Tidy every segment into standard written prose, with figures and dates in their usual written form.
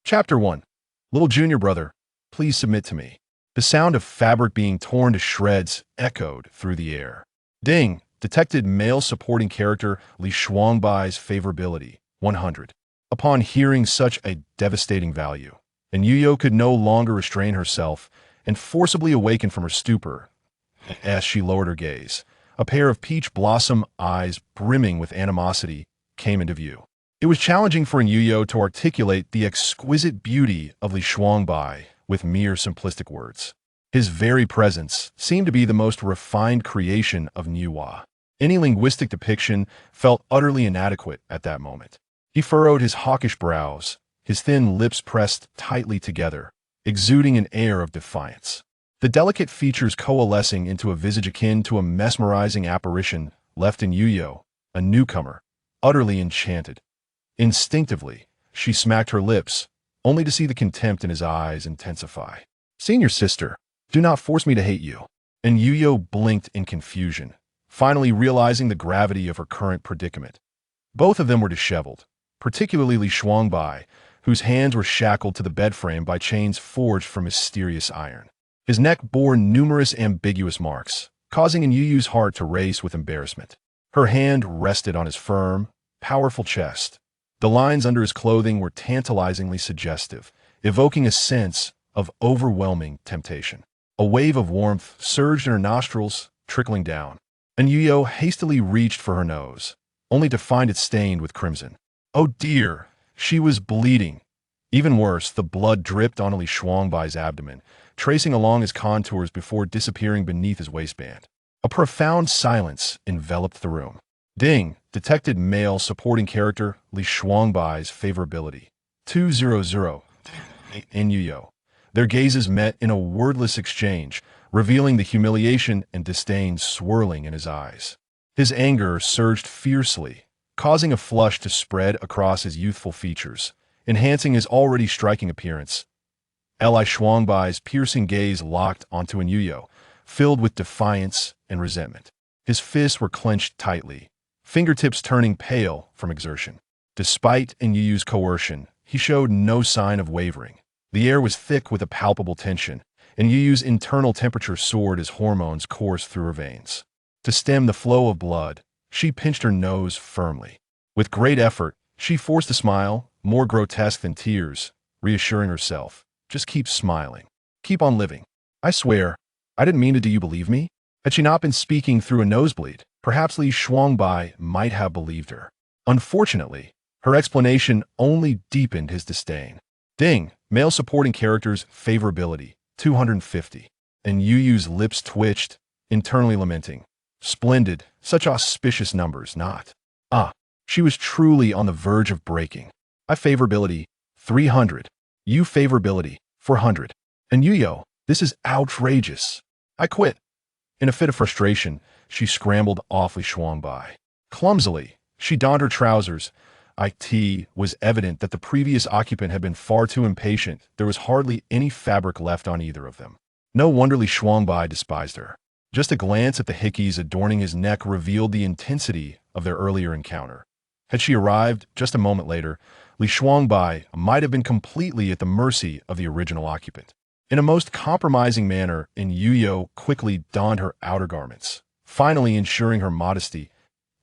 Chapter 1. Little junior brother, please submit to me. The sound of fabric being torn to shreds echoed through the air. Ding! Detected male supporting character Li Shuangbai's favorability, 100. Upon hearing such a devastating value, Anyu Yu could no longer restrain herself and forcibly awakened from her stupor as she lowered her gaze. A pair of peach blossom eyes brimming with animosity came into view. It was challenging for Anyu Yu to articulate the exquisite beauty of Li Shuangbai with mere simplistic words. His very presence seemed to be the most refined creation of Niwa. Any linguistic depiction felt utterly inadequate at that moment. He furrowed his hawkish brows, his thin lips pressed tightly together, exuding an air of defiance. The delicate features coalescing into a visage akin to a mesmerizing apparition left Anyu Yu, a newcomer, utterly enchanted. Instinctively, she smacked her lips, only to see the contempt in his eyes intensify. "Senior sister, do not force me to hate you." And Anyu Yu blinked in confusion, finally realizing the gravity of her current predicament. Both of them were disheveled, particularly Li Shuangbai, whose hands were shackled to the bedframe by chains forged from mysterious iron. His neck bore numerous ambiguous marks, causing Anyu Yu's heart to race with embarrassment. Her hand rested on his firm, powerful chest. The lines under his clothing were tantalizingly suggestive, evoking a sense of overwhelming temptation. A wave of warmth surged in her nostrils, trickling down. Anyu Yu hastily reached for her nose, only to find it stained with crimson. Oh dear, she was bleeding. Even worse, the blood dripped on Li Shuangbai's abdomen, tracing along his contours before disappearing beneath his waistband. A profound silence enveloped the room. Ding! Detected male supporting character Li Shuangbai's favorability, 200. Anyu Yu. Their gazes met in a wordless exchange, revealing the humiliation and disdain swirling in his eyes. His anger surged fiercely, causing a flush to spread across his youthful features, enhancing his already striking appearance. Li Shuangbai's piercing gaze locked onto Anyu Yu, filled with defiance and resentment. His fists were clenched tightly, fingertips turning pale from exertion. Despite Anyu Yu's coercion, he showed no sign of wavering. The air was thick with a palpable tension, and Anyu Yu's internal temperature soared as hormones coursed through her veins. To stem the flow of blood, she pinched her nose firmly. With great effort, she forced a smile, more grotesque than tears, reassuring herself, "Just keep smiling. Keep on living. I swear, I didn't mean to. Do you believe me?" Had she not been speaking through a nosebleed, perhaps Li Shuangbai might have believed her. Unfortunately, her explanation only deepened his disdain. Ding! Male supporting character's favorability, 250. And Anyu Yu's lips twitched, internally lamenting. Splendid, such auspicious numbers, not. She was truly on the verge of breaking. I favorability, 300. You favorability, 400. And Anyu Yu, this is outrageous. I quit. In a fit of frustration, she scrambled off Li Shuangbai. Clumsily, she donned her trousers. It was evident that the previous occupant had been far too impatient. There was hardly any fabric left on either of them. No wonder Li Shuangbai despised her. Just a glance at the hickeys adorning his neck revealed the intensity of their earlier encounter. Had she arrived just a moment later, Li Shuangbai might have been completely at the mercy of the original occupant. In a most compromising manner, Anyu Yu quickly donned her outer garments, finally ensuring her modesty.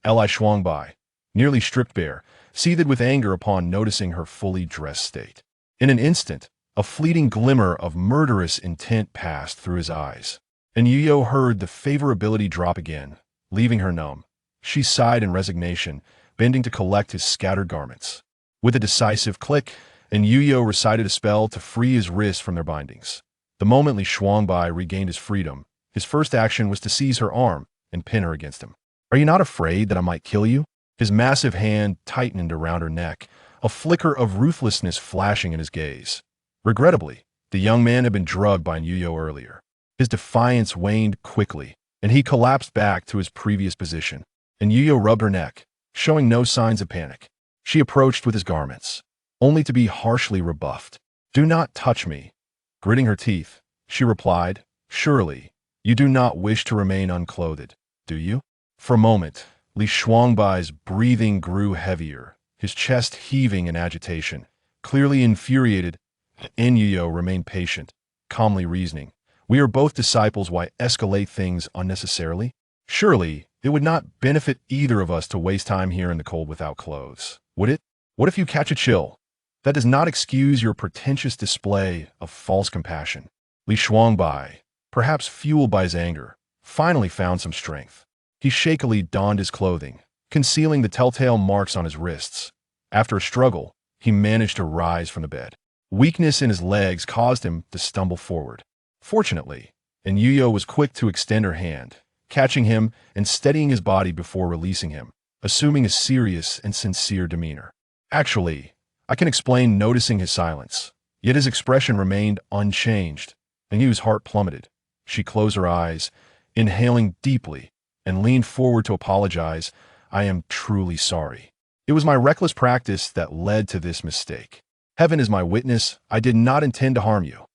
Li Shuangbai, nearly stripped bare, seethed with anger upon noticing her fully dressed state. In an instant, a fleeting glimmer of murderous intent passed through his eyes. Anyu Yu heard the favorability drop again, leaving her numb. She sighed in resignation, bending to collect his scattered garments. With a decisive click, Anyu Yu recited a spell to free his wrists from their bindings. The moment Li Shuangbai regained his freedom, his first action was to seize her arm and pin her against him. "Are you not afraid that I might kill you?" His massive hand tightened around her neck, a flicker of ruthlessness flashing in his gaze. Regrettably, the young man had been drugged by Anyu Yu earlier. His defiance waned quickly, and he collapsed back to his previous position. Anyu Yu rubbed her neck, showing no signs of panic. She approached with his garments, only to be harshly rebuffed. "Do not touch me." Gritting her teeth, she replied, "Surely, you do not wish to remain unclothed, do you?" For a moment, Li Shuangbai's breathing grew heavier, his chest heaving in agitation. Clearly infuriated, Anyu Yu remained patient, calmly reasoning. We are both disciples, why escalate things unnecessarily? Surely, it would not benefit either of us to waste time here in the cold without clothes, would it? What if you catch a chill? That does not excuse your pretentious display of false compassion. Li Shuangbai, perhaps fueled by his anger, finally found some strength. He shakily donned his clothing, concealing the telltale marks on his wrists. After a struggle, he managed to rise from the bed. Weakness in his legs caused him to stumble forward. Fortunately, Anyu Yu was quick to extend her hand, catching him and steadying his body before releasing him, assuming a serious and sincere demeanor. Actually, I can explain, noticing his silence. Yet his expression remained unchanged. Anyu Yu's heart plummeted. She closed her eyes, inhaling deeply, and leaned forward to apologize. I am truly sorry. It was my reckless practice that led to this mistake. Heaven is my witness, I did not intend to harm you.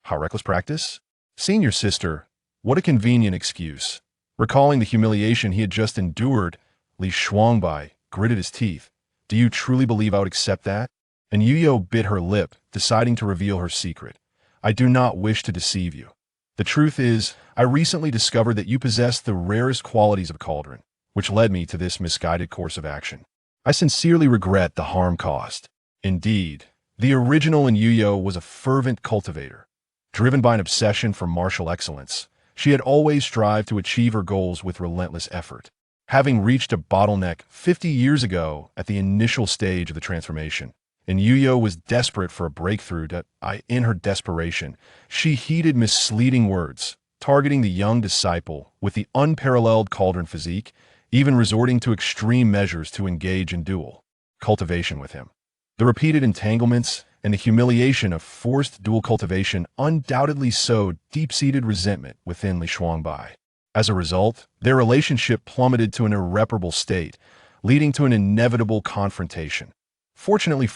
How reckless practice? Senior sister, what a convenient excuse. Recalling the humiliation he had just endured, Li Shuangbai gritted his teeth. Do you truly believe I would accept that? And Anyu Yu bit her lip, deciding to reveal her secret. I do not wish to deceive you. The truth is, I recently discovered that you possess the rarest qualities of Cauldron, which led me to this misguided course of action. I sincerely regret the harm caused. Indeed, the original Anyu Yu was a fervent cultivator. Driven by an obsession for martial excellence, she had always strived to achieve her goals with relentless effort. Having reached a bottleneck 50 years ago at the initial stage of the transformation, Anyu Yu was desperate for a breakthrough. In her desperation, she heeded misleading words, targeting the young disciple with the unparalleled Cauldron physique, even resorting to extreme measures to engage in dual cultivation with him. The repeated entanglements and the humiliation of forced dual cultivation undoubtedly sowed deep-seated resentment within Li Shuangbai. As a result, their relationship plummeted to an irreparable state, leading to an inevitable confrontation. Fortunately,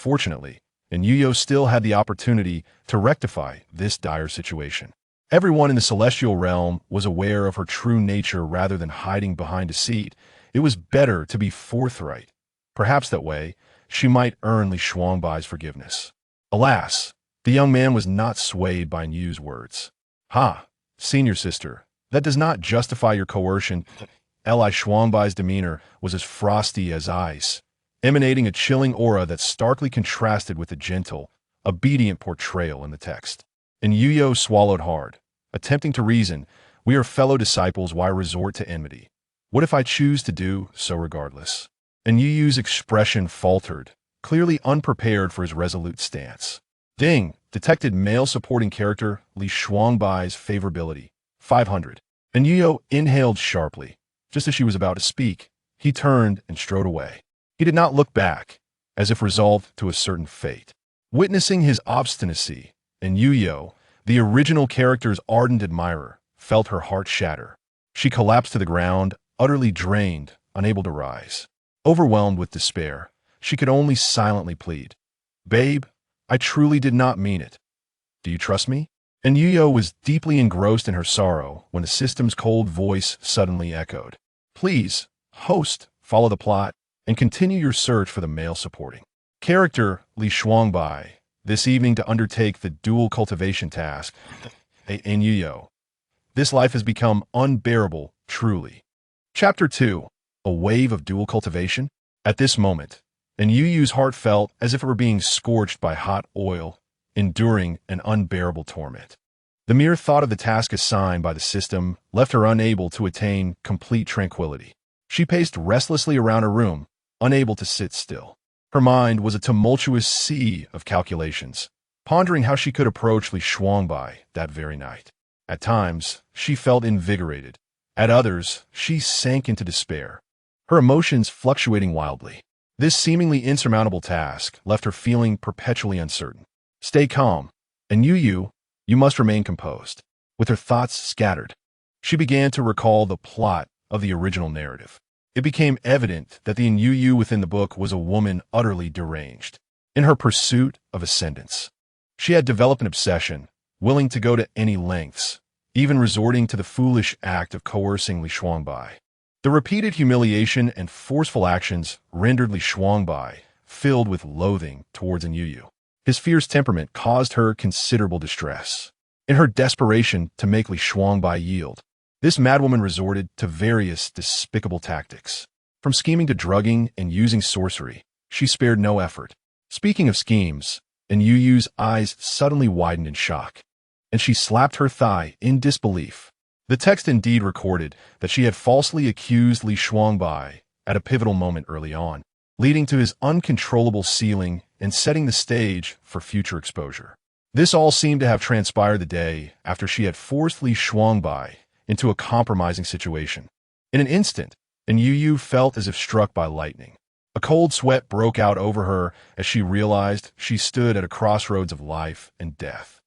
Anyu Yu still had the opportunity to rectify this dire situation. Everyone in the celestial realm was aware of her true nature rather than hiding behind deceit. It was better to be forthright. Perhaps that way, she might earn Li Shuangbai's forgiveness. Alas, the young man was not swayed by Yu's words. Ha, senior sister, that does not justify your coercion. Li Shuangbai's demeanor was as frosty as ice, emanating a chilling aura that starkly contrasted with the gentle, obedient portrayal in the text. Anyu Yu swallowed hard, attempting to reason. We are fellow disciples, why resort to enmity? What if I choose to do so regardless? Anyu Yu's expression faltered, clearly unprepared for his resolute stance. Ding, detected male supporting character Li Shuangbai's favorability. 500. Anyu Yu inhaled sharply. Just as she was about to speak, he turned and strode away. He did not look back, as if resolved to a certain fate. Witnessing his obstinacy, Anyu Yu, the original character's ardent admirer, felt her heart shatter. She collapsed to the ground, utterly drained, unable to rise. Overwhelmed with despair, she could only silently plead, "Babe, I truly did not mean it. Do you trust me?" Anyu Yu was deeply engrossed in her sorrow when the system's cold voice suddenly echoed. "Please, host, follow the plot, and continue your search for the male supporting character Li Shuangbai this evening to undertake the dual cultivation task." Anyu Yu. This life has become unbearable, truly. Chapter 2. A Wave of Dual Cultivation. At this moment, Anyu Yu's heart felt as if it were being scorched by hot oil, enduring an unbearable torment. The mere thought of the task assigned by the system left her unable to attain complete tranquility. She paced restlessly around her room, unable to sit still. Her mind was a tumultuous sea of calculations, pondering how she could approach Li Shuangbai that very night. At times, she felt invigorated. At others, she sank into despair, her emotions fluctuating wildly. This seemingly insurmountable task left her feeling perpetually uncertain. Stay calm. Anyu Yu, you must remain composed. With her thoughts scattered, she began to recall the plot of the original narrative. It became evident that the Anyu Yu within the book was a woman utterly deranged. In her pursuit of ascendance, she had developed an obsession, willing to go to any lengths, even resorting to the foolish act of coercing Li Shuangbai. The repeated humiliation and forceful actions rendered Li Shuangbai filled with loathing towards Anyu Yu. His fierce temperament caused her considerable distress. In her desperation to make Li Shuangbai yield, this madwoman resorted to various despicable tactics. From scheming to drugging and using sorcery, she spared no effort. Speaking of schemes, Anyu Yu's eyes suddenly widened in shock, and she slapped her thigh in disbelief. The text indeed recorded that she had falsely accused Li Shuangbai at a pivotal moment early on, leading to his uncontrollable sealing and setting the stage for future exposure. This all seemed to have transpired the day after she had forced Li Shuangbai into a compromising situation. In an instant, Anyu Yu felt as if struck by lightning. A cold sweat broke out over her as she realized she stood at a crossroads of life and death.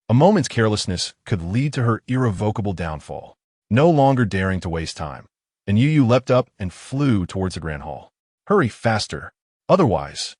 A moment's carelessness could lead to her irrevocable downfall. No longer daring to waste time, Anyu Yu leapt up and flew towards the Grand Hall. Hurry faster. Otherwise,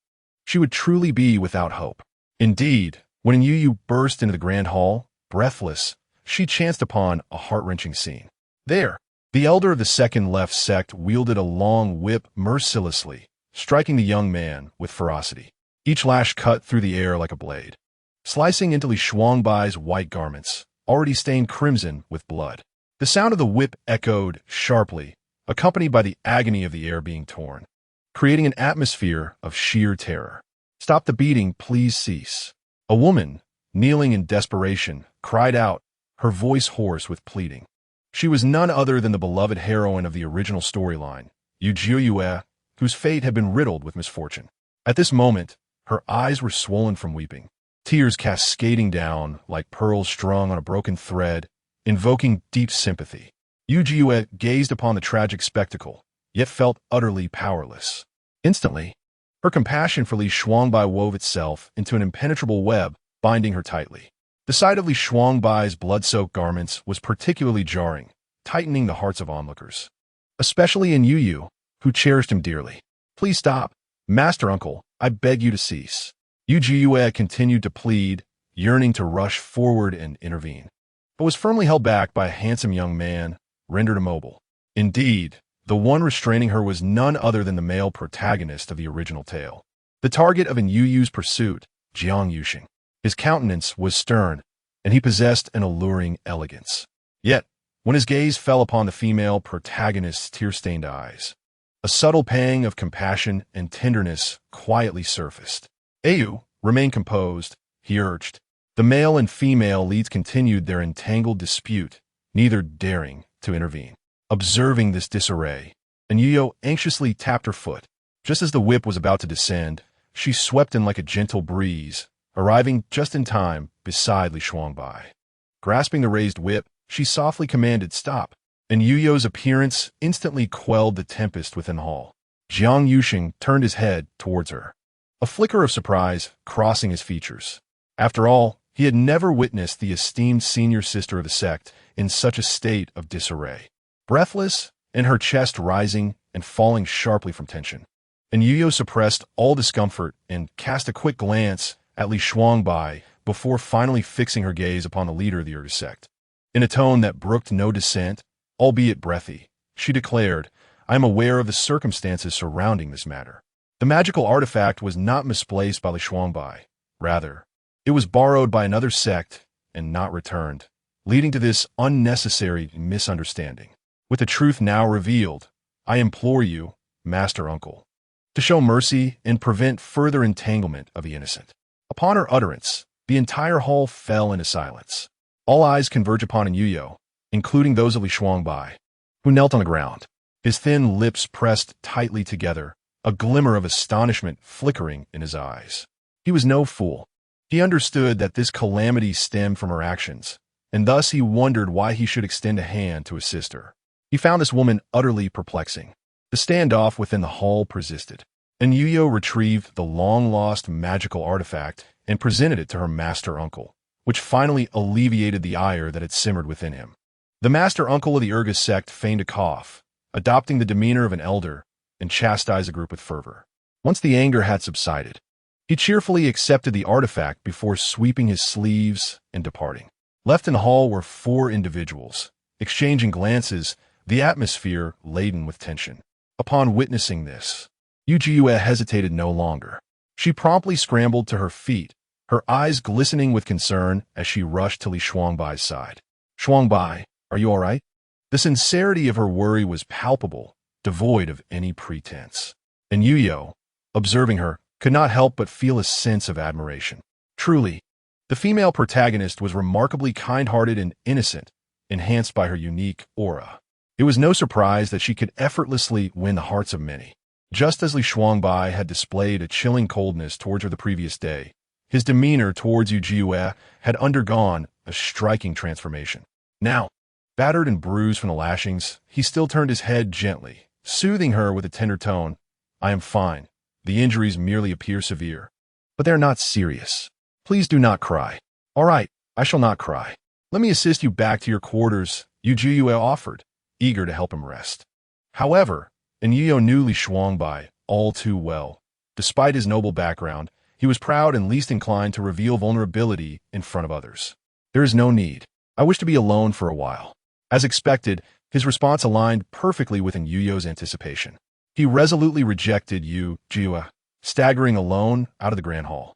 she would truly be without hope. Indeed, when Anyu Yu burst into the Grand Hall, breathless, she chanced upon a heart-wrenching scene. There, the elder of the second left sect wielded a long whip mercilessly, striking the young man with ferocity. Each lash cut through the air like a blade, slicing into Li Shuangbai's white garments, already stained crimson with blood. The sound of the whip echoed sharply, accompanied by the agony of the air being torn, creating an atmosphere of sheer terror. "Stop the beating, please cease." A woman, kneeling in desperation, cried out, her voice hoarse with pleading. She was none other than the beloved heroine of the original storyline, Yu Yue, whose fate had been riddled with misfortune. At this moment, her eyes were swollen from weeping, tears cascading like pearls strung on a broken thread, invoking deep sympathy. Yu Yue gazed upon the tragic spectacle, yet felt utterly powerless. Instantly, her compassion for Li Shuangbai wove itself into an impenetrable web, binding her tightly. The sight of Li Shuangbai's blood-soaked garments was particularly jarring, tightening the hearts of onlookers, especially Anyu Yu, who cherished him dearly. "Please stop, Master Uncle, I beg you to cease." Yu Yue continued to plead, yearning to rush forward and intervene, but was firmly held back by a handsome young man, rendered immobile. Indeed, the one restraining her was none other than the male protagonist of the original tale, the target of Anyu Yu's pursuit, Jiang Yuxing. His countenance was stern, and he possessed an alluring elegance. Yet, when his gaze fell upon the female protagonist's tear-stained eyes, a subtle pang of compassion and tenderness quietly surfaced. "Ayu, remain composed," he urged. The male and female leads continued their entangled dispute, neither daring to intervene. Observing this disarray, Anyu Yu anxiously tapped her foot. Just as the whip was about to descend, she swept in like a gentle breeze, arriving just in time beside Li Shuangbai. Grasping the raised whip, she softly commanded, "Stop." Anyu Yu's appearance instantly quelled the tempest within the hall. Jiang Yuxing turned his head towards her, a flicker of surprise crossing his features. After all, he had never witnessed the esteemed senior sister of the sect in such a state of disarray. Breathless, and her chest rising and falling sharply from tension, Anyu Yu suppressed all discomfort and cast a quick glance at Li Shuangbai before finally fixing her gaze upon the leader of the Urga sect. In a tone that brooked no dissent, albeit breathy, she declared, "I am aware of the circumstances surrounding this matter. The magical artifact was not misplaced by Li Shuangbai. Rather, it was borrowed by another sect and not returned, leading to this unnecessary misunderstanding. With the truth now revealed, I implore you, Master Uncle, to show mercy and prevent further entanglement of the innocent." Upon her utterance, the entire hall fell into silence. All eyes converged upon Anyu Yu, including those of Li Shuangbai, who knelt on the ground, his thin lips pressed tightly together, a glimmer of astonishment flickering in his eyes. He was no fool. He understood that this calamity stemmed from her actions, and thus he wondered why he should extend a hand to assist her. He found this woman utterly perplexing. The standoff within the hall persisted. Anyu Yu retrieved the long-lost magical artifact and presented it to her master uncle, which finally alleviated the ire that had simmered within him. The master uncle of the Urga sect feigned a cough, adopting the demeanor of an elder, and chastised the group with fervor. Once the anger had subsided, he cheerfully accepted the artifact before sweeping his sleeves and departing. Left in the hall were 4 individuals, exchanging glances, the atmosphere laden with tension. Upon witnessing this, Yu Yue hesitated no longer. She promptly scrambled to her feet, her eyes glistening with concern as she rushed to Li Shuangbai's side. "Shuangbai, are you all right?" The sincerity of her worry was palpable, devoid of any pretense. And Anyu Yu, observing her, could not help but feel a sense of admiration. Truly, the female protagonist was remarkably kind-hearted and innocent, enhanced by her unique aura. It was no surprise that she could effortlessly win the hearts of many. Just as Li Shuangbai had displayed a chilling coldness towards her the previous day, his demeanor towards Yu Jiyue had undergone a striking transformation. Now, battered and bruised from the lashings, he still turned his head gently, soothing her with a tender tone. "I am fine. The injuries merely appear severe, but they are not serious. Please do not cry." "All right, I shall not cry. Let me assist you back to your quarters," Yu Jiyue offered, eager to help him rest. However, Anyu Yu knew Li Shuangbai all too well. Despite his noble background, he was proud and least inclined to reveal vulnerability in front of others. "There is no need. I wish to be alone for a while." As expected, his response aligned perfectly with Anyu Yu's anticipation. He resolutely rejected Yu Jiyue, staggering alone out of the grand hall.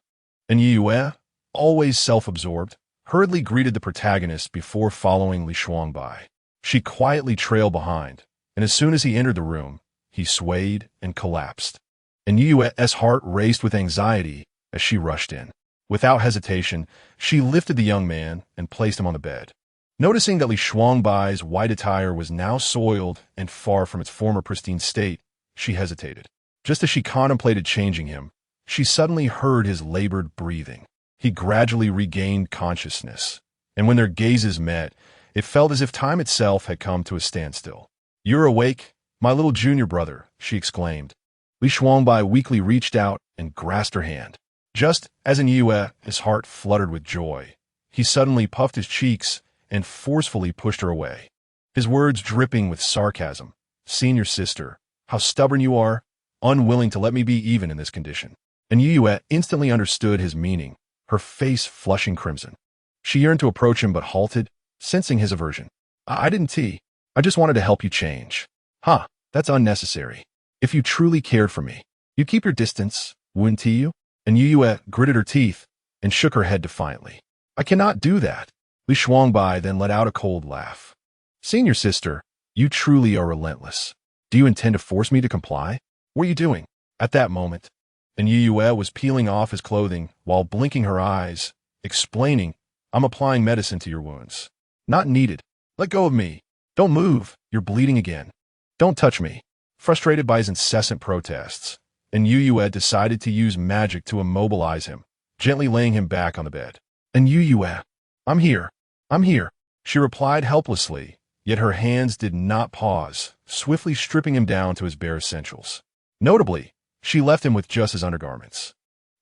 Anyu Yu, always self-absorbed, hurriedly greeted the protagonist before following Li Shuangbai. She quietly trailed behind, and as soon as he entered the room, he swayed and collapsed. Anyu Yu's heart raced with anxiety as she rushed in. Without hesitation, she lifted the young man and placed him on the bed. Noticing that Li Shuangbai's white attire was now soiled and far from its former pristine state, she hesitated. Just as she contemplated changing him, she suddenly heard his labored breathing. He gradually regained consciousness, and when their gazes met, it felt as if time itself had come to a standstill. "You're awake, my little junior brother," she exclaimed. Li Shuangbai weakly reached out and grasped her hand. Just as Anyu Yu's heart fluttered with joy, he suddenly puffed his cheeks and forcefully pushed her away. His words dripping with sarcasm. "Senior sister, how stubborn you are, unwilling to let me be even in this condition." Anyu Yu instantly understood his meaning, her face flushing crimson. She yearned to approach him but halted, sensing his aversion. I didn't tea. I just wanted to help you change." "Huh, that's unnecessary. If you truly cared for me, you'd keep your distance, wouldn't you?" Anyu Yu gritted her teeth and shook her head defiantly. "I cannot do that." Li Shuangbai then let out a cold laugh. "Senior sister, you truly are relentless. Do you intend to force me to comply? What are you doing?" At that moment, Anyu Yu was peeling off his clothing while blinking her eyes, explaining, "I'm applying medicine to your wounds." "Not needed. Let go of me. Don't move. You're bleeding again. Don't touch me." Frustrated by his incessant protests, Anyu Yu decided to use magic to immobilize him, gently laying him back on the bed. "Anyu Yu, I'm here. I'm here," she replied helplessly, yet her hands did not pause, swiftly stripping him down to his bare essentials. Notably, she left him with just his undergarments.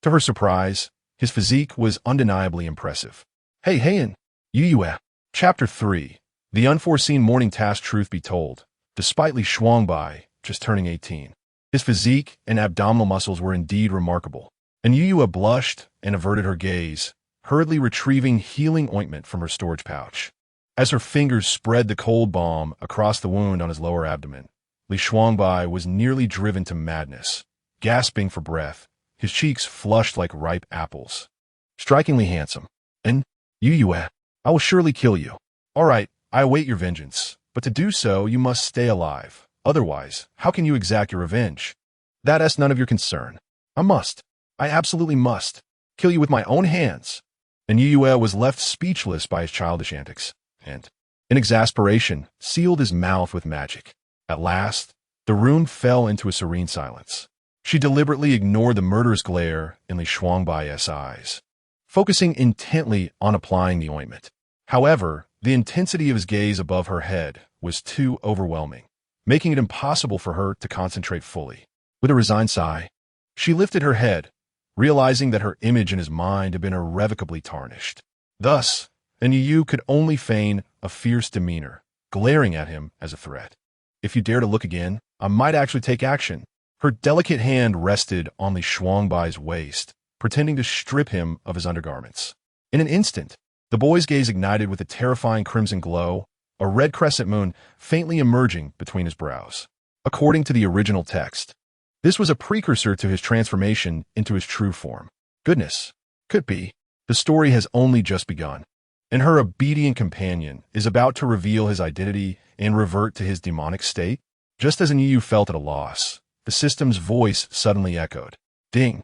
To her surprise, his physique was undeniably impressive. Hey, Anyu Yu. Chapter 3. The Unforeseen Morning Task. Truth be told, despite Li Shuangbai just turning 18, his physique and abdominal muscles were indeed remarkable. Anyu Yu blushed and averted her gaze, hurriedly retrieving healing ointment from her storage pouch. As her fingers spread the cold balm across the wound on his lower abdomen, Li Shuangbai was nearly driven to madness. Gasping for breath, his cheeks flushed like ripe apples. "Strikingly handsome. And, Yu, I will surely kill you. All right, I await your vengeance, but to do so you must stay alive. Otherwise, how can you exact your revenge? That's none of your concern. I must. I absolutely must. Kill you with my own hands." And Yu was left speechless by his childish antics, and, in exasperation, sealed his mouth with magic. At last, the room fell into a serene silence. She deliberately ignored the murderous glare in Li Shuangbai's eyes, focusing intently on applying the ointment. However, the intensity of his gaze above her head was too overwhelming, making it impossible for her to concentrate fully. With a resigned sigh, she lifted her head, realizing that her image in his mind had been irrevocably tarnished. Thus, Anyu Yu could only feign a fierce demeanor, glaring at him as a threat. "If you dare to look again, I might actually take action." Her delicate hand rested on Li Shuangbai's waist, pretending to strip him of his undergarments. In an instant, the boy's gaze ignited with a terrifying crimson glow, a red crescent moon faintly emerging between his brows. According to the original text, this was a precursor to his transformation into his true form. Goodness, could be. The story has only just begun, and her obedient companion is about to reveal his identity and revert to his demonic state. Just as Anyu Yu felt at a loss, the system's voice suddenly echoed. Ding!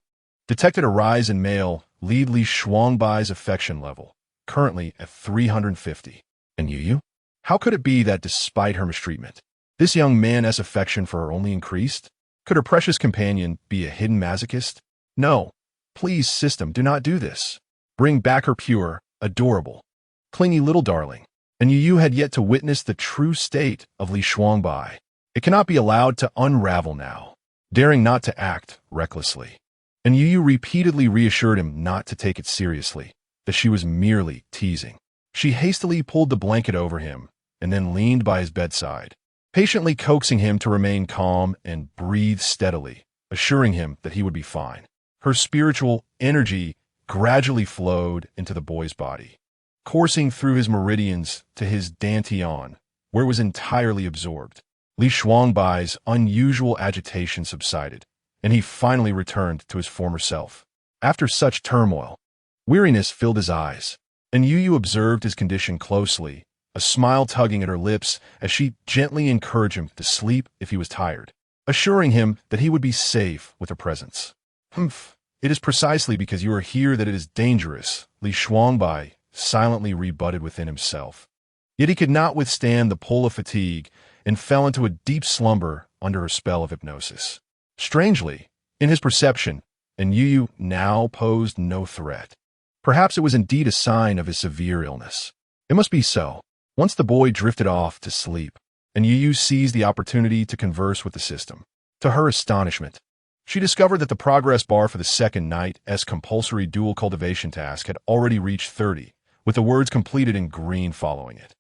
Detected a rise in male lead Li Shuangbai's affection level, currently at 350. Anyu Yu? How could it be that despite her mistreatment, this young man's affection for her only increased? Could her precious companion be a hidden masochist? No. Please, system, do not do this. Bring back her pure, adorable, clingy little darling. Anyu Yu had yet to witness the true state of Li Shuangbai. It cannot be allowed to unravel now. Daring not to act recklessly, Anyu Yu repeatedly reassured him not to take it seriously, that she was merely teasing. She hastily pulled the blanket over him and then leaned by his bedside, patiently coaxing him to remain calm and breathe steadily, assuring him that he would be fine. Her spiritual energy gradually flowed into the boy's body, coursing through his meridians to his dantian, where it was entirely absorbed. Li Shuangbai's unusual agitation subsided, and he finally returned to his former self. After such turmoil, weariness filled his eyes, and Anyu Yu observed his condition closely, a smile tugging at her lips as she gently encouraged him to sleep if he was tired, assuring him that he would be safe with her presence. Humph! It is precisely because you are here that it is dangerous, Li Shuangbai silently rebutted within himself. Yet he could not withstand the pull of fatigue and fell into a deep slumber under her spell of hypnosis. Strangely, in his perception, Anyu Yu now posed no threat. Perhaps it was indeed a sign of his severe illness. It must be so. Once the boy drifted off to sleep, Anyu Yu seized the opportunity to converse with the system. To her astonishment, she discovered that the progress bar for the second night's compulsory dual cultivation task had already reached 30, with the words completed in green following it.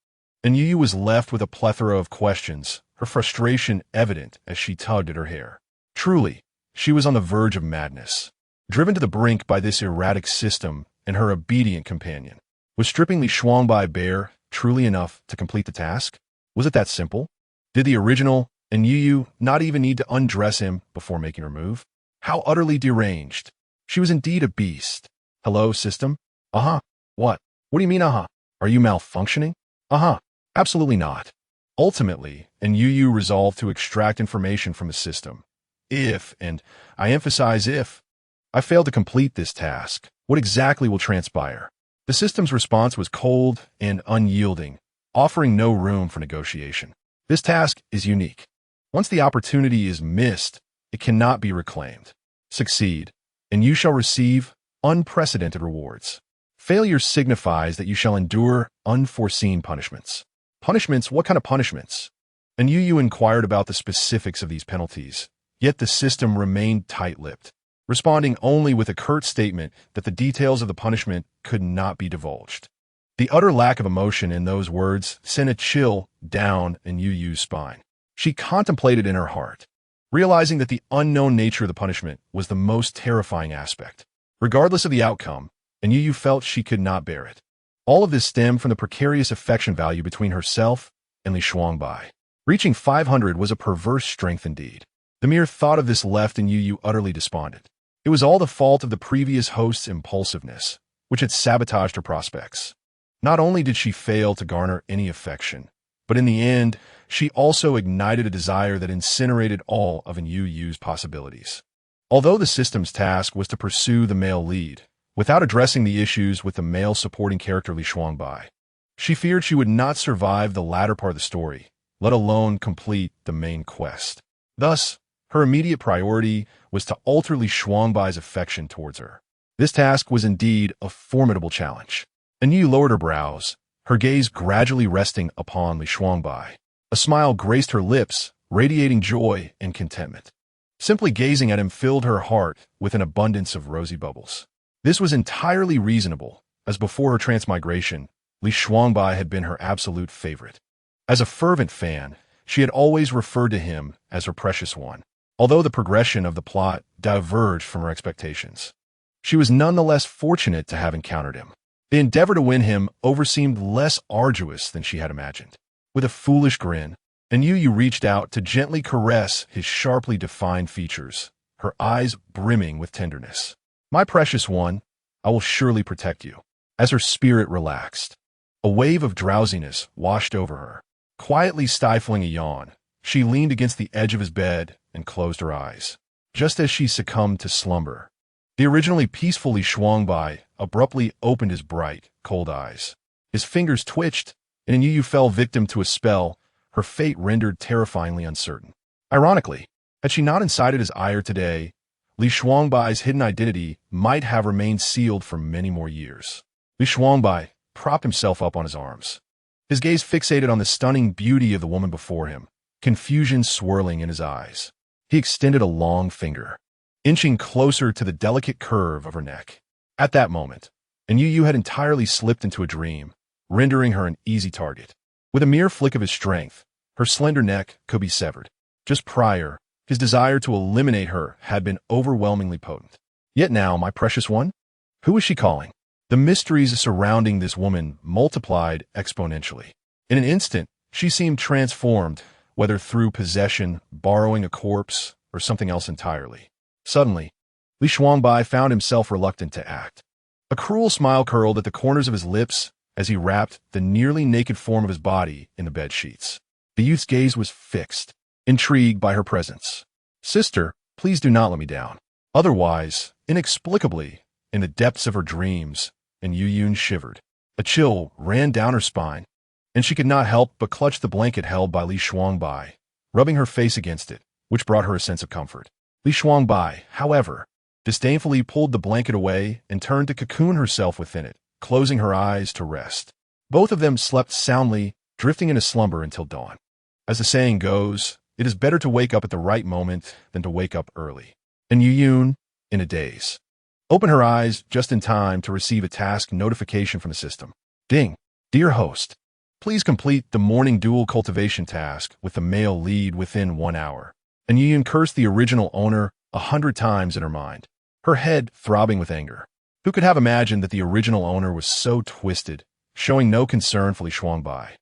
Anyu Yu was left with a plethora of questions, her frustration evident as she tugged at her hair. Truly, she was on the verge of madness. Driven to the brink by this erratic system and her obedient companion, was stripping Li Shuangbai bare truly enough to complete the task? Was it that simple? Did the original Anyu Yu not even need to undress him before making her move? How utterly deranged. She was indeed a beast. Hello, system? Uh-huh. What? What do you mean, uh-huh? Are you malfunctioning? Uh-huh. Absolutely not. Ultimately, Anyu Yu resolved to extract information from the system. If, and I emphasize if, I fail to complete this task, what exactly will transpire? The system's response was cold and unyielding, offering no room for negotiation. This task is unique. Once the opportunity is missed, it cannot be reclaimed. Succeed, and you shall receive unprecedented rewards. Failure signifies that you shall endure unforeseen punishments. Punishments? What kind of punishments? Anyu Yu inquired about the specifics of these penalties, yet the system remained tight-lipped, responding only with a curt statement that the details of the punishment could not be divulged. The utter lack of emotion in those words sent a chill down Anyu Yu's spine. She contemplated in her heart, realizing that the unknown nature of the punishment was the most terrifying aspect. Regardless of the outcome, Anyu Yu felt she could not bear it. All of this stemmed from the precarious affection value between herself and Li Shuangbai. Reaching 500 was a perverse strength indeed. The mere thought of this left Anyu Yu utterly despondent. It was all the fault of the previous host's impulsiveness, which had sabotaged her prospects. Not only did she fail to garner any affection, but in the end, she also ignited a desire that incinerated all of Anyu Yu's possibilities. Although the system's task was to pursue the male lead, without addressing the issues with the male supporting character Li Shuangbai, she feared she would not survive the latter part of the story, let alone complete the main quest. Thus, her immediate priority was to alter Li Shuangbai's affection towards her. This task was indeed a formidable challenge. Anyu Yu lowered her brows, her gaze gradually resting upon Li Shuangbai. A smile graced her lips, radiating joy and contentment. Simply gazing at him filled her heart with an abundance of rosy bubbles. This was entirely reasonable, as before her transmigration, Li Shuangbai had been her absolute favorite. As a fervent fan, she had always referred to him as her precious one, although the progression of the plot diverged from her expectations. She was nonetheless fortunate to have encountered him. The endeavor to win him over seemed less arduous than she had imagined. With a foolish grin, Anyu Yu reached out to gently caress his sharply defined features, her eyes brimming with tenderness. "My precious one, I will surely protect you. As her spirit relaxed, a wave of drowsiness washed over her. Quietly stifling a yawn, she leaned against the edge of his bed and closed her eyes. Just as she succumbed to slumber, the originally peaceful Li Shuangbai abruptly opened his bright, cold eyes. His fingers twitched, and Anyu Yu fell victim to a spell, her fate rendered terrifyingly uncertain. Ironically, had she not incited his ire today, Li Shuangbai's hidden identity might have remained sealed for many more years. Li Shuangbai propped himself up on his arms, his gaze fixated on the stunning beauty of the woman before him, confusion swirling in his eyes. He extended a long finger, inching closer to the delicate curve of her neck. At that moment, Anyu Yu had entirely slipped into a dream, rendering her an easy target. With a mere flick of his strength, her slender neck could be severed. Just prior, his desire to eliminate her had been overwhelmingly potent. Yet now, my precious one? Who was she calling? The mysteries surrounding this woman multiplied exponentially. In an instant, she seemed transformed, whether through possession, borrowing a corpse, or something else entirely. Suddenly, Li Shuangbai found himself reluctant to act. A cruel smile curled at the corners of his lips as he wrapped the nearly naked form of his body in the bed sheets. The youth's gaze was fixed, intrigued by her presence. Sister, please do not let me down. Otherwise, inexplicably, in the depths of her dreams, Anyu Yu shivered. A chill ran down her spine, and she could not help but clutch the blanket held by Li Shuangbai, rubbing her face against it, which brought her a sense of comfort. Li Shuangbai, however, disdainfully pulled the blanket away and turned to cocoon herself within it, closing her eyes to rest. Both of them slept soundly, drifting into slumber until dawn. As the saying goes, it is better to wake up at the right moment than to wake up early. And Anyu Yu, in a daze, opened her eyes just in time to receive a task notification from the system. Ding! Dear host, please complete the morning dual cultivation task with the male lead within 1 hour. And Anyu Yu cursed the original owner 100 times in her mind, her head throbbing with anger. Who could have imagined that the original owner was so twisted, showing no concern for Li Shuangbai,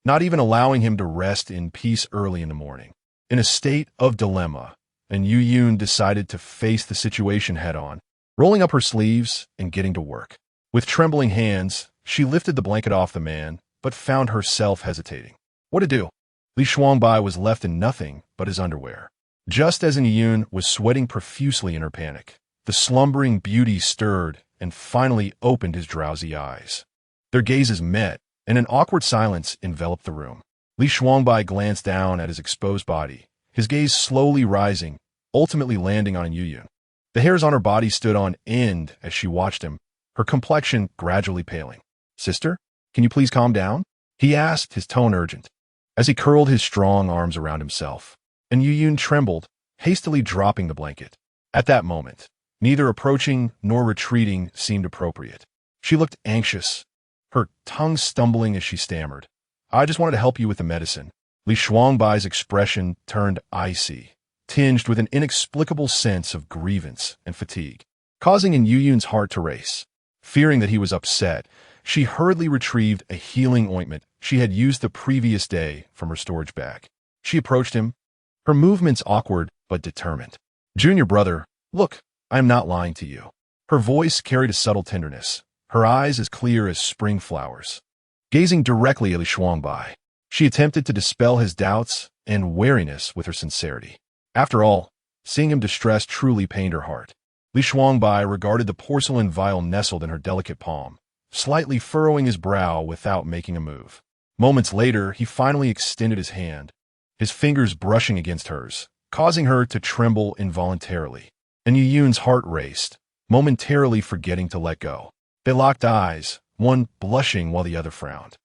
not even allowing him to rest in peace early in the morning? In a state of dilemma, Anyu Yu decided to face the situation head-on, rolling up her sleeves and getting to work. With trembling hands, she lifted the blanket off the man, but found herself hesitating. What to do? Li Shuangbai was left in nothing but his underwear. Just as Anyu Yu was sweating profusely in her panic, the slumbering beauty stirred and finally opened his drowsy eyes. Their gazes met, and an awkward silence enveloped the room. Li Shuangbai glanced down at his exposed body, his gaze slowly rising, ultimately landing on Anyu Yu. The hairs on her body stood on end as she watched him, her complexion gradually paling. Sister, can you please calm down? He asked, his tone urgent. As he curled his strong arms around himself, Anyu Yu trembled, hastily dropping the blanket. At that moment, neither approaching nor retreating seemed appropriate. She looked anxious, her tongue stumbling as she stammered. I just wanted to help you with the medicine. Li Shuangbai's expression turned icy, tinged with an inexplicable sense of grievance and fatigue, causing Anyu Yu's heart to race. Fearing that he was upset, she hurriedly retrieved a healing ointment she had used the previous day from her storage bag. She approached him, her movements awkward but determined. Junior brother, look, I am not lying to you. Her voice carried a subtle tenderness, her eyes as clear as spring flowers. Gazing directly at Li Shuangbai, she attempted to dispel his doubts and wariness with her sincerity. After all, seeing him distressed truly pained her heart. Li Shuangbai regarded the porcelain vial nestled in her delicate palm, slightly furrowing his brow without making a move. Moments later, he finally extended his hand, his fingers brushing against hers, causing her to tremble involuntarily. Anyu Yu's heart raced, momentarily forgetting to let go. They locked eyes, one blushing while the other frowned.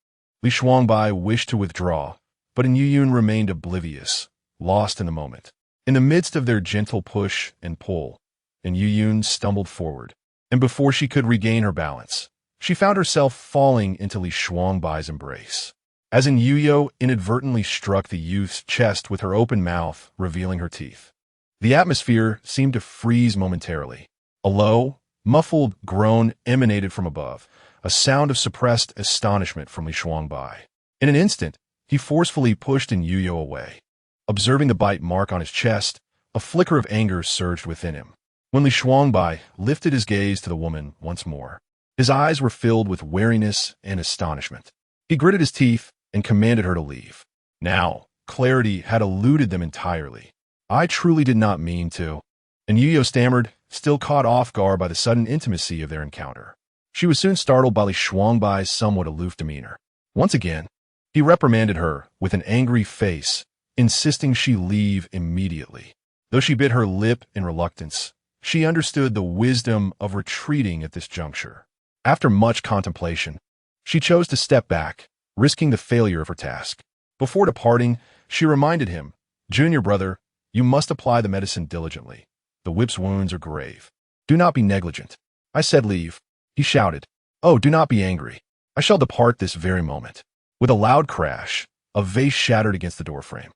Li Shuangbai wished to withdraw, but Anyu Yu remained oblivious, lost in the moment. In the midst of their gentle push and pull, Anyu Yu stumbled forward, and before she could regain her balance, she found herself falling into Li Shuangbai's embrace. As Anyu Yu inadvertently struck the youth's chest with her open mouth, revealing her teeth. The atmosphere seemed to freeze momentarily. A low, muffled groan emanated from above, a sound of suppressed astonishment from Li Shuangbai. In an instant, he forcefully pushed Anyu Yu away. Observing the bite mark on his chest, a flicker of anger surged within him. when Li Shuangbai lifted his gaze to the woman once more. His eyes were filled with wariness and astonishment. He gritted his teeth and commanded her to leave. Now, clarity had eluded them entirely. I truly did not mean to. And Yu stammered, still caught off guard by the sudden intimacy of their encounter. She was soon startled by Li Shuangbai's somewhat aloof demeanor. Once again, he reprimanded her with an angry face, insisting she leave immediately. Though she bit her lip in reluctance, she understood the wisdom of retreating at this juncture. After much contemplation, she chose to step back, risking the failure of her task. Before departing, she reminded him, "Junior brother, you must apply the medicine diligently. The whip's wounds are grave. Do not be negligent." "I said leave," he shouted. "Oh, do not be angry. I shall depart this very moment." With a loud crash, a vase shattered against the doorframe.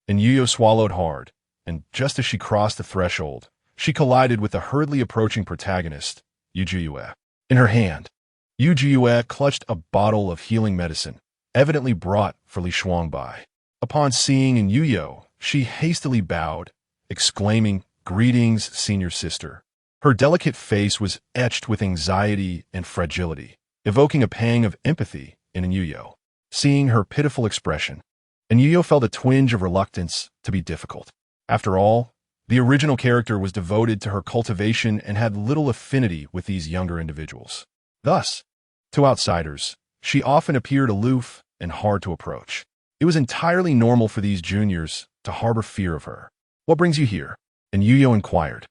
And Yu swallowed hard, and just as she crossed the threshold, she collided with the hurriedly approaching protagonist, Yu Yue. In her hand, Yu Yue clutched a bottle of healing medicine, evidently brought for Li Shuangbai. Upon seeing Yu, she hastily bowed, exclaiming, "Greetings, senior sister." Her delicate face was etched with anxiety and fragility, evoking a pang of empathy in Yu. Seeing her pitiful expression, Yu felt a twinge of reluctance to be difficult. After all, the original character was devoted to her cultivation and had little affinity with these younger individuals. Thus, to outsiders, she often appeared aloof and hard to approach. It was entirely normal for these juniors to harbor fear of her. "What brings you here?" And Yu inquired.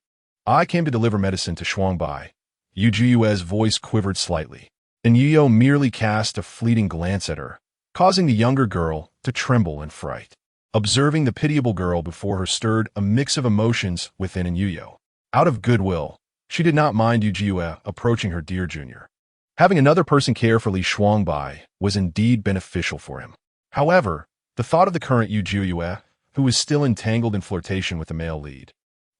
"I came to deliver medicine to Shuangbai." Yu Yue's voice quivered slightly, and Yu merely cast a fleeting glance at her, causing the younger girl to tremble in fright. Observing the pitiable girl before her stirred a mix of emotions within Yu. Out of goodwill, she did not mind Yu Yue approaching her dear junior. Having another person care for Li Shuangbai was indeed beneficial for him. However, the thought of the current Yu Yue, who was still entangled in flirtation with the male lead,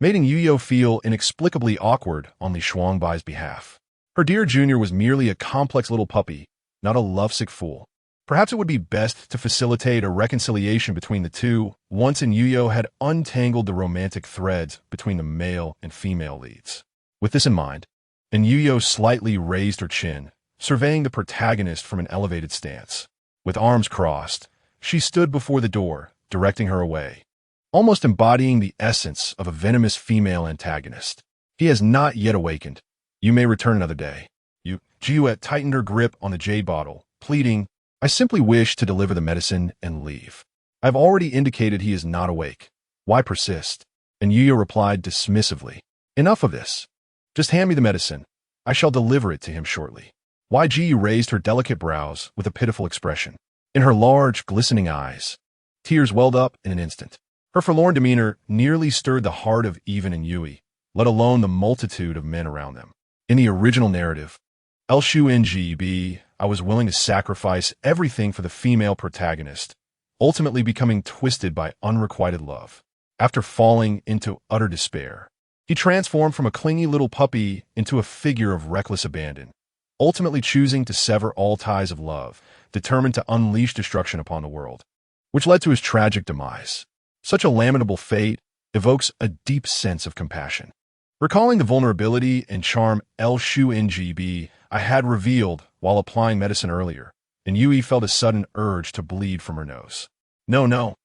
made Yu feel inexplicably awkward on Li Shuangbai's behalf. Her dear junior was merely a complex little puppy, not a lovesick fool. Perhaps it would be best to facilitate a reconciliation between the two once Yu had untangled the romantic threads between the male and female leads. With this in mind, Yu slightly raised her chin, surveying the protagonist from an elevated stance. With arms crossed, she stood before the door, directing her away, almost embodying the essence of a venomous female antagonist. "He has not yet awakened. You may return another day." Yu tightened her grip on the jade bottle, pleading, "I simply wish to deliver the medicine and leave. I've already indicated he is not awake. Why persist?" And Yu replied dismissively, "Enough of this. Just hand me the medicine. I shall deliver it to him shortly." Yu raised her delicate brows with a pitiful expression. In her large, glistening eyes, tears welled up in an instant. Her forlorn demeanor nearly stirred the heart of even Yui, let alone the multitude of men around them. In the original narrative, LSHUNGB, I was willing to sacrifice everything for the female protagonist, ultimately becoming twisted by unrequited love. After falling into utter despair, he transformed from a clingy little puppy into a figure of reckless abandon, ultimately choosing to sever all ties of love, determined to unleash destruction upon the world, which led to his tragic demise. Such a lamentable fate evokes a deep sense of compassion. Recalling the vulnerability and charm LSHUNGB I had revealed while applying medicine earlier, and Yui felt a sudden urge to bleed from her nose. No.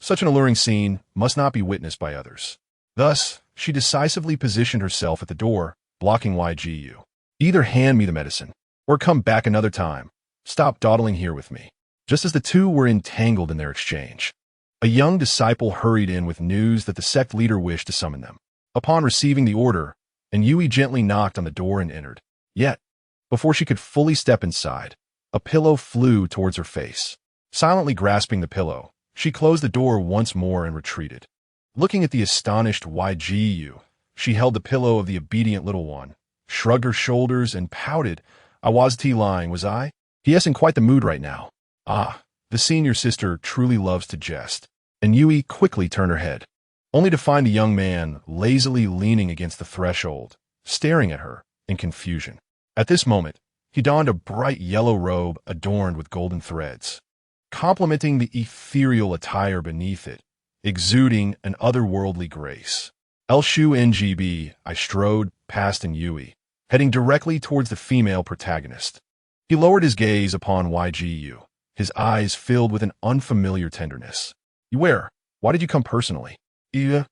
Such an alluring scene must not be witnessed by others. Thus, she decisively positioned herself at the door, blocking Yu. "Either hand me the medicine, or come back another time. Stop dawdling here with me." Just as the two were entangled in their exchange, a young disciple hurried in with news that the sect leader wished to summon them. Upon receiving the order, Yui gently knocked on the door and entered. Yet, before she could fully step inside, a pillow flew towards her face. Silently grasping the pillow, she closed the door once more and retreated. Looking at the astonished Yu, she held the pillow of the obedient little one, shrugged her shoulders, and pouted. "I was lying, was I? He is in quite the mood right now." Ah, the senior sister truly loves to jest. And Yui quickly turned her head, only to find the young man lazily leaning against the threshold, staring at her in confusion. At this moment, he donned a bright yellow robe adorned with golden threads, complementing the ethereal attire beneath it, exuding an otherworldly grace. Shu Ngb, I strode past Anyu, heading directly towards the female protagonist. He lowered his gaze upon Yu, his eyes filled with an unfamiliar tenderness. Where? Why did you come personally? And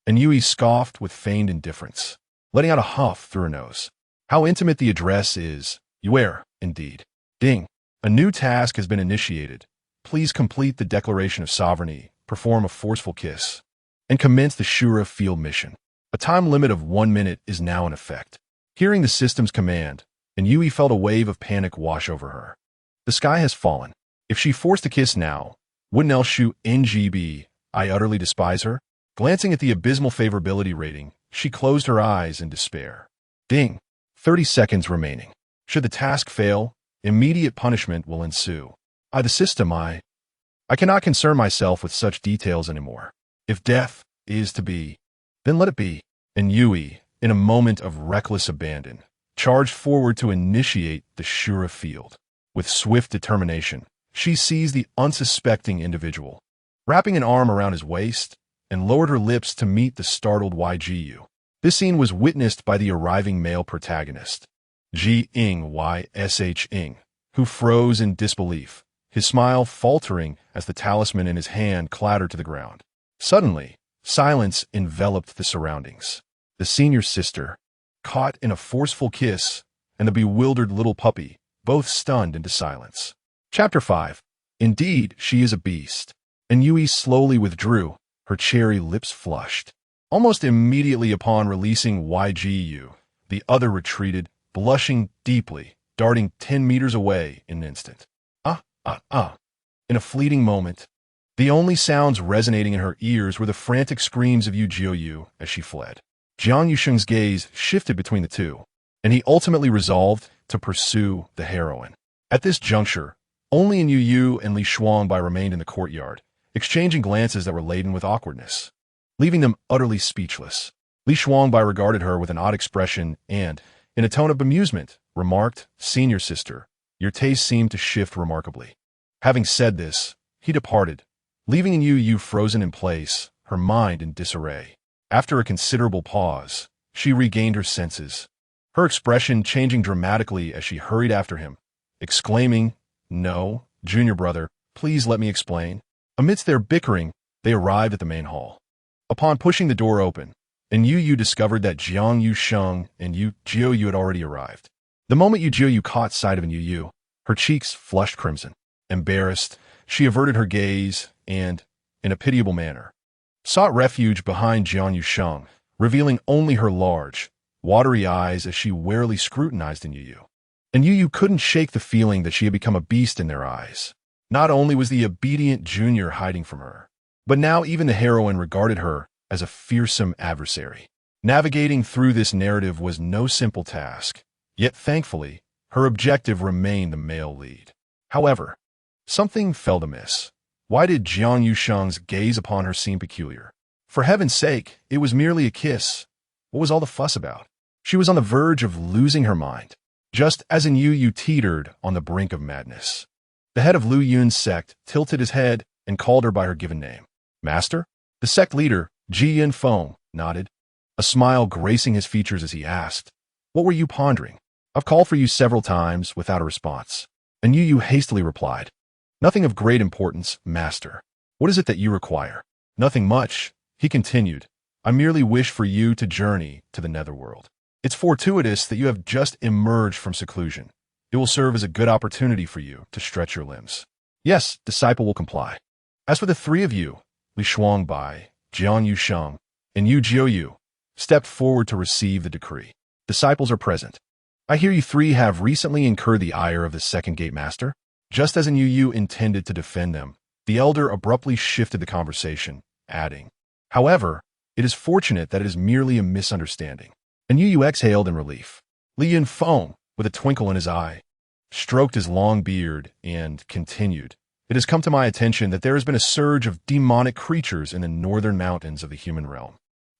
Yui scoffed with feigned indifference, letting out a huff through her nose. How intimate the address is. Where, indeed. Ding. A new task has been initiated. Please complete the declaration of sovereignty, perform a forceful kiss, and commence the Shura field mission. A time limit of 1 minute is now in effect. Hearing the system's command, and Yui felt a wave of panic wash over her. The sky has fallen. If she forced a kiss now, wouldn't Shu Ngb, I utterly despise her? Glancing at the abysmal favorability rating, she closed her eyes in despair. Ding. 30 seconds remaining. Should the task fail, immediate punishment will ensue. The system, I cannot concern myself with such details anymore. If death is to be, then let it be. And Yui, in a moment of reckless abandon, charged forward to initiate the Shura field. With swift determination, she seized the unsuspecting individual, wrapping an arm around his waist, and lowered her lips to meet the startled Yu. This scene was witnessed by the arriving male protagonist, Ji Ing Ysh Ing, who froze in disbelief, his smile faltering as the talisman in his hand clattered to the ground. Suddenly, silence enveloped the surroundings. The senior sister, caught in a forceful kiss, and the bewildered little puppy, both stunned into silence. Chapter 5. Indeed, she is a beast. And Yui slowly withdrew, her cherry lips flushed. Almost immediately upon releasing Yu, the other retreated, blushing deeply, darting 10 meters away in an instant. In a fleeting moment, the only sounds resonating in her ears were the frantic screams of Yu as she fled. Jiang Yusheng's gaze shifted between the two, and he ultimately resolved to pursue the heroine. At this juncture, only Anyu Yu and Li Shuangbai remained in the courtyard, exchanging glances that were laden with awkwardness, leaving them utterly speechless. Li Shuangbai regarded her with an odd expression and, in a tone of bemusement, remarked, "Senior sister, your taste seemed to shift remarkably." Having said this, he departed, leaving Anyu Yu frozen in place, her mind in disarray. After a considerable pause, she regained her senses, her expression changing dramatically as she hurried after him, exclaiming, "No, junior brother, please let me explain." Amidst their bickering, they arrived at the main hall. Upon pushing the door open, Anyu Yu discovered that Jiang Yusheng and Yu Jiu had already arrived. The moment Yu Jiu caught sight of Anyu Yu, her cheeks flushed crimson. Embarrassed, she averted her gaze and, in a pitiable manner, sought refuge behind Jiang Yusheng, revealing only her large, watery eyes as she warily scrutinized Anyu Yu. And Yu couldn't shake the feeling that she had become a beast in their eyes. Not only was the obedient junior hiding from her, but now even the heroine regarded her as a fearsome adversary. Navigating through this narrative was no simple task, yet thankfully, her objective remained the male lead. However, something felt amiss. Why did Jiang Yusheng's gaze upon her seem peculiar? For heaven's sake, it was merely a kiss. What was all the fuss about? She was on the verge of losing her mind, just as Anyu Yu teetered on the brink of madness. The head of Lu Yun's sect tilted his head and called her by her given name. Master? The sect leader, Ji Yin Feng, nodded, a smile gracing his features as he asked, "What were you pondering? I've called for you several times without a response." Anyu Yu hastily replied, "Nothing of great importance, master. What is it that you require?" "Nothing much," he continued. "I merely wish for you to journey to the netherworld. It's fortuitous that you have just emerged from seclusion. It will serve as a good opportunity for you to stretch your limbs." "Yes, disciple will comply." As for the three of you, Li Shuangbai, Jiang Yusheng, and Yu Jiu stepped forward to receive the decree. "Disciples are present. I hear you three have recently incurred the ire of the second gate master." Just as Anyu Yu intended to defend them, the elder abruptly shifted the conversation, adding, "However, it is fortunate that it is merely a misunderstanding." Anyu Yu exhaled in relief. Li Yin Feng, with a twinkle in his eye, stroked his long beard and continued, "It has come to my attention that there has been a surge of demonic creatures in the northern mountains of the human realm.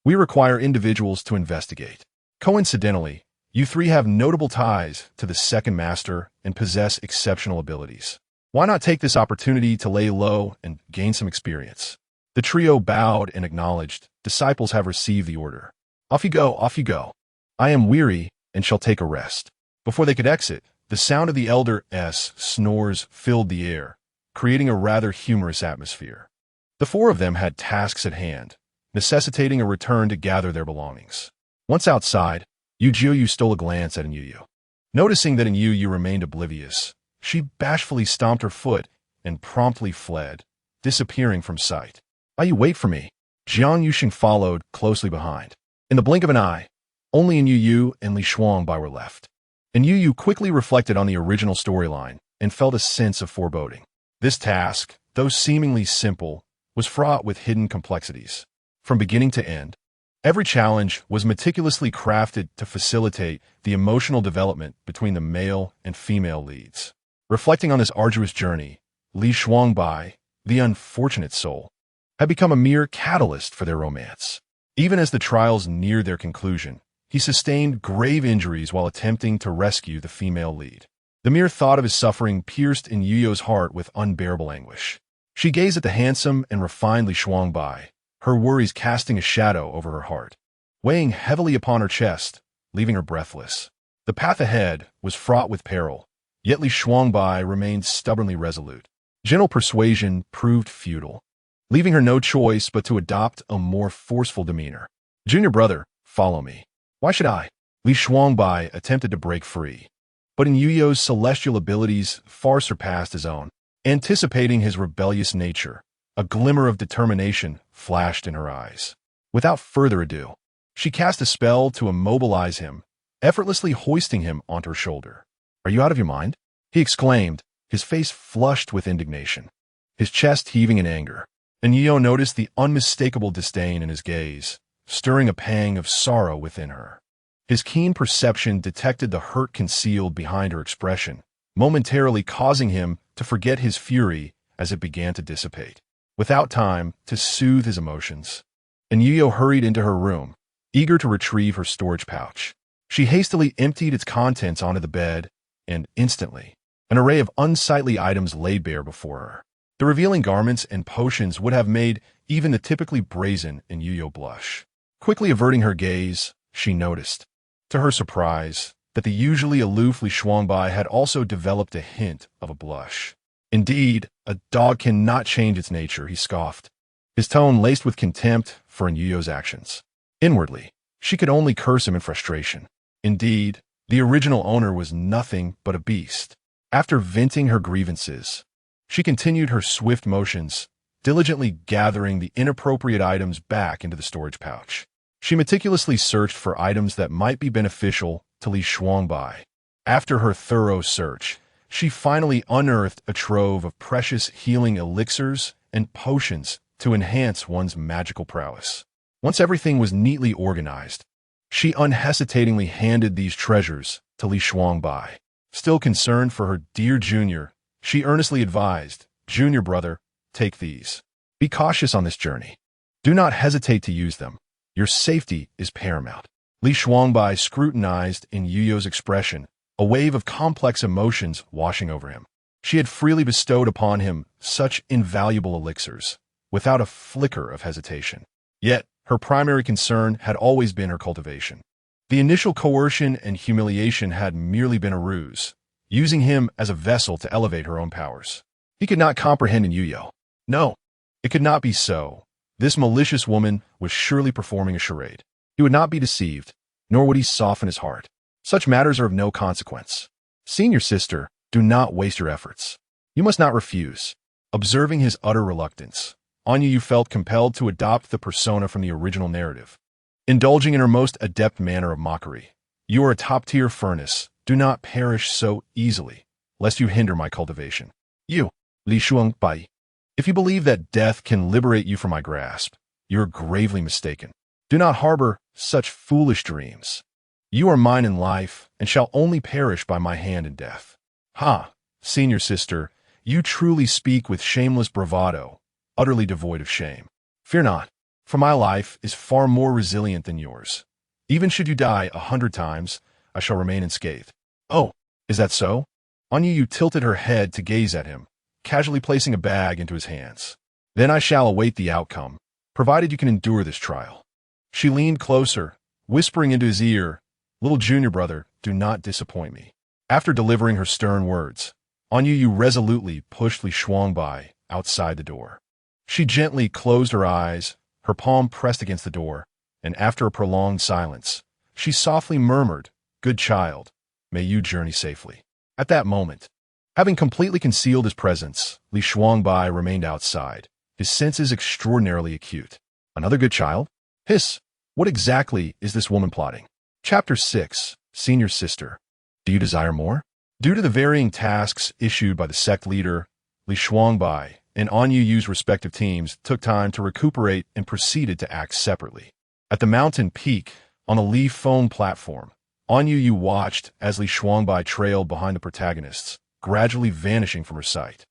We require individuals to investigate. Coincidentally, you three have notable ties to the second master and possess exceptional abilities. Why not take this opportunity to lay low and gain some experience?" The trio bowed and acknowledged, disciples have received the order. Off you go, off you go. I am weary and shall take a rest. Before they could exit, the sound of the elder's snores filled the air, creating a rather humorous atmosphere. The four of them had tasks at hand, necessitating a return to gather their belongings. Once outside, Anyu Yu stole a glance at Anyu Yu. Noticing that Anyu Yu remained oblivious, she bashfully stomped her foot and promptly fled, disappearing from sight. You wait for me. Jiang Yuxing followed closely behind. In the blink of an eye, only Anyu Yu and Li Shuangbai were left. Anyu Yu quickly reflected on the original storyline and felt a sense of foreboding. This task, though seemingly simple, was fraught with hidden complexities. From beginning to end, every challenge was meticulously crafted to facilitate the emotional development between the male and female leads. Reflecting on this arduous journey, Li Shuangbai, the unfortunate soul, had become a mere catalyst for their romance. Even as the trials neared their conclusion, he sustained grave injuries while attempting to rescue the female lead. The mere thought of his suffering pierced Anyu Yu's heart with unbearable anguish. She gazed at the handsome and refined Li Shuangbai, her worries casting a shadow over her heart, weighing heavily upon her chest, leaving her breathless. The path ahead was fraught with peril, yet Li Shuangbai remained stubbornly resolute. Gentle persuasion proved futile, leaving her no choice but to adopt a more forceful demeanor. Junior brother, follow me. Why should I? Li Shuangbai attempted to break free, but Anyu Yu's celestial abilities far surpassed his own. Anticipating his rebellious nature, a glimmer of determination flashed in her eyes. Without further ado, she cast a spell to immobilize him, effortlessly hoisting him onto her shoulder. Are you out of your mind? He exclaimed, his face flushed with indignation, his chest heaving in anger. Anyu Yu noticed the unmistakable disdain in his gaze, stirring a pang of sorrow within her. His keen perception detected the hurt concealed behind her expression, momentarily causing him to forget his fury as it began to dissipate. Without time to soothe his emotions, Anyu Yu hurried into her room, eager to retrieve her storage pouch. She hastily emptied its contents onto the bed, and instantly, an array of unsightly items laid bare before her. The revealing garments and potions would have made even the typically brazen Anyu Yu blush. Quickly averting her gaze, she noticed, to her surprise, that the usually aloof Li Shuangbai had also developed a hint of a blush. Indeed, a dog cannot change its nature, he scoffed, his tone laced with contempt for Anyu Yu's actions. Inwardly, she could only curse him in frustration. Indeed, the original owner was nothing but a beast. After venting her grievances, she continued her swift motions, diligently gathering the inappropriate items back into the storage pouch. She meticulously searched for items that might be beneficial to Li Shuangbai. After her thorough search, she finally unearthed a trove of precious healing elixirs and potions to enhance one's magical prowess. Once everything was neatly organized, she unhesitatingly handed these treasures to Li Shuangbai. Still concerned for her dear junior, she earnestly advised, "Junior brother, take these. Be cautious on this journey. Do not hesitate to use them. Your safety is paramount." Li Shuangbai scrutinized Anyu Yu's expression, a wave of complex emotions washing over him. She had freely bestowed upon him such invaluable elixirs, without a flicker of hesitation. Yet, her primary concern had always been her cultivation. The initial coercion and humiliation had merely been a ruse, using him as a vessel to elevate her own powers. He could not comprehend Anyu Yu. No, it could not be so. This malicious woman was surely performing a charade. He would not be deceived, nor would he soften his heart. Such matters are of no consequence. Senior sister, do not waste your efforts. You must not refuse. Observing his utter reluctance, Anyu Yu felt compelled to adopt the persona from the original narrative. Indulging in her most adept manner of mockery. You are a top-tier furnace. Do not perish so easily, lest you hinder my cultivation. You, Li Shuangbai, if you believe that death can liberate you from my grasp, you are gravely mistaken. Do not harbor such foolish dreams. You are mine in life, and shall only perish by my hand in death. Ha, senior sister, you truly speak with shameless bravado, utterly devoid of shame. Fear not, for my life is far more resilient than yours. Even should you die 100 times, I shall remain unscathed. Oh, is that so? Anyu Yu tilted her head to gaze at him, casually placing a bag into his hands. Then I shall await the outcome, provided you can endure this trial. She leaned closer, whispering into his ear, "Little junior brother, do not disappoint me." After delivering her stern words, Anyu Yu resolutely pushed Li Shuangbai outside the door. She gently closed her eyes, her palm pressed against the door, and after a prolonged silence, she softly murmured, "Good child, may you journey safely." At that moment, having completely concealed his presence, Li Shuangbai remained outside, his senses extraordinarily acute. Another good child? Hiss! What exactly is this woman plotting? Chapter 6. Senior Sister. Do you desire more? Due to the varying tasks issued by the sect leader, Li Shuangbai and Anyu Yu's respective teams took time to recuperate and proceeded to act separately. At the mountain peak, on a leaf foam platform, Anyu Yu watched as Li Shuangbai trailed behind the protagonists, gradually vanishing from her sight.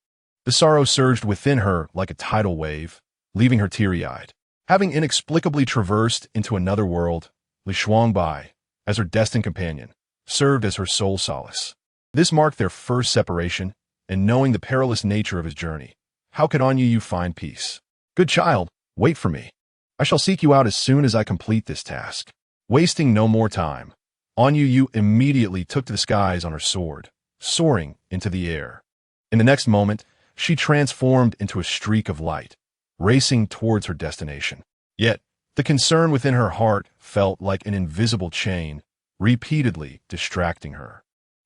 The sorrow surged within her like a tidal wave, leaving her teary-eyed. Having inexplicably traversed into another world, Li Shuangbai, as her destined companion, served as her sole solace. This marked their first separation, and knowing the perilous nature of his journey, how could Anyu Yu find peace? Good child, wait for me. I shall seek you out as soon as I complete this task. Wasting no more time, Anyu Yu immediately took to the skies on her sword, soaring into the air. In the next moment, she transformed into a streak of light, racing towards her destination. Yet, the concern within her heart felt like an invisible chain, repeatedly distracting her.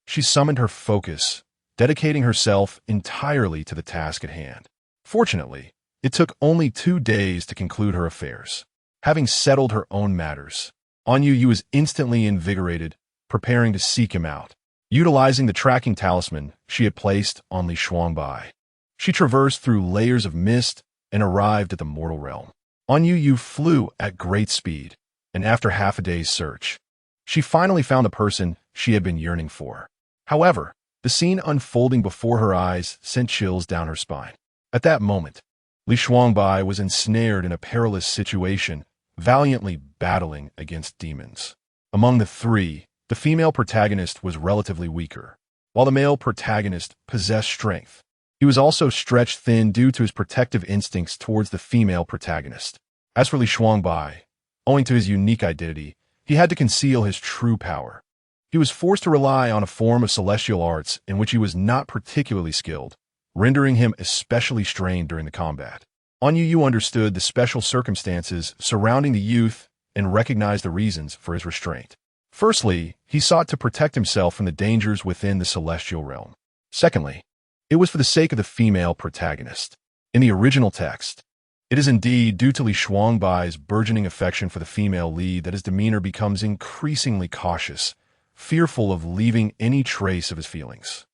She summoned her focus, dedicating herself entirely to the task at hand. Fortunately, it took only 2 days to conclude her affairs. Having settled her own matters, Anyu Yu was instantly invigorated, preparing to seek him out. Utilizing the tracking talisman she had placed on Li Shuangbai, she traversed through layers of mist and arrived at the mortal realm. Anyu Yu flew at great speed, and after half a day's search, she finally found the person she had been yearning for. However, the scene unfolding before her eyes sent chills down her spine. At that moment, Li Shuangbai was ensnared in a perilous situation, valiantly battling against demons. Among the three, the female protagonist was relatively weaker, while the male protagonist possessed strength. He was also stretched thin due to his protective instincts towards the female protagonist. As for Li Shuangbai, owing to his unique identity, he had to conceal his true power. He was forced to rely on a form of celestial arts in which he was not particularly skilled, rendering him especially strained during the combat. Anyu Yu understood the special circumstances surrounding the youth and recognized the reasons for his restraint. Firstly, he sought to protect himself from the dangers within the celestial realm. Secondly, it was for the sake of the female protagonist. In the original text, it is indeed due to Li Shuangbai's burgeoning affection for the female lead that his demeanor becomes increasingly cautious, fearful of leaving any trace of his feelings.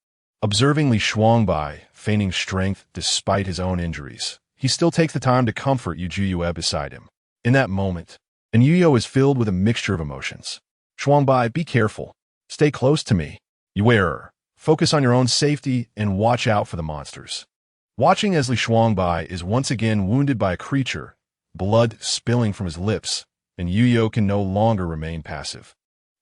Observing Li Shuangbai feigning strength despite his own injuries, he still takes the time to comfort Yu Juyue beside him. In that moment, Anyu is filled with a mixture of emotions. Shuangbai, be careful. Stay close to me. Yuer, focus on your own safety and watch out for the monsters. Watching as Li Shuangbai is once again wounded by a creature, blood spilling from his lips, and Yu can no longer remain passive.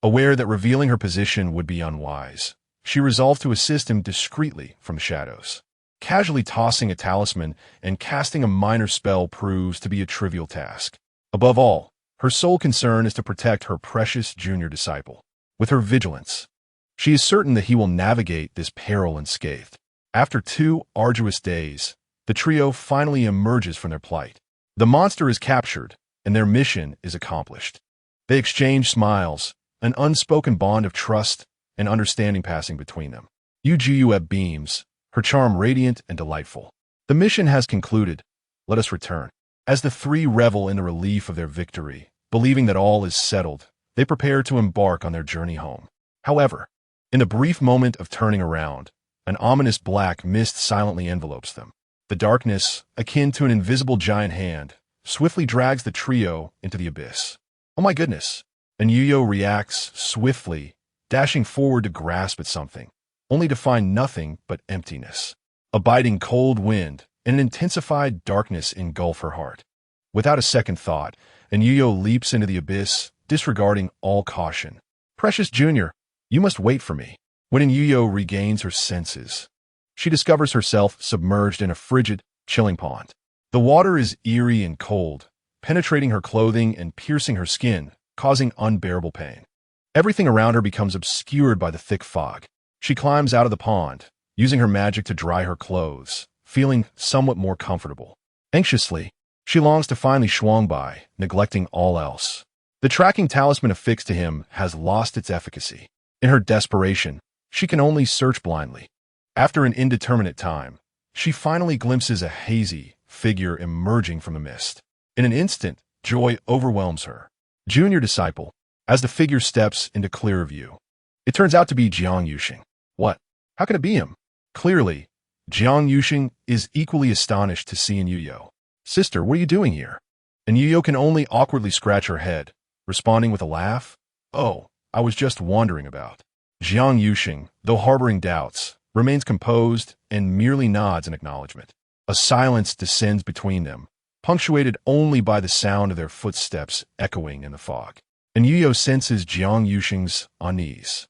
Aware that revealing her position would be unwise, she resolved to assist him discreetly from the shadows. Casually tossing a talisman and casting a minor spell proves to be a trivial task. Above all, her sole concern is to protect her precious junior disciple. With her vigilance, she is certain that he will navigate this peril unscathed. After 2 arduous days, the trio finally emerges from their plight. The monster is captured, and their mission is accomplished. They exchange smiles, an unspoken bond of trust and understanding passing between them. Yu Juyue beams, her charm radiant and delightful. The mission has concluded. Let us return. As the 3 revel in the relief of their victory, believing that all is settled, they prepare to embark on their journey home. However, in the brief moment of turning around, an ominous black mist silently envelopes them. The darkness, akin to an invisible giant hand, swiftly drags the trio into the abyss. Oh my goodness! Anyu reacts swiftly, dashing forward to grasp at something, only to find nothing but emptiness. A biting cold wind and an intensified darkness engulf her heart. Without a second thought, Anyu leaps into the abyss, disregarding all caution. Precious Junior, you must wait for me. When Anyu regains her senses, she discovers herself submerged in a frigid, chilling pond. The water is eerie and cold, penetrating her clothing and piercing her skin, causing unbearable pain. Everything around her becomes obscured by the thick fog. She climbs out of the pond, using her magic to dry her clothes, feeling somewhat more comfortable. Anxiously, she longs to find Li Shuangbai, neglecting all else. The tracking talisman affixed to him has lost its efficacy. In her desperation, she can only search blindly. After an indeterminate time, she finally glimpses a hazy figure emerging from the mist. In an instant, joy overwhelms her. Junior disciple, as the figure steps into clearer view. It turns out to be Jiang Yuxing. What? How can it be him? Clearly, Jiang Yuxing is equally astonished to see Anyu Yu. Sister, what are you doing here? Anyu Yu can only awkwardly scratch her head, responding with a laugh. Oh, I was just wandering about. Jiang Yuxing, though harboring doubts, remains composed and merely nods in acknowledgement. A silence descends between them, punctuated only by the sound of their footsteps echoing in the fog. Anyu Yu senses Jiang Yuxing's unease.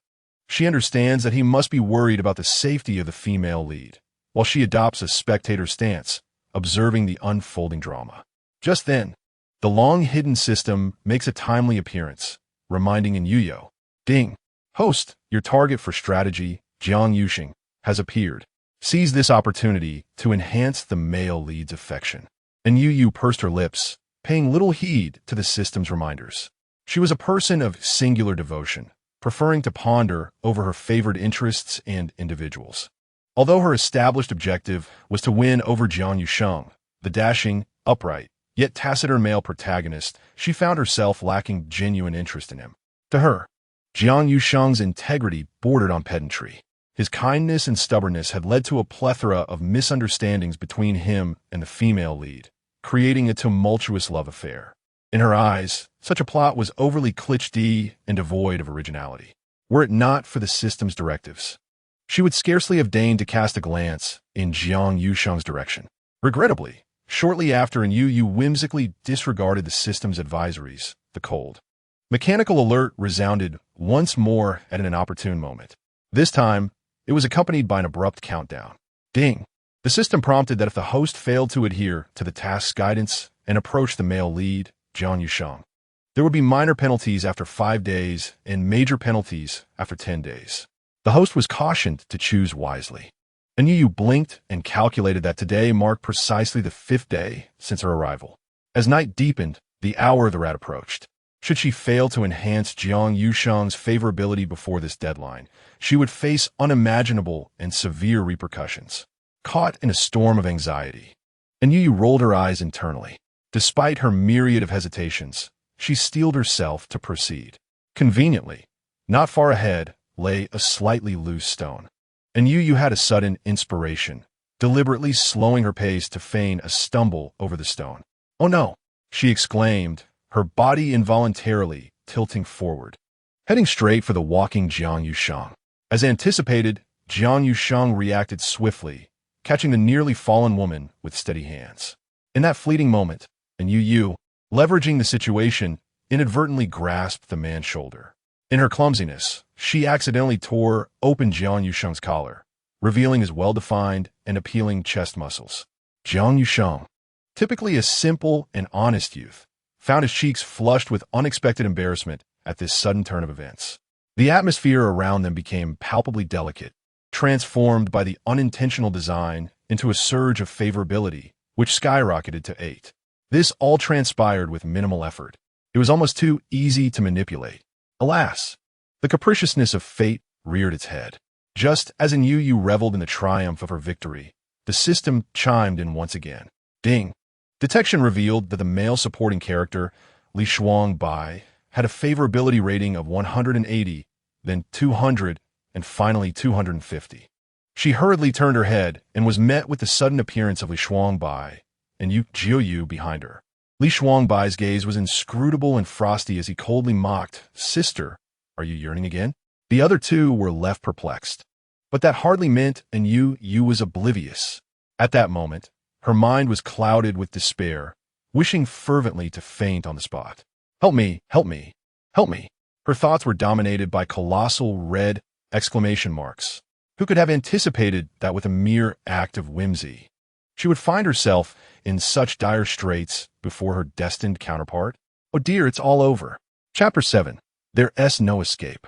She understands that he must be worried about the safety of the female lead, while she adopts a spectator stance, observing the unfolding drama. Just then, the long-hidden system makes a timely appearance, reminding Anyu Yu, "Ding! Host, your target for strategy, Jiang Yuxing, has appeared. Seize this opportunity to enhance the male lead's affection." Anyu Yu pursed her lips, paying little heed to the system's reminders. She was a person of singular devotion, preferring to ponder over her favored interests and individuals. Although her established objective was to win over Jiang Yusheng, the dashing, upright, yet taciturn male protagonist, she found herself lacking genuine interest in him. To her, Jiang Yusheng's integrity bordered on pedantry. His kindness and stubbornness had led to a plethora of misunderstandings between him and the female lead, creating a tumultuous love affair. In her eyes, such a plot was overly cliché and devoid of originality. Were it not for the system's directives, she would scarcely have deigned to cast a glance in Jiang Yusheng's direction. Regrettably, shortly after Anyu Yu whimsically disregarded the system's advisories, the cold, mechanical alert resounded once more at an inopportune moment. This time, it was accompanied by an abrupt countdown. Ding! The system prompted that if the host failed to adhere to the task's guidance and approach the male lead, Jiang Yusheng, there would be minor penalties after 5 days and major penalties after 10 days. The host was cautioned to choose wisely. Anyu Yu blinked and calculated that today marked precisely the 5th day since her arrival. As night deepened, the hour of the rat approached. Should she fail to enhance Jiang Yusheng's favorability before this deadline, she would face unimaginable and severe repercussions. Caught in a storm of anxiety, Anyu Yu rolled her eyes internally. Despite her myriad of hesitations, she steeled herself to proceed. Conveniently, not far ahead, lay a slightly loose stone. Anyu Yu had a sudden inspiration, deliberately slowing her pace to feign a stumble over the stone. "Oh no!" she exclaimed, her body involuntarily tilting forward, heading straight for the walking Jiang Yusheng. As anticipated, Jiang Yusheng reacted swiftly, catching the nearly fallen woman with steady hands. In that fleeting moment, Anyu Yu, leveraging the situation, inadvertently grasped the man's shoulder. In her clumsiness, she accidentally tore open Jiang Yusheng's collar, revealing his well-defined and appealing chest muscles. Jiang Yusheng, typically a simple and honest youth, found his cheeks flushed with unexpected embarrassment at this sudden turn of events. The atmosphere around them became palpably delicate, transformed by the unintentional design into a surge of favorability, which skyrocketed to 8. This all transpired with minimal effort. It was almost too easy to manipulate. Alas, the capriciousness of fate reared its head. Just as Anyu Yu reveled in the triumph of her victory, the system chimed in once again. Ding! Detection revealed that the male supporting character, Li Shuangbai, had a favorability rating of 180, then 200, and finally 250. She hurriedly turned her head and was met with the sudden appearance of Li Shuangbai and Anyu Yu behind her. Li Shuangbai's gaze was inscrutable and frosty as he coldly mocked, "Sister, are you yearning again?" The other two were left perplexed. But that hardly meant Anyu Yu was oblivious. At that moment, her mind was clouded with despair, wishing fervently to faint on the spot. "Help me, help me, help me." Her thoughts were dominated by colossal red exclamation marks. Who could have anticipated that with a mere act of whimsy, She would find herself in such dire straits before her destined counterpart. Oh dear, it's all over. Chapter 7. There's no escape.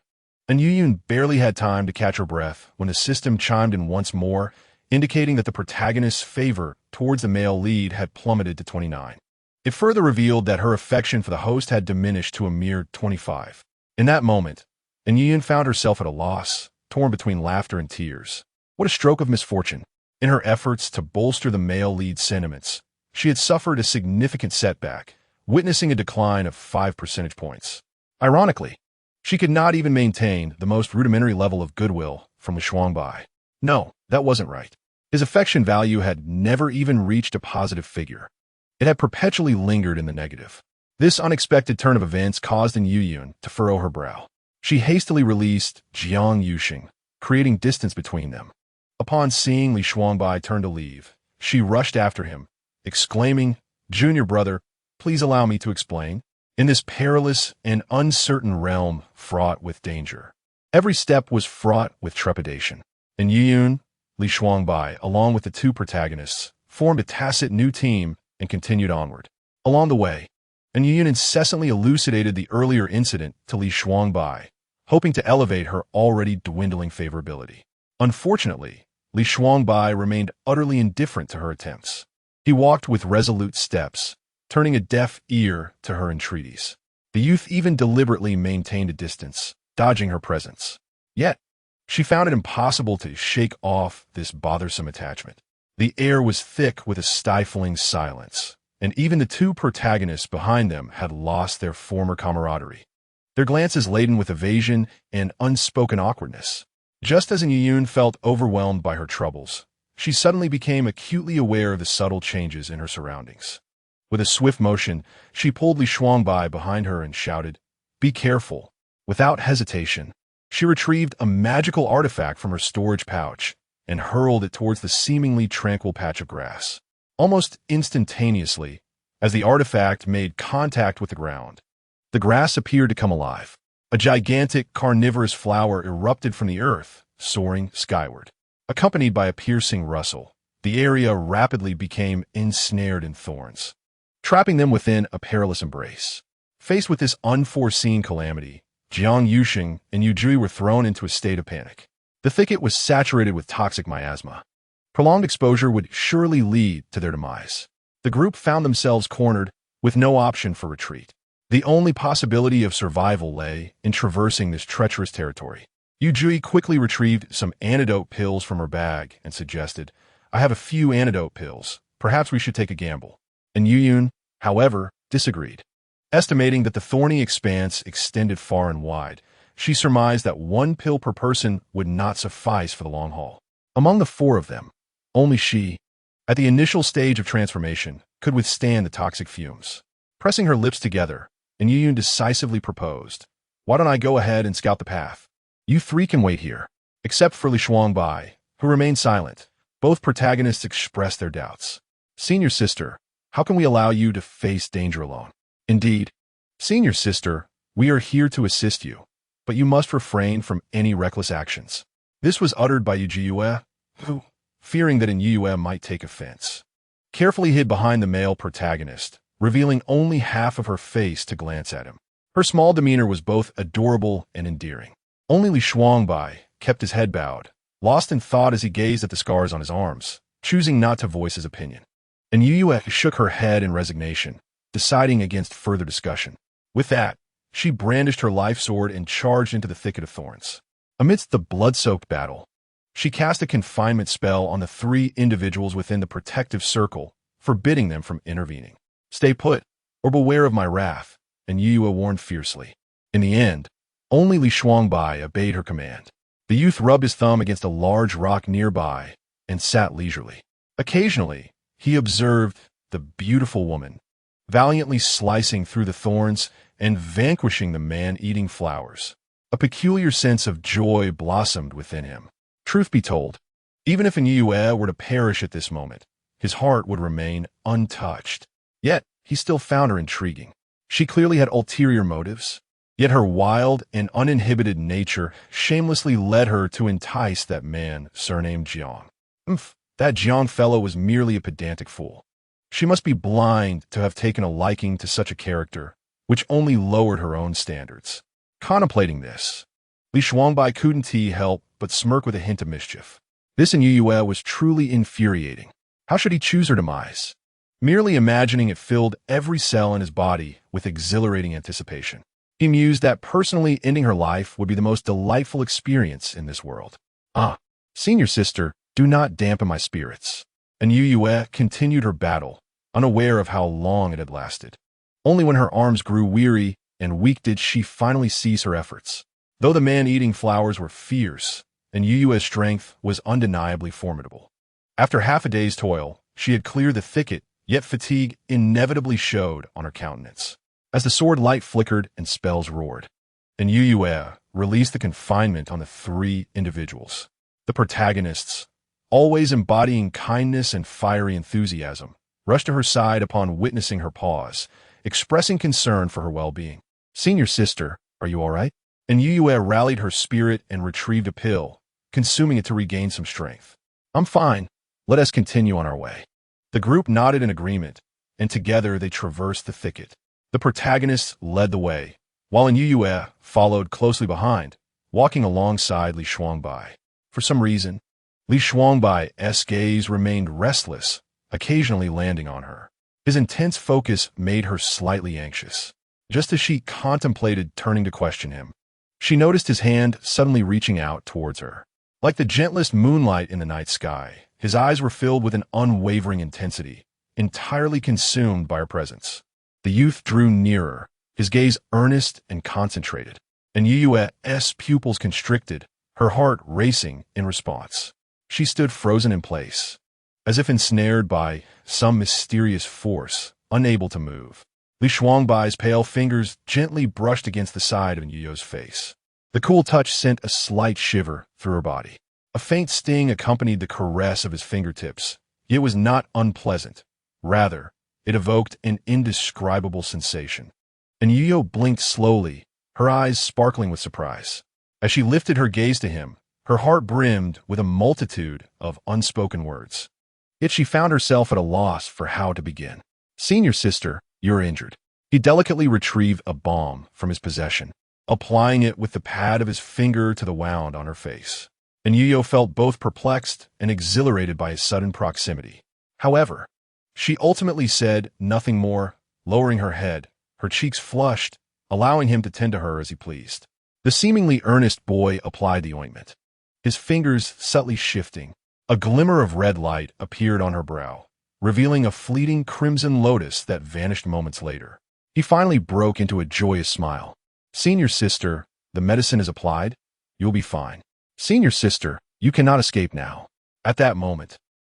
Anyu Yu barely had time to catch her breath when the system chimed in once more, indicating that the protagonist's favor towards the male lead had plummeted to 29. It further revealed that her affection for the host had diminished to a mere 25. In that moment, Anyu Yu found herself at a loss, torn between laughter and tears. What a stroke of misfortune. In her efforts to bolster the male lead's sentiments, she had suffered a significant setback, witnessing a decline of 5 percentage points. Ironically, she could not even maintain the most rudimentary level of goodwill from Li Shuangbai. No, that wasn't right. His affection value had never even reached a positive figure. It had perpetually lingered in the negative. This unexpected turn of events caused Anyu Yu to furrow her brow. She hastily released Jiang Yuxing, creating distance between them. Upon seeing Li Shuangbai turn to leave, she rushed after him, exclaiming, "Junior brother, please allow me to explain." In this perilous and uncertain realm fraught with danger, every step was fraught with trepidation. Anyu Yu, Li Shuangbai, along with the two protagonists, formed a tacit new team and continued onward. Along the way, Anyu Yu incessantly elucidated the earlier incident to Li Shuangbai, hoping to elevate her already dwindling favorability. Unfortunately, Li Shuangbai remained utterly indifferent to her attempts. He walked with resolute steps, turning a deaf ear to her entreaties. The youth even deliberately maintained a distance, dodging her presence. Yet, she found it impossible to shake off this bothersome attachment. The air was thick with a stifling silence, and even the two protagonists behind them had lost their former camaraderie. Their glances laden with evasion and unspoken awkwardness. Just as Anyu Yu felt overwhelmed by her troubles, she suddenly became acutely aware of the subtle changes in her surroundings. With a swift motion, she pulled Li Shuangbai behind her and shouted, "Be careful." Without hesitation, she retrieved a magical artifact from her storage pouch and hurled it towards the seemingly tranquil patch of grass. Almost instantaneously, as the artifact made contact with the ground, the grass appeared to come alive. A gigantic carnivorous flower erupted from the earth, soaring skyward. Accompanied by a piercing rustle, the area rapidly became ensnared in thorns, trapping them within a perilous embrace. Faced with this unforeseen calamity, Jiang Yuxing and Yu Jui were thrown into a state of panic. The thicket was saturated with toxic miasma. Prolonged exposure would surely lead to their demise. The group found themselves cornered, with no option for retreat. The only possibility of survival lay in traversing this treacherous territory. Yu Jui quickly retrieved some antidote pills from her bag and suggested, "I have a few antidote pills. Perhaps we should take a gamble." Anyu Yu, however, disagreed. Estimating that the thorny expanse extended far and wide, she surmised that one pill per person would not suffice for the long haul. Among the four of them, only she, at the initial stage of transformation, could withstand the toxic fumes. Pressing her lips together, Anyu Yu decisively proposed, "Why don't I go ahead and scout the path? You three can wait here." Except for Li Shuangbai, who remained silent, both protagonists expressed their doubts. "Senior sister, how can we allow you to face danger alone?" "Indeed, senior sister, we are here to assist you, but you must refrain from any reckless actions." This was uttered by Yu Jue, who, fearing that Anyu Yu might take offense, carefully hid behind the male protagonist, revealing only half of her face to glance at him. Her small demeanor was both adorable and endearing. Only Li Shuangbai kept his head bowed, lost in thought as he gazed at the scars on his arms, choosing not to voice his opinion. Anyu Yu shook her head in resignation, deciding against further discussion. With that, she brandished her life sword and charged into the thicket of thorns. Amidst the blood-soaked battle, she cast a confinement spell on the three individuals within the protective circle, forbidding them from intervening. "Stay put, or beware of my wrath," Anyu Yu warned fiercely. In the end, only Li Shuangbai obeyed her command. The youth rubbed his thumb against a large rock nearby and sat leisurely. Occasionally, he observed the beautiful woman, valiantly slicing through the thorns and vanquishing the man-eating flowers. A peculiar sense of joy blossomed within him. Truth be told, even if Anyu Yu were to perish at this moment, his heart would remain untouched. Yet, he still found her intriguing. She clearly had ulterior motives, yet her wild and uninhibited nature shamelessly led her to entice that man surnamed Jiang. That Jiang fellow was merely a pedantic fool. She must be blind to have taken a liking to such a character, which only lowered her own standards. Contemplating this, Li Shuangbai couldn't help but smirk with a hint of mischief. This Anyu Yu was truly infuriating. How should he choose her demise? Merely imagining it filled every cell in his body with exhilarating anticipation. He mused that personally ending her life would be the most delightful experience in this world. Senior sister, do not dampen my spirits. Anyu Yu continued her battle, unaware of how long it had lasted. Only when her arms grew weary and weak did she finally cease her efforts. Though the man-eating flowers were fierce, Anyu Yu's strength was undeniably formidable. After half a day's toil, she had cleared the thicket, yet fatigue inevitably showed on her countenance. As the sword light flickered and spells roared, Anyu Yu released the confinement on the three individuals. The protagonists, always embodying kindness and fiery enthusiasm, rushed to her side upon witnessing her pause, expressing concern for her well-being. Senior sister, are you all right? Anyu Yu rallied her spirit and retrieved a pill, consuming it to regain some strength. I'm fine. Let us continue on our way. The group nodded in agreement, and together they traversed the thicket. The protagonists led the way, while Anyu Yu followed closely behind, walking alongside Li Shuangbai. For some reason, Li Shuangbai's gaze remained restless, occasionally landing on her. His intense focus made her slightly anxious. Just as she contemplated turning to question him, she noticed his hand suddenly reaching out towards her. Like the gentlest moonlight in the night sky, his eyes were filled with an unwavering intensity, entirely consumed by her presence. The youth drew nearer, his gaze earnest and concentrated. Anyu Yu's pupils constricted, her heart racing in response. She stood frozen in place, as if ensnared by some mysterious force, unable to move. Li Shuangbai's pale fingers gently brushed against the side of Anyu Yu's face. The cool touch sent a slight shiver through her body. A faint sting accompanied the caress of his fingertips, yet it was not unpleasant. Rather, it evoked an indescribable sensation. Anyu Yu blinked slowly, her eyes sparkling with surprise. As she lifted her gaze to him, her heart brimmed with a multitude of unspoken words. Yet she found herself at a loss for how to begin. Senior sister, you're injured. He delicately retrieved a balm from his possession, applying it with the pad of his finger to the wound on her face. Anyu Yu felt both perplexed and exhilarated by his sudden proximity. However, she ultimately said nothing more, lowering her head, her cheeks flushed, allowing him to tend to her as he pleased. The seemingly earnest boy applied the ointment, his fingers subtly shifting. A glimmer of red light appeared on her brow, revealing a fleeting crimson lotus that vanished moments later. He finally broke into a joyous smile. Senior sister, the medicine is applied. You'll be fine. Senior sister, you cannot escape now. At that moment,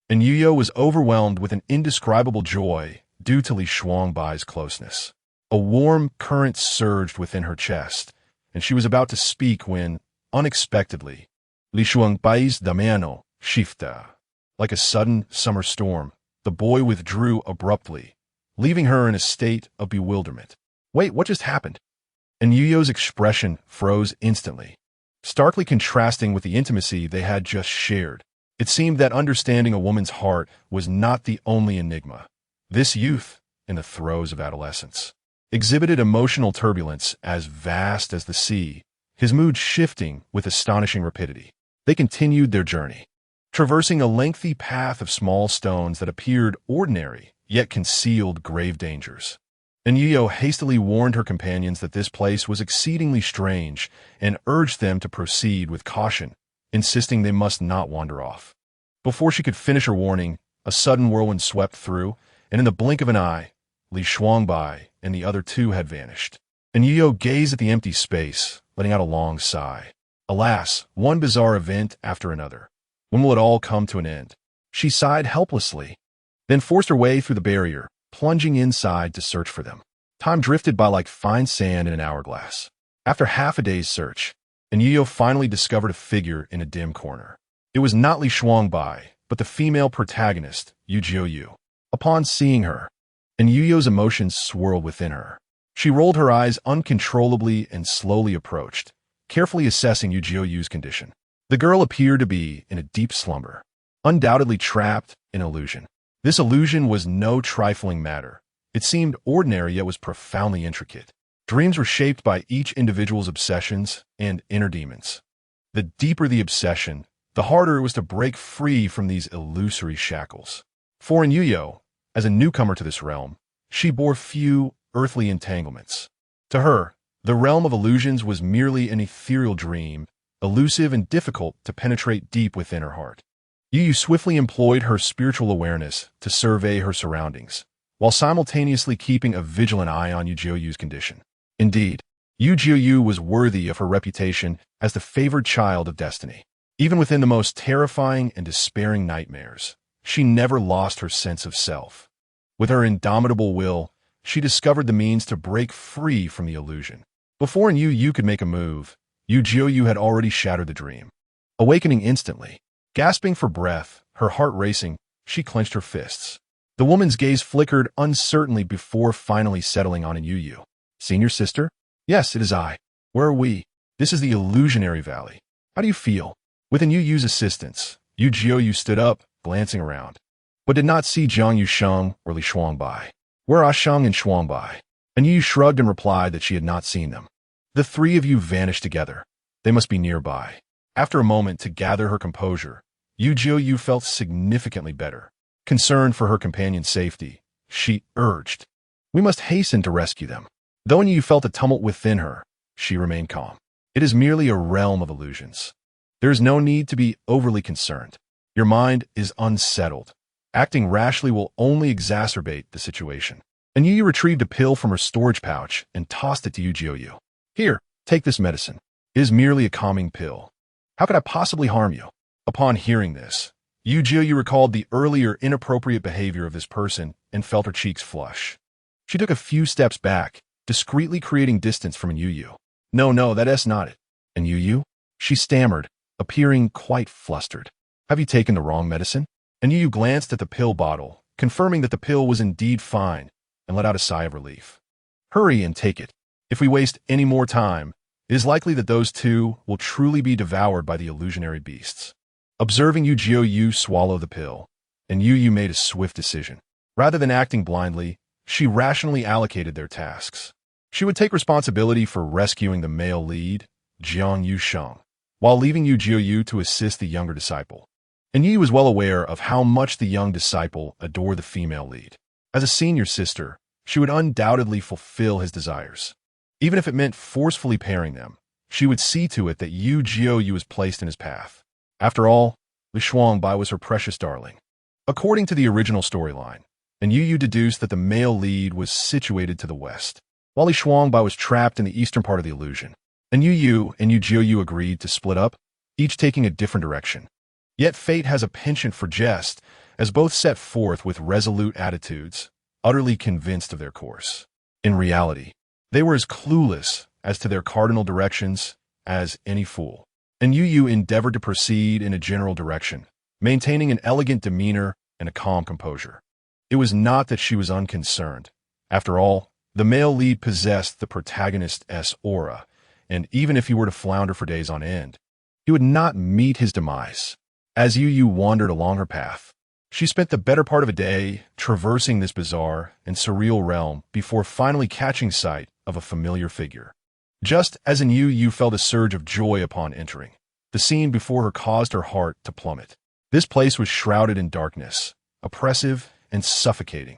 Anyu Yu was overwhelmed with an indescribable joy due to Li Shuangbai's closeness. A warm current surged within her chest, and she was about to speak when, unexpectedly, Li Shuangbai's damano shifted. Like a sudden summer storm, the boy withdrew abruptly, leaving her in a state of bewilderment. Wait, what just happened? Anyu Yu's expression froze instantly, starkly contrasting with the intimacy they had just shared. It seemed that understanding a woman's heart was not the only enigma. This youth, in the throes of adolescence, exhibited emotional turbulence as vast as the sea, his mood shifting with astonishing rapidity. They continued their journey, traversing a lengthy path of small stones that appeared ordinary, yet concealed grave dangers. Anyu Yu hastily warned her companions that this place was exceedingly strange and urged them to proceed with caution, insisting they must not wander off. Before she could finish her warning, a sudden whirlwind swept through, and in the blink of an eye, Li Shuangbai and the other two had vanished. Anyu Yu gazed at the empty space, letting out a long sigh. Alas, one bizarre event after another. When will it all come to an end? She sighed helplessly, then forced her way through the barrier, plunging inside to search for them. Time drifted by like fine sand in an hourglass. After half a day's search, Anyu Yu finally discovered a figure in a dim corner. It was not Li Shuangbai, but the female protagonist, Anyu Yu. Upon seeing her, Anyu Yu's emotions swirled within her. She rolled her eyes uncontrollably and slowly approached, carefully assessing Anyu Yu's condition. The girl appeared to be in a deep slumber. undoubtedly trapped in illusion. This illusion was no trifling matter. It seemed ordinary yet was profoundly intricate. Dreams were shaped by each individual's obsessions and inner demons. The deeper the obsession, the harder it was to break free from these illusory shackles. For Anyu Yu, as a newcomer to this realm, she bore few earthly entanglements. To her, the realm of illusions was merely an ethereal dream, elusive and difficult to penetrate deep within her heart. Yu swiftly employed her spiritual awareness to survey her surroundings, while simultaneously keeping a vigilant eye on Yu's condition. Indeed, Yu was worthy of her reputation as the favored child of destiny. Even within the most terrifying and despairing nightmares, she never lost her sense of self. With her indomitable will, she discovered the means to break free from the illusion. Before Yu could make a move, Yu had already shattered the dream. Awakening instantly, gasping for breath, her heart racing, she clenched her fists. The woman's gaze flickered uncertainly before finally settling on Anyu Yu. Senior sister? Yes, it is I. Where are we? This is the illusionary valley. How do you feel? With Anyu Yu's assistance, Yu stood up, glancing around, but did not see Jiang Yusheng or Li Shuangbai. Where are Sheng and Shuangbai? Anyu shrugged and replied that she had not seen them. The three of you vanished together. They must be nearby. After a moment to gather her composure, Yu felt significantly better. Concerned for her companion's safety, she urged, "We must hasten to rescue them." Though Anyu felt a tumult within her, she remained calm. It is merely a realm of illusions. There is no need to be overly concerned. Your mind is unsettled. Acting rashly will only exacerbate the situation. Anyu retrieved a pill from her storage pouch and tossed it to Yu. Here, take this medicine. It is merely a calming pill. How could I possibly harm you? Upon hearing this, Yu recalled the earlier inappropriate behavior of this person and felt her cheeks flush. She took a few steps back, discreetly creating distance from Anyu. No, that's not it. Anyu? She stammered, appearing quite flustered. Have you taken the wrong medicine? Anyu glanced at the pill bottle, confirming that the pill was indeed fine, and let out a sigh of relief. Hurry and take it. If we waste any more time, it is likely that those two will truly be devoured by the illusionary beasts. Observing Yu swallow the pill, Anyu made a swift decision. Rather than acting blindly, she rationally allocated their tasks. She would take responsibility for rescuing the male lead, Jiang Yusheng, while leaving Yu to assist the younger disciple. Anyu was well aware of how much the young disciple adored the female lead. As a senior sister, she would undoubtedly fulfill his desires. Even if it meant forcefully pairing them, she would see to it that Yu was placed in his path. After all, Li Shuangbai was her precious darling. According to the original storyline, Anyu deduced that the male lead was situated to the west, while Li Shuangbai was trapped in the eastern part of the illusion. Anyu and Yu agreed to split up, each taking a different direction. Yet fate has a penchant for jest, as both set forth with resolute attitudes, utterly convinced of their course. In reality, they were as clueless as to their cardinal directions as any fool. Anyu endeavored to proceed in a general direction, maintaining an elegant demeanor and a calm composure. It was not that she was unconcerned. After all, the male lead possessed the protagonist's aura, and even if he were to flounder for days on end, he would not meet his demise. As Yu wandered along her path, she spent the better part of a day traversing this bizarre and surreal realm before finally catching sight of a familiar figure. Just as Anyu felt a surge of joy upon entering, the scene before her caused her heart to plummet. This place was shrouded in darkness, oppressive and suffocating,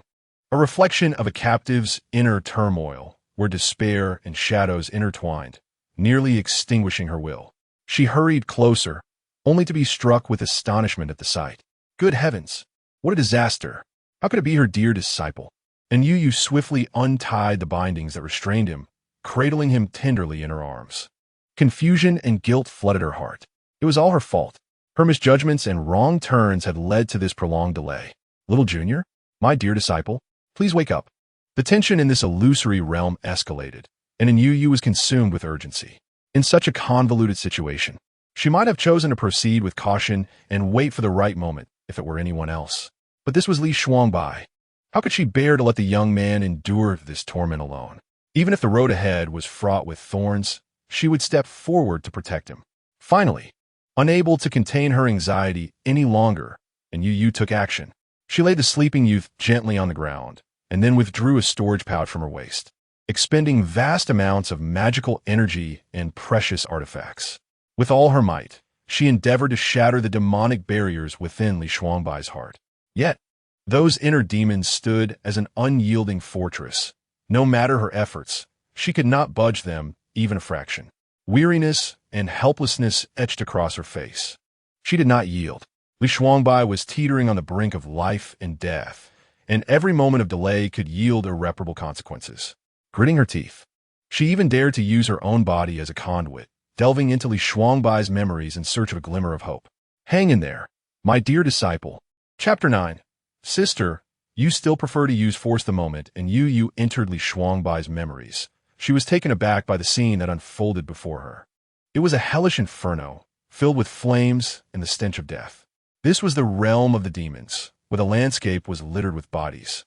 a reflection of a captive's inner turmoil, where despair and shadows intertwined, nearly extinguishing her will. She hurried closer, only to be struck with astonishment at the sight. Good heavens! What a disaster! How could it be her dear disciple? Anyu swiftly untied the bindings that restrained him, cradling him tenderly in her arms. Confusion and guilt flooded her heart. It was all her fault. Her misjudgments and wrong turns had led to this prolonged delay. Little Junior, my dear disciple, please wake up. The tension in this illusory realm escalated, and Anyu was consumed with urgency. In such a convoluted situation, she might have chosen to proceed with caution and wait for the right moment if it were anyone else. But this was Li Shuangbai. How could she bear to let the young man endure this torment alone? Even if the road ahead was fraught with thorns, she would step forward to protect him. Finally, unable to contain her anxiety any longer, and Yu Yu took action. She laid the sleeping youth gently on the ground, and then withdrew a storage pouch from her waist, expending vast amounts of magical energy and precious artifacts. With all her might, she endeavored to shatter the demonic barriers within Li Shuangbai's heart. Yet, those inner demons stood as an unyielding fortress. No matter her efforts, she could not budge them even a fraction. Weariness and helplessness etched across her face. She did not yield. Li Shuangbai was teetering on the brink of life and death, and every moment of delay could yield irreparable consequences. Gritting her teeth, she even dared to use her own body as a conduit, delving into Li Shuangbai's memories in search of a glimmer of hope. Hang in there, my dear disciple. Chapter 9. Sister, you still prefer to use force the moment, and Yu Yu entered Li Shuangbai's memories. She was taken aback by the scene that unfolded before her. It was a hellish inferno, filled with flames and the stench of death. This was the realm of the demons, where the landscape was littered with bodies,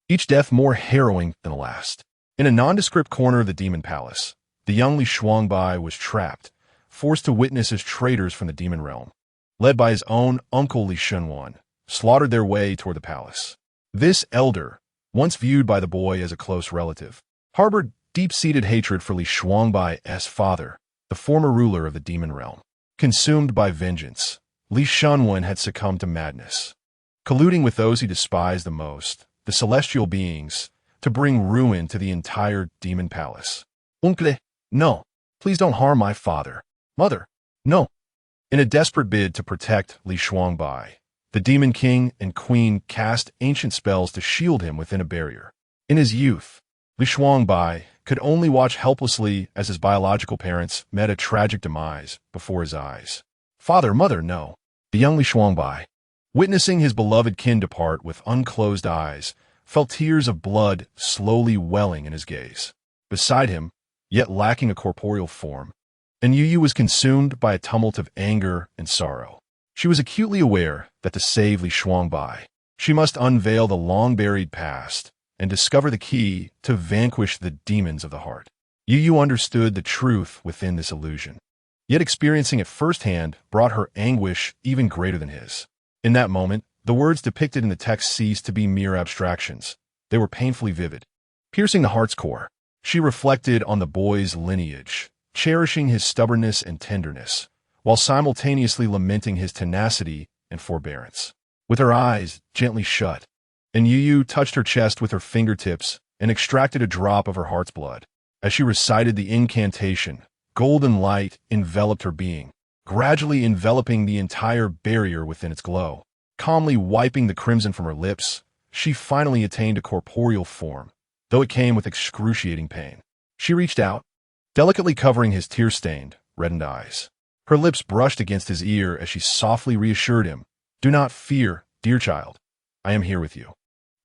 each death more harrowing than the last. In a nondescript corner of the demon palace, the young Li Shuangbai was trapped, forced to witness as traitors from the demon realm, led by his own uncle Li Shenwan, slaughtered their way toward the palace. This elder, once viewed by the boy as a close relative, harbored deep-seated hatred for Li Shuangbai's father, the former ruler of the demon realm. Consumed by vengeance, Li Shenwan had succumbed to madness, colluding with those he despised the most, the celestial beings, to bring ruin to the entire demon palace. Uncle, no, please don't harm my father. Mother, no. In a desperate bid to protect Li Shuangbai, the demon king and queen cast ancient spells to shield him within a barrier. In his youth, Li Shuangbai could only watch helplessly as his biological parents met a tragic demise before his eyes. Father, mother, no. The young Li Shuangbai, witnessing his beloved kin depart with unclosed eyes, felt tears of blood slowly welling in his gaze. Beside him, yet lacking a corporeal form, Anyu Yu was consumed by a tumult of anger and sorrow. She was acutely aware that to save Li Shuangbai, she must unveil the long-buried past and discover the key to vanquish the demons of the heart. Yu Yu understood the truth within this illusion, yet experiencing it firsthand brought her anguish even greater than his. In that moment, the words depicted in the text ceased to be mere abstractions. They were painfully vivid, piercing the heart's core. She reflected on the boy's lineage, cherishing his stubbornness and tenderness, while simultaneously lamenting his tenacity and forbearance. With her eyes gently shut, Anyu Yu touched her chest with her fingertips and extracted a drop of her heart's blood. As she recited the incantation, golden light enveloped her being, gradually enveloping the entire barrier within its glow. Calmly wiping the crimson from her lips, she finally attained a corporeal form, though it came with excruciating pain. She reached out, delicately covering his tear-stained, reddened eyes. Her lips brushed against his ear as she softly reassured him, "Do not fear, dear child. I am here with you,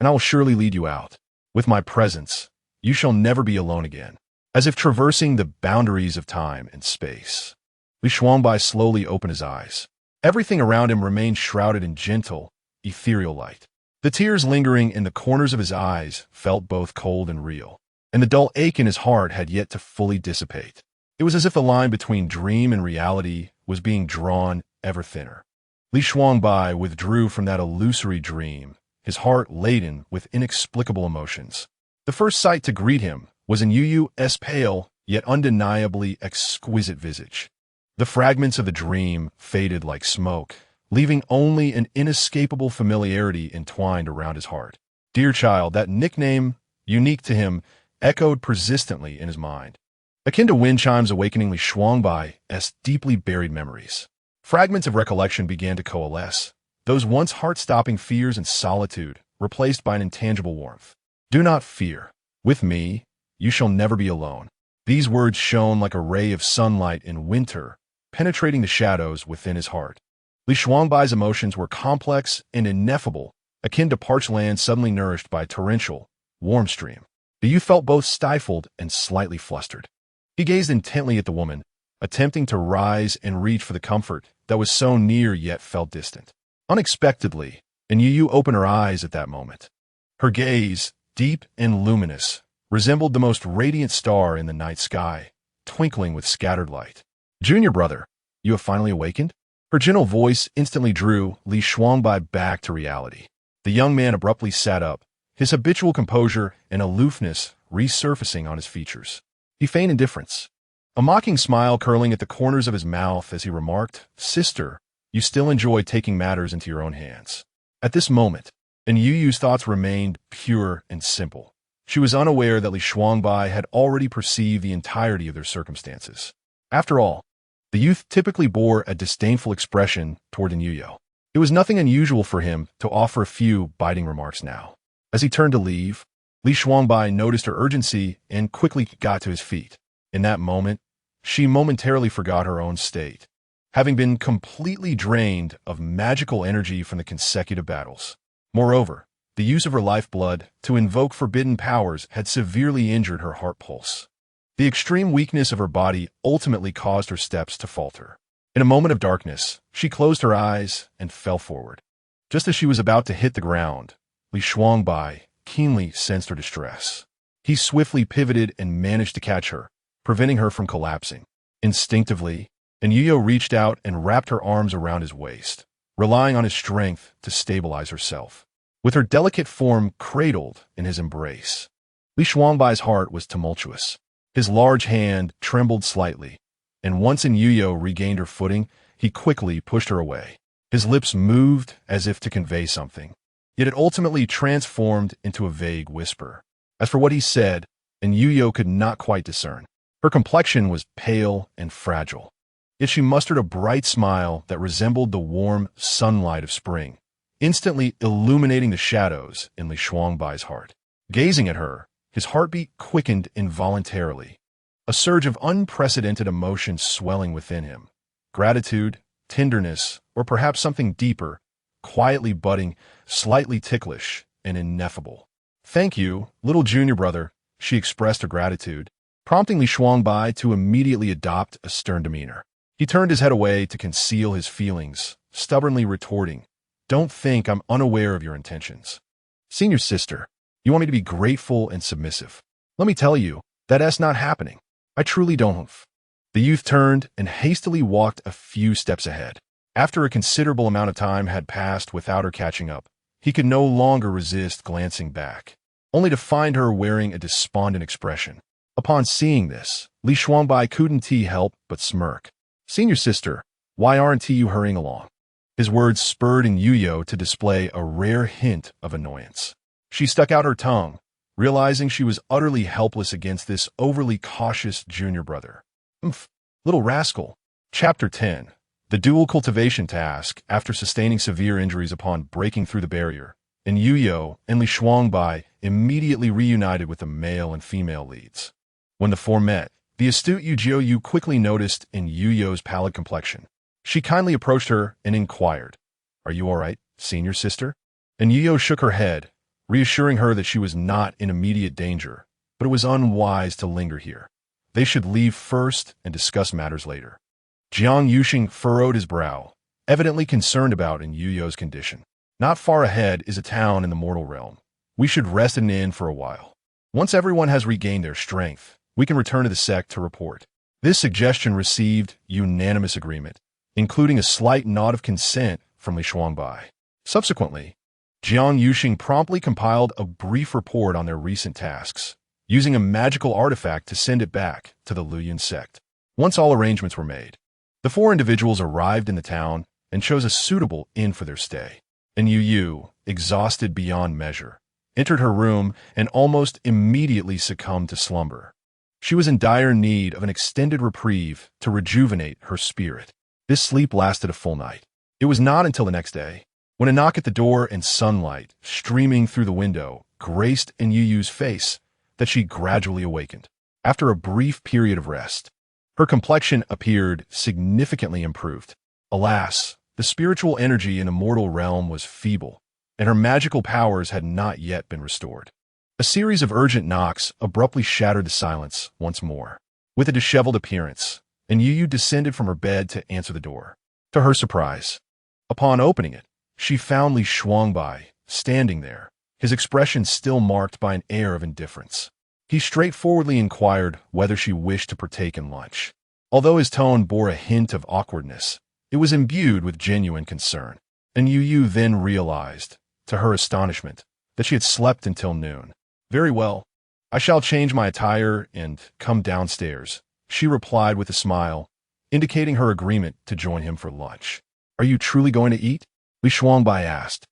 and I will surely lead you out. With my presence, you shall never be alone again." As if traversing the boundaries of time and space, Li Shuangbai slowly opened his eyes. Everything around him remained shrouded in gentle, ethereal light. The tears lingering in the corners of his eyes felt both cold and real, and the dull ache in his heart had yet to fully dissipate. It was as if the line between dream and reality was being drawn ever thinner. Li Shuangbai withdrew from that illusory dream, his heart laden with inexplicable emotions. The first sight to greet him was Anyu Yu's pale, yet undeniably exquisite visage. The fragments of the dream faded like smoke, leaving only an inescapable familiarity entwined around his heart. Dear child, that nickname, unique to him, echoed persistently in his mind, akin to wind chimes awakening Li Shuangbai's deeply buried memories. Fragments of recollection began to coalesce, those once heart-stopping fears and solitude replaced by an intangible warmth. "Do not fear. With me, you shall never be alone." These words shone like a ray of sunlight in winter, penetrating the shadows within his heart. Li Shuangbai's emotions were complex and ineffable, akin to parched land suddenly nourished by a torrential, warm stream. The youth felt both stifled and slightly flustered. He gazed intently at the woman, attempting to rise and reach for the comfort that was so near yet felt distant. Unexpectedly, Anyu Yu opened her eyes at that moment. Her gaze, deep and luminous, resembled the most radiant star in the night sky, twinkling with scattered light. "Junior brother, you have finally awakened?" Her gentle voice instantly drew Li Shuangbai back to reality. The young man abruptly sat up, his habitual composure and aloofness resurfacing on his features. He feigned indifference, a mocking smile curling at the corners of his mouth as he remarked, "Sister, you still enjoy taking matters into your own hands." At this moment, Anyu Yu's thoughts remained pure and simple. She was unaware that Li Shuangbai had already perceived the entirety of their circumstances. After all, the youth typically bore a disdainful expression toward Anyu Yu. It was nothing unusual for him to offer a few biting remarks now. As he turned to leave, Li Shuangbai noticed her urgency and quickly got to his feet. In that moment, she momentarily forgot her own state, having been completely drained of magical energy from the consecutive battles. Moreover, the use of her lifeblood to invoke forbidden powers had severely injured her heart pulse. The extreme weakness of her body ultimately caused her steps to falter. In a moment of darkness, she closed her eyes and fell forward. Just as she was about to hit the ground, Li Shuangbai keenly sensed her distress. He swiftly pivoted and managed to catch her, preventing her from collapsing. Instinctively, Anyu Yu reached out and wrapped her arms around his waist, relying on his strength to stabilize herself. With her delicate form cradled in his embrace, Li Shuangbai's heart was tumultuous. His large hand trembled slightly, and once Anyu Yu regained her footing, he quickly pushed her away. His lips moved as if to convey something, yet it ultimately transformed into a vague whisper. As for what he said, Anyu Yu could not quite discern. Her complexion was pale and fragile, yet she mustered a bright smile that resembled the warm sunlight of spring, instantly illuminating the shadows in Li Shuangbai's heart. Gazing at her, his heartbeat quickened involuntarily, a surge of unprecedented emotion swelling within him. Gratitude, tenderness, or perhaps something deeper, quietly budding, slightly ticklish, and ineffable. "Thank you, little junior brother," she expressed her gratitude, prompting Li Shuangbai to immediately adopt a stern demeanor. He turned his head away to conceal his feelings, stubbornly retorting, "Don't think I'm unaware of your intentions. Senior sister, you want me to be grateful and submissive. Let me tell you, that's not happening. I truly don't." The youth turned and hastily walked a few steps ahead. After a considerable amount of time had passed without her catching up, he could no longer resist glancing back, only to find her wearing a despondent expression. Upon seeing this, Li Shuangbai couldn't help but smirk. "Senior sister, why aren't you hurrying along?" His words spurred Anyu Yu to display a rare hint of annoyance. She stuck out her tongue, realizing she was utterly helpless against this overly cautious junior brother. "Umph, little rascal." Chapter 10. The dual cultivation task. After sustaining severe injuries upon breaking through the barrier, Anyu Yu and Li Shuangbai immediately reunited with the male and female leads. When the four met, the astute Yu quickly noticed Anyu Yu's pallid complexion. She kindly approached her and inquired, "Are you all right, senior sister?" Anyu Yu shook her head, reassuring her that she was not in immediate danger, but it was unwise to linger here. They should leave first and discuss matters later. Jiang Yuxing furrowed his brow, evidently concerned about Anyu Yu's condition. "Not far ahead is a town in the mortal realm. We should rest in an inn for a while. Once everyone has regained their strength, we can return to the sect to report." This suggestion received unanimous agreement, including a slight nod of consent from Li Shuangbai. Subsequently, Jiang Yuxing promptly compiled a brief report on their recent tasks, using a magical artifact to send it back to the Luoyuan sect. Once all arrangements were made, the four individuals arrived in the town and chose a suitable inn for their stay. Anyu Yu, exhausted beyond measure, entered her room and almost immediately succumbed to slumber. She was in dire need of an extended reprieve to rejuvenate her spirit. This sleep lasted a full night. It was not until the next day, when a knock at the door and sunlight streaming through the window graced Anyu Yu's face, that she gradually awakened. After a brief period of rest, her complexion appeared significantly improved. Alas, the spiritual energy in the mortal realm was feeble, and her magical powers had not yet been restored. A series of urgent knocks abruptly shattered the silence once more. With a disheveled appearance, Anyu Yu descended from her bed to answer the door. To her surprise, upon opening it, she found Li Shuangbai standing there, his expression still marked by an air of indifference. He straightforwardly inquired whether she wished to partake in lunch. Although his tone bore a hint of awkwardness, It was imbued with genuine concern. And Yu Yu then realized, to her astonishment, that she had slept until noon. Very well. I shall change my attire and come downstairs, she replied with a smile, indicating her agreement to join him for lunch. Are you truly going to eat? Li Shuangbai asked,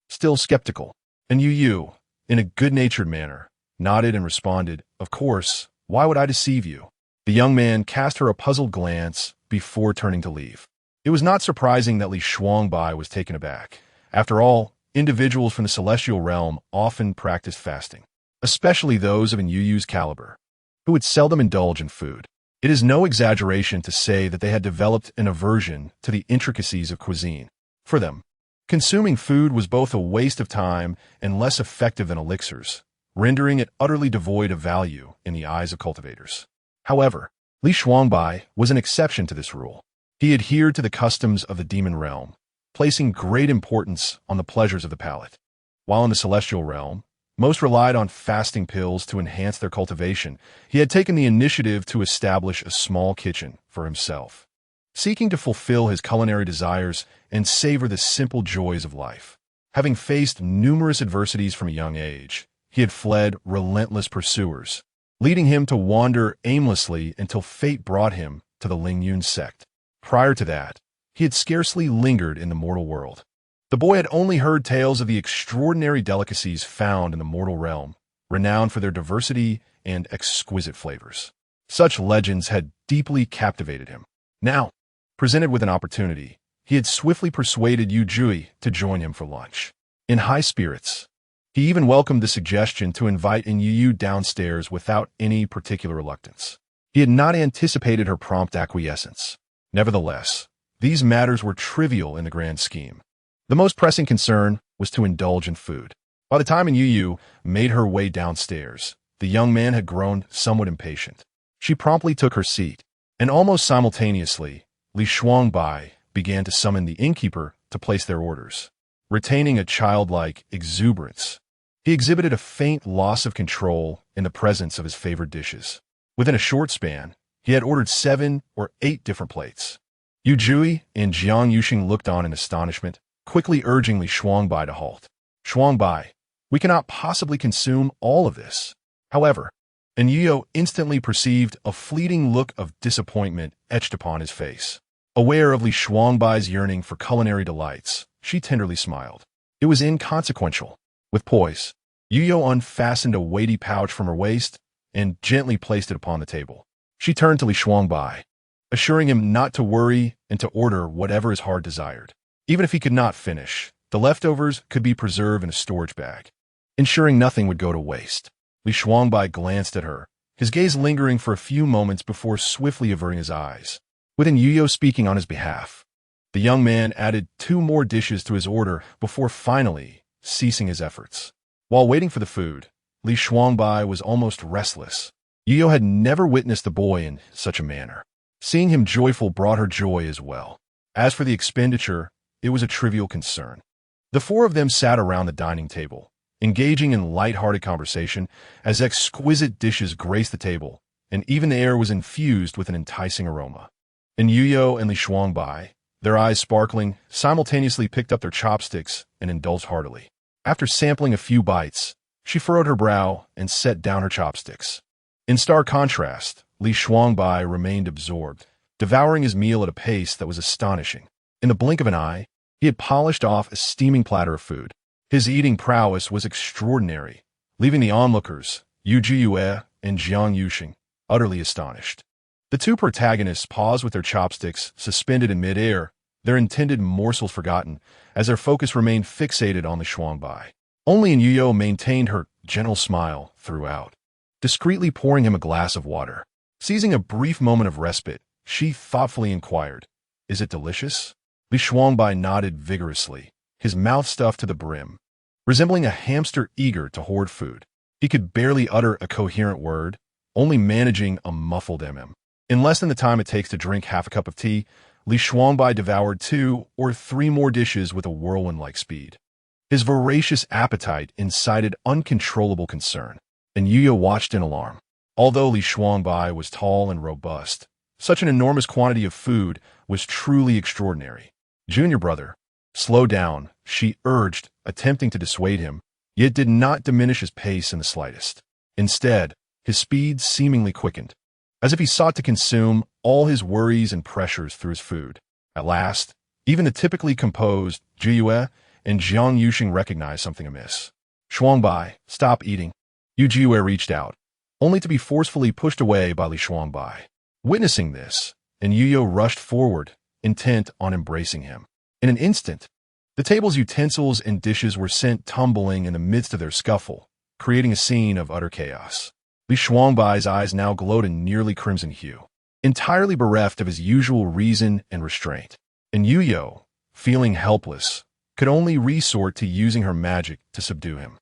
still skeptical. And Yu Yu, in a good-natured manner, nodded and responded, of course, why would I deceive you? The young man cast her a puzzled glance before turning to leave. It was not surprising that Li Shuangbai was taken aback. After all, individuals from the celestial realm often practiced fasting, especially those of an Yu Yu's caliber, who would seldom indulge in food. It is no exaggeration to say that they had developed an aversion to the intricacies of cuisine. For them, consuming food was both a waste of time and less effective than elixirs, rendering it utterly devoid of value in the eyes of cultivators. However, Li Shuangbai was an exception to this rule. He adhered to the customs of the demon realm, placing great importance on the pleasures of the palate. While in the celestial realm, most relied on fasting pills to enhance their cultivation, he had taken the initiative to establish a small kitchen for himself, seeking to fulfill his culinary desires and savor the simple joys of life. Having faced numerous adversities from a young age, he had fled relentless pursuers, leading him to wander aimlessly until fate brought him to the Lingyun sect. Prior to that, he had scarcely lingered in the mortal world. The boy had only heard tales of the extraordinary delicacies found in the mortal realm, renowned for their diversity and exquisite flavors. Such legends had deeply captivated him. Now, presented with an opportunity, he had swiftly persuaded Yu Jui to join him for lunch. In high spirits, he even welcomed the suggestion to invite Anyu Yu downstairs without any particular reluctance. He had not anticipated her prompt acquiescence. Nevertheless, these matters were trivial in the grand scheme. The most pressing concern was to indulge in food. By the time Anyu Yu made her way downstairs, the young man had grown somewhat impatient. She promptly took her seat, and almost simultaneously, Li Shuangbai began to summon the innkeeper to place their orders. Retaining a childlike exuberance, he exhibited a faint loss of control in the presence of his favored dishes. Within a short span, he had ordered 7 or 8 different plates. Yu Jui and Jiang Yuxing looked on in astonishment, quickly urging Li Shuangbai to halt. Shuangbai, we cannot possibly consume all of this. However, Anyu Yu instantly perceived a fleeting look of disappointment etched upon his face. Aware of Li Shuangbai's yearning for culinary delights, she tenderly smiled. It was inconsequential. With poise, Yu Yu unfastened a weighty pouch from her waist and gently placed it upon the table. She turned to Li Shuangbai, assuring him not to worry and to order whatever his heart desired. Even if he could not finish, the leftovers could be preserved in a storage bag, ensuring nothing would go to waste. Li Shuangbai glanced at her, his gaze lingering for a few moments before swiftly averting his eyes. With Anyu Yu speaking on his behalf, the young man added 2 more dishes to his order before finally ceasing his efforts. While waiting for the food, Li Shuangbai was almost restless. Yu Yu had never witnessed the boy in such a manner. Seeing him joyful brought her joy as well. As for the expenditure, it was a trivial concern. The 4 of them sat around the dining table, engaging in light-hearted conversation as exquisite dishes graced the table, and even the air was infused with an enticing aroma. And Yu Yu and Li Shuangbai, their eyes sparkling, simultaneously picked up their chopsticks and indulged heartily. After sampling a few bites, she furrowed her brow and set down her chopsticks. In stark contrast, Li Shuangbai remained absorbed, devouring his meal at a pace that was astonishing. In the blink of an eye, he had polished off a steaming platter of food. His eating prowess was extraordinary, leaving the onlookers, Yu Jiyue and Jiang Yuxing, utterly astonished. The 2 protagonists paused with their chopsticks suspended in midair, their intended morsels forgotten, as their focus remained fixated on the Shuangbai. Only Anyu Yu maintained her gentle smile throughout, discreetly pouring him a glass of water. Seizing a brief moment of respite, she thoughtfully inquired, "Is it delicious?" Li Shuangbai nodded vigorously, his mouth stuffed to the brim. Resembling a hamster eager to hoard food, he could barely utter a coherent word, only managing a muffled In less than the time it takes to drink half a cup of tea, Li Shuangbai devoured 2 or 3 more dishes with a whirlwind-like speed. His voracious appetite incited uncontrollable concern, and Yu Yu watched in alarm. Although Li Shuangbai was tall and robust, Such an enormous quantity of food was truly extraordinary. Junior brother, slow down, she urged, attempting to dissuade him, yet did not diminish his pace in the slightest. Instead, his speed seemingly quickened, as if he sought to consume all his worries and pressures through his food. At last, even the typically composed Zhu Yue and Jiang Yuxing recognized something amiss. Shuangbai, stop eating. Yu Jiyue reached out, only to be forcefully pushed away by Li Shuangbai. Witnessing this, Anyu Yu rushed forward, intent on embracing him. In an instant, the table's utensils and dishes were sent tumbling in the midst of their scuffle, creating a scene of utter chaos. Li Shuangbai's eyes now glowed a nearly crimson hue, entirely bereft of his usual reason and restraint. And Yu Yu, feeling helpless, could only resort to using her magic to subdue him.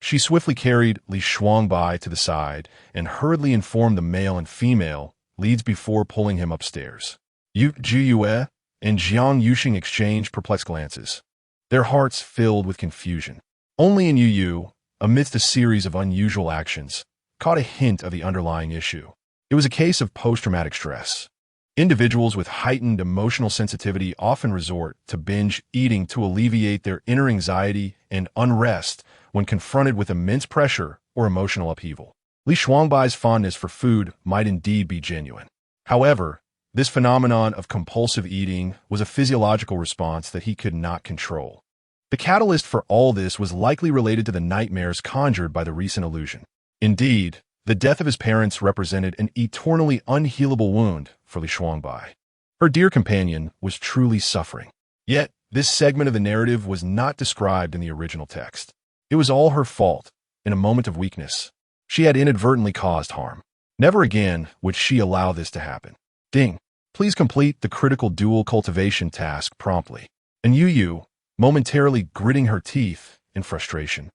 She swiftly carried Li Shuangbai to the side and hurriedly informed the male and female leads before pulling him upstairs. Yu Jiyue and Jiang Yuxing exchanged perplexed glances, their hearts filled with confusion. Only Anyu Yu, amidst a series of unusual actions, caught a hint of the underlying issue. It was a case of post-traumatic stress. Individuals with heightened emotional sensitivity often resort to binge eating to alleviate their inner anxiety and unrest when confronted with immense pressure or emotional upheaval. Li Shuangbai's fondness for food might indeed be genuine. However, this phenomenon of compulsive eating was a physiological response that he could not control. The catalyst for all this was likely related to the nightmares conjured by the recent illusion. Indeed, the death of his parents represented an eternally unhealable wound for Li Shuangbai. Her dear companion was truly suffering. Yet, this segment of the narrative was not described in the original text. It was all her fault, in a moment of weakness. She had inadvertently caused harm. Never again would she allow this to happen. Ding. Please complete the critical dual cultivation task promptly. And Yu Yu, momentarily gritting her teeth in frustration,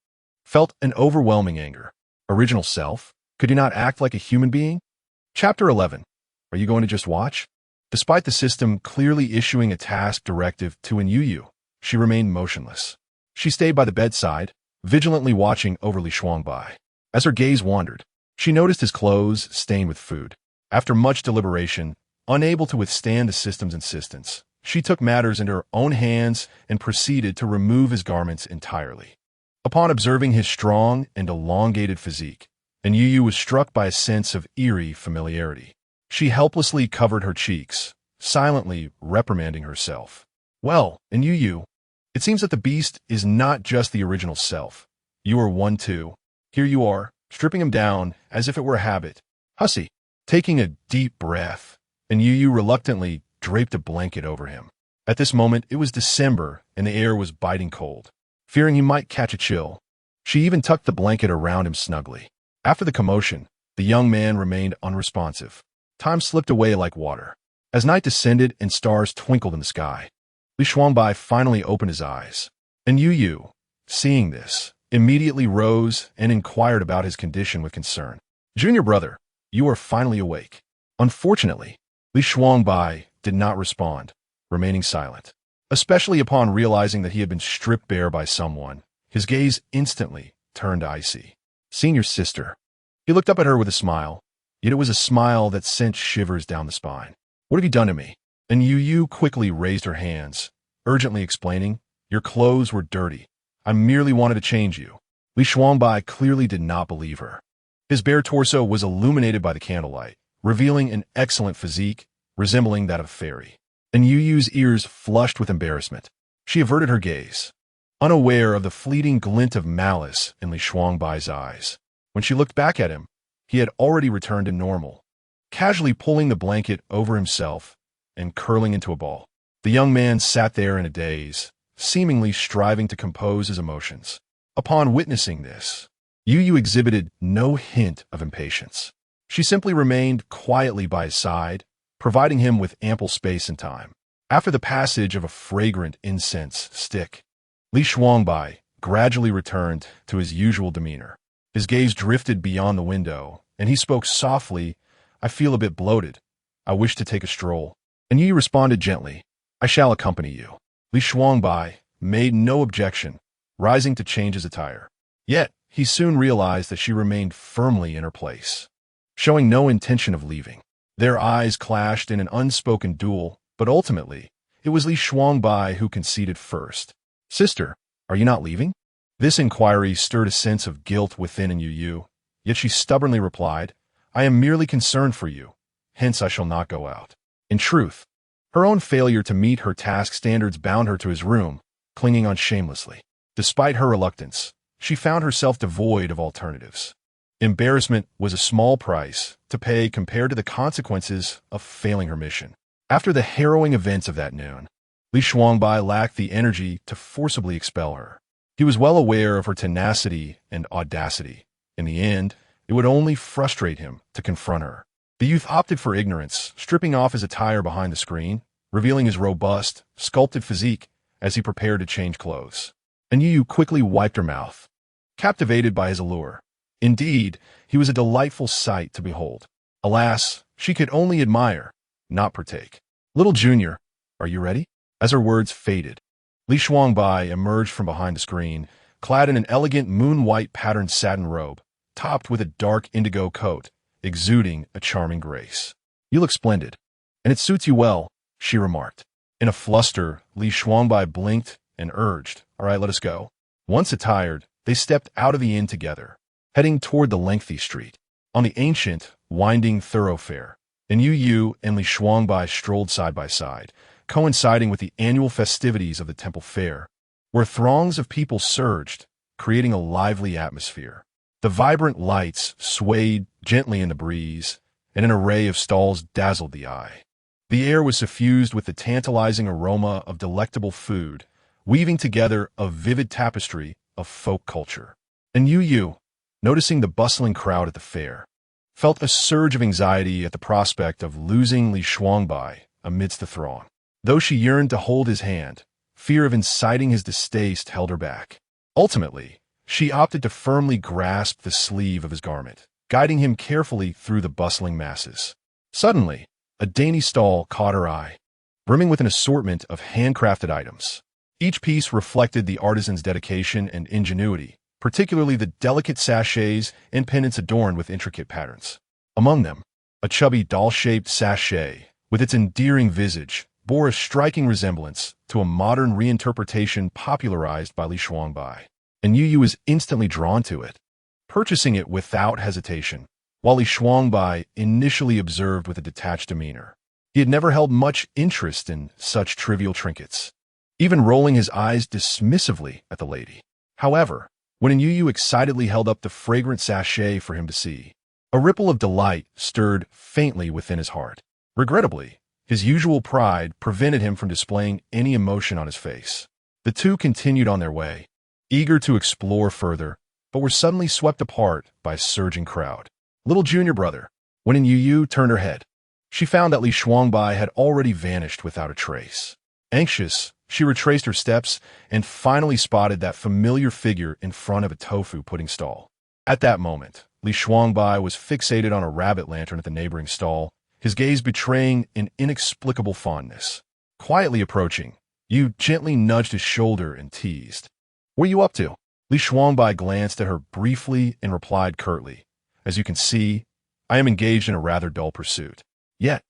felt an overwhelming anger. Original self? Could you not act like a human being? Chapter 11. Are you going to just watch? Despite the system clearly issuing a task directive to Anyu Yu, she remained motionless. She stayed by the bedside, vigilantly watching over Li Shuangbai. As her gaze wandered, she noticed his clothes stained with food. After much deliberation, unable to withstand the system's insistence, she took matters into her own hands and proceeded to remove his garments entirely. Upon observing his strong and elongated physique, Anyu Yu was struck by a sense of eerie familiarity. She helplessly covered her cheeks, silently reprimanding herself. Well, Anyu Yu, it seems that the beast is not just the original self. You are one too. Here you are, stripping him down as if it were a habit. Hussy. Taking a deep breath, Anyu Yu reluctantly draped a blanket over him. At this moment, it was December and the air was biting cold. Fearing he might catch a chill, she even tucked the blanket around him snugly. After the commotion, the young man remained unresponsive. Time slipped away like water. As night descended and stars twinkled in the sky, Li Shuangbai finally opened his eyes. And Yu Yu, seeing this, immediately rose and inquired about his condition with concern. Junior brother, you are finally awake. Unfortunately, Li Shuangbai did not respond, remaining silent. Especially upon realizing that he had been stripped bare by someone, his gaze instantly turned icy. Senior sister. He looked up at her with a smile, yet it was a smile that sent shivers down the spine. What have you done to me? And Yu Yu quickly raised her hands, urgently explaining, your clothes were dirty. I merely wanted to change you. Li Shuangbai clearly did not believe her. His bare torso was illuminated by the candlelight, revealing an excellent physique, resembling that of a fairy. And Yu Yu's ears flushed with embarrassment. She averted her gaze, unaware of the fleeting glint of malice in Li Shuangbai's eyes. When she looked back at him, he had already returned to normal, casually pulling the blanket over himself and curling into a ball. The young man sat there in a daze, seemingly striving to compose his emotions. Upon witnessing this, Yu Yu exhibited no hint of impatience. She simply remained quietly by his side, providing him with ample space and time. After the passage of a fragrant incense stick, Li Shuangbai gradually returned to his usual demeanor. His gaze drifted beyond the window, and he spoke softly, I feel a bit bloated. I wish to take a stroll. And Yi responded gently, I shall accompany you. Li Shuangbai made no objection, rising to change his attire. Yet, he soon realized that she remained firmly in her place, showing no intention of leaving. Their eyes clashed in an unspoken duel, but ultimately, it was Li Shuangbai who conceded first. "Sister, are you not leaving?" This inquiry stirred a sense of guilt within Anyu Yu, yet she stubbornly replied, "I am merely concerned for you, hence I shall not go out." In truth, her own failure to meet her task standards bound her to his room, clinging on shamelessly. Despite her reluctance, she found herself devoid of alternatives. Embarrassment was a small price to pay compared to the consequences of failing her mission. After the harrowing events of that noon, Li Shuangbai lacked the energy to forcibly expel her. He was well aware of her tenacity and audacity. In the end, it would only frustrate him to confront her. The youth opted for ignorance, stripping off his attire behind the screen, revealing his robust, sculpted physique as he prepared to change clothes. Anyu Yu quickly wiped her mouth, captivated by his allure. Indeed, he was a delightful sight to behold. Alas, she could only admire, not partake. "Little Junior, are you ready?" As her words faded, Li Shuangbai emerged from behind the screen, clad in an elegant moon-white patterned satin robe, topped with a dark indigo coat, exuding a charming grace. "You look splendid, and it suits you well," she remarked. In a fluster, Li Shuangbai blinked and urged, "All right, let us go." Once attired, they stepped out of the inn together, heading toward the lengthy street. On the ancient, winding thoroughfare, Anyu Yu and Li Shuangbai strolled side by side, coinciding with the annual festivities of the temple fair, where throngs of people surged, creating a lively atmosphere. The vibrant lights swayed gently in the breeze, and an array of stalls dazzled the eye. The air was suffused with the tantalizing aroma of delectable food, weaving together a vivid tapestry of folk culture. Anyu Yu, noticing the bustling crowd at the fair, felt a surge of anxiety at the prospect of losing Li Shuangbai amidst the throng. Though she yearned to hold his hand, fear of inciting his distaste held her back. Ultimately, she opted to firmly grasp the sleeve of his garment, guiding him carefully through the bustling masses. Suddenly, a dainty stall caught her eye, brimming with an assortment of handcrafted items. Each piece reflected the artisan's dedication and ingenuity, particularly the delicate sachets and pendants adorned with intricate patterns. Among them, a chubby doll-shaped sachet, with its endearing visage, bore a striking resemblance to a modern reinterpretation popularized by Li Shuangbai. Anyu Yu was instantly drawn to it, purchasing it without hesitation, while Li Shuangbai initially observed with a detached demeanor. He had never held much interest in such trivial trinkets, even rolling his eyes dismissively at the lady. However, when Anyu Yu excitedly held up the fragrant sachet for him to see, a ripple of delight stirred faintly within his heart. Regrettably, his usual pride prevented him from displaying any emotion on his face. The two continued on their way, eager to explore further, but were suddenly swept apart by a surging crowd. "Little Junior brother." When Anyu Yu turned her head, she found that Li Shuangbai had already vanished without a trace. Anxious, she retraced her steps and finally spotted that familiar figure in front of a tofu pudding stall. At that moment, Li Shuangbai was fixated on a rabbit lantern at the neighboring stall, his gaze betraying an inexplicable fondness. Quietly approaching, Yu gently nudged his shoulder and teased, "What are you up to?" Li Shuangbai glanced at her briefly and replied curtly, "As you can see, I am engaged in a rather dull pursuit." Yet,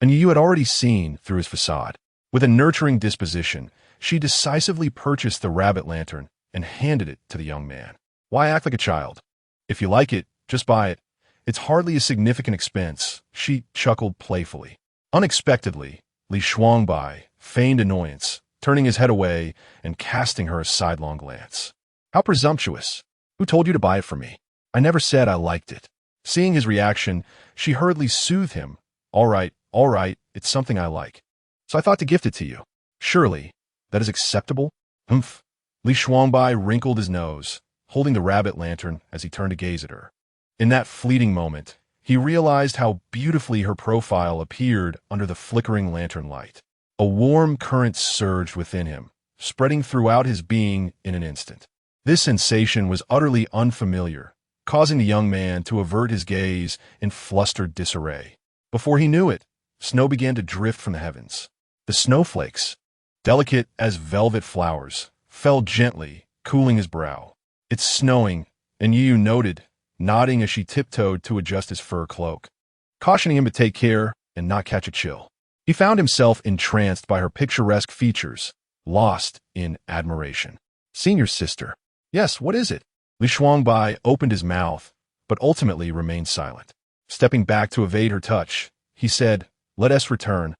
Anyu Yu had already seen through his facade. With a nurturing disposition, she decisively purchased the rabbit lantern and handed it to the young man. "Why act like a child? If you like it, just buy it. It's hardly a significant expense," she chuckled playfully. Unexpectedly, Li Shuangbai feigned annoyance, turning his head away and casting her a sidelong glance. "How presumptuous! Who told you to buy it for me? I never said I liked it." Seeing his reaction, she hurriedly soothed him. All right, it's something I like. So I thought to gift it to you. Surely, that is acceptable?" "Humph." Li Shuangbai wrinkled his nose, holding the rabbit lantern as he turned to gaze at her. In that fleeting moment, he realized how beautifully her profile appeared under the flickering lantern light. A warm current surged within him, spreading throughout his being in an instant. This sensation was utterly unfamiliar, causing the young man to avert his gaze in flustered disarray. Before he knew it, snow began to drift from the heavens. The snowflakes, delicate as velvet flowers, fell gently, cooling his brow. "It's snowing," Anyu Yu noted, nodding as she tiptoed to adjust his fur cloak. cautioning him to take care and not catch a chill. He found himself entranced by her picturesque features, lost in admiration. Senior sister. Yes, what is it? Li Shuangbai opened his mouth, but ultimately remained silent. Stepping back to evade her touch, he said, "Let us return.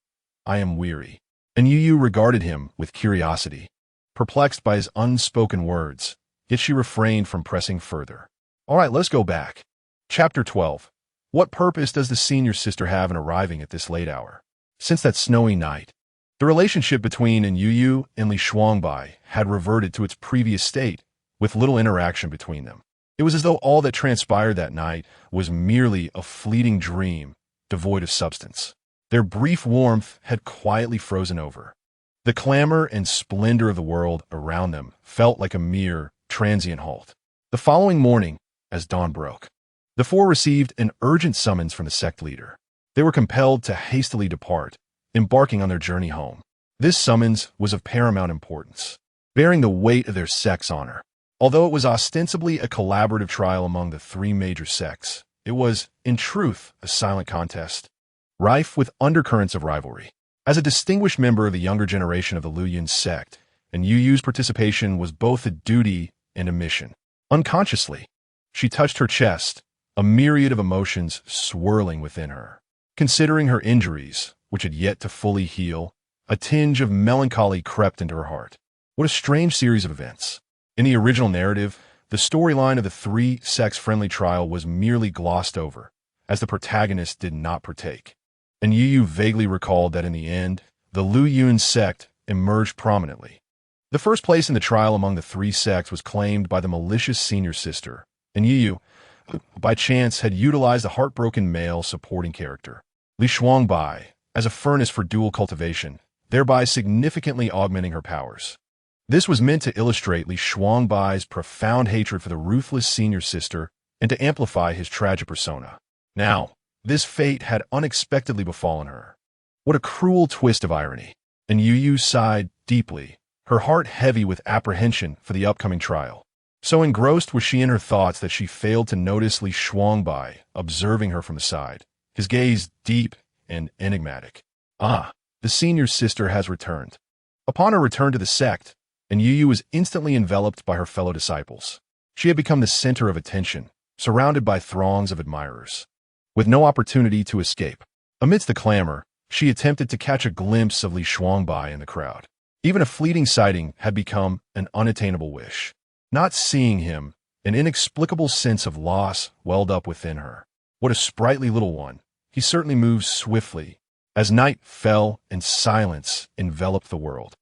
I am weary." Anyu Yu regarded him with curiosity, perplexed by his unspoken words, yet she refrained from pressing further. All right, let's go back. Chapter 12. What purpose does the senior sister have in arriving at this late hour? Since that snowy night, the relationship between Anyu Yu and Li Shuangbai had reverted to its previous state, with little interaction between them. It was as though all that transpired that night was merely a fleeting dream, devoid of substance. Their brief warmth had quietly frozen over. The clamor and splendor of the world around them felt like a mere transient halt. The following morning, as dawn broke, the four received an urgent summons from the sect leader. They were compelled to hastily depart, embarking on their journey home. This summons was of paramount importance, bearing the weight of their sect's honor. Although it was ostensibly a collaborative trial among the three major sects, it was, in truth, a silent contest, rife with undercurrents of rivalry. As a distinguished member of the younger generation of the Luyun sect, Anyu Yu's participation was both a duty and a mission. Unconsciously, she touched her chest, a myriad of emotions swirling within her. Considering her injuries, which had yet to fully heal, a tinge of melancholy crept into her heart. What a strange series of events. In the original narrative, the storyline of the three sects-friendly trial was merely glossed over, as the protagonist did not partake. And Yu vaguely recalled that in the end, the Luyun sect emerged prominently. The first place in the trial among the three sects was claimed by the malicious senior sister, and Yu, by chance, had utilized a heartbroken male supporting character, Li Shuangbai, as a furnace for dual cultivation, thereby significantly augmenting her powers. This was meant to illustrate Li Shuangbai's profound hatred for the ruthless senior sister and to amplify his tragic persona. Now, this fate had unexpectedly befallen her. What a cruel twist of irony. And Yu sighed deeply, her heart heavy with apprehension for the upcoming trial. So engrossed was she in her thoughts that she failed to notice Li Shuangbai observing her from the side, his gaze deep and enigmatic. Ah, the senior sister has returned. Upon her return to the sect, and Yu was instantly enveloped by her fellow disciples. She had become the center of attention, surrounded by throngs of admirers. With no opportunity to escape, amidst the clamor, she attempted to catch a glimpse of Li Shuangbai in the crowd. Even a fleeting sighting had become an unattainable wish. Not seeing him, an inexplicable sense of loss welled up within her. What a sprightly little one. He certainly moves swiftly. As night fell and silence enveloped the world,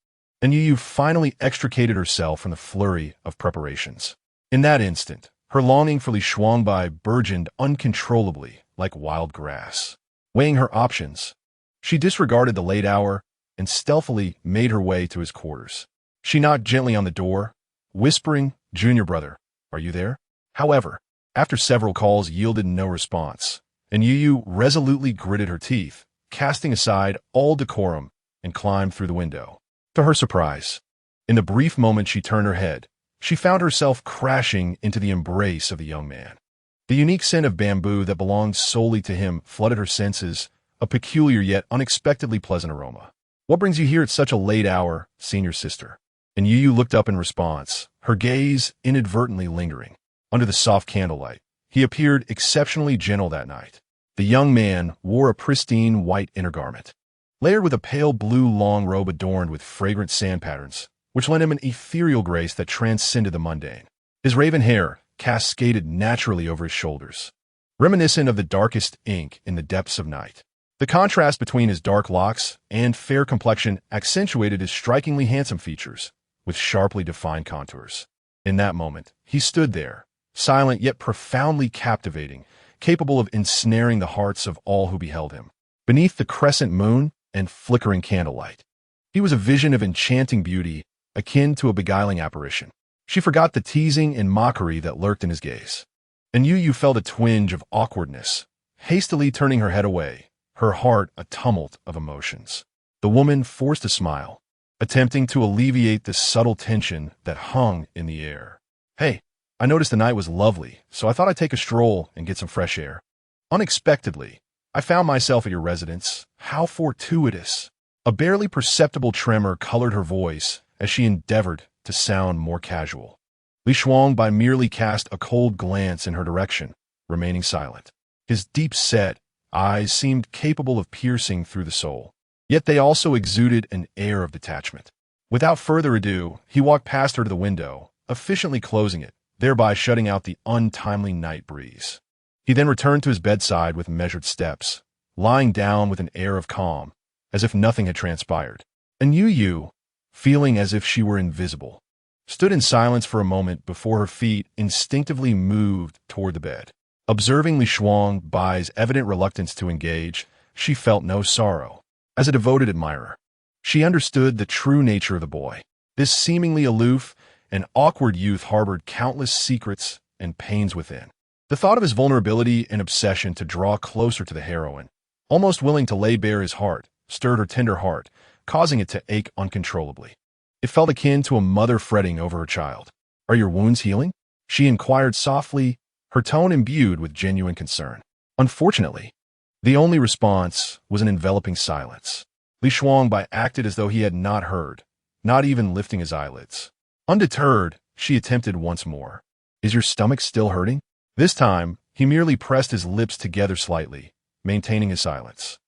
and Yu finally extricated herself from the flurry of preparations. In that instant, her longing for Li Shuangbai burgeoned uncontrollably like wild grass. Weighing her options, she disregarded the late hour and stealthily made her way to his quarters. She knocked gently on the door, whispering, "Junior brother, are you there?" However, after several calls yielded no response, and Yu resolutely gritted her teeth, casting aside all decorum, and climbed through the window. To her surprise, in the brief moment she turned her head, she found herself crashing into the embrace of the young man. The unique scent of bamboo that belonged solely to him flooded her senses, a peculiar yet unexpectedly pleasant aroma. "What brings you here at such a late hour, senior sister?" And Yu looked up in response, her gaze inadvertently lingering. Under the soft candlelight, he appeared exceptionally gentle that night. The young man wore a pristine white inner garment, layered with a pale blue long robe adorned with fragrant sand patterns, which lent him an ethereal grace that transcended the mundane. His raven hair cascaded naturally over his shoulders, reminiscent of the darkest ink in the depths of night. The contrast between his dark locks and fair complexion accentuated his strikingly handsome features, with sharply defined contours. In that moment, he stood there, silent yet profoundly captivating, capable of ensnaring the hearts of all who beheld him. Beneath the crescent moon and flickering candlelight, he was a vision of enchanting beauty, akin to a beguiling apparition. She forgot the teasing and mockery that lurked in his gaze. And Yu felt a twinge of awkwardness, hastily turning her head away, her heart a tumult of emotions. The woman forced a smile, attempting to alleviate the subtle tension that hung in the air. "Hey, I noticed the night was lovely, so I thought I'd take a stroll and get some fresh air." Unexpectedly, I found myself at your residence. How fortuitous. A barely perceptible tremor colored her voice as she endeavored to sound more casual. Li Shuangbai merely cast a cold glance in her direction, remaining silent. His deep-set eyes seemed capable of piercing through the soul, yet they also exuded an air of detachment. Without further ado, he walked past her to the window, efficiently closing it, thereby shutting out the untimely night breeze. He then returned to his bedside with measured steps, lying down with an air of calm, as if nothing had transpired. Anyu Yu, feeling as if she were invisible, stood in silence for a moment before her feet instinctively moved toward the bed. Observing Li Shuangbai's evident reluctance to engage, she felt no sorrow. As a devoted admirer, she understood the true nature of the boy. This seemingly aloof and awkward youth harbored countless secrets and pains within. The thought of his vulnerability and obsession to draw closer to the heroine, almost willing to lay bare his heart, stirred her tender heart, causing it to ache uncontrollably. It felt akin to a mother fretting over her child. "Are your wounds healing?" she inquired softly, her tone imbued with genuine concern. Unfortunately, the only response was an enveloping silence. Li Shuangbai acted as though he had not heard, not even lifting his eyelids. Undeterred, she attempted once more. "Is your stomach still hurting?" This time, he merely pressed his lips together slightly, maintaining his silence.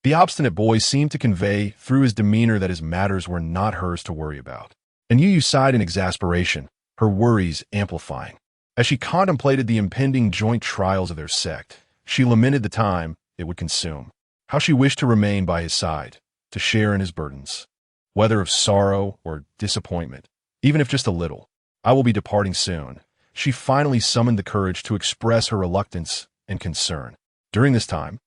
The obstinate boy seemed to convey through his demeanor that his matters were not hers to worry about. Anyu Yu sighed in exasperation, her worries amplifying. As she contemplated the impending joint trials of their sect, she lamented the time it would consume. How she wished to remain by his side, to share in his burdens, whether of sorrow or disappointment, even if just a little. "I will be departing soon." She finally summoned the courage to express her reluctance and concern. "During this time,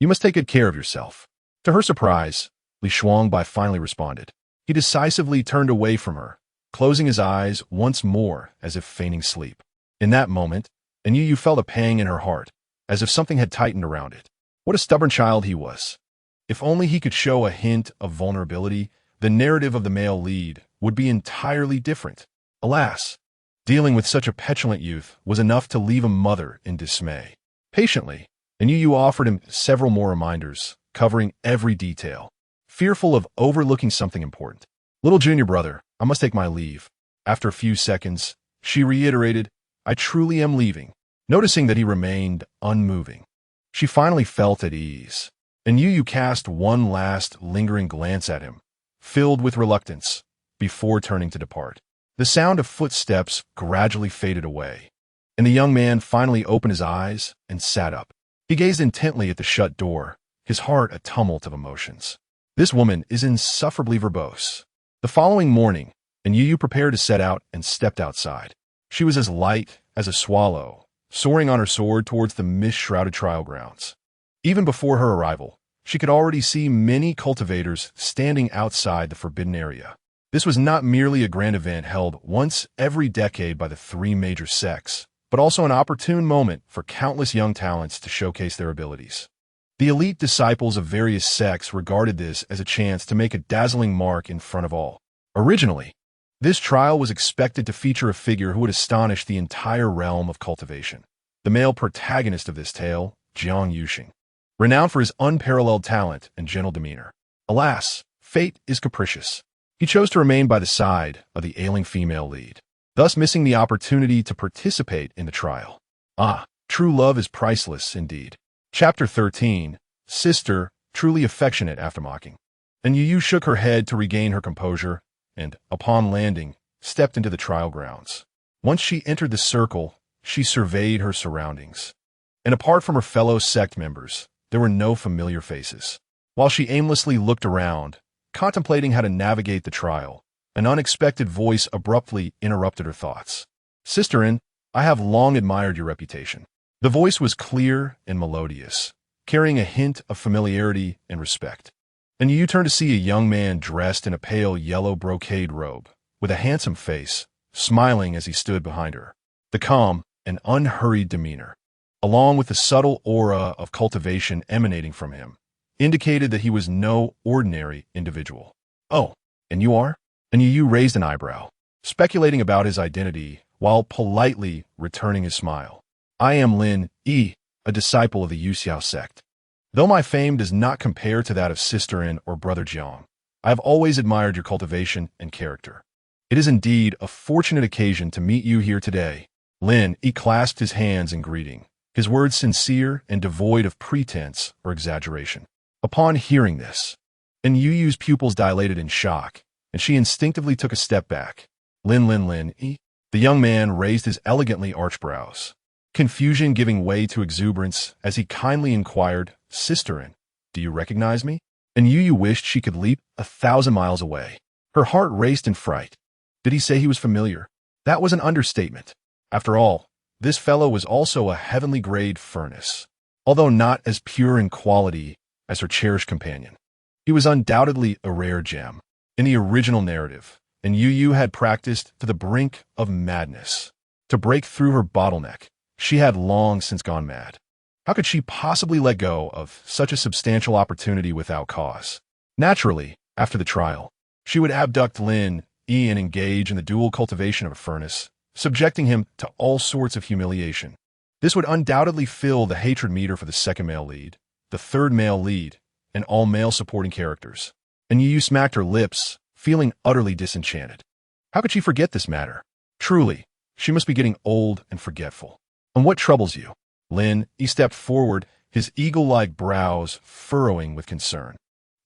you must take good care of yourself." To her surprise, Li Shuangbai finally responded. He decisively turned away from her, closing his eyes once more as if feigning sleep. In that moment, Anyu Yu felt a pang in her heart, as if something had tightened around it. What a stubborn child he was. If only he could show a hint of vulnerability, the narrative of the male lead would be entirely different. Alas, dealing with such a petulant youth was enough to leave a mother in dismay. Patiently, Anyu Yu offered him several more reminders, covering every detail, fearful of overlooking something important. "Little junior brother, I must take my leave." After a few seconds, she reiterated, "I truly am leaving." Noticing that he remained unmoving, she finally felt at ease. Anyu Yu cast one last lingering glance at him, filled with reluctance, before turning to depart. The sound of footsteps gradually faded away, and the young man finally opened his eyes and sat up. He gazed intently at the shut door, his heart a tumult of emotions. This woman is insufferably verbose. The following morning, Anyu Yu prepared to set out and stepped outside. She was as light as a swallow, soaring on her sword towards the mist-shrouded trial grounds. Even before her arrival, she could already see many cultivators standing outside the forbidden area. This was not merely a grand event held once every decade by the three major sects, but also an opportune moment for countless young talents to showcase their abilities. The elite disciples of various sects regarded this as a chance to make a dazzling mark in front of all. Originally, this trial was expected to feature a figure who would astonish the entire realm of cultivation. The male protagonist of this tale, Jiang Yuxing, renowned for his unparalleled talent and gentle demeanor. Alas, fate is capricious. He chose to remain by the side of the ailing female lead, thus missing the opportunity to participate in the trial. Ah, true love is priceless indeed. Chapter 13, Sister, Truly Affectionate After Mocking. Anyu Yu shook her head to regain her composure, and, upon landing, stepped into the trial grounds. Once she entered the circle, she surveyed her surroundings. And apart from her fellow sect members, there were no familiar faces. While she aimlessly looked around, contemplating how to navigate the trial, an unexpected voice abruptly interrupted her thoughts. "Sisterin, I have long admired your reputation." The voice was clear and melodious, carrying a hint of familiarity and respect. And you turned to see a young man dressed in a pale yellow brocade robe, with a handsome face, smiling as he stood behind her. The calm and unhurried demeanor, along with the subtle aura of cultivation emanating from him, indicated that he was no ordinary individual. "Oh, and you are?" And Yu raised an eyebrow, speculating about his identity while politely returning his smile. "I am Lin Yi, a disciple of the Yu Xiao sect." Though my fame does not compare to that of sister In or brother Jiang, I have always admired your cultivation and character. It is indeed a fortunate occasion to meet you here today. Lin Yi clasped his hands in greeting, his words sincere and devoid of pretense or exaggeration. Upon hearing this, Anyu Yu's pupils dilated in shock, and she instinctively took a step back. Lin Yi. The young man raised his elegantly arched brows, confusion giving way to exuberance as he kindly inquired, Sister In, do you recognize me? Anyu Yu wished she could leap 1,000 miles away. Her heart raced in fright. Did he say he was familiar? That was an understatement. After all, this fellow was also a heavenly grade furnace, although not as pure in quality as her cherished companion. He was undoubtedly a rare gem. In the original narrative, Anyu Yu had practiced to the brink of madness. To break through her bottleneck, she had long since gone mad. How could she possibly let go of such a substantial opportunity without cause? Naturally, after the trial, she would abduct Lin Yi and engage in the dual cultivation of a furnace, subjecting him to all sorts of humiliation. This would undoubtedly fill the hatred meter for the second male lead, the third male lead, and all male supporting characters. And Yu smacked her lips, feeling utterly disenchanted. How could she forget this matter? Truly, she must be getting old and forgetful. And what troubles you? Lin Yi stepped forward, his eagle-like brows furrowing with concern.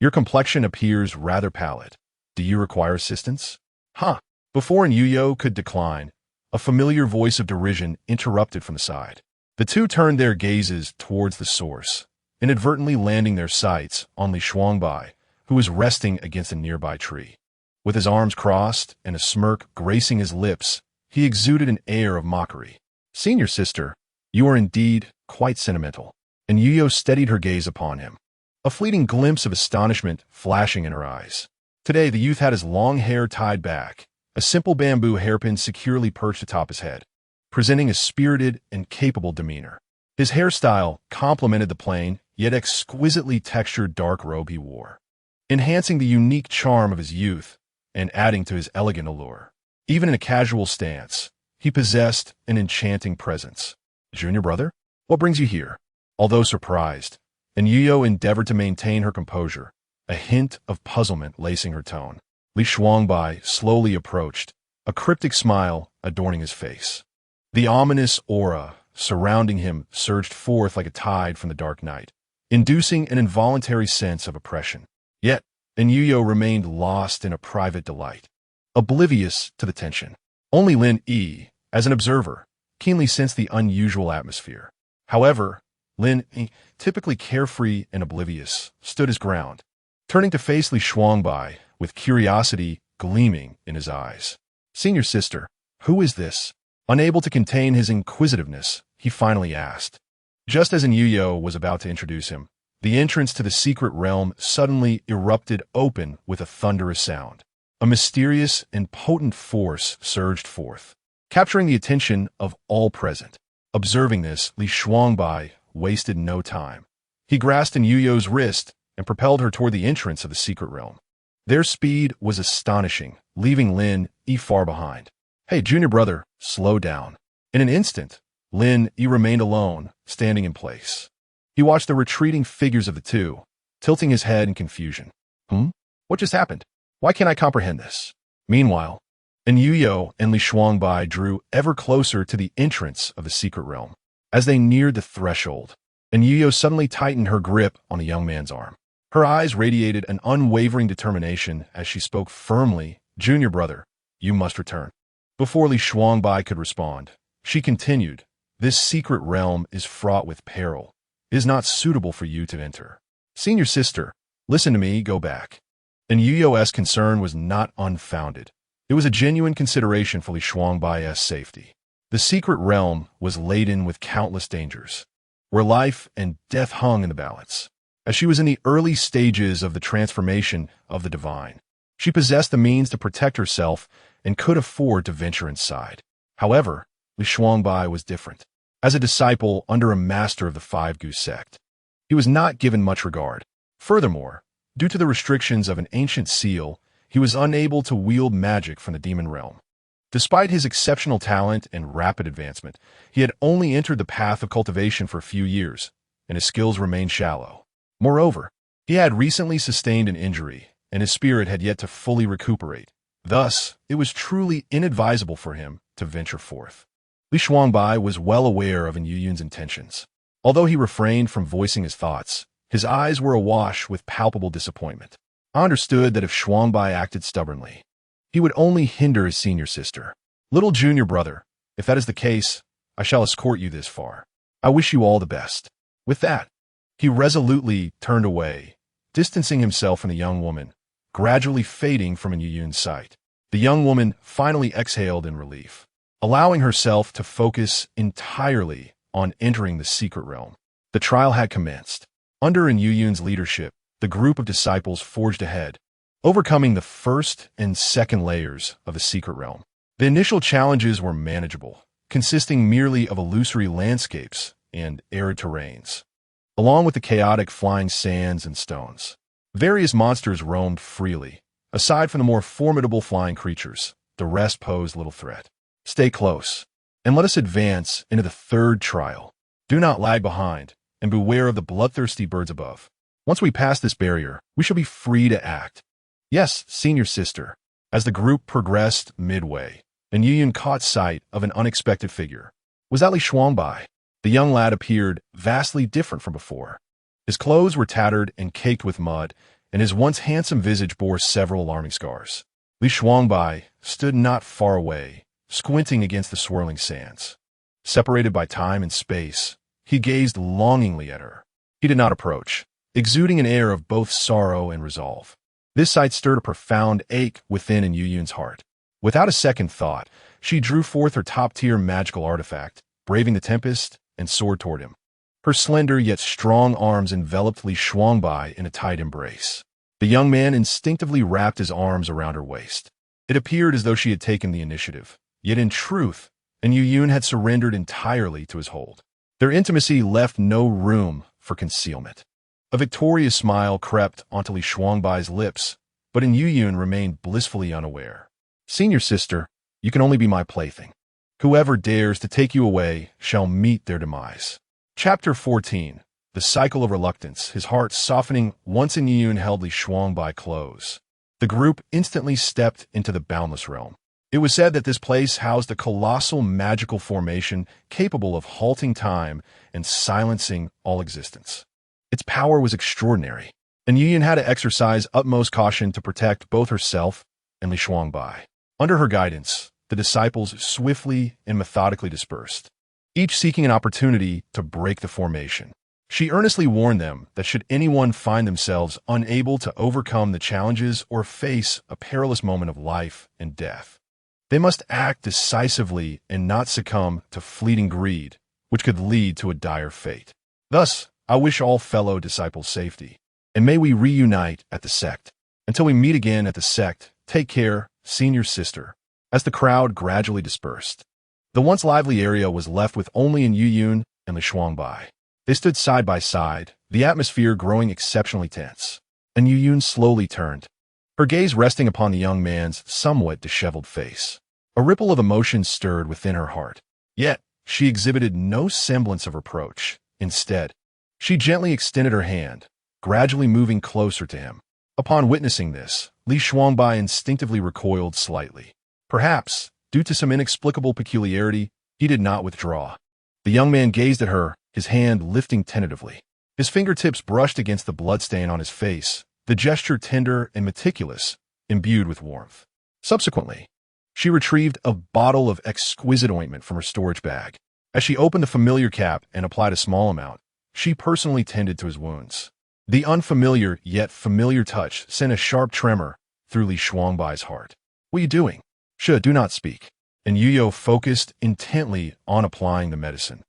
Your complexion appears rather pallid. Do you require assistance? Huh. Before Anyu Yu could decline, a familiar voice of derision interrupted from the side. The two turned their gazes towards the source, inadvertently landing their sights on Li Shuangbai, who was resting against a nearby tree. With his arms crossed and a smirk gracing his lips, he exuded an air of mockery. Senior sister, you are indeed quite sentimental. And Anyu Yu steadied her gaze upon him, a fleeting glimpse of astonishment flashing in her eyes. Today the youth had his long hair tied back, a simple bamboo hairpin securely perched atop his head, presenting a spirited and capable demeanor. His hairstyle complemented the plain, yet exquisitely textured dark robe he wore, enhancing the unique charm of his youth and adding to his elegant allure. Even in a casual stance, he possessed an enchanting presence. Junior brother, what brings you here? Although surprised, Anyu Yu endeavored to maintain her composure, a hint of puzzlement lacing her tone. Li Shuangbai slowly approached, a cryptic smile adorning his face. The ominous aura surrounding him surged forth like a tide from the dark night, inducing an involuntary sense of oppression. Yet, Anyu Yu remained lost in a private delight, oblivious to the tension. Only Lin Yi, as an observer, keenly sensed the unusual atmosphere. However, Lin Yi, typically carefree and oblivious, stood his ground, turning to face Li Shuangbai with curiosity gleaming in his eyes. Senior sister, who is this? Unable to contain his inquisitiveness, he finally asked. Just as Anyu Yu was about to introduce him, the entrance to the secret realm suddenly erupted open with a thunderous sound. A mysterious and potent force surged forth, capturing the attention of all present. Observing this, Li Shuangbai wasted no time. He grasped Anyu Yu's wrist and propelled her toward the entrance of the secret realm. Their speed was astonishing, leaving Lin Yi far behind. Hey, junior brother, slow down. In an instant, Lin Yi remained alone, standing in place. He watched the retreating figures of the two, tilting his head in confusion. What just happened? Why can't I comprehend this? Meanwhile, Anyu Yu and Li Shuangbai drew ever closer to the entrance of the secret realm. As they neared the threshold, Anyu Yu suddenly tightened her grip on the young man's arm. Her eyes radiated an unwavering determination as she spoke firmly, Junior brother, you must return. Before Li Shuangbai could respond, she continued, this secret realm is fraught with peril. It is not suitable for you to enter. Senior sister, listen to me, go back. And Anyu Yu's concern was not unfounded. It was a genuine consideration for Li Shuangbai's safety. The secret realm was laden with countless dangers, where life and death hung in the balance. As she was in the early stages of the transformation of the divine, she possessed the means to protect herself and could afford to venture inside. However, Li Shuangbai was different. As a disciple under a master of the Five Goose sect, he was not given much regard. Furthermore, due to the restrictions of an ancient seal, he was unable to wield magic from the demon realm. Despite his exceptional talent and rapid advancement, he had only entered the path of cultivation for a few years, and his skills remained shallow. Moreover, he had recently sustained an injury, and his spirit had yet to fully recuperate. Thus, it was truly inadvisable for him to venture forth. Li Shuangbai was well aware of Anyu Yu's intentions. Although he refrained from voicing his thoughts, his eyes were awash with palpable disappointment. I understood that if Shuangbai acted stubbornly, he would only hinder his senior sister. Little junior brother, if that is the case, I shall escort you this far. I wish you all the best. With that, he resolutely turned away, distancing himself from the young woman, gradually fading from Anyu Yu's sight. The young woman finally exhaled in relief, allowing herself to focus entirely on entering the secret realm. The trial had commenced. Under Anyu Yu's leadership, the group of disciples forged ahead, overcoming the first and second layers of the secret realm. The initial challenges were manageable, consisting merely of illusory landscapes and arid terrains, along with the chaotic flying sands and stones. Various monsters roamed freely. Aside from the more formidable flying creatures, the rest posed little threat. Stay close, and let us advance into the third trial. Do not lag behind, and beware of the bloodthirsty birds above. Once we pass this barrier, we shall be free to act. Yes, senior sister. As the group progressed midway, Anyu Yu caught sight of an unexpected figure. Was that Li Shuangbai? The young lad appeared vastly different from before. His clothes were tattered and caked with mud, and his once handsome visage bore several alarming scars. Li Shuangbai stood not far away, squinting against the swirling sands. Separated by time and space, he gazed longingly at her. He did not approach, exuding an air of both sorrow and resolve. This sight stirred a profound ache within Anyu Yu's heart. Without a second thought, she drew forth her top-tier magical artifact, braving the tempest, and soared toward him. Her slender yet strong arms enveloped Li Shuangbai in a tight embrace. The young man instinctively wrapped his arms around her waist. It appeared as though she had taken the initiative, yet in truth, Anyu Yu had surrendered entirely to his hold. Their intimacy left no room for concealment. A victorious smile crept onto Li Shuangbai's lips, but Anyu Yu remained blissfully unaware. Senior sister, you can only be my plaything. Whoever dares to take you away shall meet their demise. Chapter 14. The Cycle of Reluctance, his heart softening once Anyu Yu held Li Shuangbai close. The group instantly stepped into the boundless realm. It was said that this place housed a colossal magical formation capable of halting time and silencing all existence. Its power was extraordinary, and Anyu Yu had to exercise utmost caution to protect both herself and Li Shuangbai. Under her guidance, the disciples swiftly and methodically dispersed, each seeking an opportunity to break the formation. She earnestly warned them that should anyone find themselves unable to overcome the challenges or face a perilous moment of life and death, they must act decisively and not succumb to fleeting greed, which could lead to a dire fate. Thus, I wish all fellow disciples safety, and may we reunite at the sect. Until we meet again at the sect, take care, senior sister. As the crowd gradually dispersed, the once lively area was left with only Anyu Yu and Li Shuangbai. They stood side by side, the atmosphere growing exceptionally tense. Anyu Yu slowly turned, her gaze resting upon the young man's somewhat disheveled face. A ripple of emotion stirred within her heart. Yet, she exhibited no semblance of reproach. Instead, she gently extended her hand, gradually moving closer to him. Upon witnessing this, Li Shuangbai instinctively recoiled slightly. Perhaps, due to some inexplicable peculiarity, he did not withdraw. The young man gazed at her, his hand lifting tentatively. His fingertips brushed against the bloodstain on his face, the gesture tender and meticulous, imbued with warmth. Subsequently, she retrieved a bottle of exquisite ointment from her storage bag. As she opened the familiar cap and applied a small amount, she personally tended to his wounds. The unfamiliar yet familiar touch sent a sharp tremor through Li Shuangbai's heart. What are you doing? Do not speak. And Anyu Yu focused intently on applying the medicine.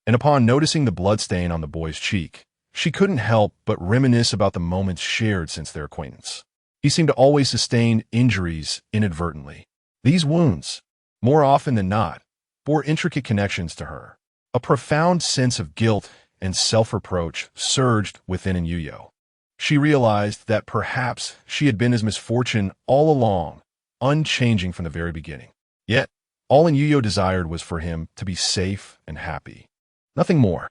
And upon noticing the bloodstain on the boy's cheek, she couldn't help but reminisce about the moments shared since their acquaintance. He seemed to always sustain injuries inadvertently. These wounds, more often than not, bore intricate connections to her. A profound sense of guilt and self-reproach surged within Anyu Yu. She realized that perhaps she had been his misfortune all along, unchanging from the very beginning. Yet, all Anyu Yu desired was for him to be safe and happy. Nothing more.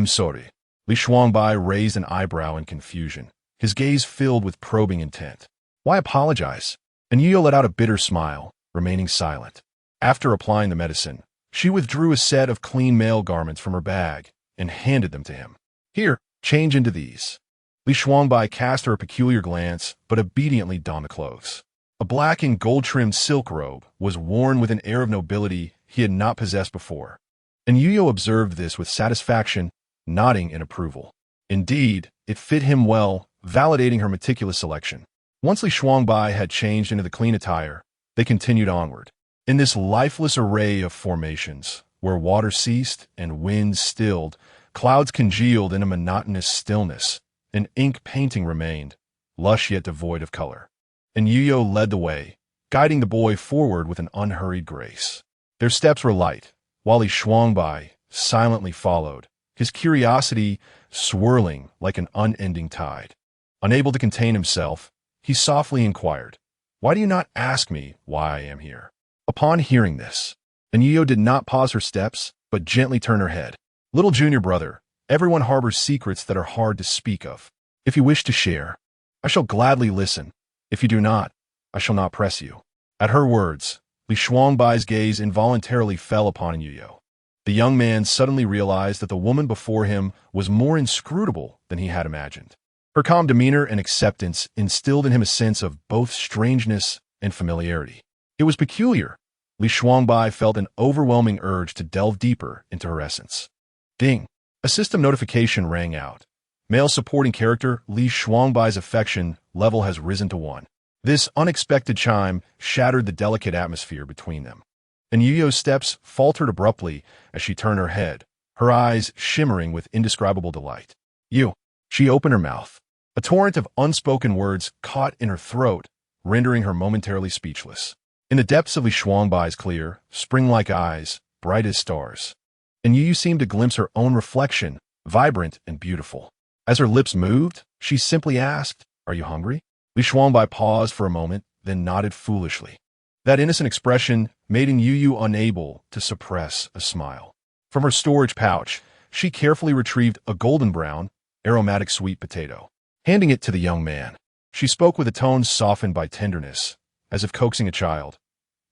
Sorry. Li Shuangbai raised an eyebrow in confusion, his gaze filled with probing intent. Why apologize? Anyu Yu let out a bitter smile, remaining silent. After applying the medicine, she withdrew a set of clean male garments from her bag and handed them to him. Here, change into these. Li Shuangbai cast her a peculiar glance, but obediently donned the clothes. A black and gold-trimmed silk robe was worn with an air of nobility he had not possessed before. And Yu Yu observed this with satisfaction, nodding in approval. Indeed, it fit him well, validating her meticulous selection. Once Li Shuangbai had changed into the clean attire, they continued onward. In this lifeless array of formations, where water ceased and winds stilled, clouds congealed in a monotonous stillness, an ink painting remained, lush yet devoid of color. And Yu Yu led the way, guiding the boy forward with an unhurried grace. Their steps were light, while Li Shuangbai silently followed, his curiosity swirling like an unending tide. Unable to contain himself, he softly inquired, "Why do you not ask me why I am here?" Upon hearing this, Anyu Yu did not pause her steps, but gently turned her head. "Little junior brother, everyone harbors secrets that are hard to speak of. If you wish to share, I shall gladly listen. If you do not, I shall not press you." At her words, Li Shuangbai's gaze involuntarily fell upon Anyu Yu. The young man suddenly realized that the woman before him was more inscrutable than he had imagined. Her calm demeanor and acceptance instilled in him a sense of both strangeness and familiarity. It was peculiar. Li Shuangbai felt an overwhelming urge to delve deeper into her essence. Ding! A system notification rang out. Male supporting character Li Shuangbai's affection level has risen to 1. This unexpected chime shattered the delicate atmosphere between them. And Yu Yu's steps faltered abruptly as she turned her head, her eyes shimmering with indescribable delight. "You!" She opened her mouth. A torrent of unspoken words caught in her throat, rendering her momentarily speechless. In the depths of Li Shuangbai's clear, spring-like eyes, bright as stars, and Yu Yu seemed to glimpse her own reflection, vibrant and beautiful. As her lips moved, she simply asked, "Are you hungry?" Li Shuangbai paused for a moment, then nodded foolishly. That innocent expression made Yu Yu unable to suppress a smile. From her storage pouch, she carefully retrieved a golden brown, aromatic sweet potato. Handing it to the young man, she spoke with a tone softened by tenderness, as if coaxing a child.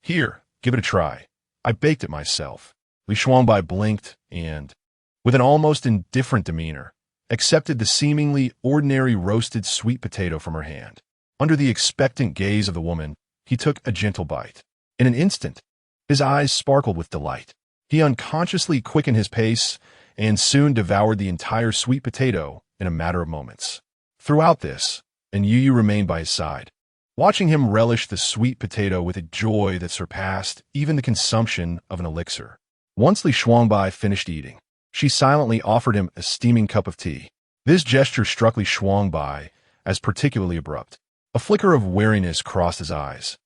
"Here, give it a try. I baked it myself." Li Shuangbai blinked and, with an almost indifferent demeanor, accepted the seemingly ordinary roasted sweet potato from her hand. Under the expectant gaze of the woman, he took a gentle bite. In an instant, his eyes sparkled with delight. He unconsciously quickened his pace and soon devoured the entire sweet potato in a matter of moments. Throughout this, and Yu Yu remained by his side, watching him relish the sweet potato with a joy that surpassed even the consumption of an elixir. Once Li Shuangbai finished eating, she silently offered him a steaming cup of tea. This gesture struck Li Shuangbai as particularly abrupt. A flicker of wariness crossed his eyes,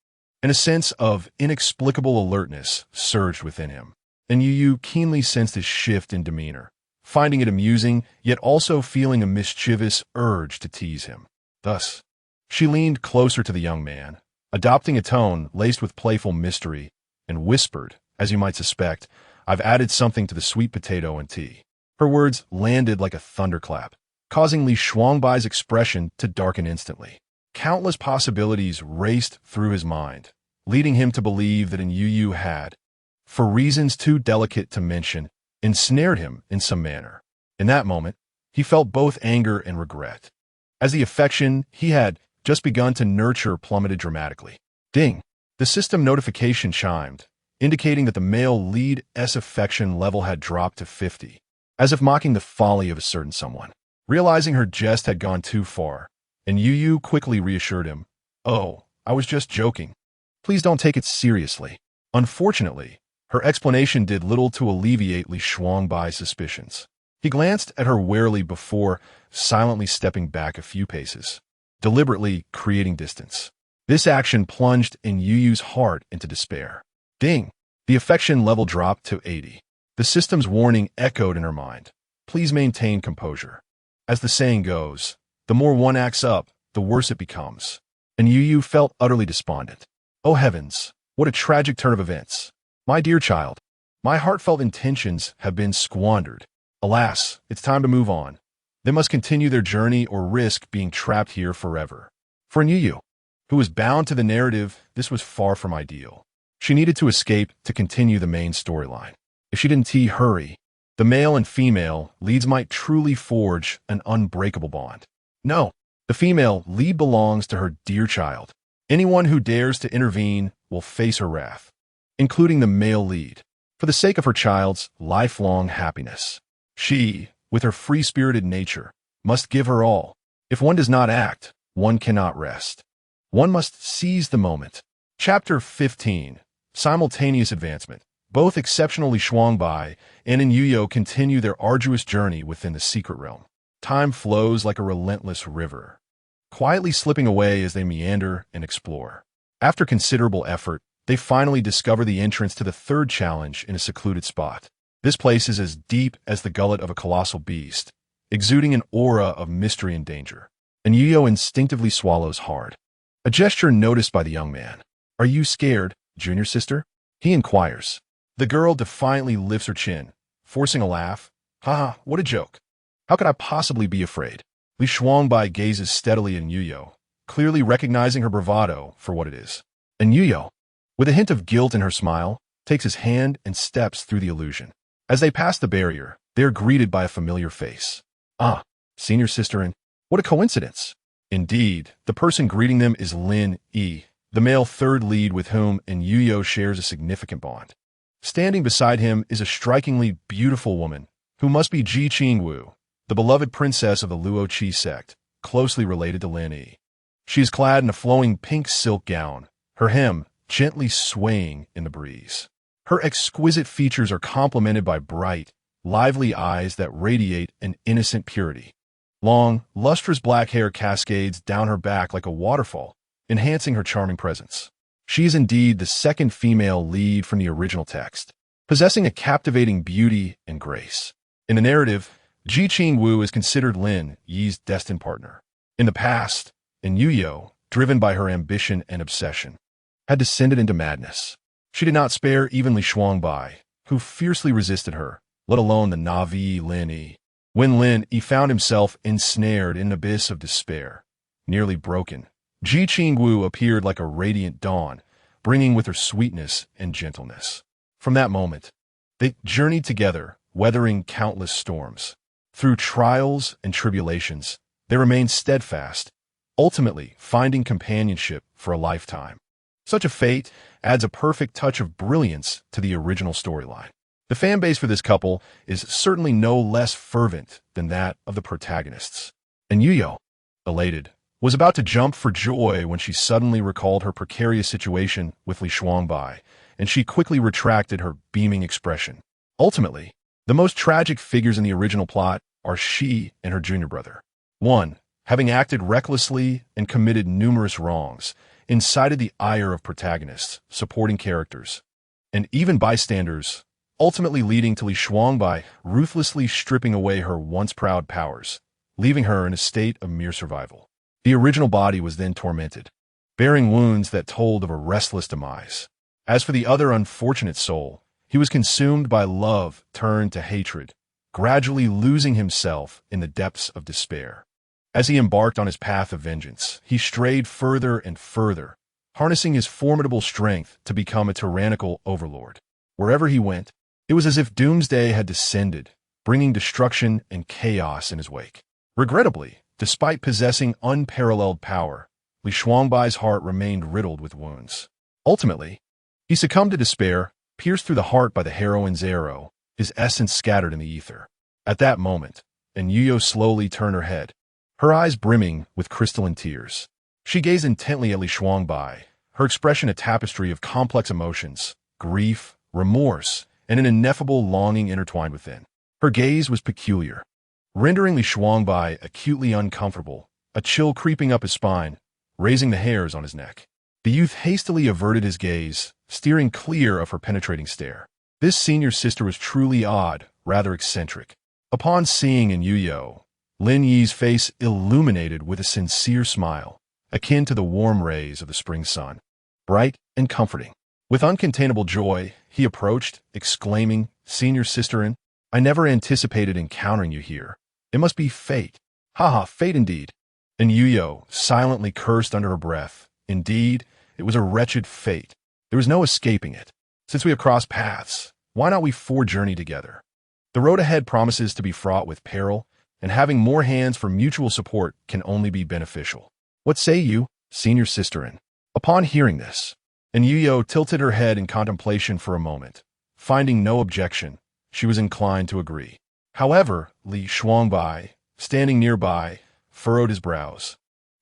and a sense of inexplicable alertness surged within him. And Yu Yu keenly sensed his shift in demeanor, finding it amusing, yet also feeling a mischievous urge to tease him. Thus, she leaned closer to the young man, adopting a tone laced with playful mystery, and whispered, as you might suspect, "I've added something to the sweet potato and tea." Her words landed like a thunderclap, causing Li Shuangbai's expression to darken instantly. Countless possibilities raced through his mind, leading him to believe that Yu Yu had, for reasons too delicate to mention, ensnared him in some manner. In that moment, he felt both anger and regret, as the affection he had just begun to nurture plummeted dramatically. Ding! The system notification chimed, indicating that the male lead's affection level had dropped to 50, as if mocking the folly of a certain someone. Realizing her jest had gone too far, and Yu Yu quickly reassured him, "Oh, I was just joking. Please don't take it seriously." Unfortunately, her explanation did little to alleviate Li Shuangbai's suspicions. He glanced at her warily before silently stepping back a few paces, deliberately creating distance. This action plunged Yu Yu's heart into despair. Ding! The affection level dropped to 80. The system's warning echoed in her mind. Please maintain composure. As the saying goes, the more one acts up, the worse it becomes. And Yu Yu felt utterly despondent. Oh heavens, what a tragic turn of events. My dear child, my heartfelt intentions have been squandered. Alas, it's time to move on. They must continue their journey or risk being trapped here forever. For Anyu Yu, who was bound to the narrative, this was far from ideal. She needed to escape to continue the main storyline. If she didn't hurry, the male and female leads might truly forge an unbreakable bond. No, the female lead belongs to her dear child. Anyone who dares to intervene will face her wrath, including the male lead, for the sake of her child's lifelong happiness. She, with her free-spirited nature, must give her all. If one does not act, one cannot rest. One must seize the moment. Chapter 15. Simultaneous Advancement. Both exceptionally Shuangbai and Anyu Yu continue their arduous journey within the secret realm. Time flows like a relentless river, quietly slipping away as they meander and explore. After considerable effort, they finally discover the entrance to the third challenge in a secluded spot. This place is as deep as the gullet of a colossal beast, exuding an aura of mystery and danger. Anyu Yu instinctively swallows hard, a gesture noticed by the young man. "Are you scared, junior sister?" he inquires. The girl defiantly lifts her chin, forcing a laugh. "Haha, what a joke. How could I possibly be afraid?" Li Shuangbai gazes steadily at Anyu Yu, clearly recognizing her bravado for what it is. Anyu Yu, with a hint of guilt in her smile, takes his hand and steps through the illusion. As they pass the barrier, they are greeted by a familiar face. "Ah, senior sister, and what a coincidence." Indeed, the person greeting them is Lin Yi, the male third lead with whom Anyu Yu shares a significant bond. Standing beside him is a strikingly beautiful woman, who must be Ji Qingwu, the beloved princess of the Luo Qi sect, closely related to Lin Yi. She is clad in a flowing pink silk gown, her hem gently swaying in the breeze. Her exquisite features are complemented by bright, lively eyes that radiate an innocent purity. Long, lustrous black hair cascades down her back like a waterfall, enhancing her charming presence. She is indeed the second female lead from the original text, possessing a captivating beauty and grace. In the narrative, Ji Qingwu is considered Lin Yi's destined partner. In the past, Anyu Yu, driven by her ambition and obsession, had descended into madness. She did not spare even Li Shuangbai, who fiercely resisted her, let alone the Na'vi Lin Yi. When Lin Yi found himself ensnared in an abyss of despair, nearly broken, Ji Qingwu appeared like a radiant dawn, bringing with her sweetness and gentleness. From that moment, they journeyed together, weathering countless storms. Through trials and tribulations, they remained steadfast, ultimately finding companionship for a lifetime. Such a fate adds a perfect touch of brilliance to the original storyline. The fan base for this couple is certainly no less fervent than that of the protagonists. Anyu Yu, elated, was about to jump for joy when she suddenly recalled her precarious situation with Li Shuangbai, and she quickly retracted her beaming expression. Ultimately, the most tragic figures in the original plot are she and her junior brother. One, having acted recklessly and committed numerous wrongs, incited the ire of protagonists, supporting characters, and even bystanders, ultimately leading to Li Shuangbai ruthlessly stripping away her once proud powers, leaving her in a state of mere survival. The original body was then tormented, bearing wounds that told of a restless demise. As for the other unfortunate soul, he was consumed by love turned to hatred, gradually losing himself in the depths of despair. As he embarked on his path of vengeance, he strayed further and further, harnessing his formidable strength to become a tyrannical overlord. Wherever he went, it was as if doomsday had descended, bringing destruction and chaos in his wake. Regrettably, despite possessing unparalleled power, Li Shuangbai's heart remained riddled with wounds. Ultimately, he succumbed to despair, pierced through the heart by the heroine's arrow, his essence scattered in the ether. At that moment, Anyu Yu slowly turned her head, her eyes brimming with crystalline tears. She gazed intently at Li Shuangbai, her expression a tapestry of complex emotions, grief, remorse, and an ineffable longing intertwined within. Her gaze was peculiar, rendering Li Shuangbai acutely uncomfortable, a chill creeping up his spine, raising the hairs on his neck. The youth hastily averted his gaze, steering clear of her penetrating stare. This senior sister was truly odd, rather eccentric. Upon seeing Anyu Yu, Lin Yi's face illuminated with a sincere smile, akin to the warm rays of the spring sun, bright and comforting. With uncontainable joy, he approached, exclaiming, "Senior sister, I never anticipated encountering you here. It must be fate. Haha, fate indeed. And Yu silently cursed under her breath. Indeed, it was a wretched fate. There was no escaping it. Since we have crossed paths, why not we journey together? The road ahead promises to be fraught with peril, and having more hands for mutual support can only be beneficial. What say you, senior sisterin? Upon hearing this, Anyu tilted her head in contemplation for a moment. Finding no objection, she was inclined to agree. However, Li Shuangbai, standing nearby, furrowed his brows.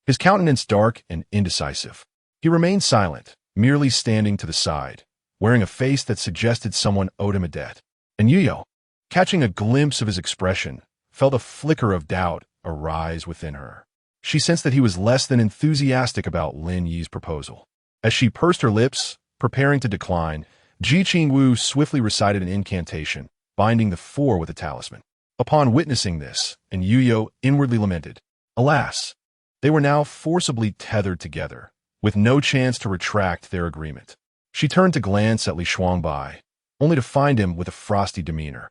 His countenance dark and indecisive. He remained silent, merely standing to the side, wearing a face that suggested someone owed him a debt. And Yu, catching a glimpse of his expression, felt a flicker of doubt arise within her. She sensed that he was less than enthusiastic about Lin Yi's proposal. As she pursed her lips, preparing to decline, Ji Qingwu swiftly recited an incantation, binding the four with a talisman. Upon witnessing this, and Yu inwardly lamented. Alas, they were now forcibly tethered together, with no chance to retract their agreement. She turned to glance at Li Shuangbai, only to find him with a frosty demeanor,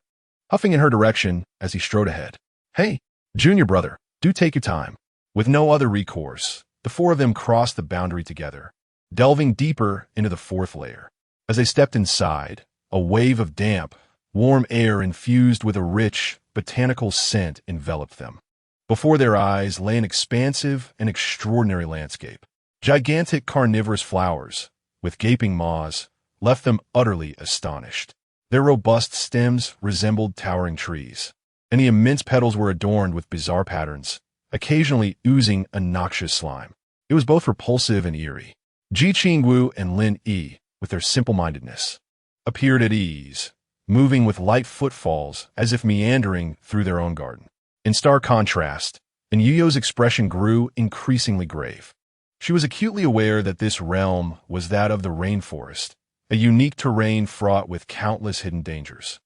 huffing in her direction as he strode ahead. Hey, junior brother, do take your time. With no other recourse, the four of them crossed the boundary together, delving deeper into the fourth layer. As they stepped inside, a wave of damp, warm air infused with a rich, botanical scent enveloped them. Before their eyes lay an expansive and extraordinary landscape. Gigantic carnivorous flowers, with gaping maws, left them utterly astonished. Their robust stems resembled towering trees, and the immense petals were adorned with bizarre patterns, occasionally oozing a noxious slime. It was both repulsive and eerie. Ji Qingwu and Lin Yi, with their simple-mindedness, appeared at ease, moving with light footfalls as if meandering through their own garden. In stark contrast, Anyu's expression grew increasingly grave. She was acutely aware that this realm was that of the rainforest, a unique terrain fraught with countless hidden dangers.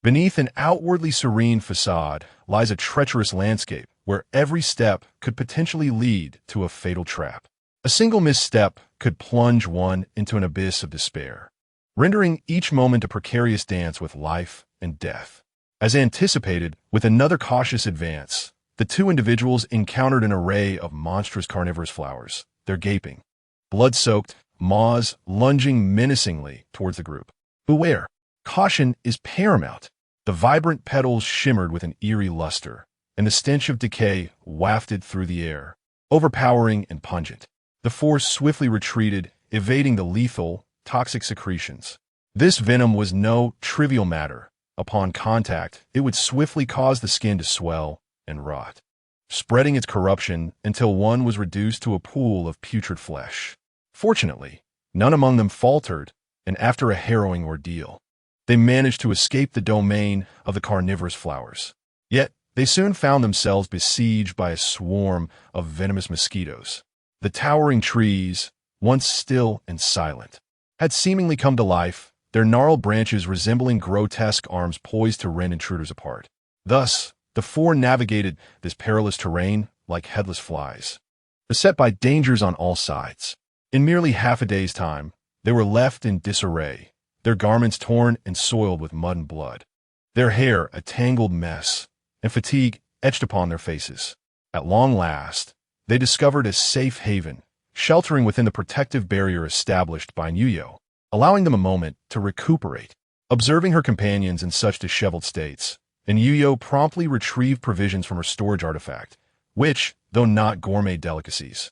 Beneath an outwardly serene facade lies a treacherous landscape where every step could potentially lead to a fatal trap. A single misstep could plunge one into an abyss of despair, rendering each moment a precarious dance with life and death. As anticipated, with another cautious advance, the two individuals encountered an array of monstrous carnivorous flowers, their gaping, blood-soaked maws lunging menacingly towards the group. Beware! Caution is paramount. The vibrant petals shimmered with an eerie luster, and the stench of decay wafted through the air, overpowering and pungent. The four swiftly retreated, evading the lethal, toxic secretions. This venom was no trivial matter. Upon contact, it would swiftly cause the skin to swell and rot, spreading its corruption until one was reduced to a pool of putrid flesh. Fortunately, none among them faltered, and after a harrowing ordeal, they managed to escape the domain of the carnivorous flowers. Yet, they soon found themselves besieged by a swarm of venomous mosquitoes. The towering trees, once still and silent, had seemingly come to life, their gnarled branches resembling grotesque arms poised to rend intruders apart. Thus, the four navigated this perilous terrain like headless flies, beset by dangers on all sides. In merely half a day's time, they were left in disarray, their garments torn and soiled with mud and blood, their hair a tangled mess, and fatigue etched upon their faces. At long last, they discovered a safe haven, sheltering within the protective barrier established by Anyu, allowing them a moment to recuperate. Observing her companions in such disheveled states, Anyu promptly retrieved provisions from her storage artifact, which, though not gourmet delicacies,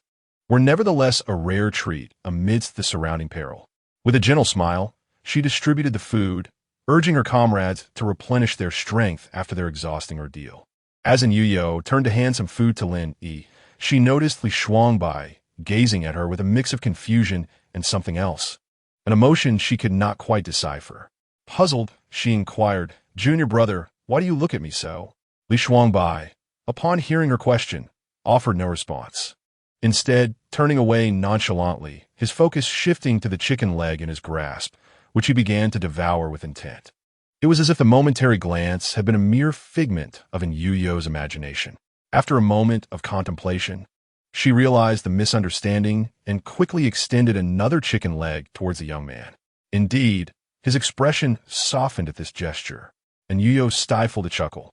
were nevertheless a rare treat amidst the surrounding peril. With a gentle smile, she distributed the food, urging her comrades to replenish their strength after their exhausting ordeal. As Anyu turned to hand some food to Lin Yi, she noticed Li Shuangbai gazing at her with a mix of confusion and something else, an emotion she could not quite decipher. Puzzled, she inquired, "Junior brother, why do you look at me so?" Li Shuangbai, upon hearing her question, offered no response. Instead, turning away nonchalantly, his focus shifting to the chicken leg in his grasp, which he began to devour with intent. It was as if the momentary glance had been a mere figment of Anyu's imagination. After a moment of contemplation, she realized the misunderstanding and quickly extended another chicken leg towards the young man. Indeed, his expression softened at this gesture, and Anyu stifled a chuckle.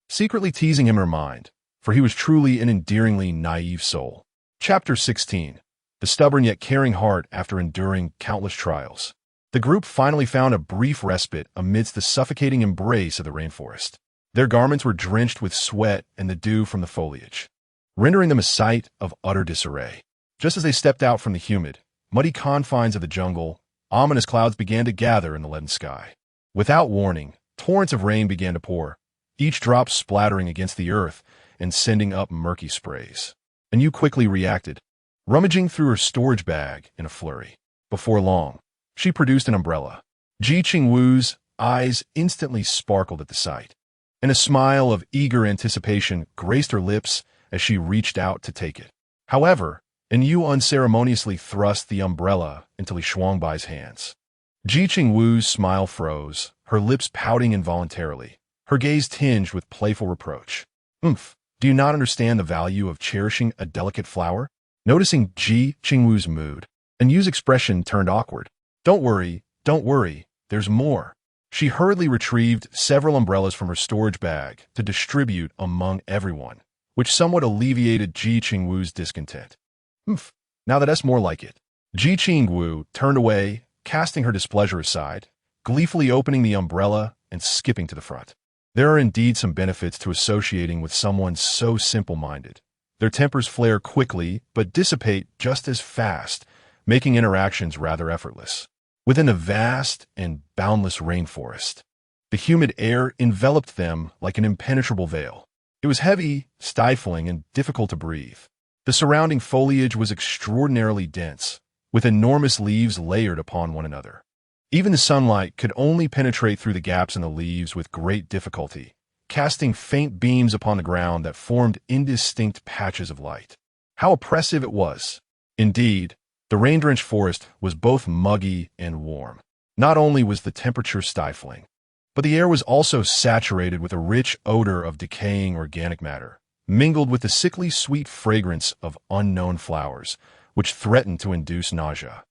secretly teasing him in her mind, for he was truly an endearingly naive soul. Chapter 16. The stubborn yet caring heart after enduring countless trials. The group finally found a brief respite amidst the suffocating embrace of the rainforest. Their garments were drenched with sweat and the dew from the foliage, rendering them a sight of utter disarray. Just as they stepped out from the humid, muddy confines of the jungle, ominous clouds began to gather in the leaden sky. Without warning, torrents of rain began to pour, each drop splattering against the earth and sending up murky sprays. Anyu quickly reacted, rummaging through her storage bag in a flurry. Before long, she produced an umbrella. Ji Qingwu's eyes instantly sparkled at the sight, and a smile of eager anticipation graced her lips as she reached out to take it. However, Anyu unceremoniously thrust the umbrella into Li Shuangbai's hands. Ji Qingwu's smile froze, her lips pouting involuntarily, her gaze tinged with playful reproach. Do you not understand the value of cherishing a delicate flower? Noticing Ji Qingwu's mood, Anyu's expression turned awkward. Don't worry, there's more. She hurriedly retrieved several umbrellas from her storage bag to distribute among everyone, which somewhat alleviated Ji Qingwu's discontent. Now that's more like it. Ji Qingwu turned away, casting her displeasure aside, gleefully opening the umbrella and skipping to the front. There are indeed some benefits to associating with someone so simple-minded. Their tempers flare quickly but dissipate just as fast, making interactions rather effortless. Within a vast and boundless rainforest, the humid air enveloped them like an impenetrable veil. It was heavy, stifling, and difficult to breathe. The surrounding foliage was extraordinarily dense, with enormous leaves layered upon one another. Even the sunlight could only penetrate through the gaps in the leaves with great difficulty, casting faint beams upon the ground that formed indistinct patches of light. How oppressive it was! Indeed, the rain-drenched forest was both muggy and warm. Not only was the temperature stifling, but the air was also saturated with a rich odor of decaying organic matter, mingled with the sickly sweet fragrance of unknown flowers, which threatened to induce nausea.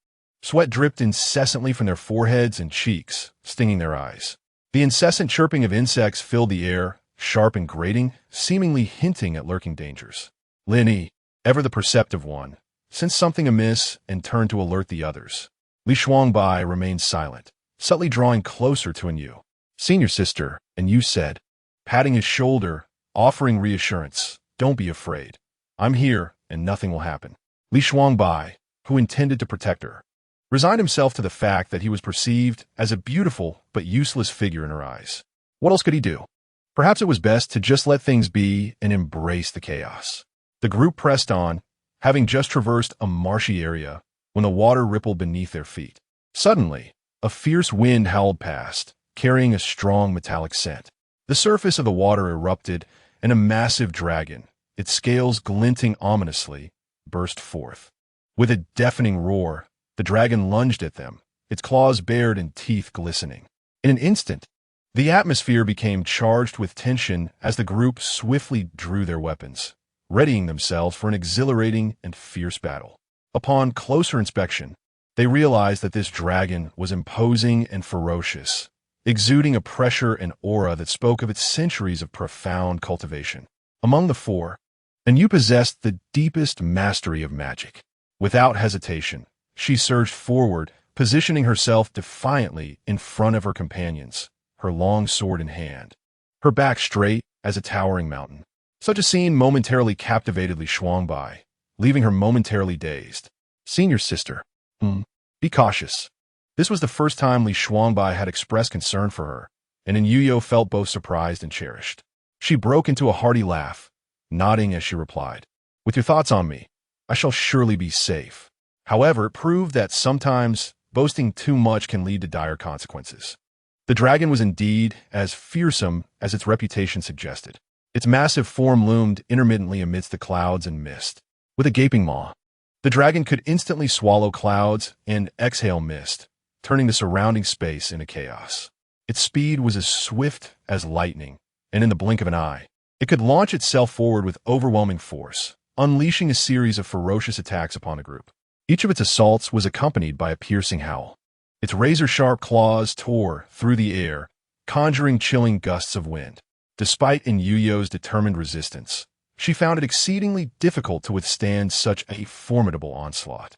Sweat dripped incessantly from their foreheads and cheeks, stinging their eyes. The incessant chirping of insects filled the air, sharp and grating, seemingly hinting at lurking dangers. Linny, ever the perceptive one, sensed something amiss and turned to alert the others. Li Shuangbai remained silent, subtly drawing closer to Anyu. "Senior sister," Anyu said, patting his shoulder, offering reassurance. "Don't be afraid. I'm here, and nothing will happen." Li Shuangbai, who intended to protect her, resigned himself to the fact that he was perceived as a beautiful but useless figure in her eyes. What else could he do? Perhaps it was best to just let things be and embrace the chaos. The group pressed on, having just traversed a marshy area when the water rippled beneath their feet. Suddenly, a fierce wind howled past, carrying a strong metallic scent. The surface of the water erupted, and a massive dragon, its scales glinting ominously, burst forth. With a deafening roar, the dragon lunged at them, its claws bared and teeth glistening. In an instant, the atmosphere became charged with tension as the group swiftly drew their weapons, readying themselves for an exhilarating and fierce battle. Upon closer inspection, they realized that this dragon was imposing and ferocious, exuding a pressure and aura that spoke of its centuries of profound cultivation. Among the four, Anyu possessed the deepest mastery of magic. Without hesitation, she surged forward, positioning herself defiantly in front of her companions, her long sword in hand, her back straight as a towering mountain. Such a scene momentarily captivated Li Shuangbai, leaving her momentarily dazed. "Senior sister, be cautious." This was the first time Li Shuangbai had expressed concern for her, and Anyu Yu felt both surprised and cherished. She broke into a hearty laugh, nodding as she replied, "With your thoughts on me, I shall surely be safe." However, it proved that sometimes boasting too much can lead to dire consequences. The dragon was indeed as fearsome as its reputation suggested. Its massive form loomed intermittently amidst the clouds and mist. With a gaping maw, the dragon could instantly swallow clouds and exhale mist, turning the surrounding space into chaos. Its speed was as swift as lightning, and in the blink of an eye, it could launch itself forward with overwhelming force, unleashing a series of ferocious attacks upon the group. Each of its assaults was accompanied by a piercing howl. Its razor-sharp claws tore through the air, conjuring chilling gusts of wind. Despite Anyu Yu's determined resistance, she found it exceedingly difficult to withstand such a formidable onslaught.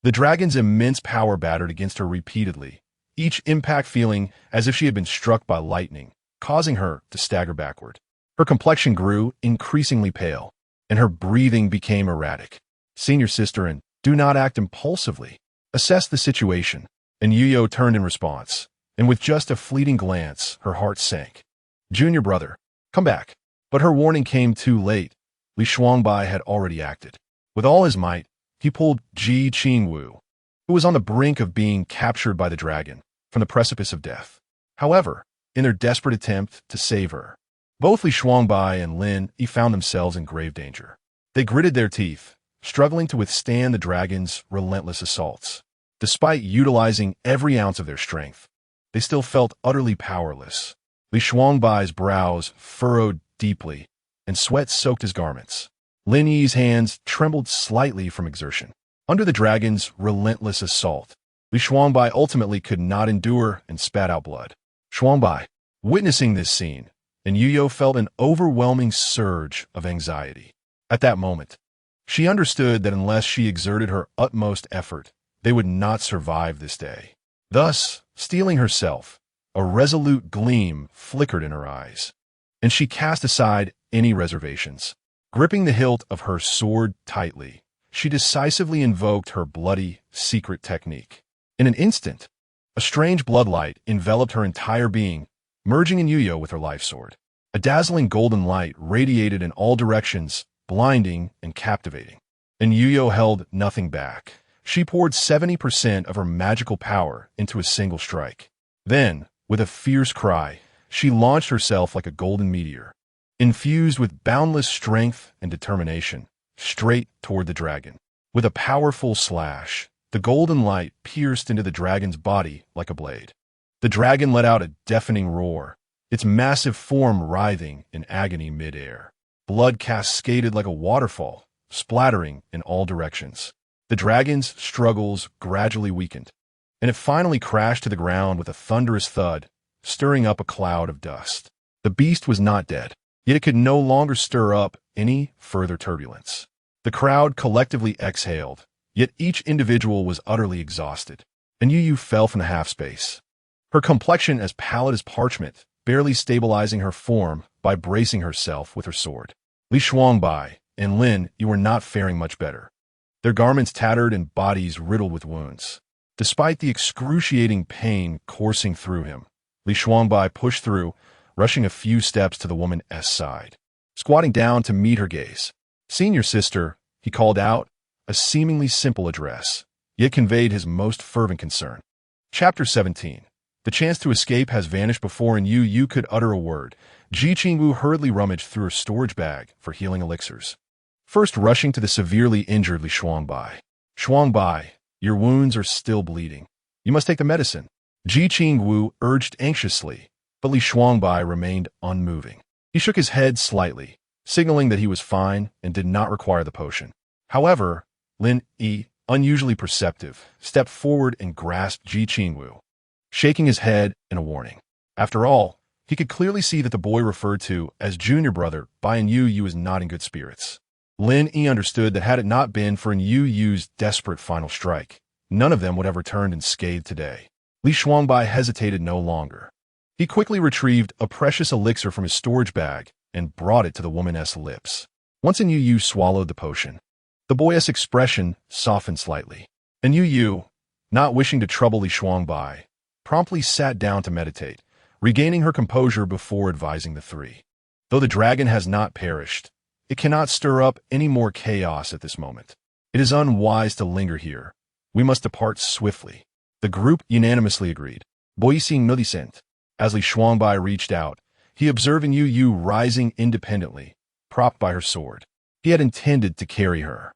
The dragon's immense power battered against her repeatedly, each impact feeling as if she had been struck by lightning, causing her to stagger backward. Her complexion grew increasingly pale, and her breathing became erratic. Senior sister, and do not act impulsively. Assess the situation. Anyu Yu turned in response, and with just a fleeting glance, her heart sank. Junior brother, come back. But her warning came too late. Li Shuangbai had already acted. With all his might, he pulled Ji Qingwu, who was on the brink of being captured by the dragon, from the precipice of death. However, in their desperate attempt to save her, both Li Shuangbai and Lin Yi found themselves in grave danger. They gritted their teeth, struggling to withstand the dragon's relentless assaults. Despite utilizing every ounce of their strength, they still felt utterly powerless. Li Shuangbai's brows furrowed deeply, and sweat soaked his garments. Lin Yi's hands trembled slightly from exertion. Under the dragon's relentless assault, Li Shuangbai ultimately could not endure and spat out blood. Shuangbai, witnessing this scene, Anyu Yu felt an overwhelming surge of anxiety. At that moment, she understood that unless she exerted her utmost effort, they would not survive this day. Thus, steeling herself, a resolute gleam flickered in her eyes, and she cast aside any reservations. Gripping the hilt of her sword tightly, she decisively invoked her bloody, secret technique. In an instant, a strange bloodlight enveloped her entire being, merging Anyu Yu with her life sword. A dazzling golden light radiated in all directions, blinding and captivating. Anyu Yu held nothing back. She poured 70% of her magical power into a single strike. Then, with a fierce cry, she launched herself like a golden meteor, infused with boundless strength and determination, straight toward the dragon. With a powerful slash, the golden light pierced into the dragon's body like a blade. The dragon let out a deafening roar, its massive form writhing in agony mid-air. Blood cascaded like a waterfall, splattering in all directions. The dragon's struggles gradually weakened, and it finally crashed to the ground with a thunderous thud, stirring up a cloud of dust. The beast was not dead, yet it could no longer stir up any further turbulence. The crowd collectively exhaled, yet each individual was utterly exhausted. Anyu Yu fell from the half-space, her complexion as pallid as parchment, barely stabilizing her form by bracing herself with her sword. Li Shuangbai and Lin Yi were not faring much better, their garments tattered and bodies riddled with wounds. Despite the excruciating pain coursing through him, Li Shuangbai pushed through, rushing a few steps to the woman's side. Squatting down to meet her gaze, "Senior sister," he called out, a seemingly simple address, yet conveyed his most fervent concern. Chapter 17. The chance to escape has vanished before Anyu Yu could utter a word. Ji Qingwu hurriedly rummaged through her storage bag for healing elixirs, first rushing to the severely injured Li Shuangbai. "Shuangbai, your wounds are still bleeding. You must take the medicine," Ji Qingwu urged anxiously, but Li Shuangbai remained unmoving. He shook his head slightly, signaling that he was fine and did not require the potion. However, Lin Yi, unusually perceptive, stepped forward and grasped Ji Qingwu, shaking his head in a warning. After all, he could clearly see that the boy referred to as junior brother by Anyu Yu was not in good spirits. Lin Yi understood that had it not been for Anyu Yu's desperate final strike, none of them would have returned unscathed today. Li Shuangbai hesitated no longer. He quickly retrieved a precious elixir from his storage bag and brought it to the woman's lips. Once Anyu Yu swallowed the potion, the boy's expression softened slightly. Anyu Yu, not wishing to trouble Li Shuangbai, promptly sat down to meditate, regaining her composure before advising the three. Though the dragon has not perished, it cannot stir up any more chaos at this moment. It is unwise to linger here. We must depart swiftly. The group unanimously agreed. Boising no dissent. As Li Shuangbai reached out, he observed Anyu Yu rising independently, propped by her sword. He had intended to carry her,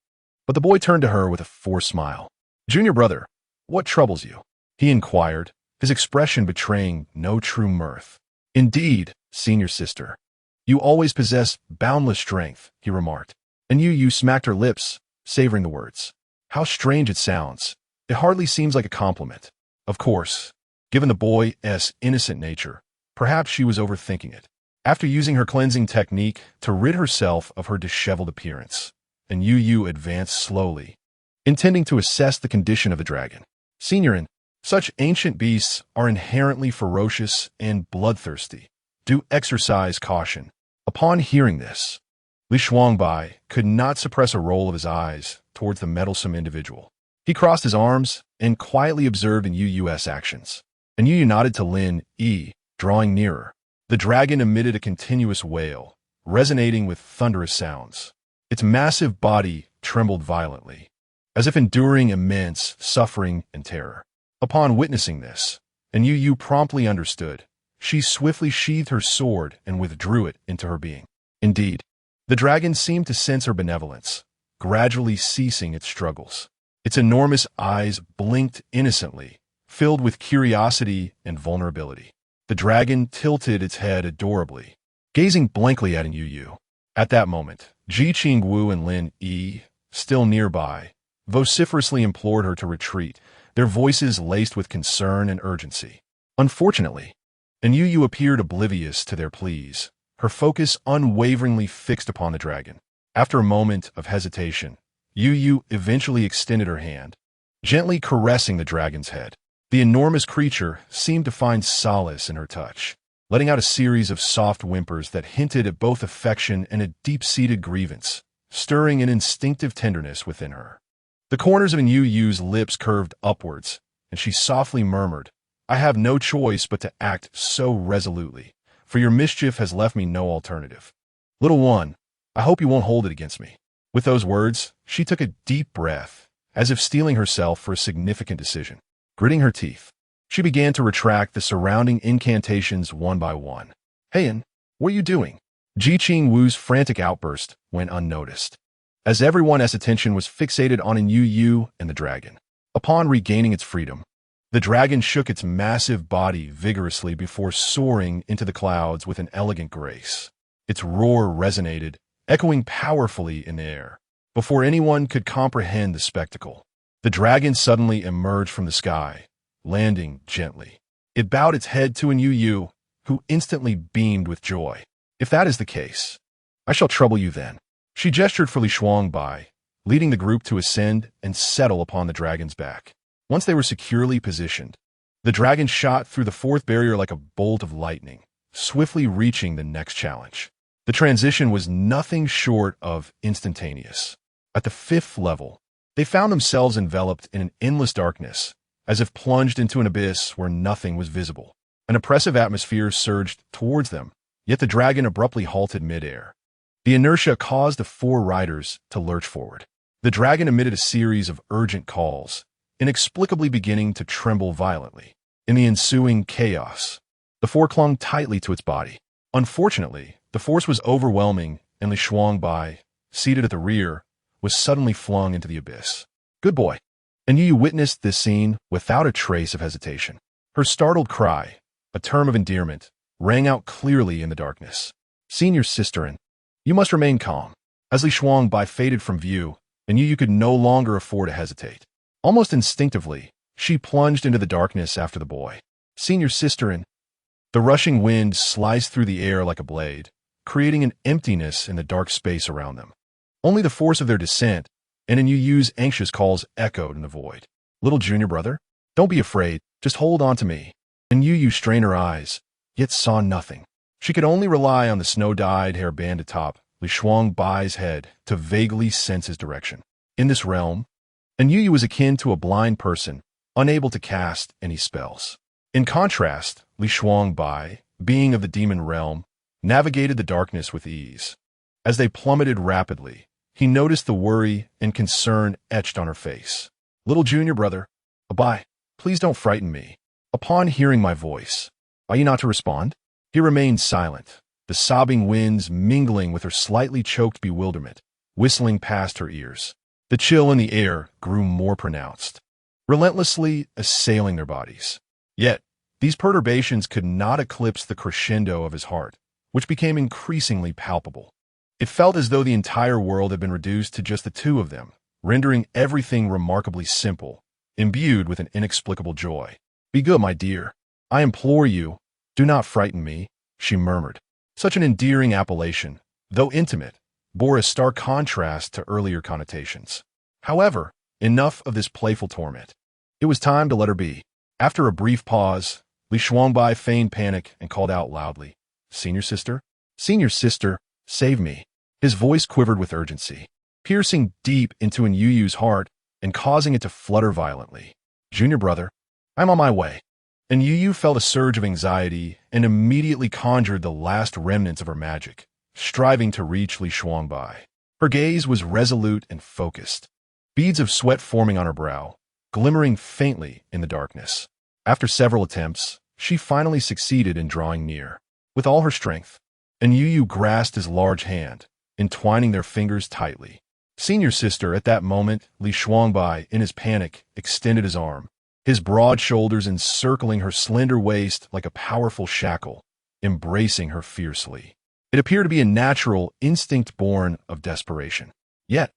but the boy turned to her with a forced smile. "Junior brother, what troubles you?" he inquired, his expression betraying no true mirth. "Indeed, senior sister, you always possess boundless strength," he remarked. Anyu Yu smacked her lips, savoring the words. How strange it sounds. It hardly seems like a compliment. Of course, given the boy's innocent nature, perhaps she was overthinking it. After using her cleansing technique to rid herself of her disheveled appearance, Anyu Yu advanced slowly, intending to assess the condition of the dragon. Seniorin, such ancient beasts are inherently ferocious and bloodthirsty. Do exercise caution. Upon hearing this, Li Shuangbai could not suppress a roll of his eyes towards the meddlesome individual. He crossed his arms and quietly observed Anyu Yu's actions. Anyu Yu nodded to Lin Yi, drawing nearer. The dragon emitted a continuous wail, resonating with thunderous sounds. Its massive body trembled violently, as if enduring immense suffering and terror. Upon witnessing this, Anyu Yu promptly understood. She swiftly sheathed her sword and withdrew it into her being. Indeed, the dragon seemed to sense her benevolence, gradually ceasing its struggles. Its enormous eyes blinked innocently, filled with curiosity and vulnerability. The dragon tilted its head adorably, gazing blankly at Anyu Yu. At that moment, Ji Qingwu and Lin Yi, still nearby, vociferously implored her to retreat, their voices laced with concern and urgency. Unfortunately, Anyu Yu appeared oblivious to their pleas, her focus unwaveringly fixed upon the dragon. After a moment of hesitation, Yu Yu eventually extended her hand, gently caressing the dragon's head. The enormous creature seemed to find solace in her touch, letting out a series of soft whimpers that hinted at both affection and a deep-seated grievance, stirring an instinctive tenderness within her. The corners of Anyu Yu's lips curved upwards, and she softly murmured, "I have no choice but to act so resolutely, for your mischief has left me no alternative. Little one, I hope you won't hold it against me." With those words, she took a deep breath, as if steeling herself for a significant decision. Gritting her teeth, she began to retract the surrounding incantations one by one. "Heian, what are you doing?" Ji Qingwu's frantic outburst went unnoticed, as everyone's attention was fixated on Anyu Yu and the dragon. Upon regaining its freedom, the dragon shook its massive body vigorously before soaring into the clouds with an elegant grace. Its roar resonated, echoing powerfully in the air. Before anyone could comprehend the spectacle, the dragon suddenly emerged from the sky, landing gently. It bowed its head to Anyu Yu, who instantly beamed with joy. "If that is the case, I shall trouble you then." She gestured for Li Shuangbai, leading the group to ascend and settle upon the dragon's back. Once they were securely positioned, the dragon shot through the fourth barrier like a bolt of lightning, swiftly reaching the next challenge. The transition was nothing short of instantaneous. At the fifth level, they found themselves enveloped in an endless darkness, as if plunged into an abyss where nothing was visible. An oppressive atmosphere surged towards them, yet the dragon abruptly halted midair. The inertia caused the four riders to lurch forward. The dragon emitted a series of urgent calls, inexplicably beginning to tremble violently. In the ensuing chaos, the four clung tightly to its body. Unfortunately, the force was overwhelming, and Li Shuangbai, seated at the rear, was suddenly flung into the abyss. "Good boy." Anyu Yu witnessed this scene without a trace of hesitation. Her startled cry, a term of endearment, rang out clearly in the darkness. "Senior sisterin, you must remain calm." As Li Shuangbai faded from view, Anyu Yu could no longer afford to hesitate. Almost instinctively, she plunged into the darkness after the boy. "Senior sisterin." The rushing wind sliced through the air like a blade, creating an emptiness in the dark space around them. Only the force of their descent and Anyu Yu's anxious calls echoed in the void. "Little junior brother, don't be afraid, just hold on to me." Anyu Yu strained her eyes, yet saw nothing. She could only rely on the snow-dyed hair band atop Li Shuangbai's head to vaguely sense his direction. In this realm, Anyu Yu was akin to a blind person, unable to cast any spells. In contrast, Li Shuangbai, being of the demon realm, navigated the darkness with ease. As they plummeted rapidly, he noticed the worry and concern etched on her face. "Little junior brother, Abai, please don't frighten me." Upon hearing my voice, "Are you not to respond?" He remained silent, the sobbing winds mingling with her slightly choked bewilderment, whistling past her ears. The chill in the air grew more pronounced, relentlessly assailing their bodies. Yet, these perturbations could not eclipse the crescendo of his heart, which became increasingly palpable. It felt as though the entire world had been reduced to just the two of them, rendering everything remarkably simple, imbued with an inexplicable joy. "Be good, my dear. I implore you, do not frighten me," she murmured. Such an endearing appellation, though intimate, bore a stark contrast to earlier connotations. However, enough of this playful torment. It was time to let her be. After a brief pause, Li Shuangbai feigned panic and called out loudly, "Senior sister? Senior sister, save me." His voice quivered with urgency, piercing deep into Anyu Yu's heart and causing it to flutter violently. "Junior brother, I'm on my way." Anyu Yu felt a surge of anxiety and immediately conjured the last remnants of her magic, striving to reach Li Shuangbai. Her gaze was resolute and focused, beads of sweat forming on her brow, glimmering faintly in the darkness. After several attempts, she finally succeeded in drawing near. With all her strength, Anyu Yu grasped his large hand, entwining their fingers tightly. Senior sister, at that moment, Li Shuangbai, in his panic, extended his arm, his broad shoulders encircling her slender waist like a powerful shackle, embracing her fiercely. It appeared to be a natural instinct born of desperation. Yet,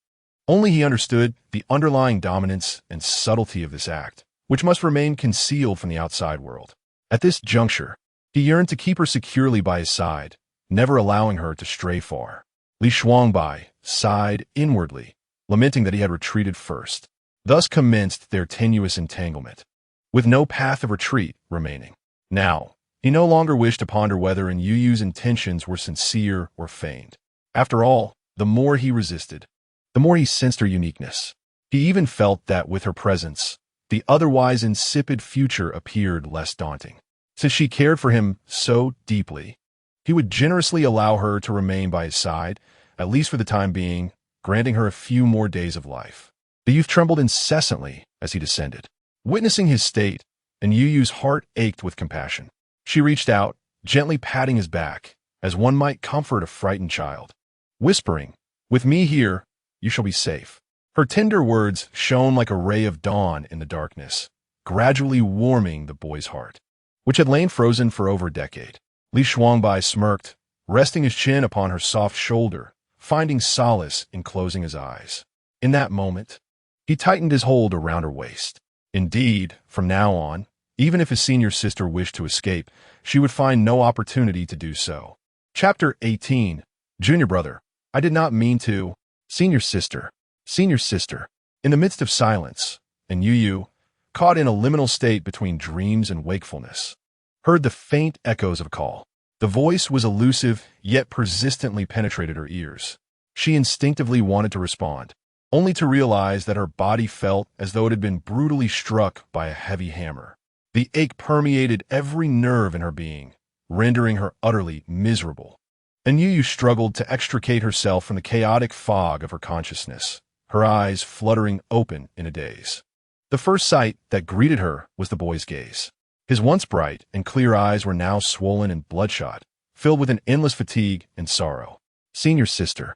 only he understood the underlying dominance and subtlety of this act, which must remain concealed from the outside world. At this juncture, he yearned to keep her securely by his side, never allowing her to stray far. Li Shuangbai sighed inwardly, lamenting that he had retreated first. Thus commenced their tenuous entanglement, with no path of retreat remaining. Now, he no longer wished to ponder whether Anyu Yu's intentions were sincere or feigned. After all, the more he resisted, the more he sensed her uniqueness. He even felt that with her presence, the otherwise insipid future appeared less daunting. Since she cared for him so deeply, he would generously allow her to remain by his side, at least for the time being, granting her a few more days of life. The youth trembled incessantly as he descended. Witnessing his state, Anyu Yu's heart ached with compassion. She reached out, gently patting his back, as one might comfort a frightened child, whispering, "With me here, you shall be safe." Her tender words shone like a ray of dawn in the darkness, gradually warming the boy's heart, which had lain frozen for over a decade. Li Shuangbai smirked, resting his chin upon her soft shoulder, finding solace in closing his eyes. In that moment, he tightened his hold around her waist. Indeed, from now on, even if his senior sister wished to escape, she would find no opportunity to do so. Chapter 18. Junior brother, I did not mean to. Senior sister. Senior sister. In the midst of silence, Anyu Yu, caught in a liminal state between dreams and wakefulness, heard the faint echoes of a call. The voice was elusive, yet persistently penetrated her ears. She instinctively wanted to respond, only to realize that her body felt as though it had been brutally struck by a heavy hammer. The ache permeated every nerve in her being, rendering her utterly miserable. Anyu Yu struggled to extricate herself from the chaotic fog of her consciousness, her eyes fluttering open in a daze. The first sight that greeted her was the boy's gaze. His once bright and clear eyes were now swollen and bloodshot, filled with an endless fatigue and sorrow. Senior sister,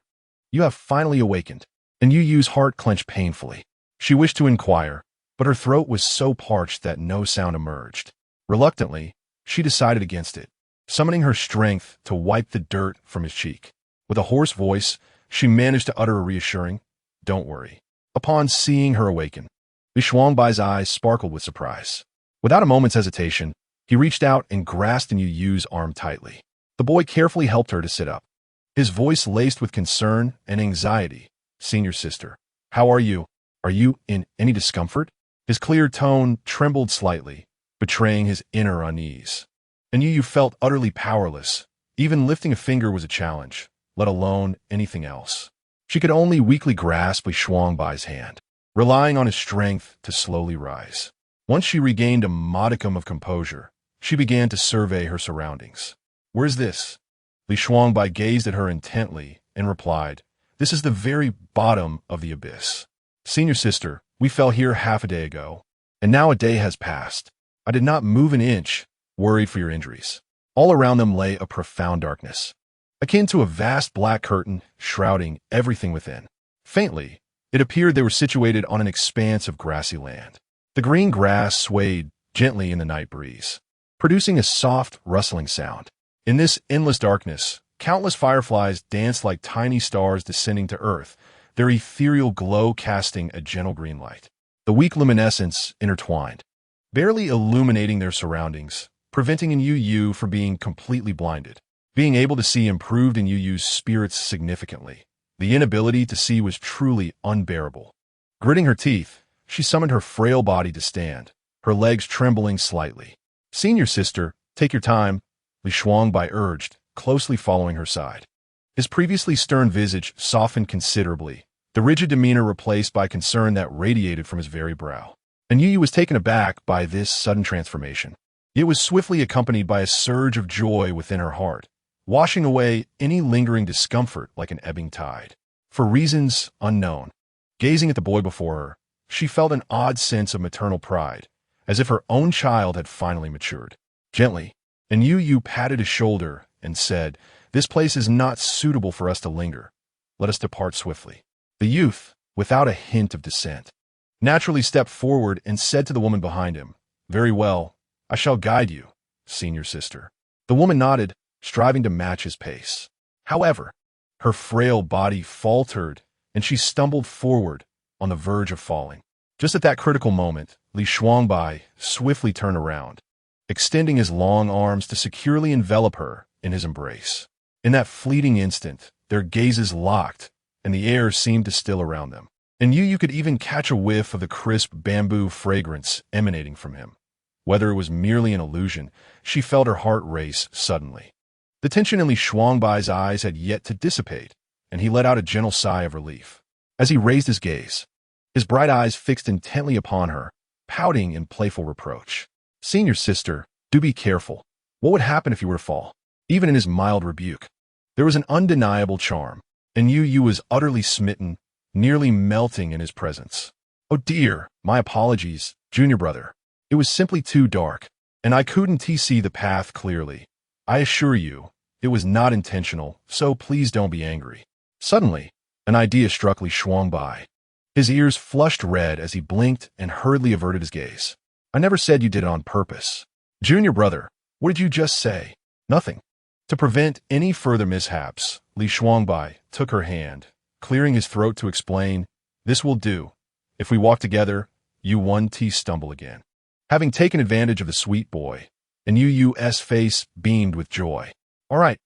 you have finally awakened. Anyu Yu's heart clenched painfully. She wished to inquire, but her throat was so parched that no sound emerged. Reluctantly, she decided against it, summoning her strength to wipe the dirt from his cheek. With a hoarse voice, she managed to utter a reassuring, "Don't worry." Upon seeing her awaken, Li Shuangbai's eyes sparkled with surprise. Without a moment's hesitation, he reached out and grasped Anyu Yu's arm tightly. The boy carefully helped her to sit up, his voice laced with concern and anxiety. "Senior sister, how are you? Are you in any discomfort?" His clear tone trembled slightly, betraying his inner unease. Anyu Yu felt utterly powerless. Even lifting a finger was a challenge, let alone anything else. She could only weakly grasp Li Shuangbai's hand, relying on his strength to slowly rise. Once she regained a modicum of composure, she began to survey her surroundings. "Where's this?" Li Shuangbai gazed at her intently and replied, "This is the very bottom of the abyss. Senior sister, we fell here half a day ago, and now a day has passed. I did not move an inch, worried for your injuries." All around them lay a profound darkness, akin to a vast black curtain shrouding everything within. Faintly, it appeared they were situated on an expanse of grassy land. The green grass swayed gently in the night breeze, producing a soft, rustling sound. In this endless darkness, countless fireflies danced like tiny stars descending to earth, their ethereal glow casting a gentle green light. The weak luminescence intertwined, barely illuminating their surroundings, preventing Anyu Yu from being completely blinded. Being able to see improved Anyu Yu's spirits significantly. The inability to see was truly unbearable. Gritting her teeth, she summoned her frail body to stand, her legs trembling slightly. "Senior sister, take your time," Li Shuangbai urged, closely following her side. His previously stern visage softened considerably, the rigid demeanor replaced by concern that radiated from his very brow. And Yu Yu was taken aback by this sudden transformation. It was swiftly accompanied by a surge of joy within her heart, washing away any lingering discomfort like an ebbing tide. For reasons unknown, gazing at the boy before her, she felt an odd sense of maternal pride, as if her own child had finally matured. Gently, and Yu Yu patted his shoulder and said, "This place is not suitable for us to linger. Let us depart swiftly." The youth, without a hint of dissent, naturally stepped forward and said to the woman behind him, "Very well, I shall guide you, senior sister." The woman nodded, striving to match his pace. However, her frail body faltered, and she stumbled forward, on the verge of falling. Just at that critical moment, Li Shuangbai swiftly turned around, extending his long arms to securely envelop her in his embrace. In that fleeting instant, their gazes locked, and the air seemed to still around them. And Yu Yu could even catch a whiff of the crisp bamboo fragrance emanating from him. Whether it was merely an illusion, she felt her heart race suddenly. The tension in Li Shuangbai's eyes had yet to dissipate, and he let out a gentle sigh of relief. As he raised his gaze, his bright eyes fixed intently upon her, pouting in playful reproach. "Senior sister, do be careful. What would happen if you were to fall?" Even in his mild rebuke, there was an undeniable charm, and Yu Yu was utterly smitten, nearly melting in his presence. "Oh dear, my apologies, junior brother. It was simply too dark, and I couldn't see the path clearly. I assure you, it was not intentional, so please don't be angry." Suddenly, an idea struck Li Shuangbai. His ears flushed red as he blinked and hurriedly averted his gaze. "I never said you did it on purpose. Junior brother, what did you just say?" "Nothing." To prevent any further mishaps, Li Shuangbai took her hand, clearing his throat to explain, "This will do. If we walk together, you won't stumble again." Having taken advantage of the sweet boy, and Yu Yu's face beamed with joy. All right,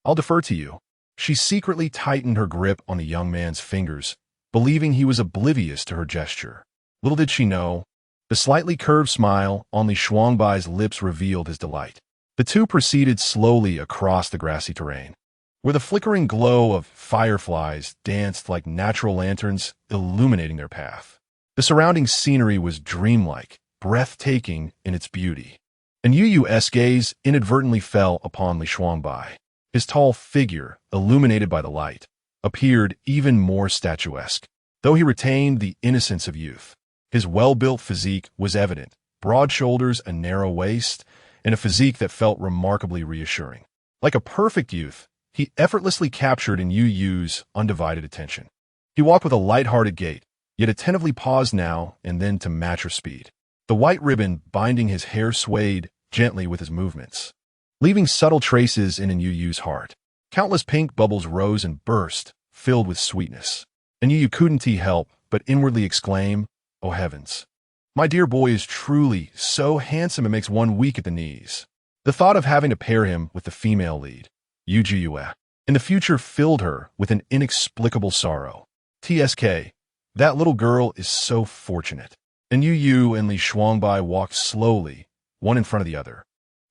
I'll defer to you." She secretly tightened her grip on the young man's fingers, believing he was oblivious to her gesture. Little did she know, the slightly curved smile on Li Shuangbai's lips revealed his delight. The two proceeded slowly across the grassy terrain, where the flickering glow of fireflies danced like natural lanterns, illuminating their path. The surrounding scenery was dreamlike, breathtaking in its beauty. And Yu Yu's gaze inadvertently fell upon Li Shuangbai. His tall figure, illuminated by the light, appeared even more statuesque, though he retained the innocence of youth. His well-built physique was evident, broad shoulders, a narrow waist, and a physique that felt remarkably reassuring. Like a perfect youth, he effortlessly captured Yu Yu's undivided attention. He walked with a light-hearted gait, yet attentively paused now and then to match her speed. The white ribbon binding his hair swayed gently with his movements, leaving subtle traces in Yu Yu's heart. Countless pink bubbles rose and burst, filled with sweetness. And Yu Yu couldn't help but inwardly exclaim, "Oh heavens! My dear boy is truly so handsome it makes one weak at the knees." The thought of having to pair him with the female lead, Yu Yue, in the future filled her with an inexplicable sorrow. TSK, that little girl is so fortunate. And Yu Yu and Li Shuangbai walked slowly, one in front of the other.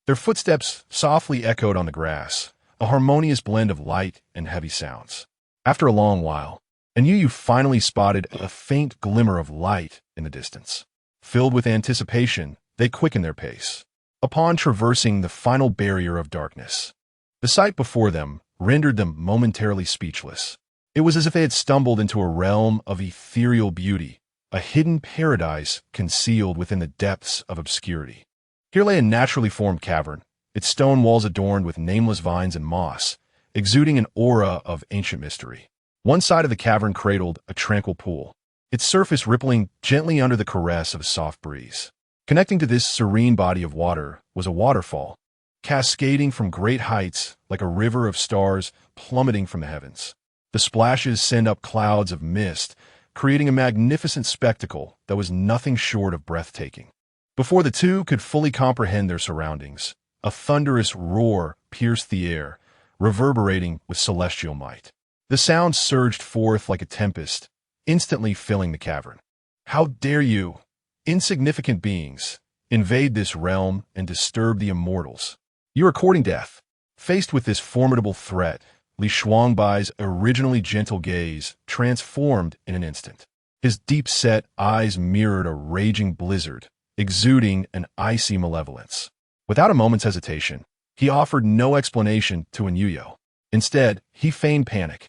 Their footsteps softly echoed on the grass, a harmonious blend of light and heavy sounds. After a long while, and Yu Yu finally spotted a faint glimmer of light in the distance. Filled with anticipation, they quickened their pace. Upon traversing the final barrier of darkness, the sight before them rendered them momentarily speechless. It was as if they had stumbled into a realm of ethereal beauty, a hidden paradise concealed within the depths of obscurity. Here lay a naturally formed cavern, its stone walls adorned with nameless vines and moss, exuding an aura of ancient mystery. One side of the cavern cradled a tranquil pool, its surface rippling gently under the caress of a soft breeze. Connecting to this serene body of water was a waterfall, cascading from great heights like a river of stars plummeting from the heavens. The splashes sent up clouds of mist, creating a magnificent spectacle that was nothing short of breathtaking. Before the two could fully comprehend their surroundings, A thunderous roar pierced the air, reverberating with celestial might. The sound surged forth like a tempest, instantly filling the cavern. How dare you, insignificant beings, invade this realm and disturb the immortals? You are courting death. Faced with this formidable threat, Li Shuangbai's originally gentle gaze transformed in an instant. His deep-set eyes mirrored a raging blizzard, exuding an icy malevolence. Without a moment's hesitation, he offered no explanation to Anyu Yu. Instead, he feigned panic,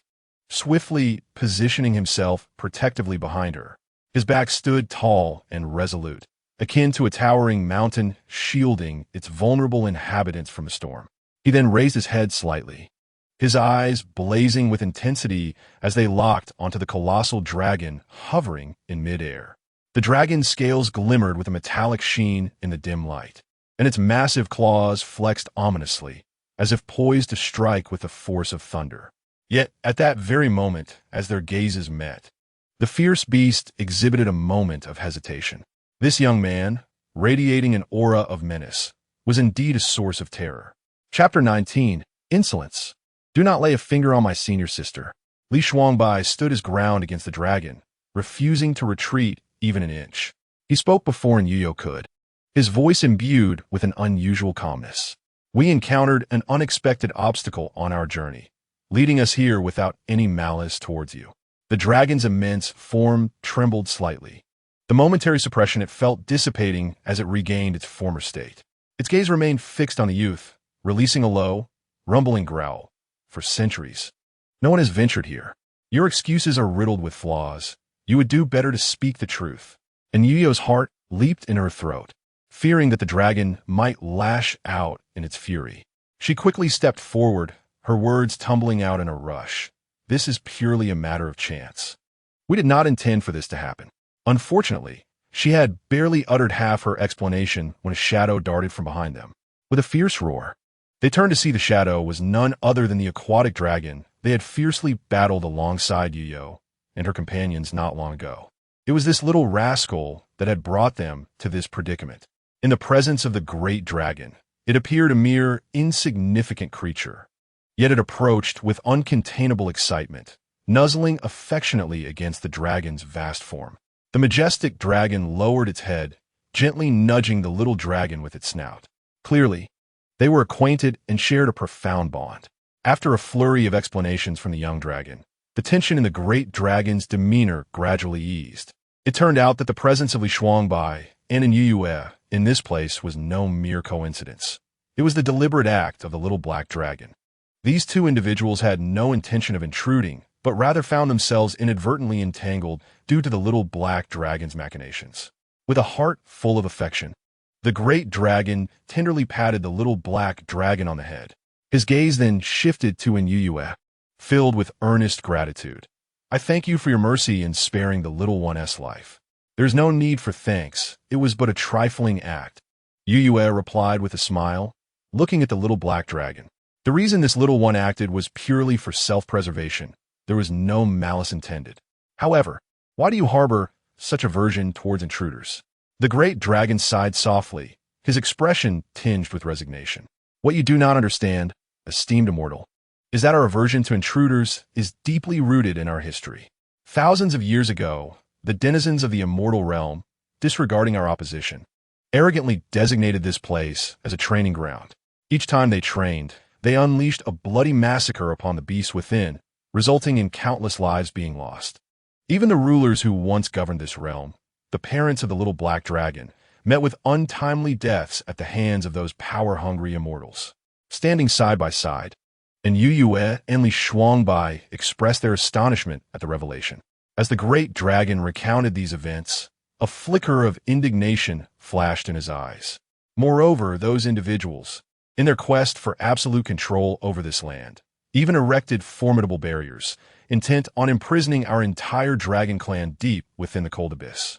swiftly positioning himself protectively behind her. His back stood tall and resolute, akin to a towering mountain shielding its vulnerable inhabitants from a storm. He then raised his head slightly, his eyes blazing with intensity as they locked onto the colossal dragon hovering in midair. The dragon's scales glimmered with a metallic sheen in the dim light, and its massive claws flexed ominously, as if poised to strike with the force of thunder. Yet, at that very moment, as their gazes met, the fierce beast exhibited a moment of hesitation. This young man, radiating an aura of menace, was indeed a source of terror. Chapter 19. Insolence. Do not lay a finger on my senior sister. Li Shuangbai stood his ground against the dragon, refusing to retreat even an inch. He spoke before Anyu Yu could, his voice imbued with an unusual calmness. We encountered an unexpected obstacle on our journey, leading us here without any malice towards you. The dragon's immense form trembled slightly. The momentary suppression it felt dissipating as it regained its former state. Its gaze remained fixed on the youth, releasing a low, rumbling growl. For centuries, no one has ventured here. Your excuses are riddled with flaws. You would do better to speak the truth. And Yu Yu's heart leaped in her throat, fearing that the dragon might lash out in its fury. She quickly stepped forward, her words tumbling out in a rush. This is purely a matter of chance. We did not intend for this to happen. Unfortunately, she had barely uttered half her explanation when a shadow darted from behind them. With a fierce roar, they turned to see the shadow was none other than the aquatic dragon they had fiercely battled alongside Yu Yu and her companions not long ago. It was this little rascal that had brought them to this predicament. In the presence of the great dragon, it appeared a mere insignificant creature. Yet it approached with uncontainable excitement, nuzzling affectionately against the dragon's vast form. The majestic dragon lowered its head, gently nudging the little dragon with its snout. Clearly, they were acquainted and shared a profound bond. After a flurry of explanations from the young dragon, the tension in the great dragon's demeanor gradually eased. It turned out that the presence of Li Shuangbai and Anyu Yu in this place was no mere coincidence. It was the deliberate act of the little black dragon. These two individuals had no intention of intruding, but rather found themselves inadvertently entangled due to the little black dragon's machinations. With a heart full of affection, the great dragon tenderly patted the little black dragon on the head. His gaze then shifted to Anyu Yu, filled with earnest gratitude. I thank you for your mercy in sparing the little one's life. There's no need for thanks. It was but a trifling act. Yu Yu replied with a smile, looking at the little black dragon. The reason this little one acted was purely for self-preservation. There was no malice intended. However, why do you harbor such aversion towards intruders? The great dragon sighed softly, his expression tinged with resignation. What you do not understand, esteemed immortal, is that our aversion to intruders is deeply rooted in our history. Thousands of years ago, the denizens of the immortal realm, disregarding our opposition, arrogantly designated this place as a training ground. Each time they trained, they unleashed a bloody massacre upon the beasts within, resulting in countless lives being lost. Even the rulers who once governed this realm, the parents of the little black dragon, met with untimely deaths at the hands of those power-hungry immortals. Standing side by side, Anyu Yu and Li Shuangbai expressed their astonishment at the revelation. As the great dragon recounted these events, a flicker of indignation flashed in his eyes. Moreover, those individuals, in their quest for absolute control over this land, even erected formidable barriers, intent on imprisoning our entire dragon clan deep within the cold abyss.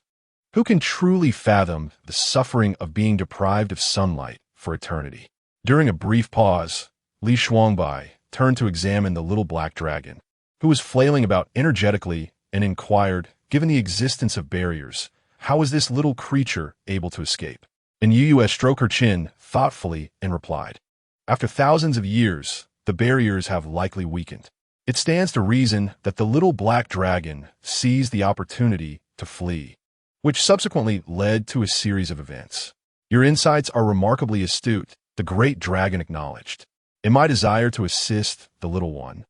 Who can truly fathom the suffering of being deprived of sunlight for eternity? During a brief pause, Li Shuangbai turned to examine the little black dragon, who was flailing about energetically, and inquired, given the existence of barriers, how was this little creature able to escape? And Yu Yu stroked her chin thoughtfully and replied, "After thousands of years, the barriers have likely weakened. It stands to reason that the little black dragon seized the opportunity to flee, which subsequently led to a series of events. Your insights are remarkably astute," the great dragon acknowledged. "In my desire to assist the little one,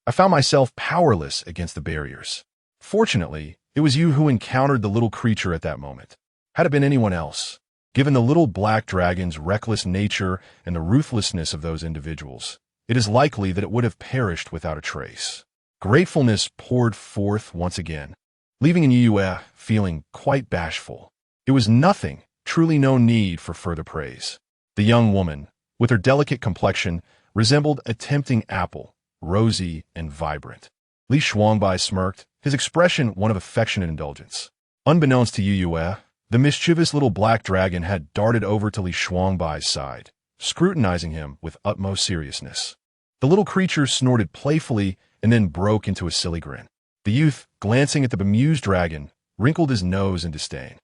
I found myself powerless against the barriers. Fortunately, it was you who encountered the little creature at that moment. Had it been anyone else, given the little black dragon's reckless nature and the ruthlessness of those individuals, it is likely that it would have perished without a trace." Gratefulness poured forth once again, leaving Yu Yu feeling quite bashful. It was nothing, truly no need for further praise. The young woman, with her delicate complexion, resembled a tempting apple, rosy and vibrant. Li Shuangbai smirked, his expression one of affectionate indulgence. Unbeknownst to Yu Yu, the mischievous little black dragon had darted over to Li Shuangbai's side, scrutinizing him with utmost seriousness. The little creature snorted playfully and then broke into a silly grin. The youth, glancing at the bemused dragon, wrinkled his nose in disdain.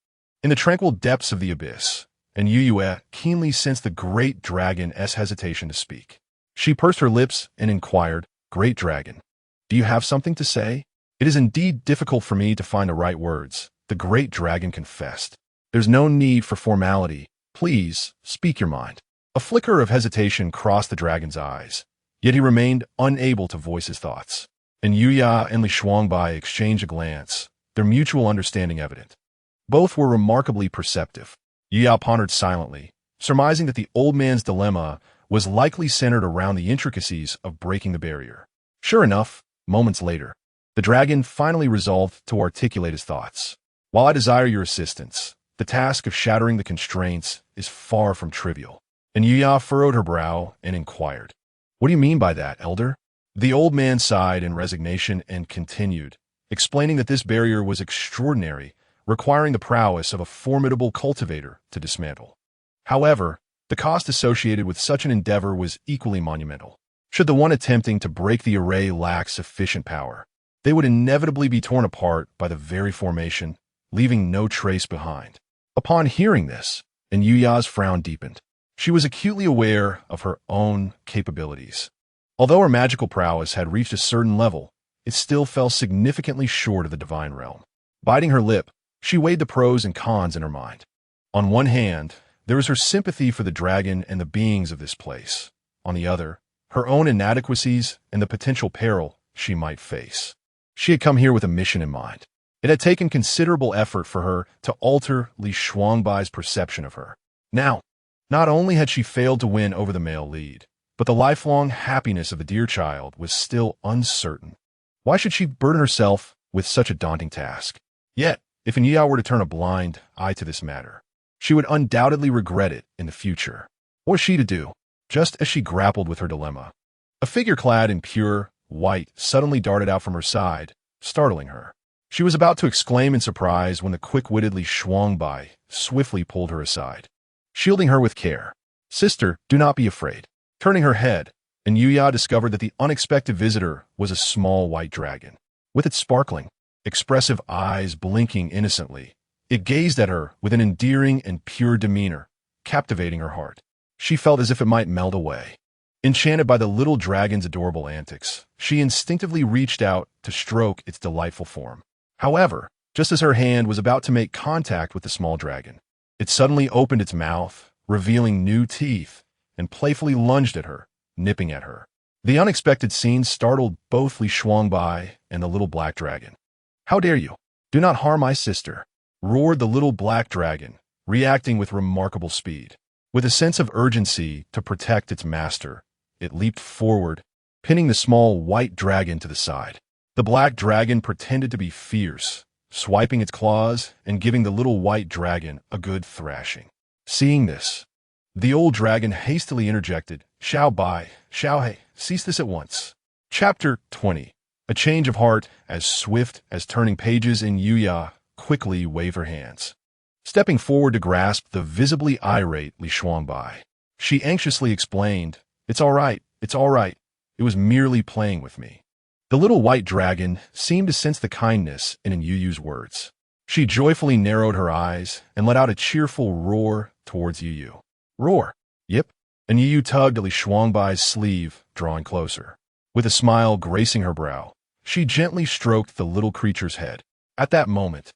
In the tranquil depths of the abyss, and Yu Yu keenly sensed the great dragon's hesitation to speak. She pursed her lips and inquired, "Great dragon, do you have something to say?" "It is indeed difficult for me to find the right words," the great dragon confessed. "There's no need for formality. Please, speak your mind." A flicker of hesitation crossed the dragon's eyes, yet he remained unable to voice his thoughts. And Yu Yu and Li Shuangbai exchanged a glance, their mutual understanding evident. Both were remarkably perceptive. Yu Yu pondered silently, surmising that the old man's dilemma was likely centered around the intricacies of breaking the barrier. Sure enough, moments later, the dragon finally resolved to articulate his thoughts. "While I desire your assistance, the task of shattering the constraints is far from trivial." And Yu Yu furrowed her brow and inquired, "What do you mean by that, elder?" The old man sighed in resignation and continued, explaining that this barrier was extraordinary, requiring the prowess of a formidable cultivator to dismantle. However, the cost associated with such an endeavor was equally monumental. Should the one attempting to break the array lack sufficient power, they would inevitably be torn apart by the very formation, leaving no trace behind. Upon hearing this, and Yu Yu's frown deepened. She was acutely aware of her own capabilities. Although her magical prowess had reached a certain level, it still fell significantly short of the divine realm. Biting her lip, she weighed the pros and cons in her mind. On one hand, there was her sympathy for the dragon and the beings of this place. On the other, her own inadequacies and the potential peril she might face. She had come here with a mission in mind. It had taken considerable effort for her to alter Li Shuangbai's perception of her. Now, not only had she failed to win over the male lead, but the lifelong happiness of the dear child was still uncertain. Why should she burden herself with such a daunting task? Yet, if Yu Yu were to turn a blind eye to this matter, she would undoubtedly regret it in the future. What was she to do, just as she grappled with her dilemma? A figure clad in pure white suddenly darted out from her side, startling her. She was about to exclaim in surprise when the quick-witted Li Shuangbai swiftly pulled her aside, shielding her with care. "Sister, do not be afraid." Turning her head, and Yu Yu discovered that the unexpected visitor was a small white dragon. With its sparkling, expressive eyes blinking innocently, it gazed at her with an endearing and pure demeanor, captivating her heart. She felt as if it might melt away. Enchanted by the little dragon's adorable antics, she instinctively reached out to stroke its delightful form. However, just as her hand was about to make contact with the small dragon, it suddenly opened its mouth, revealing new teeth, and playfully lunged at her, nipping at her. The unexpected scene startled both Li Shuangbai and the little black dragon. "How dare you? Do not harm my sister," roared the little black dragon, reacting with remarkable speed. With a sense of urgency to protect its master, it leaped forward, pinning the small white dragon to the side. The black dragon pretended to be fierce, swiping its claws and giving the little white dragon a good thrashing. Seeing this, the old dragon hastily interjected, "Xiao Bai, Xiao He, cease this at once." Chapter 20. A change of heart as swift as turning pages in Yu Yu quickly waved her hands, stepping forward to grasp the visibly irate Li Shuangbai. She anxiously explained, "It's all right, it's all right. It was merely playing with me." The little white dragon seemed to sense the kindness in Yu Yu's words. She joyfully narrowed her eyes and let out a cheerful roar towards Yu Yu. Roar! Yip! And Yu Yu tugged at Li Shuangbai's sleeve, drawing closer. With a smile gracing her brow, she gently stroked the little creature's head. At that moment,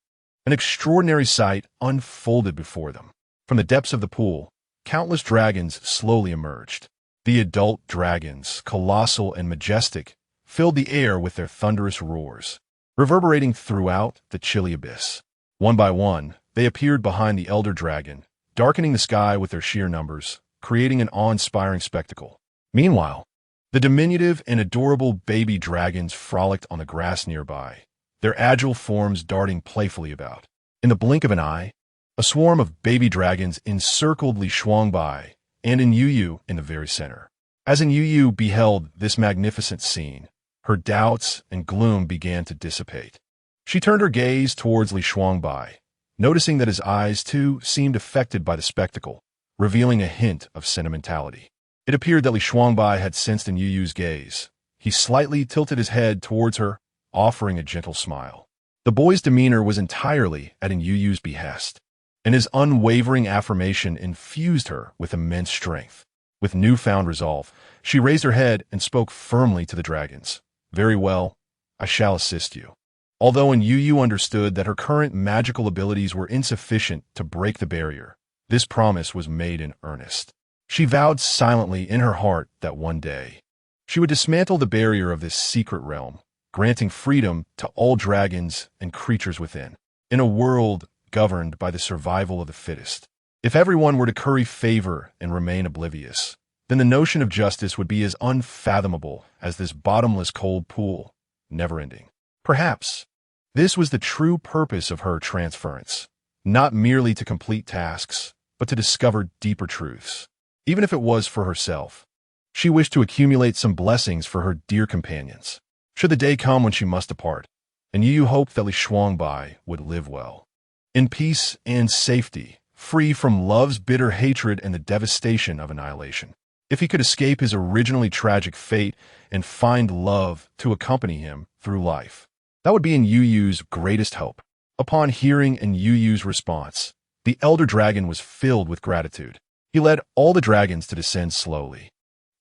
an extraordinary sight unfolded before them. From the depths of the pool, countless dragons slowly emerged. The adult dragons, colossal and majestic, filled the air with their thunderous roars, reverberating throughout the chilly abyss. One by one, they appeared behind the elder dragon, darkening the sky with their sheer numbers, creating an awe-inspiring spectacle. Meanwhile, the diminutive and adorable baby dragons frolicked on the grass nearby, their agile forms darting playfully about. In the blink of an eye, a swarm of baby dragons encircled Li Shuangbai, and Anyu Yu in the very center. As Anyu Yu beheld this magnificent scene, her doubts and gloom began to dissipate. She turned her gaze towards Li Shuangbai, noticing that his eyes, too, seemed affected by the spectacle, revealing a hint of sentimentality. It appeared that Li Shuangbai had sensed Anyu Yu's gaze. He slightly tilted his head towards her, offering a gentle smile. The boy's demeanor was entirely at Anyu Yu's behest, and his unwavering affirmation infused her with immense strength. With newfound resolve, she raised her head and spoke firmly to the dragons. Very well, I shall assist you. Although Anyu Yu understood that her current magical abilities were insufficient to break the barrier, this promise was made in earnest. She vowed silently in her heart that one day, she would dismantle the barrier of this secret realm, granting freedom to all dragons and creatures within, in a world governed by the survival of the fittest. If everyone were to curry favor and remain oblivious, then the notion of justice would be as unfathomable as this bottomless cold pool, never-ending. Perhaps this was the true purpose of her transference, not merely to complete tasks, but to discover deeper truths. Even if it was for herself, she wished to accumulate some blessings for her dear companions, should the day come when she must depart, and Yu Yu hoped that Li Shuangbai would live well, in peace and safety, free from love's bitter hatred and the devastation of annihilation. If he could escape his originally tragic fate and find love to accompany him through life, that would be Yu Yu's greatest hope. Upon hearing Yu Yu's response, the elder dragon was filled with gratitude. He led all the dragons to descend slowly.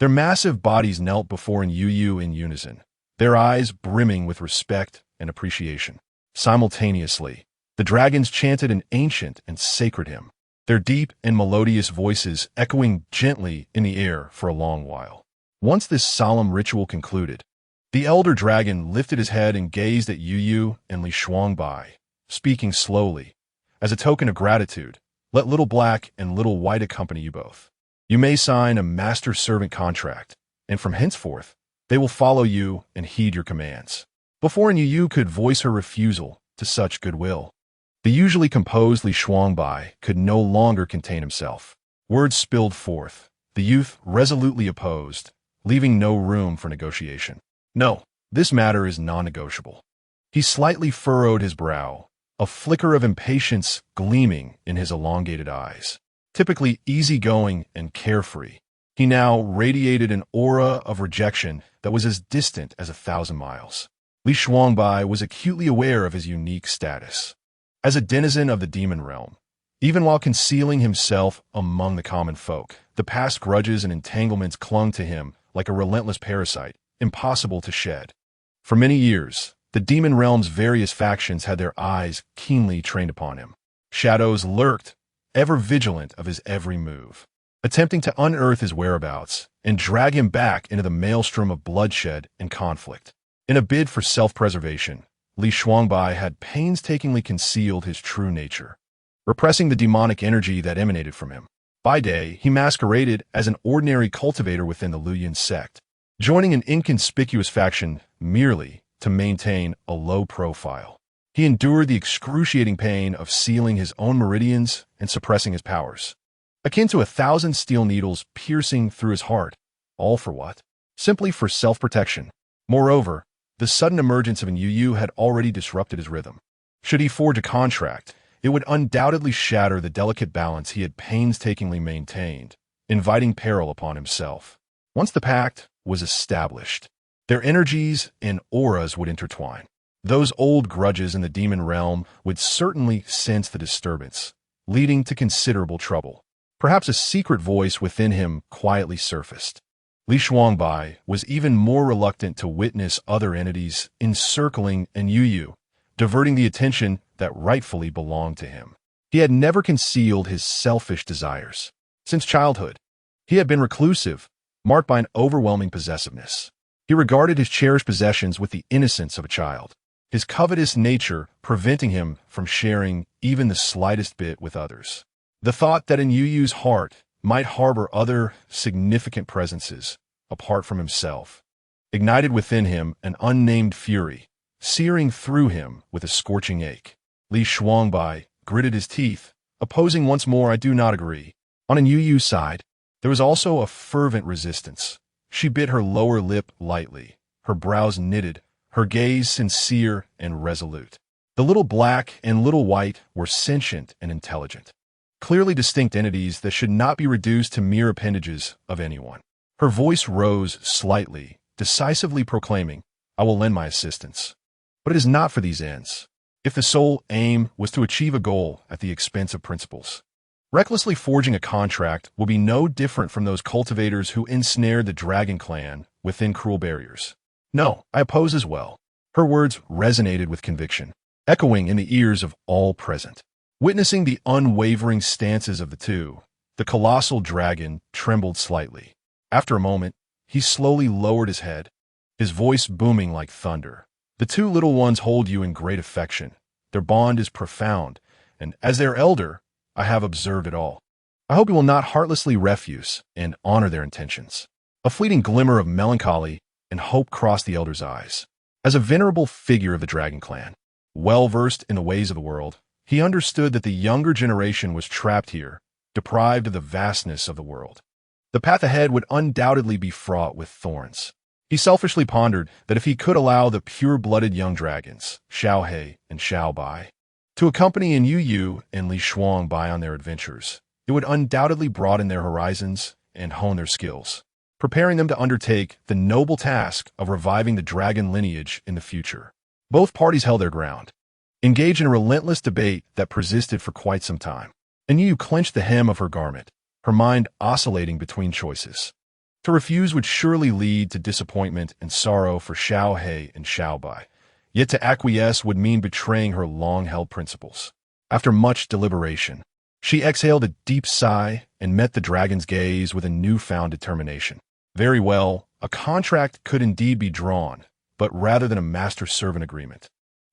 Their massive bodies knelt before Anyu Yu in unison, their eyes brimming with respect and appreciation. Simultaneously, the dragons chanted an ancient and sacred hymn, their deep and melodious voices echoing gently in the air for a long while. Once this solemn ritual concluded, the elder dragon lifted his head and gazed at Yu Yu and Li Shuangbai, speaking slowly. As a token of gratitude, let Little Black and Little White accompany you both. You may sign a master-servant contract, and from henceforth, they will follow you and heed your commands. Before Anyu Yu could voice her refusal to such goodwill, the usually composed Li Shuangbai could no longer contain himself. Words spilled forth. The youth resolutely opposed, leaving no room for negotiation. No, this matter is non-negotiable. He slightly furrowed his brow, a flicker of impatience gleaming in his elongated eyes. Typically easygoing and carefree, he now radiated an aura of rejection that was as distant as 1,000 miles. Li Shuangbai was acutely aware of his unique status. As a denizen of the demon realm, even while concealing himself among the common folk, the past grudges and entanglements clung to him like a relentless parasite, impossible to shed. For many years, the demon realm's various factions had their eyes keenly trained upon him. Shadows lurked, ever vigilant of his every move, attempting to unearth his whereabouts and drag him back into the maelstrom of bloodshed and conflict. In a bid for self-preservation, Li Shuangbai had painstakingly concealed his true nature, repressing the demonic energy that emanated from him. By day, he masqueraded as an ordinary cultivator within the Luyan sect, joining an inconspicuous faction merely to maintain a low profile. He endured the excruciating pain of sealing his own meridians and suppressing his powers, akin to 1,000 steel needles piercing through his heart. All for what? Simply for self-protection. Moreover, the sudden emergence of Anyu Yu had already disrupted his rhythm. Should he forge a contract, it would undoubtedly shatter the delicate balance he had painstakingly maintained, inviting peril upon himself. Once the pact was established, their energies and auras would intertwine. Those old grudges in the demon realm would certainly sense the disturbance, leading to considerable trouble. Perhaps a secret voice within him quietly surfaced. Li Shuangbai was even more reluctant to witness other entities encircling Anyu Yu, diverting the attention that rightfully belonged to him. He had never concealed his selfish desires. Since childhood, he had been reclusive, marked by an overwhelming possessiveness. He regarded his cherished possessions with the innocence of a child, his covetous nature preventing him from sharing even the slightest bit with others. The thought that Anyu Yu's heart might harbor other significant presences apart from himself ignited within him an unnamed fury, searing through him with a scorching ache. Li Shuangbai gritted his teeth, opposing once more, "I do not agree." On Anyu Yu's side, there was also a fervent resistance. She bit her lower lip lightly, her brows knitted, her gaze sincere and resolute. The little black and little white were sentient and intelligent, clearly distinct entities that should not be reduced to mere appendages of anyone. Her voice rose slightly, decisively proclaiming, "I will lend my assistance. But it is not for these ends. If the sole aim was to achieve a goal at the expense of principles, recklessly forging a contract will be no different from those cultivators who ensnared the dragon clan within cruel barriers. No, I oppose as well." Her words resonated with conviction, echoing in the ears of all present. Witnessing the unwavering stances of the two, the colossal dragon trembled slightly. After a moment, he slowly lowered his head, his voice booming like thunder. "The two little ones hold you in great affection. Their bond is profound, and as their elder, I have observed it all. I hope you will not heartlessly refuse and honor their intentions." A fleeting glimmer of melancholy and hope crossed the elder's eyes. As a venerable figure of the dragon clan, well-versed in the ways of the world, he understood that the younger generation was trapped here, deprived of the vastness of the world. The path ahead would undoubtedly be fraught with thorns. He selfishly pondered that if he could allow the pure-blooded young dragons, Xiao He and Xiao Bai, to accompany Anyu Yu and Li Shuangbai on their adventures, it would undoubtedly broaden their horizons and hone their skills, preparing them to undertake the noble task of reviving the dragon lineage in the future. Both parties held their ground, engaged in a relentless debate that persisted for quite some time. Anyu Yu clenched the hem of her garment, her mind oscillating between choices. To refuse would surely lead to disappointment and sorrow for Xiao He and Xiao Bai, yet to acquiesce would mean betraying her long-held principles. After much deliberation, she exhaled a deep sigh and met the dragon's gaze with a newfound determination. Very well, a contract could indeed be drawn, but rather than a master-servant agreement.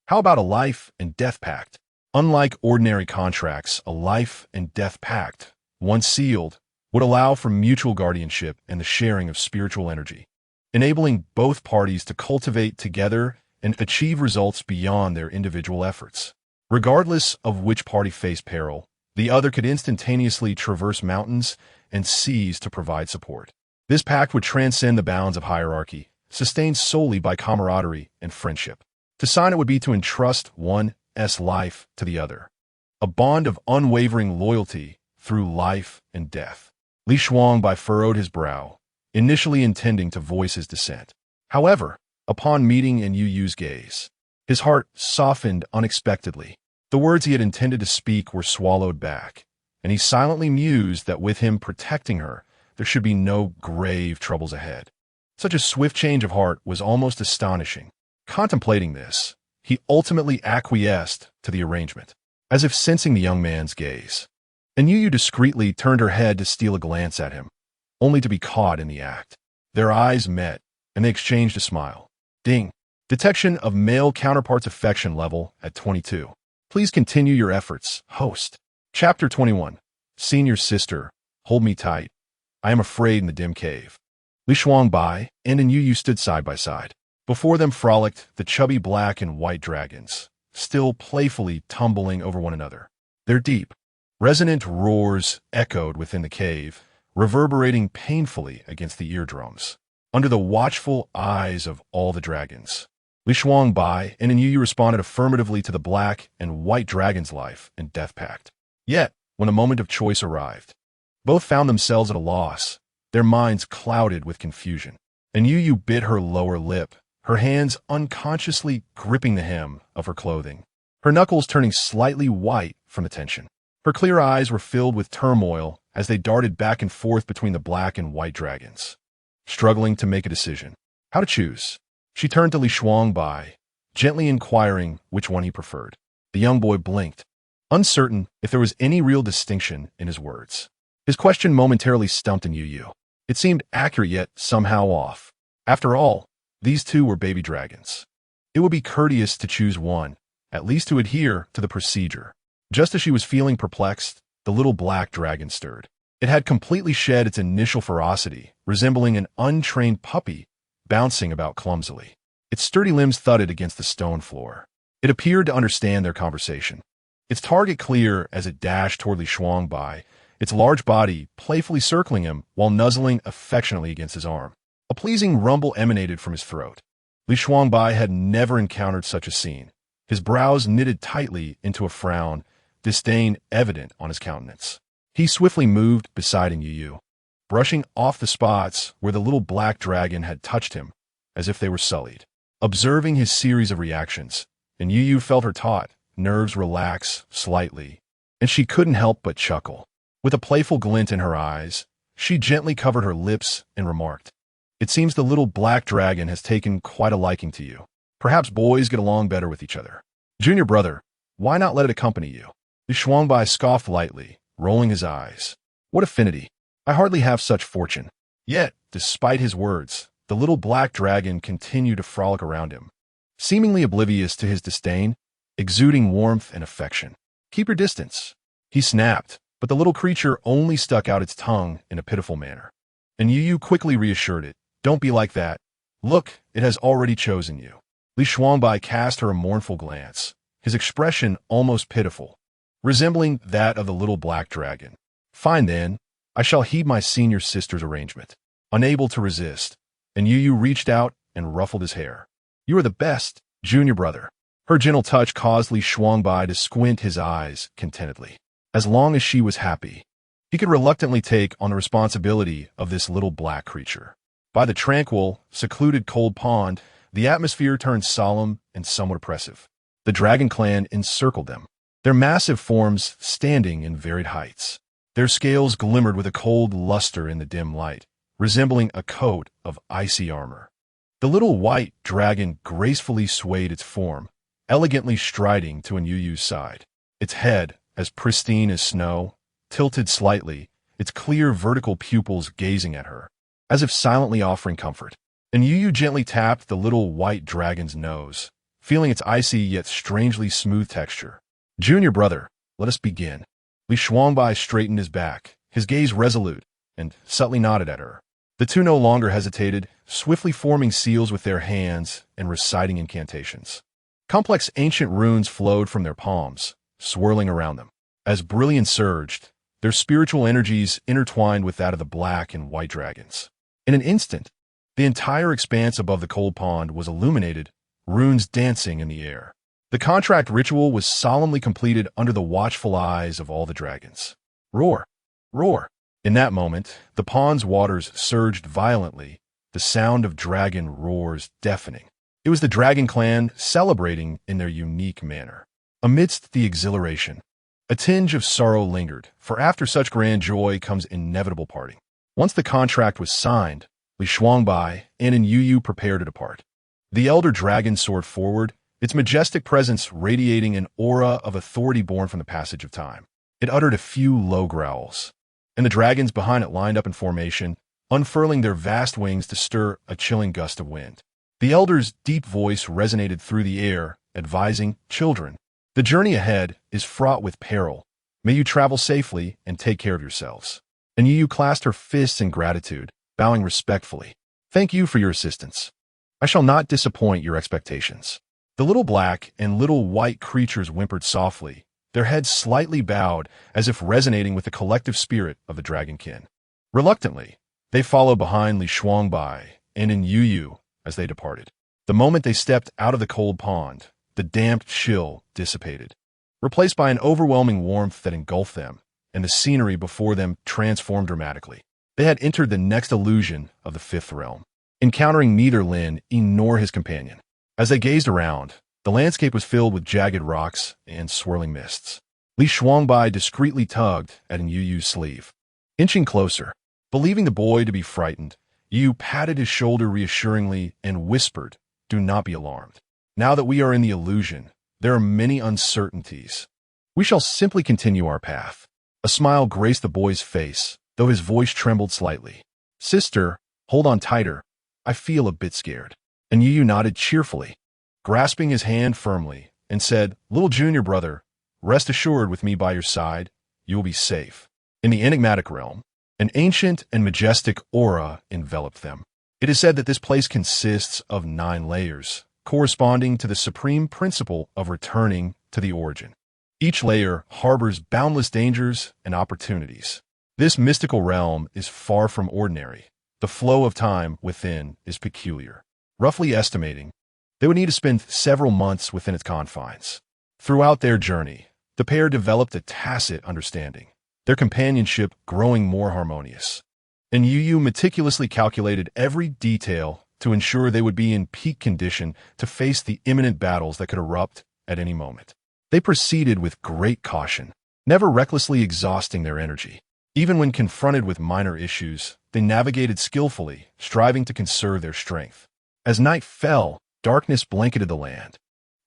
How about a life and death pact? Unlike ordinary contracts, a life and death pact, once sealed, would allow for mutual guardianship and the sharing of spiritual energy, enabling both parties to cultivate together and achieve results beyond their individual efforts. Regardless of which party faced peril, the other could instantaneously traverse mountains and seas to provide support. This pact would transcend the bounds of hierarchy, sustained solely by camaraderie and friendship. To sign it would be to entrust one's life to the other, a bond of unwavering loyalty through life and death. Li Shuangbai furrowed his brow, initially intending to voice his dissent. However, upon meeting Anyu Yu's gaze, his heart softened unexpectedly. The words he had intended to speak were swallowed back, and he silently mused that with him protecting her, there should be no grave troubles ahead. Such a swift change of heart was almost astonishing. Contemplating this, he ultimately acquiesced to the arrangement, as if sensing the young man's gaze. Anyu Yu discreetly turned her head to steal a glance at him, only to be caught in the act. Their eyes met, and they exchanged a smile. Ding. Detection of male counterpart's affection level at 22. Please continue your efforts, host. Chapter 21. Senior sister, hold me tight. I am afraid in the dim cave. Li Shuangbai and Anyu Yu stood side by side. Before them frolicked the chubby black and white dragons, still playfully tumbling over one another. Their deep, resonant roars echoed within the cave, reverberating painfully against the eardrums. Under the watchful eyes of all the dragons, Li Shuangbai and Anyu Yu responded affirmatively to the black and white dragon's life and death pact. Yet, when the moment of choice arrived, both found themselves at a loss, their minds clouded with confusion. Anyu Yu bit her lower lip, her hands unconsciously gripping the hem of her clothing, her knuckles turning slightly white from the tension. Her clear eyes were filled with turmoil as they darted back and forth between the black and white dragons, struggling to make a decision. How to choose? She turned to Li Shuangbai, gently inquiring which one he preferred. The young boy blinked, uncertain if there was any real distinction in his words. His question momentarily stumped Anyu Yu. It seemed accurate yet somehow off. After all, these two were baby dragons. It would be courteous to choose one, at least to adhere to the procedure. Just as she was feeling perplexed, the little black dragon stirred. It had completely shed its initial ferocity, resembling an untrained puppy bouncing about clumsily. Its sturdy limbs thudded against the stone floor. It appeared to understand their conversation. Its target clear as it dashed toward Li Shuangbai, its large body playfully circling him while nuzzling affectionately against his arm. A pleasing rumble emanated from his throat. Li Shuangbai had never encountered such a scene. His brows knitted tightly into a frown, disdain evident on his countenance. He swiftly moved beside Anyu Yu, brushing off the spots where the little black dragon had touched him, as if they were sullied. Observing his series of reactions, Anyu Yu felt her taut nerves relax slightly, and she couldn't help but chuckle. With a playful glint in her eyes, she gently covered her lips and remarked, "It seems the little black dragon has taken quite a liking to you. Perhaps boys get along better with each other. Junior brother, why not let it accompany you?" Li Shuangbai scoffed lightly, rolling his eyes. "What affinity! I hardly have such fortune." Yet, despite his words, the little black dragon continued to frolic around him, seemingly oblivious to his disdain, exuding warmth and affection. "Keep your distance," he snapped, but the little creature only stuck out its tongue in a pitiful manner. And Yu quickly reassured it, "Don't be like that. Look, it has already chosen you." Li Shuangbai cast her a mournful glance, his expression almost pitiful, resembling that of the little black dragon. "Fine then, I shall heed my senior sister's arrangement." Unable to resist, and Yu reached out and ruffled his hair. "You are the best, junior brother." Her gentle touch caused Li Shuangbai to squint his eyes contentedly. As long as she was happy, he could reluctantly take on the responsibility of this little black creature. By the tranquil, secluded cold pond, the atmosphere turned solemn and somewhat oppressive. The dragon clan encircled them, their massive forms standing in varied heights. Their scales glimmered with a cold luster in the dim light, resembling a coat of icy armor. The little white dragon gracefully swayed its form, elegantly striding to Anyu Yu's side. Its head, as pristine as snow, tilted slightly, its clear vertical pupils gazing at her, as if silently offering comfort. And Yu gently tapped the little white dragon's nose, feeling its icy yet strangely smooth texture. "Junior brother, let us begin." Li Shuangbai straightened his back, his gaze resolute, and subtly nodded at her. The two no longer hesitated, swiftly forming seals with their hands and reciting incantations. Complex ancient runes flowed from their palms, swirling around them. As brilliance surged, their spiritual energies intertwined with that of the black and white dragons. In an instant, the entire expanse above the cold pond was illuminated, runes dancing in the air. The contract ritual was solemnly completed under the watchful eyes of all the dragons. Roar! Roar! In that moment, the pond's waters surged violently, the sound of dragon roars deafening. It was the dragon clan celebrating in their unique manner. Amidst the exhilaration, a tinge of sorrow lingered, for after such grand joy comes inevitable parting. Once the contract was signed, Li Shuangbai and Anyu Yu prepared to depart. The elder dragon soared forward, its majestic presence radiating an aura of authority born from the passage of time. It uttered a few low growls, and the dragons behind it lined up in formation, unfurling their vast wings to stir a chilling gust of wind. The elder's deep voice resonated through the air, advising, "Children, the journey ahead is fraught with peril. May you travel safely and take care of yourselves." And Yu clasped her fists in gratitude, bowing respectfully. "Thank you for your assistance. I shall not disappoint your expectations." The little black and little white creatures whimpered softly, their heads slightly bowed as if resonating with the collective spirit of the dragonkin. Reluctantly, they followed behind Li Shuangbai and Anyu Yu as they departed. The moment they stepped out of the cold pond, the damp chill dissipated, replaced by an overwhelming warmth that engulfed them, and the scenery before them transformed dramatically. They had entered the next illusion of the fifth realm. encountering neither Lin nor his companion. As they gazed around, the landscape was filled with jagged rocks and swirling mists. Li Shuangbai discreetly tugged at Anyu Yu's sleeve. Inching closer, believing the boy to be frightened, Yu patted his shoulder reassuringly and whispered, "Do not be alarmed. Now that we are in the illusion, there are many uncertainties. We shall simply continue our path." A smile graced the boy's face, though his voice trembled slightly. "Sister, hold on tighter. I feel a bit scared." And Yu nodded cheerfully, grasping his hand firmly, and said, "Little junior brother, rest assured with me by your side, you will be safe." In the enigmatic realm, an ancient and majestic aura enveloped them. It is said that this place consists of 9 layers, corresponding to the supreme principle of returning to the origin. Each layer harbors boundless dangers and opportunities. This mystical realm is far from ordinary. The flow of time within is peculiar. Roughly estimating, they would need to spend several months within its confines. Throughout their journey, the pair developed a tacit understanding, their companionship growing more harmonious. And Yu meticulously calculated every detail to ensure they would be in peak condition to face the imminent battles that could erupt at any moment. They proceeded with great caution, never recklessly exhausting their energy. Even when confronted with minor issues, they navigated skillfully, striving to conserve their strength. As night fell, darkness blanketed the land,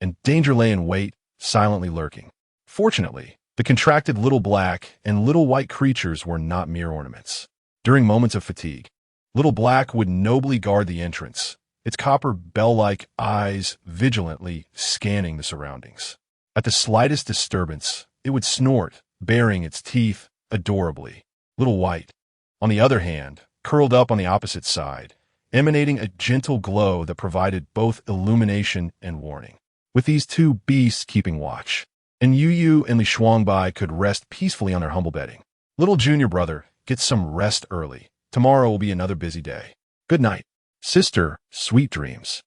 and danger lay in wait, silently lurking. Fortunately, the contracted little black and little white creatures were not mere ornaments. During moments of fatigue, Little Black would nobly guard the entrance, its copper bell-like eyes vigilantly scanning the surroundings. At the slightest disturbance, it would snort, baring its teeth adorably. Little White, on the other hand, curled up on the opposite side, emanating a gentle glow that provided both illumination and warning. With these two beasts keeping watch, Anyu Yu and Li Shuangbai could rest peacefully on their humble bedding. "Little junior brother, get some rest early. Tomorrow will be another busy day. Good night. Sister, sweet dreams."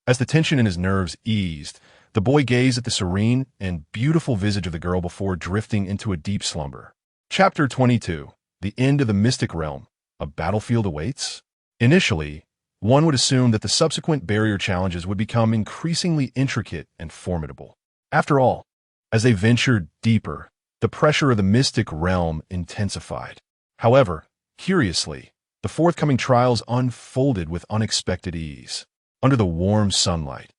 As the tension in his nerves eased, the boy gazed at the serene and beautiful visage of the girl before drifting into a deep slumber. Chapter 22. The End of the Mystic Realm. A battlefield awaits? Initially, one would assume that the subsequent barrier challenges would become increasingly intricate and formidable. After all, as they ventured deeper, the pressure of the mystic realm intensified. However, curiously, the forthcoming trials unfolded with unexpected ease. Under the warm sunlight,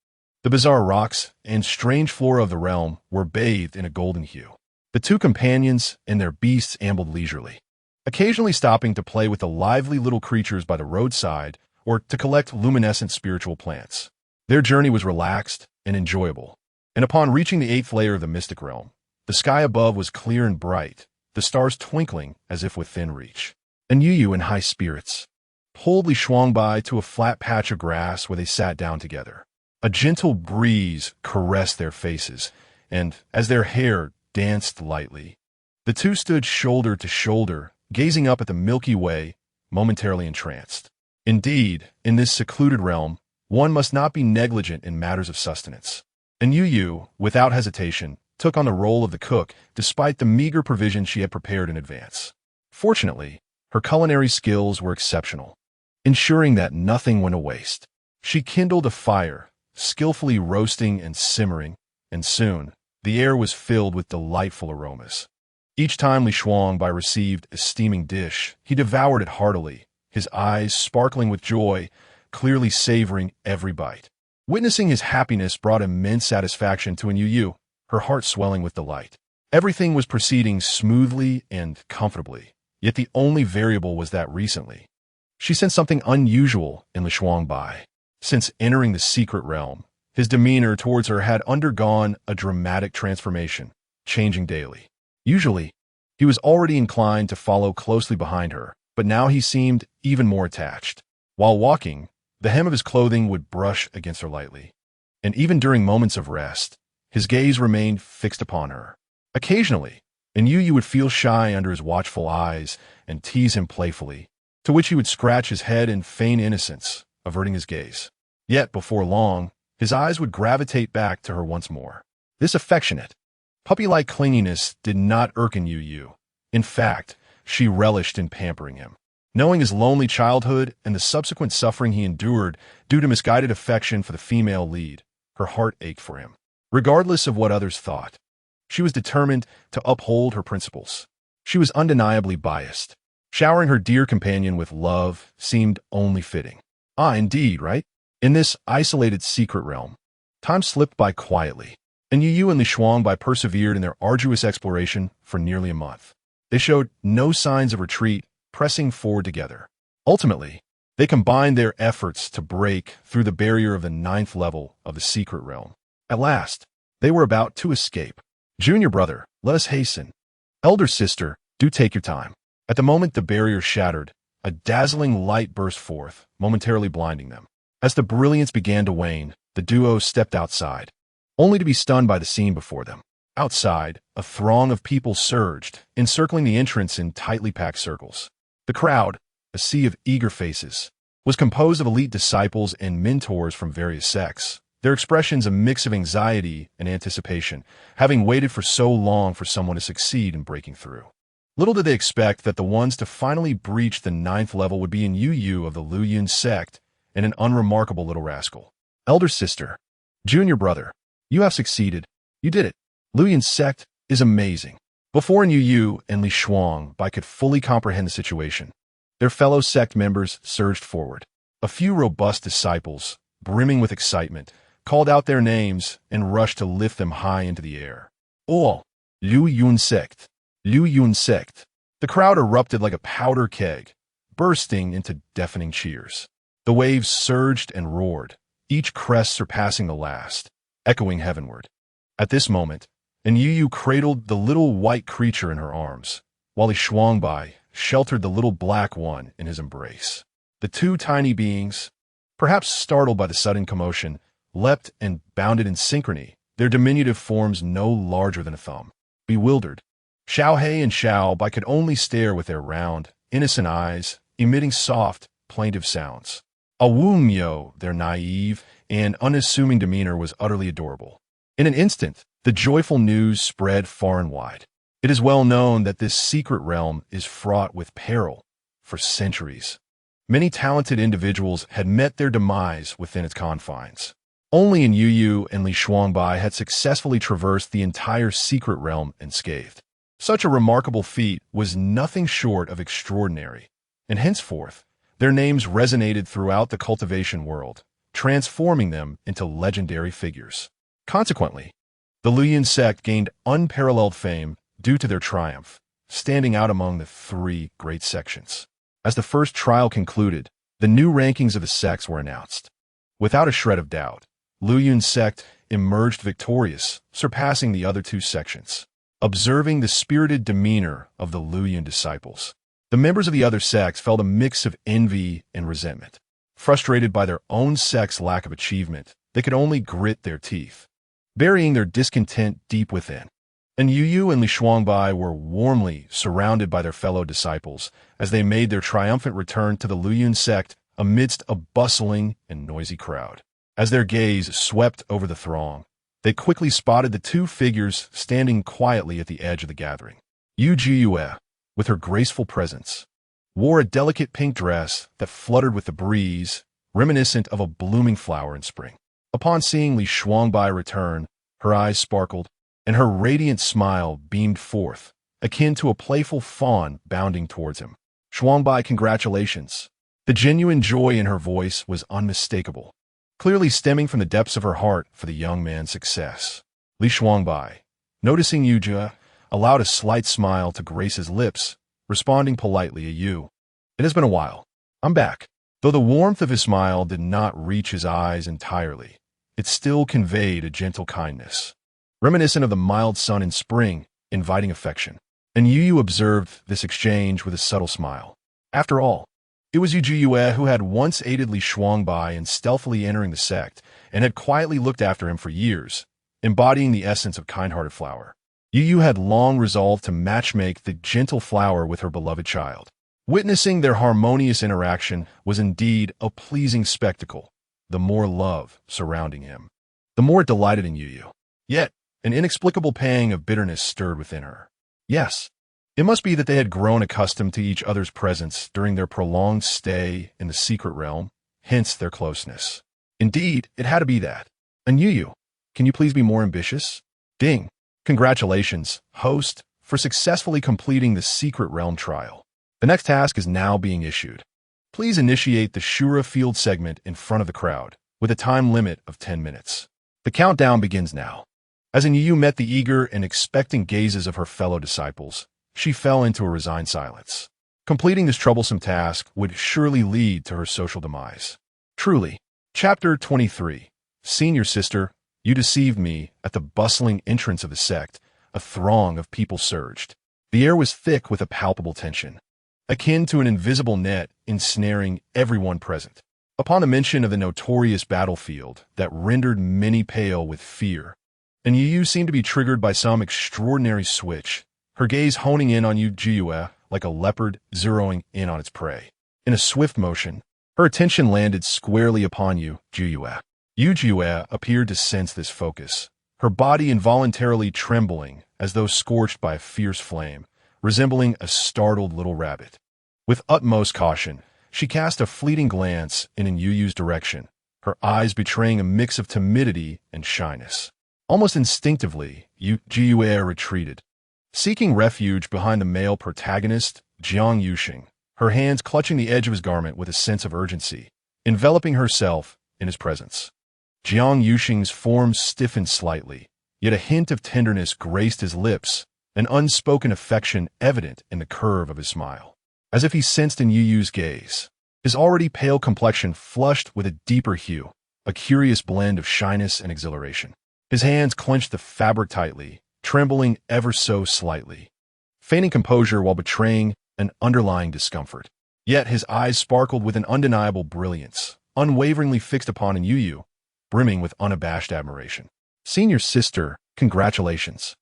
the bizarre rocks and strange flora of the realm were bathed in a golden hue. The two companions and their beasts ambled leisurely, occasionally stopping to play with the lively little creatures by the roadside or to collect luminescent spiritual plants. Their journey was relaxed and enjoyable, and upon reaching the 8th layer of the mystic realm, the sky above was clear and bright, the stars twinkling as if within reach. Anyu Yu, in high spirits, pulled Li Shuangbai to a flat patch of grass where they sat down together. A gentle breeze caressed their faces, and as their hair danced lightly, the two stood shoulder to shoulder, gazing up at the Milky Way, momentarily entranced. Indeed, in this secluded realm, one must not be negligent in matters of sustenance. Anyu Yu, without hesitation, took on the role of the cook despite the meager provision she had prepared in advance. Fortunately, her culinary skills were exceptional, ensuring that nothing went to waste. She kindled a fire, skillfully roasting and simmering, and soon, the air was filled with delightful aromas. Each time Li Shuangbai received a steaming dish, he devoured it heartily, his eyes sparkling with joy, clearly savoring every bite. Witnessing his happiness brought immense satisfaction to Anyu Yu, her heart swelling with delight. Everything was proceeding smoothly and comfortably, yet the only variable was that recently she sensed something unusual in Li Shuangbai. Since entering the secret realm, his demeanor towards her had undergone a dramatic transformation, changing daily. Usually, he was already inclined to follow closely behind her, but now he seemed even more attached. While walking, the hem of his clothing would brush against her lightly, and even during moments of rest, his gaze remained fixed upon her. Occasionally, Anyu Yu would feel shy under his watchful eyes and tease him playfully, to which he would scratch his head in feigned innocence, averting his gaze. Yet, before long, his eyes would gravitate back to her once more. This affectionate, puppy-like clinginess did not irk Anyu Yu. In fact, she relished in pampering him. Knowing his lonely childhood and the subsequent suffering he endured due to misguided affection for the female lead, her heart ached for him. Regardless of what others thought, she was determined to uphold her principles. She was undeniably biased. Showering her dear companion with love seemed only fitting. Ah, indeed, right? In this isolated secret realm, time slipped by quietly, and Anyu Yu and Li Shuangbai persevered in their arduous exploration for nearly a month. They showed no signs of retreat, pressing forward together. Ultimately, they combined their efforts to break through the barrier of the 9th level of the secret realm. At last, they were about to escape. Junior brother, let us hasten. Elder sister, do take your time. At the moment the barrier shattered, a dazzling light burst forth, momentarily blinding them. As the brilliance began to wane, the duo stepped outside, only to be stunned by the scene before them. Outside, a throng of people surged, encircling the entrance in tightly packed circles. The crowd, a sea of eager faces, was composed of elite disciples and mentors from various sects, their expressions a mix of anxiety and anticipation, having waited for so long for someone to succeed in breaking through. Little did they expect that the ones to finally breach the 9th level would be Anyu Yu of the Luyun sect and an unremarkable little rascal. Elder sister, junior brother, you have succeeded. You did it. Luyun's sect is amazing. Before Anyu Yu and Li Shuangbai could fully comprehend the situation, their fellow sect members surged forward. A few robust disciples, brimming with excitement, called out their names and rushed to lift them high into the air. Oh, Luyun sect. Luyun sect. The crowd erupted like a powder keg, bursting into deafening cheers. The waves surged and roared, each crest surpassing the last, echoing heavenward. At this moment, Anyu Yu cradled the little white creature in her arms, while Li Shuangbai sheltered the little black one in his embrace. The two tiny beings, perhaps startled by the sudden commotion, leapt and bounded in synchrony, their diminutive forms no larger than a thumb. Bewildered, Xiao He and Xiao Bai could only stare with their round, innocent eyes, emitting soft, plaintive sounds. Awumyo, their naive and unassuming demeanor was utterly adorable. In an instant, the joyful news spread far and wide. It is well known that this secret realm is fraught with peril for centuries. Many talented individuals had met their demise within its confines. Only Anyu Yu and Li Shuangbai had successfully traversed the entire secret realm unscathed. Such a remarkable feat was nothing short of extraordinary, and henceforth, their names resonated throughout the cultivation world, transforming them into legendary figures. Consequently, the Luyun sect gained unparalleled fame due to their triumph, standing out among the 3 great sections. As the first trial concluded, the new rankings of the sects were announced. Without a shred of doubt, Luyun sect emerged victorious, surpassing the other 2 sections. Observing the spirited demeanor of the Luyun disciples, the members of the other sects felt a mix of envy and resentment. Frustrated by their own sect's lack of achievement, they could only grit their teeth, burying their discontent deep within. Anyu Yu and Li Shuangbai were warmly surrounded by their fellow disciples as they made their triumphant return to the Luyun sect amidst a bustling and noisy crowd. As their gaze swept over the throng, they quickly spotted the 2 figures standing quietly at the edge of the gathering. Yu Jiyue, with her graceful presence, wore a delicate pink dress that fluttered with the breeze, reminiscent of a blooming flower in spring. Upon seeing Li Shuangbai return, her eyes sparkled, and her radiant smile beamed forth, akin to a playful fawn bounding towards him. Shuangbai, congratulations. The genuine joy in her voice was unmistakable, clearly stemming from the depths of her heart for the young man's success. Li Shuangbai, noticing Yu Jie, allowed a slight smile to grace his lips, responding politely, "You. It has been a while. I'm back." Though the warmth of his smile did not reach his eyes entirely, it still conveyed a gentle kindness, reminiscent of the mild sun in spring, inviting affection. And Yu Yu observed this exchange with a subtle smile. After all, it was Yu Jiyue who had once aided Li Shuangbai in stealthily entering the sect and had quietly looked after him for years, embodying the essence of kind-hearted flower. Yu Yu had long resolved to matchmake the gentle flower with her beloved child. Witnessing their harmonious interaction was indeed a pleasing spectacle. The more love surrounding him, the more it delighted in Yu Yu. Yet, an inexplicable pang of bitterness stirred within her. Yes, It must be that they had grown accustomed to each other's presence during their prolonged stay in the secret realm, hence their closeness. Indeed, it had to be that. Anyu Yu, can you please be more ambitious? Ding. Congratulations, host, for successfully completing the secret realm trial. The next task is now being issued. Please initiate the Shura field segment in front of the crowd, with a time limit of 10 minutes. The countdown begins now. As Anyu Yu met the eager and expectant gazes of her fellow disciples, she fell into a resigned silence. Completing this troublesome task would surely lead to her social demise. Truly. Chapter 23. Senior sister, you deceived me. At the bustling entrance of the sect, a throng of people surged. The air was thick with a palpable tension, akin to an invisible net ensnaring everyone present. Upon the mention of the notorious battlefield that rendered many pale with fear, Anyu Yu seemed to be triggered by some extraordinary switch, her gaze honing in on Yu like a leopard zeroing in on its prey. In a swift motion, her attention landed squarely upon Yu. Yu appeared to sense this focus, her body involuntarily trembling as though scorched by a fierce flame, resembling a startled little rabbit. With utmost caution, she cast a fleeting glance in Anyu Yu's direction, her eyes betraying a mix of timidity and shyness. Almost instinctively, Yu retreated, seeking refuge behind the male protagonist, Jiang Yuxing, her hands clutching the edge of his garment with a sense of urgency, enveloping herself in his presence. Jiang Yuxing's form stiffened slightly, yet a hint of tenderness graced his lips, an unspoken affection evident in the curve of his smile. As if he sensed Anyu Yu's gaze, his already pale complexion flushed with a deeper hue, a curious blend of shyness and exhilaration. His hands clenched the fabric tightly, trembling ever so slightly, feigning composure while betraying an underlying discomfort. Yet his eyes sparkled with an undeniable brilliance, unwaveringly fixed upon Anyu Yu, brimming with unabashed admiration. Senior sister, congratulations.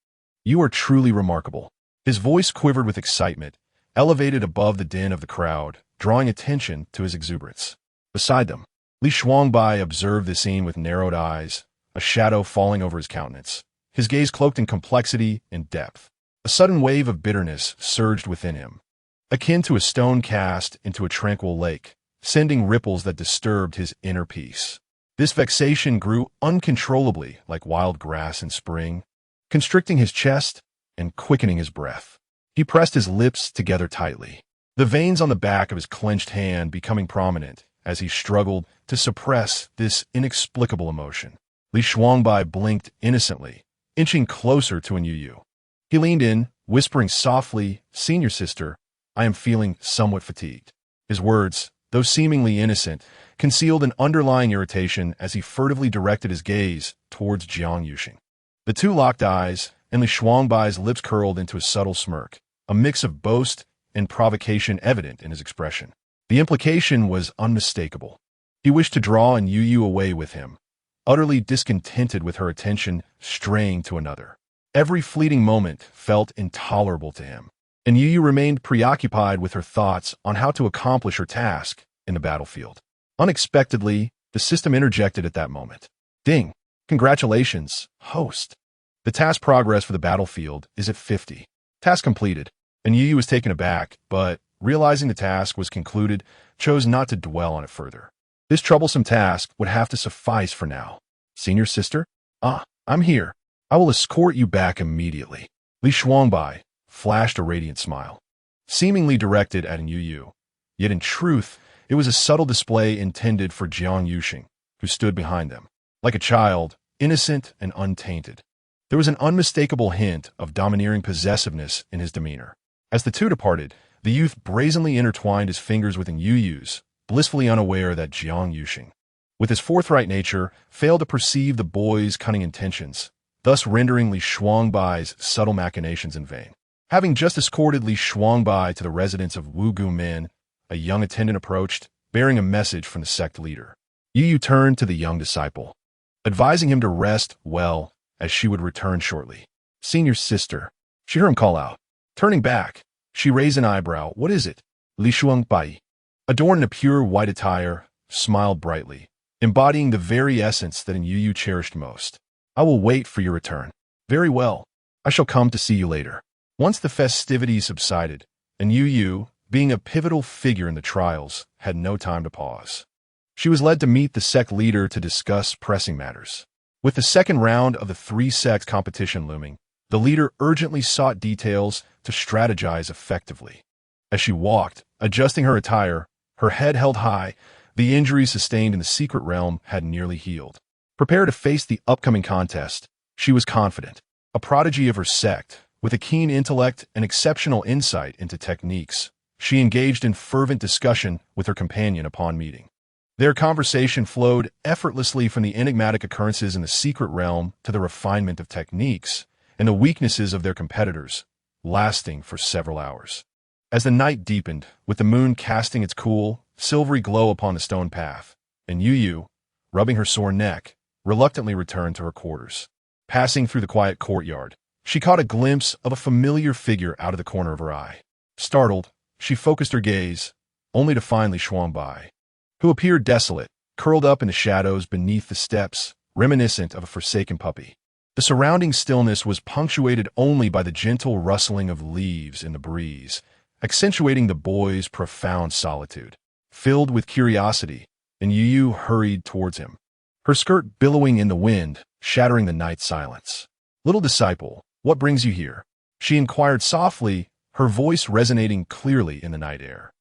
You are truly remarkable. His voice quivered with excitement, elevated above the din of the crowd, drawing attention to his exuberance. Beside them, Li Shuangbai observed the scene with narrowed eyes, a shadow falling over his countenance, his gaze cloaked in complexity and depth. A sudden wave of bitterness surged within him, akin to a stone cast into a tranquil lake, sending ripples that disturbed his inner peace. This vexation grew uncontrollably like wild grass in spring, constricting his chest and quickening his breath. He pressed his lips together tightly, the veins on the back of his clenched hand becoming prominent as he struggled to suppress this inexplicable emotion. Li Shuangbai blinked innocently, inching closer to Anyu Yu. He leaned in, whispering softly, "Senior sister, I am feeling somewhat fatigued." His words, though seemingly innocent, concealed an underlying irritation as he furtively directed his gaze towards Jiang Yuxing. The two locked eyes, and Li Shuangbai's lips curled into a subtle smirk, a mix of boast and provocation evident in his expression. The implication was unmistakable. He wished to draw Anyu Yu away with him, utterly discontented with her attention straying to another. Every fleeting moment felt intolerable to him, and Anyu Yu remained preoccupied with her thoughts on how to accomplish her task in the battlefield. Unexpectedly, the system interjected at that moment. Ding! Congratulations, host. The task progress for the battlefield is at 50. Task completed. Anyu Yu was taken aback, but, realizing the task was concluded, chose not to dwell on it further. This troublesome task would have to suffice for now. Senior sister? I'm here. I will escort you back immediately. Li Shuangbai flashed a radiant smile, seemingly directed at Anyu Yu. Yet in truth, it was a subtle display intended for Jiang Yuxing, who stood behind them. Like a child, innocent and untainted. There was an unmistakable hint of domineering possessiveness in his demeanor. As the two departed, the youth brazenly intertwined his fingers with Anyu Yu's, blissfully unaware that Jiang Yuxing, with his forthright nature, failed to perceive the boy's cunning intentions, thus rendering Li Shuangbai's subtle machinations in vain. Having just escorted Li Shuangbai to the residence of Wu Gumin, a young attendant approached, bearing a message from the sect leader. Yu Yu turned to the young disciple, advising him to rest well, as she would return shortly. Senior sister, she heard him call out. Turning back, she raised an eyebrow. What is it? Li Shuangbai, adorned in a pure white attire, smiled brightly, embodying the very essence that Anyu Yu cherished most. I will wait for your return. Very well. I shall come to see you later. Once the festivities subsided, Anyu Yu, being a pivotal figure in the trials, had no time to pause. She was led to meet the sect leader to discuss pressing matters. With the second round of the three-sect competition looming, the leader urgently sought details to strategize effectively. As she walked, adjusting her attire, her head held high, the injuries sustained in the secret realm had nearly healed. Prepared to face the upcoming contest, she was confident. A prodigy of her sect, with a keen intellect and exceptional insight into techniques, she engaged in fervent discussion with her companion upon meeting. Their conversation flowed effortlessly from the enigmatic occurrences in the secret realm to the refinement of techniques and the weaknesses of their competitors, lasting for several hours. As the night deepened, with the moon casting its cool, silvery glow upon the stone path, Anyu Yu, rubbing her sore neck, reluctantly returned to her quarters. Passing through the quiet courtyard, she caught a glimpse of a familiar figure out of the corner of her eye. Startled, she focused her gaze, only to find Li Shuangbai, who appeared desolate, curled up in the shadows beneath the steps, reminiscent of a forsaken puppy. The surrounding stillness was punctuated only by the gentle rustling of leaves in the breeze, accentuating the boy's profound solitude. Filled with curiosity, Anyu Yu hurried towards him, her skirt billowing in the wind, shattering the night silence. "Little disciple, what brings you here?" she inquired softly, her voice resonating clearly in the night air.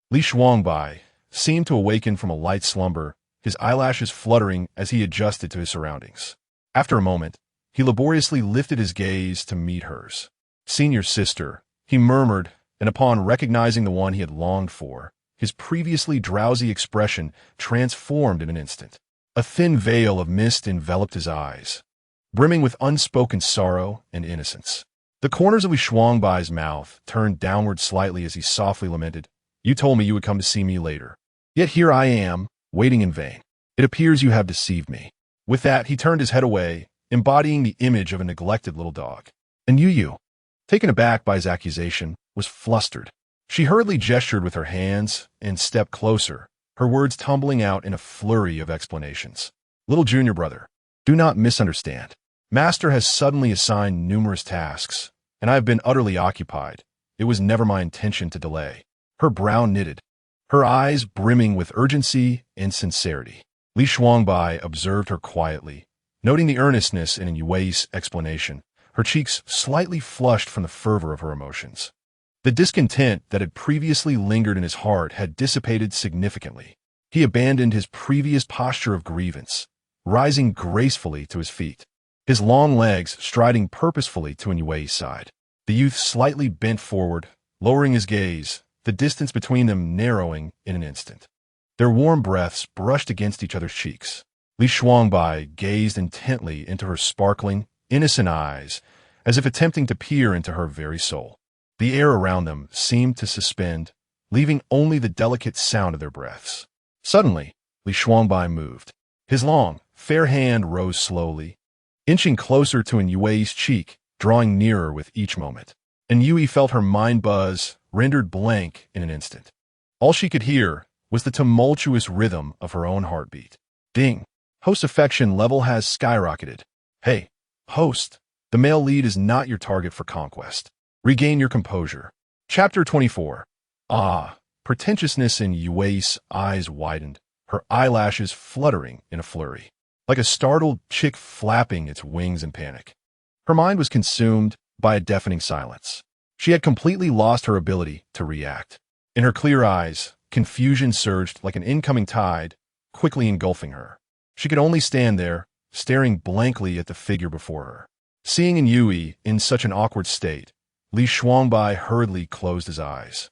Li Shuangbai seemed to awaken from a light slumber, his eyelashes fluttering as he adjusted to his surroundings. After a moment, he laboriously lifted his gaze to meet hers. "Senior sister," he murmured, and upon recognizing the one he had longed for, his previously drowsy expression transformed in an instant. A thin veil of mist enveloped his eyes, brimming with unspoken sorrow and innocence. The corners of Li Shuangbai's mouth turned downward slightly as he softly lamented, "You told me you would come to see me later. Yet here I am, waiting in vain. It appears you have deceived me." With that, he turned his head away, embodying the image of a neglected little dog. And Yu, taken aback by his accusation, was flustered. She hurriedly gestured with her hands and stepped closer, her words tumbling out in a flurry of explanations. "Little junior brother, do not misunderstand. Master has suddenly assigned numerous tasks, and I have been utterly occupied. It was never my intention to delay." Her brow knitted, her eyes brimming with urgency and sincerity. Li Shuangbai observed her quietly, noting the earnestness in Yui's explanation, her cheeks slightly flushed from the fervor of her emotions. The discontent that had previously lingered in his heart had dissipated significantly. He abandoned his previous posture of grievance, rising gracefully to his feet, his long legs striding purposefully to Yui's side. The youth slightly bent forward, lowering his gaze, the distance between them narrowing in an instant. Their warm breaths brushed against each other's cheeks. Li Shuangbai gazed intently into her sparkling, innocent eyes, as if attempting to peer into her very soul. The air around them seemed to suspend, leaving only the delicate sound of their breaths. Suddenly, Li Shuangbai moved. His long, fair hand rose slowly, inching closer to Yui's cheek, drawing nearer with each moment. Yui felt her mind buzz, rendered blank in an instant. All she could hear was the tumultuous rhythm of her own heartbeat. Ding! Host affection level has skyrocketed. Hey, host, the male lead is not your target for conquest. Regain your composure. Chapter 24. Ah, pretentiousness in Yui's eyes widened, her eyelashes fluttering in a flurry, like a startled chick flapping its wings in panic. Her mind was consumed by a deafening silence. She had completely lost her ability to react. In her clear eyes, confusion surged like an incoming tide, quickly engulfing her. She could only stand there, staring blankly at the figure before her. Seeing Yui in such an awkward state, Li Shuangbai hurriedly closed his eyes.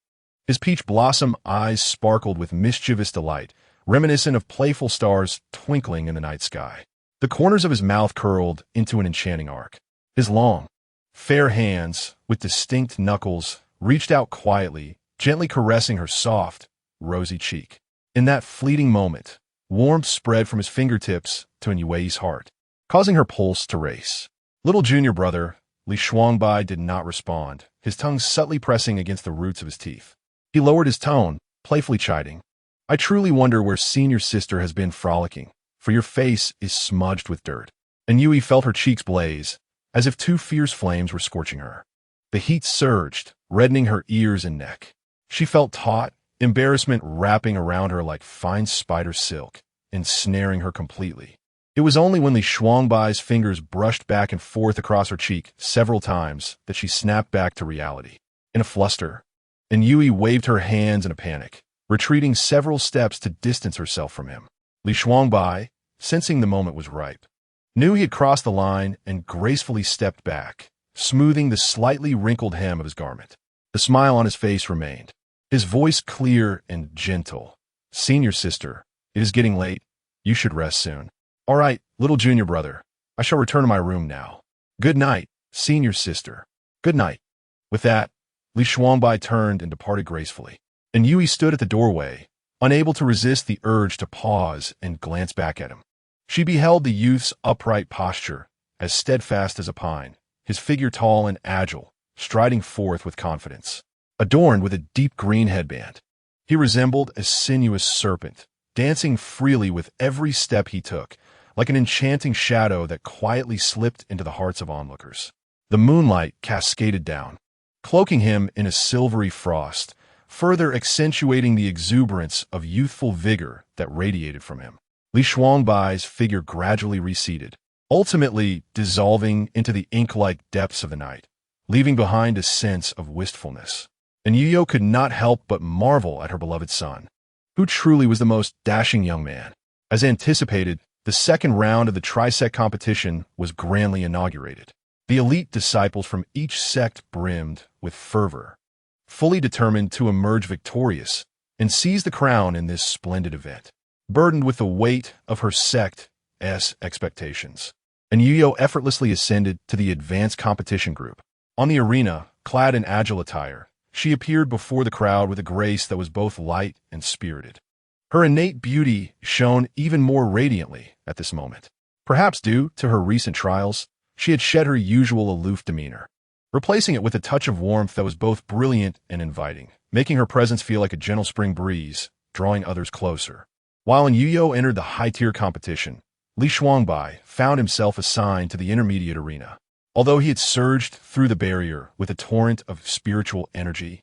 His peach blossom eyes sparkled with mischievous delight, reminiscent of playful stars twinkling in the night sky. The corners of his mouth curled into an enchanting arc. His long, fair hands, with distinct knuckles, reached out quietly, gently caressing her soft, rosy cheek. In that fleeting moment, warmth spread from his fingertips to Yui's heart, causing her pulse to race. "Little junior brother," Li Shuangbai did not respond, his tongue subtly pressing against the roots of his teeth. He lowered his tone, playfully chiding. "I truly wonder where senior sister has been frolicking, for your face is smudged with dirt." And Yui felt her cheeks blaze, as if two fierce flames were scorching her. The heat surged, reddening her ears and neck. She felt taut, embarrassment wrapping around her like fine spider silk, ensnaring her completely. It was only when Li Shuangbai's fingers brushed back and forth across her cheek several times that she snapped back to reality. In a fluster, Anyu Yu waved her hands in a panic, retreating several steps to distance herself from him. Li Shuangbai, sensing the moment was ripe, knew he had crossed the line and gracefully stepped back, smoothing the slightly wrinkled hem of his garment. The smile on his face remained, his voice clear and gentle. "Senior sister, it is getting late. You should rest soon." "All right, little junior brother. I shall return to my room now." "Good night, senior sister." "Good night." With that, Li Shuangbai turned and departed gracefully. And Yui stood at the doorway, unable to resist the urge to pause and glance back at him. She beheld the youth's upright posture, as steadfast as a pine, his figure tall and agile, striding forth with confidence. Adorned with a deep green headband, he resembled a sinuous serpent, dancing freely with every step he took, like an enchanting shadow that quietly slipped into the hearts of onlookers. The moonlight cascaded down, cloaking him in a silvery frost, further accentuating the exuberance of youthful vigor that radiated from him. Li Shuangbai's figure gradually receded, ultimately dissolving into the ink-like depths of the night, leaving behind a sense of wistfulness. And Yu could not help but marvel at her beloved son, who truly was the most dashing young man. As anticipated, the second round of the trisect competition was grandly inaugurated. The elite disciples from each sect brimmed with fervor, fully determined to emerge victorious and seize the crown in this splendid event. Burdened with the weight of her sect's expectations, and Yu effortlessly ascended to the advanced competition group. On the arena, clad in agile attire, she appeared before the crowd with a grace that was both light and spirited. Her innate beauty shone even more radiantly at this moment. Perhaps due to her recent trials, she had shed her usual aloof demeanor, replacing it with a touch of warmth that was both brilliant and inviting, making her presence feel like a gentle spring breeze, drawing others closer. While Yu entered the high-tier competition, Li Shuangbai found himself assigned to the intermediate arena. Although he had surged through the barrier with a torrent of spiritual energy,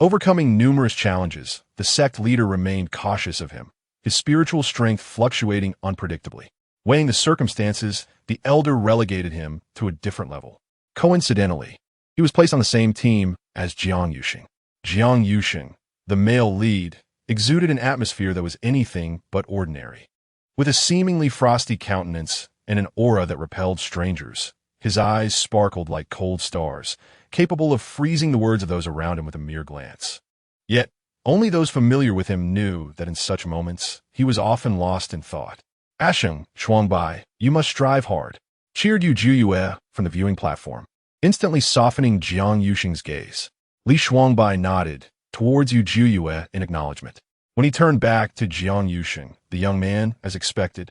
overcoming numerous challenges, the sect leader remained cautious of him, his spiritual strength fluctuating unpredictably. Weighing the circumstances, the elder relegated him to a different level. Coincidentally, he was placed on the same team as Jiang Yuxing. Jiang Yuxing, the male lead, exuded an atmosphere that was anything but ordinary. With a seemingly frosty countenance and an aura that repelled strangers, his eyes sparkled like cold stars, capable of freezing the words of those around him with a mere glance. Yet, only those familiar with him knew that in such moments, he was often lost in thought. "Asheng, Shuangbai, you must strive hard," cheered Yu Juyue from the viewing platform, instantly softening Jiang Yuxing's gaze. Li Shuangbai nodded towards Yu Juyue in acknowledgement. When he turned back to Jiang Yuxing, the young man, as expected,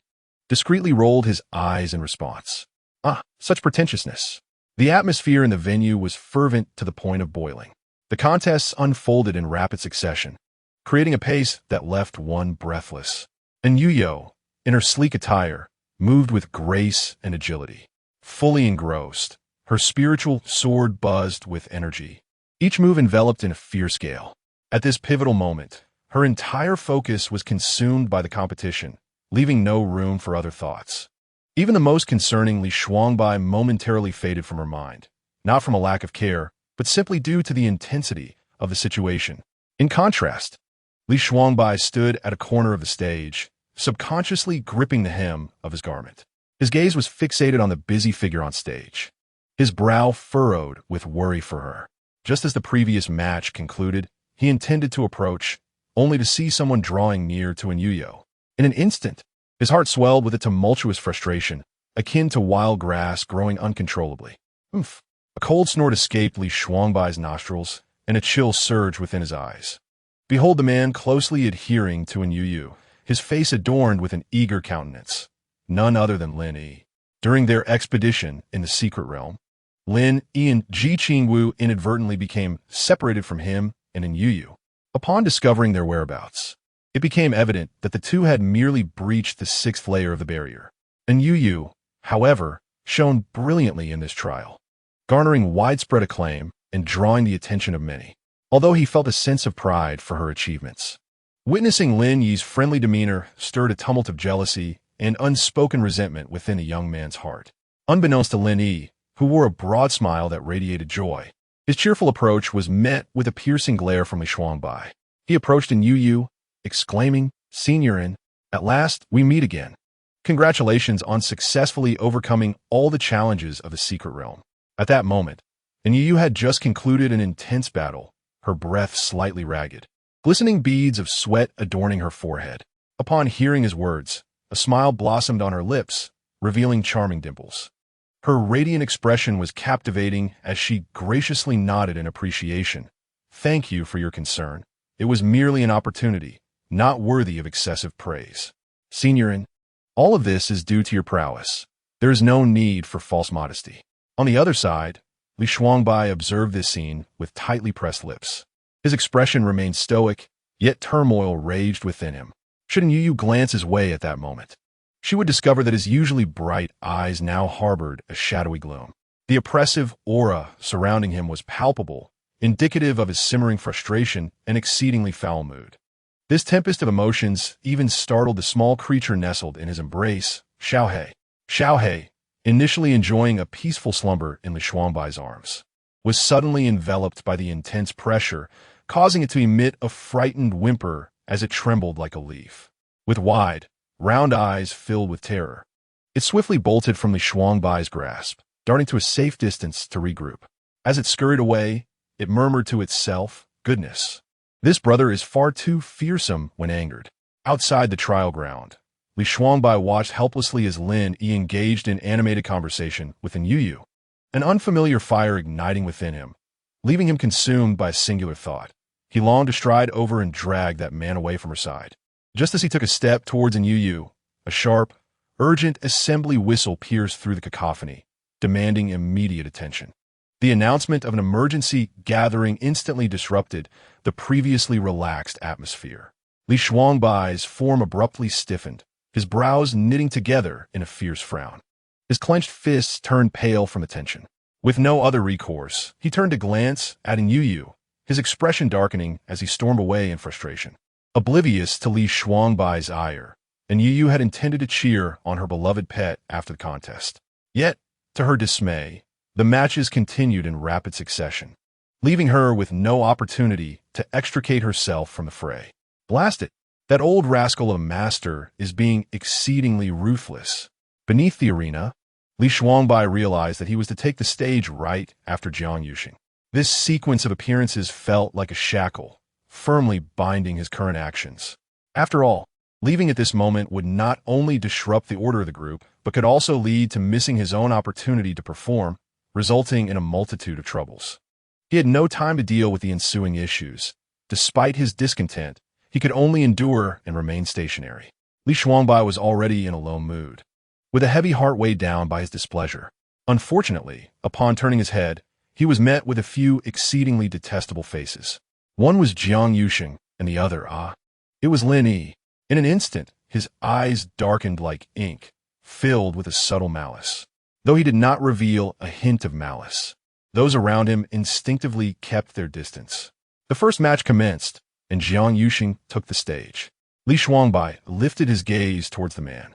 discreetly rolled his eyes in response. "Ah, such pretentiousness." The atmosphere in the venue was fervent to the point of boiling. The contests unfolded in rapid succession, creating a pace that left one breathless. And Yu, in her sleek attire, moved with grace and agility. Fully engrossed, her spiritual sword buzzed with energy, each move enveloped in a fierce gale. At this pivotal moment, her entire focus was consumed by the competition, leaving no room for other thoughts. Even the most concerning Li Shuangbai momentarily faded from her mind, not from a lack of care, but simply due to the intensity of the situation. In contrast, Li Shuangbai stood at a corner of the stage, subconsciously gripping the hem of his garment. His gaze was fixated on the busy figure on stage, his brow furrowed with worry for her. Just as the previous match concluded, he intended to approach, only to see someone drawing near to Anyu. In an instant, his heart swelled with a tumultuous frustration, akin to wild grass growing uncontrollably. Oof! A cold snort escaped Li Shuangbai's nostrils, and a chill surged within his eyes. Behold the man closely adhering to Anyu, his face adorned with an eager countenance. None other than Lin Yi. During their expedition in the secret realm, Lin Yi and Ji Qingwu inadvertently became separated from him and Anyu. Upon discovering their whereabouts, it became evident that the two had merely breached the sixth layer of the barrier. Anyu, however, shone brilliantly in this trial, garnering widespread acclaim, and drawing the attention of many, although he felt a sense of pride for her achievements. Witnessing Lin Yi's friendly demeanor stirred a tumult of jealousy and unspoken resentment within the young man's heart. Unbeknownst to Lin Yi, who wore a broad smile that radiated joy, his cheerful approach was met with a piercing glare from Li Shuangbai. He approached Anyu Yu, exclaiming, "Signorin, at last we meet again. Congratulations on successfully overcoming all the challenges of the secret realm." At that moment, Anyu Yu had just concluded an intense battle, her breath slightly ragged, glistening beads of sweat adorning her forehead. Upon hearing his words, a smile blossomed on her lips, revealing charming dimples. Her radiant expression was captivating as she graciously nodded in appreciation. "Thank you for your concern. It was merely an opportunity, not worthy of excessive praise. Signorin, all of this is due to your prowess. There is no need for false modesty." On the other side, Li Shuangbai observed this scene with tightly pressed lips. His expression remained stoic, yet turmoil raged within him. Should Anyu Yu glance his way at that moment, she would discover that his usually bright eyes now harbored a shadowy gloom. The oppressive aura surrounding him was palpable, indicative of his simmering frustration and exceedingly foul mood. This tempest of emotions even startled the small creature nestled in his embrace, Xiaohei. Xiaohei, initially enjoying a peaceful slumber in Li Shuangbai's arms, was suddenly enveloped by the intense pressure, causing it to emit a frightened whimper as it trembled like a leaf. With wide, round eyes filled with terror, it swiftly bolted from Li Shuangbai's grasp, darting to a safe distance to regroup. As it scurried away, it murmured to itself, "Goodness, this brother is far too fearsome when angered." Outside the trial ground, Li Shuangbai watched helplessly as Lin Yi engaged in animated conversation with Anyu Yu, an unfamiliar fire igniting within him, leaving him consumed by a singular thought. He longed to stride over and drag that man away from her side. Just as he took a step towards Anyu Yu, a sharp, urgent assembly whistle pierced through the cacophony, demanding immediate attention. The announcement of an emergency gathering instantly disrupted the previously relaxed atmosphere. Li Shuangbai's form abruptly stiffened, his brows knitting together in a fierce frown. His clenched fists turned pale from attention. With no other recourse, he turned to glance at Anyu Yu, his expression darkening as he stormed away in frustration. Oblivious to Li Shuangbai's ire, Anyu Yu had intended to cheer on her beloved pet after the contest. Yet, to her dismay, the matches continued in rapid succession, leaving her with no opportunity to extricate herself from the fray. Blast it! That old rascal of a master is being exceedingly ruthless. Beneath the arena, Li Shuangbai realized that he was to take the stage right after Jiang Yuxing. This sequence of appearances felt like a shackle, firmly binding his current actions. After all, leaving at this moment would not only disrupt the order of the group, but could also lead to missing his own opportunity to perform, resulting in a multitude of troubles. He had no time to deal with the ensuing issues. Despite his discontent, he could only endure and remain stationary. Li Shuangbai was already in a low mood, with a heavy heart weighed down by his displeasure. Unfortunately, upon turning his head, he was met with a few exceedingly detestable faces. One was Jiang Yuxing, and the other, it was Lin Yi. In an instant, his eyes darkened like ink, filled with a subtle malice. Though he did not reveal a hint of malice, those around him instinctively kept their distance. The first match commenced, and Jiang Yuxing took the stage. Li Shuangbai lifted his gaze towards the man,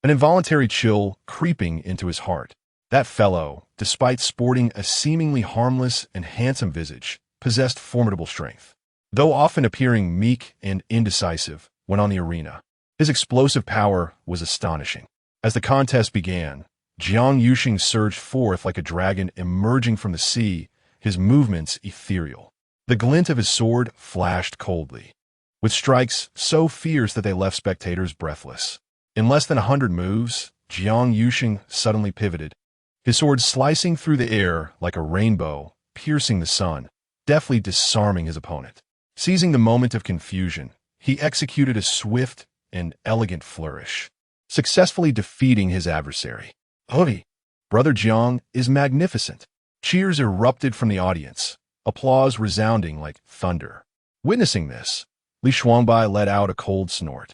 an involuntary chill creeping into his heart. That fellow, despite sporting a seemingly harmless and handsome visage, possessed formidable strength. Though often appearing meek and indecisive when on the arena, his explosive power was astonishing. As the contest began, Jiang Yuxing surged forth like a dragon emerging from the sea, his movements ethereal. The glint of his sword flashed coldly, with strikes so fierce that they left spectators breathless. In less than 100 moves, Jiang Yuxing suddenly pivoted, his sword slicing through the air like a rainbow, piercing the sun, deftly disarming his opponent. Seizing the moment of confusion, he executed a swift and elegant flourish, successfully defeating his adversary. "Hui, Brother Jiang is magnificent." Cheers erupted from the audience, applause resounding like thunder. Witnessing this, Li Shuangbai let out a cold snort.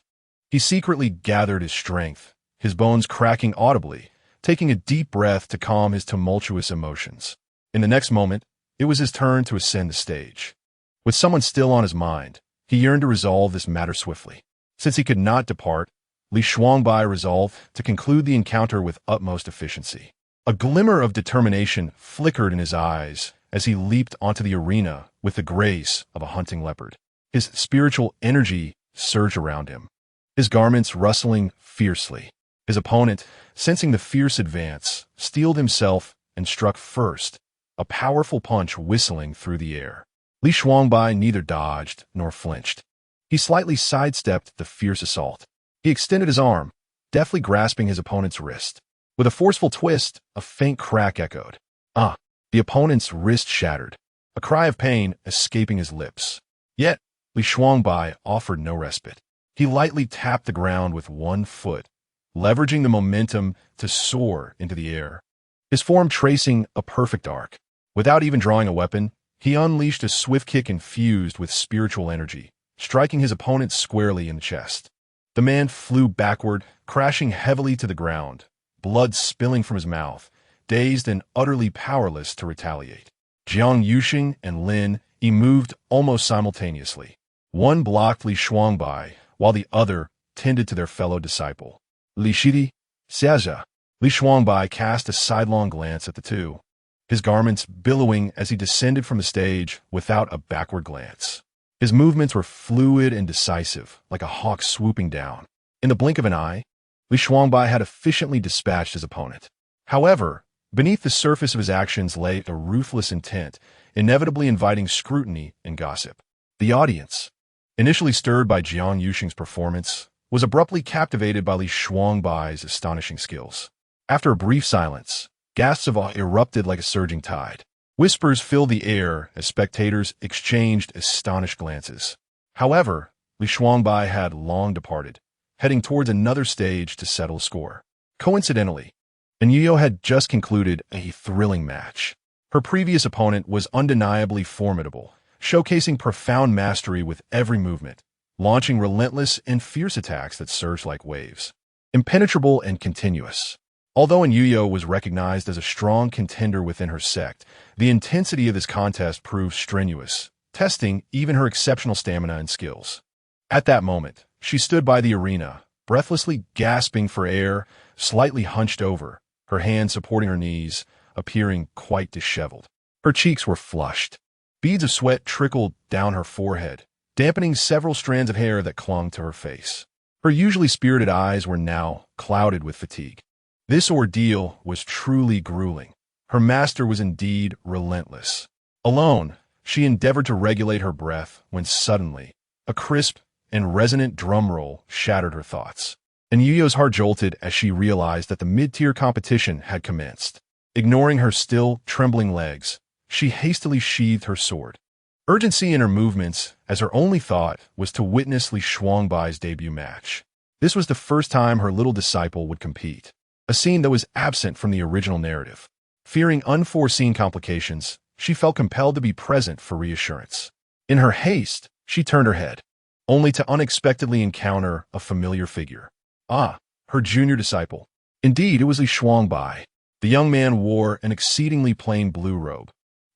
He secretly gathered his strength, his bones cracking audibly, taking a deep breath to calm his tumultuous emotions. In the next moment, It was his turn to ascend the stage. With someone still on his mind, he yearned to resolve this matter swiftly. Since he could not depart, Li Shuangbai resolved to conclude the encounter with utmost efficiency. A glimmer of determination flickered in his eyes as he leaped onto the arena with the grace of a hunting leopard. His spiritual energy surged around him, his garments rustling fiercely. His opponent, sensing the fierce advance, steeled himself and struck first, a powerful punch whistling through the air. Li Shuangbai neither dodged nor flinched. He slightly sidestepped the fierce assault. He extended his arm, deftly grasping his opponent's wrist. With a forceful twist, a faint crack echoed. Ah! The opponent's wrist shattered, a cry of pain escaping his lips. Yet, Li Shuangbai offered no respite. He lightly tapped the ground with one foot, leveraging the momentum to soar into the air, his form tracing a perfect arc. Without even drawing a weapon, he unleashed a swift kick infused with spiritual energy, striking his opponent squarely in the chest. The man flew backward, crashing heavily to the ground, blood spilling from his mouth, dazed and utterly powerless to retaliate. Jiang Yuxing and Lin moved almost simultaneously. One blocked Li Shuangbai, while the other tended to their fellow disciple. Li Shidi, Xiaxia. Li Shuangbai cast a sidelong glance at the two, his garments billowing as he descended from the stage without a backward glance. His movements were fluid and decisive, like a hawk swooping down. In the blink of an eye, Li Shuangbai had efficiently dispatched his opponent. However, beneath the surface of his actions lay a ruthless intent, inevitably inviting scrutiny and gossip. The audience, initially stirred by Jiang Yuxing's performance, was abruptly captivated by Li Shuangbai's astonishing skills. After a brief silence, gasps of awe erupted like a surging tide. Whispers filled the air as spectators exchanged astonished glances. However, Li Shuangbai had long departed, heading towards another stage to settle the score. Coincidentally, Anyu Yu had just concluded a thrilling match. Her previous opponent was undeniably formidable, showcasing profound mastery with every movement, launching relentless and fierce attacks that surged like waves. Impenetrable and continuous. Although Anyu Yu was recognized as a strong contender within her sect, the intensity of this contest proved strenuous, testing even her exceptional stamina and skills. At that moment, she stood by the arena, breathlessly gasping for air, slightly hunched over, her hands supporting her knees, appearing quite disheveled. Her cheeks were flushed. Beads of sweat trickled down her forehead, dampening several strands of hair that clung to her face. Her usually spirited eyes were now clouded with fatigue. This ordeal was truly grueling. Her master was indeed relentless. Alone, she endeavored to regulate her breath when suddenly, a crisp and resonant drum roll shattered her thoughts. Anyu Yu's heart jolted as she realized that the mid-tier competition had commenced. Ignoring her still trembling legs, she hastily sheathed her sword. Urgency in her movements, as her only thought was to witness Li Shuangbai's debut match. This was the first time her little disciple would compete, a scene that was absent from the original narrative. Fearing unforeseen complications, she felt compelled to be present for reassurance. In her haste, she turned her head, only to unexpectedly encounter a familiar figure. Ah, her junior disciple. Indeed, it was Li Shuangbai. The young man wore an exceedingly plain blue robe,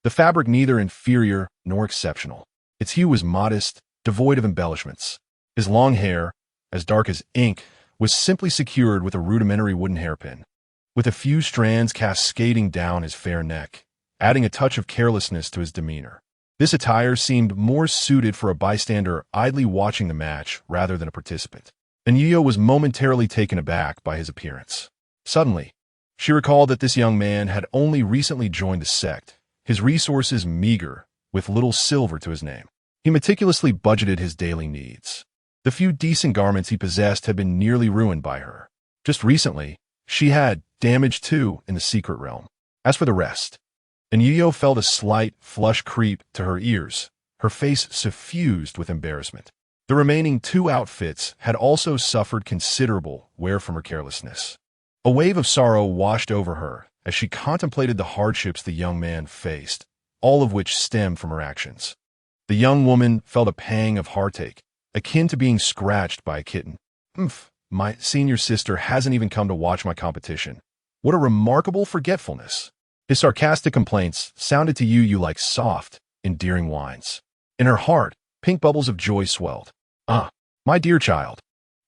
the fabric neither inferior nor exceptional. Its hue was modest, devoid of embellishments. His long hair, as dark as ink, was simply secured with a rudimentary wooden hairpin, with a few strands cascading down his fair neck, adding a touch of carelessness to his demeanor. This attire seemed more suited for a bystander idly watching the match rather than a participant. Anyu Yu was momentarily taken aback by his appearance. Suddenly, she recalled that this young man had only recently joined the sect, his resources meager, with little silver to his name. He meticulously budgeted his daily needs. The few decent garments he possessed had been nearly ruined by her. Just recently, she had damage too in the secret realm. As for the rest, Anyu Yu felt a slight flush creep to her ears, her face suffused with embarrassment. The remaining two outfits had also suffered considerable wear from her carelessness. A wave of sorrow washed over her as she contemplated the hardships the young man faced, all of which stemmed from her actions. The young woman felt a pang of heartache, akin to being scratched by a kitten. My senior sister hasn't even come to watch my competition. What a remarkable forgetfulness. His sarcastic complaints sounded to Yu Yu like soft, endearing whines. In her heart, pink bubbles of joy swelled. Ah, my dear child,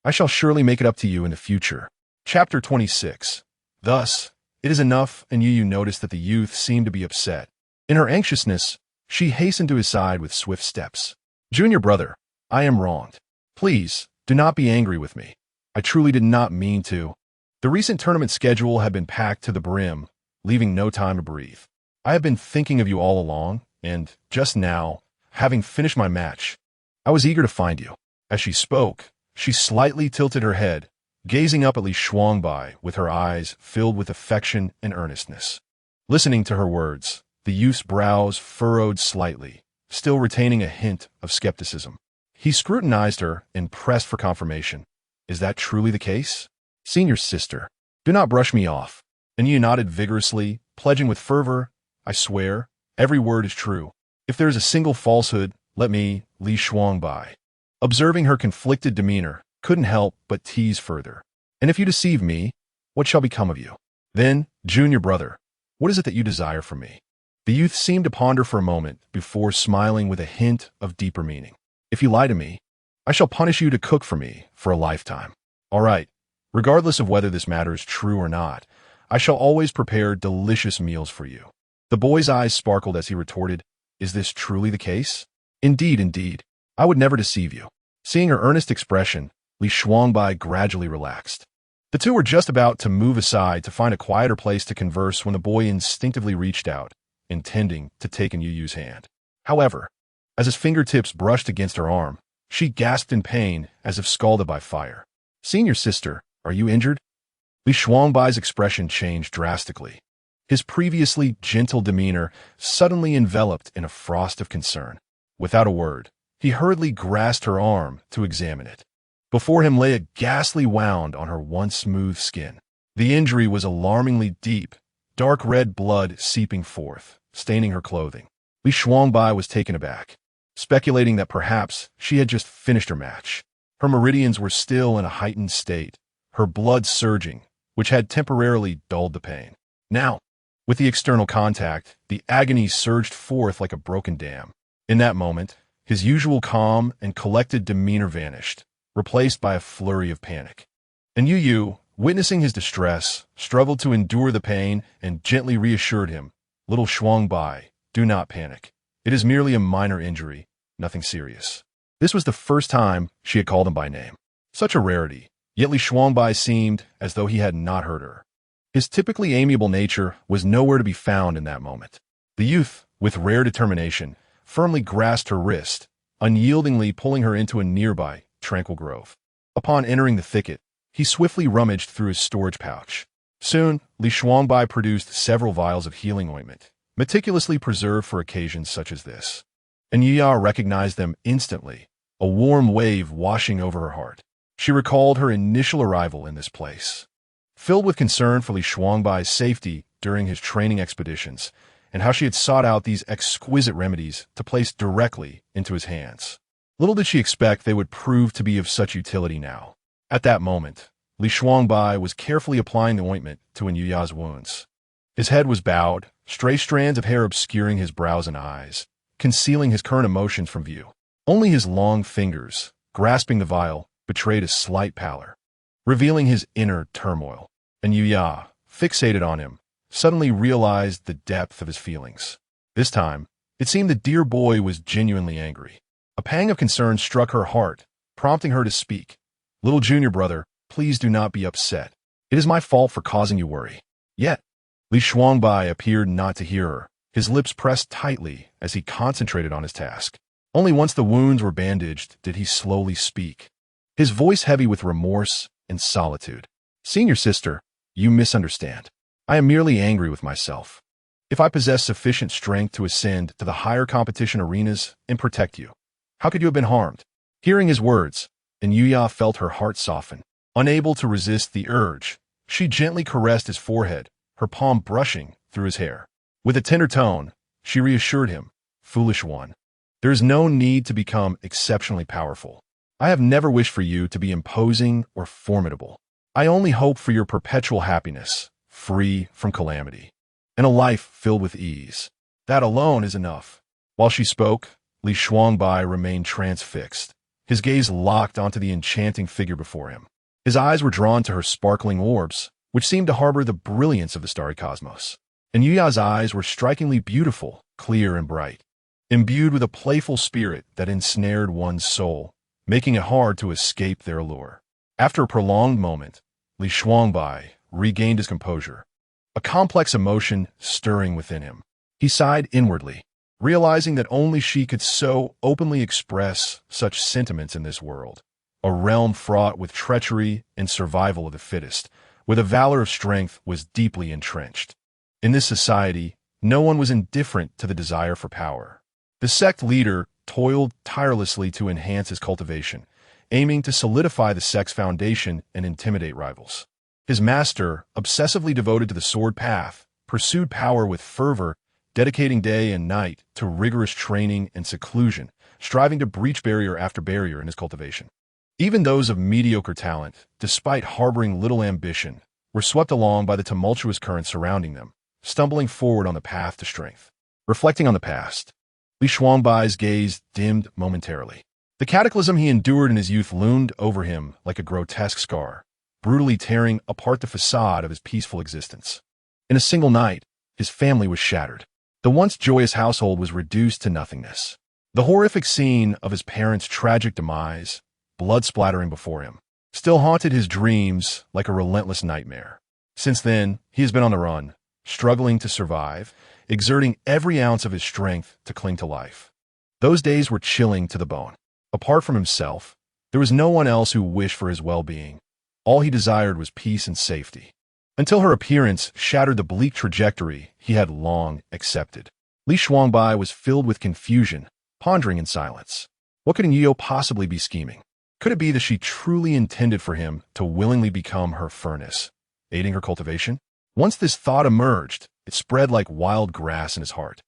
I shall surely make it up to you in the future. Chapter 26. Thus, it is enough, and Yu Yu noticed that the youth seemed to be upset. In her anxiousness, she hastened to his side with swift steps. Junior brother, I am wronged. Please, do not be angry with me. I truly did not mean to. The recent tournament schedule had been packed to the brim, leaving no time to breathe. I have been thinking of you all along, and just now, having finished my match, I was eager to find you. As she spoke, she slightly tilted her head, gazing up at Li Shuangbai with her eyes filled with affection and earnestness. Listening to her words, the youth's brows furrowed slightly, still retaining a hint of skepticism. He scrutinized her and pressed for confirmation. Is that truly the case? Senior sister, do not brush me off. And Yu nodded vigorously, pledging with fervor, I swear, every word is true. If there is a single falsehood, let me, Li Shuangbai. Observing her conflicted demeanor, couldn't help but tease further. And if you deceive me, what shall become of you? Then, junior brother, what is it that you desire from me? The youth seemed to ponder for a moment before smiling with a hint of deeper meaning. If you lie to me, I shall punish you to cook for me for a lifetime. All right, regardless of whether this matter is true or not, I shall always prepare delicious meals for you. The boy's eyes sparkled as he retorted, Is this truly the case? Indeed, indeed. I would never deceive you. Seeing her earnest expression, Li Shuangbai gradually relaxed. The two were just about to move aside to find a quieter place to converse when the boy instinctively reached out, intending to take Anyu Yu's hand. However, as his fingertips brushed against her arm, she gasped in pain as if scalded by fire. Senior sister, are you injured? Li Shuangbai's expression changed drastically. His previously gentle demeanor suddenly enveloped in a frost of concern. Without a word, he hurriedly grasped her arm to examine it. Before him lay a ghastly wound on her once smooth skin. The injury was alarmingly deep, dark red blood seeping forth, staining her clothing. Li Shuangbai was taken aback, speculating that perhaps she had just finished her match. Her meridians were still in a heightened state, her blood surging, which had temporarily dulled the pain. Now, with the external contact, the agony surged forth like a broken dam. In that moment, his usual calm and collected demeanor vanished, replaced by a flurry of panic. And Yu Yu, witnessing his distress, struggled to endure the pain and gently reassured him, Little Shuangbai, do not panic. It is merely a minor injury, nothing serious. This was the first time she had called him by name. Such a rarity, yet Li Shuangbai seemed as though he had not hurt her. His typically amiable nature was nowhere to be found in that moment. The youth, with rare determination, firmly grasped her wrist, unyieldingly pulling her into a nearby, tranquil grove. Upon entering the thicket, he swiftly rummaged through his storage pouch. Soon, Li Shuangbai produced several vials of healing ointment, meticulously preserved for occasions such as this. And Yu Ya recognized them instantly, a warm wave washing over her heart. She recalled her initial arrival in this place. Filled with concern for Li Shuangbai's safety during his training expeditions, and how she had sought out these exquisite remedies to place directly into his hands. Little did she expect they would prove to be of such utility now. At that moment, Li Shuangbai was carefully applying the ointment to Anyu Yu's wounds. His head was bowed, stray strands of hair obscuring his brows and eyes, concealing his current emotions from view. Only his long fingers, grasping the vial, betrayed a slight pallor, revealing his inner turmoil. And Yu Ya, fixated on him, suddenly realized the depth of his feelings. This time, it seemed the dear boy was genuinely angry. A pang of concern struck her heart, prompting her to speak. Little junior brother, please do not be upset. It is my fault for causing you worry. Yet, Li Shuangbai appeared not to hear her, his lips pressed tightly as he concentrated on his task. Only once the wounds were bandaged did he slowly speak, his voice heavy with remorse and solitude. Senior sister, you misunderstand. I am merely angry with myself. If I possess sufficient strength to ascend to the higher competition arenas and protect you, how could you have been harmed? Hearing his words, Anyu Yu felt her heart soften. Unable to resist the urge, she gently caressed his forehead, her palm brushing through his hair. With a tender tone, she reassured him, Foolish one, there is no need to become exceptionally powerful. I have never wished for you to be imposing or formidable. I only hope for your perpetual happiness, free from calamity. and a life filled with ease. That alone is enough. While she spoke, Li Shuangbai remained transfixed, his gaze locked onto the enchanting figure before him. His eyes were drawn to her sparkling orbs, which seemed to harbor the brilliance of the starry cosmos. And Yuya's eyes were strikingly beautiful, clear and bright, imbued with a playful spirit that ensnared one's soul, making it hard to escape their allure. After a prolonged moment, Li Shuangbai regained his composure, a complex emotion stirring within him. He sighed inwardly, realizing that only she could so openly express such sentiments in this world, a realm fraught with treachery and survival of the fittest, where the valor of strength was deeply entrenched. In this society, no one was indifferent to the desire for power. The sect leader toiled tirelessly to enhance his cultivation, aiming to solidify the sect's foundation and intimidate rivals. His master, obsessively devoted to the sword path, pursued power with fervor, dedicating day and night to rigorous training and seclusion, striving to breach barrier after barrier in his cultivation. Even those of mediocre talent, despite harboring little ambition, were swept along by the tumultuous current surrounding them, stumbling forward on the path to strength. Reflecting on the past, Li Shuangbai's gaze dimmed momentarily. The cataclysm he endured in his youth loomed over him like a grotesque scar, brutally tearing apart the facade of his peaceful existence. In a single night, his family was shattered. The once joyous household was reduced to nothingness. The horrific scene of his parents' tragic demise, blood splattering before him, still haunted his dreams like a relentless nightmare. Since then, he has been on the run, struggling to survive, exerting every ounce of his strength to cling to life. Those days were chilling to the bone. Apart from himself, there was no one else who wished for his well-being. All he desired was peace and safety. Until her appearance shattered the bleak trajectory he had long accepted. Li Shuangbai was filled with confusion, pondering in silence. What could Anyu Yu possibly be scheming? Could it be that she truly intended for him to willingly become her furnace, aiding her cultivation? Once this thought emerged, it spread like wild grass in his heart,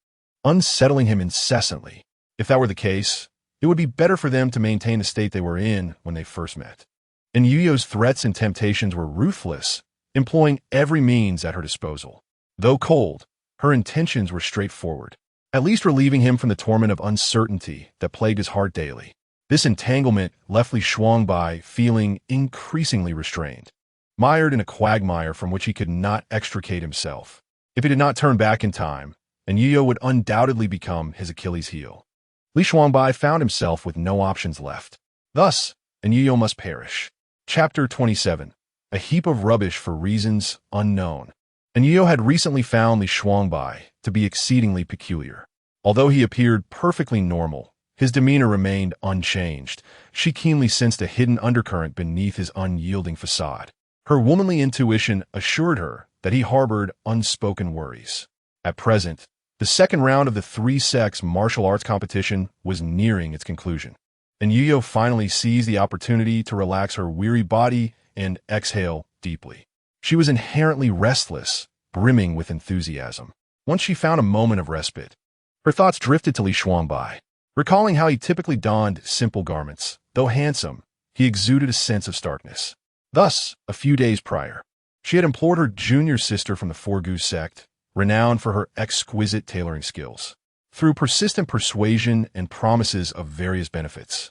unsettling him incessantly. If that were the case, it would be better for them to maintain the state they were in when they first met. And Anyu Yu's threats and temptations were ruthless, employing every means at her disposal. Though cold, her intentions were straightforward, at least relieving him from the torment of uncertainty that plagued his heart daily. This entanglement left Li Shuangbai feeling increasingly restrained, mired in a quagmire from which he could not extricate himself. If he did not turn back in time, Anyu Yu would undoubtedly become his Achilles' heel. Li Shuangbai found himself with no options left. Thus, Anyu Yu must perish. Chapter 27. A heap of rubbish for reasons unknown. Anyu Yu had recently found Li Shuangbai to be exceedingly peculiar. Although he appeared perfectly normal, his demeanor remained unchanged. She keenly sensed a hidden undercurrent beneath his unyielding facade. Her womanly intuition assured her that he harbored unspoken worries. At present, the second round of the three sects martial arts competition was nearing its conclusion. Anyu Yu finally seized the opportunity to relax her weary body and exhale deeply. She was inherently restless, brimming with enthusiasm. Once she found a moment of respite, her thoughts drifted to Li Shuangbai. Recalling how he typically donned simple garments, though handsome, he exuded a sense of starkness. Thus, a few days prior, she had implored her junior sister from the Forgu sect, renowned for her exquisite tailoring skills. Through persistent persuasion and promises of various benefits,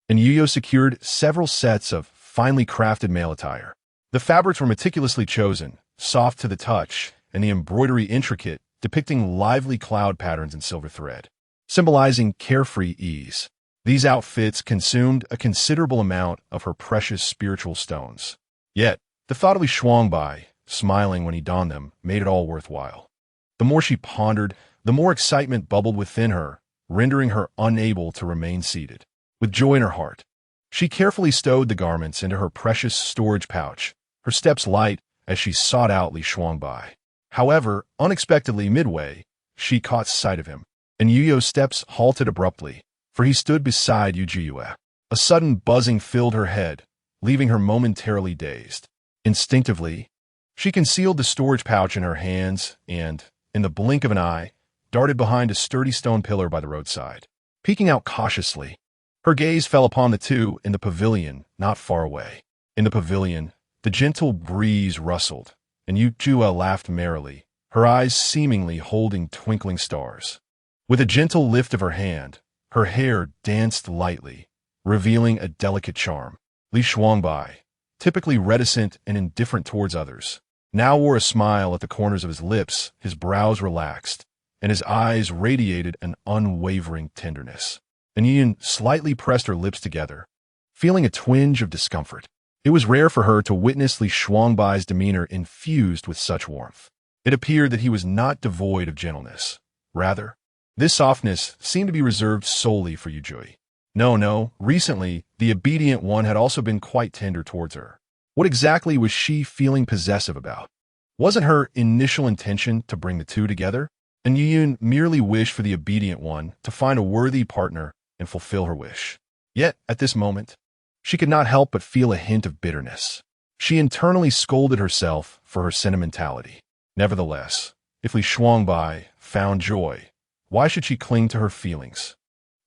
Anyu Yu secured several sets of finely crafted male attire. The fabrics were meticulously chosen, soft to the touch, and the embroidery intricate, depicting lively cloud patterns in silver thread, symbolizing carefree ease. These outfits consumed a considerable amount of her precious spiritual stones. Yet, the thought of Li Shuangbai, smiling when he donned them, made it all worthwhile. The more she pondered, the more excitement bubbled within her, rendering her unable to remain seated. With joy in her heart, she carefully stowed the garments into her precious storage pouch, her steps light as she sought out Li Shuangbai. However, unexpectedly midway, she caught sight of him. And Anyu Yu's steps halted abruptly, for he stood beside Yu Yue. A sudden buzzing filled her head, leaving her momentarily dazed. Instinctively, she concealed the storage pouch in her hands and, in the blink of an eye, darted behind a sturdy stone pillar by the roadside. Peeking out cautiously, her gaze fell upon the two in the pavilion not far away. In the pavilion, the gentle breeze rustled, and Yu Yue laughed merrily, her eyes seemingly holding twinkling stars. With a gentle lift of her hand, her hair danced lightly, revealing a delicate charm. Li Shuangbai, typically reticent and indifferent towards others, now wore a smile at the corners of his lips, his brows relaxed, and his eyes radiated an unwavering tenderness. Anyu Yu slightly pressed her lips together, feeling a twinge of discomfort. It was rare for her to witness Li Shuangbai's demeanor infused with such warmth. It appeared that he was not devoid of gentleness. Rather, this softness seemed to be reserved solely for Yujui. No, recently, the obedient one had also been quite tender towards her. What exactly was she feeling possessive about? Wasn't her initial intention to bring the two together? And Yuyun merely wished for the obedient one to find a worthy partner and fulfill her wish. Yet, at this moment, she could not help but feel a hint of bitterness. She internally scolded herself for her sentimentality. Nevertheless, if Li Shuangbai found joy, why should she cling to her feelings?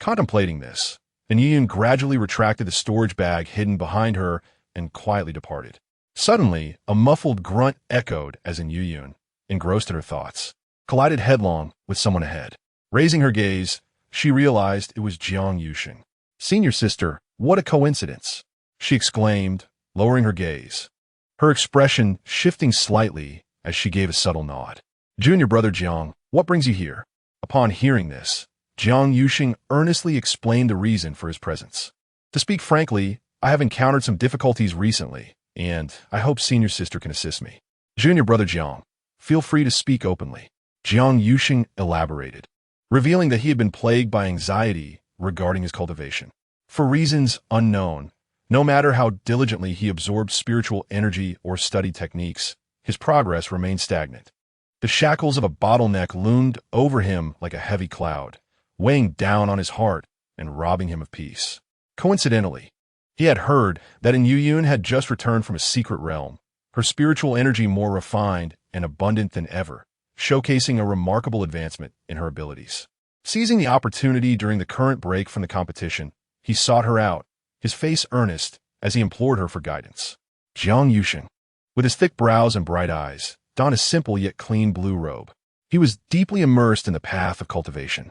Contemplating this, Yuyun gradually retracted the storage bag hidden behind her and quietly departed. Suddenly, a muffled grunt echoed as Yuyun, engrossed in her thoughts, collided headlong with someone ahead. Raising her gaze, she realized it was Jiang Yuxing. "Senior sister, what a coincidence!" she exclaimed, lowering her gaze, her expression shifting slightly as she gave a subtle nod. "Junior brother Jiang, what brings you here?" Upon hearing this, Jiang Yuxing earnestly explained the reason for his presence. "To speak frankly, I have encountered some difficulties recently, and I hope senior sister can assist me." "Junior brother Jiang, feel free to speak openly," Jiang Yuxing elaborated, revealing that he had been plagued by anxiety regarding his cultivation. For reasons unknown, no matter how diligently he absorbed spiritual energy or studied techniques, his progress remained stagnant. The shackles of a bottleneck loomed over him like a heavy cloud, weighing down on his heart and robbing him of peace. Coincidentally, he had heard that Yuyun had just returned from a secret realm, her spiritual energy more refined and abundant than ever, showcasing a remarkable advancement in her abilities. Seizing the opportunity during the current break from the competition, he sought her out, his face earnest as he implored her for guidance. Jiang Yuxing, with his thick brows and bright eyes, donned a simple yet clean blue robe. He was deeply immersed in the path of cultivation,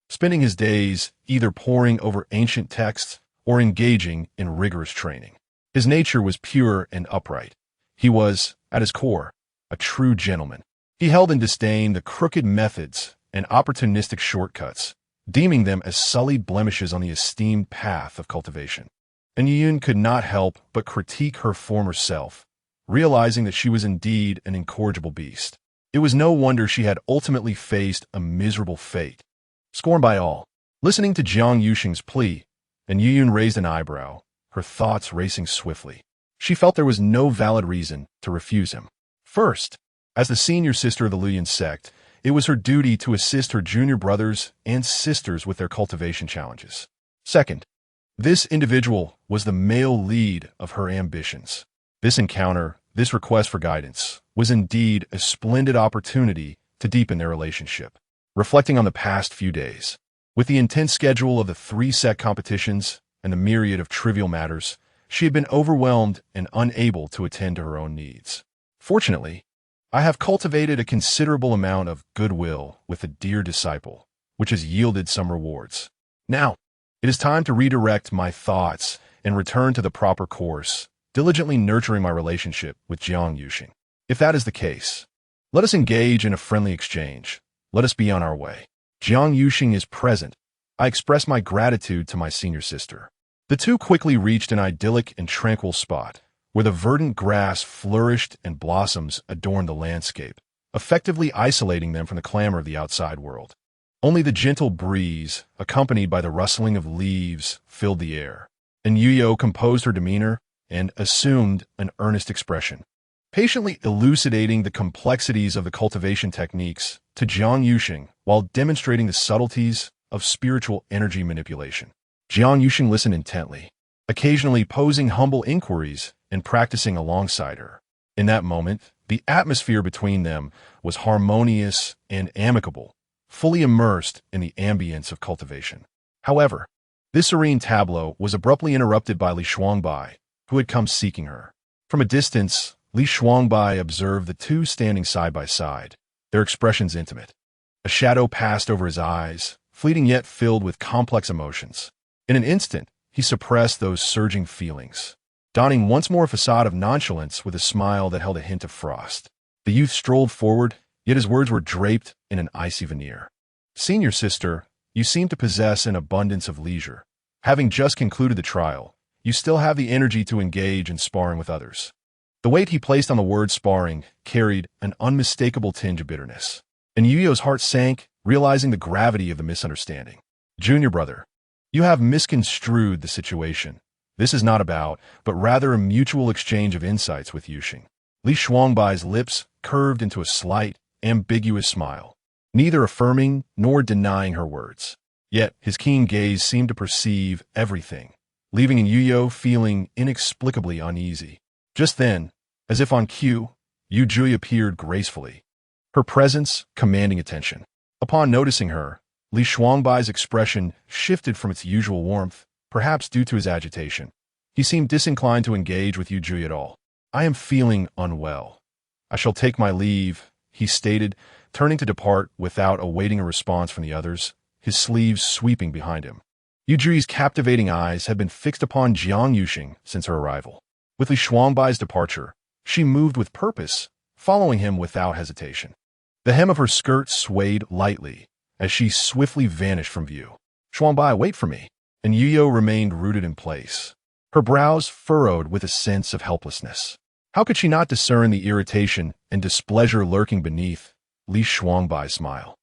spending his days either poring over ancient texts or engaging in rigorous training. His nature was pure and upright. He was, at his core, a true gentleman. He held in disdain the crooked methods and opportunistic shortcuts, deeming them as sullied blemishes on the esteemed path of cultivation. And Yuyun could not help but critique her former self, realizing that she was indeed an incorrigible beast. It was no wonder she had ultimately faced a miserable fate, scorned by all. Listening to Jiang Yuxing's plea, and Yuyun raised an eyebrow, her thoughts racing swiftly. She felt there was no valid reason to refuse him. First, as the senior sister of the Luyan sect, it was her duty to assist her junior brothers and sisters with their cultivation challenges. Second, this individual was the male lead of her ambitions. This encounter, this request for guidance, was indeed a splendid opportunity to deepen their relationship. Reflecting on the past few days, with the intense schedule of the 3 sect competitions and the myriad of trivial matters, she had been overwhelmed and unable to attend to her own needs. Fortunately, I have cultivated a considerable amount of goodwill with a dear disciple, which has yielded some rewards. Now, it is time to redirect my thoughts and return to the proper course, diligently nurturing my relationship with Jiang Yuxing. If that is the case, let us engage in a friendly exchange. Let us be on our way. Jiang Yuxing is present. I express my gratitude to my senior sister. The two quickly reached an idyllic and tranquil spot, where the verdant grass flourished and blossoms adorned the landscape, effectively isolating them from the clamor of the outside world. Only the gentle breeze, accompanied by the rustling of leaves, filled the air. And Yu composed her demeanor and assumed an earnest expression, patiently elucidating the complexities of the cultivation techniques to Jiang Yuxing while demonstrating the subtleties of spiritual energy manipulation. Jiang Yuxing listened intently, occasionally posing humble inquiries and practicing alongside her. In that moment, the atmosphere between them was harmonious and amicable, fully immersed in the ambience of cultivation. However, this serene tableau was abruptly interrupted by Li Shuangbai, who had come seeking her. From a distance, Li Shuangbai observed the two standing side by side, their expressions intimate. A shadow passed over his eyes, fleeting yet filled with complex emotions. In an instant, he suppressed those surging feelings, donning once more a facade of nonchalance with a smile that held a hint of frost. The youth strolled forward, yet his words were draped in an icy veneer. "Senior sister, you seem to possess an abundance of leisure. Having just concluded the trial, you still have the energy to engage in sparring with others." The weight he placed on the word sparring carried an unmistakable tinge of bitterness. And Anyu Yu's heart sank, realizing the gravity of the misunderstanding. "Junior brother, you have misconstrued the situation. This is not about, but rather a mutual exchange of insights with Yuxing." Li Shuangbai's lips curved into a slight, ambiguous smile, neither affirming nor denying her words. Yet his keen gaze seemed to perceive everything, leaving Anyu Yu feeling inexplicably uneasy. Just then, as if on cue, Yu Jui appeared gracefully, her presence commanding attention. Upon noticing her, Li Shuangbai's expression shifted from its usual warmth, perhaps due to his agitation. He seemed disinclined to engage with Yu Jui at all. "I am feeling unwell. I shall take my leave," he stated, turning to depart without awaiting a response from the others, his sleeves sweeping behind him. Yu Jui's captivating eyes had been fixed upon Jiang Yuxing since her arrival. With Li Shuangbai's departure, she moved with purpose, following him without hesitation. The hem of her skirt swayed lightly as she swiftly vanished from view. "Shuangbai, wait for me." And Yu Yu remained rooted in place, her brows furrowed with a sense of helplessness. How could she not discern the irritation and displeasure lurking beneath Li Shuangbai's smile?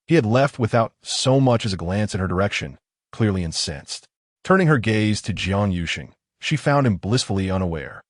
He had left without so much as a glance in her direction, clearly incensed. Turning her gaze to Jiang Yuxing, she found him blissfully unaware,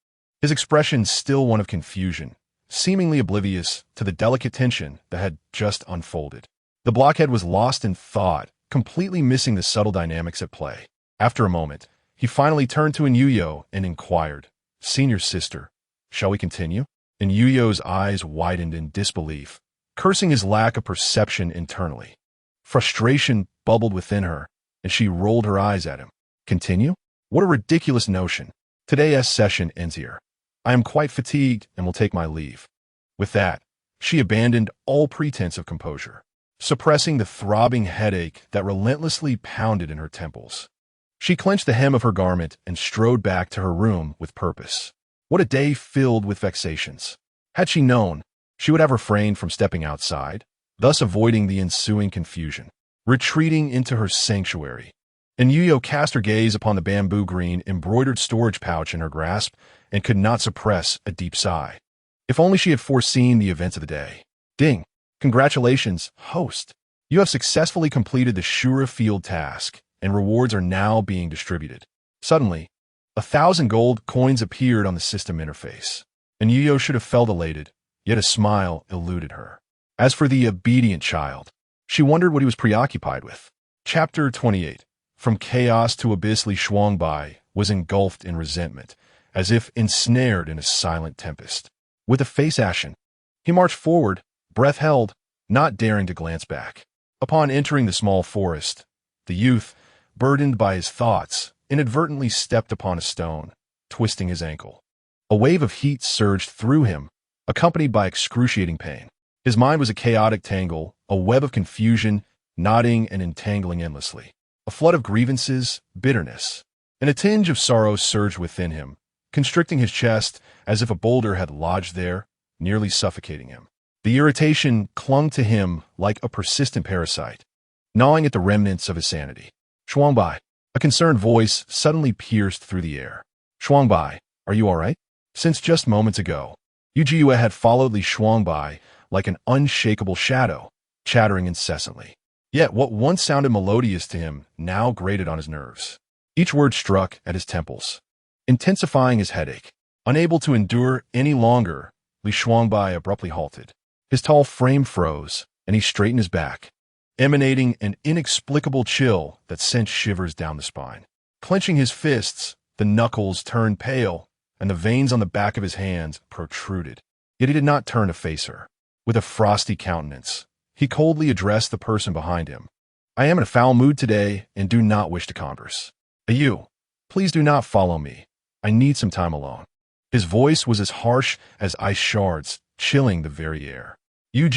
his expression still one of confusion, seemingly oblivious to the delicate tension that had just unfolded. The blockhead was lost in thought, completely missing the subtle dynamics at play. After a moment, he finally turned to Anyu Yu and inquired, "Senior sister, shall we continue?" Anyu Yu's eyes widened in disbelief, cursing his lack of perception internally. Frustration bubbled within her, and she rolled her eyes at him. "Continue? What a ridiculous notion. Today's session ends here. I am quite fatigued and will take my leave." With that, she abandoned all pretense of composure, suppressing the throbbing headache that relentlessly pounded in her temples. She clenched the hem of her garment and strode back to her room with purpose. What a day filled with vexations. Had she known, she would have refrained from stepping outside, thus avoiding the ensuing confusion. Retreating into her sanctuary, Anyu Yu cast her gaze upon the bamboo green embroidered storage pouch in her grasp and could not suppress a deep sigh. If only she had foreseen the events of the day. "Ding! Congratulations, host. You have successfully completed the Shura field task, and rewards are now being distributed." Suddenly, 1,000 gold coins appeared on the system interface. Anyu Yu should have felt elated, yet a smile eluded her. As for the obedient child, she wondered what he was preoccupied with. Chapter 28. From chaos to abyss, Li Shuangbai was engulfed in resentment, as if ensnared in a silent tempest. With a face ashen, he marched forward, breath held, not daring to glance back. Upon entering the small forest, the youth, burdened by his thoughts, inadvertently stepped upon a stone, twisting his ankle. A wave of heat surged through him, accompanied by excruciating pain. His mind was a chaotic tangle, a web of confusion, knotting and entangling endlessly. A flood of grievances, bitterness, and a tinge of sorrow surged within him, constricting his chest as if a boulder had lodged there, nearly suffocating him. The irritation clung to him like a persistent parasite, gnawing at the remnants of his sanity. "Shuangbai," a concerned voice suddenly pierced through the air. "Shuangbai, are you all right?" Since just moments ago, Yu Jui had followed Li Shuangbai like an unshakable shadow, chattering incessantly. Yet what once sounded melodious to him now grated on his nerves. Each word struck at his temples, intensifying his headache. Unable to endure any longer, Li Shuangbai abruptly halted. His tall frame froze, and he straightened his back, emanating an inexplicable chill that sent shivers down the spine. Clenching his fists, the knuckles turned pale, and the veins on the back of his hands protruded. Yet he did not turn to face her. With a frosty countenance, he coldly addressed the person behind him. "I am in a foul mood today and do not wish to converse. You, please do not follow me. I need some time alone." His voice was as harsh as ice shards, chilling the very air. Yu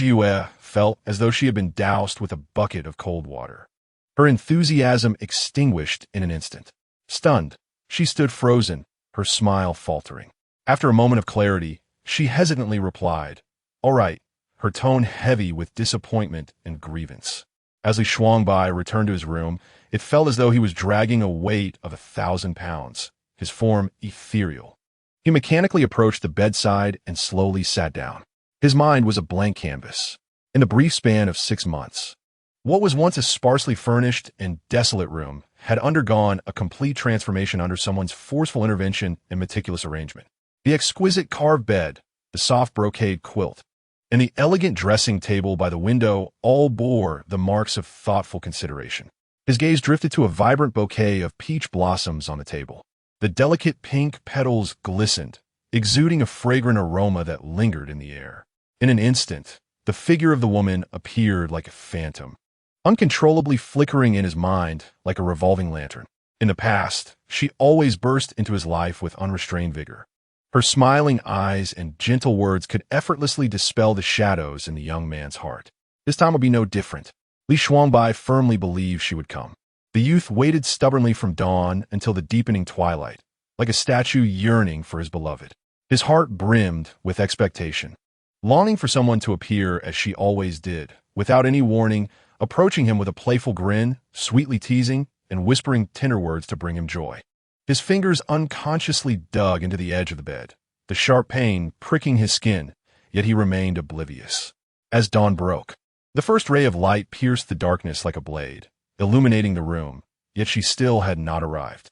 felt as though she had been doused with a bucket of cold water. Her enthusiasm extinguished in an instant. Stunned, she stood frozen, her smile faltering. After a moment of clarity, she hesitantly replied, "All right," her tone heavy with disappointment and grievance. As Li Shuangbai returned to his room, it felt as though he was dragging a weight of 1,000 pounds, his form ethereal. He mechanically approached the bedside and slowly sat down. His mind was a blank canvas. In the brief span of 6 months, what was once a sparsely furnished and desolate room had undergone a complete transformation under someone's forceful intervention and meticulous arrangement. The exquisite carved bed, the soft brocade quilt, and the elegant dressing table by the window all bore the marks of thoughtful consideration. His gaze drifted to a vibrant bouquet of peach blossoms on the table. The delicate pink petals glistened, exuding a fragrant aroma that lingered in the air. In an instant, the figure of the woman appeared like a phantom, uncontrollably flickering in his mind like a revolving lantern. In the past, she always burst into his life with unrestrained vigor. Her smiling eyes and gentle words could effortlessly dispel the shadows in the young man's heart. This time would be no different. Li Shuangbai firmly believed she would come. The youth waited stubbornly from dawn until the deepening twilight, like a statue yearning for his beloved. His heart brimmed with expectation, longing for someone to appear as she always did, without any warning, approaching him with a playful grin, sweetly teasing, and whispering tender words to bring him joy. His fingers unconsciously dug into the edge of the bed, the sharp pain pricking his skin, yet he remained oblivious. As dawn broke, the first ray of light pierced the darkness like a blade, illuminating the room, yet she still had not arrived.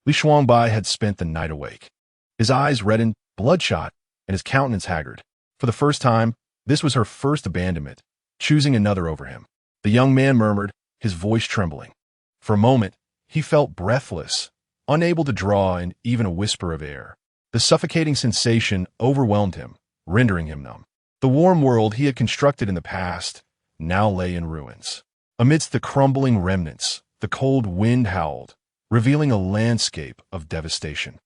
Li Shuangbai had spent the night awake. His eyes reddened, bloodshot, and his countenance haggard. For the first time, this was her first abandonment, choosing another over him. The young man murmured, his voice trembling. For a moment, he felt breathless, unable to draw in even a whisper of air. The suffocating sensation overwhelmed him, rendering him numb. The warm world he had constructed in the past now lay in ruins. Amidst the crumbling remnants, the cold wind howled, revealing a landscape of devastation.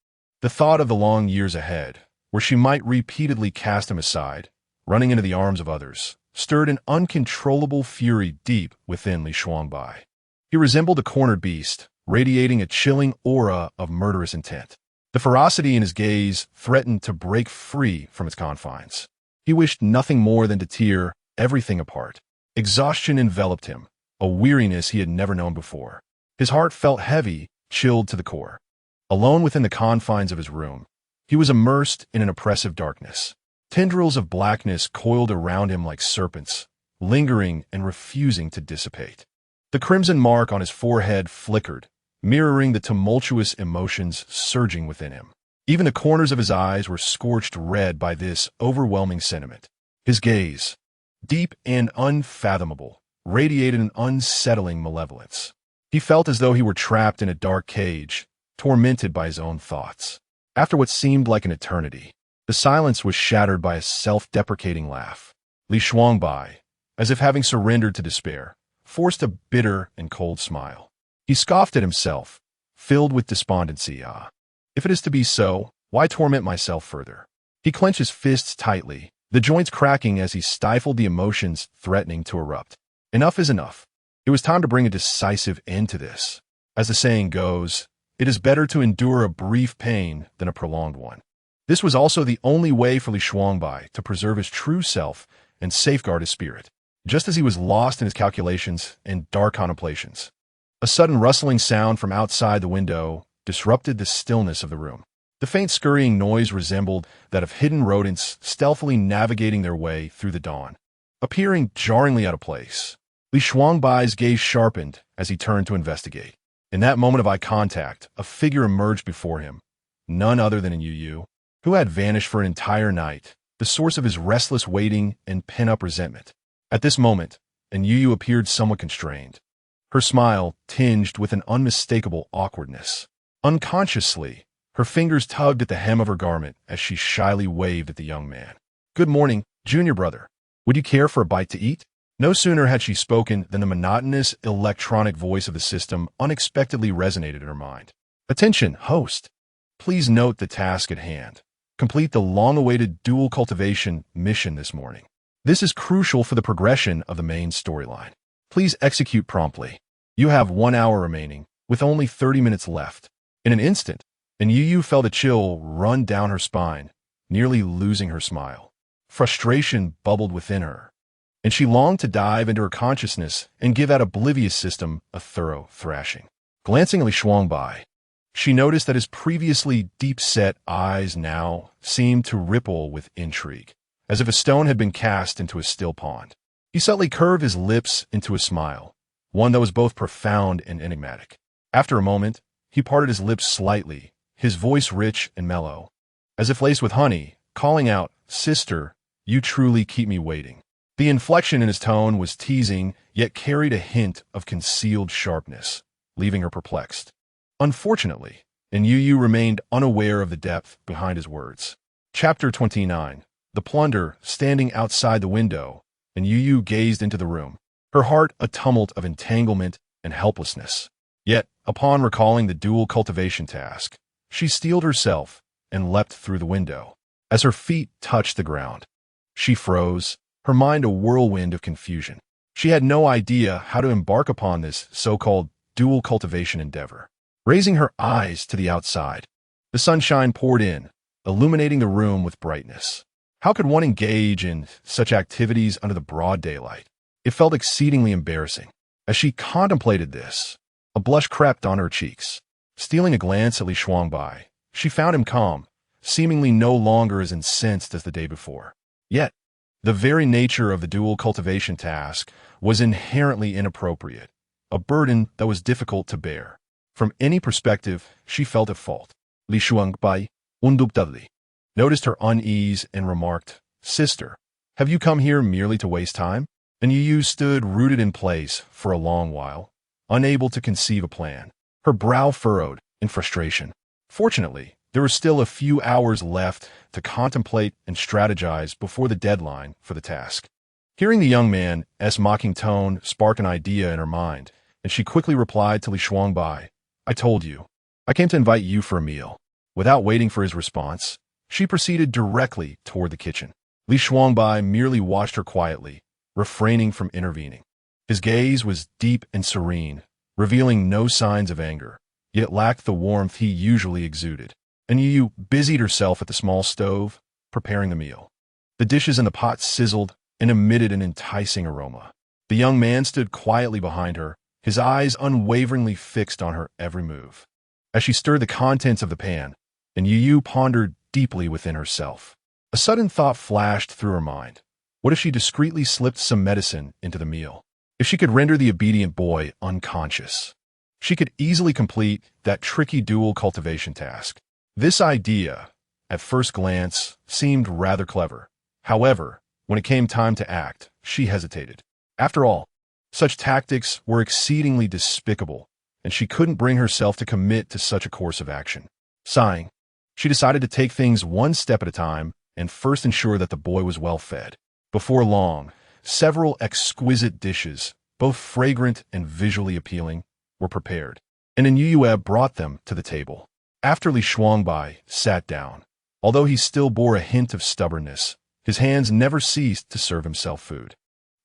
The thought of the long years ahead, where she might repeatedly cast him aside, running into the arms of others, stirred an uncontrollable fury deep within Li Shuangbai. He resembled a cornered beast, radiating a chilling aura of murderous intent. The ferocity in his gaze threatened to break free from its confines. He wished nothing more than to tear everything apart. Exhaustion enveloped him, a weariness he had never known before. His heart felt heavy, chilled to the core. Alone within the confines of his room, he was immersed in an oppressive darkness. Tendrils of blackness coiled around him like serpents, lingering and refusing to dissipate. The crimson mark on his forehead flickered, mirroring the tumultuous emotions surging within him. Even the corners of his eyes were scorched red by this overwhelming sentiment. His gaze, deep and unfathomable, radiated an unsettling malevolence. He felt as though he were trapped in a dark cage, tormented by his own thoughts. After what seemed like an eternity, the silence was shattered by a self-deprecating laugh. Li Shuangbai, as if having surrendered to despair, forced a bitter and cold smile. He scoffed at himself, filled with despondency. If it is to be so, why torment myself further? He clenched his fists tightly, the joints cracking as he stifled the emotions threatening to erupt. Enough is enough. It was time to bring a decisive end to this. As the saying goes, it is better to endure a brief pain than a prolonged one. This was also the only way for Li Shuangbai to preserve his true self and safeguard his spirit. Just as he was lost in his calculations and dark contemplations, a sudden rustling sound from outside the window disrupted the stillness of the room. The faint scurrying noise resembled that of hidden rodents stealthily navigating their way through the dawn. Appearing jarringly out of place, Li Shuangbai's gaze sharpened as he turned to investigate. In that moment of eye contact, a figure emerged before him, none other than Anyu Yu, who had vanished for an entire night, the source of his restless waiting and pent-up resentment. At this moment, Anyu Yu appeared somewhat constrained, her smile tinged with an unmistakable awkwardness. Unconsciously, her fingers tugged at the hem of her garment as she shyly waved at the young man. "Good morning, junior brother. Would you care for a bite to eat?" No sooner had she spoken than the monotonous electronic voice of the system unexpectedly resonated in her mind. "Attention, host. Please note the task at hand. Complete the long-awaited dual cultivation mission this morning. This is crucial for the progression of the main storyline. Please execute promptly. You have 1 hour remaining, with only 30 minutes left. In an instant, Anyu Yu felt a chill run down her spine, nearly losing her smile. Frustration bubbled within her, and she longed to dive into her consciousness and give that oblivious system a thorough thrashing. Glancing at Li Shuangbai, she noticed that his previously deep-set eyes now seemed to ripple with intrigue, as if a stone had been cast into a still pond. He subtly curved his lips into a smile, one that was both profound and enigmatic. After a moment, he parted his lips slightly, his voice rich and mellow, as if laced with honey, calling out, "Sister, you truly keep me waiting." The inflection in his tone was teasing, yet carried a hint of concealed sharpness, leaving her perplexed. Unfortunately, Anyu Yu remained unaware of the depth behind his words. Chapter 29. The Plunder, standing outside the window, Anyu Yu gazed into the room, her heart a tumult of entanglement and helplessness. Yet, upon recalling the dual cultivation task, she steeled herself and leapt through the window. As her feet touched the ground, she froze, her mind a whirlwind of confusion. She had no idea how to embark upon this so-called dual cultivation endeavor. Raising her eyes to the outside, the sunshine poured in, illuminating the room with brightness. How could one engage in such activities under the broad daylight? It felt exceedingly embarrassing. As she contemplated this, a blush crept on her cheeks. Stealing a glance at Li Shuangbai, she found him calm, seemingly no longer as incensed as the day before. Yet, the very nature of the dual cultivation task was inherently inappropriate, a burden that was difficult to bear. From any perspective, she felt at fault. Li Shuangbai, undubtadly, noticed her unease and remarked, "Sister, have you come here merely to waste time?" And Yu stood rooted in place for a long while, unable to conceive a plan, her brow furrowed in frustration. Fortunately, there were still a few hours left to contemplate and strategize before the deadline for the task. Hearing the young man's mocking tone spark an idea in her mind, and she quickly replied to Li Shuangbai, "I told you. I came to invite you for a meal." Without waiting for his response, she proceeded directly toward the kitchen. Li Shuangbai merely watched her quietly, refraining from intervening. His gaze was deep and serene, revealing no signs of anger, yet lacked the warmth he usually exuded. Anyu Yu busied herself at the small stove, preparing the meal. The dishes in the pot sizzled and emitted an enticing aroma. The young man stood quietly behind her, his eyes unwaveringly fixed on her every move. As she stirred the contents of the pan, Anyu Yu pondered deeply within herself. A sudden thought flashed through her mind. What if she discreetly slipped some medicine into the meal? If she could render the obedient boy unconscious, she could easily complete that tricky dual cultivation task. This idea, at first glance, seemed rather clever. However, when it came time to act, she hesitated. After all, such tactics were exceedingly despicable, and she couldn't bring herself to commit to such a course of action. Sighing, she decided to take things one step at a time and first ensure that the boy was well fed. Before long, several exquisite dishes, both fragrant and visually appealing, were prepared, and Anyu Yu brought them to the table. After Li Shuangbai sat down, although he still bore a hint of stubbornness, his hands never ceased to serve himself food.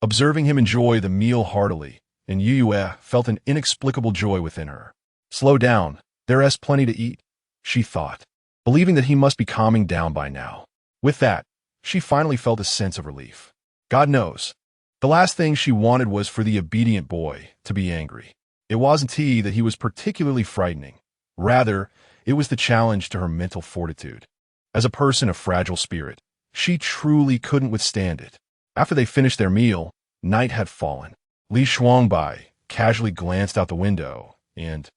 Observing him enjoy the meal heartily, Anyu Yu felt an inexplicable joy within her. Slow down, there's plenty to eat, she thought, believing that he must be calming down by now. With that, she finally felt a sense of relief. God knows, the last thing she wanted was for the obedient boy to be angry. It wasn't he that he was particularly frightening. Rather, it was the challenge to her mental fortitude. As a person of fragile spirit, she truly couldn't withstand it. After they finished their meal, night had fallen. Li Shuangbai casually glanced out the window and,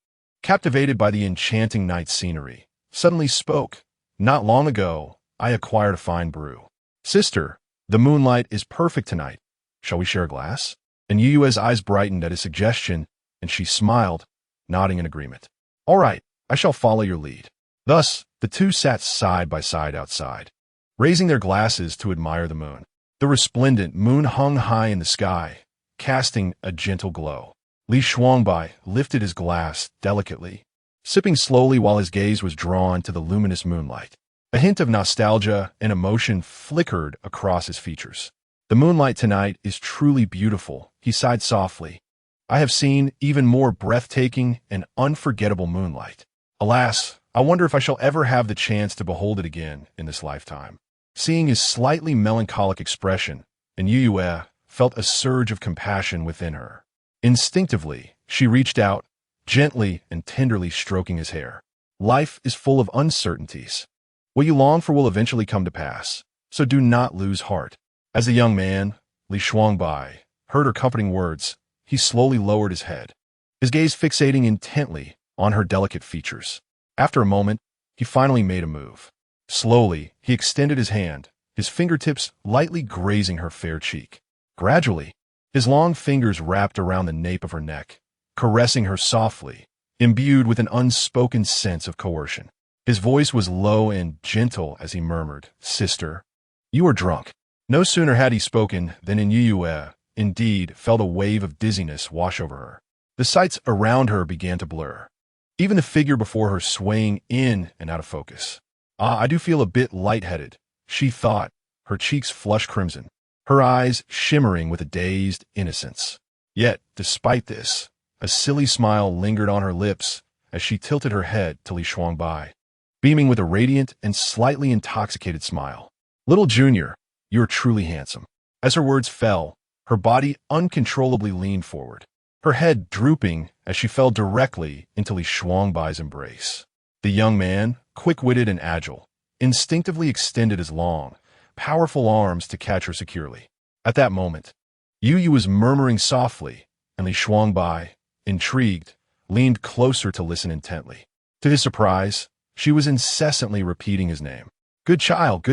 captivated by the enchanting night scenery, suddenly spoke. "Not long ago, I acquired a fine brew. Sister, the moonlight is perfect tonight. Shall we share a glass?" And Yu's eyes brightened at his suggestion, and she smiled, nodding in agreement. "All right, I shall follow your lead." Thus, the two sat side by side outside, raising their glasses to admire the moon. The resplendent moon hung high in the sky, casting a gentle glow. Li Shuangbai lifted his glass delicately, sipping slowly while his gaze was drawn to the luminous moonlight. A hint of nostalgia and emotion flickered across his features. The moonlight tonight is truly beautiful, he sighed softly. I have seen even more breathtaking and unforgettable moonlight. Alas, I wonder if I shall ever have the chance to behold it again in this lifetime. Seeing his slightly melancholic expression, Anyu Yu felt a surge of compassion within her. Instinctively, she reached out, gently and tenderly stroking his hair. Life is full of uncertainties. What you long for will eventually come to pass, so do not lose heart. As the young man, Li Shuangbai, heard her comforting words, he slowly lowered his head, his gaze fixating intently on her delicate features. After a moment, he finally made a move. Slowly, he extended his hand, his fingertips lightly grazing her fair cheek. Gradually, his long fingers wrapped around the nape of her neck, caressing her softly, imbued with an unspoken sense of coercion. His voice was low and gentle as he murmured, "Sister, you are drunk." No sooner had he spoken than Anyu Yu, indeed, felt a wave of dizziness wash over her. The sights around her began to blur, even the figure before her swaying in and out of focus. I do feel a bit lightheaded," she thought, her cheeks flushed crimson, her eyes shimmering with a dazed innocence. Yet, despite this, a silly smile lingered on her lips as she tilted her head to Li Shuangbai, beaming with a radiant and slightly intoxicated smile. "Little Junior, you are truly handsome." As her words fell, her body uncontrollably leaned forward, her head drooping as she fell directly into Li Shuangbai's embrace. The young man, quick-witted and agile, instinctively extended his long, powerful arms to catch her securely. At that moment, Yu was murmuring softly, and Li Shuangbai, intrigued, leaned closer to listen intently. To his surprise, she was incessantly repeating his name. Good child,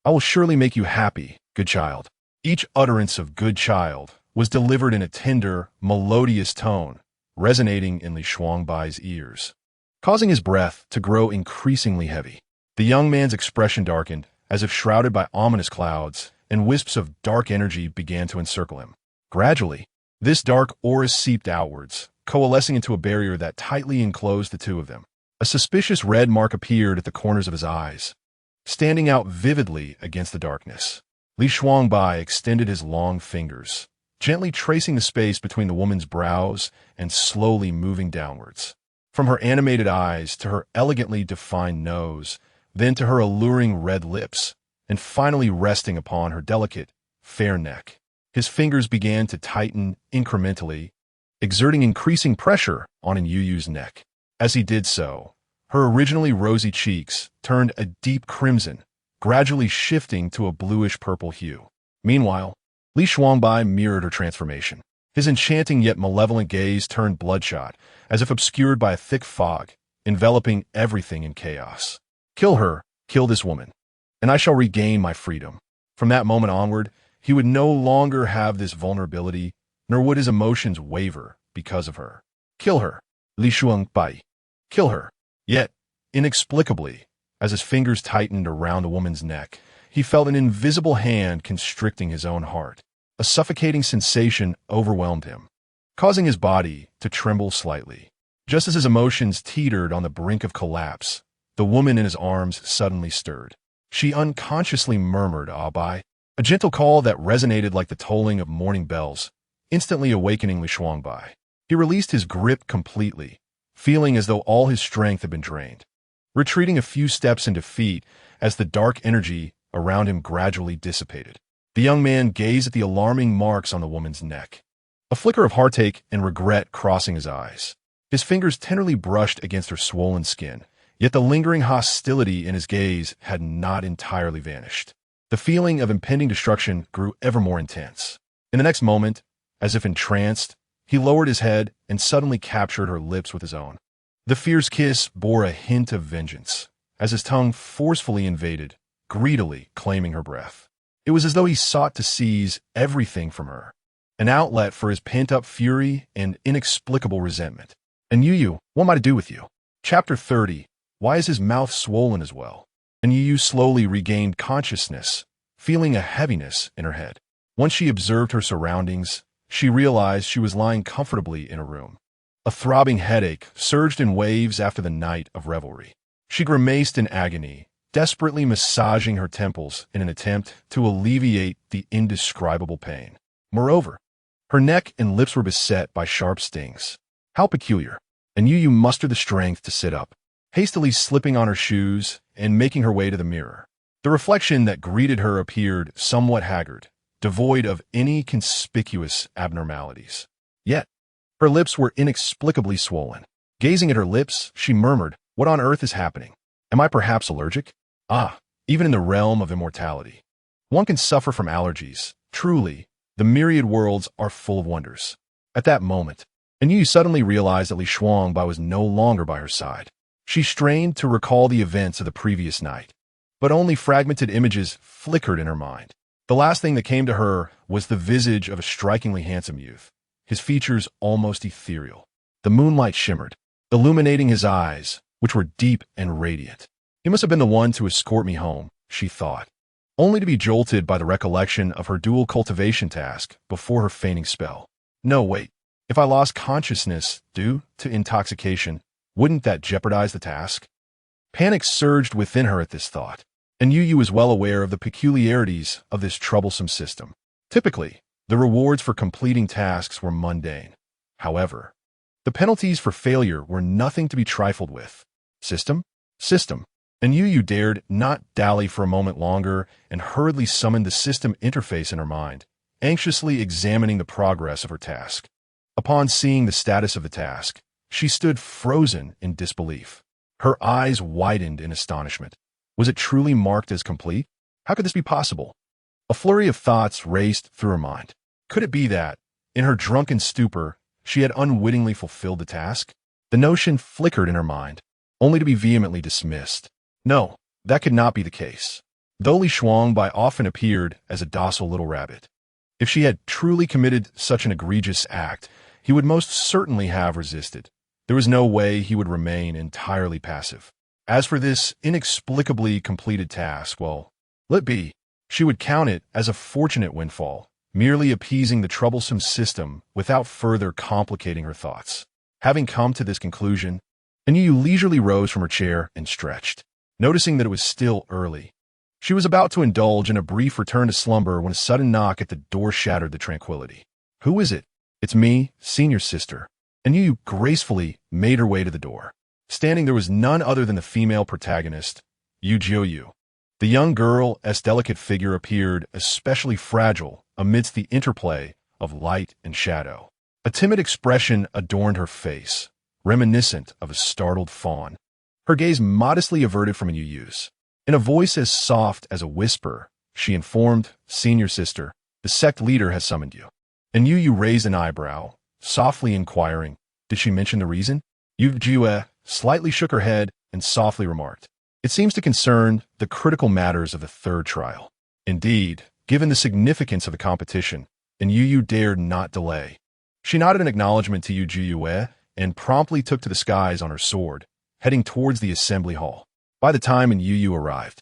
I will surely make you happy, good child." Each utterance of "good child" was delivered in a tender, melodious tone, resonating in Li Shuangbai's ears, causing his breath to grow increasingly heavy. The young man's expression darkened, as if shrouded by ominous clouds, and wisps of dark energy began to encircle him. Gradually, this dark aura seeped outwards, coalescing into a barrier that tightly enclosed the two of them. A suspicious red mark appeared at the corners of his eyes, standing out vividly against the darkness. Li Shuangbai extended his long fingers, gently tracing the space between the woman's brows and slowly moving downwards. From her animated eyes to her elegantly defined nose, then to her alluring red lips, and finally resting upon her delicate, fair neck. His fingers began to tighten incrementally, exerting increasing pressure on Yu's neck. As he did so, her originally rosy cheeks turned a deep crimson, gradually shifting to a bluish-purple hue. Meanwhile, Li Shuangbai mirrored her transformation. His enchanting yet malevolent gaze turned bloodshot, as if obscured by a thick fog, enveloping everything in chaos. "Kill her, kill this woman, and I shall regain my freedom." From that moment onward, he would no longer have this vulnerability, nor would his emotions waver because of her. "Kill her, Li Shuangbai. Kill her." Yet, inexplicably, as his fingers tightened around the woman's neck, he felt an invisible hand constricting his own heart. A suffocating sensation overwhelmed him, causing his body to tremble slightly. Just as his emotions teetered on the brink of collapse, the woman in his arms suddenly stirred. She unconsciously murmured, "Abai," a gentle call that resonated like the tolling of morning bells, instantly awakening Li Shuangbai. He released his grip completely, feeling as though all his strength had been drained, retreating a few steps in defeat as the dark energy around him gradually dissipated. The young man gazed at the alarming marks on the woman's neck, a flicker of heartache and regret crossing his eyes. His fingers tenderly brushed against her swollen skin, yet the lingering hostility in his gaze had not entirely vanished. The feeling of impending destruction grew ever more intense. In the next moment, as if entranced, he lowered his head and suddenly captured her lips with his own. The fierce kiss bore a hint of vengeance, as his tongue forcefully invaded, greedily claiming her breath. It was as though he sought to seize everything from her, an outlet for his pent-up fury and inexplicable resentment. "Anyu Yu, what am I to do with you?" Chapter 30. Why is his mouth swollen as well? Anyu Yu slowly regained consciousness, feeling a heaviness in her head. Once she observed her surroundings, she realized she was lying comfortably in a room. A throbbing headache surged in waves after the night of revelry. She grimaced in agony, desperately massaging her temples in an attempt to alleviate the indescribable pain. Moreover, her neck and lips were beset by sharp stings. How peculiar. Anyu Yu mustered the strength to sit up, hastily slipping on her shoes and making her way to the mirror. The reflection that greeted her appeared somewhat haggard, devoid of any conspicuous abnormalities. Yet, her lips were inexplicably swollen. Gazing at her lips, she murmured, "What on earth is happening? Am I perhaps allergic?" Ah, even in the realm of immortality, one can suffer from allergies. Truly, the myriad worlds are full of wonders. At that moment, Anyu suddenly realized that Li Shuangbai was no longer by her side. She strained to recall the events of the previous night, but only fragmented images flickered in her mind. The last thing that came to her was the visage of a strikingly handsome youth, his features almost ethereal. The moonlight shimmered, illuminating his eyes, which were deep and radiant. He must have been the one to escort me home, she thought, only to be jolted by the recollection of her dual cultivation task before her fainting spell. No, wait. If I lost consciousness due to intoxication, wouldn't that jeopardize the task? Panic surged within her at this thought, and Yu was well aware of the peculiarities of this troublesome system. Typically, the rewards for completing tasks were mundane. However, the penalties for failure were nothing to be trifled with. System? And Yu dared not dally for a moment longer and hurriedly summoned the system interface in her mind, anxiously examining the progress of her task. Upon seeing the status of the task, she stood frozen in disbelief. Her eyes widened in astonishment. Was it truly marked as complete? How could this be possible? A flurry of thoughts raced through her mind. Could it be that, in her drunken stupor, she had unwittingly fulfilled the task? The notion flickered in her mind, only to be vehemently dismissed. No, that could not be the case. Though Li Shuangbai often appeared as a docile little rabbit, if she had truly committed such an egregious act, he would most certainly have resisted. There was no way he would remain entirely passive. As for this inexplicably completed task, well, let be. She would count it as a fortunate windfall, merely appeasing the troublesome system without further complicating her thoughts. Having come to this conclusion, Anyu leisurely rose from her chair and stretched. Noticing that it was still early, she was about to indulge in a brief return to slumber when a sudden knock at the door shattered the tranquility. "Who is it?" "It's me, senior sister." Anyu gracefully made her way to the door. Standing there was none other than the female protagonist, Yu. The young girl's delicate figure appeared especially fragile amidst the interplay of light and shadow. A timid expression adorned her face, reminiscent of a startled fawn. Her gaze modestly averted from Anyu's. In a voice as soft as a whisper, she informed, "Senior sister, the sect leader has summoned you." Anyu raised an eyebrow, softly inquiring, "Did she mention the reason?" Yu slightly shook her head and softly remarked, "It seems to concern the critical matters of the third trial." Indeed, given the significance of the competition, Anyu dared not delay. She nodded an acknowledgement to Yu and promptly took to the skies on her sword, heading towards the assembly hall. By the time Anyu arrived,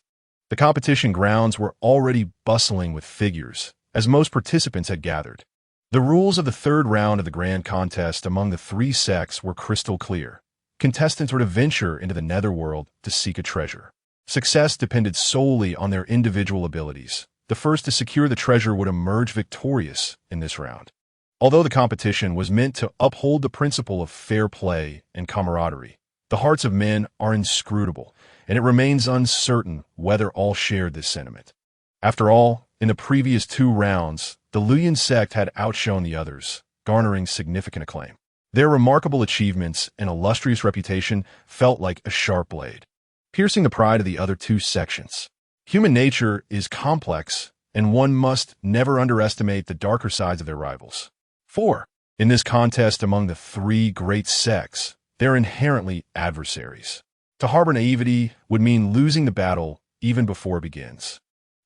the competition grounds were already bustling with figures, as most participants had gathered. The rules of the third round of the grand contest among the three sects were crystal clear. Contestants were to venture into the netherworld to seek a treasure. Success depended solely on their individual abilities. The first to secure the treasure would emerge victorious in this round. Although the competition was meant to uphold the principle of fair play and camaraderie, the hearts of men are inscrutable, and it remains uncertain whether all shared this sentiment. After all, in the previous 2 rounds, the Luoyuan sect had outshone the others, garnering significant acclaim. Their remarkable achievements and illustrious reputation felt like a sharp blade, piercing the pride of the other 2 sections. Human nature is complex, and one must never underestimate the darker sides of their rivals. For, in this contest among the 3 great sects, they're inherently adversaries. To harbor naivety would mean losing the battle even before it begins.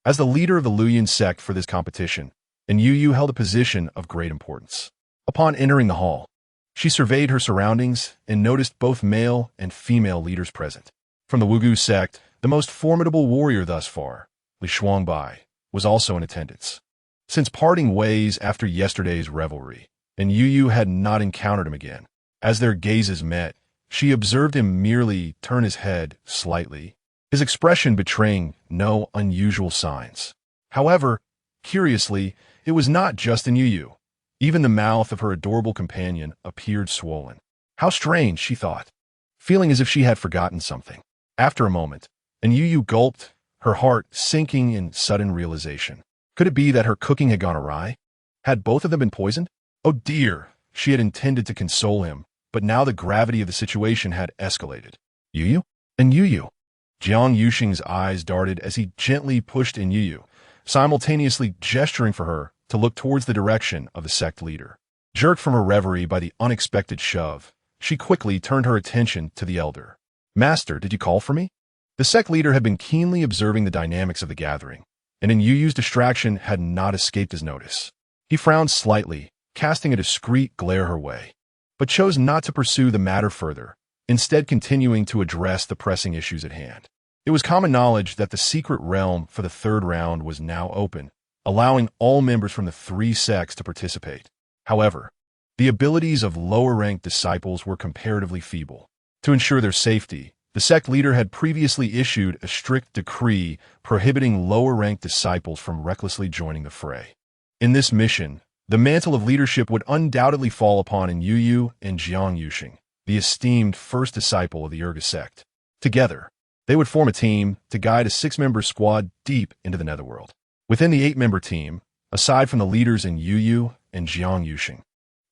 As the leader of the Luoyuan sect for this competition, Anyu held a position of great importance. Upon entering the hall, she surveyed her surroundings and noticed both male and female leaders present. From the Wugu sect, the most formidable warrior thus far, Li Shuangbai, was also in attendance. Since parting ways after yesterday's revelry, Anyu had not encountered him again. As their gazes met, she observed him merely turn his head slightly, his expression betraying no unusual signs. However, curiously, it was not just Anyu Yu. Even the mouth of her adorable companion appeared swollen. How strange, she thought, feeling as if she had forgotten something. After a moment, Anyu Yu gulped, her heart sinking in sudden realization. Could it be that her cooking had gone awry? Had both of them been poisoned? Oh dear, she had intended to console him, but now the gravity of the situation had escalated. Yu Yu? Anyu Yu? Jiang Yuxing's eyes darted as he gently pushed Anyu Yu, simultaneously gesturing for her to look towards the direction of the sect leader. Jerked from her reverie by the unexpected shove, she quickly turned her attention to the elder. Master, did you call for me? The sect leader had been keenly observing the dynamics of the gathering, and Anyu Yu's distraction had not escaped his notice. He frowned slightly, casting a discreet glare her way, but chose not to pursue the matter further, instead continuing to address the pressing issues at hand. It was common knowledge that the secret realm for the third round was now open, allowing all members from the three sects to participate. However, the abilities of lower-ranked disciples were comparatively feeble. To ensure their safety, the sect leader had previously issued a strict decree prohibiting lower-ranked disciples from recklessly joining the fray. In this mission, the mantle of leadership would undoubtedly fall upon Anyu Yu and Jiang Yuxing, the esteemed first disciple of the Urga sect. Together, they would form a team to guide a 6-member squad deep into the netherworld. Within the 8-member team, aside from the leaders Anyu Yu and Jiang Yuxing,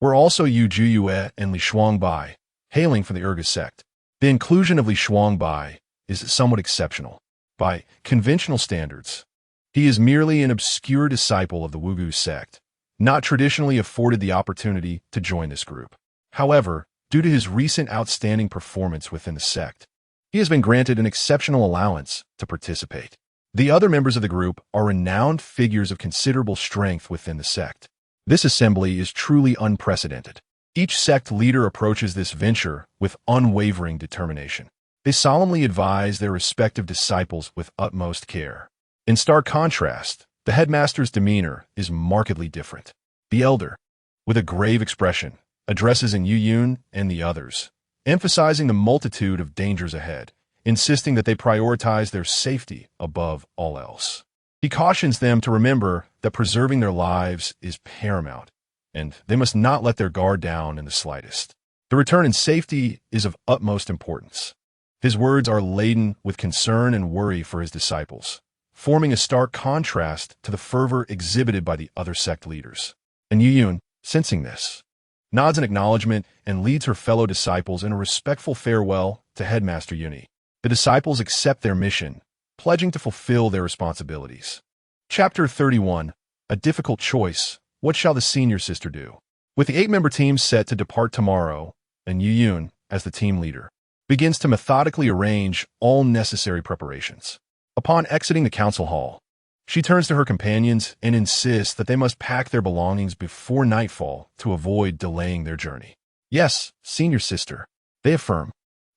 were also Yu Juyue and Li Shuangbai, hailing from the Urga sect. The inclusion of Li Shuangbai is somewhat exceptional. By conventional standards, he is merely an obscure disciple of the Wugu sect, not traditionally afforded the opportunity to join this group. However, due to his recent outstanding performance within the sect, he has been granted an exceptional allowance to participate. The other members of the group are renowned figures of considerable strength within the sect. This assembly is truly unprecedented. Each sect leader approaches this venture with unwavering determination. They solemnly advise their respective disciples with utmost care. In stark contrast, the headmaster's demeanor is markedly different. The elder, with a grave expression, addresses Anyu Yu and the others, emphasizing the multitude of dangers ahead, insisting that they prioritize their safety above all else. He cautions them to remember that preserving their lives is paramount, and they must not let their guard down in the slightest. The return in safety is of utmost importance. His words are laden with concern and worry for his disciples, forming a stark contrast to the fervor exhibited by the other sect leaders. Anyu Yu, sensing this, nods in acknowledgement and leads her fellow disciples in a respectful farewell to Headmaster Uni. The disciples accept their mission, pledging to fulfill their responsibilities. Chapter 31, A Difficult Choice. What shall the senior sister do? With the 8-member team set to depart tomorrow, Anyu Yu, as the team leader, begins to methodically arrange all necessary preparations. Upon exiting the council hall, she turns to her companions and insists that they must pack their belongings before nightfall to avoid delaying their journey. Yes, senior sister, they affirm,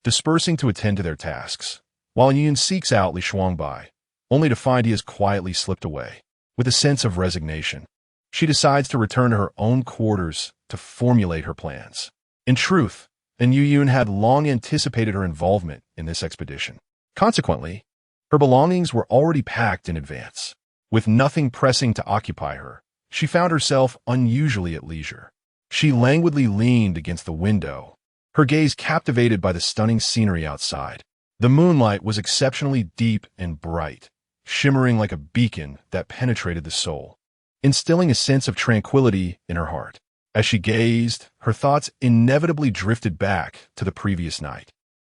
dispersing to attend to their tasks, while Anyu Yu seeks out Li Shuangbai, only to find he has quietly slipped away. With a sense of resignation, she decides to return to her own quarters to formulate her plans. In truth, Anyu Yu had long anticipated her involvement in this expedition. Consequently, her belongings were already packed in advance. With nothing pressing to occupy her, she found herself unusually at leisure. She languidly leaned against the window, her gaze captivated by the stunning scenery outside. The moonlight was exceptionally deep and bright, shimmering like a beacon that penetrated the soul, instilling a sense of tranquility in her heart. As she gazed, her thoughts inevitably drifted back to the previous night.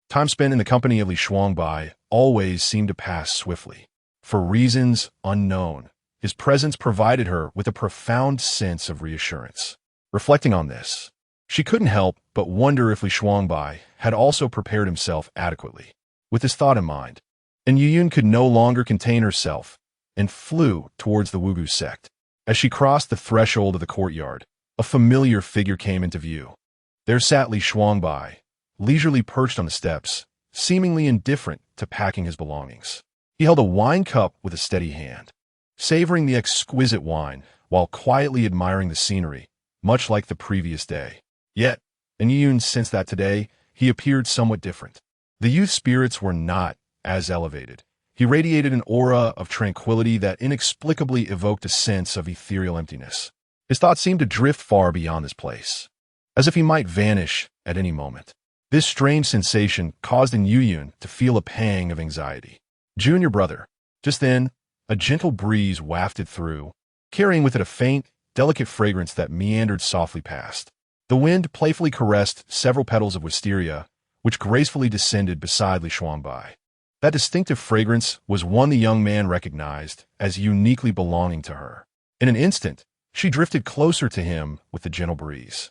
Time spent in the company of Li Shuangbai always seemed to pass swiftly. For reasons unknown, his presence provided her with a profound sense of reassurance. Reflecting on this, she couldn't help but wonder if Li Shuangbai had also prepared himself adequately. With this thought in mind, Anyu Yu could no longer contain herself and flew towards the Wugu sect. As she crossed the threshold of the courtyard, a familiar figure came into view. There sat Li Shuangbai, leisurely perched on the steps, seemingly indifferent to packing his belongings. He held a wine cup with a steady hand, savoring the exquisite wine while quietly admiring the scenery, much like the previous day. Yet, Anyu Yu sensed that today he appeared somewhat different. The youth's spirits were not as elevated. He radiated an aura of tranquility that inexplicably evoked a sense of ethereal emptiness. His thoughts seemed to drift far beyond this place, as if he might vanish at any moment. This strange sensation caused Anyu Yu to feel a pang of anxiety. Junior brother. Just then, a gentle breeze wafted through, carrying with it a faint, delicate fragrance that meandered softly past. The wind playfully caressed several petals of wisteria, which gracefully descended beside Li Shuangbai. That distinctive fragrance was one the young man recognized as uniquely belonging to her. In an instant, she drifted closer to him with the gentle breeze.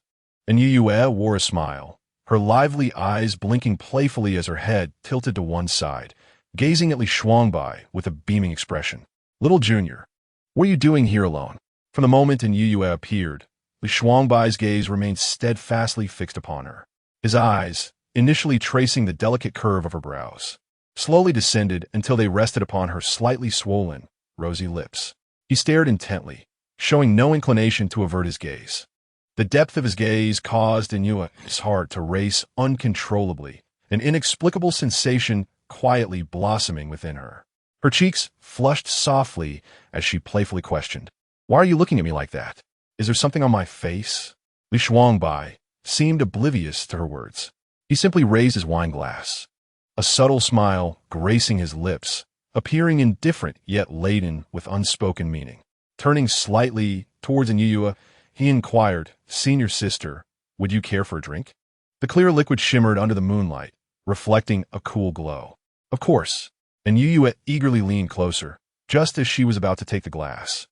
Anyu Yu wore a smile, her lively eyes blinking playfully as her head tilted to one side, gazing at Li Shuangbai with a beaming expression. Little Junior, what are you doing here alone? From the moment Anyu Yu appeared, Li Shuangbai's gaze remained steadfastly fixed upon her. His eyes, initially tracing the delicate curve of her brows, slowly descended until they rested upon her slightly swollen, rosy lips. He stared intently, showing no inclination to avert his gaze. The depth of his gaze caused Anyu's heart to race uncontrollably, an inexplicable sensation quietly blossoming within her. Her cheeks flushed softly as she playfully questioned, "Why are you looking at me like that? Is there something on my face?" Li Shuangbai seemed oblivious to her words. He simply raised his wine glass, a subtle smile gracing his lips, appearing indifferent yet laden with unspoken meaning. Turning slightly towards Anyu Yu, he inquired, "Senior sister, would you care for a drink?" The clear liquid shimmered under the moonlight, reflecting a cool glow. Of course. Anyu Yu eagerly leaned closer, just as she was about to take the glass.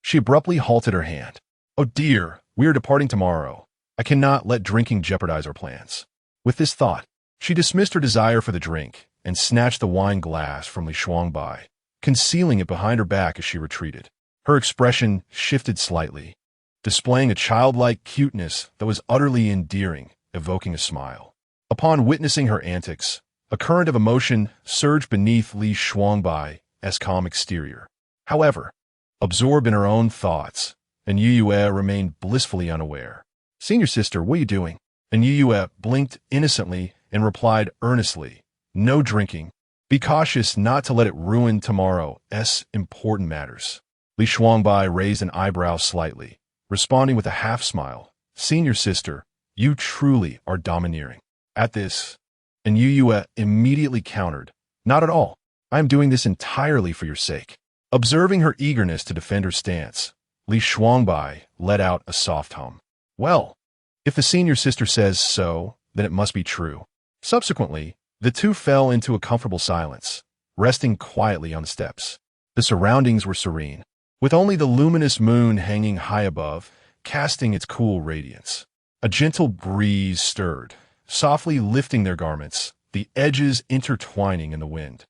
She abruptly halted her hand. "Oh dear, we are departing tomorrow. I cannot let drinking jeopardize our plans." With this thought, she dismissed her desire for the drink and snatched the wine glass from Li Shuangbai, concealing it behind her back as she retreated. Her expression shifted slightly, displaying a childlike cuteness that was utterly endearing, evoking a smile. Upon witnessing her antics, a current of emotion surged beneath Li Shuangbai's calm exterior. However, absorbed in her own thoughts, Anyu Yu remained blissfully unaware. "Senior sister, what are you doing?" Anyu Yu blinked innocently and replied earnestly, "No drinking. Be cautious not to let it ruin tomorrow's important matters." Li Shuangbai raised an eyebrow slightly, responding with a half-smile. "Senior sister, you truly are domineering." At this, Anyu Yu immediately countered, "Not at all. I am doing this entirely for your sake." Observing her eagerness to defend her stance, Li Shuangbai let out a soft hum. "Well, if the senior sister says so, then it must be true." Subsequently, the two fell into a comfortable silence, resting quietly on the steps. The surroundings were serene, with only the luminous moon hanging high above, casting its cool radiance. A gentle breeze stirred, softly lifting their garments, the edges intertwining in the wind.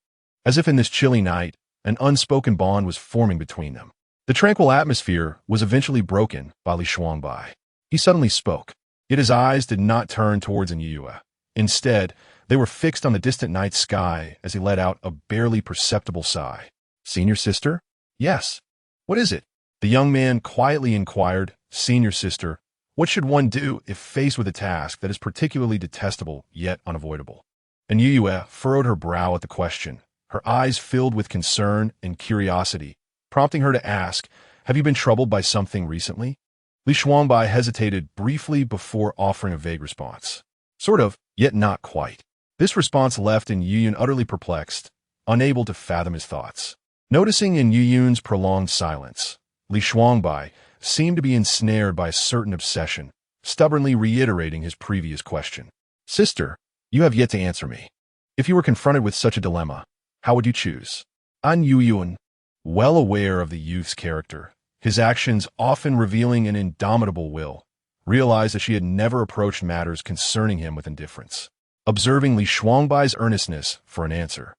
As if in this chilly night, an unspoken bond was forming between them. The tranquil atmosphere was eventually broken by Li Shuangbai. He suddenly spoke, yet his eyes did not turn towards Anyu Yu. Instead, they were fixed on the distant night sky as he let out a barely perceptible sigh. "Senior sister?" "Yes." "What is it?" The young man quietly inquired. "Senior sister, what should one do if faced with a task that is particularly detestable yet unavoidable?" Anyu Yu furrowed her brow at the question, her eyes filled with concern and curiosity, prompting her to ask, "Have you been troubled by something recently?" Li Shuangbai hesitated briefly before offering a vague response. "Sort of, yet not quite." This response left Anyu Yu utterly perplexed, unable to fathom his thoughts. Noticing Anyu Yu's prolonged silence, Li Shuangbai seemed to be ensnared by a certain obsession, stubbornly reiterating his previous question. "Sister, you have yet to answer me. If you were confronted with such a dilemma, how would you choose?" Anyu Yu, well aware of the youth's character, his actions often revealing an indomitable will, realized that she had never approached matters concerning him with indifference. Observing Li Shuangbai's earnestness for an answer,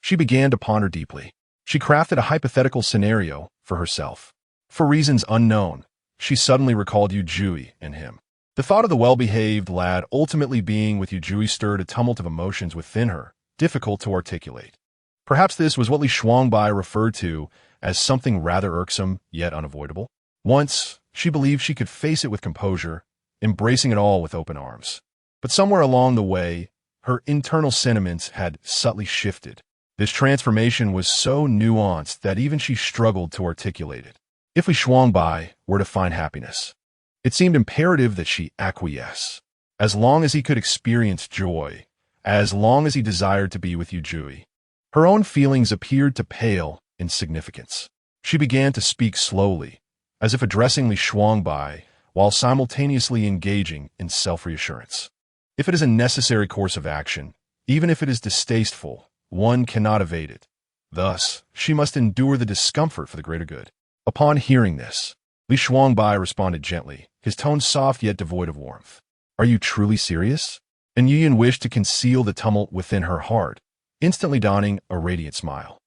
she began to ponder deeply. She crafted a hypothetical scenario for herself. For reasons unknown, she suddenly recalled Yujui and him. The thought of the well-behaved lad ultimately being with Yujui stirred a tumult of emotions within her, difficult to articulate. Perhaps this was what Li Shuangbai referred to as something rather irksome yet unavoidable. Once, she believed she could face it with composure, embracing it all with open arms. But somewhere along the way, her internal sentiments had subtly shifted. This transformation was so nuanced that even she struggled to articulate it. If Li Shuangbai were to find happiness, it seemed imperative that she acquiesce. As long as he could experience joy, as long as he desired to be with Yu Jui, her own feelings appeared to pale in significance. She began to speak slowly, as if addressing Li Shuangbai, while simultaneously engaging in self-reassurance. If it is a necessary course of action, even if it is distasteful, one cannot evade it. Thus, she must endure the discomfort for the greater good. Upon hearing this, Li Shuangbai responded gently, his tone soft yet devoid of warmth. Are you truly serious? And Yu wished to conceal the tumult within her heart, instantly donning a radiant smile.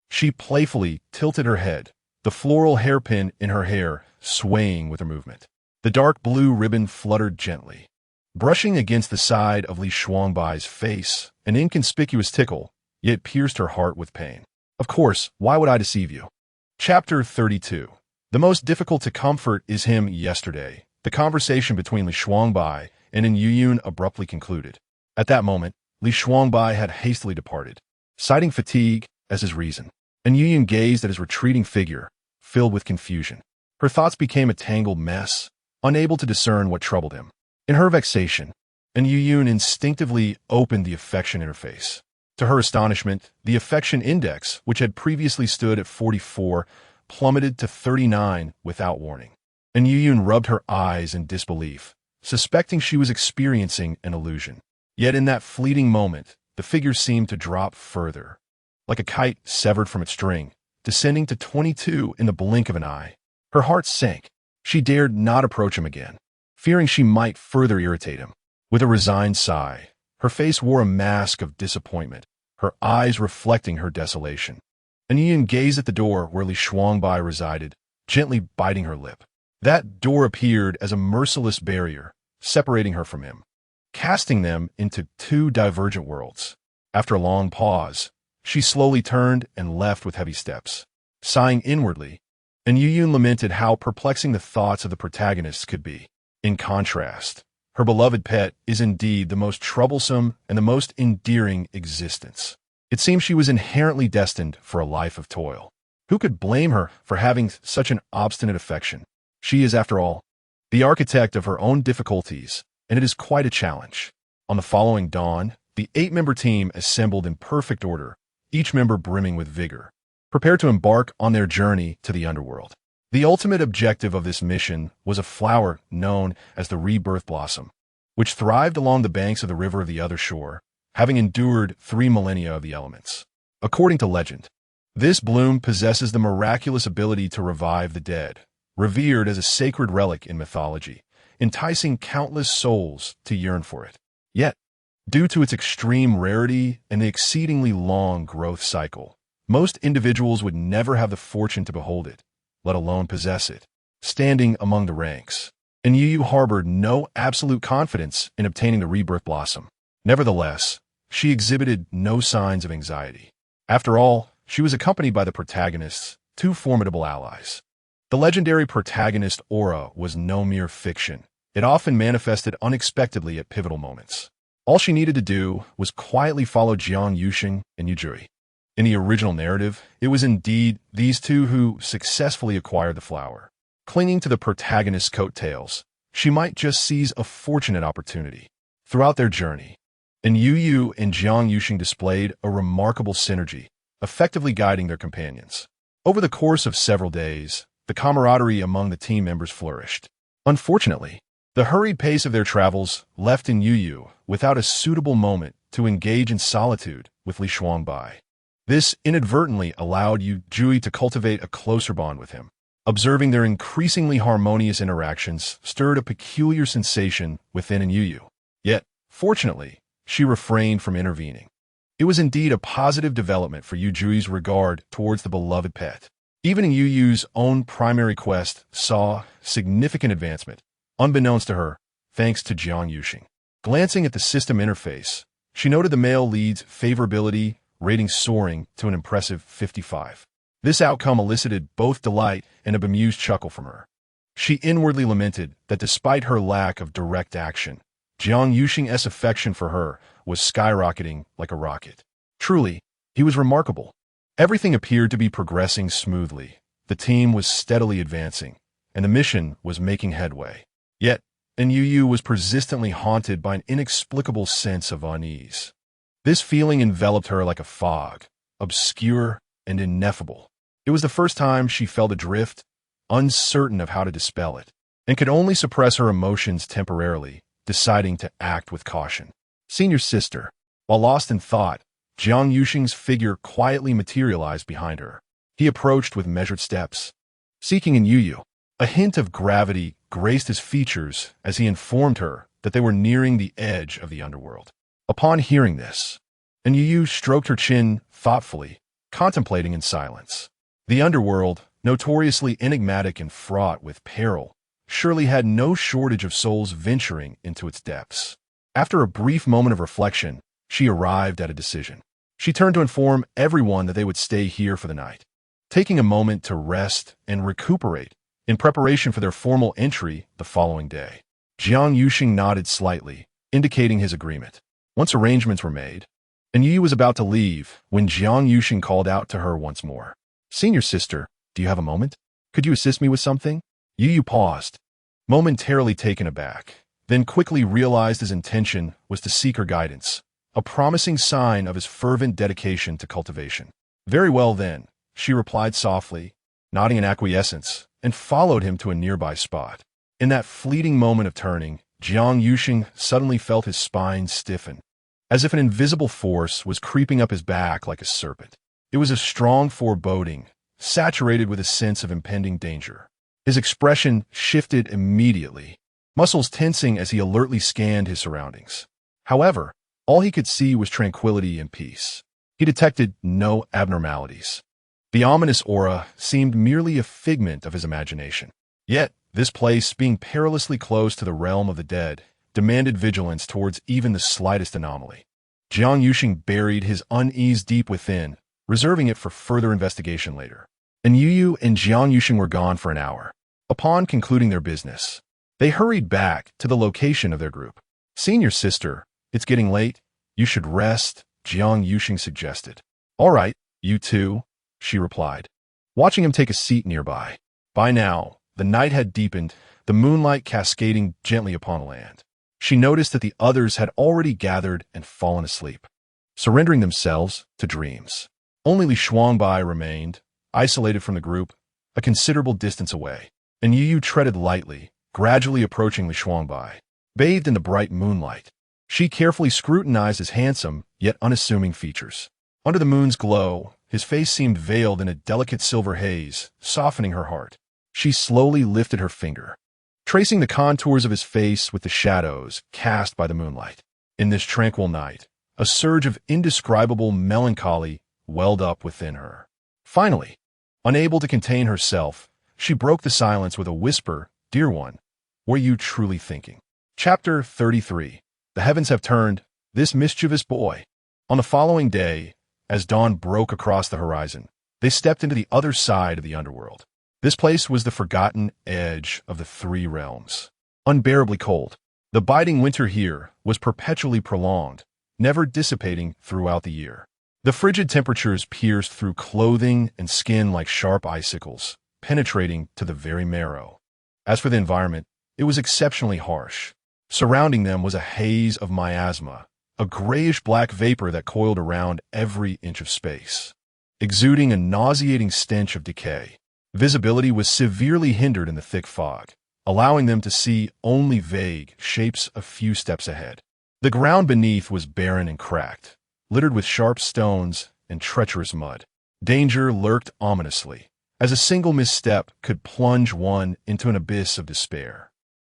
She playfully tilted her head, the floral hairpin in her hair swaying with her movement. The dark blue ribbon fluttered gently, brushing against the side of Li Shuangbai's face, an inconspicuous tickle, yet pierced her heart with pain. Of course, why would I deceive you? Chapter 32. The most difficult to comfort is him yesterday. The conversation between Li Shuangbai and Anyu Yu abruptly concluded. At that moment, Li Shuangbai had hastily departed, citing fatigue as his reason. Anyu Yu gazed at his retreating figure, filled with confusion. Her thoughts became a tangled mess, unable to discern what troubled him. In her vexation, Anyu Yu instinctively opened the affection interface. To her astonishment, the affection index, which had previously stood at 44, plummeted to 39 without warning. Anyu Yu rubbed her eyes in disbelief, suspecting she was experiencing an illusion. Yet in that fleeting moment, the figure seemed to drop further, like a kite severed from its string, descending to 22 in the blink of an eye. Her heart sank. She dared not approach him again, fearing she might further irritate him. With a resigned sigh, her face wore a mask of disappointment, her eyes reflecting her desolation. Anyu gazed at the door where Li Shuangbai resided, gently biting her lip. That door appeared as a merciless barrier, separating her from him, casting them into two divergent worlds. After a long pause, she slowly turned and left with heavy steps. Sighing inwardly, Anyu lamented how perplexing the thoughts of the protagonists could be. In contrast, her beloved pet is indeed the most troublesome and the most endearing existence. It seems she was inherently destined for a life of toil. Who could blame her for having such an obstinate affection? She is, after all, the architect of her own difficulties, and it is quite a challenge. On the following dawn, the 8-member team assembled in perfect order, each member brimming with vigor, prepared to embark on their journey to the underworld. The ultimate objective of this mission was a flower known as the rebirth blossom, which thrived along the banks of the river of the other shore, having endured 3 millennia of the elements. According to legend, this bloom possesses the miraculous ability to revive the dead, revered as a sacred relic in mythology, enticing countless souls to yearn for it. Yet, due to its extreme rarity and the exceedingly long growth cycle, most individuals would never have the fortune to behold it, let alone possess it. Standing among the ranks, Anyu harbored no absolute confidence in obtaining the rebirth blossom. Nevertheless, she exhibited no signs of anxiety. After all, she was accompanied by the protagonists, 2 formidable allies. The legendary protagonist aura was no mere fiction. It often manifested unexpectedly at pivotal moments. All she needed to do was quietly follow Jiang Yuxing and Yu Jui. In the original narrative, it was indeed these two who successfully acquired the flower. Clinging to the protagonist's coattails, she might just seize a fortunate opportunity. Throughout their journey, Anyu Yu and Jiang Yuxing displayed a remarkable synergy, effectively guiding their companions. Over the course of several days, the camaraderie among the team members flourished. Unfortunately, the hurried pace of their travels left Anyu Yu without a suitable moment to engage in solitude with Li Shuangbai. This inadvertently allowed Yu Jui to cultivate a closer bond with him. Observing their increasingly harmonious interactions stirred a peculiar sensation within Anyu Yu. Yet, fortunately, she refrained from intervening. It was indeed a positive development for Yu Jui's regard towards the beloved pet. Even Anyu Yu's own primary quest saw significant advancement, unbeknownst to her, thanks to Jiang Yuxing. Glancing at the system interface, she noted the male lead's favorability rating soaring to an impressive 55. This outcome elicited both delight and a bemused chuckle from her. She inwardly lamented that despite her lack of direct action, Jiang Yuxing's affection for her was skyrocketing like a rocket. Truly, He was remarkable. Everything appeared to be progressing smoothly. The team was steadily advancing, and the mission was making headway. Yet, Anyu Yu was persistently haunted by an inexplicable sense of unease. This feeling enveloped her like a fog, obscure and ineffable. It was the first time she felt adrift, uncertain of how to dispel it, and could only suppress her emotions temporarily, deciding to act with caution. Senior sister. While lost in thought, Jiang Yuxing's figure quietly materialized behind her. He approached with measured steps, seeking Anyu Yu. A hint of gravity graced his features as he informed her that they were nearing the edge of the underworld. Upon hearing this, Anyu Yu stroked her chin thoughtfully, contemplating in silence. The underworld, notoriously enigmatic and fraught with peril, surely had no shortage of souls venturing into its depths. After a brief moment of reflection, she arrived at a decision. She turned to inform everyone that they would stay here for the night, taking a moment to rest and recuperate in preparation for their formal entry the following day. Jiang Yuxing nodded slightly, indicating his agreement. Once arrangements were made, Anyu Yu was about to leave when Jiang Yuxing called out to her once more. Senior sister, do you have a moment? Could you assist me with something? Yu Yu paused, momentarily taken aback, then quickly realized his intention was to seek her guidance, a promising sign of his fervent dedication to cultivation. Very well then, she replied softly, nodding in acquiescence, and followed him to a nearby spot. In that fleeting moment of turning, Jiang Yuxing suddenly felt his spine stiffen, as if an invisible force was creeping up his back like a serpent. It was a strong foreboding, saturated with a sense of impending danger. His expression shifted immediately, muscles tensing as he alertly scanned his surroundings. However, all he could see was tranquility and peace. He detected no abnormalities. The ominous aura seemed merely a figment of his imagination. Yet, this place, being perilously close to the realm of the dead, demanded vigilance towards even the slightest anomaly. Jiang Yuxing buried his unease deep within, reserving it for further investigation later. Anyu Yu and Jiang Yuxing were gone for an hour. Upon concluding their business, they hurried back to the location of their group. Senior sister, it's getting late. You should rest, Jiang Yuxing suggested. All right, you too, she replied, watching him take a seat nearby. By now, the night had deepened, the moonlight cascading gently upon land. She noticed that the others had already gathered and fallen asleep, surrendering themselves to dreams. Only Li Shuangbai remained, isolated from the group, a considerable distance away. And Yu Yu treaded lightly, gradually approaching Li Shuangbai. Bathed in the bright moonlight, she carefully scrutinized his handsome yet unassuming features. Under the moon's glow, his face seemed veiled in a delicate silver haze, softening her heart. She slowly lifted her finger, tracing the contours of his face with the shadows cast by the moonlight. In this tranquil night, a surge of indescribable melancholy welled up within her. Finally, unable to contain herself, she broke the silence with a whisper, "Dear one, were you truly thinking?" Chapter 33. The heavens have turned, this mischievous boy. On the following day, as dawn broke across the horizon, they stepped into the other side of the underworld. This place was the forgotten edge of the three realms. Unbearably cold, the biting winter here was perpetually prolonged, never dissipating throughout the year. The frigid temperatures pierced through clothing and skin like sharp icicles, penetrating to the very marrow. As for the environment, it was exceptionally harsh. Surrounding them was a haze of miasma, a grayish-black vapor that coiled around every inch of space, exuding a nauseating stench of decay. Visibility was severely hindered in the thick fog, allowing them to see only vague shapes a few steps ahead. The ground beneath was barren and cracked, littered with sharp stones and treacherous mud. Danger lurked ominously, as a single misstep could plunge one into an abyss of despair.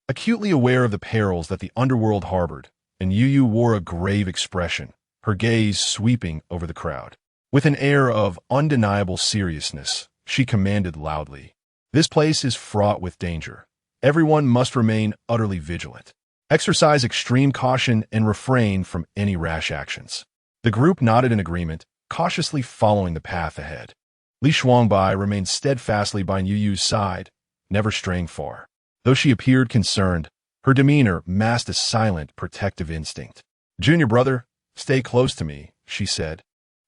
Acutely aware of the perils that the underworld harbored, and Yu Yu wore a grave expression, her gaze sweeping over the crowd. With an air of undeniable seriousness, she commanded loudly, "This place is fraught with danger. Everyone must remain utterly vigilant. Exercise extreme caution and refrain from any rash actions." The group nodded in agreement, cautiously following the path ahead. Li Shuangbai remained steadfastly by Yu Yu's side, never straying far. Though she appeared concerned, her demeanor masked a silent, protective instinct. "Junior brother, stay close to me," she said,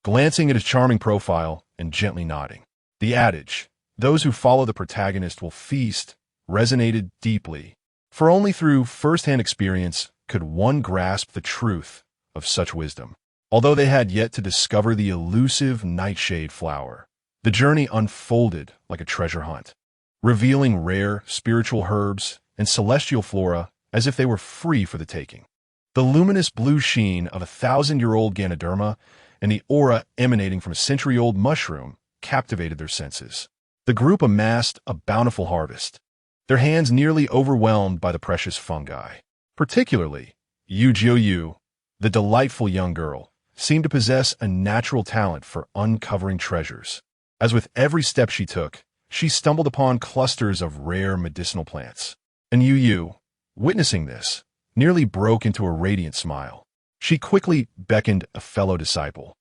glancing at his charming profile and gently nodding. The adage, "Those who follow the protagonist will feast," resonated deeply, for only through first-hand experience could one grasp the truth of such wisdom. Although they had yet to discover the elusive nightshade flower, the journey unfolded like a treasure hunt, revealing rare spiritual herbs and celestial flora as if they were free for the taking. The luminous blue sheen of a 1,000-year-old Ganoderma and the aura emanating from a century-old mushroom captivated their senses. The group amassed a bountiful harvest, their hands nearly overwhelmed by the precious fungi. Particularly, Anyu Yu, the delightful young girl, seemed to possess a natural talent for uncovering treasures. As with every step she took, she stumbled upon clusters of rare medicinal plants. Anyu Yu, witnessing this, nearly broke into a radiant smile. She quickly beckoned a fellow disciple,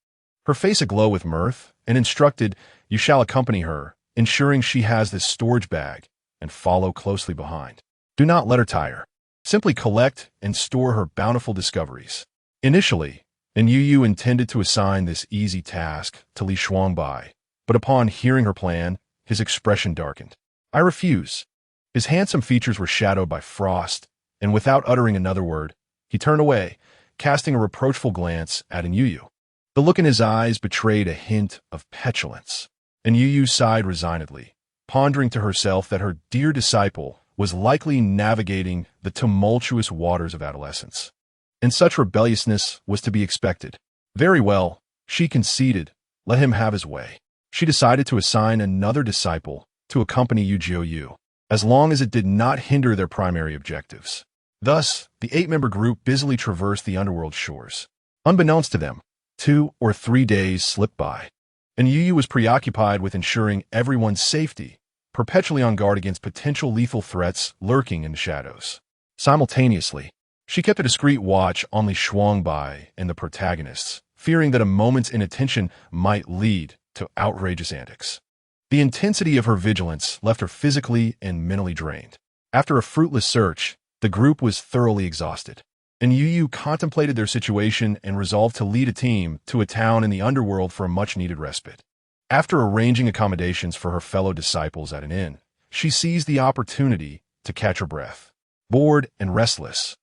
her face aglow with mirth, and instructed, "You shall accompany her, ensuring she has this storage bag, and follow closely behind. Do not let her tire. Simply collect and store her bountiful discoveries." Initially, Anyu Yu intended to assign this easy task to Li Shuangbai, but upon hearing her plan, his expression darkened. "I refuse." His handsome features were shadowed by frost, and without uttering another word, he turned away, casting a reproachful glance at Anyu Yu. The look in his eyes betrayed a hint of petulance. Anyu Yu sighed resignedly, pondering to herself that her dear disciple was likely navigating the tumultuous waters of adolescence. And such rebelliousness was to be expected. Very well, she conceded, let him have his way. She decided to assign another disciple to accompany Anyu Yu, as long as it did not hinder their primary objectives. Thus, the 8-member group busily traversed the underworld shores. Unbeknownst to them, 2 or 3 days slipped by, and Anyu Yu was preoccupied with ensuring everyone's safety, perpetually on guard against potential lethal threats lurking in the shadows. Simultaneously, she kept a discreet watch on Li Shuangbai and the protagonists, fearing that a moment's inattention might lead to outrageous antics. The intensity of her vigilance left her physically and mentally drained. After a fruitless search, the group was thoroughly exhausted. Anyu Yu contemplated their situation and resolved to lead a team to a town in the underworld for a much-needed respite. After arranging accommodations for her fellow disciples at an inn, she seized the opportunity to catch her breath. Bored and restless,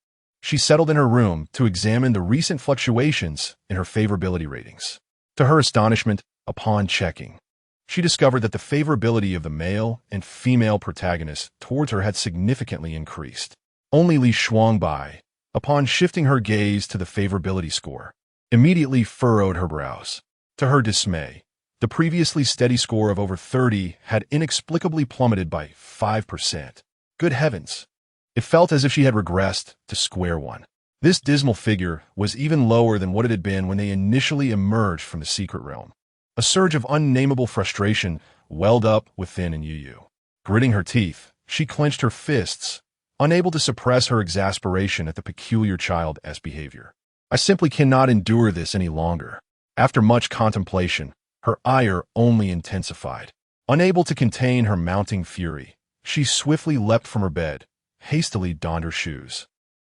she settled in her room to examine the recent fluctuations in her favorability ratings. To her astonishment, upon checking, she discovered that the favorability of the male and female protagonists towards her had significantly increased. Only Li Shuangbai, upon shifting her gaze to the favorability score, immediately furrowed her brows. To her dismay, the previously steady score of over 30 had inexplicably plummeted by 5%. Good heavens! It felt as if she had regressed to square one. This dismal figure was even lower than what it had been when they initially emerged from the secret realm. A surge of unnameable frustration welled up within Anyu Yu. Gritting her teeth, she clenched her fists, unable to suppress her exasperation at the peculiar child's behavior. "I simply cannot endure this any longer." After much contemplation, her ire only intensified. Unable to contain her mounting fury, she swiftly leapt from her bed, hastily donned her shoes,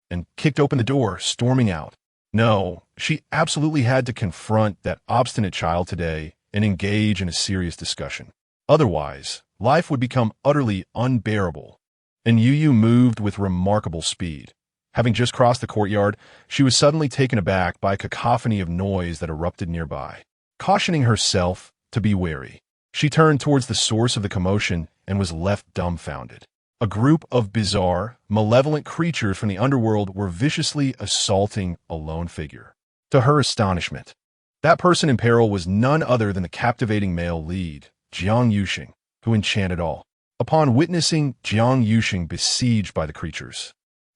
and kicked open the door, storming out. No, she absolutely had to confront that obstinate child today and engage in a serious discussion. Otherwise, life would become utterly unbearable. And Anyu Yu moved with remarkable speed. Having just crossed the courtyard, she was suddenly taken aback by a cacophony of noise that erupted nearby. Cautioning herself to be wary, she turned towards the source of the commotion and was left dumbfounded. A group of bizarre, malevolent creatures from the underworld were viciously assaulting a lone figure. To her astonishment, that person in peril was none other than the captivating male lead, Jiang Yuxing, who enchanted all. Upon witnessing Jiang Yuxing besieged by the creatures,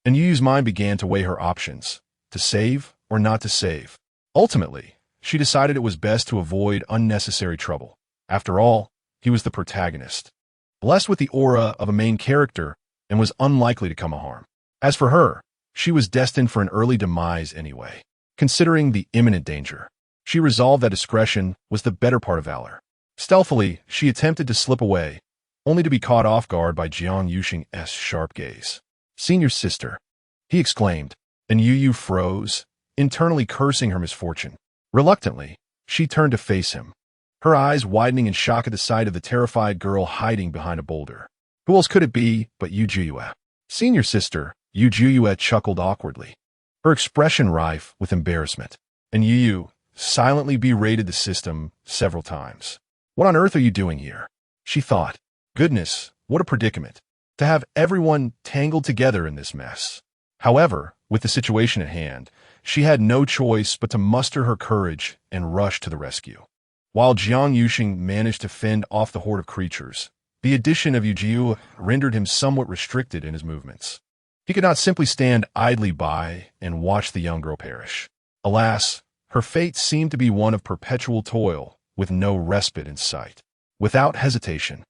Anyu Yu's mind began to weigh her options, to save or not to save. Ultimately, she decided it was best to avoid unnecessary trouble. After all, he was the protagonist, blessed with the aura of a main character, and was unlikely to come a harm. As for her, she was destined for an early demise anyway. Considering the imminent danger, she resolved that discretion was the better part of valor. Stealthily, she attempted to slip away, only to be caught off guard by Jiang Yuxing's sharp gaze. "Senior sister," he exclaimed, and Anyu Yu froze, internally cursing her misfortune. Reluctantly, She turned to face him, her eyes widening in shock at the sight of the terrified girl hiding behind a boulder. Who else could it be but Yu Yu? Senior sister, Yu Yu chuckled awkwardly, her expression rife with embarrassment. And Yu silently berated the system several times. What on earth are you doing here? She thought. Goodness, what a predicament. To have everyone tangled together in this mess. However, with the situation at hand, she had no choice but to muster her courage and rush to the rescue. While Jiang Yuxing managed to fend off the horde of creatures, the addition of Yu Yu rendered him somewhat restricted in his movements. He could not simply stand idly by and watch the young girl perish. Alas, her fate seemed to be one of perpetual toil, with no respite in sight. Without hesitation,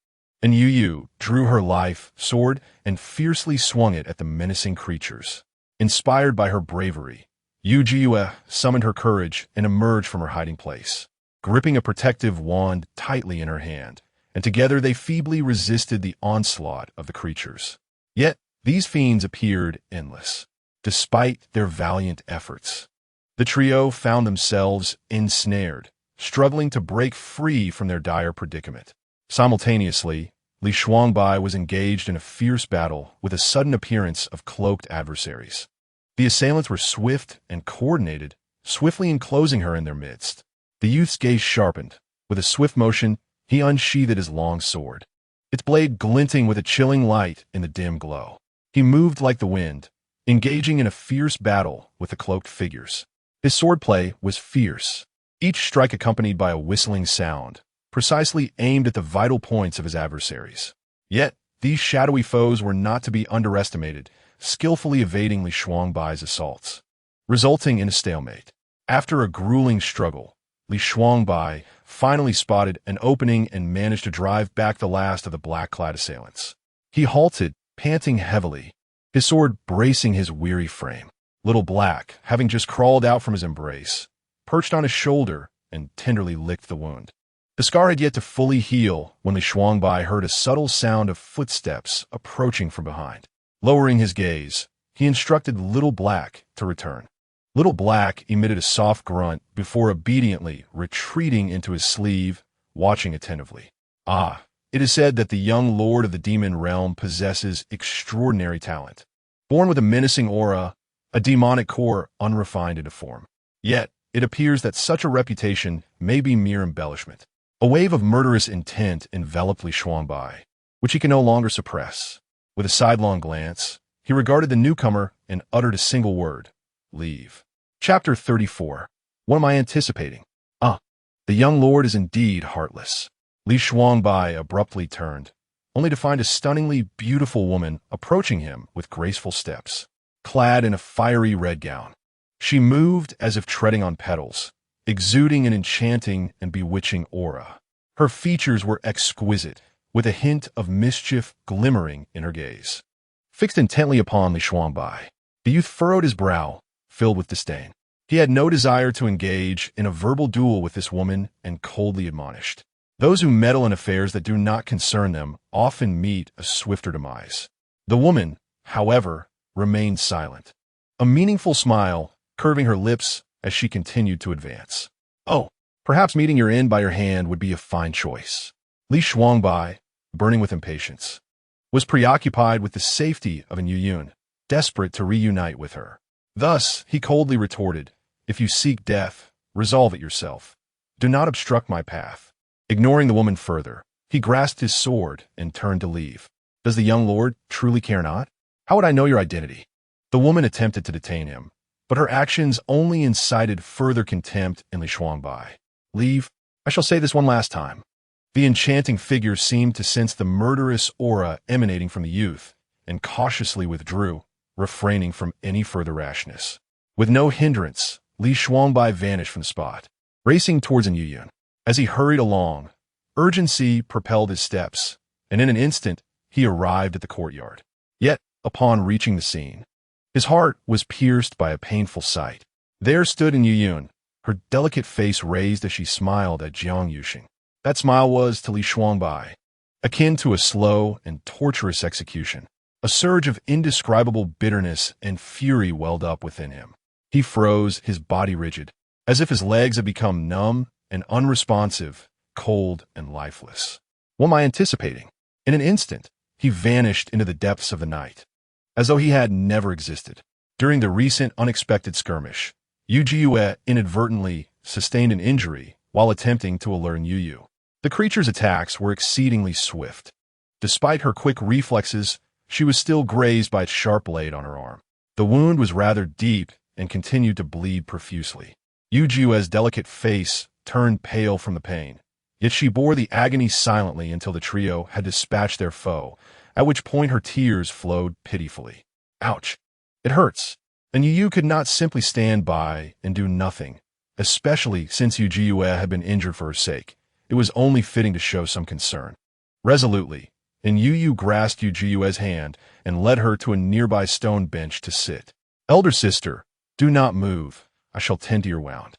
Anyu Yu drew her life sword and fiercely swung it at the menacing creatures. Inspired by her bravery, Yu Yu summoned her courage and emerged from her hiding place, gripping a protective wand tightly in her hand, and together they feebly resisted the onslaught of the creatures. Yet, these fiends appeared endless, despite their valiant efforts. The trio found themselves ensnared, struggling to break free from their dire predicament. Simultaneously, Li Shuangbai was engaged in a fierce battle with a sudden appearance of cloaked adversaries. The assailants were swift and coordinated, swiftly enclosing her in their midst. The youth's gaze sharpened. With a swift motion, he unsheathed his long sword, its blade glinting with a chilling light in the dim glow. He moved like the wind, engaging in a fierce battle with the cloaked figures. His swordplay was fierce, each strike accompanied by a whistling sound, precisely aimed at the vital points of his adversaries. Yet, these shadowy foes were not to be underestimated, skillfully evading Li Shuangbai's assaults, resulting in a stalemate. After a grueling struggle, Li Shuangbai finally spotted an opening and managed to drive back the last of the black-clad assailants. He halted, panting heavily, his sword bracing his weary frame. Little Black, having just crawled out from his embrace, perched on his shoulder and tenderly licked the wound. The scar had yet to fully heal when Li Shuangbai heard a subtle sound of footsteps approaching from behind. Lowering his gaze, he instructed Little Black to return. Little Black emitted a soft grunt before obediently retreating into his sleeve, watching attentively. Ah, it is said that the young lord of the demon realm possesses extraordinary talent. Born with a menacing aura, a demonic core unrefined into form. Yet, it appears that such a reputation may be mere embellishment. A wave of murderous intent enveloped Li Shuangbai, which he could no longer suppress. With a sidelong glance, he regarded the newcomer and uttered a single word: leave. Chapter 34. What am I anticipating? The young lord is indeed heartless. Li Shuangbai abruptly turned, only to find a stunningly beautiful woman approaching him with graceful steps, clad in a fiery red gown. She moved as if treading on petals, exuding an enchanting and bewitching aura. Her features were exquisite, with a hint of mischief glimmering in her gaze. Fixed intently upon Li Shuangbai, the youth furrowed his brow, filled with disdain. He had no desire to engage in a verbal duel with this woman and coldly admonished. Those who meddle in affairs that do not concern them often meet a swifter demise. The woman, however, remained silent, a meaningful smile curving her lips as she continued to advance. Perhaps meeting your end by your hand would be a fine choice. Li Shuangbai, burning with impatience, was preoccupied with the safety of Anyu Yu, desperate to reunite with her. Thus, he coldly retorted, "If you seek death, resolve it yourself. Do not obstruct my path." Ignoring the woman further, he grasped his sword and turned to leave. Does the young lord truly care not? How would I know your identity? The woman attempted to detain him, but her actions only incited further contempt in Li Shuangbai. Leave? I shall say this one last time. The enchanting figure seemed to sense the murderous aura emanating from the youth, and cautiously withdrew, refraining from any further rashness. With no hindrance, Li Shuangbai vanished from the spot, racing towards Anyu Yu. As he hurried along, urgency propelled his steps, and in an instant, he arrived at the courtyard. Yet, upon reaching the scene, his heart was pierced by a painful sight. There stood Anyu Yu, her delicate face raised as she smiled at Jiang Yuxing. That smile was, to Li Shuangbai, akin to a slow and torturous execution. A surge of indescribable bitterness and fury welled up within him. He froze, his body rigid, as if his legs had become numb and unresponsive, cold and lifeless. What am I anticipating? In an instant, he vanished into the depths of the night, as though he had never existed. During the recent unexpected skirmish, Yu inadvertently sustained an injury while attempting to allure Anyu Yu. The creature's attacks were exceedingly swift. Despite her quick reflexes, she was still grazed by its sharp blade on her arm. The wound was rather deep and continued to bleed profusely. Yu's delicate face turned pale from the pain, yet she bore the agony silently until the trio had dispatched their foe, at which point her tears flowed pitifully. Ouch! It hurts. And Yu could not simply stand by and do nothing, especially since Yu had been injured for her sake. It was only fitting to show some concern. Resolutely, and Yu grasped Yu's hand and led her to a nearby stone bench to sit. Elder sister, do not move. I shall tend to your wound.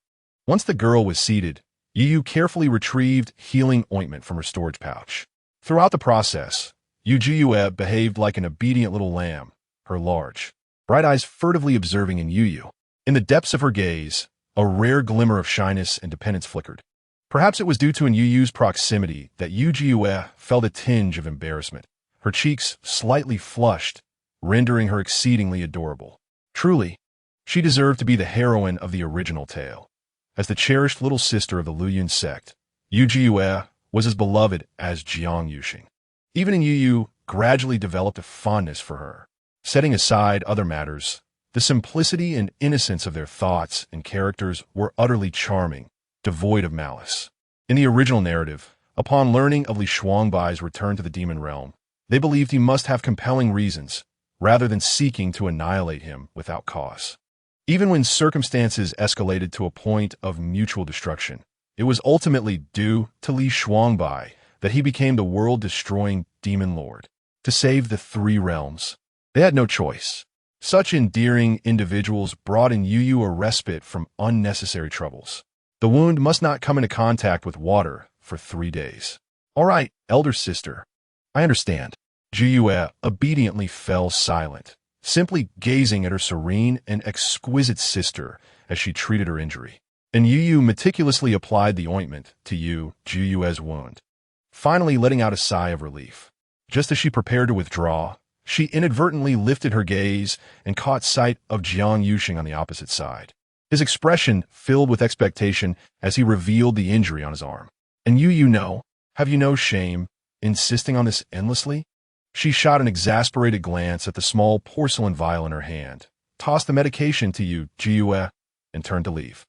Once the girl was seated, Yu carefully retrieved healing ointment from her storage pouch. Throughout the process, Yu behaved like an obedient little lamb, her large, bright eyes furtively observing Anyu. In the depths of her gaze, a rare glimmer of shyness and dependence flickered. Perhaps it was due to Anyu's proximity that Yu felt a tinge of embarrassment, her cheeks slightly flushed, rendering her exceedingly adorable. Truly, she deserved to be the heroine of the original tale. As the cherished little sister of the Luyun sect, Yu was as beloved as Jiang Yuxing. Even Anyu gradually developed a fondness for her. Setting aside other matters, the simplicity and innocence of their thoughts and characters were utterly charming, devoid of malice. In the original narrative, upon learning of Li Shuangbai's return to the demon realm, they believed he must have compelling reasons, rather than seeking to annihilate him without cause. Even when circumstances escalated to a point of mutual destruction, it was ultimately due to Li Shuangbai that he became the world-destroying demon lord. To save the three realms, they had no choice. Such endearing individuals brought in Yu a respite from unnecessary troubles. The wound must not come into contact with water for 3 days. All right, elder sister. I understand. Yu obediently fell silent, simply gazing at her serene and exquisite sister as she treated her injury. And Yu meticulously applied the ointment to Yu's wound, finally letting out a sigh of relief. Just as she prepared to withdraw, she inadvertently lifted her gaze and caught sight of Jiang Yuxing on the opposite side. His expression filled with expectation as he revealed the injury on his arm. And have you no shame, insisting on this endlessly? She shot an exasperated glance at the small porcelain vial in her hand, tossed the medication to Yu, and turned to leave.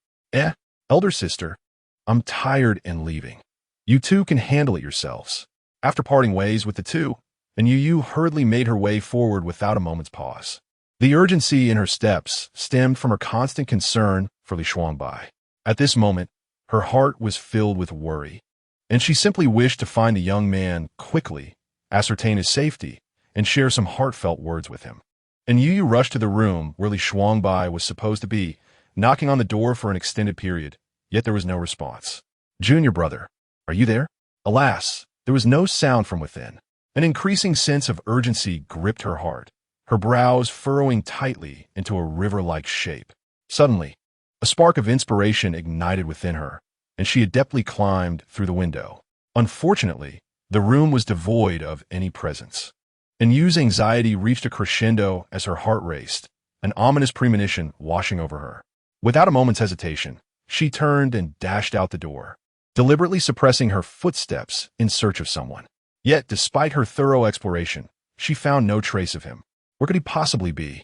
Elder sister, I'm tired and leaving. You two can handle it yourselves. After parting ways with the two, and Yu hurriedly made her way forward without a moment's pause. The urgency in her steps stemmed from her constant concern for Li Shuangbai. At this moment, her heart was filled with worry, and she simply wished to find the young man quickly, ascertain his safety, and share some heartfelt words with him. And Yu rushed to the room where Li Shuangbai was supposed to be, knocking on the door for an extended period, yet there was no response. Junior brother, are you there? Alas, there was no sound from within. An increasing sense of urgency gripped her heart, her brows furrowing tightly into a river-like shape. Suddenly, a spark of inspiration ignited within her, and she adeptly climbed through the window. Unfortunately, the room was devoid of any presence. And Yu's anxiety reached a crescendo as her heart raced, an ominous premonition washing over her. Without a moment's hesitation, she turned and dashed out the door, deliberately suppressing her footsteps in search of someone. Yet, despite her thorough exploration, she found no trace of him. Where could he possibly be?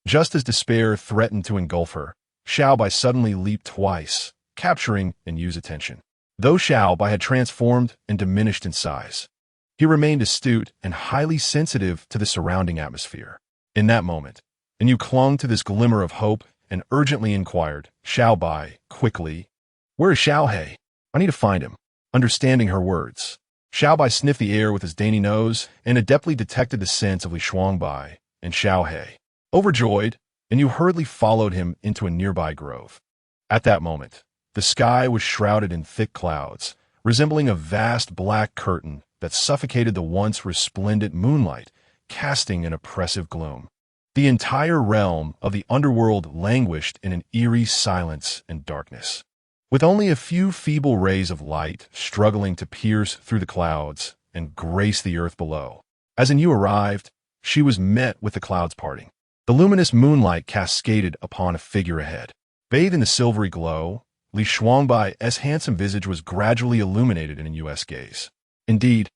Just as despair threatened to engulf her, Xiaobai suddenly leaped twice, capturing Anyu's attention. Though Xiaobai had transformed and diminished in size, he remained astute and highly sensitive to the surrounding atmosphere. In that moment, Anyu clung to this glimmer of hope and urgently inquired, Xiaobai, quickly, "Where is Xiaohei? I need to find him." Understanding her words, Xiaobai sniffed the air with his dainty nose and adeptly detected the scents of Li Shuangbai and Xiaohei. Overjoyed, Anyu hurriedly followed him into a nearby grove. At that moment, the sky was shrouded in thick clouds, resembling a vast black curtain that suffocated the once resplendent moonlight, casting an oppressive gloom. The entire realm of the underworld languished in an eerie silence and darkness. with only a few feeble rays of light struggling to pierce through the clouds and grace the earth below. As Anyu arrived, she was met with the clouds parting. The luminous moonlight cascaded upon a figure ahead. Bathed in the silvery glow, Li Shuangbai's handsome visage was gradually illuminated in Anyu's gaze. Indeed,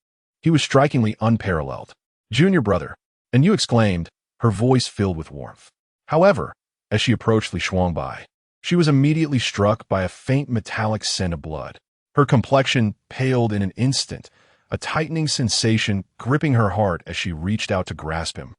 he was strikingly unparalleled. "Junior brother," Anyu exclaimed, her voice filled with warmth. However, as she approached Li Shuangbai, she was immediately struck by a faint metallic scent of blood. Her complexion paled in an instant, a tightening sensation gripping her heart as she reached out to grasp him,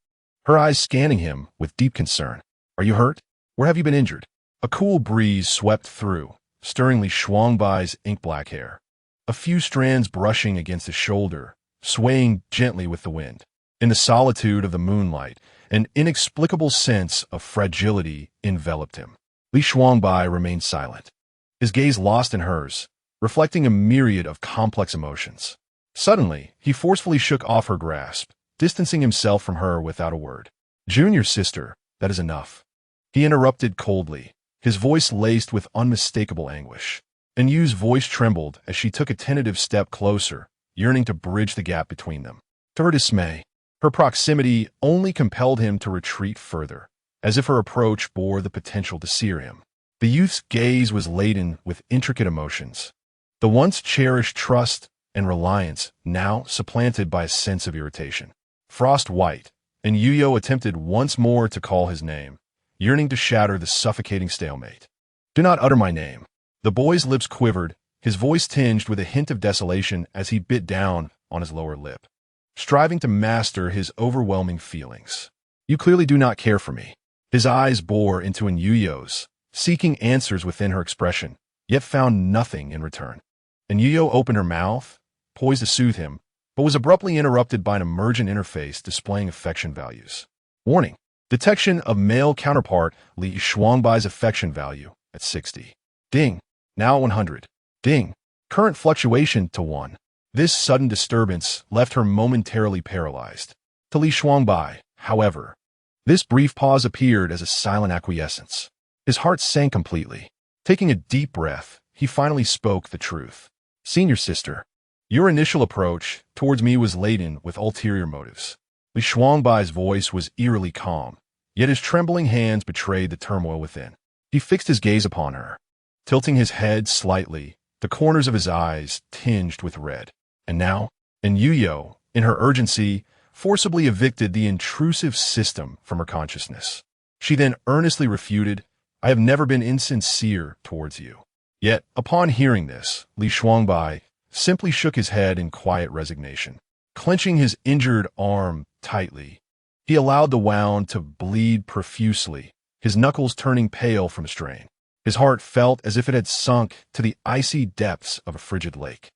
her eyes scanning him with deep concern. "Are you hurt? Where have you been injured?" A cool breeze swept through, stirring Li Shuangbai's ink-black hair, a few strands brushing against his shoulder, swaying gently with the wind. In the solitude of the moonlight, an inexplicable sense of fragility enveloped him. Li Shuangbai remained silent, his gaze lost in hers, reflecting a myriad of complex emotions. Suddenly, he forcefully shook off her grasp, distancing himself from her without a word. "Junior sister, that is enough," he interrupted coldly, his voice laced with unmistakable anguish. Anyu's voice trembled as she took a tentative step closer, yearning to bridge the gap between them. To her dismay, her proximity only compelled him to retreat further, as if her approach bore the potential to sear him. The youth's gaze was laden with intricate emotions, the once cherished trust and reliance now supplanted by a sense of irritation. Frost white, Anyu Yu attempted once more to call his name, yearning to shatter the suffocating stalemate. "Do not utter my name." The boy's lips quivered, his voice tinged with a hint of desolation as he bit down on his lower lip, striving to master his overwhelming feelings. "You clearly do not care for me." His eyes bore into Anyu Yu's, seeking answers within her expression, yet found nothing in return. Anyu Yu opened her mouth, poised to soothe him, but was abruptly interrupted by an emergent interface displaying affection values. Warning: detection of male counterpart Li Shuangbai's affection value at 60. Ding. Now 100. Ding. Current fluctuation to 1. This sudden disturbance left her momentarily paralyzed. To Li Shuangbai, however, this brief pause appeared as a silent acquiescence. His heart sank completely. Taking a deep breath, he finally spoke the truth. "Senior sister, your initial approach towards me was laden with ulterior motives." Li Shuangbai's voice was eerily calm, yet his trembling hands betrayed the turmoil within. He fixed his gaze upon her, tilting his head slightly, the corners of his eyes tinged with red. And now, Anyu Yu, in her urgency, forcibly evicted the intrusive system from her consciousness. She then earnestly refuted, "I have never been insincere towards you." Yet, upon hearing this, Li Shuangbai simply shook his head in quiet resignation. Clenching his injured arm tightly, he allowed the wound to bleed profusely, his knuckles turning pale from strain. His heart felt as if it had sunk to the icy depths of a frigid lake.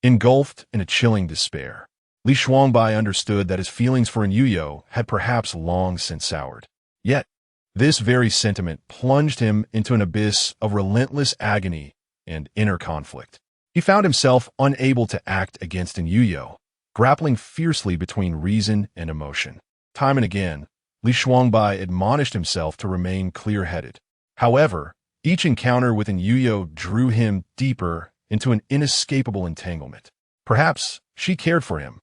Engulfed in a chilling despair, Li Shuangbai understood that his feelings for Anyu Yu had perhaps long since soured. Yet, this very sentiment plunged him into an abyss of relentless agony and inner conflict. He found himself unable to act against Anyu Yu, grappling fiercely between reason and emotion. Time and again, Li Shuangbai admonished himself to remain clear-headed. However, each encounter with Anyu Yu drew him deeper into an inescapable entanglement. Perhaps she cared for him,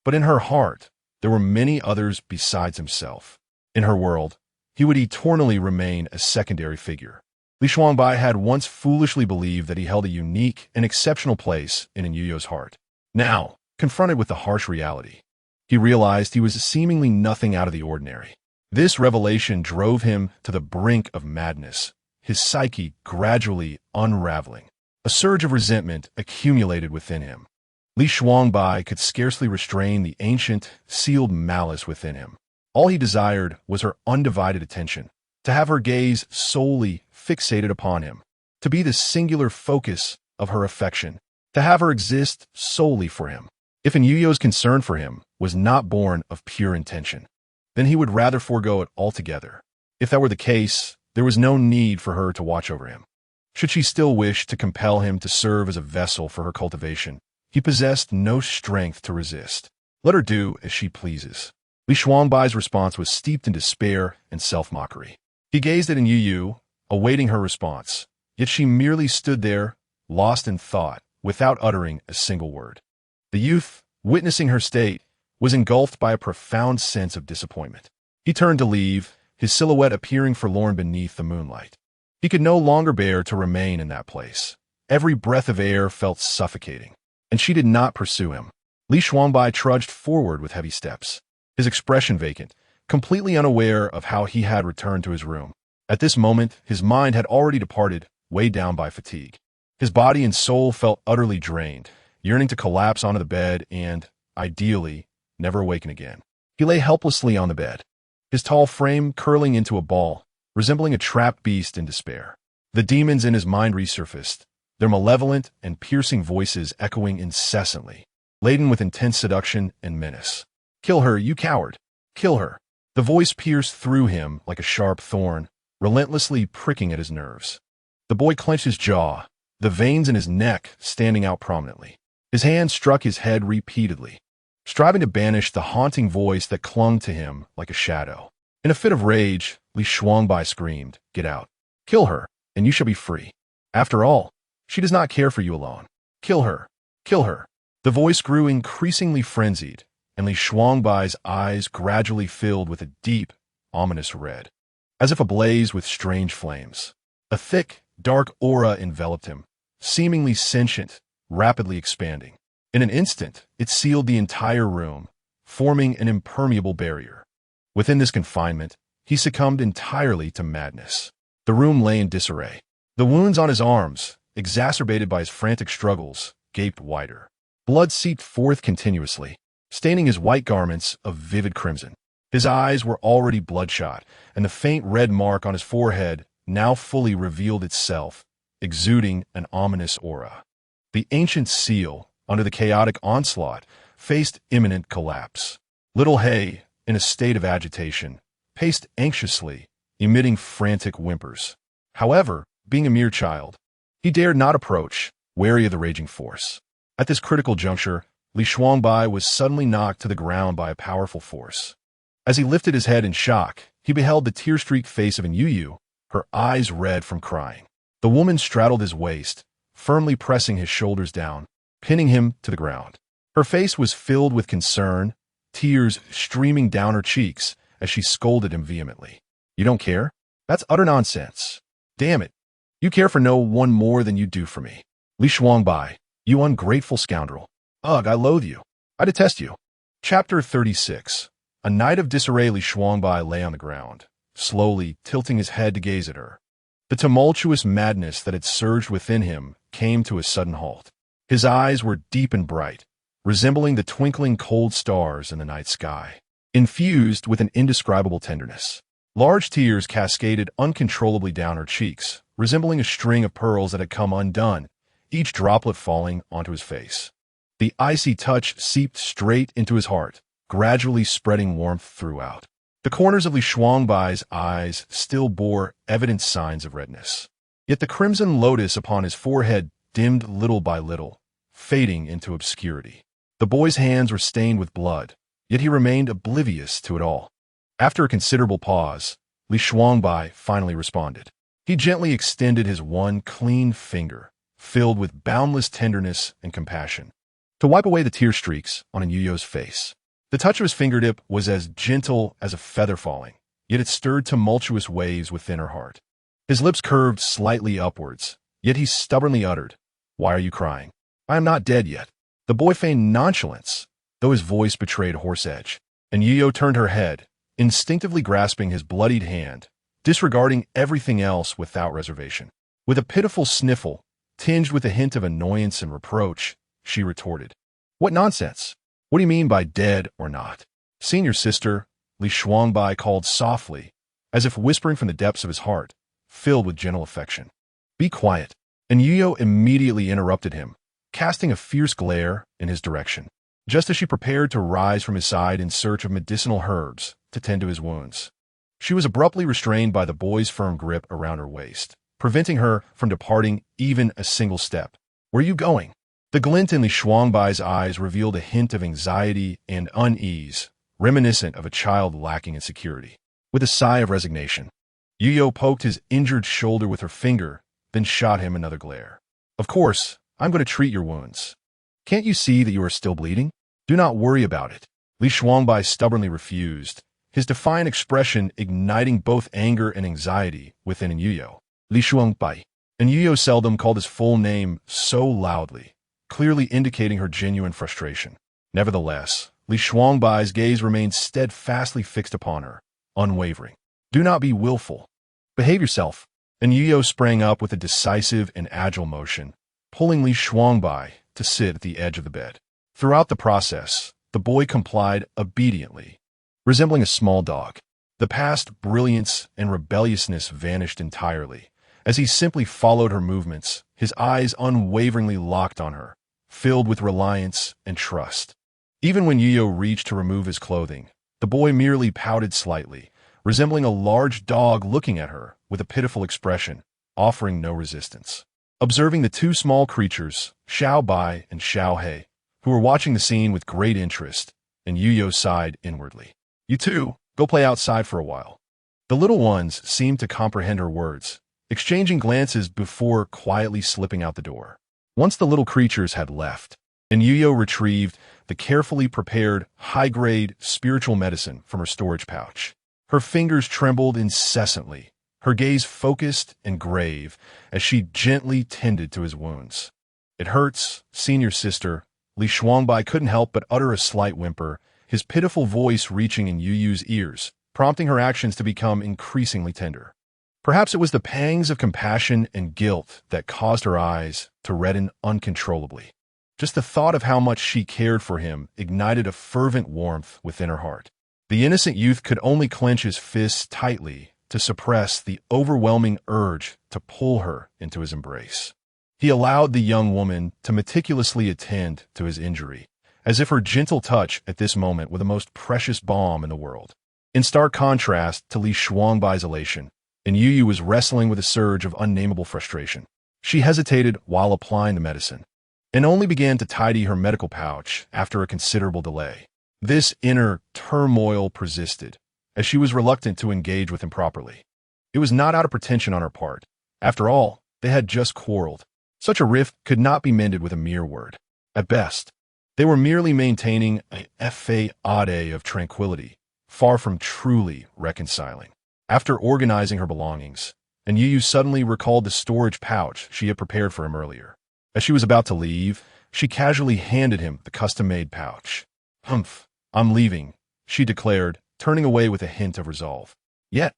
but in her heart, there were many others besides himself. In her world, he would eternally remain a secondary figure. Li Shuangbai had once foolishly believed that he held a unique and exceptional place in Anyu Yu's heart. Now, confronted with the harsh reality, he realized he was seemingly nothing out of the ordinary. This revelation drove him to the brink of madness, his psyche gradually unraveling. A surge of resentment accumulated within him. Li Shuangbai could scarcely restrain the ancient, sealed malice within him. All he desired was her undivided attention, to have her gaze solely fixated upon him, to be the singular focus of her affection, to have her exist solely for him. If Anyu Yu's concern for him was not born of pure intention, then he would rather forego it altogether. If that were the case, there was no need for her to watch over him. Should she still wish to compel him to serve as a vessel for her cultivation, he possessed no strength to resist. Let her do as she pleases. Li Shuangbai's response was steeped in despair and self-mockery. He gazed at Anyu Yu, awaiting her response, yet she merely stood there, lost in thought, without uttering a single word. The youth, witnessing her state, was engulfed by a profound sense of disappointment. He turned to leave, his silhouette appearing forlorn beneath the moonlight. He could no longer bear to remain in that place. Every breath of air felt suffocating, and she did not pursue him. Li Shuangbai trudged forward with heavy steps, his expression vacant, completely unaware of how he had returned to his room. At this moment, his mind had already departed, weighed down by fatigue. His body and soul felt utterly drained, yearning to collapse onto the bed and, ideally, never awaken again. He lay helplessly on the bed, his tall frame curling into a ball, resembling a trapped beast in despair. The demons in his mind resurfaced, their malevolent and piercing voices echoing incessantly, laden with intense seduction and menace. "Kill her, you coward! Kill her!" The voice pierced through him like a sharp thorn, relentlessly pricking at his nerves. The boy clenched his jaw, the veins in his neck standing out prominently. His hand struck his head repeatedly, striving to banish the haunting voice that clung to him like a shadow. In a fit of rage, Li Shuangbai screamed, "Get out! Kill her, and you shall be free. After all, she does not care for you alone. Kill her! Kill her!" The voice grew increasingly frenzied, and Li Shuangbai's eyes gradually filled with a deep, ominous red, as if ablaze with strange flames. A thick, dark aura enveloped him, seemingly sentient, rapidly expanding. In an instant, it sealed the entire room, forming an impermeable barrier. Within this confinement, he succumbed entirely to madness. The room lay in disarray. The wounds on his arms, exacerbated by his frantic struggles, gaped wider. Blood seeped forth continuously, staining his white garments of vivid crimson. His eyes were already bloodshot, and the faint red mark on his forehead now fully revealed itself, exuding an ominous aura. The ancient seal, under the chaotic onslaught, faced imminent collapse. Little Hay, in a state of agitation, paced anxiously, emitting frantic whimpers. However, being a mere child, he dared not approach, wary of the raging force. At this critical juncture, Li Shuangbai was suddenly knocked to the ground by a powerful force. As he lifted his head in shock, he beheld the tear-streaked face of Anyu Yu, her eyes red from crying. The woman straddled his waist, firmly pressing his shoulders down, pinning him to the ground. Her face was filled with concern, tears streaming down her cheeks as she scolded him vehemently. "You don't care? That's utter nonsense. Damn it. You care for no one more than you do for me. Li Shuangbai, you ungrateful scoundrel. Ugh, I loathe you. I detest you." Chapter 36. A night of disarray. Li Shuangbai lay on the ground, slowly tilting his head to gaze at her. The tumultuous madness that had surged within him came to a sudden halt. His eyes were deep and bright, resembling the twinkling cold stars in the night sky, infused with an indescribable tenderness. Large tears cascaded uncontrollably down her cheeks, resembling a string of pearls that had come undone, each droplet falling onto his face. The icy touch seeped straight into his heart, gradually spreading warmth throughout. The corners of Li Shuangbai's eyes still bore evident signs of redness. Yet the crimson lotus upon his forehead dimmed little by little, fading into obscurity. The boy's hands were stained with blood, yet he remained oblivious to it all. After a considerable pause, Li Shuangbai finally responded. He gently extended his one clean finger, filled with boundless tenderness and compassion, to wipe away the tear streaks on Anyu Yu's face. The touch of his fingertip was as gentle as a feather falling, yet it stirred tumultuous waves within her heart. His lips curved slightly upwards, yet he stubbornly uttered, "Why are you crying? I am not dead yet." The boy feigned nonchalance, though his voice betrayed hoarse edge. Anyu Yu turned her head, instinctively grasping his bloodied hand, disregarding everything else without reservation. With a pitiful sniffle, tinged with a hint of annoyance and reproach, she retorted, "What nonsense? What do you mean by dead or not?" "Senior sister," Li Shuangbai called softly, as if whispering from the depths of his heart, filled with gentle affection. "Be quiet." And Anyu Yu immediately interrupted him, casting a fierce glare in his direction, just as she prepared to rise from his side in search of medicinal herbs to tend to his wounds. She was abruptly restrained by the boy's firm grip around her waist, preventing her from departing even a single step. "Where are you going?" The glint in Li Shuangbai's eyes revealed a hint of anxiety and unease, reminiscent of a child lacking in security. With a sigh of resignation, Anyu Yu poked his injured shoulder with her finger, then shot him another glare. Of course, I'm going to treat your wounds. Can't you see that you are still bleeding? Do not worry about it. Li Shuangbai stubbornly refused, his defiant expression igniting both anger and anxiety within Anyu Yu. Li Shuangbai. Anyu Yu seldom called his full name so loudly, clearly indicating her genuine frustration. Nevertheless, Li Shuangbai's gaze remained steadfastly fixed upon her, unwavering. Do not be willful. Behave yourself. Anyu Yu sprang up with a decisive and agile motion, pulling Li Shuangbai to sit at the edge of the bed. Throughout the process, the boy complied obediently, resembling a small dog. The past brilliance and rebelliousness vanished entirely, as he simply followed her movements, his eyes unwaveringly locked on her, filled with reliance and trust. Even when Yu Yu reached to remove his clothing, the boy merely pouted slightly, resembling a large dog looking at her with a pitiful expression, offering no resistance. Observing the two small creatures, Xiao Bai and Xiao He, who were watching the scene with great interest, and Yu Yu sighed inwardly. You two, go play outside for a while. The little ones seemed to comprehend her words, exchanging glances before quietly slipping out the door. Once the little creatures had left, and Yu Yu retrieved the carefully prepared, high-grade spiritual medicine from her storage pouch. Her fingers trembled incessantly, her gaze focused and grave as she gently tended to his wounds. It hurts, senior sister. Li Shuangbai couldn't help but utter a slight whimper, his pitiful voice reaching in Yu Yu's ears, prompting her actions to become increasingly tender. Perhaps it was the pangs of compassion and guilt that caused her eyes to redden uncontrollably. Just the thought of how much she cared for him ignited a fervent warmth within her heart. The innocent youth could only clench his fists tightly to suppress the overwhelming urge to pull her into his embrace. He allowed the young woman to meticulously attend to his injury, as if her gentle touch at this moment were the most precious balm in the world. In stark contrast to Li Shuangbai's elation, and Yu Yu was wrestling with a surge of unnameable frustration. She hesitated while applying the medicine, and only began to tidy her medical pouch after a considerable delay. This inner turmoil persisted, as she was reluctant to engage with him properly. It was not out of pretension on her part. After all, they had just quarreled. Such a rift could not be mended with a mere word. At best, they were merely maintaining a fade of tranquility, far from truly reconciling. After organizing her belongings, and Yu Yu suddenly recalled the storage pouch she had prepared for him earlier. As she was about to leave, she casually handed him the custom-made pouch. Humph, I'm leaving, she declared, turning away with a hint of resolve. Yet,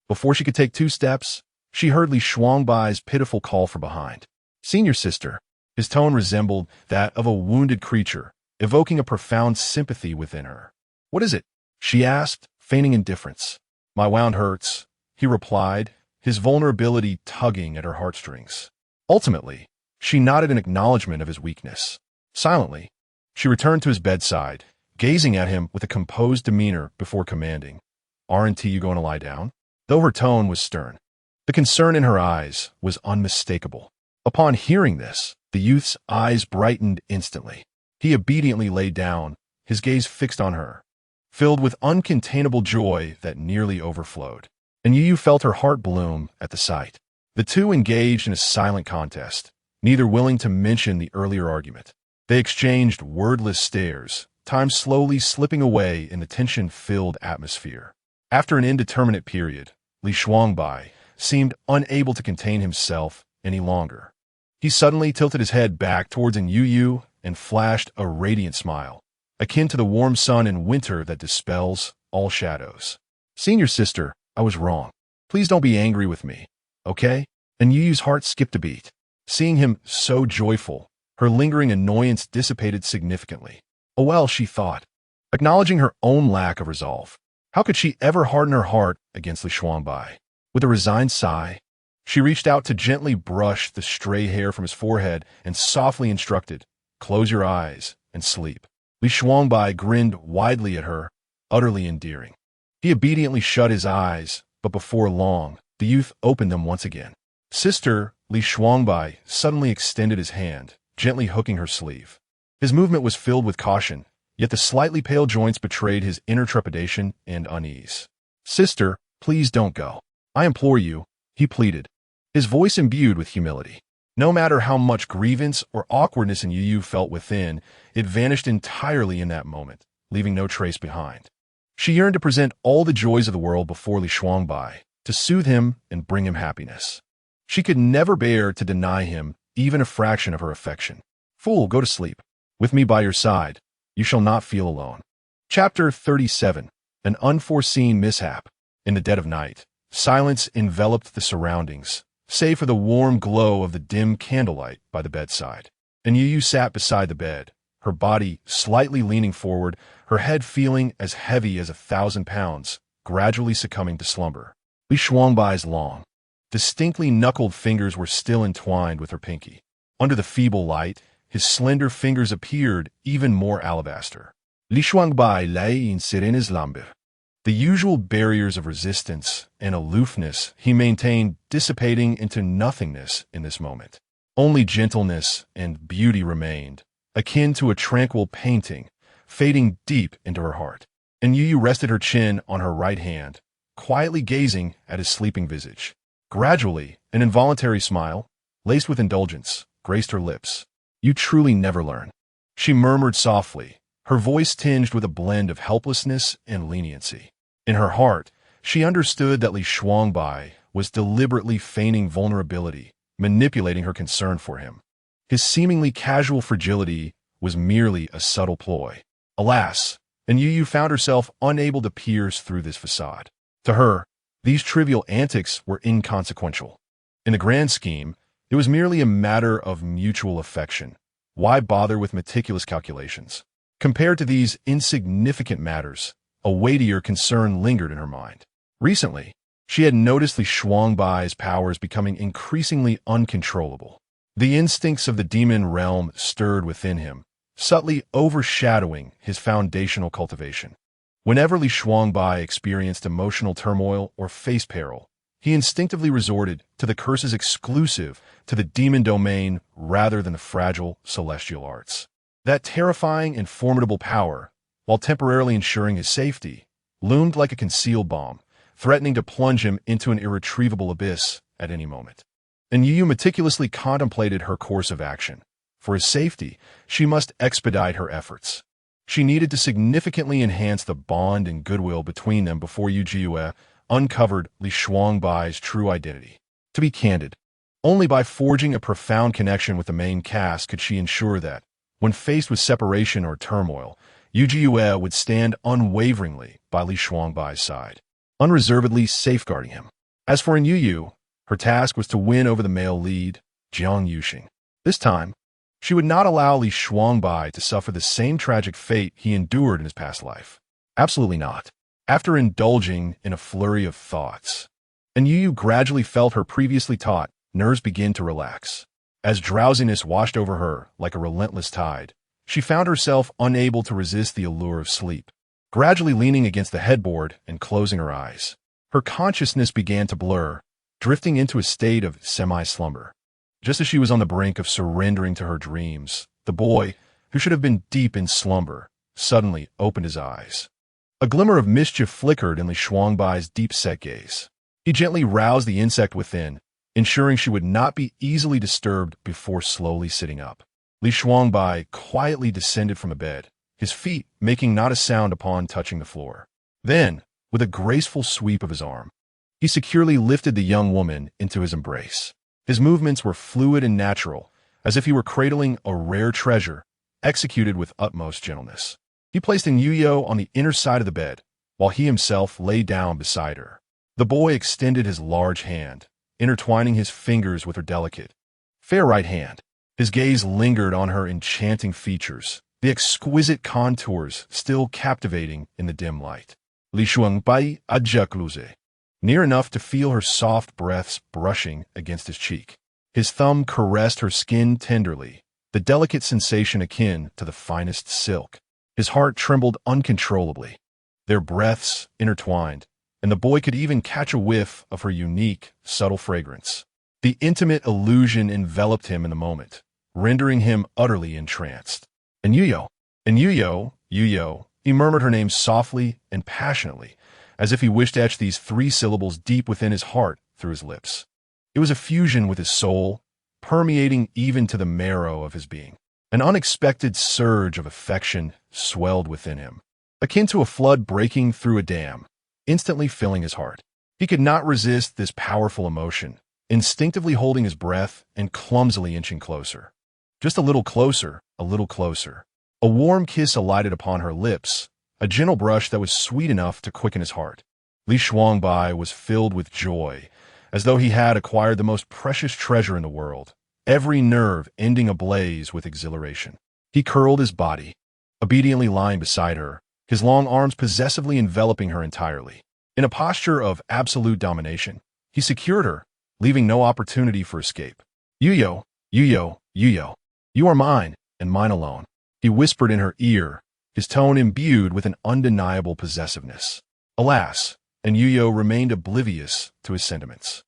before she could take 2 steps, she heard Li Shuangbai's pitiful call from behind. Senior sister. His tone resembled that of a wounded creature, evoking a profound sympathy within her. What is it? She asked, feigning indifference. My wound hurts, he replied, his vulnerability tugging at her heartstrings. Ultimately, she nodded in acknowledgement of his weakness. Silently, she returned to his bedside, gazing at him with a composed demeanor before commanding, Aren't you going to lie down? Though her tone was stern, the concern in her eyes was unmistakable. Upon hearing this, the youth's eyes brightened instantly. He obediently lay down, his gaze fixed on her, filled with uncontainable joy that nearly overflowed. And Yu Yu felt her heart bloom at the sight. The two engaged in a silent contest, neither willing to mention the earlier argument. They exchanged wordless stares, time slowly slipping away in the tension-filled atmosphere. After an indeterminate period, Li Shuangbai seemed unable to contain himself any longer. He suddenly tilted his head back towards Anyu Yu and flashed a radiant smile, akin to the warm sun in winter that dispels all shadows. Senior sister, I was wrong. Please don't be angry with me, okay? Anyu Yu's heart skipped a beat. Seeing him so joyful, her lingering annoyance dissipated significantly. Oh well, she thought, acknowledging her own lack of resolve. How could she ever harden her heart against Li Shuangbai? With a resigned sigh, she reached out to gently brush the stray hair from his forehead and softly instructed, Close your eyes and sleep. Li Shuangbai grinned widely at her, utterly endearing. He obediently shut his eyes, but before long, the youth opened them once again. Sister, Li Shuangbai suddenly extended his hand, gently hooking her sleeve. His movement was filled with caution, yet the slightly pale joints betrayed his inner trepidation and unease. Sister, please don't go. I implore you, he pleaded, his voice imbued with humility. No matter how much grievance or awkwardness Anyu Yu felt within, it vanished entirely in that moment, leaving no trace behind. She yearned to present all the joys of the world before Li Shuangbai, to soothe him and bring him happiness. She could never bear to deny him even a fraction of her affection. Fool, go to sleep. With me by your side, you shall not feel alone. Chapter 37. An unforeseen mishap. In the dead of night, silence enveloped the surroundings, save for the warm glow of the dim candlelight by the bedside. Anyu Yu sat beside the bed, her body slightly leaning forward, her head feeling as heavy as 1,000 pounds, gradually succumbing to slumber. Li Shuangbai's long, distinctly knuckled fingers were still entwined with her pinky. Under the feeble light, his slender fingers appeared even more alabaster. Li Shuangbai lay in serene slumber. The usual barriers of resistance and aloofness he maintained dissipating into nothingness in this moment. Only gentleness and beauty remained, akin to a tranquil painting, fading deep into her heart. Anyu Yu rested her chin on her right hand, quietly gazing at his sleeping visage. Gradually, an involuntary smile, laced with indulgence, graced her lips. "You truly never learn," she murmured softly, her voice tinged with a blend of helplessness and leniency. In her heart, she understood that Li Shuangbai was deliberately feigning vulnerability, manipulating her concern for him. His seemingly casual fragility was merely a subtle ploy. Alas, Anyu Yu found herself unable to pierce through this facade. To her, these trivial antics were inconsequential. In the grand scheme, it was merely a matter of mutual affection. Why bother with meticulous calculations? Compared to these insignificant matters, a weightier concern lingered in her mind. Recently, she had noticed Li Shuangbai's powers becoming increasingly uncontrollable. The instincts of the demon realm stirred within him, subtly overshadowing his foundational cultivation. Whenever Li Shuangbai experienced emotional turmoil or faced peril, he instinctively resorted to the curses exclusive to the demon domain rather than the fragile celestial arts. That terrifying and formidable power, while temporarily ensuring his safety, loomed like a concealed bomb, threatening to plunge him into an irretrievable abyss at any moment. Anyu Yu meticulously contemplated her course of action. For his safety, she must expedite her efforts. She needed to significantly enhance the bond and goodwill between them before Yu Jiue uncovered Li Shuangbai's true identity. To be candid, only by forging a profound connection with the main cast could she ensure that, when faced with separation or turmoil, Yu Jiue would stand unwaveringly by Li Shuangbai's side, unreservedly safeguarding him. As for Anyu Yu, her task was to win over the male lead, Jiang Yuxing. This time, she would not allow Li Shuangbai to suffer the same tragic fate he endured in his past life. Absolutely not. After indulging in a flurry of thoughts, Anyu Yu gradually felt her previously taut nerves begin to relax. As drowsiness washed over her like a relentless tide, she found herself unable to resist the allure of sleep. Gradually leaning against the headboard and closing her eyes, her consciousness began to blur, drifting into a state of semi-slumber. Just as she was on the brink of surrendering to her dreams, the boy, who should have been deep in slumber, suddenly opened his eyes. A glimmer of mischief flickered in Li Shuangbai's deep-set gaze. He gently roused the insect within, ensuring she would not be easily disturbed before slowly sitting up. Li Shuangbai quietly descended from the bed, his feet making not a sound upon touching the floor. Then, with a graceful sweep of his arm, he securely lifted the young woman into his embrace. His movements were fluid and natural, as if he were cradling a rare treasure, executed with utmost gentleness. He placed Anyu Yu on the inner side of the bed, while he himself lay down beside her. The boy extended his large hand, intertwining his fingers with her delicate, fair right hand. His gaze lingered on her enchanting features, the exquisite contours still captivating in the dim light. Li Shuangbai adjacluze, near enough to feel her soft breaths brushing against his cheek. His thumb caressed her skin tenderly, the delicate sensation akin to the finest silk. His heart trembled uncontrollably. Their breaths intertwined, and the boy could even catch a whiff of her unique, subtle fragrance. The intimate illusion enveloped him in the moment, rendering him utterly entranced. Anyu Yu, Anyu Yu, Yu Yu, he murmured her name softly and passionately, as if he wished to etch these 3 syllables deep within his heart through his lips. It was a fusion with his soul, permeating even to the marrow of his being. An unexpected surge of affection swelled within him, akin to a flood breaking through a dam, instantly filling his heart. He could not resist this powerful emotion, instinctively holding his breath and clumsily inching closer. Just a little closer, a little closer. A warm kiss alighted upon her lips, a gentle brush that was sweet enough to quicken his heart. Li Shuangbai was filled with joy, as though he had acquired the most precious treasure in the world, every nerve ending ablaze with exhilaration. He curled his body, obediently lying beside her, his long arms possessively enveloping her entirely. In a posture of absolute domination, he secured her, leaving no opportunity for escape. Yuyo, Yuyo, Yuyo, you are mine, and mine alone, he whispered in her ear, his tone imbued with an undeniable possessiveness. Alas, and Yuyo remained oblivious to his sentiments.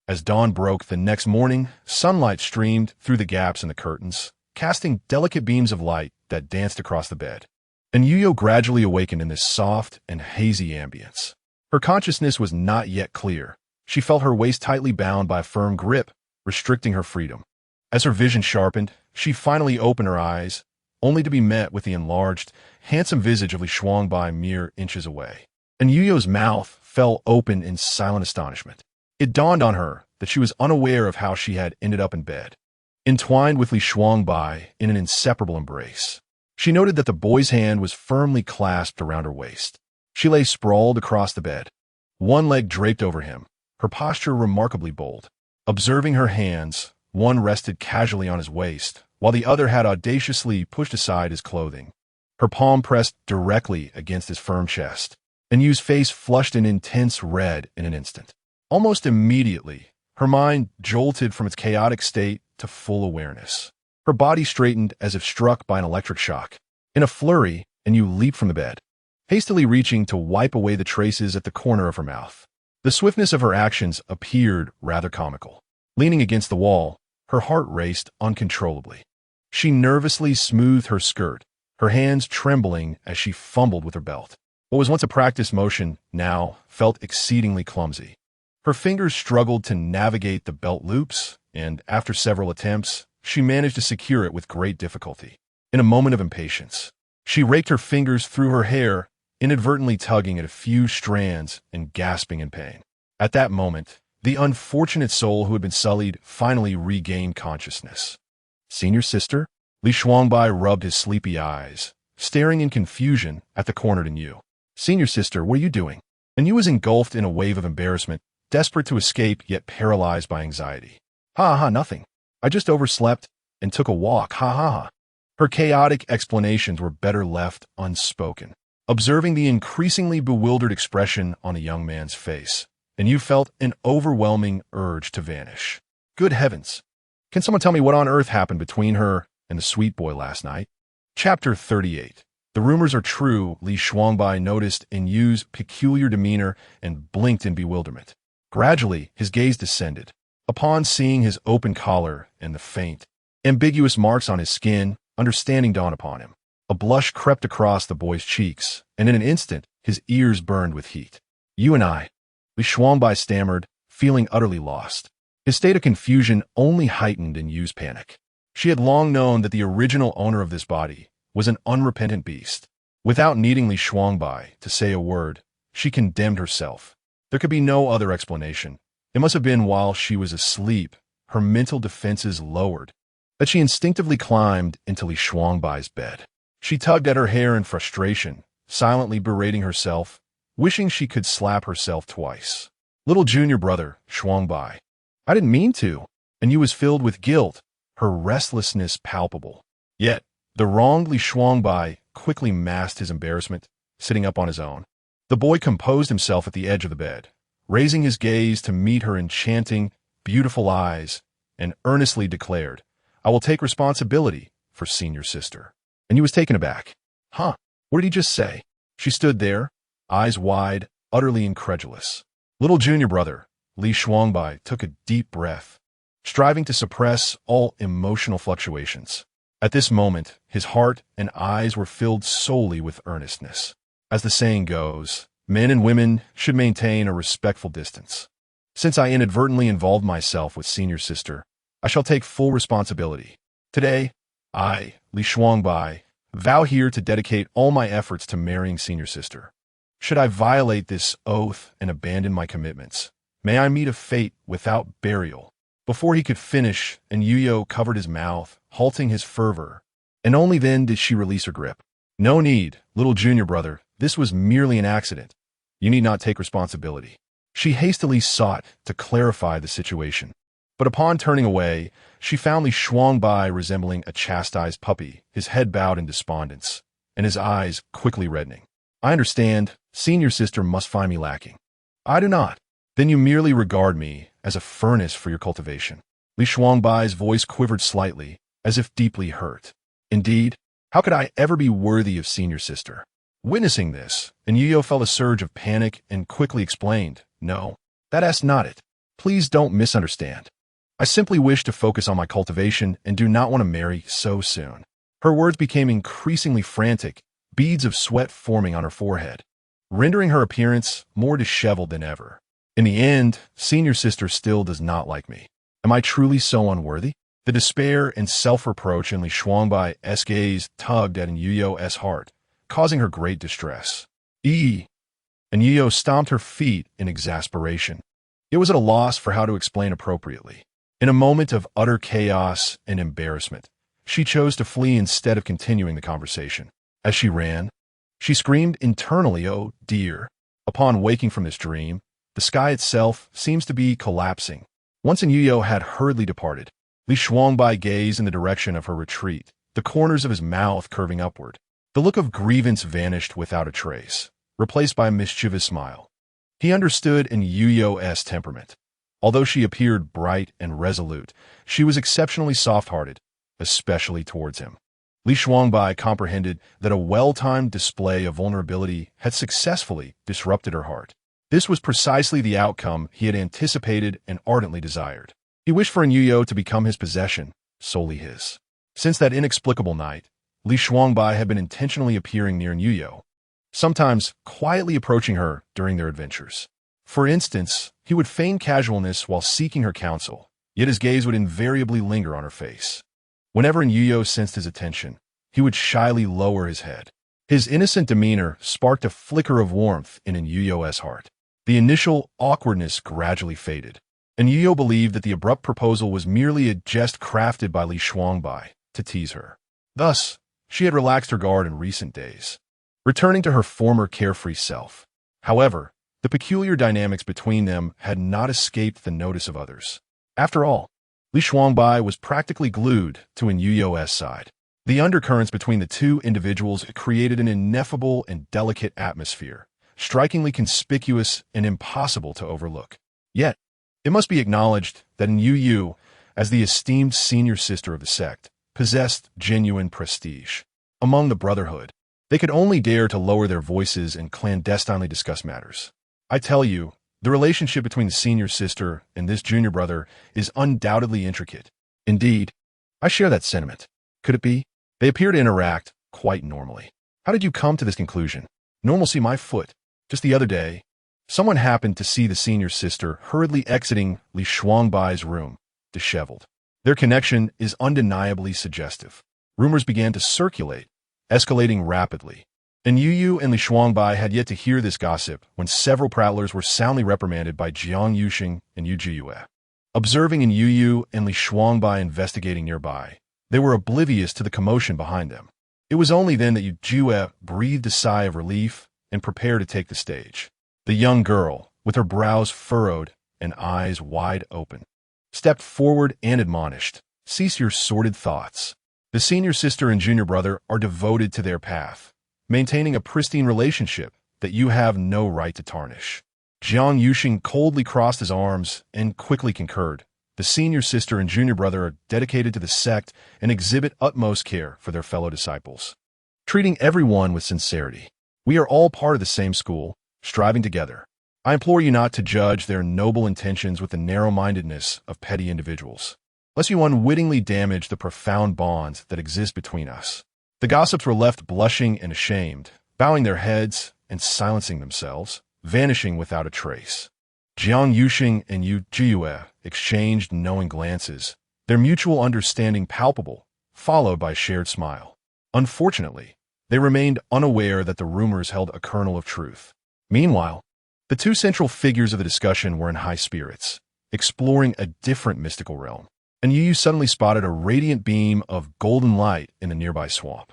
As dawn broke the next morning, sunlight streamed through the gaps in the curtains, casting delicate beams of light that danced across the bed. And Yuyo gradually awakened in this soft and hazy ambience. Her consciousness was not yet clear. She felt her waist tightly bound by a firm grip, restricting her freedom. As her vision sharpened, she finally opened her eyes, only to be met with the enlarged, handsome visage of Li Shuangbai mere inches away. And Yuyo's mouth fell open in silent astonishment. It dawned on her that she was unaware of how she had ended up in bed, entwined with Li Shuangbai in an inseparable embrace. She noted that the boy's hand was firmly clasped around her waist. She lay sprawled across the bed, one leg draped over him, her posture remarkably bold. Observing her hands, one rested casually on his waist, while the other had audaciously pushed aside his clothing. Her palm pressed directly against his firm chest, and Yu's face flushed an intense red in an instant. Almost immediately, her mind jolted from its chaotic state to full awareness. Her body straightened as if struck by an electric shock. In a flurry, Anyu leaped from the bed, hastily reaching to wipe away the traces at the corner of her mouth. The swiftness of her actions appeared rather comical. Leaning against the wall, her heart raced uncontrollably. She nervously smoothed her skirt, her hands trembling as she fumbled with her belt. What was once a practiced motion now felt exceedingly clumsy. Her fingers struggled to navigate the belt loops, and after several attempts, she managed to secure it with great difficulty. In a moment of impatience, she raked her fingers through her hair, inadvertently tugging at a few strands and gasping in pain. At that moment, the unfortunate soul who had been sullied finally regained consciousness. Senior sister? Li Shuangbai rubbed his sleepy eyes, staring in confusion at the cornered Anyu. Senior sister, what are you doing? Anyu was engulfed in a wave of embarrassment, desperate to escape yet paralyzed by anxiety. Nothing. I just overslept and took a walk, ha. Her chaotic explanations were better left unspoken. Observing the increasingly bewildered expression on the young man's face, Anyu felt an overwhelming urge to vanish. Good heavens! Can someone tell me what on earth happened between her and the sweet boy last night? Chapter 38. The rumors are true, Li Shuangbai noticed Anyu's peculiar demeanor and blinked in bewilderment. Gradually, his gaze descended. Upon seeing his open collar and the faint, ambiguous marks on his skin, understanding dawned upon him. A blush crept across the boy's cheeks, and in an instant, his ears burned with heat. You and I, Li Shuangbai stammered, feeling utterly lost. His state of confusion only heightened Anyu's panic. She had long known that the original owner of this body was an unrepentant beast. Without needing Li Shuangbai to say a word, she condemned herself. There could be no other explanation. It must have been while she was asleep, her mental defenses lowered, that she instinctively climbed into Li Shuangbai's bed. She tugged at her hair in frustration, silently berating herself, wishing she could slap herself twice. Little junior brother, Shuangbai. I didn't mean to. Anyu was filled with guilt, her restlessness palpable. Yet, the wronged Li Shuangbai quickly masked his embarrassment, sitting up on his own. The boy composed himself at the edge of the bed, raising his gaze to meet her enchanting, beautiful eyes, and earnestly declared, I will take responsibility for senior sister. And he was taken aback. What did he just say? She stood there, eyes wide, utterly incredulous. Little junior brother, Li Shuangbai took a deep breath, striving to suppress all emotional fluctuations. At this moment, his heart and eyes were filled solely with earnestness. As the saying goes, men and women should maintain a respectful distance. Since I inadvertently involved myself with senior sister, I shall take full responsibility. Today, I, Li Shuangbai, vow here to dedicate all my efforts to marrying senior sister. Should I violate this oath and abandon my commitments, may I meet a fate without burial. Before he could finish, Anyu Yu covered his mouth, halting his fervor, and only then did she release her grip. No need, little junior brother, this was merely an accident. You need not take responsibility. She hastily sought to clarify the situation. But upon turning away, she found Li Shuangbai resembling a chastised puppy, his head bowed in despondence, and his eyes quickly reddening. I understand, senior sister must find me lacking. I do not. Then you merely regard me as a furnace for your cultivation. Li Shuangbai's voice quivered slightly, as if deeply hurt. Indeed, how could I ever be worthy of senior sister? Witnessing this, Anyu Yu felt a surge of panic and quickly explained, No, that's not it. Please don't misunderstand. I simply wish to focus on my cultivation and do not want to marry so soon. Her words became increasingly frantic, beads of sweat forming on her forehead, rendering her appearance more disheveled than ever. In the end, senior sister still does not like me. Am I truly so unworthy? The despair and self-reproach in Li Shuangbai's gaze tugged at Anyu Yu's heart, causing her great distress. Anyu Yu stomped her feet in exasperation. It was at a loss for how to explain appropriately. In a moment of utter chaos and embarrassment, she chose to flee instead of continuing the conversation. As she ran, she screamed internally, "Oh dear." Upon waking from this dream, the sky itself seems to be collapsing. Once Anyu Yu had hurriedly departed, Li Shuangbai gazed in the direction of her retreat, the corners of his mouth curving upward. The look of grievance vanished without a trace, replaced by a mischievous smile. He understood Anyu Yu's temperament. Although she appeared bright and resolute, she was exceptionally soft-hearted, especially towards him. Li Shuangbai comprehended that a well-timed display of vulnerability had successfully disrupted her heart. This was precisely the outcome he had anticipated and ardently desired. He wished for Anyu Yu to become his possession, solely his. Since that inexplicable night, Li Shuangbai had been intentionally appearing near Anyu Yu, sometimes quietly approaching her during their adventures. For instance, he would feign casualness while seeking her counsel, yet his gaze would invariably linger on her face. Whenever Anyu Yu sensed his attention, he would shyly lower his head. His innocent demeanor sparked a flicker of warmth in Anyu Yu's heart. The initial awkwardness gradually faded. Anyu Yu believed that the abrupt proposal was merely a jest crafted by Li Shuangbai to tease her. Thus, she had relaxed her guard in recent days, returning to her former carefree self. However, the peculiar dynamics between them had not escaped the notice of others. After all, Li Shuangbai was practically glued to Anyu Yu's side. The undercurrents between the two individuals created an ineffable and delicate atmosphere, strikingly conspicuous and impossible to overlook. Yet, it must be acknowledged that Anyu Yu, as the esteemed senior sister of the sect, possessed genuine prestige. Among the brotherhood, they could only dare to lower their voices and clandestinely discuss matters. I tell you, the relationship between the senior sister and this junior brother is undoubtedly intricate. Indeed, I share that sentiment. Could it be? They appear to interact quite normally. How did you come to this conclusion? Normalcy my foot. Just the other day, someone happened to see the senior sister hurriedly exiting Li Shuangbai's room, disheveled. Their connection is undeniably suggestive. Rumors began to circulate, escalating rapidly. Anyu Yu and Li Shuangbai had yet to hear this gossip when several prowlers were soundly reprimanded by Jiang Yuxing and Yu Yue. Observing Anyu Yu and Li Shuangbai investigating nearby, they were oblivious to the commotion behind them. It was only then that Yu Yue breathed a sigh of relief and prepared to take the stage. The young girl, with her brows furrowed and eyes wide open, stepped forward and admonished, "Cease your sordid thoughts. The senior sister and junior brother are devoted to their path, maintaining a pristine relationship that you have no right to tarnish." Jiang Yuxing coldly crossed his arms and quickly concurred. The senior sister and junior brother are dedicated to the sect and exhibit utmost care for their fellow disciples, treating everyone with sincerity. We are all part of the same school, striving together. I implore you not to judge their noble intentions with the narrow-mindedness of petty individuals, lest you unwittingly damage the profound bonds that exist between us. The gossips were left blushing and ashamed, bowing their heads and silencing themselves, vanishing without a trace. Jiang Yuxing and Yu Yue exchanged knowing glances, their mutual understanding palpable, followed by a shared smile. Unfortunately, they remained unaware that the rumors held a kernel of truth. Meanwhile, the two central figures of the discussion were in high spirits, exploring a different mystical realm. And Yu Yu suddenly spotted a radiant beam of golden light in the nearby swamp.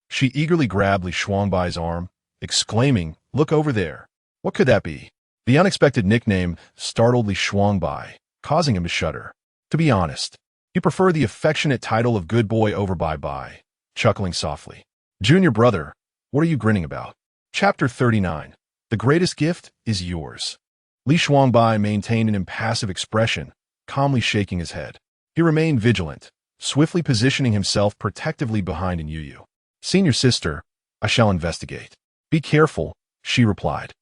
She eagerly grabbed Li Shuangbai's arm, exclaiming, "Look over there." What could that be? The unexpected nickname startled Li Shuangbai, causing him to shudder. To be honest, he preferred the affectionate title of good boy over bye-bye, chuckling softly. "Junior brother, what are you grinning about?" Chapter 39. The greatest gift is yours. Li Shuangbai maintained an impassive expression, calmly shaking his head. He remained vigilant, swiftly positioning himself protectively behind Anyu Yu. "Senior sister, I shall investigate." "Be careful," she replied.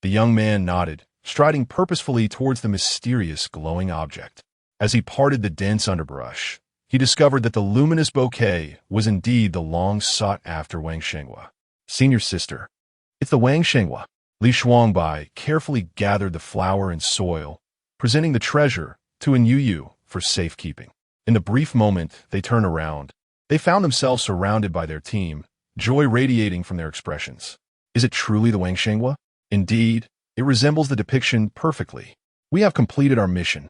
The young man nodded, striding purposefully towards the mysterious glowing object. As he parted the dense underbrush, he discovered that the luminous bouquet was indeed the long-sought-after Wang Shenghua. "Senior sister, it's the Wang Shenghua." Li Shuangbai carefully gathered the flower and soil, presenting the treasure to Anyu Yu for safekeeping. In the brief moment they turned around, they found themselves surrounded by their team, joy radiating from their expressions. Is it truly the Wang Shenghua? Indeed, it resembles the depiction perfectly. We have completed our mission.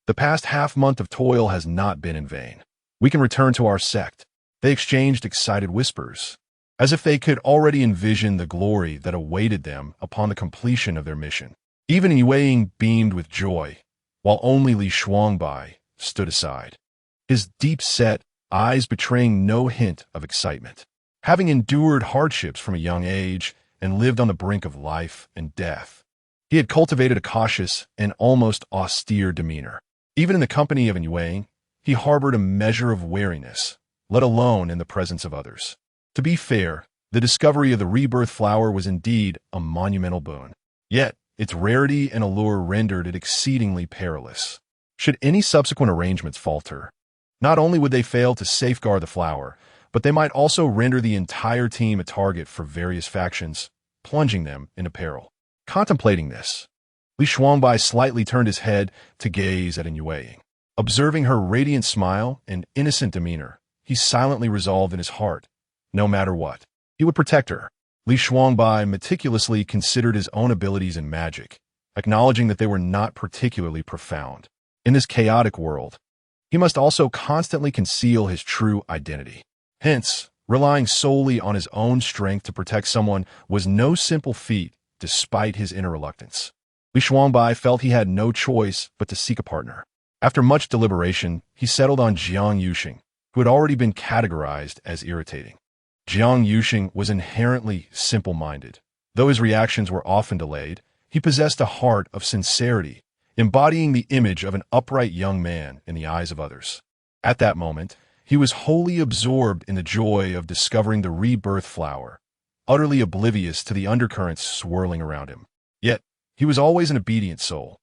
The past half-month of toil has not been in vain. We can return to our sect. They exchanged excited whispers, as if they could already envision the glory that awaited them upon the completion of their mission. Even Yue beamed with joy, while only Li Shuangbai stood aside, his deep-set eyes betraying no hint of excitement. Having endured hardships from a young age and lived on the brink of life and death, he had cultivated a cautious and almost austere demeanor. Even in the company of Yue, he harbored a measure of wariness, let alone in the presence of others. To be fair, the discovery of the rebirth flower was indeed a monumental boon. Yet, its rarity and allure rendered it exceedingly perilous. Should any subsequent arrangements falter, not only would they fail to safeguard the flower, but they might also render the entire team a target for various factions, plunging them into peril. Contemplating this, Li Shuangbai slightly turned his head to gaze at Anyu. Observing her radiant smile and innocent demeanor, he silently resolved in his heart, no matter what, he would protect her. Li Shuangbai meticulously considered his own abilities in magic, acknowledging that they were not particularly profound. In this chaotic world, he must also constantly conceal his true identity. Hence, relying solely on his own strength to protect someone was no simple feat, despite his inner reluctance. Li Shuangbai felt he had no choice but to seek a partner. After much deliberation, he settled on Jiang Yuxing, who had already been categorized as irritating. Jiang Yuxing was inherently simple-minded. Though his reactions were often delayed, he possessed a heart of sincerity, embodying the image of an upright young man in the eyes of others. At that moment, he was wholly absorbed in the joy of discovering the rebirth flower, utterly oblivious to the undercurrents swirling around him. Yet, he was always an obedient soul.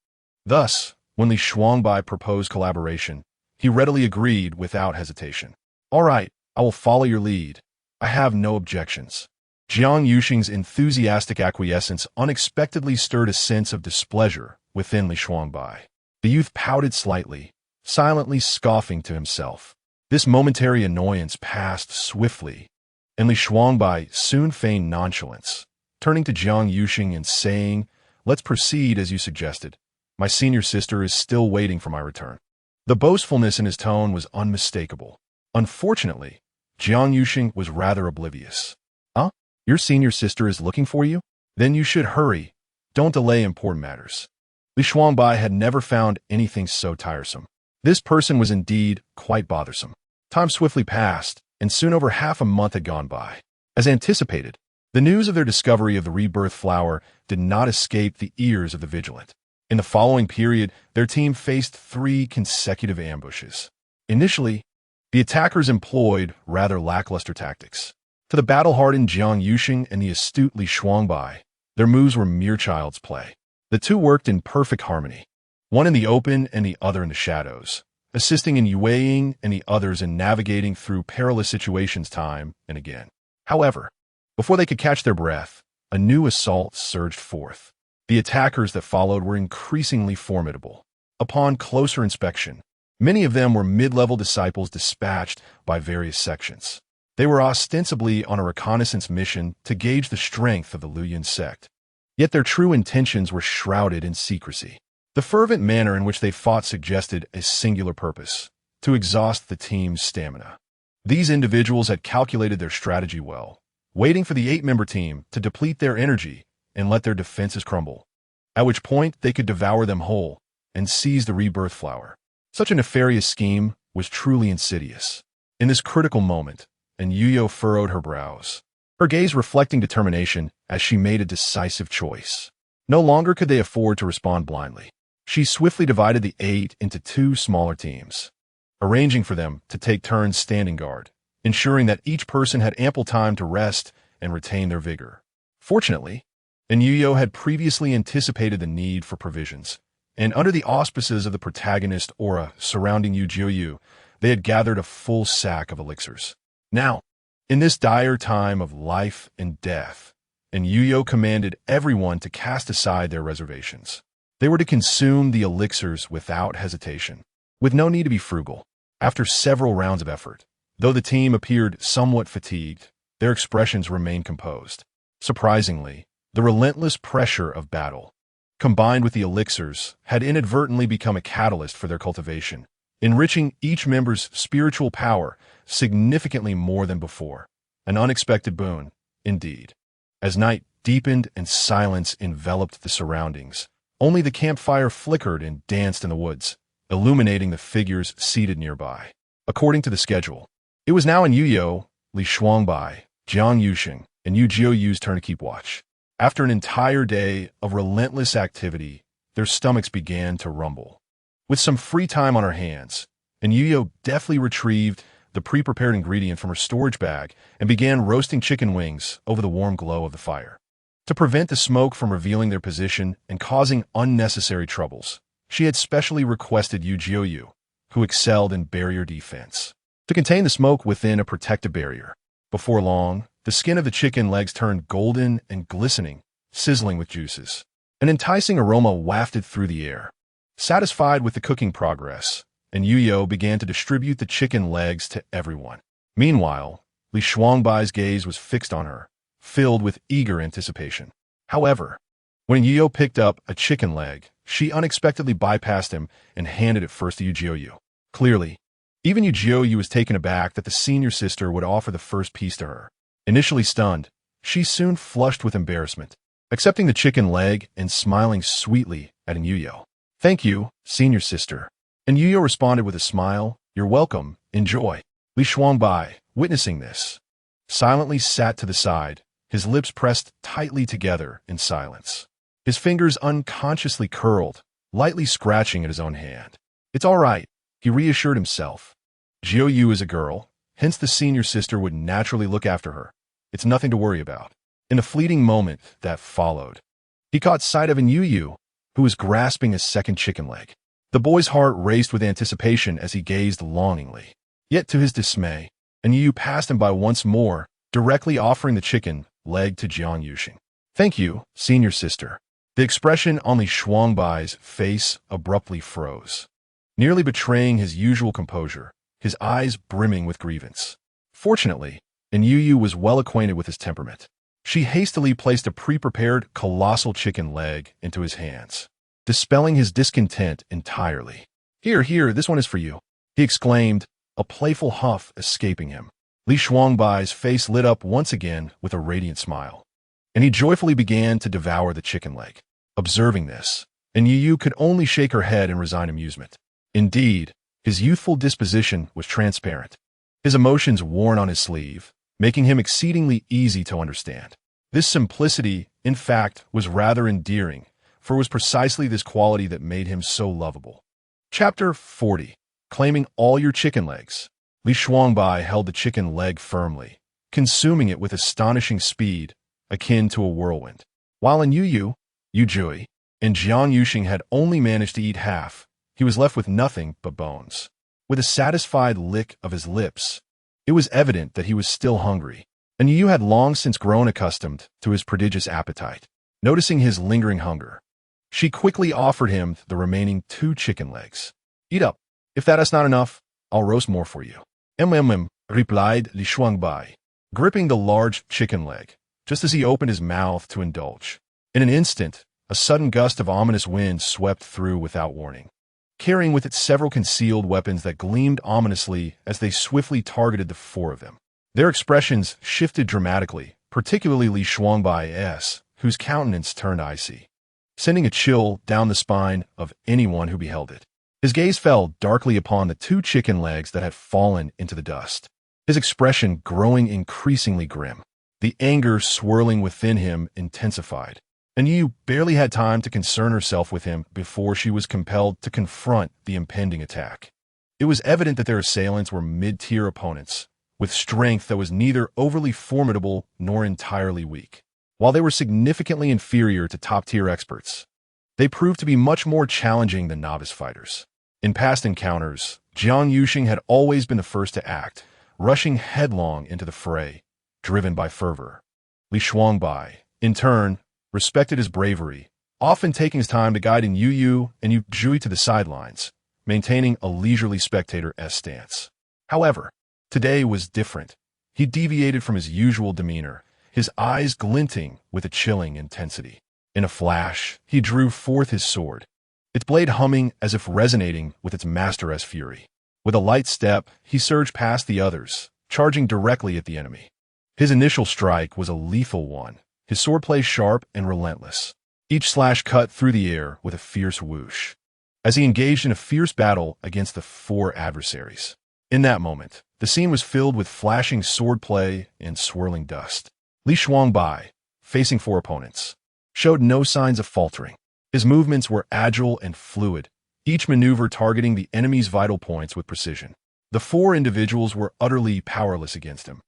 Thus, when Li Shuangbai proposed collaboration, he readily agreed without hesitation. "All right, I will follow your lead. I have no objections." Jiang Yuxing's enthusiastic acquiescence unexpectedly stirred a sense of displeasure within Li Shuangbai. The youth pouted slightly, silently scoffing to himself. This momentary annoyance passed swiftly, and Li Shuangbai soon feigned nonchalance, turning to Jiang Yuxing and saying, "Let's proceed as you suggested. My senior sister is still waiting for my return." The boastfulness in his tone was unmistakable. Unfortunately, Jiang Yuxing was rather oblivious. "Huh? Your senior sister is looking for you? Then you should hurry. Don't delay important matters." Li Shuangbai had never found anything so tiresome. This person was indeed quite bothersome. Time swiftly passed, and soon over half a month had gone by. As anticipated, the news of their discovery of the rebirth flower did not escape the ears of the vigilant. In the following period, their team faced 3 consecutive ambushes. Initially, the attackers employed rather lackluster tactics. To the battle-hardened Jiang Yuxing and the astute Li Shuangbai, their moves were mere child's play. The two worked in perfect harmony, one in the open and the other in the shadows, assisting in Yueing and the others in navigating through perilous situations time and again. However, before they could catch their breath, a new assault surged forth. The attackers that followed were increasingly formidable. Upon closer inspection, Many of them were mid-level disciples dispatched by various sections. They were ostensibly on a reconnaissance mission to gauge the strength of the Luoyuan sect. Yet their true intentions were shrouded in secrecy. The fervent manner in which they fought suggested a singular purpose: to exhaust the team's stamina. These individuals had calculated their strategy well, waiting for the 8-member team to deplete their energy and let their defenses crumble, at which point they could devour them whole and seize the rebirth flower. Such a nefarious scheme was truly insidious. In this critical moment, Anyu Yu furrowed her brows, her gaze reflecting determination as she made a decisive choice. No longer could they afford to respond blindly. She swiftly divided the 8 into 2 smaller teams, arranging for them to take turns standing guard, ensuring that each person had ample time to rest and retain their vigor. Fortunately, Anyu Yu had previously anticipated the need for provisions, and under the auspices of the protagonist aura surrounding Yu, they had gathered a full sack of elixirs. Now, in this dire time of life and death, Anyu commanded everyone to cast aside their reservations. They were to consume the elixirs without hesitation, with no need to be frugal. After several rounds of effort, though the team appeared somewhat fatigued, their expressions remained composed. Surprisingly, the relentless pressure of battle, combined with the elixirs, had inadvertently become a catalyst for their cultivation, enriching each member's spiritual power significantly more than before. An unexpected boon, indeed. As night deepened and silence enveloped the surroundings, only the campfire flickered and danced in the woods, illuminating the figures seated nearby. According to the schedule, it was now Anyu Yu, Li Shuangbai, Jiang Yuxing, and Yu Jiuyu's turn to keep watch. After an entire day of relentless activity, their stomachs began to rumble. With some free time on her hands, Anyu Yu deftly retrieved the pre-prepared ingredient from her storage bag and began roasting chicken wings over the warm glow of the fire. To prevent the smoke from revealing their position and causing unnecessary troubles, she had specially requested Yu Jiuyu, who excelled in barrier defense, to contain the smoke within a protective barrier. Before long, the skin of the chicken legs turned golden and glistening, sizzling with juices. An enticing aroma wafted through the air. Satisfied with the cooking progress, Anyu Yu began to distribute the chicken legs to everyone. Meanwhile, Li Shuangbai's gaze was fixed on her, filled with eager anticipation. However, when Yu picked up a chicken leg, she unexpectedly bypassed him and handed it first to Yu Jiuyu. Clearly, even Yu Jiuyu was taken aback that the senior sister would offer the first piece to her. Initially stunned, she soon flushed with embarrassment, accepting the chicken leg and smiling sweetly at Anyu Yu. "Thank you, senior sister." Anyu Yu responded with a smile. "You're welcome. Enjoy." Li Shuangbai, witnessing this, silently sat to the side, his lips pressed tightly together in silence. His fingers unconsciously curled, lightly scratching at his own hand. "It's all right," he reassured himself. Jiuyu is a girl, hence the senior sister would naturally look after her. It's nothing to worry about. In the fleeting moment that followed, he caught sight of Anyu Yu, who was grasping a second chicken leg. The boy's heart raced with anticipation as he gazed longingly. Yet to his dismay, Anyu Yu passed him by once more, directly offering the chicken leg to Jiang Yuxing. "Thank you, senior sister." The expression on Li Shuangbai's face abruptly froze, nearly betraying his usual composure, his eyes brimming with grievance. Fortunately, Anyu Yu was well acquainted with his temperament. She hastily placed a pre-prepared colossal chicken leg into his hands, dispelling his discontent entirely. Here, this one is for you," he exclaimed, a playful huff escaping him. Li Shuangbai's face lit up once again with a radiant smile, and he joyfully began to devour the chicken leg. Observing this, Anyu Yu could only shake her head in resigned amusement. Indeed, his youthful disposition was transparent, his emotions worn on his sleeve, making him exceedingly easy to understand. This simplicity, in fact, was rather endearing, for it was precisely this quality that made him so lovable. Chapter 40. Claiming all your chicken legs. Li Shuangbai held the chicken leg firmly, consuming it with astonishing speed, akin to a whirlwind. While Anyu Yu, Yu Jui, and Jiang Yuxing had only managed to eat half, he was left with nothing but bones. With a satisfied lick of his lips, it was evident that he was still hungry. Anyu Yu had long since grown accustomed to his prodigious appetite. Noticing his lingering hunger, she quickly offered him the remaining 2 chicken legs. "Eat up," If that is not enough, I'll roast more for you. Replied Li Shuangbai, gripping the large chicken leg, just as he opened his mouth to indulge. In an instant, a sudden gust of ominous wind swept through without warning, carrying with it several concealed weapons that gleamed ominously as they swiftly targeted the four of them. Their expressions shifted dramatically, particularly Li Shuangbai's, whose countenance turned icy, sending a chill down the spine of anyone who beheld it. His gaze fell darkly upon the two chicken legs that had fallen into the dust, his expression growing increasingly grim. The anger swirling within him intensified. Anyu Yu barely had time to concern herself with him before she was compelled to confront the impending attack. It was evident that their assailants were mid-tier opponents, with strength that was neither overly formidable nor entirely weak. While they were significantly inferior to top-tier experts, they proved to be much more challenging than novice fighters. In past encounters, Jiang Yuxing had always been the first to act, rushing headlong into the fray, driven by fervor. Li Shuangbai, in turn, respected his bravery, often taking his time to guide Anyu Yu and Yu Zhui to the sidelines, maintaining a leisurely spectator-esque stance. However, today was different. He deviated from his usual demeanor, his eyes glinting with a chilling intensity. In a flash, he drew forth his sword, its blade humming as if resonating with its master's fury. With a light step, he surged past the others, charging directly at the enemy. His initial strike was a lethal one, his swordplay sharp and relentless. Each slash cut through the air with a fierce whoosh, as he engaged in a fierce battle against the four adversaries. In that moment, the scene was filled with flashing swordplay and swirling dust. Li Shuangbai, facing four opponents, showed no signs of faltering. His movements were agile and fluid, each maneuver targeting the enemy's vital points with precision. The four individuals were utterly powerless against him,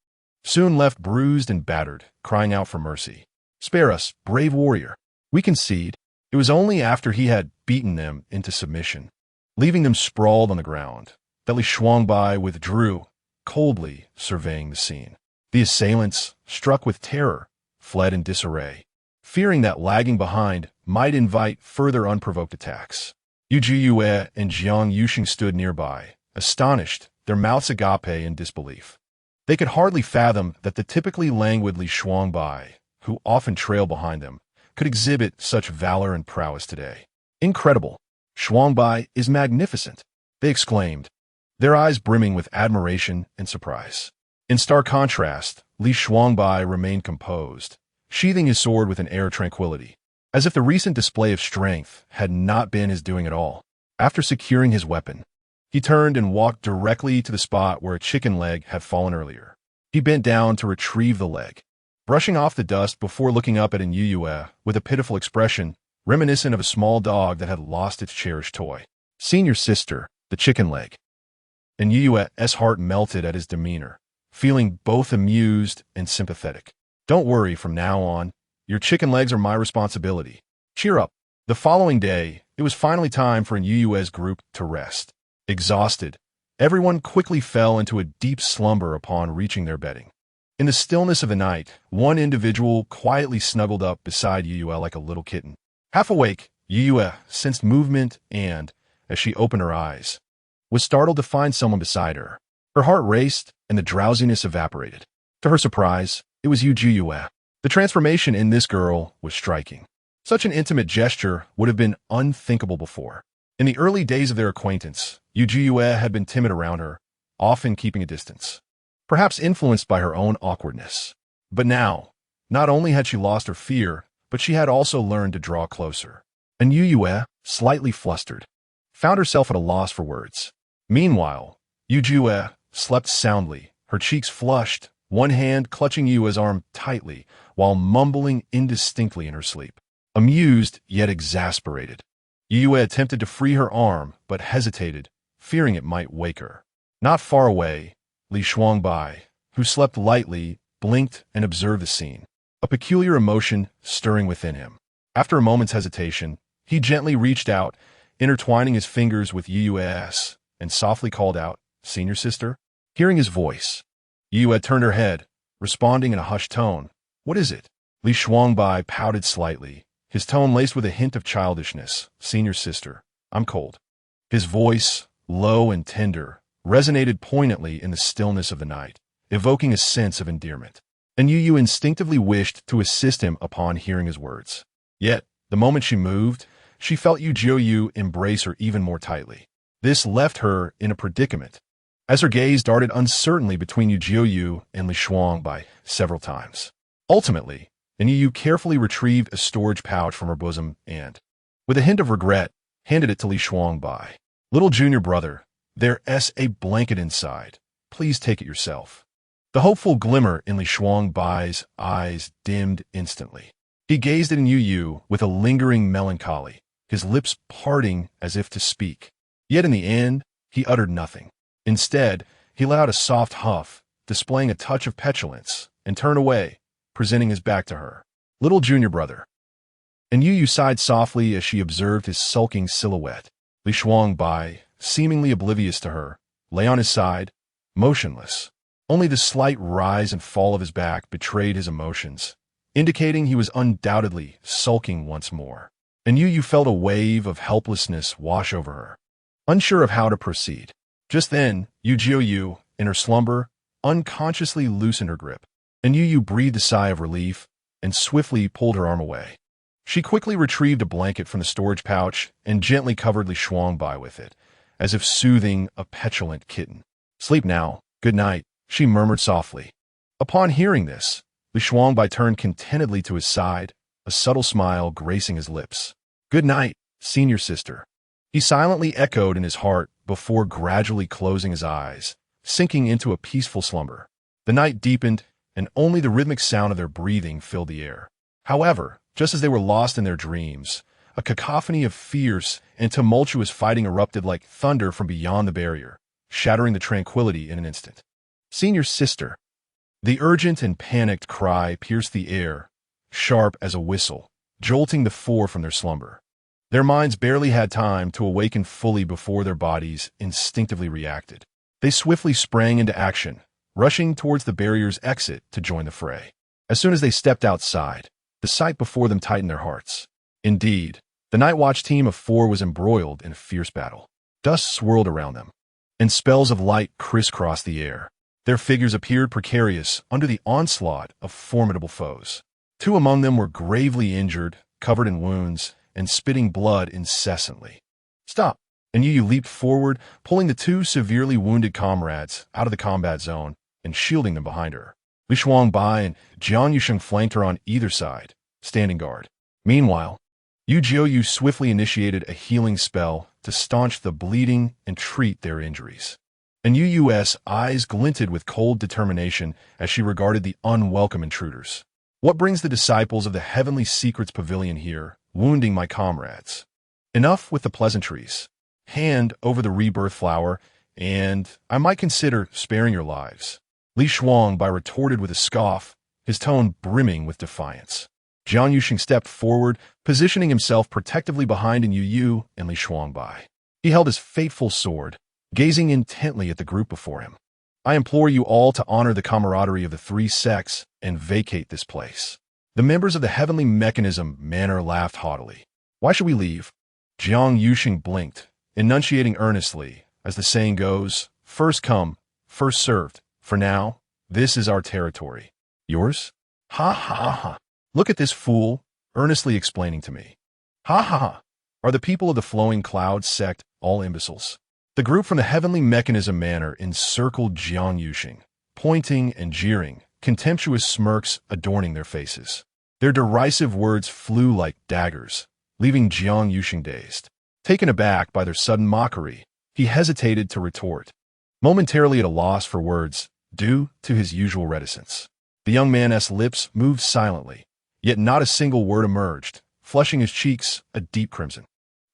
soon left bruised and battered, crying out for mercy. "Spare us, brave warrior." We concede. It was only after he had beaten them into submission, leaving them sprawled on the ground, that Li Shuangbai withdrew, coldly surveying the scene. The assailants, struck with terror, fled in disarray, fearing that lagging behind might invite further unprovoked attacks. Yu Zhui and Jiang Yuxing stood nearby, astonished, their mouths agape in disbelief. They could hardly fathom that the typically languid Li Shuangbai, who often trailed behind them, could exhibit such valor and prowess today. "Incredible! Shuangbai is magnificent!" they exclaimed, their eyes brimming with admiration and surprise. In stark contrast, Li Shuangbai remained composed, sheathing his sword with an air of tranquility, as if the recent display of strength had not been his doing at all. After securing his weapon, he turned and walked directly to the spot where a chicken leg had fallen earlier. He bent down to retrieve the leg, brushing off the dust before looking up at Anyu Yu with a pitiful expression reminiscent of a small dog that had lost its cherished toy. "Senior sister, the chicken leg." Anyu Yu's heart melted at his demeanor, feeling both amused and sympathetic. "Don't worry from now on. Your chicken legs are my responsibility. Cheer up." The following day, it was finally time for Anyu Yu's group to rest. Exhausted, everyone quickly fell into a deep slumber upon reaching their bedding. In the stillness of the night, one individual quietly snuggled up beside Yu Yu like a little kitten. Half awake, Yu Yu sensed movement and, as she opened her eyes, was startled to find someone beside her. Her heart raced and the drowsiness evaporated. To her surprise, it was Yu Yu. The transformation in this girl was striking. Such an intimate gesture would have been unthinkable before. In the early days of their acquaintance, Yu Yu had been timid around her, often keeping a distance, perhaps influenced by her own awkwardness. But now, not only had she lost her fear, but she had also learned to draw closer. Anyu Yu, slightly flustered, found herself at a loss for words. Meanwhile, Yu Zhui slept soundly, her cheeks flushed, one hand clutching Yu's arm tightly, while mumbling indistinctly in her sleep. Amused, yet exasperated, Yu attempted to free her arm, but hesitated, fearing it might wake her. Not far away, Li Shuangbai, who slept lightly, blinked and observed the scene, a peculiar emotion stirring within him. After a moment's hesitation, he gently reached out, intertwining his fingers with Yu Yu's, and softly called out, "Senior sister?" Hearing his voice, Yu had turned her head, responding in a hushed tone. "What is it?" Li Shuangbai pouted slightly, his tone laced with a hint of childishness. "Senior sister, I'm cold." His voice, low and tender, resonated poignantly in the stillness of the night, evoking a sense of endearment. Anyu Yu instinctively wished to assist him upon hearing his words. Yet, the moment she moved, she felt Yu Yu embrace her even more tightly. This left her in a predicament, as her gaze darted uncertainly between Yu Yu and Li Shuangbai several times. Ultimately, Anyu Yu carefully retrieved a storage pouch from her bosom and, with a hint of regret, handed it to Li Shuangbai. "Little junior brother, there's a blanket inside. Please take it yourself." The hopeful glimmer in Li Shuangbai's eyes dimmed instantly. He gazed at Anyu Yu with a lingering melancholy, his lips parting as if to speak. Yet in the end, he uttered nothing. Instead, he let out a soft huff, displaying a touch of petulance, and turned away, presenting his back to her. "Little junior brother." Anyu Yu sighed softly as she observed his sulking silhouette. Li Shuangbai, seemingly oblivious to her, lay on his side, motionless. Only the slight rise and fall of his back betrayed his emotions, indicating he was undoubtedly sulking once more. Anyu Yu felt a wave of helplessness wash over her, unsure of how to proceed. Just then, Yu Yu, in her slumber, unconsciously loosened her grip. Anyu Yu breathed a sigh of relief and swiftly pulled her arm away. She quickly retrieved a blanket from the storage pouch and gently covered Li Shuangbai with it, as if soothing a petulant kitten. "Sleep now. Good night," she murmured softly. Upon hearing this, Li Shuangbai turned contentedly to his side, a subtle smile gracing his lips. "Good night, senior sister," he silently echoed in his heart before gradually closing his eyes, sinking into a peaceful slumber. The night deepened, and only the rhythmic sound of their breathing filled the air. However, just as they were lost in their dreams, a cacophony of fierce and tumultuous fighting erupted like thunder from beyond the barrier, shattering the tranquility in an instant. "Senior sister." The urgent and panicked cry pierced the air, sharp as a whistle, jolting the four from their slumber. Their minds barely had time to awaken fully before their bodies instinctively reacted. They swiftly sprang into action, rushing towards the barrier's exit to join the fray. As soon as they stepped outside, the sight before them tightened their hearts. Indeed, the Night Watch team of four was embroiled in a fierce battle. Dust swirled around them, and spells of light crisscrossed the air. Their figures appeared precarious under the onslaught of formidable foes. Two among them were gravely injured, covered in wounds, and spitting blood incessantly. "Stop!" Anyu Yu leaped forward, pulling the two severely wounded comrades out of the combat zone and shielding them behind her. Li Shuangbai and Jiang Yusheng flanked her on either side, standing guard. Meanwhile, Yu Yu swiftly initiated a healing spell to staunch the bleeding and treat their injuries. Anyu Yu's eyes glinted with cold determination as she regarded the unwelcome intruders. "What brings the disciples of the Heavenly Secrets Pavilion here, wounding my comrades? Enough with the pleasantries. Hand over the rebirth flower, and I might consider sparing your lives." Li Shuangbai retorted with a scoff, his tone brimming with defiance. Jiang Yusheng stepped forward, positioning himself protectively behind Anyu Yu and Li Shuangbai. He held his fateful sword, gazing intently at the group before him. "I implore you all to honor the camaraderie of the three sects and vacate this place." The members of the Heavenly Mechanism Manor laughed haughtily. "Why should we leave?" Jiang Yusheng blinked, enunciating earnestly, as the saying goes, "First come, first served. For now, this is our territory." "Yours?" "Ha ha ha. Look at this fool, earnestly explaining to me. Ha ha ha. Are the people of the Flowing Cloud sect all imbeciles?" The group from the Heavenly Mechanism Manor encircled Jiang Yusheng, pointing and jeering, contemptuous smirks adorning their faces. Their derisive words flew like daggers, leaving Jiang Yusheng dazed. Taken aback by their sudden mockery, he hesitated to retort, momentarily at a loss for words, due to his usual reticence. The young man's lips moved silently, yet not a single word emerged, flushing his cheeks a deep crimson.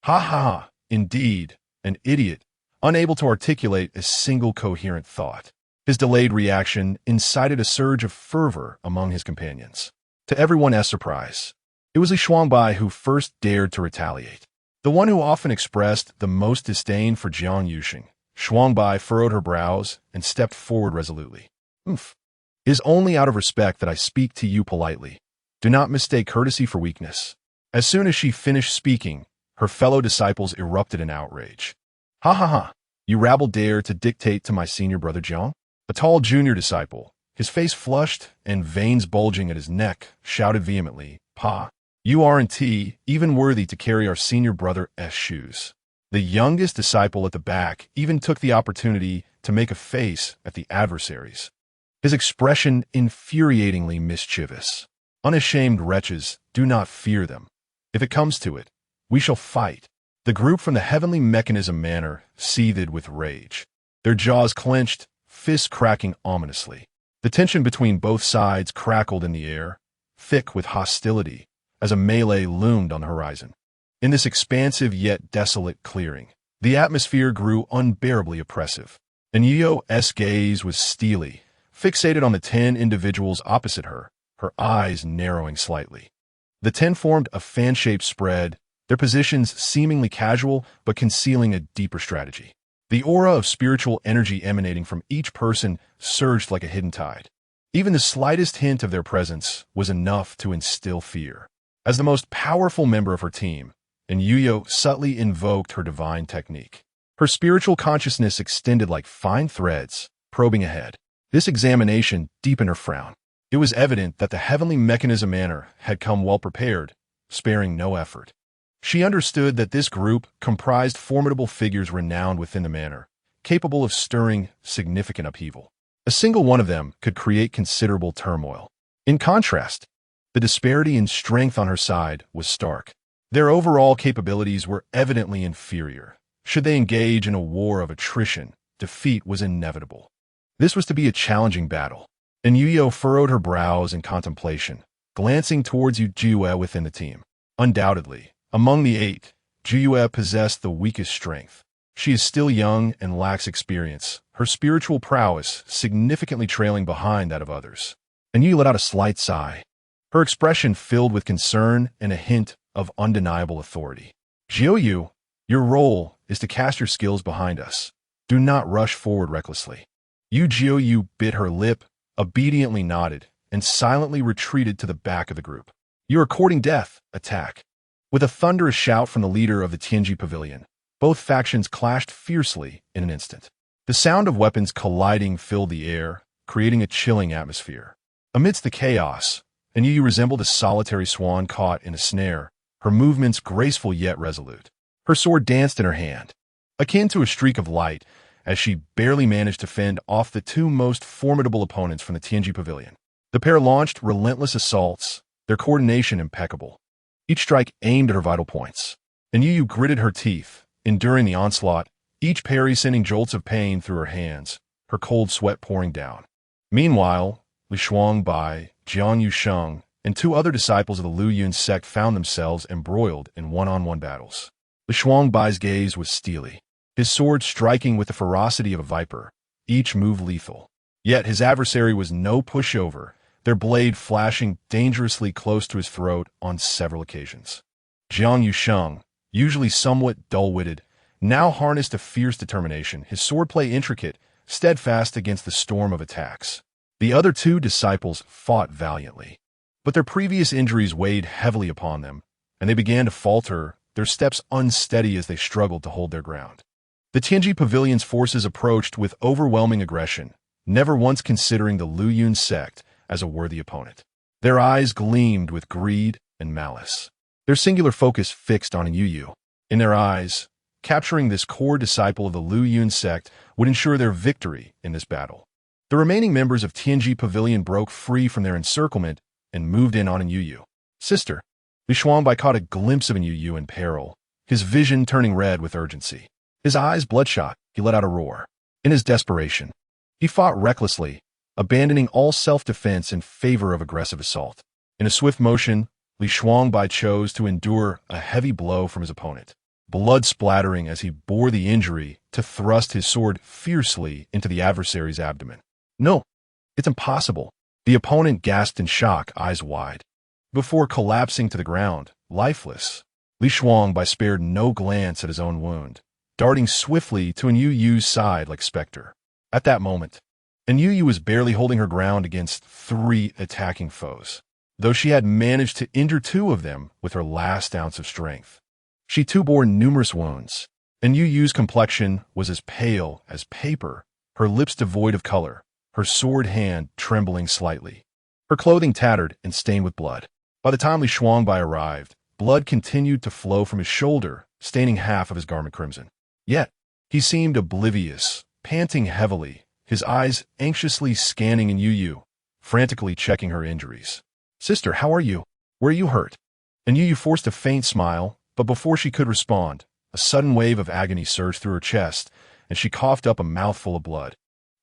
Ha ha ha, indeed, an idiot, unable to articulate a single coherent thought. His delayed reaction incited a surge of fervor among his companions. To everyone's surprise, it was Li Shuangbai who first dared to retaliate. The one who often expressed the most disdain for Jiang Yusheng, Shuangbai furrowed her brows and stepped forward resolutely. "It is only out of respect that I speak to you politely. Do not mistake courtesy for weakness." As soon as she finished speaking, her fellow disciples erupted in outrage. "Ha ha ha! You rabble dare to dictate to my senior brother Jiang? A tall junior disciple, his face flushed and veins bulging at his neck, shouted vehemently, Pa, you aren't even worthy to carry our senior brother's shoes. The youngest disciple at the back even took the opportunity to make a face at the adversaries, his expression infuriatingly mischievous. Unashamed wretches, do not fear them. If it comes to it, we shall fight. The group from the heavenly mechanism manor seethed with rage, their jaws clenched, fists cracking ominously. The tension between both sides crackled in the air, thick with hostility, as a melee loomed on the horizon. In this expansive yet desolate clearing, the atmosphere grew unbearably oppressive. Anyu Yu's gaze was steely, fixated on the 10 individuals opposite her, her eyes narrowing slightly. The 10 formed a fan-shaped spread, their positions seemingly casual but concealing a deeper strategy. The aura of spiritual energy emanating from each person surged like a hidden tide. Even the slightest hint of their presence was enough to instill fear. As the most powerful member of her team, Anyu Yu subtly invoked her divine technique. Her spiritual consciousness extended like fine threads, probing ahead. This examination deepened her frown. It was evident that the heavenly mechanism manor had come well prepared, sparing no effort. She understood that this group comprised formidable figures renowned within the manor, capable of stirring significant upheaval. A single one of them could create considerable turmoil. In contrast, the disparity in strength on her side was stark. Their overall capabilities were evidently inferior. Should they engage in a war of attrition, defeat was inevitable. This was to be a challenging battle. Anyu Yu furrowed her brows in contemplation, glancing towards Yu within the team. Undoubtedly, among the 8, Yu possessed the weakest strength. She is still young and lacks experience, her spiritual prowess significantly trailing behind that of others. Anyu let out a slight sigh, her expression filled with concern and a hint of undeniable authority. Yu, your role is to cast your skills behind us. Do not rush forward recklessly. Yu bit her lip, obediently nodded, and silently retreated to the back of the group. You are courting death. Attack. With a thunderous shout from the leader of the Tianji Pavilion, both factions clashed fiercely in an instant. The sound of weapons colliding filled the air, creating a chilling atmosphere. Amidst the chaos, Anyu Yu resembled a solitary swan caught in a snare, her movements graceful yet resolute. Her sword danced in her hand, akin to a streak of light, as she barely managed to fend off the 2 most formidable opponents from the Tianji Pavilion. The pair launched relentless assaults, their coordination impeccable. Each strike aimed at her vital points. Anyu Yu gritted her teeth, enduring the onslaught, each parry sending jolts of pain through her hands, her cold sweat pouring down. Meanwhile, Li Shuangbai, Jiang Yusheng, and 2 other disciples of the Lu Yun sect found themselves embroiled in one-on-one battles. Li Shuangbai's gaze was steely, his sword striking with the ferocity of a viper, each move lethal. Yet his adversary was no pushover, their blade flashing dangerously close to his throat on several occasions. Jiang Yusheng, usually somewhat dull-witted, now harnessed a fierce determination, his swordplay intricate, steadfast against the storm of attacks. The other 2 disciples fought valiantly, but their previous injuries weighed heavily upon them, and they began to falter, their steps unsteady as they struggled to hold their ground. The Tianji Pavilion's forces approached with overwhelming aggression, never once considering the Lu Yun sect as a worthy opponent. Their eyes gleamed with greed and malice, their singular focus fixed on Anyu Yu. In their eyes, capturing this core disciple of the Lu Yun sect would ensure their victory in this battle. The remaining members of Tianji Pavilion broke free from their encirclement and moved in on Anyu Yu. Sister. Li Shuangbai caught a glimpse of Anyu Yu in peril, his vision turning red with urgency. His eyes bloodshot, he let out a roar. In his desperation, he fought recklessly, abandoning all self-defense in favor of aggressive assault. In a swift motion, Li Shuangbai chose to endure a heavy blow from his opponent, blood splattering as he bore the injury to thrust his sword fiercely into the adversary's abdomen. No, it's impossible. The opponent gasped in shock, eyes wide. Before collapsing to the ground, lifeless, Li Shuangbai spared no glance at his own wound, darting swiftly to Anyu Yu's side like specter. At that moment, Anyu Yu was barely holding her ground against 3 attacking foes, though she had managed to injure 2 of them with her last ounce of strength. She too bore numerous wounds, and Yu Yu's complexion was as pale as paper, her lips devoid of color, her sword hand trembling slightly. Her clothing tattered and stained with blood. By the time Li Shuangbai arrived, blood continued to flow from his shoulder, staining half of his garment crimson. Yet, he seemed oblivious, panting heavily, his eyes anxiously scanning Anyu Yu, frantically checking her injuries. "Sister, how are you? Where are you hurt?" Anyu Yu forced a faint smile, but before she could respond, a sudden wave of agony surged through her chest, and she coughed up a mouthful of blood,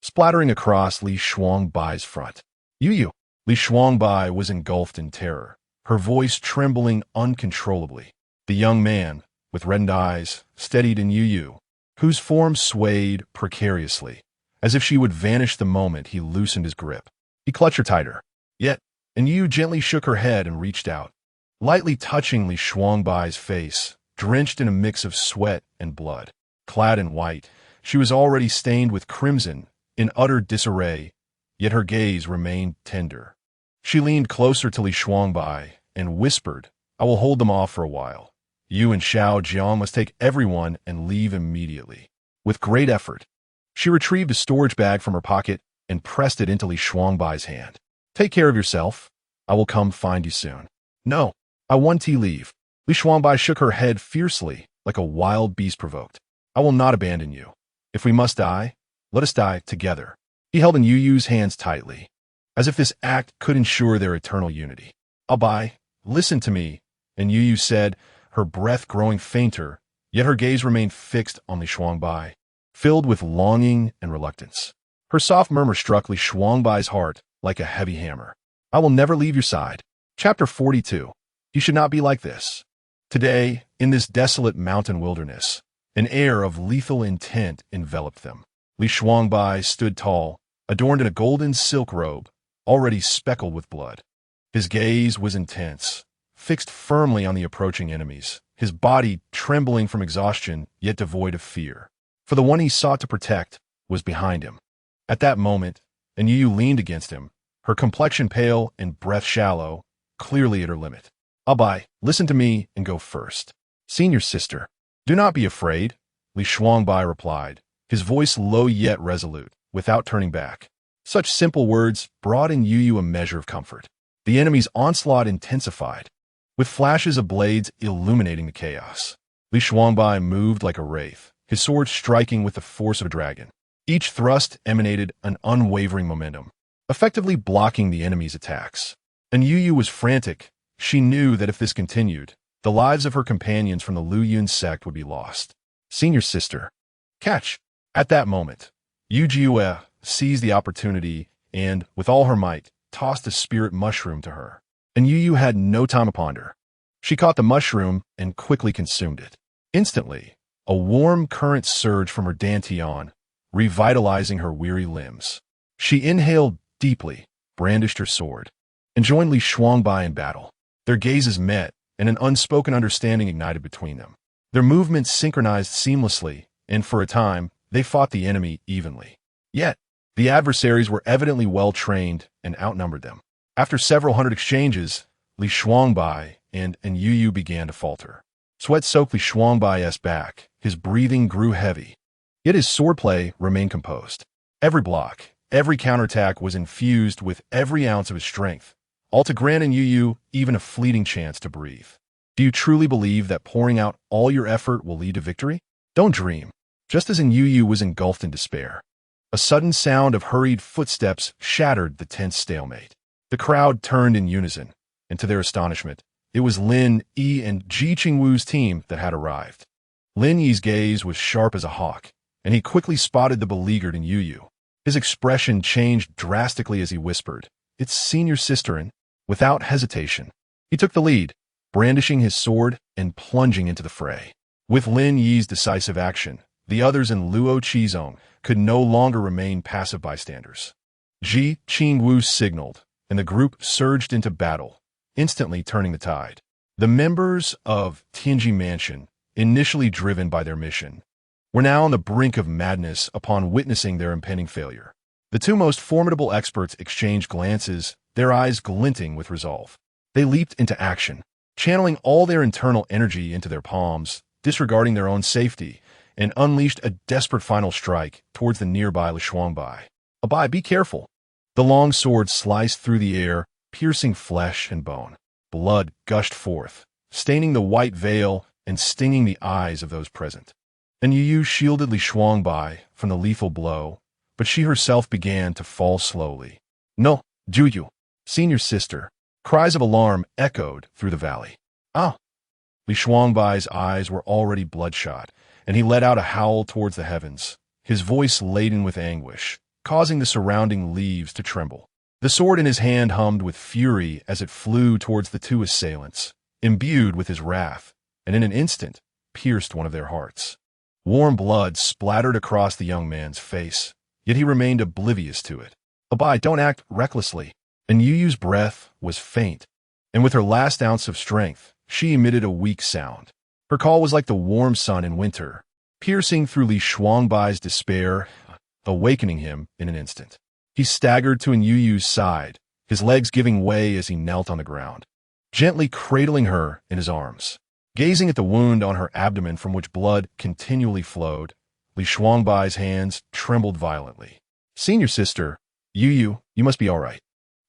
splattering across Li Shuangbai's front. "Yu Yu!" Li Shuangbai was engulfed in terror, her voice trembling uncontrollably. The young man, with reddened eyes, steadied Anyu Yu, whose form swayed precariously, as if she would vanish the moment he loosened his grip. He clutched her tighter. Yet, Anyu Yu gently shook her head and reached out, lightly touching Li Shuangbai's face, drenched in a mix of sweat and blood. Clad in white, she was already stained with crimson, in utter disarray, yet her gaze remained tender. She leaned closer to Li Shuangbai and whispered, "I will hold them off for a while. You and Xiao Jiang must take everyone and leave immediately." With great effort, she retrieved a storage bag from her pocket and pressed it into Li Shuangbai's hand. "Take care of yourself. I will come find you soon." "No, I want to leave." Li Shuangbai shook her head fiercely, like a wild beast provoked. "I will not abandon you. If we must die, let us die together." He held Anyu Yu's hands tightly, as if this act could ensure their eternal unity. "Abai, listen to me," Anyu Yu said, her breath growing fainter, yet her gaze remained fixed on Li Shuangbai, filled with longing and reluctance. Her soft murmur struck Li Shuangbai's heart like a heavy hammer. "I will never leave your side." Chapter 42. You should not be like this. Today, in this desolate mountain wilderness, an air of lethal intent enveloped them. Li Shuangbai stood tall, adorned in a golden silk robe, already speckled with blood. His gaze was intense, fixed firmly on the approaching enemies, his body trembling from exhaustion, yet devoid of fear. For the one he sought to protect was behind him. At that moment, Anyu Yu leaned against him, her complexion pale and breath shallow, clearly at her limit. "Abai, listen to me and go first." "Senior sister, do not be afraid," Li Shuangbai replied, his voice low yet resolute, without turning back. Such simple words brought Anyu Yu a measure of comfort. The enemy's onslaught intensified, with flashes of blades illuminating the chaos. Li Shuangbai moved like a wraith, his sword striking with the force of a dragon. Each thrust emanated an unwavering momentum, effectively blocking the enemy's attacks. Anyu Yu was frantic. She knew that if this continued, the lives of her companions from the Lu Yun sect would be lost. "Senior sister, catch!" At that moment, Yu Jiue seized the opportunity and, with all her might, tossed a spirit mushroom to her. And Yu Yu had no time to ponder. She caught the mushroom and quickly consumed it. Instantly, a warm current surged from her dantian, revitalizing her weary limbs. She inhaled deeply, brandished her sword, and joined Li Shuangbai in battle. Their gazes met, and an unspoken understanding ignited between them. Their movements synchronized seamlessly, and for a time, they fought the enemy evenly. Yet, the adversaries were evidently well-trained and outnumbered them. After several hundred exchanges, Li Shuangbai and Anyu Yu began to falter. Sweat soaked Li Shuangbai's back, his breathing grew heavy. Yet his swordplay remained composed. Every block, every counterattack was infused with every ounce of his strength, all to grant Anyu Yu even a fleeting chance to breathe. Do you truly believe that pouring out all your effort will lead to victory? Don't dream. Just as Anyu Yu was engulfed in despair, a sudden sound of hurried footsteps shattered the tense stalemate. The crowd turned in unison, and to their astonishment, it was Lin Yi and Ji Qingwu's team that had arrived. Lin Yi's gaze was sharp as a hawk, and he quickly spotted the beleaguered Anyu Yu. His expression changed drastically as he whispered, "It's senior sister," and, without hesitation, he took the lead, brandishing his sword and plunging into the fray. With Lin Yi's decisive action, the others in Luo Qizong could no longer remain passive bystanders. Ji Qingwu signaled, and the group surged into battle, instantly turning the tide. The members of Tianji Mansion, initially driven by their mission, were now on the brink of madness upon witnessing their impending failure. The two most formidable experts exchanged glances, their eyes glinting with resolve. They leaped into action, channeling all their internal energy into their palms, disregarding their own safety, and unleashed a desperate final strike towards the nearby Li Shuangbai. Abai, be careful. The long sword sliced through the air, piercing flesh and bone. Blood gushed forth, staining the white veil and stinging the eyes of those present. Anyu Yu shielded Li Shuangbai from the lethal blow, but she herself began to fall slowly. No, Juyu, senior sister. Cries of alarm echoed through the valley. Ah! Li Shuangbai's eyes were already bloodshot, and he let out a howl towards the heavens, his voice laden with anguish, causing the surrounding leaves to tremble. The sword in his hand hummed with fury as it flew towards the two assailants, imbued with his wrath, and in an instant pierced one of their hearts. Warm blood splattered across the young man's face, yet he remained oblivious to it. Abai, don't act recklessly. And Yu Yu's breath was faint, and with her last ounce of strength, she emitted a weak sound. Her call was like the warm sun in winter, piercing through Li Shuangbai's despair, awakening him in an instant. He staggered to Anyu Yu's side, his legs giving way as he knelt on the ground, gently cradling her in his arms. Gazing at the wound on her abdomen from which blood continually flowed, Li Shuangbai's hands trembled violently. Senior sister, Yu, you must be all right.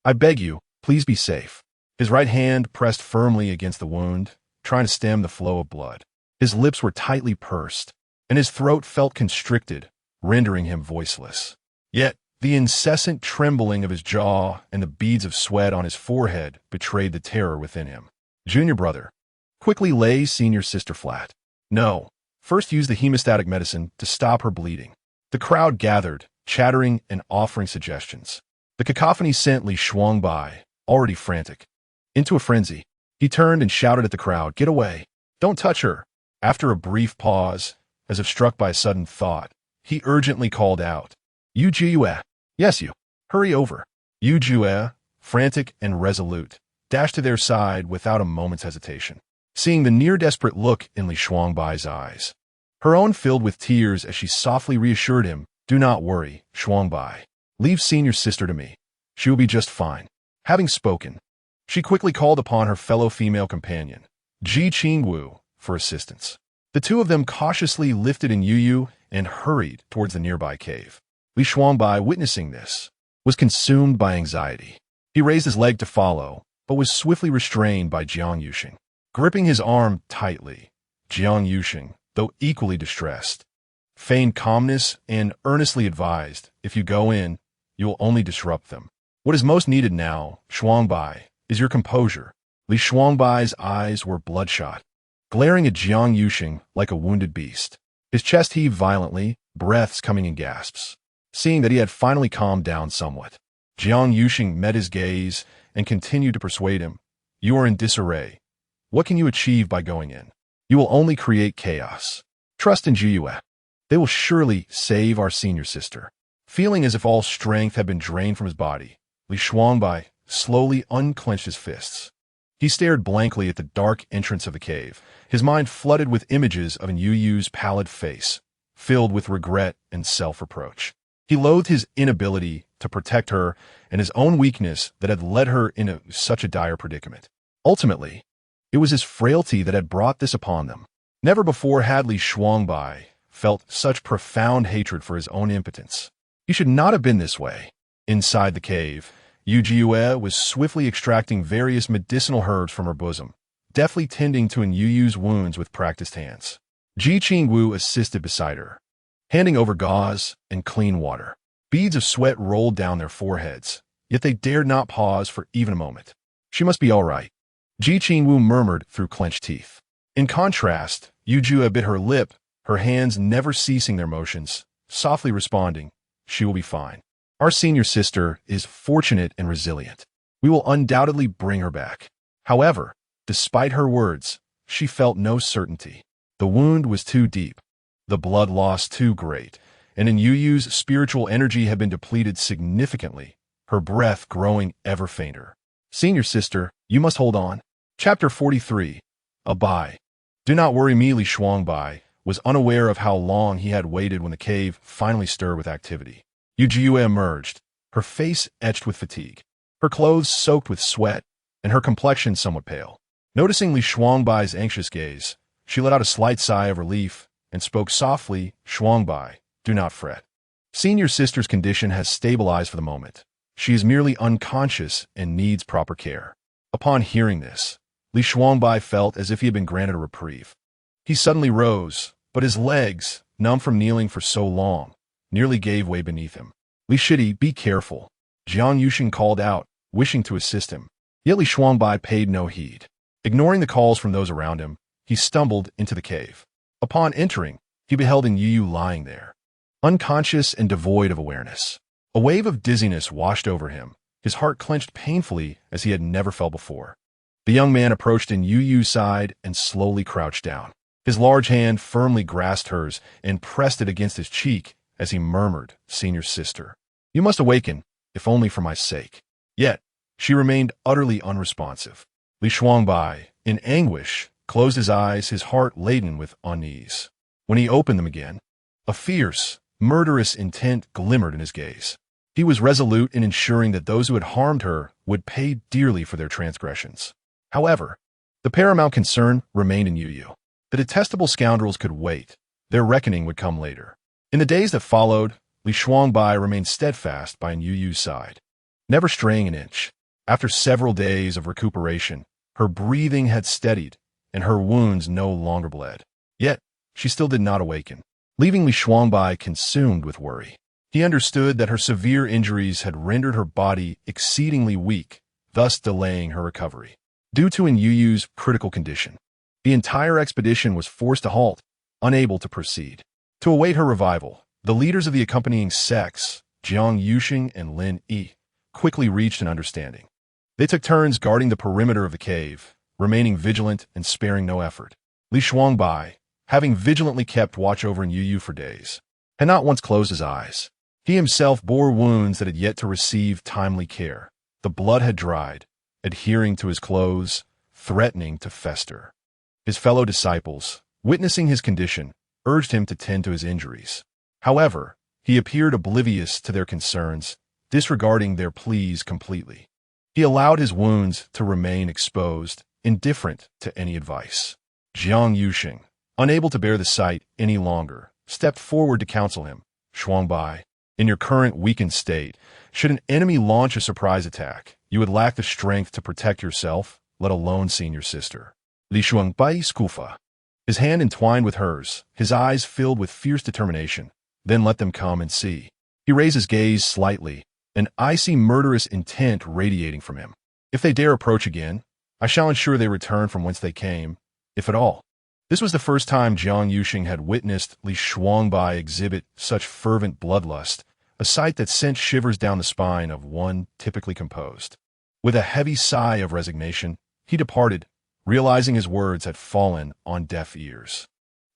I beg you, please be safe. His right hand pressed firmly against the wound, trying to stem the flow of blood. His lips were tightly pursed, and his throat felt constricted, rendering him voiceless. Yet, the incessant trembling of his jaw and the beads of sweat on his forehead betrayed the terror within him. Junior brother, quickly lay senior sister flat. No, first use the hemostatic medicine to stop her bleeding. The crowd gathered, chattering and offering suggestions. The cacophony sent Li Shuangbai, already frantic, into a frenzy. He turned and shouted at the crowd, "Get away! Don't touch her!" After a brief pause, as if struck by a sudden thought, he urgently called out, "Yu Jue! Yes, you! Hurry over!" Yu Jue, frantic and resolute, dashed to their side without a moment's hesitation, seeing the near-desperate look in Li Shuangbai's eyes. Her own filled with tears as she softly reassured him, "Do not worry, Shuangbai. Leave senior sister to me. She will be just fine." Having spoken, she quickly called upon her fellow female companion, Ji Qingwu, for assistance. The two of them cautiously lifted Anyu Yu and hurried towards the nearby cave. Li Shuangbai, witnessing this, was consumed by anxiety. He raised his leg to follow, but was swiftly restrained by Jiang Yuxing. Gripping his arm tightly, Jiang Yuxing, though equally distressed, feigned calmness and earnestly advised, "If you go in, you will only disrupt them. What is most needed now, Shuangbai, is your composure." Li Shuangbai's eyes were bloodshot, glaring at Jiang Yuxing like a wounded beast. His chest heaved violently, breaths coming in gasps. Seeing that he had finally calmed down somewhat, Jiang Yuxing met his gaze and continued to persuade him, "You are in disarray. What can you achieve by going in? You will only create chaos. Trust in Jiyue. They will surely save our senior sister." Feeling as if all strength had been drained from his body, Li Shuangbai slowly unclenched his fists. He stared blankly at the dark entrance of the cave, his mind flooded with images of Anyu Yu's pallid face, filled with regret and self-reproach. He loathed his inability to protect her and his own weakness that had led her into such a dire predicament. Ultimately, it was his frailty that had brought this upon them. Never before had Li Shuangbai felt such profound hatred for his own impotence. He should not have been this way. Inside the cave, Yu Jue was swiftly extracting various medicinal herbs from her bosom, deftly tending to Anyu Yu's wounds with practiced hands. Ji Qingwu assisted beside her, handing over gauze and clean water. Beads of sweat rolled down their foreheads, yet they dared not pause for even a moment. "She must be all right," Ji Qingwu murmured through clenched teeth. In contrast, Yu Jue bit her lip, her hands never ceasing their motions, softly responding, "She will be fine. Our senior sister is fortunate and resilient. We will undoubtedly bring her back." However, despite her words, she felt no certainty. The wound was too deep, the blood loss too great, and Anyu Yu's spiritual energy had been depleted significantly, her breath growing ever fainter. "Senior sister, you must hold on." Chapter 43. Abai. Do not worry me, Li Shuangbai was unaware of how long he had waited when the cave finally stirred with activity. Yu Jue emerged, her face etched with fatigue, her clothes soaked with sweat, and her complexion somewhat pale. Noticing Li Shuangbai's anxious gaze, she let out a slight sigh of relief and spoke softly, "Shuangbai, do not fret. Senior sister's condition has stabilized for the moment. She is merely unconscious and needs proper care." Upon hearing this, Li Shuangbai felt as if he had been granted a reprieve. He suddenly rose, but his legs, numb from kneeling for so long, nearly gave way beneath him. "Li Shidi, be careful," Jiang Yuxing called out, wishing to assist him. Yet Li Shuangbai paid no heed. Ignoring the calls from those around him, he stumbled into the cave. Upon entering, he beheld Anyu Yu lying there, unconscious and devoid of awareness. A wave of dizziness washed over him. His heart clenched painfully as he had never felt before. The young man approached Anyu Yu's side and slowly crouched down. His large hand firmly grasped hers and pressed it against his cheek as he murmured, "Senior sister, you must awaken, if only for my sake." Yet, she remained utterly unresponsive. Li Shuangbai, in anguish, closed his eyes, his heart laden with unease. When he opened them again, a fierce, murderous intent glimmered in his gaze. He was resolute in ensuring that those who had harmed her would pay dearly for their transgressions. However, the paramount concern remained in Yu Yu. The detestable scoundrels could wait. Their reckoning would come later. In the days that followed, Li Shuangbai remained steadfast by Anyu Yu's side, never straying an inch. After several days of recuperation, her breathing had steadied, and her wounds no longer bled. Yet, she still did not awaken, leaving Li Shuangbai consumed with worry. He understood that her severe injuries had rendered her body exceedingly weak, thus delaying her recovery. Due to Anyu Yu's critical condition, the entire expedition was forced to halt, unable to proceed. To await her revival, the leaders of the accompanying sects, Jiang Yuxing and Lin Yi, quickly reached an understanding. They took turns guarding the perimeter of the cave, remaining vigilant and sparing no effort. Li Shuangbai, having vigilantly kept watch over Anyu Yu for days, had not once closed his eyes. He himself bore wounds that had yet to receive timely care. The blood had dried, adhering to his clothes, threatening to fester. His fellow disciples, witnessing his condition, urged him to tend to his injuries. However, he appeared oblivious to their concerns, disregarding their pleas completely. He allowed his wounds to remain exposed, indifferent to any advice. Jiang Yuxing, unable to bear the sight any longer, stepped forward to counsel him. "Shuangbai, in your current weakened state, should an enemy launch a surprise attack, you would lack the strength to protect yourself, let alone senior sister." Li Shuangbai's kufa, his hand entwined with hers, his eyes filled with fierce determination. "Then let them come and see." He raised his gaze slightly, an icy murderous intent radiating from him. "If they dare approach again, I shall ensure they return from whence they came, if at all." This was the first time Jiang Yuxing had witnessed Li Shuangbai exhibit such fervent bloodlust, a sight that sent shivers down the spine of one typically composed. With a heavy sigh of resignation, he departed, realizing his words had fallen on deaf ears.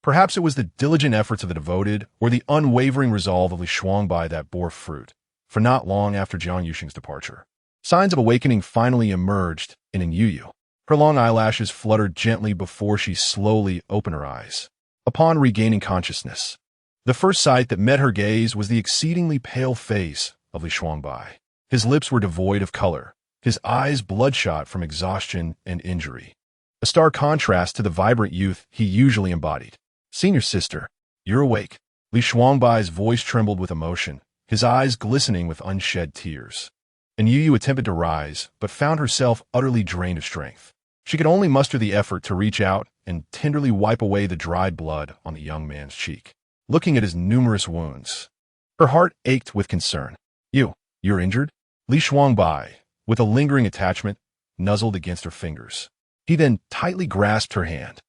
Perhaps it was the diligent efforts of the devoted or the unwavering resolve of Li Shuangbai that bore fruit, for not long after Jiang Yuxing's departure, signs of awakening finally emerged in Anyu Yu. Her long eyelashes fluttered gently before she slowly opened her eyes. Upon regaining consciousness, the first sight that met her gaze was the exceedingly pale face of Li Shuangbai. His lips were devoid of color, his eyes bloodshot from exhaustion and injury, a stark contrast to the vibrant youth he usually embodied. "Senior sister, you're awake." Li Shuangbai's voice trembled with emotion, his eyes glistening with unshed tears. Anyu Yu attempted to rise, but found herself utterly drained of strength. She could only muster the effort to reach out and tenderly wipe away the dried blood on the young man's cheek, looking at his numerous wounds. Her heart ached with concern. You're injured?" Li Shuangbai, with a lingering attachment, nuzzled against her fingers. He then tightly grasped her hand,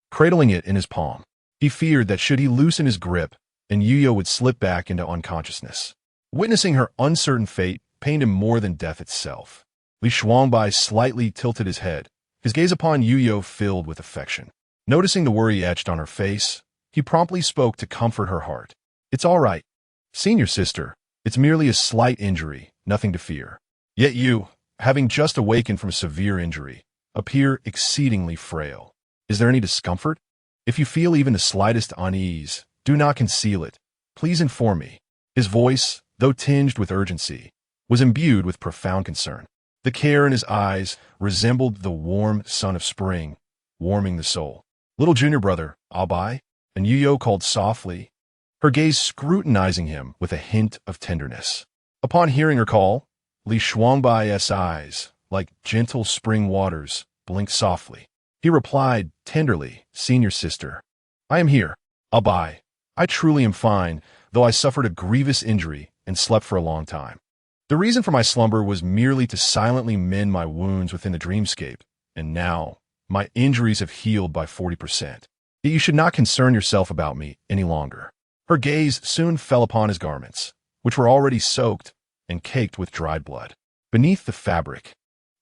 cradling it in his palm. He feared that should he loosen his grip, Anyu Yu would slip back into unconsciousness. Witnessing her uncertain fate pained him more than death itself. Li Shuangbai slightly tilted his head, his gaze upon Yu Yu filled with affection. Noticing the worry etched on her face, he promptly spoke to comfort her heart. "It's all right. Senior sister, it's merely a slight injury, nothing to fear. Yet you, having just awakened from a severe injury, appear exceedingly frail. Is there any discomfort? If you feel even the slightest unease, do not conceal it. Please inform me." His voice, though tinged with urgency, was imbued with profound concern. The care in his eyes resembled the warm sun of spring, warming the soul. "Little junior brother, I'll buy." Anyu Yu called softly, her gaze scrutinizing him with a hint of tenderness. Upon hearing her call, Li Shuangbai's eyes, like gentle spring waters, blinked softly. He replied tenderly, "Senior sister, I am here. I'll buy. I truly am fine, though I suffered a grievous injury and slept for a long time. The reason for my slumber was merely to silently mend my wounds within the dreamscape, and now my injuries have healed by 40%. Yet you should not concern yourself about me any longer." Her gaze soon fell upon his garments, which were already soaked and caked with dried blood. Beneath the fabric,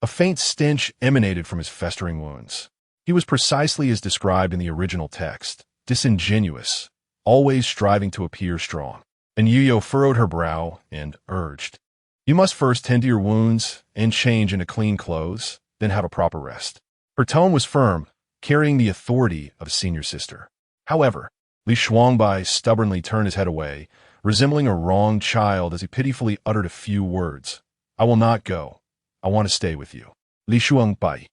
a faint stench emanated from his festering wounds. He was precisely as described in the original text, disingenuous, always striving to appear strong. And Anyu Yu furrowed her brow and urged, "You must first tend to your wounds and change into clean clothes, then have a proper rest." Her tone was firm, carrying the authority of a senior sister. However, Li Shuangbai stubbornly turned his head away, resembling a wronged child as he pitifully uttered a few words. "I will not go. I want to stay with you." "Li Shuangbai,"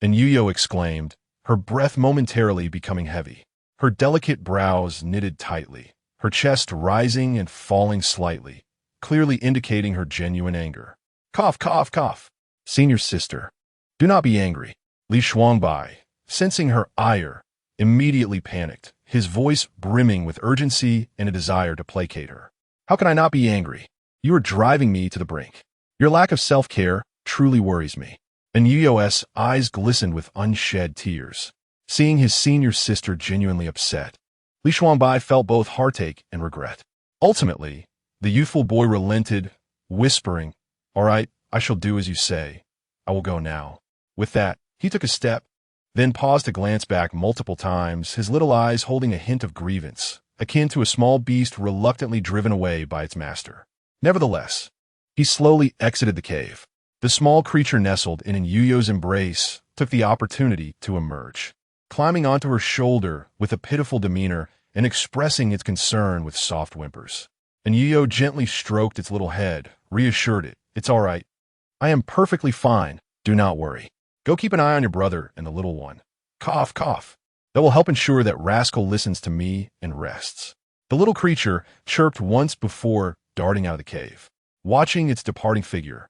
Anyu Yu exclaimed, her breath momentarily becoming heavy. Her delicate brows knitted tightly, her chest rising and falling slightly, clearly indicating her genuine anger. "Cough, cough, cough. Senior sister, do not be angry." Li Shuangbai, sensing her ire, immediately panicked, his voice brimming with urgency and a desire to placate her. "How can I not be angry? You are driving me to the brink. Your lack of self-care truly worries me." And Anyu Yu's eyes glistened with unshed tears. Seeing his senior sister genuinely upset, Li Shuangbai felt both heartache and regret. Ultimately, the youthful boy relented, whispering, "All right, I shall do as you say. I will go now." With that, he took a step, then paused to glance back multiple times, his little eyes holding a hint of grievance, akin to a small beast reluctantly driven away by its master. Nevertheless, he slowly exited the cave. The small creature nestled in Anyu Yu's embrace took the opportunity to emerge, climbing onto her shoulder with a pitiful demeanor and expressing its concern with soft whimpers. Anyu Yu gently stroked its little head, reassured it, "It's all right. I am perfectly fine. Do not worry. Go keep an eye on your brother and the little one. Cough, cough. That will help ensure that Rascal listens to me and rests." The little creature chirped once before darting out of the cave. Watching its departing figure,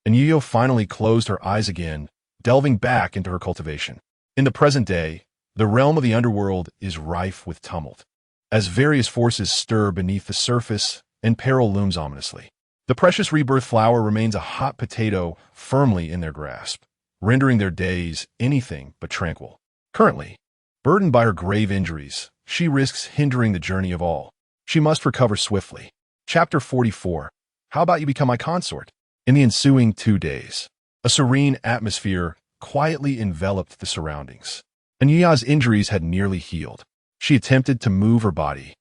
Anyu Yu finally closed her eyes again, delving back into her cultivation. In the present day, the realm of the underworld is rife with tumult, as various forces stir beneath the surface and peril looms ominously. The precious rebirth flower remains a hot potato firmly in their grasp, rendering their days anything but tranquil. Currently, burdened by her grave injuries, she risks hindering the journey of all. She must recover swiftly. Chapter 44. How about you become my consort? In the ensuing 2 days, a serene atmosphere quietly enveloped the surroundings. Anyu Yu's injuries had nearly healed. She attempted to move her body.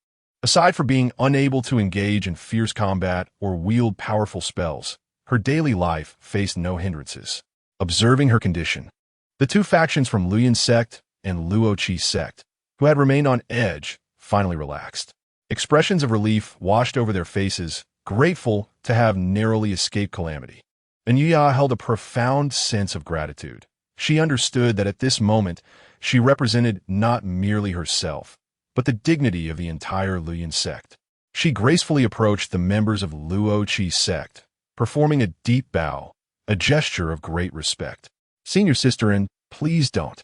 Aside from being unable to engage in fierce combat or wield powerful spells, her daily life faced no hindrances. Observing her condition, the two factions from Luoyin sect and Luoqi sect, who had remained on edge, finally relaxed. Expressions of relief washed over their faces, grateful to have narrowly escaped calamity. Anyu Yu held a profound sense of gratitude. She understood that at this moment, she represented not merely herself, but the dignity of the entire Luoyin sect. She gracefully approached the members of Luoqi sect, performing a deep bow, a gesture of great respect. "Senior sister, please don't."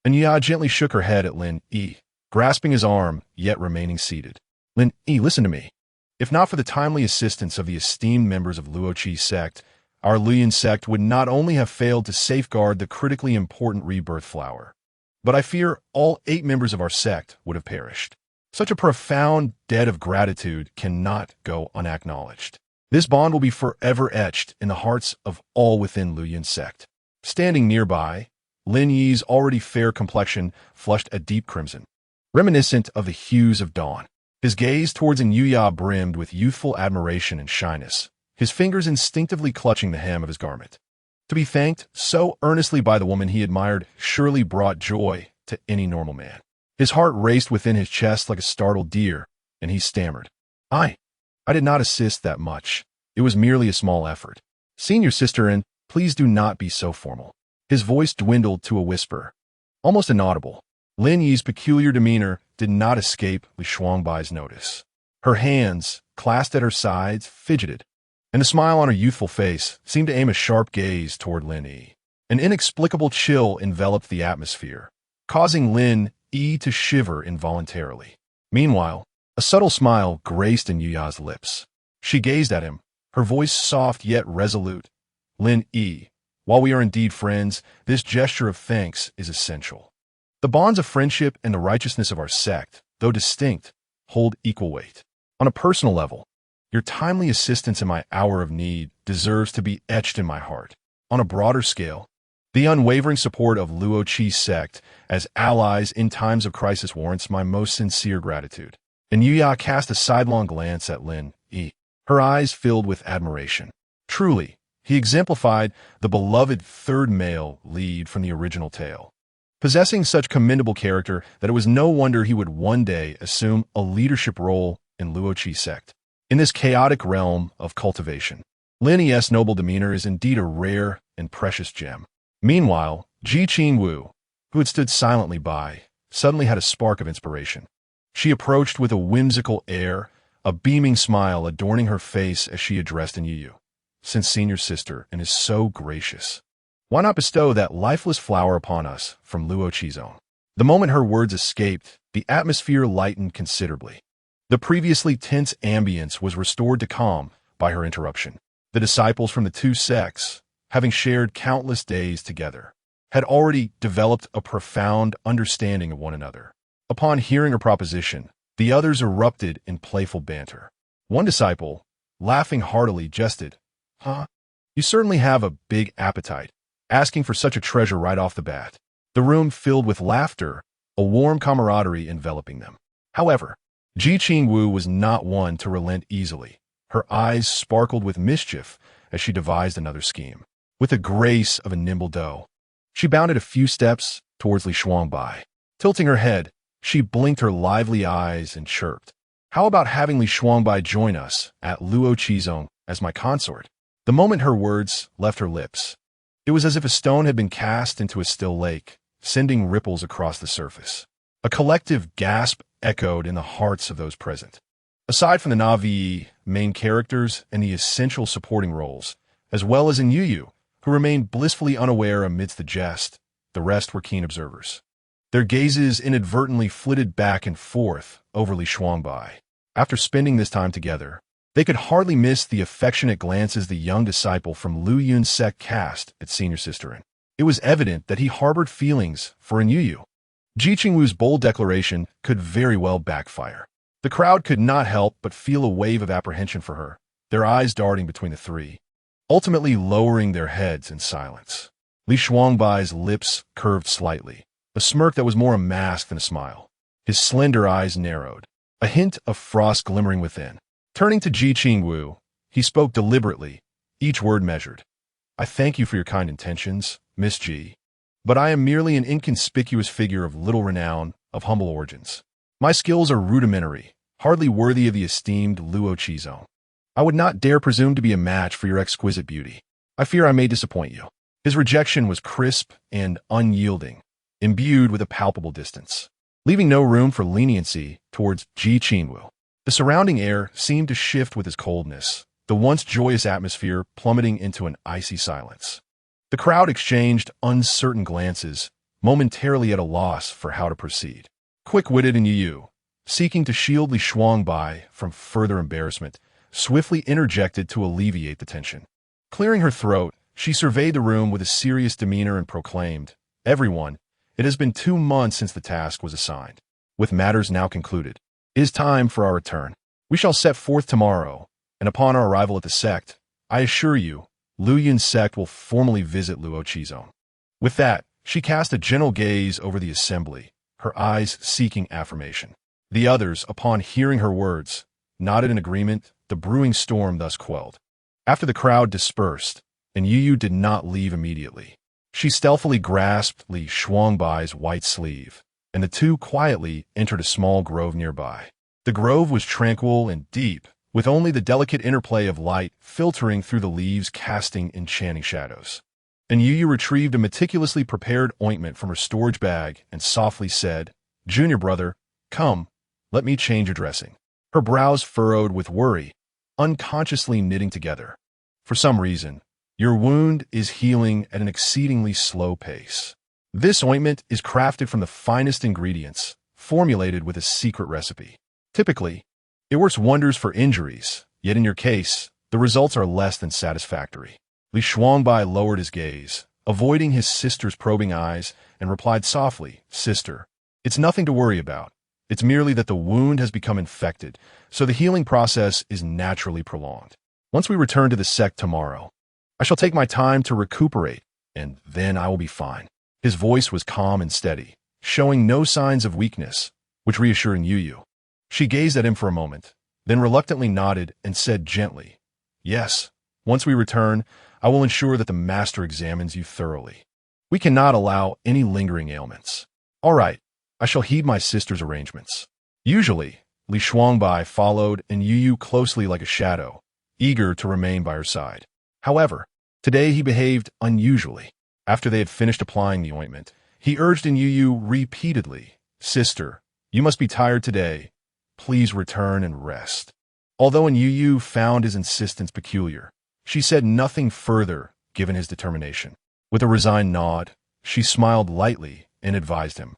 Anyu Yu gently shook her head at Lin Yi, grasping his arm, yet remaining seated. "Lin Yi, listen to me. If not for the timely assistance of the esteemed members of Luoqi sect, our Luoyin sect would not only have failed to safeguard the critically important rebirth flower, but I fear all 8 members of our sect would have perished. Such a profound debt of gratitude cannot go unacknowledged. This bond will be forever etched in the hearts of all within Luoyin sect." Standing nearby, Lin Yi's already fair complexion flushed a deep crimson, reminiscent of the hues of dawn. His gaze towards Anyu Yu brimmed with youthful admiration and shyness, his fingers instinctively clutching the hem of his garment. To be thanked so earnestly by the woman he admired surely brought joy to any normal man. His heart raced within his chest like a startled deer, and he stammered, I did not assist that much. It was merely a small effort. Senior sister, please do not be so formal." His voice dwindled to a whisper, almost inaudible. Lin Yi's peculiar demeanor did not escape Li Shuangbai's notice. Her hands, clasped at her sides, fidgeted, and the smile on her youthful face seemed to aim a sharp gaze toward Lin Yi. An inexplicable chill enveloped the atmosphere, causing Lin Yi to shiver involuntarily. Meanwhile, a subtle smile graced Anyu Yu's lips. She gazed at him, her voice soft yet resolute. Lin Yi, while we are indeed friends, this gesture of thanks is essential. The bonds of friendship and the righteousness of our sect, though distinct, hold equal weight. On a personal level, your timely assistance in my hour of need deserves to be etched in my heart. On a broader scale, the unwavering support of Luo Chi's sect as allies in times of crisis warrants my most sincere gratitude. And Yu Ya cast a sidelong glance at Lin Yi, her eyes filled with admiration. Truly, he exemplified the beloved third male lead from the original tale, possessing such commendable character that it was no wonder he would one day assume a leadership role in Luo Chi's sect. In this chaotic realm of cultivation, Lin Yi's noble demeanor is indeed a rare and precious gem. Meanwhile, Ji Qingwu, who had stood silently by, suddenly had a spark of inspiration. She approached with a whimsical air, a beaming smile adorning her face as she addressed Anyu Yu. Since senior sister and is so gracious, why not bestow that lifeless flower upon us from Luo Chi's own? The moment her words escaped, the atmosphere lightened considerably. The previously tense ambience was restored to calm by her interruption. The disciples from the two sects, having shared countless days together, had already developed a profound understanding of one another. Upon hearing her proposition, the others erupted in playful banter. One disciple, laughing heartily, jested, "Huh? You certainly have a big appetite, asking for such a treasure right off the bat." The room filled with laughter, a warm camaraderie enveloping them. However, Ji Qingwu was not one to relent easily. Her eyes sparkled with mischief as she devised another scheme. With the grace of a nimble doe, she bounded a few steps towards Li Shuangbai. Tilting her head, she blinked her lively eyes and chirped, "How about having Li Shuangbai join us at Luo Chi's own as my consort?" The moment her words left her lips, it was as if a stone had been cast into a still lake, sending ripples across the surface. A collective gasp echoed in the hearts of those present. Aside from the Na'vi main characters and the essential supporting roles, as well as Anyu Yu, who remained blissfully unaware amidst the jest, the rest were keen observers. Their gazes inadvertently flitted back and forth over Li Shuangbai. After spending this time together, they could hardly miss the affectionate glances the young disciple from Lu Yun's sect cast at senior sister. It was evident that he harbored feelings for Anyu Yu. Ji Qingwu's bold declaration could very well backfire. The crowd could not help but feel a wave of apprehension for her, their eyes darting between the three, ultimately lowering their heads in silence. Li Shuangbai's lips curved slightly, a smirk that was more a mask than a smile. His slender eyes narrowed, a hint of frost glimmering within. Turning to Ji Qingwu, he spoke deliberately, each word measured. "I thank you for your kind intentions, Miss Ji, but I am merely an inconspicuous figure of little renown, of humble origins. My skills are rudimentary, hardly worthy of the esteemed Luo Chi's own. I would not dare presume to be a match for your exquisite beauty. I fear I may disappoint you." His rejection was crisp and unyielding, imbued with a palpable distance, leaving no room for leniency towards Ji Qingwu. The surrounding air seemed to shift with his coldness, the once joyous atmosphere plummeting into an icy silence. The crowd exchanged uncertain glances, momentarily at a loss for how to proceed. Quick-witted Anyu Yu, seeking to shield Li Shuangbai from further embarrassment, swiftly interjected to alleviate the tension. Clearing her throat, she surveyed the room with a serious demeanor and proclaimed, "Everyone, it has been 2 months since the task was assigned. With matters now concluded, it is time for our return. We shall set forth tomorrow, and upon our arrival at the sect, I assure you, Lu Yun's sect will formally visit Luo Chi's own." With that, she cast a gentle gaze over the assembly, her eyes seeking affirmation. The others, upon hearing her words, nodded in agreement, the brewing storm thus quelled. After the crowd dispersed, Anyu Yu did not leave immediately. She stealthily grasped Li Shuangbai's white sleeve, and the two quietly entered a small grove nearby. The grove was tranquil and deep, with only the delicate interplay of light filtering through the leaves casting enchanting shadows. And Yu Yu retrieved a meticulously prepared ointment from her storage bag and softly said, "Junior brother, come, let me change your dressing." Her brows furrowed with worry, unconsciously knitting together. "For some reason, your wound is healing at an exceedingly slow pace. This ointment is crafted from the finest ingredients, formulated with a secret recipe. Typically, it works wonders for injuries, yet in your case, the results are less than satisfactory." Li Shuangbai lowered his gaze, avoiding his sister's probing eyes, and replied softly, "Sister, it's nothing to worry about. It's merely that the wound has become infected, so the healing process is naturally prolonged. Once we return to the sect tomorrow, I shall take my time to recuperate, and then I will be fine." His voice was calm and steady, showing no signs of weakness, which reassured Yu Yu. She gazed at him for a moment, then reluctantly nodded and said gently, "Yes, once we return, I will ensure that the master examines you thoroughly. We cannot allow any lingering ailments." "All right, I shall heed my sister's arrangements." Usually, Li Shuangbai followed and Yu Yu closely like a shadow, eager to remain by her side. However, today he behaved unusually. After they had finished applying the ointment, he urged Yu Yu repeatedly, "Sister, you must be tired today. Please return and rest." Although Yu Yu found his insistence peculiar, she said nothing further given his determination. With a resigned nod, she smiled lightly and advised him,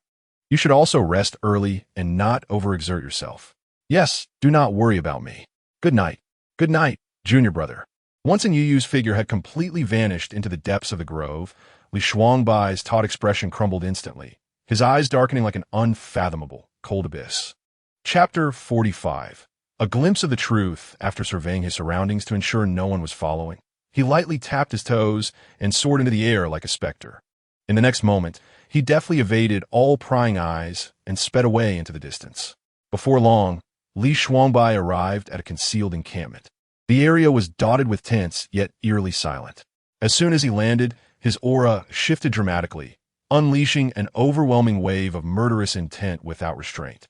"You should also rest early and not overexert yourself. Yes, do not worry about me. Good night." "Good night, junior brother." Once Yu Yu's figure had completely vanished into the depths of the grove, Li Shuangbai's taut expression crumbled instantly, his eyes darkening like an unfathomable, cold abyss. Chapter 45. A glimpse of the truth after surveying his surroundings to ensure no one was following. He lightly tapped his toes and soared into the air like a specter. In the next moment, he deftly evaded all prying eyes and sped away into the distance. Before long, Li Shuangbai arrived at a concealed encampment. The area was dotted with tents, yet eerily silent. As soon as he landed, his aura shifted dramatically, unleashing an overwhelming wave of murderous intent without restraint.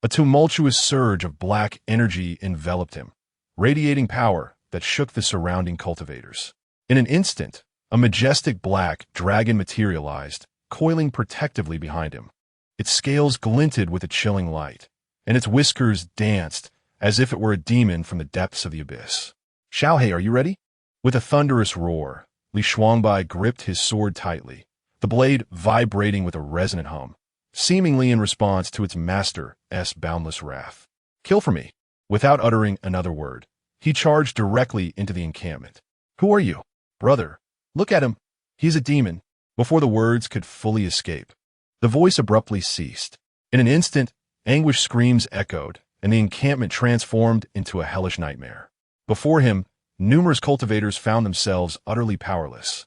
A tumultuous surge of black energy enveloped him, radiating power that shook the surrounding cultivators. In an instant, a majestic black dragon materialized, coiling protectively behind him. Its scales glinted with a chilling light, and its whiskers danced as if it were a demon from the depths of the abyss. "Xiaohei, are you ready?" With a thunderous roar, Li Shuangbai gripped his sword tightly, the blade vibrating with a resonant hum, seemingly in response to its master's boundless wrath. "Kill for me." Without uttering another word, he charged directly into the encampment. "Who are you?" "Brother, look at him. He's a demon." Before the words could fully escape, the voice abruptly ceased. In an instant, anguished screams echoed, and the encampment transformed into a hellish nightmare. Before him, numerous cultivators found themselves utterly powerless,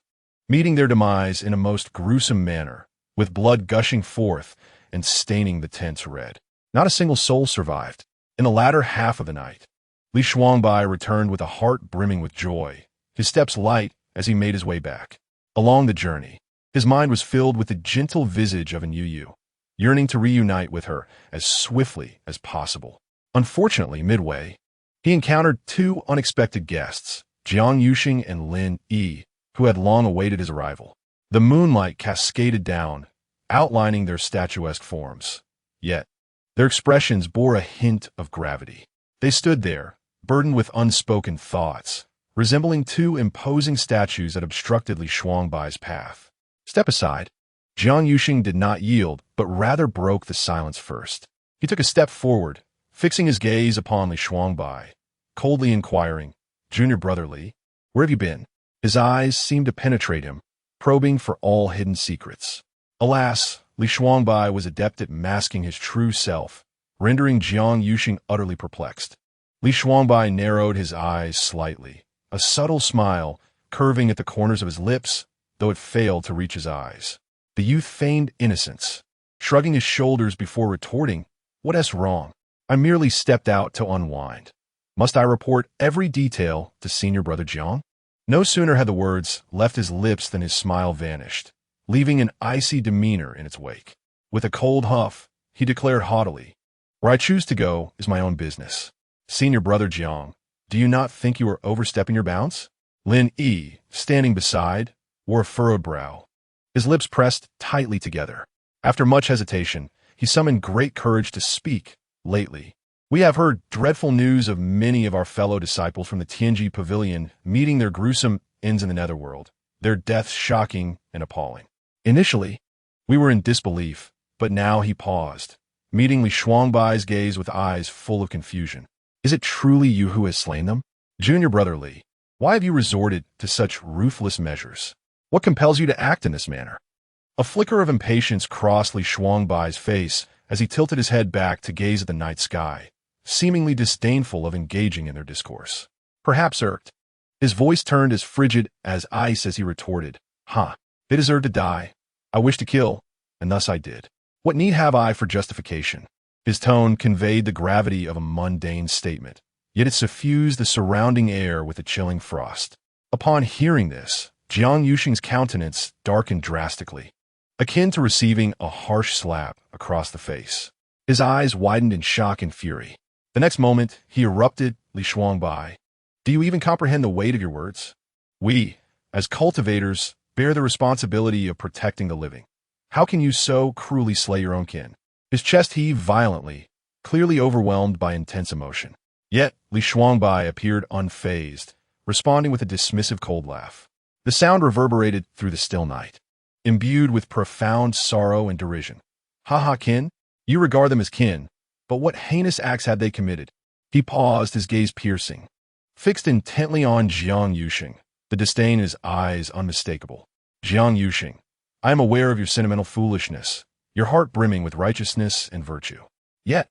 meeting their demise in a most gruesome manner, with blood gushing forth and staining the tents red. Not a single soul survived. In the latter half of the night, Li Shuangbai returned with a heart brimming with joy, his steps light as he made his way back. Along the journey, his mind was filled with the gentle visage of Anyu Yu, yearning to reunite with her as swiftly as possible. Unfortunately, midway, he encountered two unexpected guests, Jiang Yuxing and Lin Yi, who had long awaited his arrival. The moonlight cascaded down, outlining their statuesque forms. Yet, their expressions bore a hint of gravity. They stood there, burdened with unspoken thoughts, resembling two imposing statues that obstructed Li Shuangbai's path. "Step aside." Jiang Yuxing did not yield, but rather broke the silence first. He took a step forward, fixing his gaze upon Li Shuangbai, coldly inquiring, "Junior brother Li, where have you been?" His eyes seemed to penetrate him, probing for all hidden secrets. Alas, Li Shuangbai was adept at masking his true self, rendering Jiang Yuxing utterly perplexed. Li Shuangbai narrowed his eyes slightly, a subtle smile curving at the corners of his lips, though it failed to reach his eyes. The youth feigned innocence, shrugging his shoulders before retorting, "What's wrong? I merely stepped out to unwind. Must I report every detail to senior brother Jiang?" No sooner had the words left his lips than his smile vanished, leaving an icy demeanor in its wake. With a cold huff, he declared haughtily, "Where I choose to go is my own business. Senior brother Jiang, do you not think you are overstepping your bounds?" Lin Yi, standing beside, wore a furrowed brow, his lips pressed tightly together. After much hesitation, he summoned great courage to speak. Lately, we have heard dreadful news of many of our fellow disciples from the Tianji pavilion meeting their gruesome ends in the netherworld, their deaths shocking and appalling. Initially, we were in disbelief, but now he paused, meeting Li Shuangbai's gaze with eyes full of confusion. Is it truly you who has slain them? Junior brother Li, why have you resorted to such ruthless measures? What compels you to act in this manner? A flicker of impatience crossed Li Shuangbai's face as he tilted his head back to gaze at the night sky, seemingly disdainful of engaging in their discourse. Perhaps irked. His voice turned as frigid as ice as he retorted, They deserve to die. I wish to kill, and thus I did. What need have I for justification? His tone conveyed the gravity of a mundane statement, yet it suffused the surrounding air with a chilling frost. Upon hearing this, Jiang Yuxing's countenance darkened drastically, akin to receiving a harsh slap across the face. His eyes widened in shock and fury. The next moment, he erupted, Li Shuangbai. Do you even comprehend the weight of your words? We, as cultivators, bear the responsibility of protecting the living. How can you so cruelly slay your own kin? His chest heaved violently, clearly overwhelmed by intense emotion. Yet, Li Shuangbai appeared unfazed, responding with a dismissive cold laugh. The sound reverberated through the still night, imbued with profound sorrow and derision. Kin? You regard them as kin, but what heinous acts had they committed? He paused, his gaze piercing, fixed intently on Jiang Yuxing, the disdain in his eyes unmistakable. Jiang Yuxing, I am aware of your sentimental foolishness, your heart brimming with righteousness and virtue. Yet,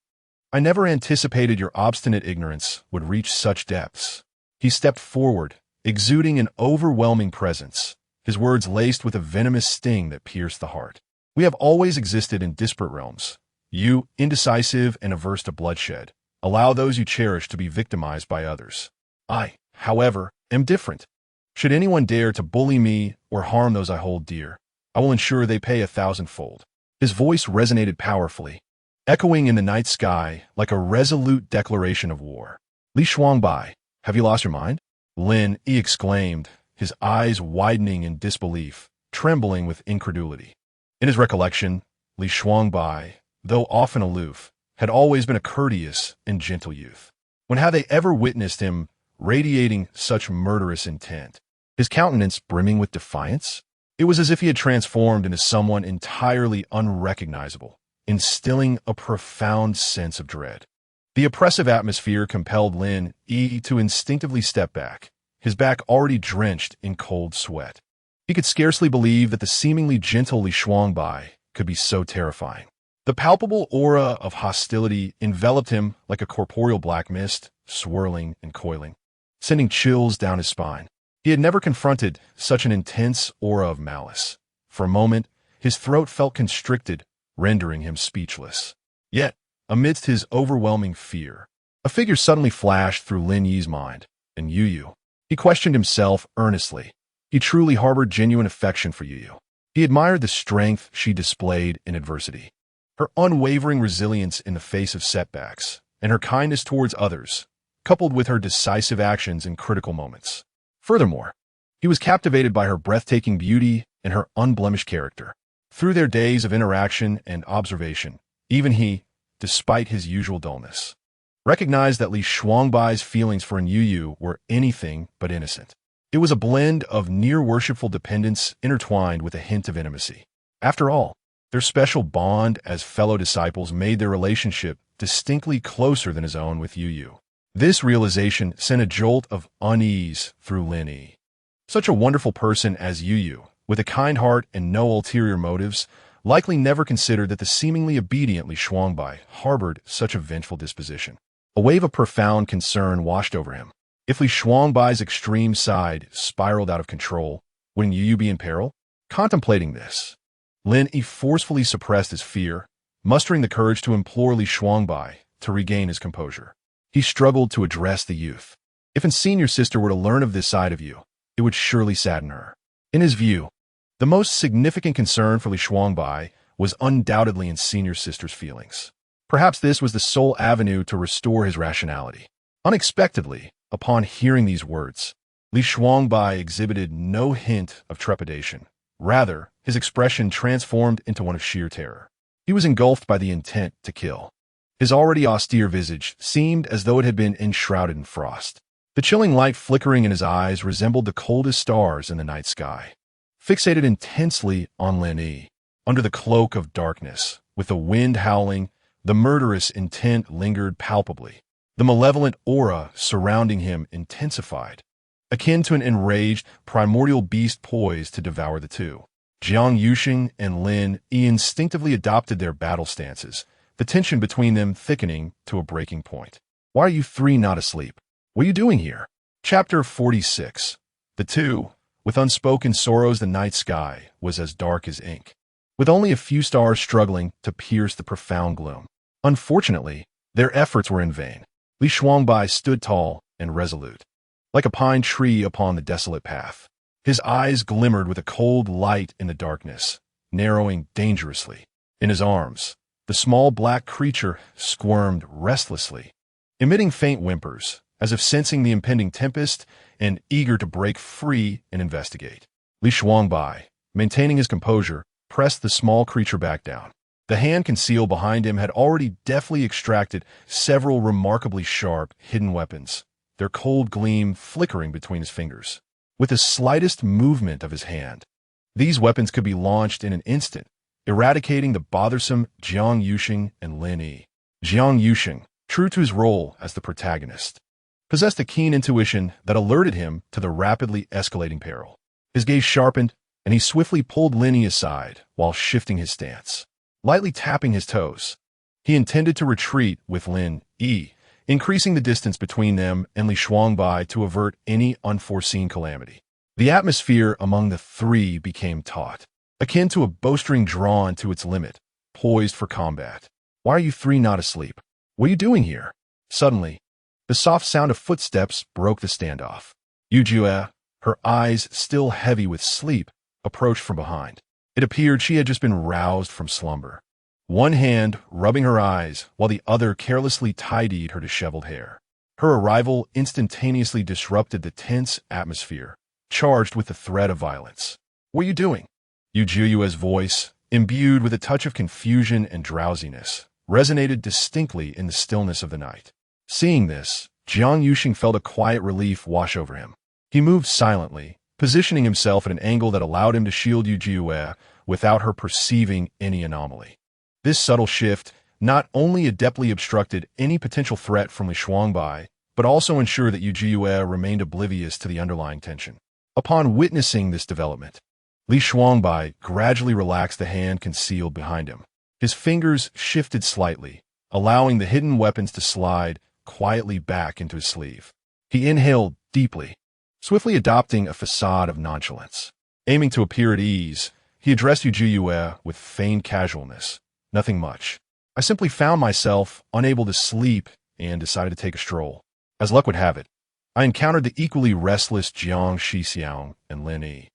I never anticipated your obstinate ignorance would reach such depths. He stepped forward, exuding an overwhelming presence, his words laced with a venomous sting that pierced the heart. We have always existed in disparate realms. You, indecisive and averse to bloodshed, allow those you cherish to be victimized by others. I, however, am different. Should anyone dare to bully me or harm those I hold dear, I will ensure they pay 1,000-fold. His voice resonated powerfully, echoing in the night sky like a resolute declaration of war. Li Shuangbai, have you lost your mind? Lin Yi exclaimed, his eyes widening in disbelief, trembling with incredulity. In his recollection, Li Shuangbai, though often aloof, had always been a courteous and gentle youth. When had they ever witnessed him radiating such murderous intent, his countenance brimming with defiance? It was as if he had transformed into someone entirely unrecognizable, instilling a profound sense of dread. The oppressive atmosphere compelled Lin Yi to instinctively step back, his back already drenched in cold sweat. He could scarcely believe that the seemingly gentle Li Shuangbai could be so terrifying. The palpable aura of hostility enveloped him like a corporeal black mist, swirling and coiling, sending chills down his spine. He had never confronted such an intense aura of malice. For a moment, his throat felt constricted, rendering him speechless. Yet, amidst his overwhelming fear, a figure suddenly flashed through Lin Yi's mind, Anyu Yu. He questioned himself earnestly. He truly harbored genuine affection for Yu Yu. He admired the strength she displayed in adversity, her unwavering resilience in the face of setbacks, and her kindness towards others, coupled with her decisive actions in critical moments. Furthermore, he was captivated by her breathtaking beauty and her unblemished character. Through their days of interaction and observation, even he, despite his usual dullness, recognized that Li Shuangbai's feelings for Anyu Yu were anything but innocent. It was a blend of near-worshipful dependence intertwined with a hint of intimacy. After all, their special bond as fellow disciples made their relationship distinctly closer than his own with Yu Yu. This realization sent a jolt of unease through Lin Yi. Such a wonderful person as Yu Yu, with a kind heart and no ulterior motives, likely never considered that the seemingly obedient Li Shuangbai harbored such a vengeful disposition. A wave of profound concern washed over him. If Li Shuangbai's extreme side spiraled out of control, wouldn't Yu Yu be in peril? Contemplating this, Lin Yi forcefully suppressed his fear, mustering the courage to implore Li Shuangbai to regain his composure. He struggled to address the youth. If an senior sister were to learn of this side of you, it would surely sadden her. In his view, the most significant concern for Li Shuangbai was undoubtedly in senior sister's feelings. Perhaps this was the sole avenue to restore his rationality. Unexpectedly, upon hearing these words, Li Shuangbai exhibited no hint of trepidation. Rather, his expression transformed into one of sheer terror. He was engulfed by the intent to kill. His already austere visage seemed as though it had been enshrouded in frost. The chilling light flickering in his eyes resembled the coldest stars in the night sky. Fixated intensely on Lin Yi, under the cloak of darkness, with the wind howling, the murderous intent lingered palpably. The malevolent aura surrounding him intensified, akin to an enraged, primordial beast poised to devour the two. Jiang Yuxing and Lin Yi instinctively adopted their battle stances, the tension between them thickening to a breaking point. "Why are you three not asleep? What are you doing here?" Chapter 46. The two, with unspoken sorrows. The night sky was as dark as ink, with only a few stars struggling to pierce the profound gloom. Unfortunately, their efforts were in vain. Li Shuangbai stood tall and resolute, like a pine tree upon the desolate path. His eyes glimmered with a cold light in the darkness, narrowing dangerously. In his arms, the small black creature squirmed restlessly, emitting faint whimpers, as if sensing the impending tempest and eager to break free and investigate. Li Shuangbai, maintaining his composure, pressed the small creature back down. The hand concealed behind him had already deftly extracted several remarkably sharp, hidden weapons, their cold gleam flickering between his fingers. With the slightest movement of his hand, these weapons could be launched in an instant, eradicating the bothersome Jiang Yuxing and Lin Yi. Jiang Yuxing, true to his role as the protagonist, possessed a keen intuition that alerted him to the rapidly escalating peril. His gaze sharpened, and he swiftly pulled Lin Yi aside while shifting his stance. Lightly tapping his toes, he intended to retreat with Lin Yi, increasing the distance between them and Li Shuangbai to avert any unforeseen calamity. The atmosphere among the three became taut, akin to a bowstring drawn to its limit, poised for combat. "Why are you three not asleep? What are you doing here?" Suddenly, the soft sound of footsteps broke the standoff. Yu Jue, her eyes still heavy with sleep, approached from behind. It appeared she had just been roused from slumber, one hand rubbing her eyes while the other carelessly tidied her disheveled hair. Her arrival instantaneously disrupted the tense atmosphere, charged with the threat of violence. "What are you doing?" Yu Jue's voice, imbued with a touch of confusion and drowsiness, resonated distinctly in the stillness of the night. Seeing this, Jiang Yuxing felt a quiet relief wash over him. He moved silently, positioning himself at an angle that allowed him to shield Yu Jue without her perceiving any anomaly. This subtle shift not only adeptly obstructed any potential threat from Li Shuangbai, but also ensured that Yu Jue remained oblivious to the underlying tension. Upon witnessing this development, Li Shuangbai gradually relaxed the hand concealed behind him. His fingers shifted slightly, allowing the hidden weapons to slide quietly back into his sleeve. He inhaled deeply, swiftly adopting a facade of nonchalance. Aiming to appear at ease, he addressed Yu Jue with feigned casualness. "Nothing much. I simply found myself unable to sleep and decided to take a stroll. As luck would have it, I encountered the equally restless Jiang Shixiang and Lin Yi."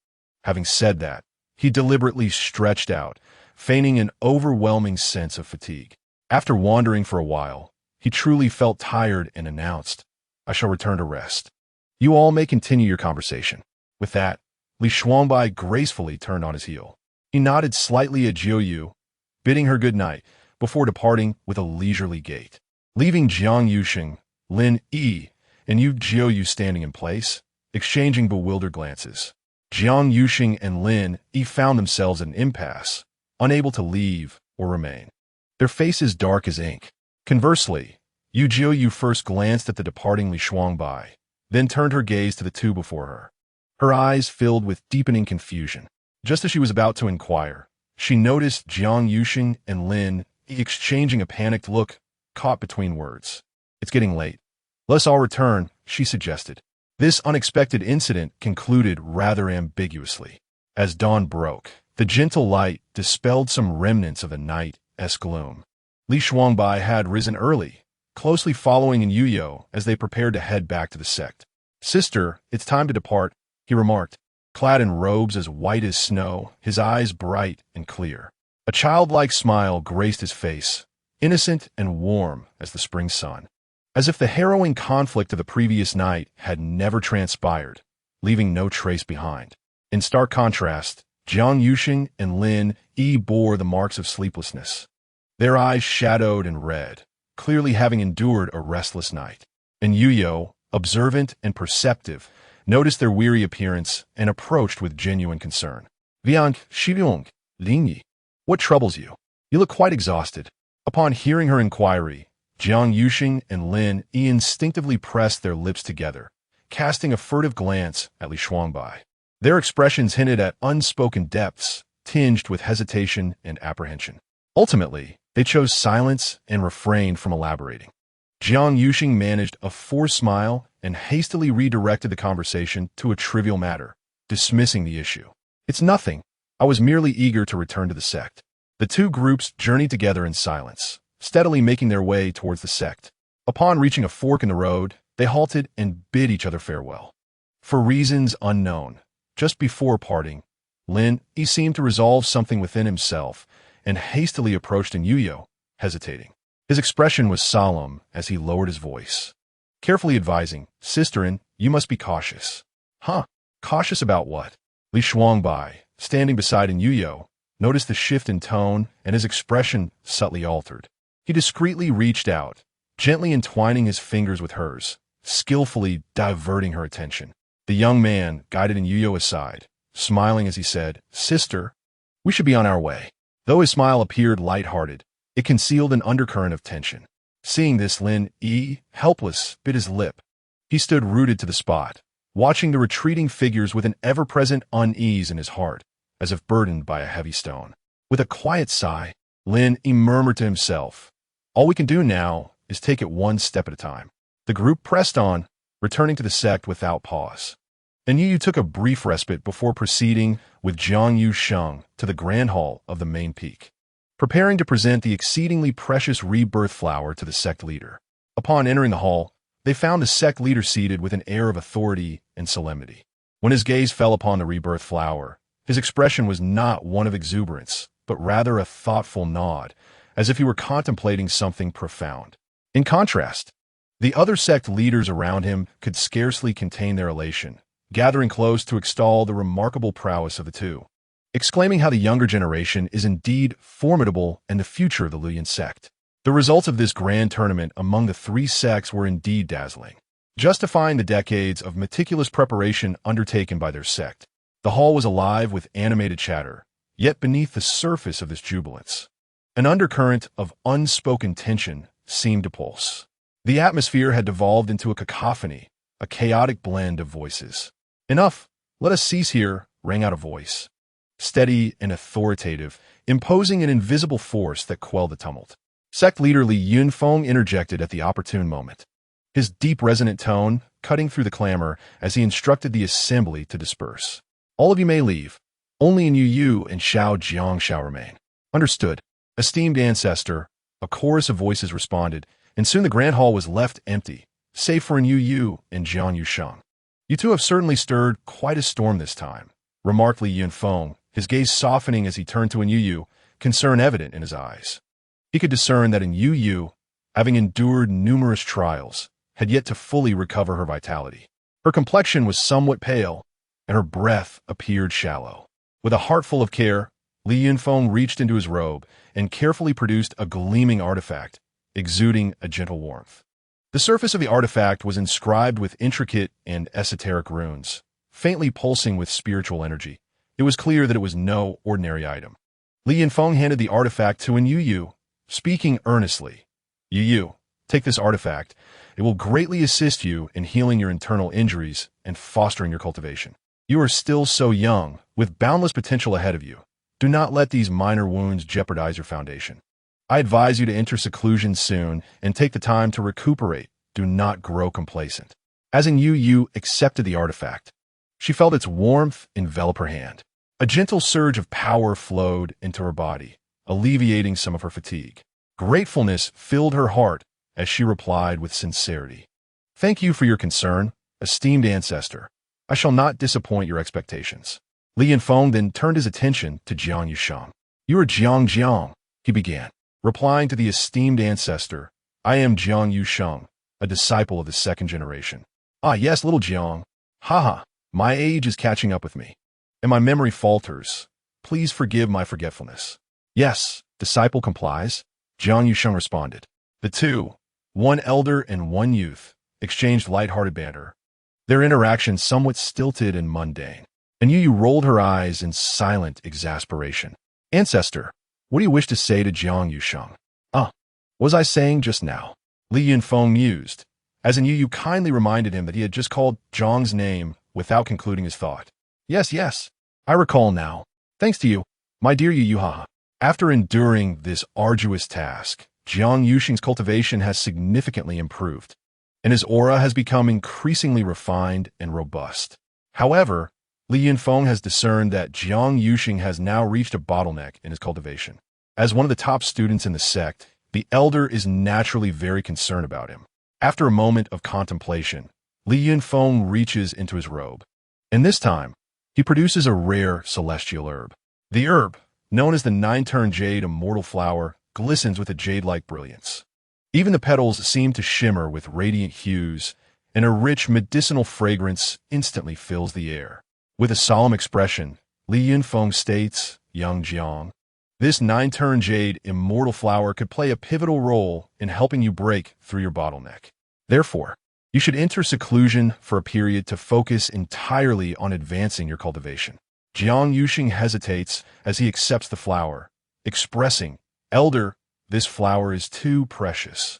Having said that, he deliberately stretched out, feigning an overwhelming sense of fatigue. After wandering for a while, he truly felt tired and announced, "I shall return to rest. You all may continue your conversation." With that, Li Shuangbai gracefully turned on his heel. He nodded slightly at Jiu Yu, bidding her good night, before departing with a leisurely gait. Leaving Jiang Yuxing, Lin Yi, and Yu Jiu standing in place, exchanging bewildered glances. Jiang Yuxing and Lin Yi found themselves at an impasse, unable to leave or remain, their faces dark as ink. Conversely, Yu Jiu first glanced at the departing Li Shuangbai, then turned her gaze to the two before her. Her eyes filled with deepening confusion. Just as she was about to inquire, she noticed Jiang Yuxing and Lin Yi exchanging a panicked look caught between words. "It's getting late. Let's all return," she suggested. This unexpected incident concluded rather ambiguously. As dawn broke, the gentle light dispelled some remnants of the night's gloom. Li Shuangbai had risen early, closely following Anyu Yu as they prepared to head back to the sect. "Sister, it's time to depart," he remarked, clad in robes as white as snow, his eyes bright and clear. A childlike smile graced his face, innocent and warm as the spring sun. As if the harrowing conflict of the previous night had never transpired, leaving no trace behind. In stark contrast, Jiang Yuxing and Lin Yi bore the marks of sleeplessness, their eyes shadowed and red, clearly having endured a restless night. And Yu Yu, observant and perceptive, noticed their weary appearance and approached with genuine concern. Viang Shiliong, Lin Yi, what troubles you? You look quite exhausted. Upon hearing her inquiry, Jiang Yuxing and Lin Yi instinctively pressed their lips together, casting a furtive glance at Li Shuangbai. Their expressions hinted at unspoken depths, tinged with hesitation and apprehension. Ultimately, they chose silence and refrained from elaborating. Jiang Yuxing managed a forced smile and hastily redirected the conversation to a trivial matter, dismissing the issue. It's nothing. I was merely eager to return to the sect. The two groups journeyed together in silence, steadily making their way towards the sect. Upon reaching a fork in the road, they halted and bid each other farewell. For reasons unknown, just before parting, Lin Yi seemed to resolve something within himself and hastily approached Anyu Yu, hesitating. His expression was solemn as he lowered his voice, carefully advising, "Sister, you must be cautious." Huh? Cautious about what? Li Shuangbai, standing beside Anyu Yu, noticed the shift in tone and his expression subtly altered. He discreetly reached out, gently entwining his fingers with hers, skillfully diverting her attention. The young man guided Anyu Yu aside, smiling as he said, "Sister, we should be on our way." Though his smile appeared light-hearted, it concealed an undercurrent of tension. Seeing this, Lin Yi, helpless, bit his lip. He stood rooted to the spot, watching the retreating figures with an ever-present unease in his heart, as if burdened by a heavy stone. With a quiet sigh, Lin Yi murmured to himself, "All we can do now is take it one step at a time." The group pressed on, returning to the sect without pause. Anyu Yu took a brief respite before proceeding with Jiang Yusheng to the grand hall of the main peak, preparing to present the exceedingly precious rebirth flower to the sect leader. Upon entering the hall, they found the sect leader seated with an air of authority and solemnity. When his gaze fell upon the rebirth flower, his expression was not one of exuberance, but rather a thoughtful nod, as if he were contemplating something profound. In contrast, the other sect leaders around him could scarcely contain their elation, gathering close to extol the remarkable prowess of the two, exclaiming how the younger generation is indeed formidable and the future of the Luyan sect. The results of this grand tournament among the three sects were indeed dazzling, justifying the decades of meticulous preparation undertaken by their sect. The hall was alive with animated chatter, yet beneath the surface of this jubilance, an undercurrent of unspoken tension seemed to pulse. The atmosphere had devolved into a cacophony, a chaotic blend of voices. "Enough! Let us cease here," rang out a voice, steady and authoritative, imposing an invisible force that quelled the tumult. Sect leader Li Yunfeng interjected at the opportune moment, his deep resonant tone cutting through the clamor as he instructed the assembly to disperse. "All of you may leave. Only Anyu Yu and Xiao Jiang shall remain." "Understood. Esteemed ancestor," a chorus of voices responded, and soon the grand hall was left empty, save for Anyu Yu and Jiang Yusheng. "You two have certainly stirred quite a storm this time," remarked Li Yunfeng, his gaze softening as he turned to Anyu Yu, concern evident in his eyes. He could discern that Anyu Yu, having endured numerous trials, had yet to fully recover her vitality. Her complexion was somewhat pale, and her breath appeared shallow. With a heart full of care, Li Yunfeng reached into his robe and carefully produced a gleaming artifact, exuding a gentle warmth. The surface of the artifact was inscribed with intricate and esoteric runes, faintly pulsing with spiritual energy. It was clear that it was no ordinary item. Li Yunfeng handed the artifact to Anyu Yu, speaking earnestly. "Yu Yu, take this artifact. It will greatly assist you in healing your internal injuries and fostering your cultivation. You are still so young, with boundless potential ahead of you. Do not let these minor wounds jeopardize your foundation. I advise you to enter seclusion soon and take the time to recuperate. Do not grow complacent." As Anyu Yu accepted the artifact, she felt its warmth envelop her hand. A gentle surge of power flowed into her body, alleviating some of her fatigue. Gratefulness filled her heart as she replied with sincerity, "Thank you for your concern, esteemed ancestor. I shall not disappoint your expectations." Li Yunfeng then turned his attention to Jiang Yusheng. "You are Jiang," he began, replying to the esteemed ancestor. "I am Jiang Yusheng, a disciple of the second generation." "Ah, yes, little Jiang. Haha, My age is catching up with me, and my memory falters. Please forgive my forgetfulness. Yes, disciple complies, Jiang Yusheng responded. The two, one elder and one youth, exchanged light-hearted banter, their interaction somewhat stilted and mundane. Anyu Yu rolled her eyes in silent exasperation. Ancestor, what do you wish to say to Jiang Yusheng? Was I saying just now? Li Yunfeng mused, as Anyu Yu kindly reminded him that he had just called Zhang's name without concluding his thought. Yes, I recall now. Thanks to you, my dear Yu Yuha. After enduring this arduous task, Jiang Yusheng's cultivation has significantly improved, and his aura has become increasingly refined and robust. However, Li Yunfeng has discerned that Jiang Yusheng has now reached a bottleneck in his cultivation. As one of the top students in the sect, the elder is naturally very concerned about him. After a moment of contemplation, Li Yunfeng reaches into his robe, and this time, he produces a rare celestial herb. The herb, known as the nine-turn jade immortal flower, glistens with a jade-like brilliance. Even the petals seem to shimmer with radiant hues, and a rich medicinal fragrance instantly fills the air. With a solemn expression, Li Yunfeng states, Young Jiang, this nine-turn jade immortal flower could play a pivotal role in helping you break through your bottleneck. Therefore, you should enter seclusion for a period to focus entirely on advancing your cultivation. Jiang Yusheng hesitates as he accepts the flower, expressing, Elder, this flower is too precious.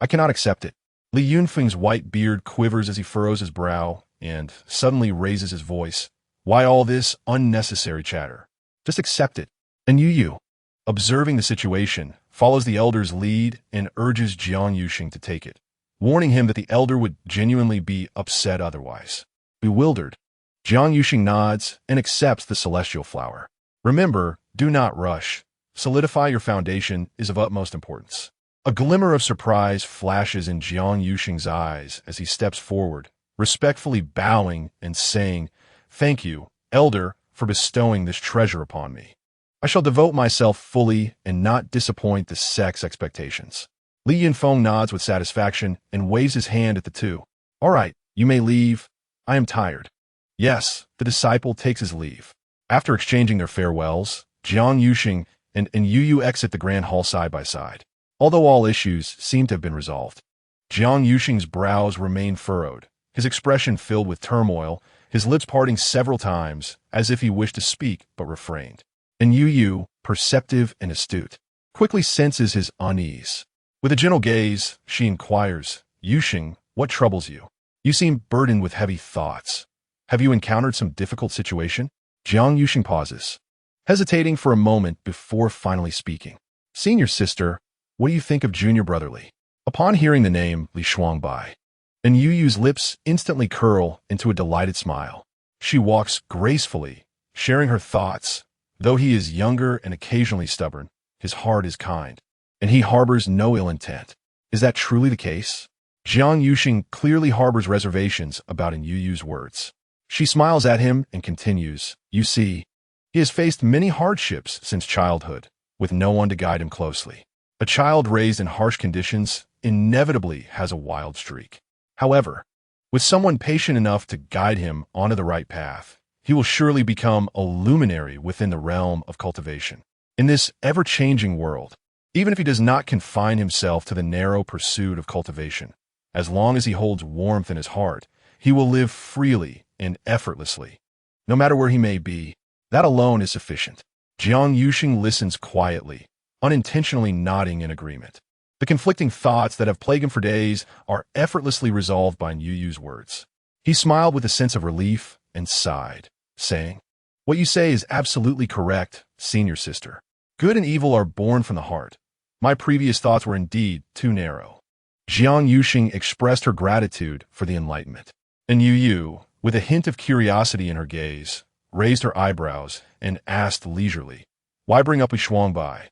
I cannot accept it. Li Yunfeng's white beard quivers as he furrows his brow and suddenly raises his voice. Why all this unnecessary chatter? Just accept it. Anyu Yu, observing the situation, follows the elder's lead and urges Jiang Yusheng to take it, warning him that the elder would genuinely be upset otherwise. Bewildered, Jiang Yusheng nods and accepts the celestial flower. Remember, do not rush. Solidify your foundation is of utmost importance. A glimmer of surprise flashes in Jiang Yusheng's eyes as he steps forward, respectfully bowing and saying, Thank you, Elder, for bestowing this treasure upon me. I shall devote myself fully and not disappoint the sect's expectations. Li Yunfeng nods with satisfaction and waves his hand at the two. All right, you may leave. I am tired. Yes, the disciple takes his leave. After exchanging their farewells, Jiang Yusheng and Anyu Yu exit the grand hall side by side. Although all issues seem to have been resolved, Jiang Yusheng's brows remain furrowed, his expression filled with turmoil, his lips parting several times as if he wished to speak but refrained. Anyu Yu, perceptive and astute, quickly senses his unease. With a gentle gaze, she inquires, Yusheng, what troubles you? You seem burdened with heavy thoughts. Have you encountered some difficult situation? Jiang Yusheng pauses, hesitating for a moment before finally speaking. Senior sister, what do you think of junior brotherly? Upon hearing the name Li Shuangbai, Anyu Yu's lips instantly curl into a delighted smile. She walks gracefully, sharing her thoughts. Though he is younger and occasionally stubborn, his heart is kind, and he harbors no ill intent. Is that truly the case? Jiang Yusheng clearly harbors reservations about Anyu Yu's words. She smiles at him and continues, You see, he has faced many hardships since childhood, with no one to guide him closely. A child raised in harsh conditions inevitably has a wild streak. However, with someone patient enough to guide him onto the right path, he will surely become a luminary within the realm of cultivation. In this ever-changing world, even if he does not confine himself to the narrow pursuit of cultivation, as long as he holds warmth in his heart, he will live freely and effortlessly. No matter where he may be, that alone is sufficient. Jiang Yusheng listens quietly, unintentionally nodding in agreement. The conflicting thoughts that have plagued him for days are effortlessly resolved by Anyu Yu's words. He smiled with a sense of relief and sighed, saying, What you say is absolutely correct, senior sister. Good and evil are born from the heart. My previous thoughts were indeed too narrow. Jiang Yusheng expressed her gratitude for the enlightenment. Anyu Yu, with a hint of curiosity in her gaze, raised her eyebrows and asked leisurely, Why bring up Li Shuangbai?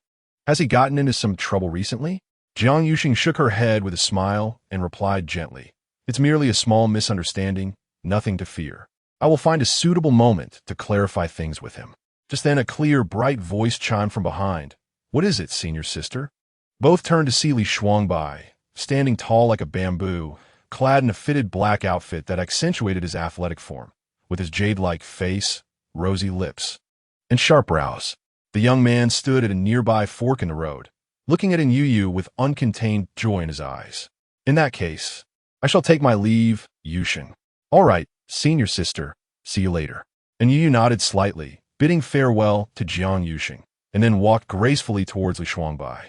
Has he gotten into some trouble recently? Jiang Yusheng shook her head with a smile and replied gently, It's merely a small misunderstanding, nothing to fear. I will find a suitable moment to clarify things with him. Just then a clear, bright voice chimed from behind. What is it, senior sister? Both turned to see Li Shuangbai, standing tall like a bamboo, clad in a fitted black outfit that accentuated his athletic form, with his jade-like face, rosy lips, and sharp brows. The young man stood at a nearby fork in the road, looking at Anyu Yu with uncontained joy in his eyes. In that case, I shall take my leave, Yusheng. All right, senior sister, see you later. Anyu Yu nodded slightly, bidding farewell to Jiang Yusheng, and then walked gracefully towards Li Shuangbai.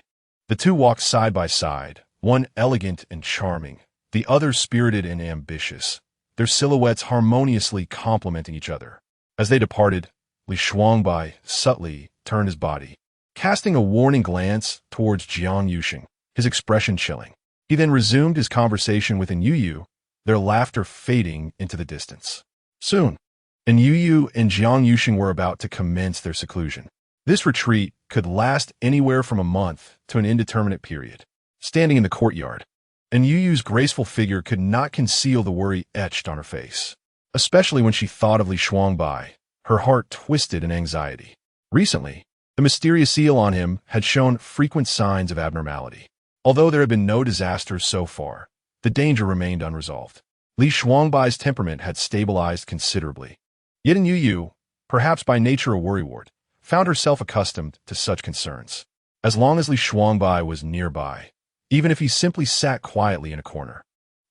The two walked side by side, one elegant and charming, the other spirited and ambitious, their silhouettes harmoniously complementing each other. As they departed, Li Shuangbai subtly turned his body, casting a warning glance towards Jiang Yusheng, his expression chilling. He then resumed his conversation with Anyu Yu, their laughter fading into the distance. Soon, Anyu Yu and Jiang Yusheng were about to commence their seclusion. This retreat could last anywhere from a month to an indeterminate period. Standing in the courtyard, Anyu Yu's graceful figure could not conceal the worry etched on her face. Especially when she thought of Li Shuangbai, her heart twisted in anxiety. Recently, the mysterious seal on him had shown frequent signs of abnormality. Although there had been no disasters so far, the danger remained unresolved. Li Shuangbai's temperament had stabilized considerably. Yet Anyu Yu, perhaps by nature a worrywart, found herself accustomed to such concerns. As long as Li Shuangbai was nearby, even if he simply sat quietly in a corner,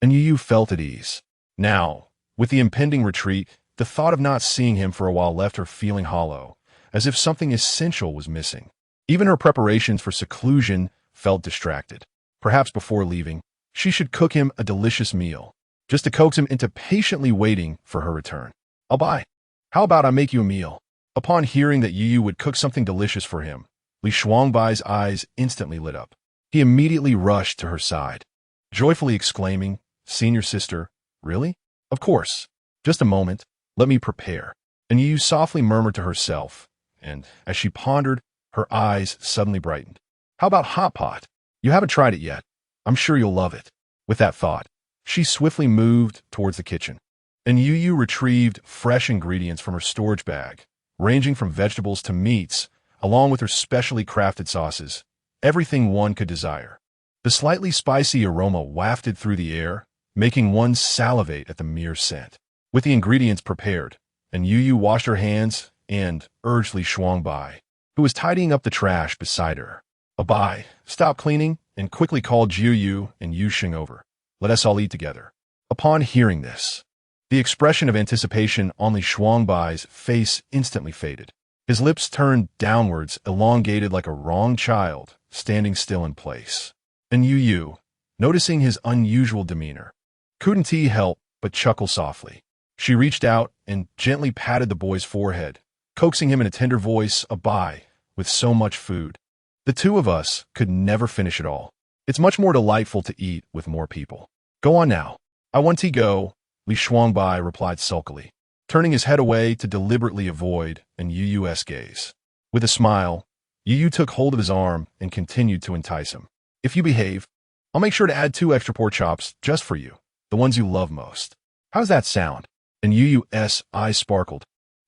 Anyu Yu felt at ease. Now, with the impending retreat, the thought of not seeing him for a while left her feeling hollow, as if something essential was missing. Even her preparations for seclusion felt distracted. Perhaps before leaving, she should cook him a delicious meal, just to coax him into patiently waiting for her return. I'll buy. How about I make you a meal? Upon hearing that Yu would cook something delicious for him, Li Shuangbai's eyes instantly lit up. He immediately rushed to her side, joyfully exclaiming, "Senior sister, really? Of course. Just a moment, let me prepare." And Yu softly murmured to herself, and as she pondered, her eyes suddenly brightened. "How about hot pot? You haven't tried it yet. I'm sure you'll love it." With that thought, she swiftly moved towards the kitchen. And Yu retrieved fresh ingredients from her storage bag, ranging from vegetables to meats, along with her specially crafted sauces, everything one could desire. The slightly spicy aroma wafted through the air, making one salivate at the mere scent. With the ingredients prepared, and Yu washed her hands and urged Li Shuangbai, who was tidying up the trash beside her. "Abai, stop cleaning," and quickly called Jiu Yu and Yusheng over. "Let us all eat together." Upon hearing this, the expression of anticipation on Li Shuangbai's face instantly faded. His lips turned downwards, elongated like a wronged child, standing still in place. And Yu, noticing his unusual demeanor, couldn't he help but chuckle softly. She reached out and gently patted the boy's forehead, coaxing him in a tender voice, "Abai, with so much food. The two of us could never finish it all. It's much more delightful to eat with more people. Go on now." "I want to go," Li Shuangbai replied sulkily, turning his head away to deliberately avoid an Yu's gaze. With a smile, Yu took hold of his arm and continued to entice him. "If you behave, I'll make sure to add 2 extra pork chops just for you, the ones you love most. How's that sound?" And Yu's eyes sparkled,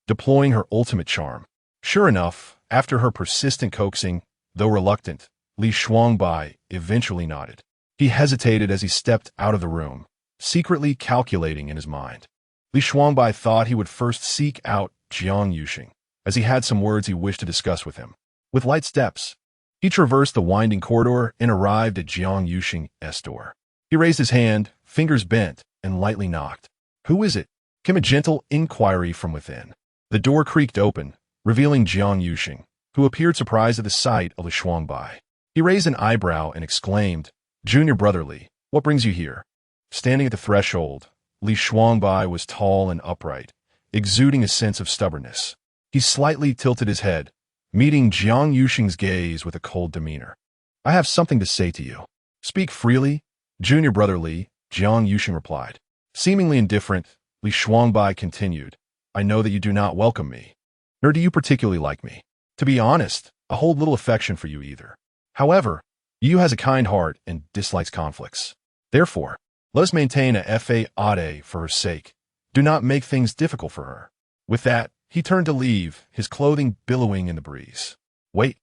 deploying her ultimate charm. Sure enough, after her persistent coaxing, though reluctant, Li Shuangbai eventually nodded. He hesitated as he stepped out of the room, secretly calculating in his mind. Li Shuangbai thought he would first seek out Jiang Yusheng, as he had some words he wished to discuss with him. With light steps, he traversed the winding corridor and arrived at Jiang Yusheng's door. He raised his hand, fingers bent, and lightly knocked. "Who is it?" came a gentle inquiry from within. The door creaked open, revealing Jiang Yusheng, who appeared surprised at the sight of Li Shuangbai. He raised an eyebrow and exclaimed, "Junior brother Li, what brings you here?" Standing at the threshold, Li Shuangbai was tall and upright, exuding a sense of stubbornness. He slightly tilted his head, meeting Jiang Yusheng's gaze with a cold demeanor. "I have something to say to you." "Speak freely, Junior brother Li," Jiang Yusheng replied. Seemingly indifferent, Li Shuangbai continued, "I know that you do not welcome me, nor do you particularly like me. To be honest, I hold little affection for you either. However, Yu has a kind heart and dislikes conflicts. Therefore, let us maintain a fade for her sake. Do not make things difficult for her." With that, he turned to leave, his clothing billowing in the breeze. "Wait,"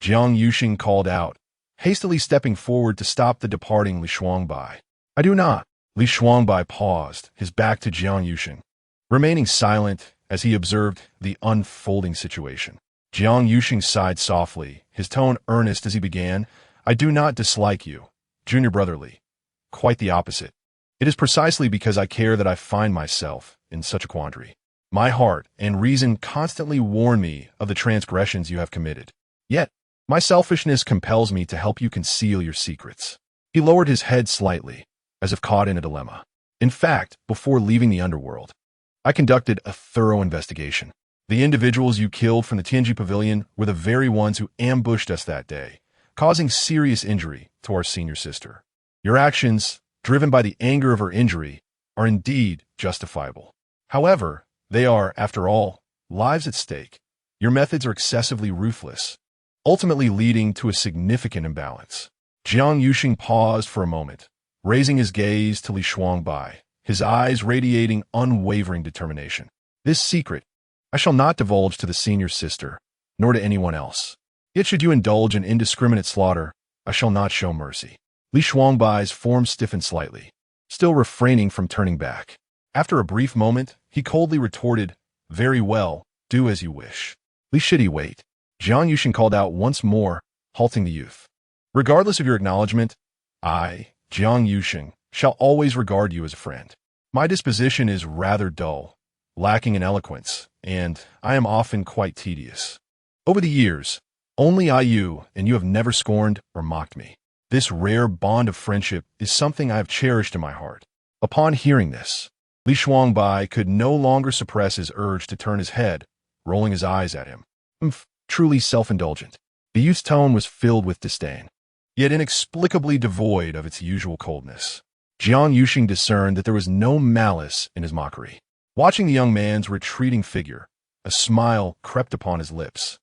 Jiang Yusheng called out, hastily stepping forward to stop the departing Li Shuangbai. "I do not." Li Shuangbai paused, his back to Jiang Yusheng. remaining silent as he observed the unfolding situation. Jiang Yuxing sighed softly, his tone earnest as he began, "I do not dislike you, junior brother Li. Quite the opposite. It is precisely because I care that I find myself in such a quandary. My heart and reason constantly warn me of the transgressions you have committed. Yet, my selfishness compels me to help you conceal your secrets." He lowered his head slightly, as if caught in a dilemma. "In fact, before leaving the underworld, I conducted a thorough investigation. The individuals you killed from the Tianji Pavilion were the very ones who ambushed us that day, causing serious injury to our senior sister. Your actions, driven by the anger of her injury, are indeed justifiable. However, they are, after all, lives at stake. Your methods are excessively ruthless, ultimately leading to a significant imbalance." Jiang Yuxing paused for a moment, raising his gaze to Li Shuangbai, his eyes radiating unwavering determination. "This secret I shall not divulge to the senior sister, nor to anyone else. Yet should you indulge in indiscriminate slaughter, I shall not show mercy." Li Shuangbai's form stiffened slightly, still refraining from turning back. After a brief moment, he coldly retorted, "Very well, do as you wish." "Li Shidi, wait." Jiang Yuxing called out once more, halting the youth. "Regardless of your acknowledgement, I, Jiang Yuxing, shall always regard you as a friend. My disposition is rather dull, lacking in eloquence, and I am often quite tedious. Over the years, only you and you have never scorned or mocked me. This rare bond of friendship is something I have cherished in my heart." Upon hearing this, Li Shuangbai could no longer suppress his urge to turn his head, rolling his eyes at him. Truly self-indulgent. The youth's tone was filled with disdain, yet inexplicably devoid of its usual coldness. Jiang Yuxing discerned that there was no malice in his mockery. Watching the young man's retreating figure, a smile crept upon his lips,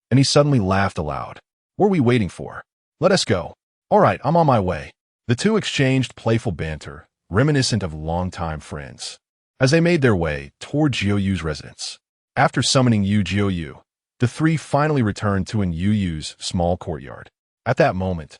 and he suddenly laughed aloud. "What are we waiting for? Let us go." "All right, I'm on my way." The two exchanged playful banter, reminiscent of longtime friends, as they made their way toward Jiu Yu's residence. After summoning Jiu Yu, the three finally returned to Anyu Yu's small courtyard. At that moment,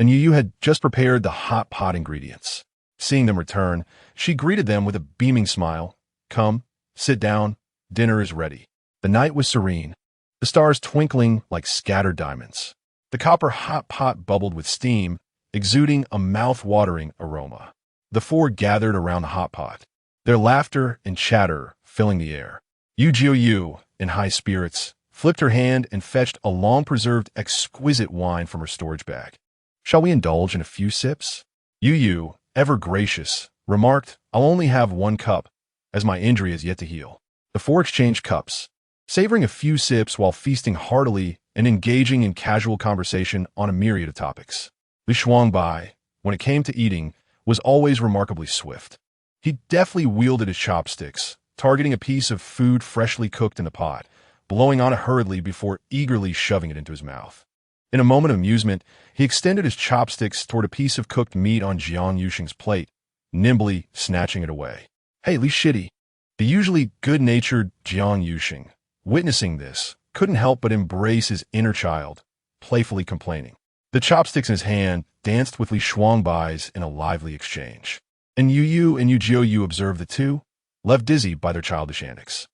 Anyu Yu had just prepared the hot pot ingredients. Seeing them return, she greeted them with a beaming smile. "Come, sit down, dinner is ready." The night was serene, the stars twinkling like scattered diamonds. The copper hot pot bubbled with steam, exuding a mouth-watering aroma. The four gathered around the hot pot, their laughter and chatter filling the air. Jiu Yu, in high spirits, flipped her hand and fetched a long-preserved exquisite wine from her storage bag. "Shall we indulge in a few sips?" Yu, ever gracious, remarked, "I'll only have one cup, as my injury is yet to heal." The four exchanged cups, savoring a few sips while feasting heartily and engaging in casual conversation on a myriad of topics. Li Shuangbai, when it came to eating, was always remarkably swift. He deftly wielded his chopsticks, targeting a piece of food freshly cooked in the pot, blowing on it hurriedly before eagerly shoving it into his mouth. In a moment of amusement, he extended his chopsticks toward a piece of cooked meat on Jiang Yuxing's plate, nimbly snatching it away. "Hey, Li Shidi." The usually good-natured Jiang Yuxing, witnessing this, couldn't help but embrace his inner child, playfully complaining. The chopsticks in his hand danced with Li Shuangbai's in a lively exchange. And Yu and Jiu Yu observed the two, left dizzy by their childish antics.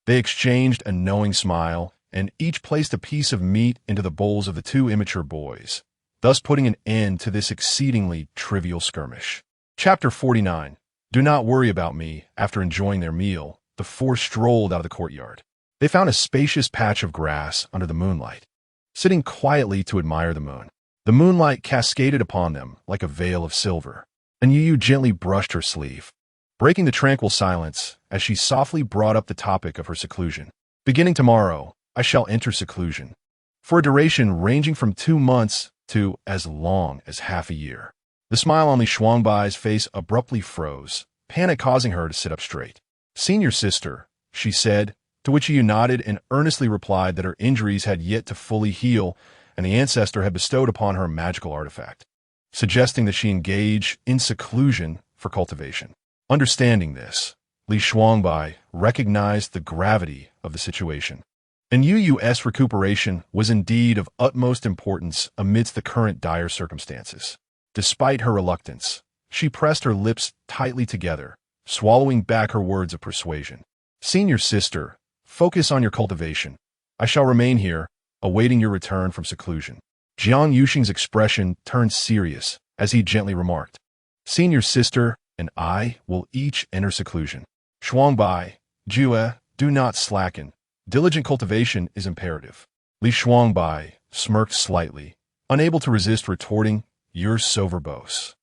They exchanged a knowing smile, and each placed a piece of meat into the bowls of the two immature boys, thus putting an end to this exceedingly trivial skirmish. Chapter 49. Do not worry about me. After enjoying their meal, the four strolled out of the courtyard. They found a spacious patch of grass under the moonlight, sitting quietly to admire the moon. The moonlight cascaded upon them like a veil of silver, and Yu gently brushed her sleeve, breaking the tranquil silence as she softly brought up the topic of her seclusion. "Beginning tomorrow, I shall enter seclusion, for a duration ranging from 2 months to as long as half a year." The smile on Li Shuangbai's face abruptly froze, panic causing her to sit up straight. "Senior sister," she said, to which Yu nodded and earnestly replied that her injuries had yet to fully heal and the ancestor had bestowed upon her a magical artifact, suggesting that she engage in seclusion for cultivation. Understanding this, Li Shuangbai recognized the gravity of the situation. And Yu's recuperation was indeed of utmost importance amidst the current dire circumstances. Despite her reluctance, she pressed her lips tightly together, swallowing back her words of persuasion. Senior sister, focus on your cultivation. I shall remain here, awaiting your return from seclusion. Jiang Yuxing's expression turned serious as he gently remarked, Senior sister and I will each enter seclusion. Shuangbai, Jue, do not slacken. Diligent cultivation is imperative. Li Shuangbai smirked slightly, unable to resist retorting, You're so verbose.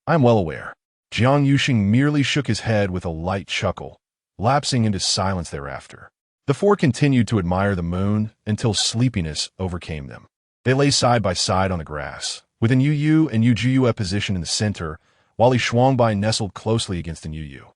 I am well aware. Jiang Yuxing merely shook his head with a light chuckle, lapsing into silence thereafter. The four continued to admire the moon until sleepiness overcame them. They lay side by side on the grass, with Anyu Yu and Yu Jue positioned in the center, while Li Shuangbai nestled closely against Anyu Yu.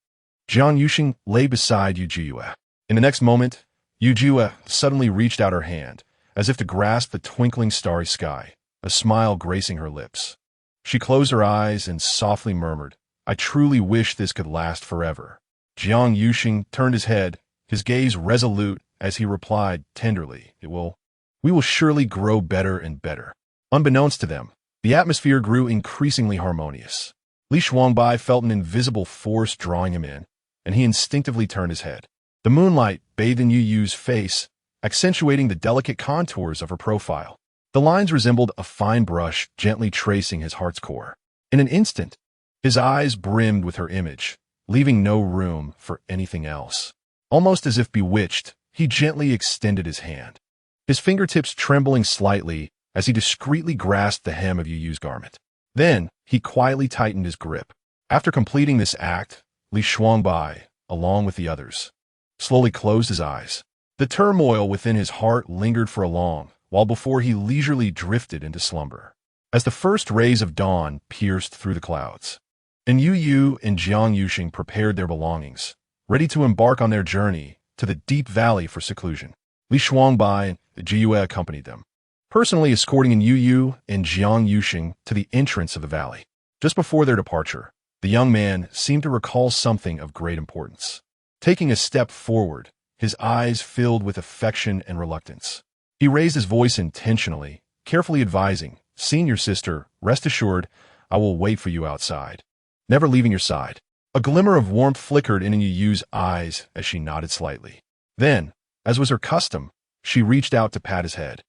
Jiang Yuxing lay beside Yu Jue. In the next moment, Yu Jue suddenly reached out her hand, as if to grasp the twinkling starry sky, a smile gracing her lips. She closed her eyes and softly murmured, I truly wish this could last forever. Jiang Yuxing turned his head, his gaze resolute as he replied tenderly, We will surely grow better and better. Unbeknownst to them, the atmosphere grew increasingly harmonious. Li Shuangbai felt an invisible force drawing him in, and he instinctively turned his head. The moonlight bathed in Yu Yu's face, accentuating the delicate contours of her profile. The lines resembled a fine brush gently tracing his heart's core. In an instant, his eyes brimmed with her image, leaving no room for anything else. Almost as if bewitched, he gently extended his hand, his fingertips trembling slightly as he discreetly grasped the hem of Yu Yu's garment. Then, he quietly tightened his grip. After completing this act, Li Shuangbai, along with the others, slowly closed his eyes. The turmoil within his heart lingered for a long while before he leisurely drifted into slumber. As the first rays of dawn pierced through the clouds, Anyu Yu and Jiang Yuxing prepared their belongings, ready to embark on their journey to the deep valley for seclusion. Li Shuangbai and Jue accompanied them, personally escorting Anyu Yu and Jiang Yuxing to the entrance of the valley. Just before their departure, the young man seemed to recall something of great importance. Taking a step forward, his eyes filled with affection and reluctance. He raised his voice intentionally, carefully advising, Senior sister, rest assured, I will wait for you outside, never leaving your side. A glimmer of warmth flickered in Anyu Yu's eyes as she nodded slightly. Then, as was her custom, she reached out to pat his head,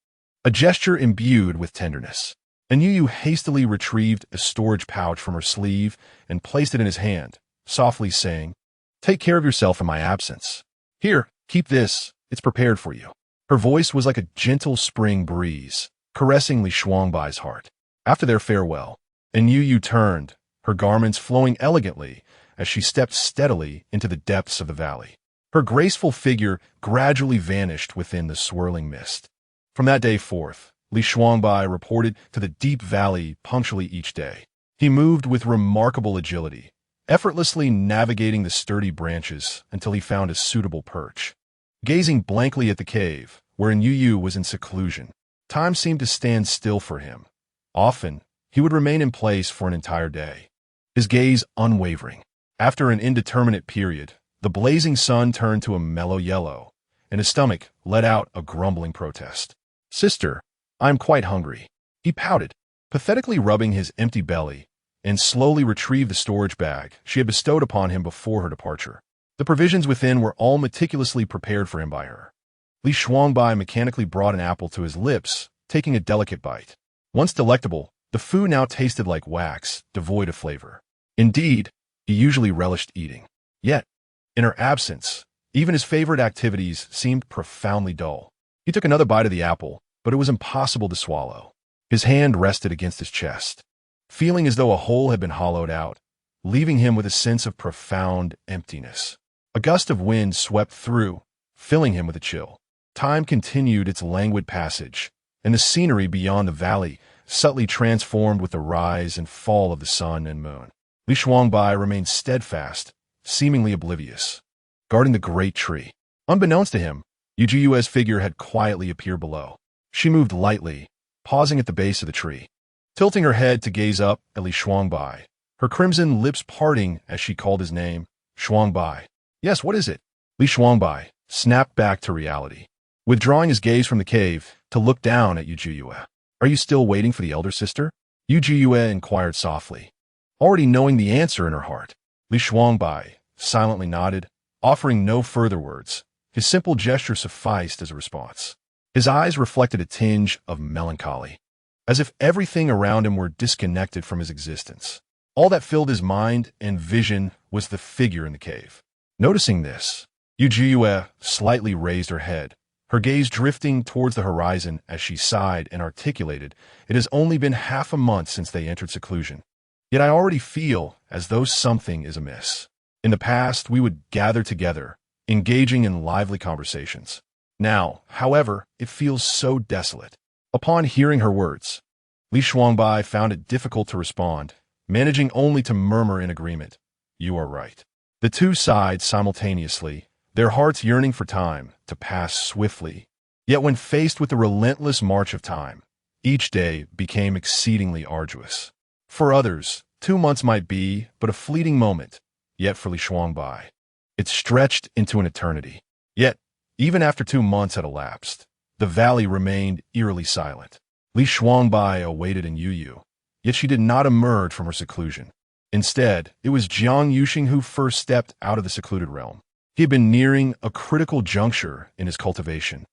a gesture imbued with tenderness. Anyu Yu hastily retrieved a storage pouch from her sleeve and placed it in his hand, softly saying, Take care of yourself in my absence. Here, keep this, it's prepared for you. Her voice was like a gentle spring breeze, caressing Li Shuangbai's heart. After their farewell, Anyu Yu turned, her garments flowing elegantly as she stepped steadily into the depths of the valley. Her graceful figure gradually vanished within the swirling mist. From that day forth, Li Shuangbai reported to the deep valley punctually each day. He moved with remarkable agility, effortlessly navigating the sturdy branches until he found a suitable perch. Gazing blankly at the cave, where Anyu Yu was in seclusion, time seemed to stand still for him. Often, he would remain in place for an entire day, his gaze unwavering. After an indeterminate period, the blazing sun turned to a mellow yellow, and his stomach let out a grumbling protest. Sister, I am quite hungry. He pouted, pathetically rubbing his empty belly, and slowly retrieved the storage bag she had bestowed upon him before her departure. The provisions within were all meticulously prepared for him by her. Li Shuangbai mechanically brought an apple to his lips, taking a delicate bite. Once delectable, the food now tasted like wax, devoid of flavor. Indeed, he usually relished eating. Yet, in her absence, even his favorite activities seemed profoundly dull. He took another bite of the apple, but it was impossible to swallow. His hand rested against his chest, feeling as though a hole had been hollowed out, leaving him with a sense of profound emptiness. A gust of wind swept through, filling him with a chill. Time continued its languid passage, and the scenery beyond the valley subtly transformed with the rise and fall of the sun and moon. Li Shuangbai remained steadfast, seemingly oblivious, guarding the great tree. Unbeknownst to him, Yu Jue's figure had quietly appeared below. She moved lightly, pausing at the base of the tree, tilting her head to gaze up at Li Shuangbai, her crimson lips parting as she called his name, Shuangbai. Yes, what is it? Li Shuangbai snapped back to reality, withdrawing his gaze from the cave to look down at Yu Jue. Are you still waiting for the elder sister? Yu Jue inquired softly, already knowing the answer in her heart. Li Shuangbai silently nodded, offering no further words. His simple gesture sufficed as a response. His eyes reflected a tinge of melancholy, as if everything around him were disconnected from his existence. All that filled his mind and vision was the figure in the cave. Noticing this, Anyu Yu slightly raised her head, her gaze drifting towards the horizon as she sighed and articulated, "It has only been half a month since they entered seclusion. Yet I already feel as though something is amiss. In the past, we would gather together, engaging in lively conversations. Now, however, it feels so desolate." Upon hearing her words, Li Shuangbai found it difficult to respond, managing only to murmur in agreement, "You are right." The two sighed simultaneously, their hearts yearning for time to pass swiftly. Yet when faced with the relentless march of time, each day became exceedingly arduous. For others, 2 months might be but a fleeting moment, yet for Li Shuangbai, it stretched into an eternity. Yet, even after 2 months had elapsed, the valley remained eerily silent. Li Shuangbai awaited Anyu Yu, yet she did not emerge from her seclusion. Instead, it was Jiang Yuxing who first stepped out of the secluded realm. He had been nearing a critical juncture in his cultivation,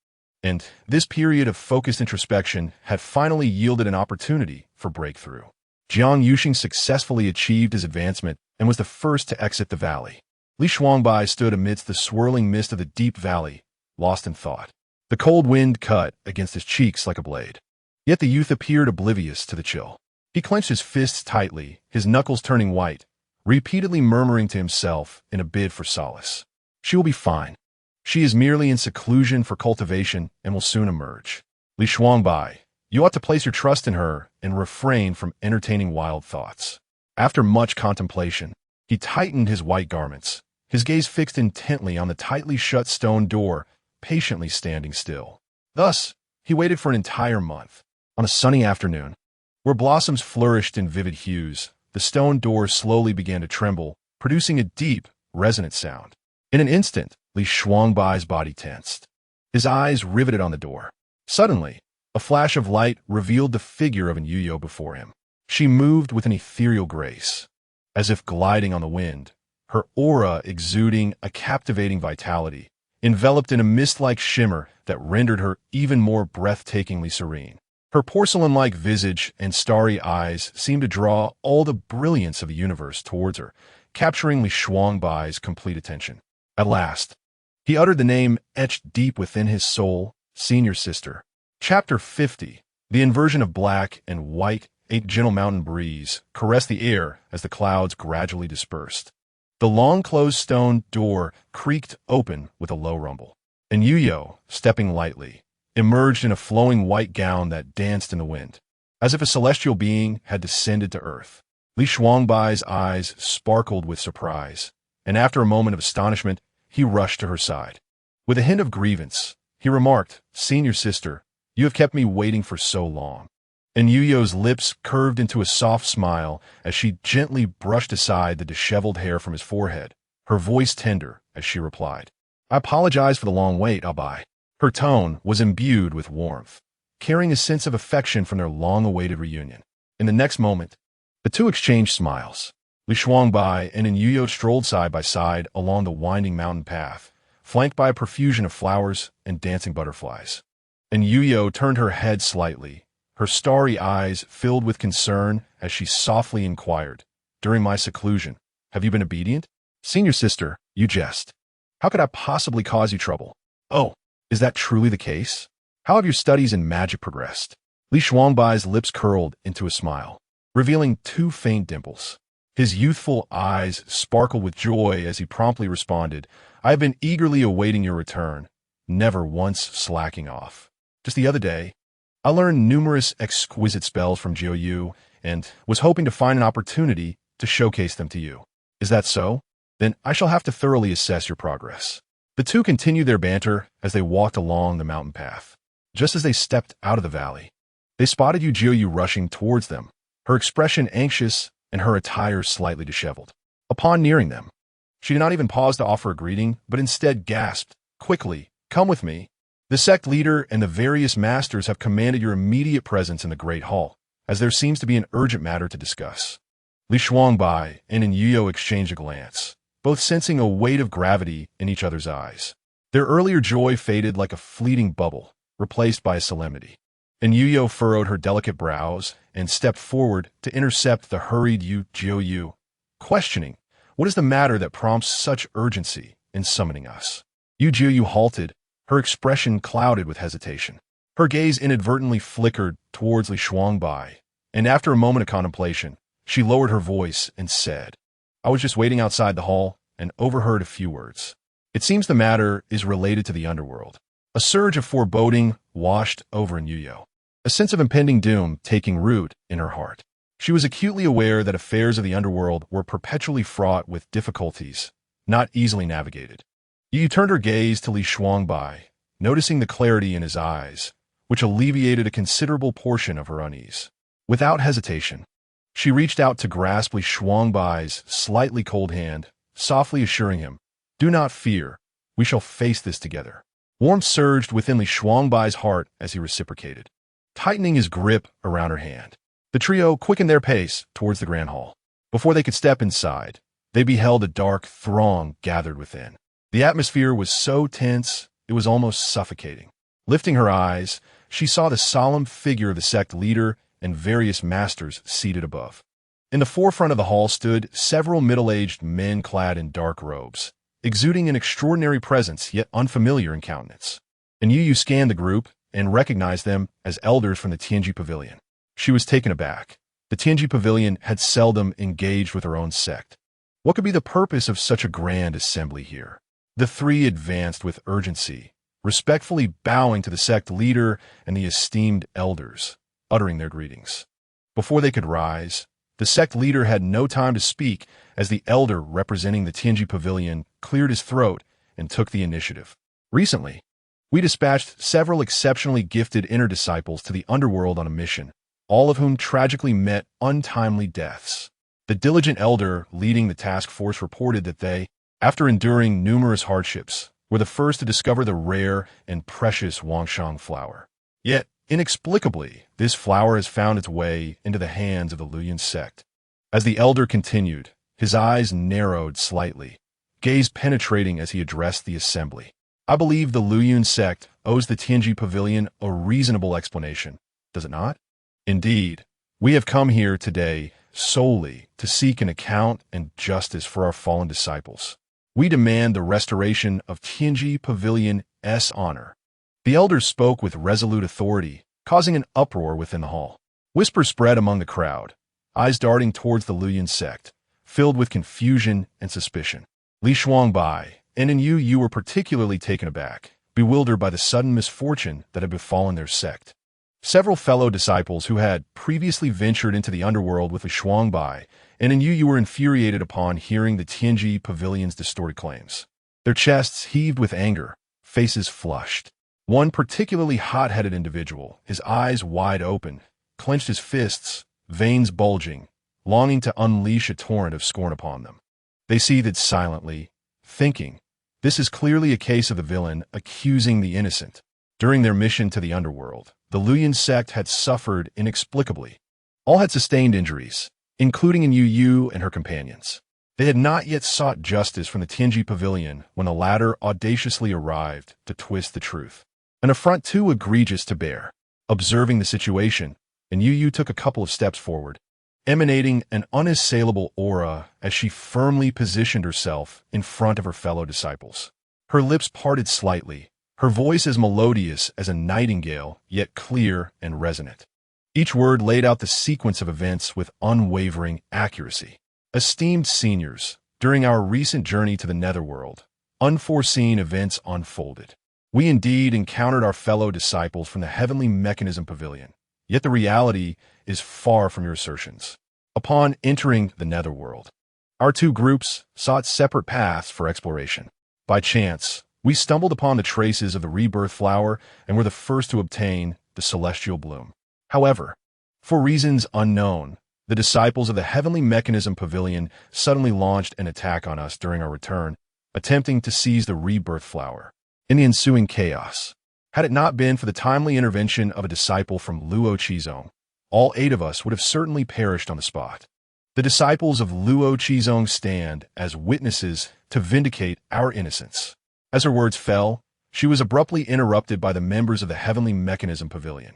and this period of focused introspection had finally yielded an opportunity for breakthrough. Jiang Yuxing successfully achieved his advancement and was the first to exit the valley. Li Shuangbai stood amidst the swirling mist of the deep valley, lost in thought. The cold wind cut against his cheeks like a blade. Yet the youth appeared oblivious to the chill. He clenched his fists tightly, his knuckles turning white, repeatedly murmuring to himself in a bid for solace. "She will be fine. She is merely in seclusion for cultivation and will soon emerge. Li Shuangbai, you ought to place your trust in her and refrain from entertaining wild thoughts." After much contemplation, he tightened his white garments, his gaze fixed intently on the tightly shut stone door, patiently standing still. Thus, he waited for an entire month. On a sunny afternoon, where blossoms flourished in vivid hues, the stone door slowly began to tremble, producing a deep, resonant sound. In an instant, Li Shuangbai's body tensed, his eyes riveted on the door. Suddenly, a flash of light revealed the figure of Anyu Yu before him. She moved with an ethereal grace, as if gliding on the wind, her aura exuding a captivating vitality, enveloped in a mist-like shimmer that rendered her even more breathtakingly serene. Her porcelain-like visage and starry eyes seemed to draw all the brilliance of the universe towards her, capturing Li Shuangbai's complete attention. At last, he uttered the name etched deep within his soul, "Senior Sister." Chapter 50. The inversion of black and white. A gentle mountain breeze caressed the air as the clouds gradually dispersed. The long-closed stone door creaked open with a low rumble. Anyu Yu, stepping lightly, emerged in a flowing white gown that danced in the wind, as if a celestial being had descended to earth. Li Shuangbai's eyes sparkled with surprise, and after a moment of astonishment, he rushed to her side. With a hint of grievance, he remarked, "Senior Sister, you have kept me waiting for so long." Anyu Yu's lips curved into a soft smile as she gently brushed aside the disheveled hair from his forehead, her voice tender as she replied, "I apologize for the long wait, Abai." Her tone was imbued with warmth, carrying a sense of affection from their long-awaited reunion. In the next moment, the two exchanged smiles. Li Shuangbai and Anyu Yu strolled side by side along the winding mountain path, flanked by a profusion of flowers and dancing butterflies. Anyu Yu turned her head slightly, her starry eyes filled with concern as she softly inquired, "During my seclusion, have you been obedient?" "Senior Sister, you jest. How could I possibly cause you trouble?" "Oh, is that truly the case? How have your studies in magic progressed?" Li Shuangbai's lips curled into a smile, revealing 2 faint dimples. His youthful eyes sparkled with joy as he promptly responded, "I have been eagerly awaiting your return, never once slacking off. Just the other day, I learned numerous exquisite spells from Jiu Yu and was hoping to find an opportunity to showcase them to you. Is that so? Then I shall have to thoroughly assess your progress." The two continued their banter as they walked along the mountain path. Just as they stepped out of the valley, they spotted Jiu Yu rushing towards them, her expression anxious and her attire slightly disheveled. Upon nearing them, she did not even pause to offer a greeting, but instead gasped, "Quickly, come with me. The sect leader and the various masters have commanded your immediate presence in the Great Hall, as there seems to be an urgent matter to discuss." Li Shuangbai and Anyu Yu exchanged a glance, both sensing a weight of gravity in each other's eyes. Their earlier joy faded like a fleeting bubble, replaced by a solemnity. Anyu Yu furrowed her delicate brows and stepped forward to intercept the hurried Yu, questioning, "What is the matter that prompts such urgency in summoning us?" Yu halted, her expression clouded with hesitation. Her gaze inadvertently flickered towards Li Shuangbai, and after a moment of contemplation, she lowered her voice and said, "I was just waiting outside the hall and overheard a few words. It seems the matter is related to the underworld." A surge of foreboding washed over Anyu Yu, a sense of impending doom taking root in her heart. She was acutely aware that affairs of the underworld were perpetually fraught with difficulties, not easily navigated. Yu turned her gaze to Li Shuangbai, noticing the clarity in his eyes, which alleviated a considerable portion of her unease. Without hesitation, she reached out to grasp Li Shuangbai's slightly cold hand, softly assuring him, "Do not fear, we shall face this together." Warmth surged within Li Shuangbai's heart as he reciprocated, tightening his grip around her hand. The trio quickened their pace towards the grand hall. Before they could step inside, they beheld a dark throng gathered within. The atmosphere was so tense, it was almost suffocating. Lifting her eyes, she saw the solemn figure of the sect leader and various masters seated above. In the forefront of the hall stood several middle-aged men clad in dark robes, exuding an extraordinary presence yet unfamiliar in countenance. Anyu Yu scanned the group and recognized them as elders from the Tianji Pavilion. She was taken aback. The Tianji Pavilion had seldom engaged with her own sect. What could be the purpose of such a grand assembly here? The three advanced with urgency, respectfully bowing to the sect leader and the esteemed elders, uttering their greetings. Before they could rise, the sect leader had no time to speak as the elder representing the Tianji Pavilion cleared his throat and took the initiative. "Recently, we dispatched several exceptionally gifted inner disciples to the underworld on a mission, all of whom tragically met untimely deaths. The diligent elder leading the task force reported that they, after enduring numerous hardships, were the first to discover the rare and precious Wangshang flower. Yet, inexplicably, this flower has found its way into the hands of the Luoyuan sect." As the elder continued, his eyes narrowed slightly, gaze penetrating as he addressed the assembly. "I believe the Luoyuan sect owes the Tianji Pavilion a reasonable explanation, does it not? Indeed, we have come here today solely to seek an account and justice for our fallen disciples. We demand the restoration of Tianji Pavilion's honor." The elders spoke with resolute authority, causing an uproar within the hall. Whispers spread among the crowd, eyes darting towards the Luoyuan sect, filled with confusion and suspicion. Li Shuangbai and Anyu Yu were particularly taken aback, bewildered by the sudden misfortune that had befallen their sect. Several fellow disciples who had previously ventured into the underworld with Li Shuangbai and Anyu Yu were infuriated upon hearing the Tianji Pavilion's distorted claims. Their chests heaved with anger, faces flushed. One particularly hot-headed individual, his eyes wide open, clenched his fists, veins bulging, longing to unleash a torrent of scorn upon them. They seethed silently, thinking, "This is clearly a case of the villain accusing the innocent." During their mission to the underworld, the Luoyuan sect had suffered inexplicably. All had sustained injuries, including Anyu Yu and her companions. They had not yet sought justice from the Tianji Pavilion when the latter audaciously arrived to twist the truth. An affront too egregious to bear. Observing the situation, Anyu Yu took a couple of steps forward, emanating an unassailable aura as she firmly positioned herself in front of her fellow disciples. Her lips parted slightly, her voice as melodious as a nightingale, yet clear and resonant. Each word laid out the sequence of events with unwavering accuracy. "Esteemed seniors, during our recent journey to the netherworld, unforeseen events unfolded. We indeed encountered our fellow disciples from the Heavenly Mechanism Pavilion, yet the reality is far from your assertions. Upon entering the netherworld, our two groups sought separate paths for exploration. By chance, we stumbled upon the traces of the rebirth flower and were the first to obtain the celestial bloom. However, for reasons unknown, the disciples of the Heavenly Mechanism Pavilion suddenly launched an attack on us during our return, attempting to seize the rebirth flower. In the ensuing chaos, had it not been for the timely intervention of a disciple from Luo Qizong, all 8 of us would have certainly perished on the spot. The disciples of Luo Qizong stand as witnesses to vindicate our innocence. As her words fell, she was abruptly interrupted by the members of the Heavenly Mechanism Pavilion.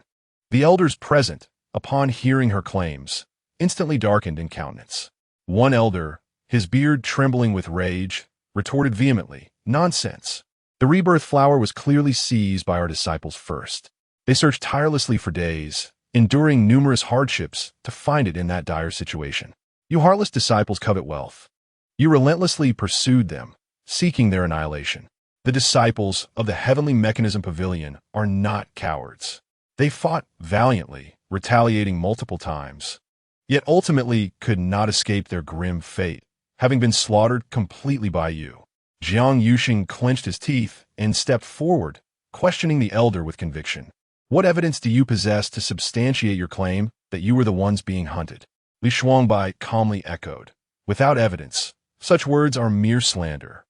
The elders present, upon hearing her claims, instantly darkened in countenance. One elder, his beard trembling with rage, retorted vehemently, "Nonsense! The rebirth flower was clearly seized by our disciples first. They searched tirelessly for days, enduring numerous hardships to find it in that dire situation. You heartless disciples covet wealth. You relentlessly pursued them, seeking their annihilation. The disciples of the Heavenly Mechanism Pavilion are not cowards. They fought valiantly, retaliating multiple times, yet ultimately could not escape their grim fate, having been slaughtered completely by you." Jiang Yuxing clenched his teeth and stepped forward, questioning the elder with conviction. "What evidence do you possess to substantiate your claim that you were the ones being hunted?" Li Shuangbai calmly echoed. "Without evidence, such words are mere slander."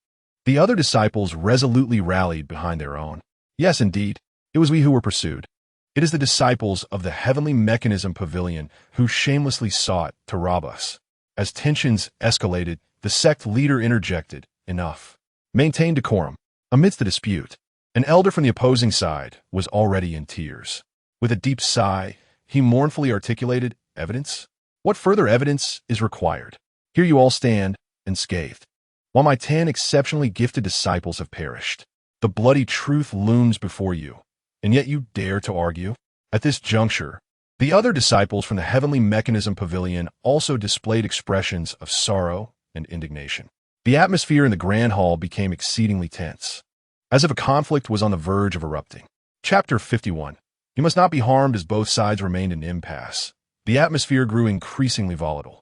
The other disciples resolutely rallied behind their own. "Yes, indeed, it was we who were pursued. It is the disciples of the Heavenly Mechanism Pavilion who shamelessly sought to rob us." As tensions escalated, the sect leader interjected, "Enough. Maintain decorum." Amidst the dispute, an elder from the opposing side was already in tears. With a deep sigh, he mournfully articulated, "Evidence? What further evidence is required? Here you all stand, unscathed, while my 10 exceptionally gifted disciples have perished. The bloody truth looms before you, and yet you dare to argue?" At this juncture, the other disciples from the Heavenly Mechanism Pavilion also displayed expressions of sorrow and indignation. The atmosphere in the grand hall became exceedingly tense, as if a conflict was on the verge of erupting. Chapter 51. You must not be harmed. As both sides remained in impasse, the atmosphere grew increasingly volatile.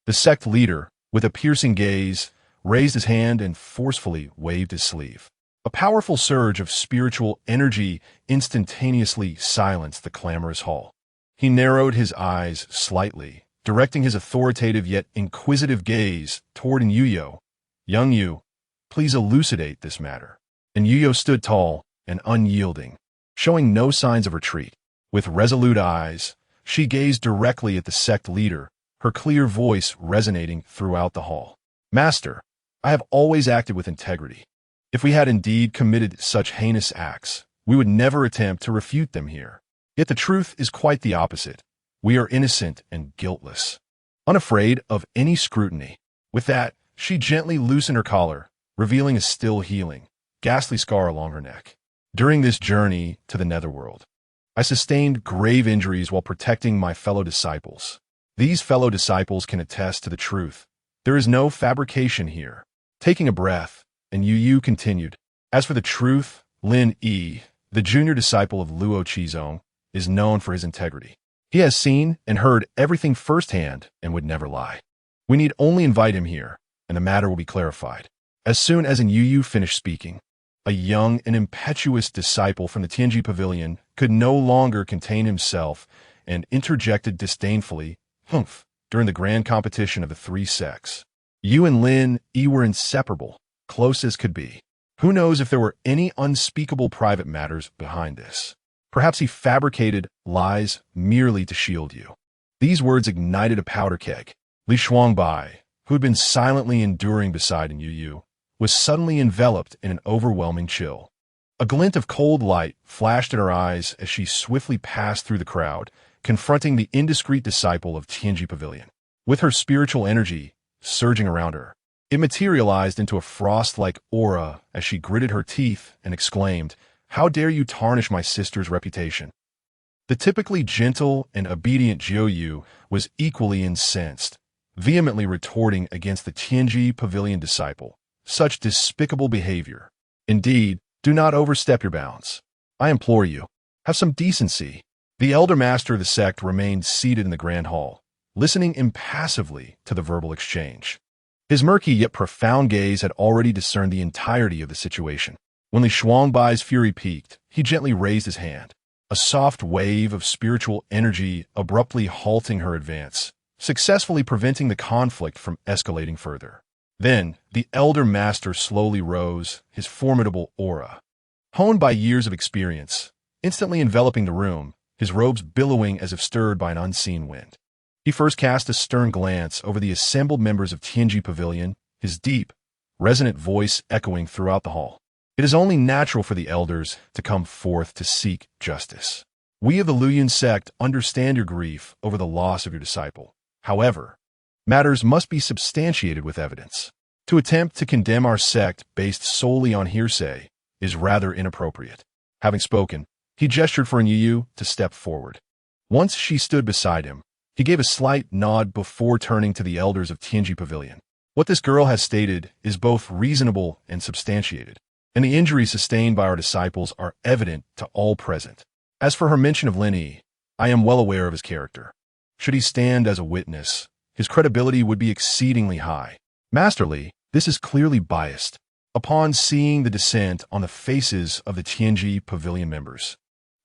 The sect leader, with a piercing gaze, raised his hand and forcefully waved his sleeve. A powerful surge of spiritual energy instantaneously silenced the clamorous hall. He narrowed his eyes slightly, directing his authoritative yet inquisitive gaze toward Anyu Yu. "Young Yu, please elucidate this matter." Anyu Yu stood tall and unyielding, showing no signs of retreat. With resolute eyes, she gazed directly at the sect leader, her clear voice resonating throughout the hall. "Master, I have always acted with integrity. If we had indeed committed such heinous acts, we would never attempt to refute them here. Yet the truth is quite the opposite. We are innocent and guiltless, unafraid of any scrutiny." With that, she gently loosened her collar, revealing a still healing, ghastly scar along her neck. "During this journey to the netherworld, I sustained grave injuries while protecting my fellow disciples. These fellow disciples can attest to the truth. There is no fabrication here." Taking a breath, Anyu Yu continued, "As for the truth, Lin Yi, the junior disciple of Luo Qizong, is known for his integrity. He has seen and heard everything firsthand and would never lie. We need only invite him here, and the matter will be clarified." As soon as Anyu Yu finished speaking, a young and impetuous disciple from the Tianji Pavilion could no longer contain himself and interjected disdainfully, "Humph," during the grand competition of the three sects. "You and Lin Yi were inseparable, close as could be. Who knows if there were any unspeakable private matters behind this? Perhaps he fabricated lies merely to shield you." These words ignited a powder keg. Li Shuangbai, who had been silently enduring beside Anyu Yu, was suddenly enveloped in an overwhelming chill. A glint of cold light flashed in her eyes as she swiftly passed through the crowd, confronting the indiscreet disciple of Tianji Pavilion. With her spiritual energy surging around her, it materialized into a frost-like aura as she gritted her teeth and exclaimed, "How dare you tarnish my sister's reputation?" The typically gentle and obedient Jiu Yu was equally incensed, vehemently retorting against the Tianji Pavilion disciple. "Such despicable behavior. Indeed, do not overstep your bounds. I implore you, have some decency." The elder master of the sect remained seated in the grand hall, listening impassively to the verbal exchange. His murky yet profound gaze had already discerned the entirety of the situation. When Li Shuangbai's fury peaked, he gently raised his hand, a soft wave of spiritual energy abruptly halting her advance, successfully preventing the conflict from escalating further. Then, the elder master slowly rose, his formidable aura, honed by years of experience, instantly enveloping the room, his robes billowing as if stirred by an unseen wind. He first cast a stern glance over the assembled members of Tianji Pavilion, his deep, resonant voice echoing throughout the hall. It is only natural for the elders to come forth to seek justice. We of the Luoyuan sect understand your grief over the loss of your disciple. However, matters must be substantiated with evidence. To attempt to condemn our sect based solely on hearsay is rather inappropriate. Having spoken, he gestured for Anyu Yu to step forward. Once she stood beside him, he gave a slight nod before turning to the elders of Tianji Pavilion. What this girl has stated is both reasonable and substantiated, and the injuries sustained by our disciples are evident to all present. As for her mention of Lin Yi, I am well aware of his character. Should he stand as a witness, his credibility would be exceedingly high. Master Li, this is clearly biased. Upon seeing the dissent on the faces of the Tianji Pavilion members,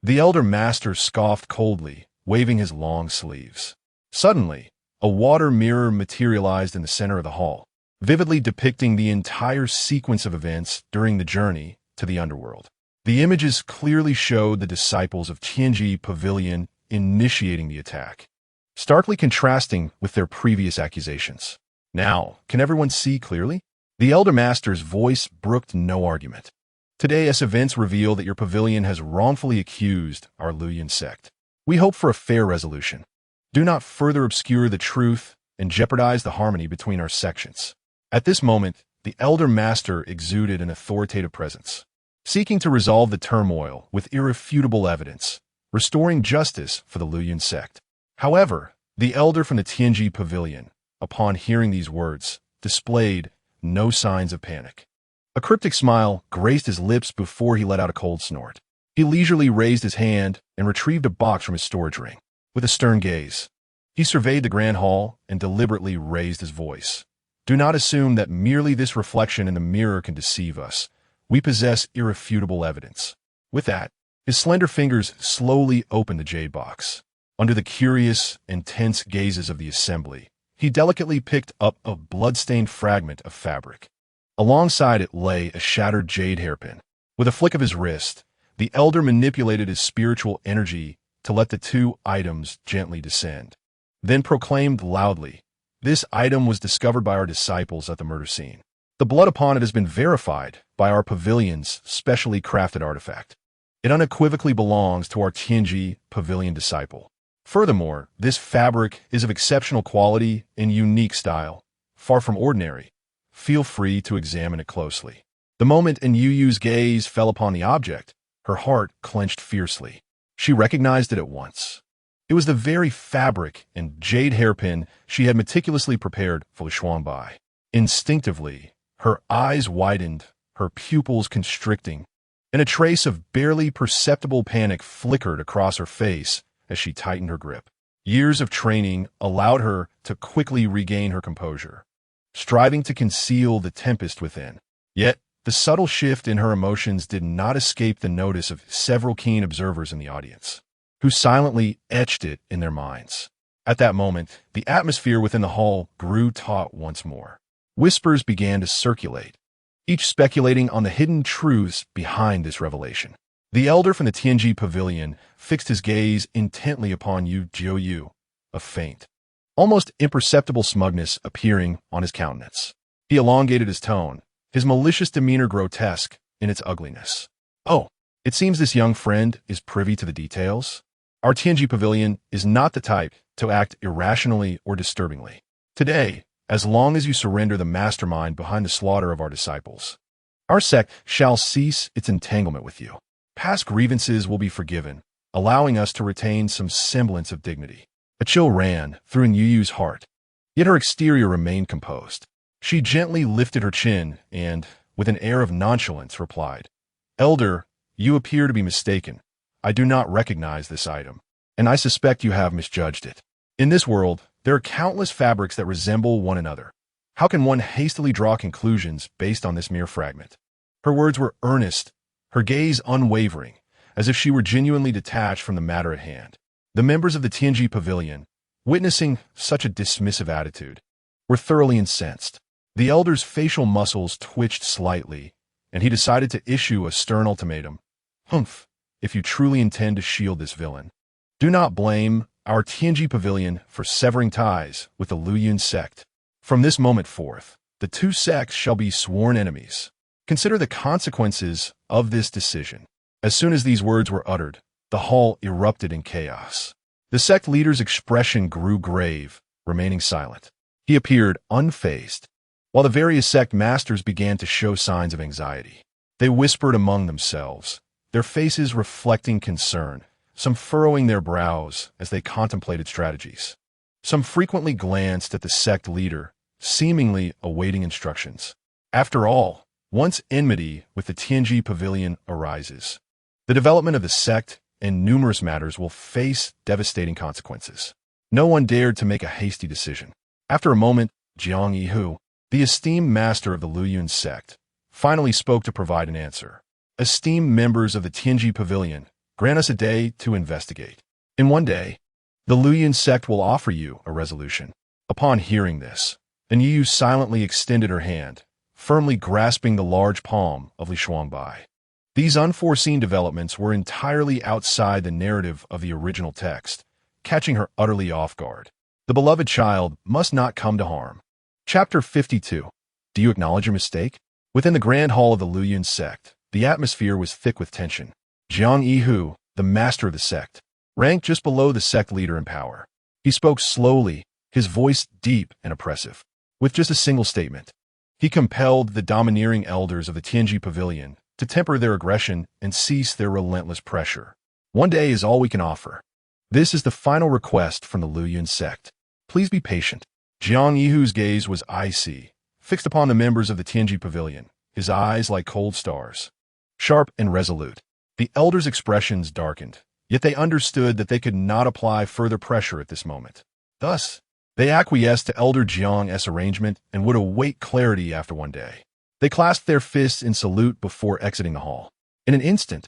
the elder master scoffed coldly, waving his long sleeves. Suddenly, a water mirror materialized in the center of the hall, vividly depicting the entire sequence of events during the journey to the underworld. The images clearly showed the disciples of Tianji Pavilion initiating the attack, starkly contrasting with their previous accusations. Now, can everyone see clearly? The elder master's voice brooked no argument. Today, as events reveal that your pavilion has wrongfully accused our Luoyuan sect, we hope for a fair resolution. Do not further obscure the truth and jeopardize the harmony between our sections. At this moment, the elder master exuded an authoritative presence, seeking to resolve the turmoil with irrefutable evidence, restoring justice for the Luoyuan sect. However, the elder from the Tianji Pavilion, upon hearing these words, displayed no signs of panic. A cryptic smile graced his lips before he let out a cold snort. He leisurely raised his hand and retrieved a box from his storage ring. With a stern gaze, he surveyed the grand hall and deliberately raised his voice. Do not assume that merely this reflection in the mirror can deceive us. We possess irrefutable evidence. With that, his slender fingers slowly opened the jade box. Under the curious and tense gazes of the assembly, he delicately picked up a blood-stained fragment of fabric. Alongside it lay a shattered jade hairpin. With a flick of his wrist, the elder manipulated his spiritual energy to let the two items gently descend, then proclaimed loudly, "This item was discovered by our disciples at the murder scene. The blood upon it has been verified by our pavilion's specially crafted artifact. It unequivocally belongs to our Tianji Pavilion disciple. Furthermore, this fabric is of exceptional quality and unique style, far from ordinary. Feel free to examine it closely." The moment Anyu Yu's gaze fell upon the object, her heart clenched fiercely. She recognized it at once. It was the very fabric and jade hairpin she had meticulously prepared for Shuangbai. Instinctively, her eyes widened, her pupils constricting, and a trace of barely perceptible panic flickered across her face as she tightened her grip. Years of training allowed her to quickly regain her composure, striving to conceal the tempest within. Yet, the subtle shift in her emotions did not escape the notice of several keen observers in the audience, who silently etched it in their minds. At that moment, the atmosphere within the hall grew taut once more. Whispers began to circulate, each speculating on the hidden truths behind this revelation. The elder from the Tianji Pavilion fixed his gaze intently upon Yu Yu, a faint, almost imperceptible smugness appearing on his countenance. He elongated his tone, his malicious demeanor grotesque in its ugliness. "Oh, it seems this young friend is privy to the details. Our Tianji Pavilion is not the type to act irrationally or disturbingly. Today, as long as you surrender the mastermind behind the slaughter of our disciples, our sect shall cease its entanglement with you. Past grievances will be forgiven, allowing us to retain some semblance of dignity." A chill ran through Anyu Yu's heart, yet her exterior remained composed. She gently lifted her chin and, with an air of nonchalance, replied, "Elder, you appear to be mistaken. I do not recognize this item, and I suspect you have misjudged it. In this world, there are countless fabrics that resemble one another. How can one hastily draw conclusions based on this mere fragment?" Her words were earnest, her gaze unwavering, as if she were genuinely detached from the matter at hand. The members of the Tianji Pavilion, witnessing such a dismissive attitude, were thoroughly incensed. The elder's facial muscles twitched slightly, and he decided to issue a stern ultimatum. "Humph, if you truly intend to shield this villain, do not blame our Tianji pavilion for severing ties with the Luyun sect. From this moment forth, the two sects shall be sworn enemies. Consider the consequences of this decision." As soon as these words were uttered, the hall erupted in chaos. The sect leader's expression grew grave, remaining silent. He appeared unfazed, while the various sect masters began to show signs of anxiety. They whispered among themselves, their faces reflecting concern, some furrowing their brows as they contemplated strategies. Some frequently glanced at the sect leader, seemingly awaiting instructions. After all, once enmity with the Tianji pavilion arises, the development of the sect and numerous matters will face devastating consequences. No one dared to make a hasty decision. After a moment, Jiang Yihu, the esteemed master of the Luyun sect, finally spoke to provide an answer. "Esteemed members of the Tianji pavilion, grant us a day to investigate. In one day, the Luyun sect will offer you a resolution." Upon hearing this, Anyu Yu silently extended her hand, firmly grasping the large palm of Li Shuangbai. These unforeseen developments were entirely outside the narrative of the original text, catching her utterly off guard. The beloved child must not come to harm. Chapter 52. Do you acknowledge your mistake? Within the grand hall of the Luyun sect, the atmosphere was thick with tension. Jiang Yihu, the master of the sect, ranked just below the sect leader in power. He spoke slowly, his voice deep and oppressive. With just a single statement, he compelled the domineering elders of the Tianji pavilion to temper their aggression and cease their relentless pressure. One day is all we can offer. This is the final request from the Luyun sect. Please be patient. Jiang Yihu's gaze was icy, fixed upon the members of the Tianji pavilion, his eyes like cold stars. Sharp and resolute, the elders' expressions darkened, yet they understood that they could not apply further pressure at this moment. Thus, they acquiesced to Elder Jiang's arrangement and would await clarity after one day. They clasped their fists in salute before exiting the hall. In an instant,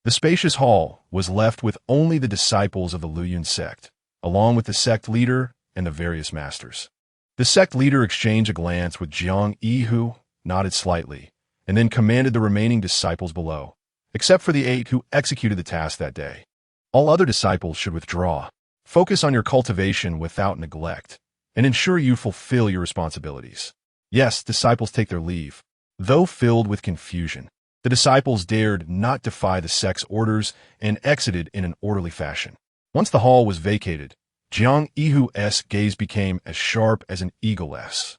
the spacious hall was left with only the disciples of the Luyun sect, along with the sect leader and the various masters. The sect leader exchanged a glance with Jiang Yihu, nodded slightly, and then commanded the remaining disciples below, except for the 8 who executed the task that day. All other disciples should withdraw. Focus on your cultivation without neglect, and ensure you fulfill your responsibilities. Yes, disciples take their leave. Though filled with confusion, the disciples dared not defy the sect's orders and exited in an orderly fashion. Once the hall was vacated, Jiang Yihu's gaze became as sharp as an eagle's.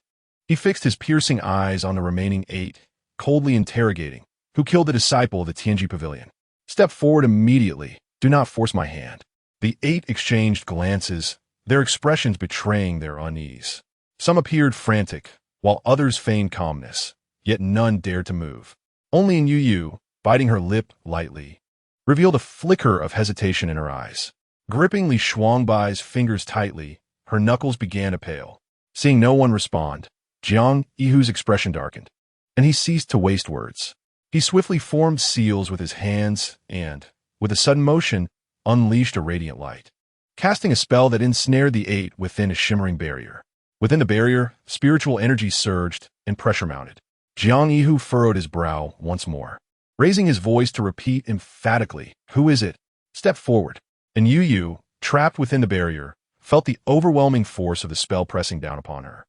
He fixed his piercing eyes on the remaining 8, coldly interrogating, "Who killed the disciple of the Tianji pavilion? Step forward immediately. Do not force my hand." The 8 exchanged glances, their expressions betraying their unease. Some appeared frantic, while others feigned calmness, yet none dared to move. Only Anyu Yu, biting her lip lightly, revealed a flicker of hesitation in her eyes. Gripping Li Shuangbai's fingers tightly, her knuckles began to pale. Seeing no one respond, Jiang Yihu's expression darkened, and he ceased to waste words. He swiftly formed seals with his hands and, with a sudden motion, unleashed a radiant light, casting a spell that ensnared the 8 within a shimmering barrier. Within the barrier, spiritual energy surged and pressure mounted. Jiang Yihu furrowed his brow once more, raising his voice to repeat emphatically, "Who is it? Step forward." And Anyu Yu, trapped within the barrier, felt the overwhelming force of the spell pressing down upon her,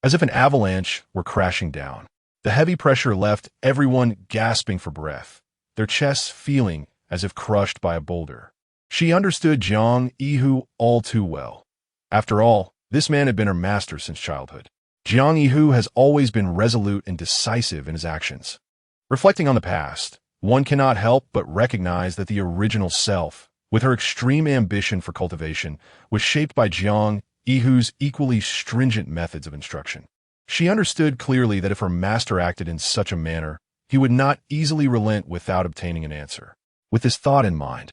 as if an avalanche were crashing down. The heavy pressure left everyone gasping for breath, their chests feeling as if crushed by a boulder. She understood Jiang Yihu all too well. After all, this man had been her master since childhood. Jiang Yihu has always been resolute and decisive in his actions. Reflecting on the past, one cannot help but recognize that the original self, with her extreme ambition for cultivation, was shaped by Jiang Yihu's equally stringent methods of instruction. She understood clearly that if her master acted in such a manner, he would not easily relent without obtaining an answer. With this thought in mind,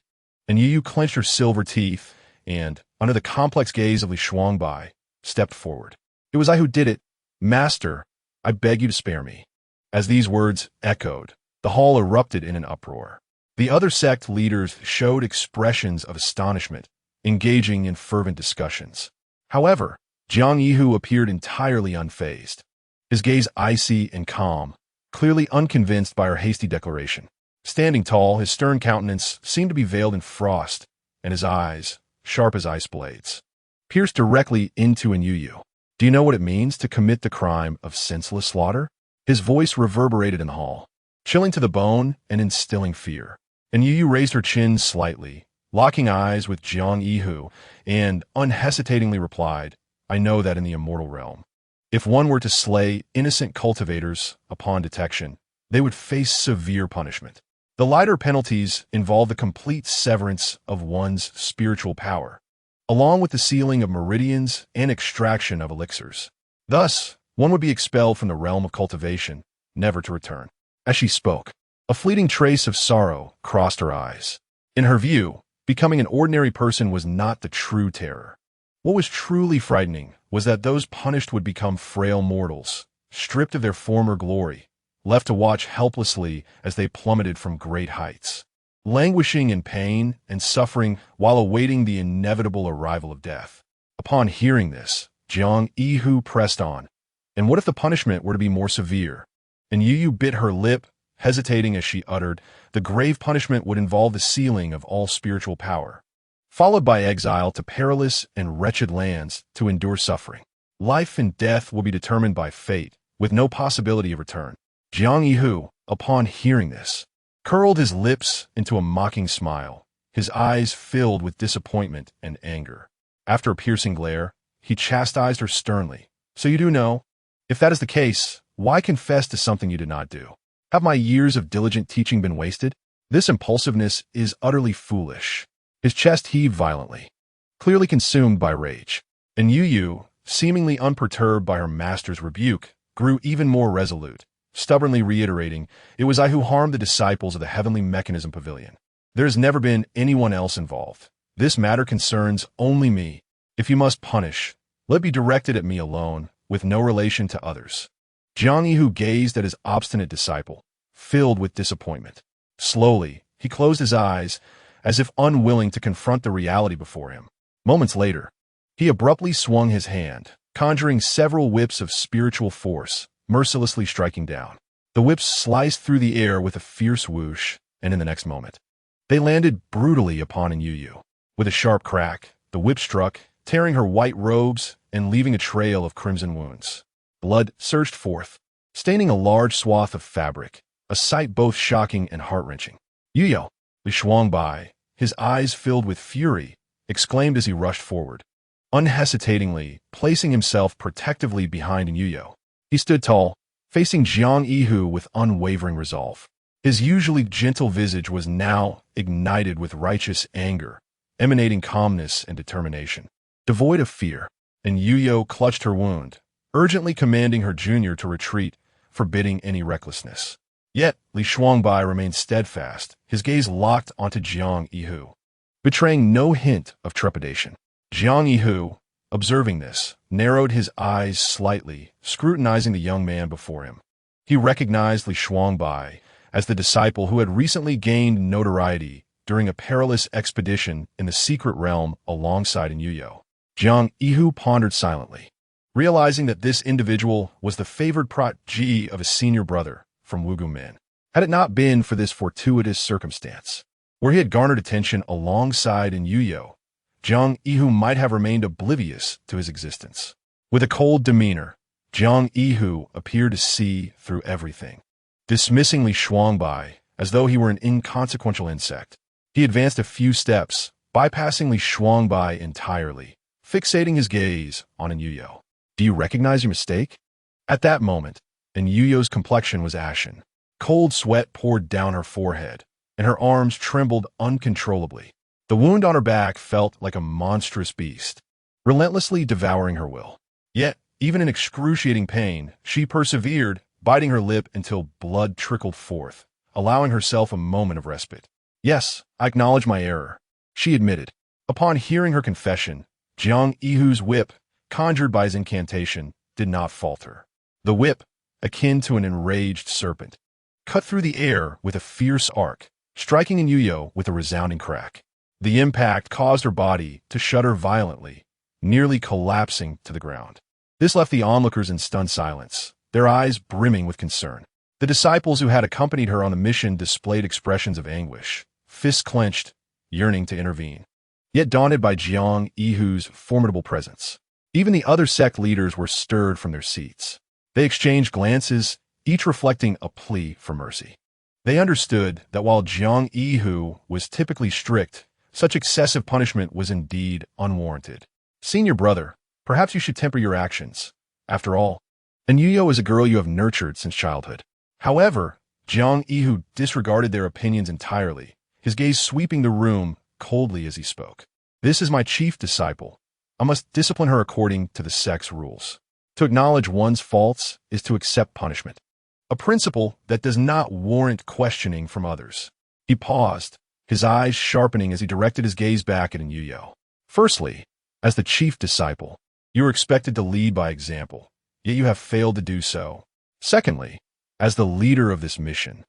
Anyu Yu clenched her silver teeth and, under the complex gaze of Li Shuangbai, stepped forward. "It was I who did it. Master, I beg you to spare me." As these words echoed, the hall erupted in an uproar. The other sect leaders showed expressions of astonishment, engaging in fervent discussions. However, Jiang Yihu appeared entirely unfazed, his gaze icy and calm, clearly unconvinced by her hasty declaration. Standing tall, his stern countenance seemed to be veiled in frost, and his eyes, sharp as ice blades, pierced directly into Anyu Yu. Do you know what it means to commit the crime of senseless slaughter? His voice reverberated in the hall, chilling to the bone and instilling fear. Anyu Yu raised her chin slightly, locking eyes with Jiang Yihu, and unhesitatingly replied, I know that in the immortal realm, if one were to slay innocent cultivators upon detection, they would face severe punishment. The lighter penalties involve the complete severance of one's spiritual power, along with the sealing of meridians and extraction of elixirs. Thus, one would be expelled from the realm of cultivation, never to return. As she spoke, a fleeting trace of sorrow crossed her eyes. In her view, becoming an ordinary person was not the true terror. What was truly frightening was that those punished would become frail mortals, stripped of their former glory, left to watch helplessly as they plummeted from great heights, languishing in pain and suffering while awaiting the inevitable arrival of death. Upon hearing this, Jiang Yihu pressed on. And what if the punishment were to be more severe? And Yu bit her lip, hesitating as she uttered, the grave punishment would involve the sealing of all spiritual power, followed by exile to perilous and wretched lands to endure suffering. Life and death will be determined by fate, with no possibility of return. Jiang Yihu, upon hearing this, curled his lips into a mocking smile, his eyes filled with disappointment and anger. After a piercing glare, he chastised her sternly. So you do know? If that is the case, why confess to something you did not do? Have my years of diligent teaching been wasted? This impulsiveness is utterly foolish. His chest heaved violently, clearly consumed by rage. And Yu, seemingly unperturbed by her master's rebuke, grew even more resolute, stubbornly reiterating, it was I who harmed the disciples of the Heavenly Mechanism Pavilion. There has never been anyone else involved. This matter concerns only me. If you must punish, let it be directed at me alone, with no relation to others. Jiang Yihu gazed at his obstinate disciple, filled with disappointment. Slowly, he closed his eyes, as if unwilling to confront the reality before him. Moments later, he abruptly swung his hand, conjuring several whips of spiritual force, mercilessly striking down. The whips sliced through the air with a fierce whoosh, and in the next moment, they landed brutally upon Anyu Yu. With a sharp crack, the whip struck, tearing her white robes and leaving a trail of crimson wounds. Blood surged forth, staining a large swath of fabric, a sight both shocking and heart-wrenching. Yu Li Shuangbai, his eyes filled with fury, exclaimed as he rushed forward, unhesitatingly placing himself protectively behind Anyu. He stood tall, facing Jiang Yihu with unwavering resolve. His usually gentle visage was now ignited with righteous anger, emanating calmness and determination. Devoid of fear, Anyu clutched her wound, urgently commanding her junior to retreat, forbidding any recklessness. Yet, Li Shuangbai remained steadfast, his gaze locked onto Jiang Yihu, betraying no hint of trepidation. Jiang Yihu, observing this, narrowed his eyes slightly, scrutinizing the young man before him. He recognized Li Shuangbai as the disciple who had recently gained notoriety during a perilous expedition in the secret realm alongside Anyu. Jiang Yihu pondered silently, realizing that this individual was the favored protege of his senior brother from Wugu Min. Had it not been for this fortuitous circumstance, where he had garnered attention alongside Anyu, Jiang Yihu might have remained oblivious to his existence. With a cold demeanor, Jiang Yihu appeared to see through everything. Dismissing Li Shuangbai as though he were an inconsequential insect, he advanced a few steps, bypassing Li Shuangbai entirely, fixating his gaze on Anyu. Do you recognize your mistake? At that moment, Anyu's complexion was ashen. Cold sweat poured down her forehead, and her arms trembled uncontrollably. The wound on her back felt like a monstrous beast, relentlessly devouring her will. Yet, even in excruciating pain, she persevered, biting her lip until blood trickled forth, allowing herself a moment of respite. Yes, I acknowledge my error, she admitted. Upon hearing her confession, Jiang Yihu's whip, conjured by his incantation, did not falter. The whip, akin to an enraged serpent, cut through the air with a fierce arc, striking Anyu with a resounding crack. The impact caused her body to shudder violently, nearly collapsing to the ground. This left the onlookers in stunned silence, their eyes brimming with concern. The disciples who had accompanied her on the mission displayed expressions of anguish, fists clenched, yearning to intervene. yet daunted by Jiang Yihu's formidable presence. Even the other sect leaders were stirred from their seats. They exchanged glances, each reflecting a plea for mercy. They understood that while Jiang Yihu was typically strict, such excessive punishment was indeed unwarranted. Senior brother, perhaps you should temper your actions. After all, Anyu Yu is a girl you have nurtured since childhood. However, Jiang Yihu disregarded their opinions entirely, his gaze sweeping the room coldly as he spoke. This is my chief disciple. I must discipline her according to the sect's rules. To acknowledge one's faults is to accept punishment, a principle that does not warrant questioning from others. He paused, his eyes sharpening as he directed his gaze back at Anyu Yu. Firstly, as the chief disciple, you are expected to lead by example, yet you have failed to do so. Secondly, as the leader of this mission,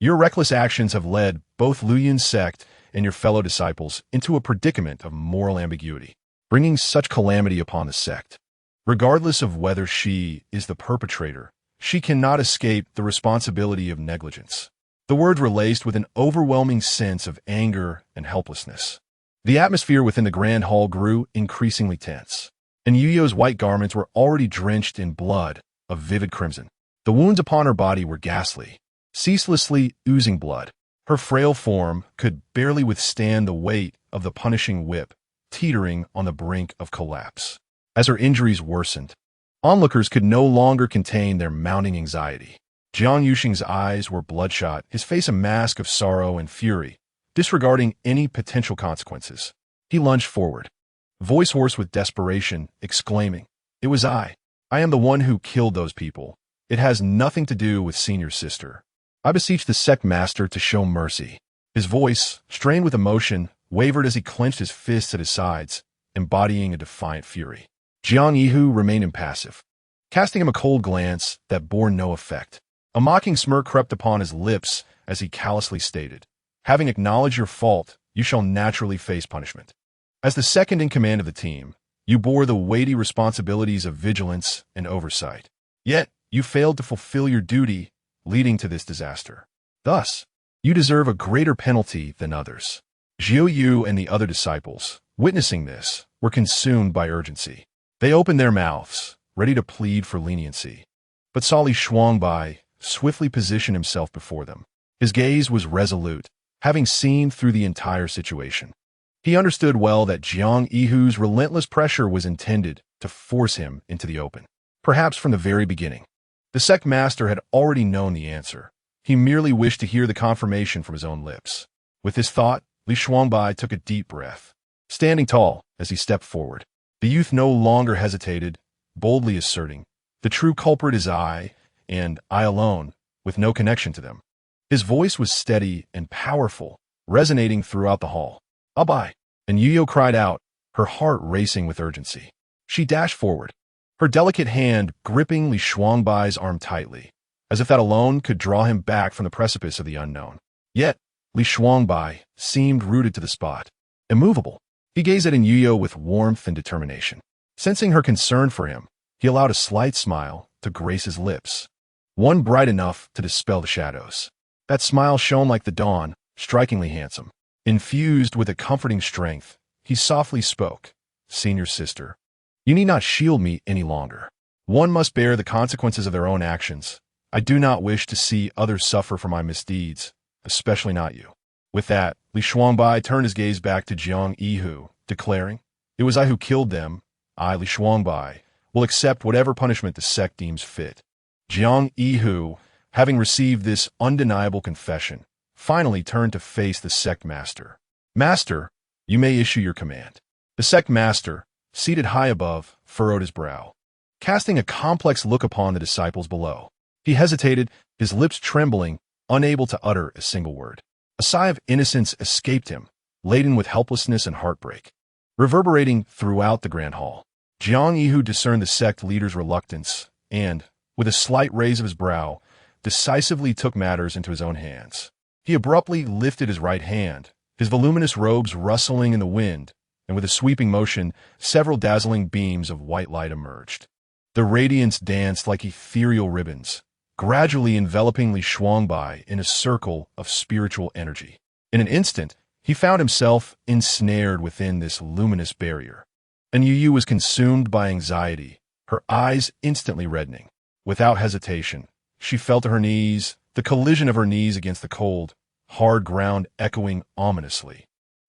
your reckless actions have led both Lu Yun's sect and your fellow disciples into a predicament of moral ambiguity, bringing such calamity upon the sect. Regardless of whether she is the perpetrator, she cannot escape the responsibility of negligence. The words were laced with an overwhelming sense of anger and helplessness. The atmosphere within the grand hall grew increasingly tense, and Yu Yu's white garments were already drenched in blood of vivid crimson. The wounds upon her body were ghastly, ceaselessly oozing blood. Her frail form could barely withstand the weight of the punishing whip, teetering on the brink of collapse. As her injuries worsened, onlookers could no longer contain their mounting anxiety. Jiang Yuxing's eyes were bloodshot, his face a mask of sorrow and fury, disregarding any potential consequences. He lunged forward, voice hoarse with desperation, exclaiming, "It was I. I am the one who killed those people. It has nothing to do with senior sister. I beseech the sect master to show mercy." His voice, strained with emotion, wavered as he clenched his fists at his sides, embodying a defiant fury. Jiang Yihu remained impassive, casting him a cold glance that bore no effect. A mocking smirk crept upon his lips as he callously stated, "Having acknowledged your fault, you shall naturally face punishment. As the second in command of the team, you bore the weighty responsibilities of vigilance and oversight. Yet, you failed to fulfill your duty, leading to this disaster. Thus, you deserve a greater penalty than others." Zhou Yu and the other disciples, witnessing this, were consumed by urgency. They opened their mouths, ready to plead for leniency. But saw Li Shuangbai swiftly position himself before them. His gaze was resolute, having seen through the entire situation. He understood well that Jiang Yihu's relentless pressure was intended to force him into the open. Perhaps from the very beginning. The sect master had already known the answer. He merely wished to hear the confirmation from his own lips. With this thought, Li Shuangbai took a deep breath. Standing tall as he stepped forward, the youth no longer hesitated, boldly asserting, "The true culprit is I, and I alone, with no connection to them." His voice was steady and powerful, resonating throughout the hall. "Abai!" And Yu Yu cried out, her heart racing with urgency. She dashed forward, her delicate hand gripping Li Shuangbai's arm tightly, as if that alone could draw him back from the precipice of the unknown. Yet, Li Shuangbai seemed rooted to the spot, immovable. He gazed at Anyu Yu with warmth and determination. Sensing her concern for him, he allowed a slight smile to grace his lips, one bright enough to dispel the shadows. That smile shone like the dawn, strikingly handsome. Infused with a comforting strength, he softly spoke, "Senior sister, you need not shield me any longer. One must bear the consequences of their own actions. I do not wish to see others suffer for my misdeeds, especially not you." With that, Li Shuangbai turned his gaze back to Jiang Yihu, declaring, "It was I who killed them. I, Li Shuangbai, will accept whatever punishment the sect deems fit." Jiang Yihu, having received this undeniable confession, finally turned to face the sect master. "Master, you may issue your command." The sect master, seated high above, furrowed his brow, casting a complex look upon the disciples below. He hesitated, his lips trembling, unable to utter a single word. A sigh of innocence escaped him, laden with helplessness and heartbreak, reverberating throughout the grand hall. Jiang Yihu discerned the sect leader's reluctance and, with a slight raise of his brow, decisively took matters into his own hands. He abruptly lifted his right hand, his voluminous robes rustling in the wind, and with a sweeping motion, several dazzling beams of white light emerged. The radiance danced like ethereal ribbons, gradually enveloping Li Shuangbai in a circle of spiritual energy. In an instant, He found himself ensnared within this luminous barrier. Anyu Yu was consumed by anxiety, her eyes instantly reddening. Without hesitation, she fell to her knees, the collision of her knees against the cold, hard ground echoing ominously.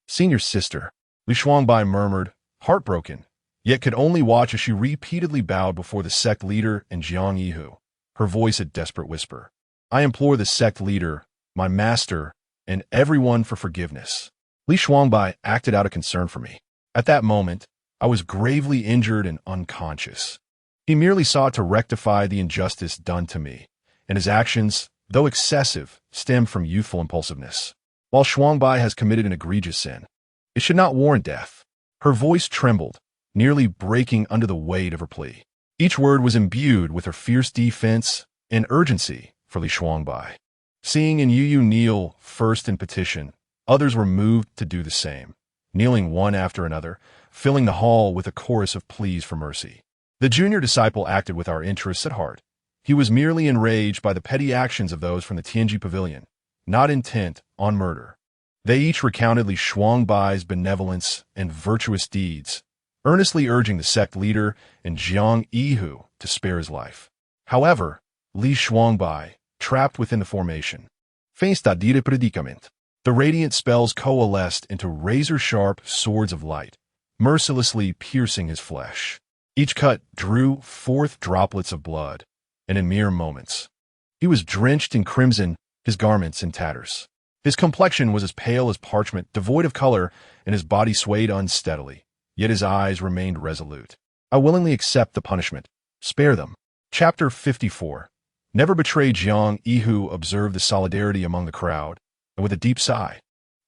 "Senior sister," Li Shuangbai murmured, heartbroken, yet could only watch as she repeatedly bowed before the sect leader and Jiang Yihu, her voice a desperate whisper. "I implore the sect leader, my master, and everyone for forgiveness." Li Shuangbai acted out of concern for me. At that moment, I was gravely injured and unconscious. He merely sought to rectify the injustice done to me, and his actions, though excessive, stem from youthful impulsiveness. While Shuangbai has committed an egregious sin, it should not warrant death. Her voice trembled, nearly breaking under the weight of her plea. Each word was imbued with her fierce defense and urgency for Li Shuangbai. Seeing Anyu Yu kneel first in petition, others were moved to do the same, kneeling one after another, filling the hall with a chorus of pleas for mercy. The junior disciple acted with our interests at heart. He was merely enraged by the petty actions of those from the Tianji pavilion, not intent on murder. They each recounted Li Shuangbai's benevolence and virtuous deeds, earnestly urging the sect leader and Jiang Yihu to spare his life. However, Li Shuangbai, trapped within the formation, faced a dire predicament. The radiant spells coalesced into razor-sharp swords of light, mercilessly piercing his flesh. Each cut drew forth droplets of blood, and in mere moments, he was drenched in crimson, his garments in tatters. His complexion was as pale as parchment, devoid of color, and his body swayed unsteadily, yet his eyes remained resolute. "I willingly accept the punishment. Spare them." Chapter 54. Never betray Jiang Yihu observed the solidarity among the crowd, and with a deep sigh,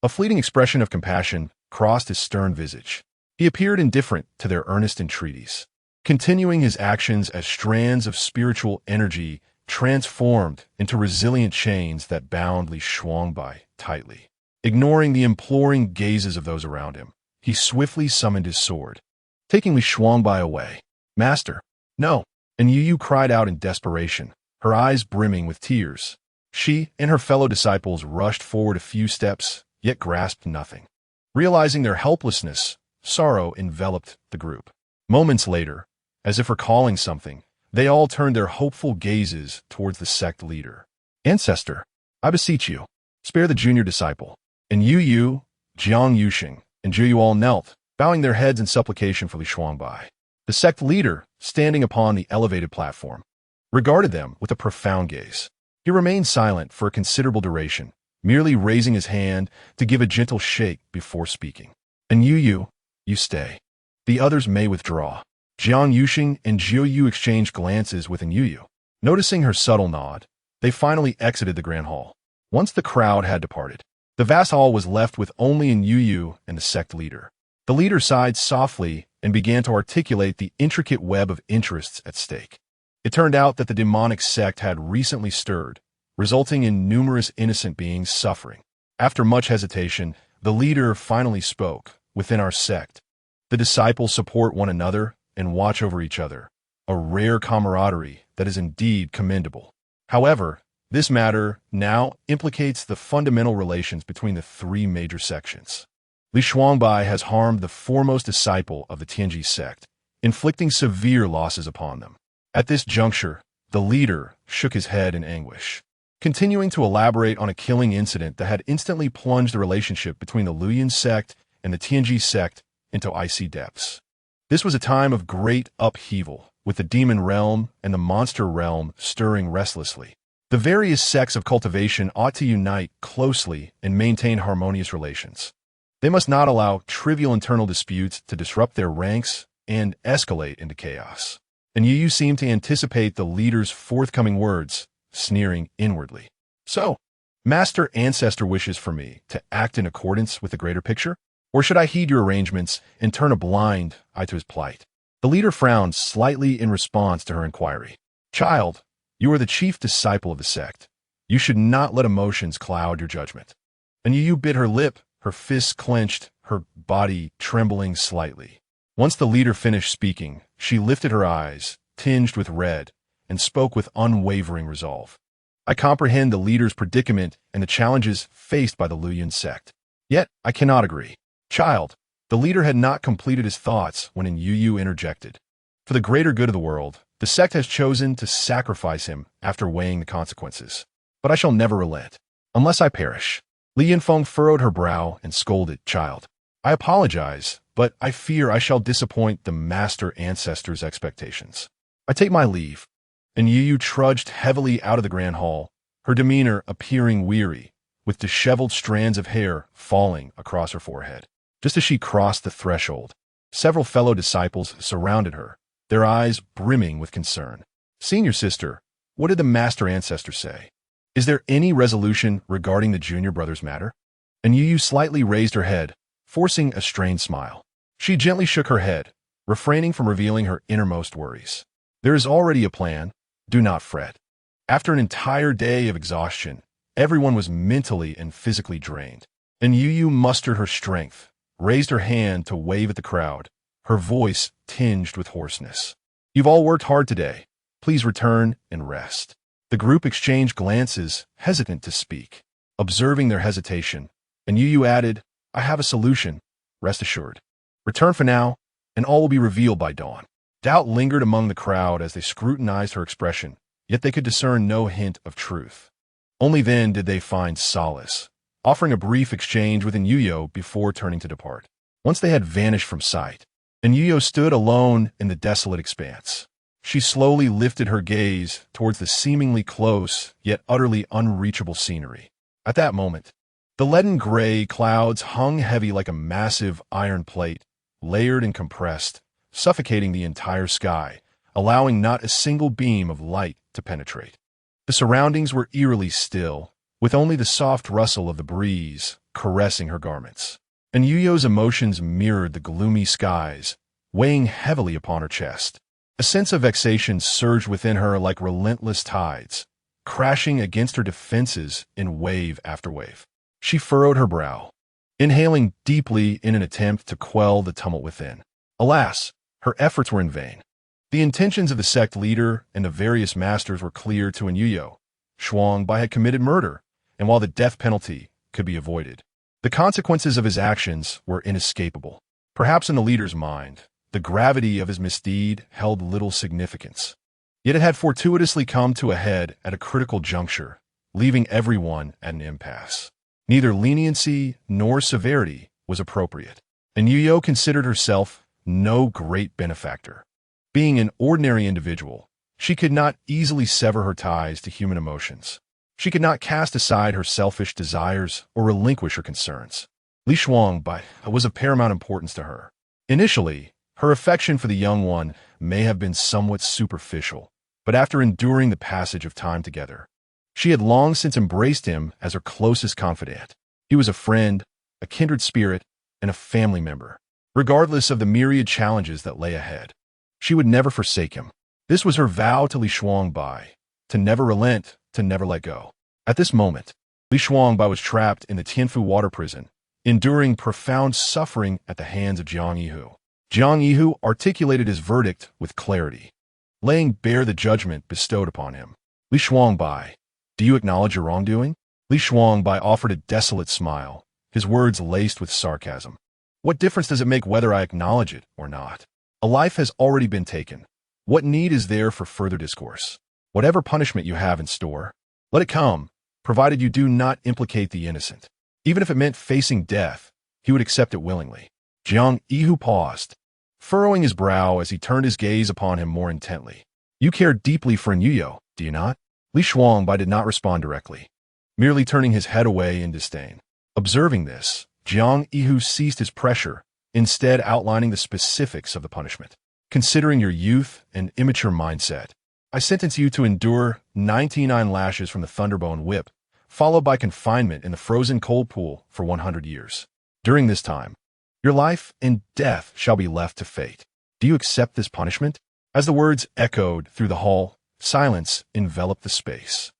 a fleeting expression of compassion crossed his stern visage. He appeared indifferent to their earnest entreaties, continuing his actions as strands of spiritual energy transformed into resilient chains that bound Li Shuangbai tightly. Ignoring the imploring gazes of those around him, he swiftly summoned his sword, taking Li Shuangbai away. "Master, no!" And Yu Yu cried out in desperation, her eyes brimming with tears. She and her fellow disciples rushed forward a few steps, yet grasped nothing. Realizing their helplessness, sorrow enveloped the group. Moments later, as if recalling something, they all turned their hopeful gazes towards the sect leader. "Ancestor, I beseech you, spare the junior disciple." And Yu Yu, Jiang Yuxing, and Zhu Yu all knelt, bowing their heads in supplication for Li Shuangbai. The sect leader, standing upon the elevated platform, regarded them with a profound gaze. He remained silent for a considerable duration, merely raising his hand to give a gentle shake before speaking. "And Yu, you stay. The others may withdraw." Jiang Yuxing and Zhu Yu exchanged glances with Anyu Yu. Noticing her subtle nod, they finally exited the grand hall. Once the crowd had departed, the vast hall was left with only Anyu Yu and the sect leader. The leader sighed softly and began to articulate the intricate web of interests at stake. It turned out that the demonic sect had recently stirred, resulting in numerous innocent beings suffering. After much hesitation, the leader finally spoke. "Within our sect, the disciples support one another and watch over each other, a rare camaraderie that is indeed commendable. However, this matter now implicates the fundamental relations between the three major sections. Li Shuangbai has harmed the foremost disciple of the Tianji sect, inflicting severe losses upon them." At this juncture, the leader shook his head in anguish, continuing to elaborate on a killing incident that had instantly plunged the relationship between the Luoyuan sect and the Tianji sect into icy depths. This was a time of great upheaval, with the demon realm and the monster realm stirring restlessly. The various sects of cultivation ought to unite closely and maintain harmonious relations. They must not allow trivial internal disputes to disrupt their ranks and escalate into chaos. And Yu Yu seemed to anticipate the leader's forthcoming words, sneering inwardly. "So, Master Ancestor wishes for me to act in accordance with the greater picture? Or should I heed your arrangements and turn a blind eye to his plight?" The leader frowned slightly in response to her inquiry. "Child, you are the chief disciple of the sect. You should not let emotions cloud your judgment." And Yu Yu bit her lip, her fists clenched, her body trembling slightly. Once the leader finished speaking, she lifted her eyes, tinged with red, and spoke with unwavering resolve. "I comprehend the leader's predicament and the challenges faced by the Luoyuan sect. Yet, I cannot agree. Child, the leader had not completed his thoughts when Anyu Yu interjected. For the greater good of the world, the sect has chosen to sacrifice him after weighing the consequences. But I shall never relent, unless I perish. Li Yinfeng furrowed her brow and scolded, Child, I apologize, but I fear I shall disappoint the master ancestors' expectations. I take my leave. And Yu Yu trudged heavily out of the grand hall, her demeanor appearing weary, with disheveled strands of hair falling across her forehead. Just as she crossed the threshold, several fellow disciples surrounded her, their eyes brimming with concern. Senior sister, what did the master ancestor say? Is there any resolution regarding the junior brother's matter? And Yu Yu slightly raised her head, forcing a strained smile. She gently shook her head, refraining from revealing her innermost worries. There is already a plan. Do not fret. After an entire day of exhaustion, everyone was mentally and physically drained. And Yu Yu mustered her strength, raised her hand to wave at the crowd, her voice tinged with hoarseness. You've all worked hard today. Please return and rest. The group exchanged glances, hesitant to speak. Observing their hesitation, and Yu Yu added, I have a solution, rest assured. Return for now, and all will be revealed by dawn. Doubt lingered among the crowd as they scrutinized her expression, yet they could discern no hint of truth. Only then did they find solace, offering a brief exchange with Anyu Yu before turning to depart. Once they had vanished from sight, Anyu Yu stood alone in the desolate expanse. She slowly lifted her gaze towards the seemingly close yet utterly unreachable scenery. At that moment, the leaden gray clouds hung heavy like a massive iron plate, layered and compressed, suffocating the entire sky, allowing not a single beam of light to penetrate. The surroundings were eerily still, with only the soft rustle of the breeze caressing her garments. And Yu Yu's emotions mirrored the gloomy skies, weighing heavily upon her chest. A sense of vexation surged within her like relentless tides, crashing against her defenses in wave after wave. She furrowed her brow, inhaling deeply in an attempt to quell the tumult within. Alas, her efforts were in vain. The intentions of the sect leader and the various masters were clear to Anyu Yu. Shuangbai had committed murder, and while the death penalty could be avoided, the consequences of his actions were inescapable. Perhaps in the leader's mind, the gravity of his misdeed held little significance. Yet it had fortuitously come to a head at a critical juncture, leaving everyone at an impasse. Neither leniency nor severity was appropriate, and Yu Yu considered herself no great benefactor. Being an ordinary individual, she could not easily sever her ties to human emotions. She could not cast aside her selfish desires or relinquish her concerns. Li Shuangbai was of paramount importance to her. Initially, her affection for the young one may have been somewhat superficial, but after enduring the passage of time together, she had long since embraced him as her closest confidant. He was a friend, a kindred spirit, and a family member. Regardless of the myriad challenges that lay ahead, she would never forsake him. This was her vow to Li Shuangbai, to never relent, to never let go. At this moment, Li Shuangbai was trapped in the Tianfu water prison, enduring profound suffering at the hands of Jiang Yihu. Jiang Yihu articulated his verdict with clarity, laying bare the judgment bestowed upon him. Li Shuangbai, do you acknowledge your wrongdoing? Li Shuangbai offered a desolate smile, his words laced with sarcasm. What difference does it make whether I acknowledge it or not? A life has already been taken. What need is there for further discourse? Whatever punishment you have in store, let it come, provided you do not implicate the innocent. Even if it meant facing death, he would accept it willingly. Jiang Yihu paused, furrowing his brow as he turned his gaze upon him more intently. You care deeply for Anyu Yu, do you not? Li Shuangbai did not respond directly, merely turning his head away in disdain. Observing this, Jiang Yihu ceased his pressure, instead outlining the specifics of the punishment. Considering your youth and immature mindset, I sentence you to endure 99 lashes from the thunderbone whip, followed by confinement in the frozen cold pool for 100 years. During this time, your life and death shall be left to fate. Do you accept this punishment? As the words echoed through the hall, silence enveloped the space.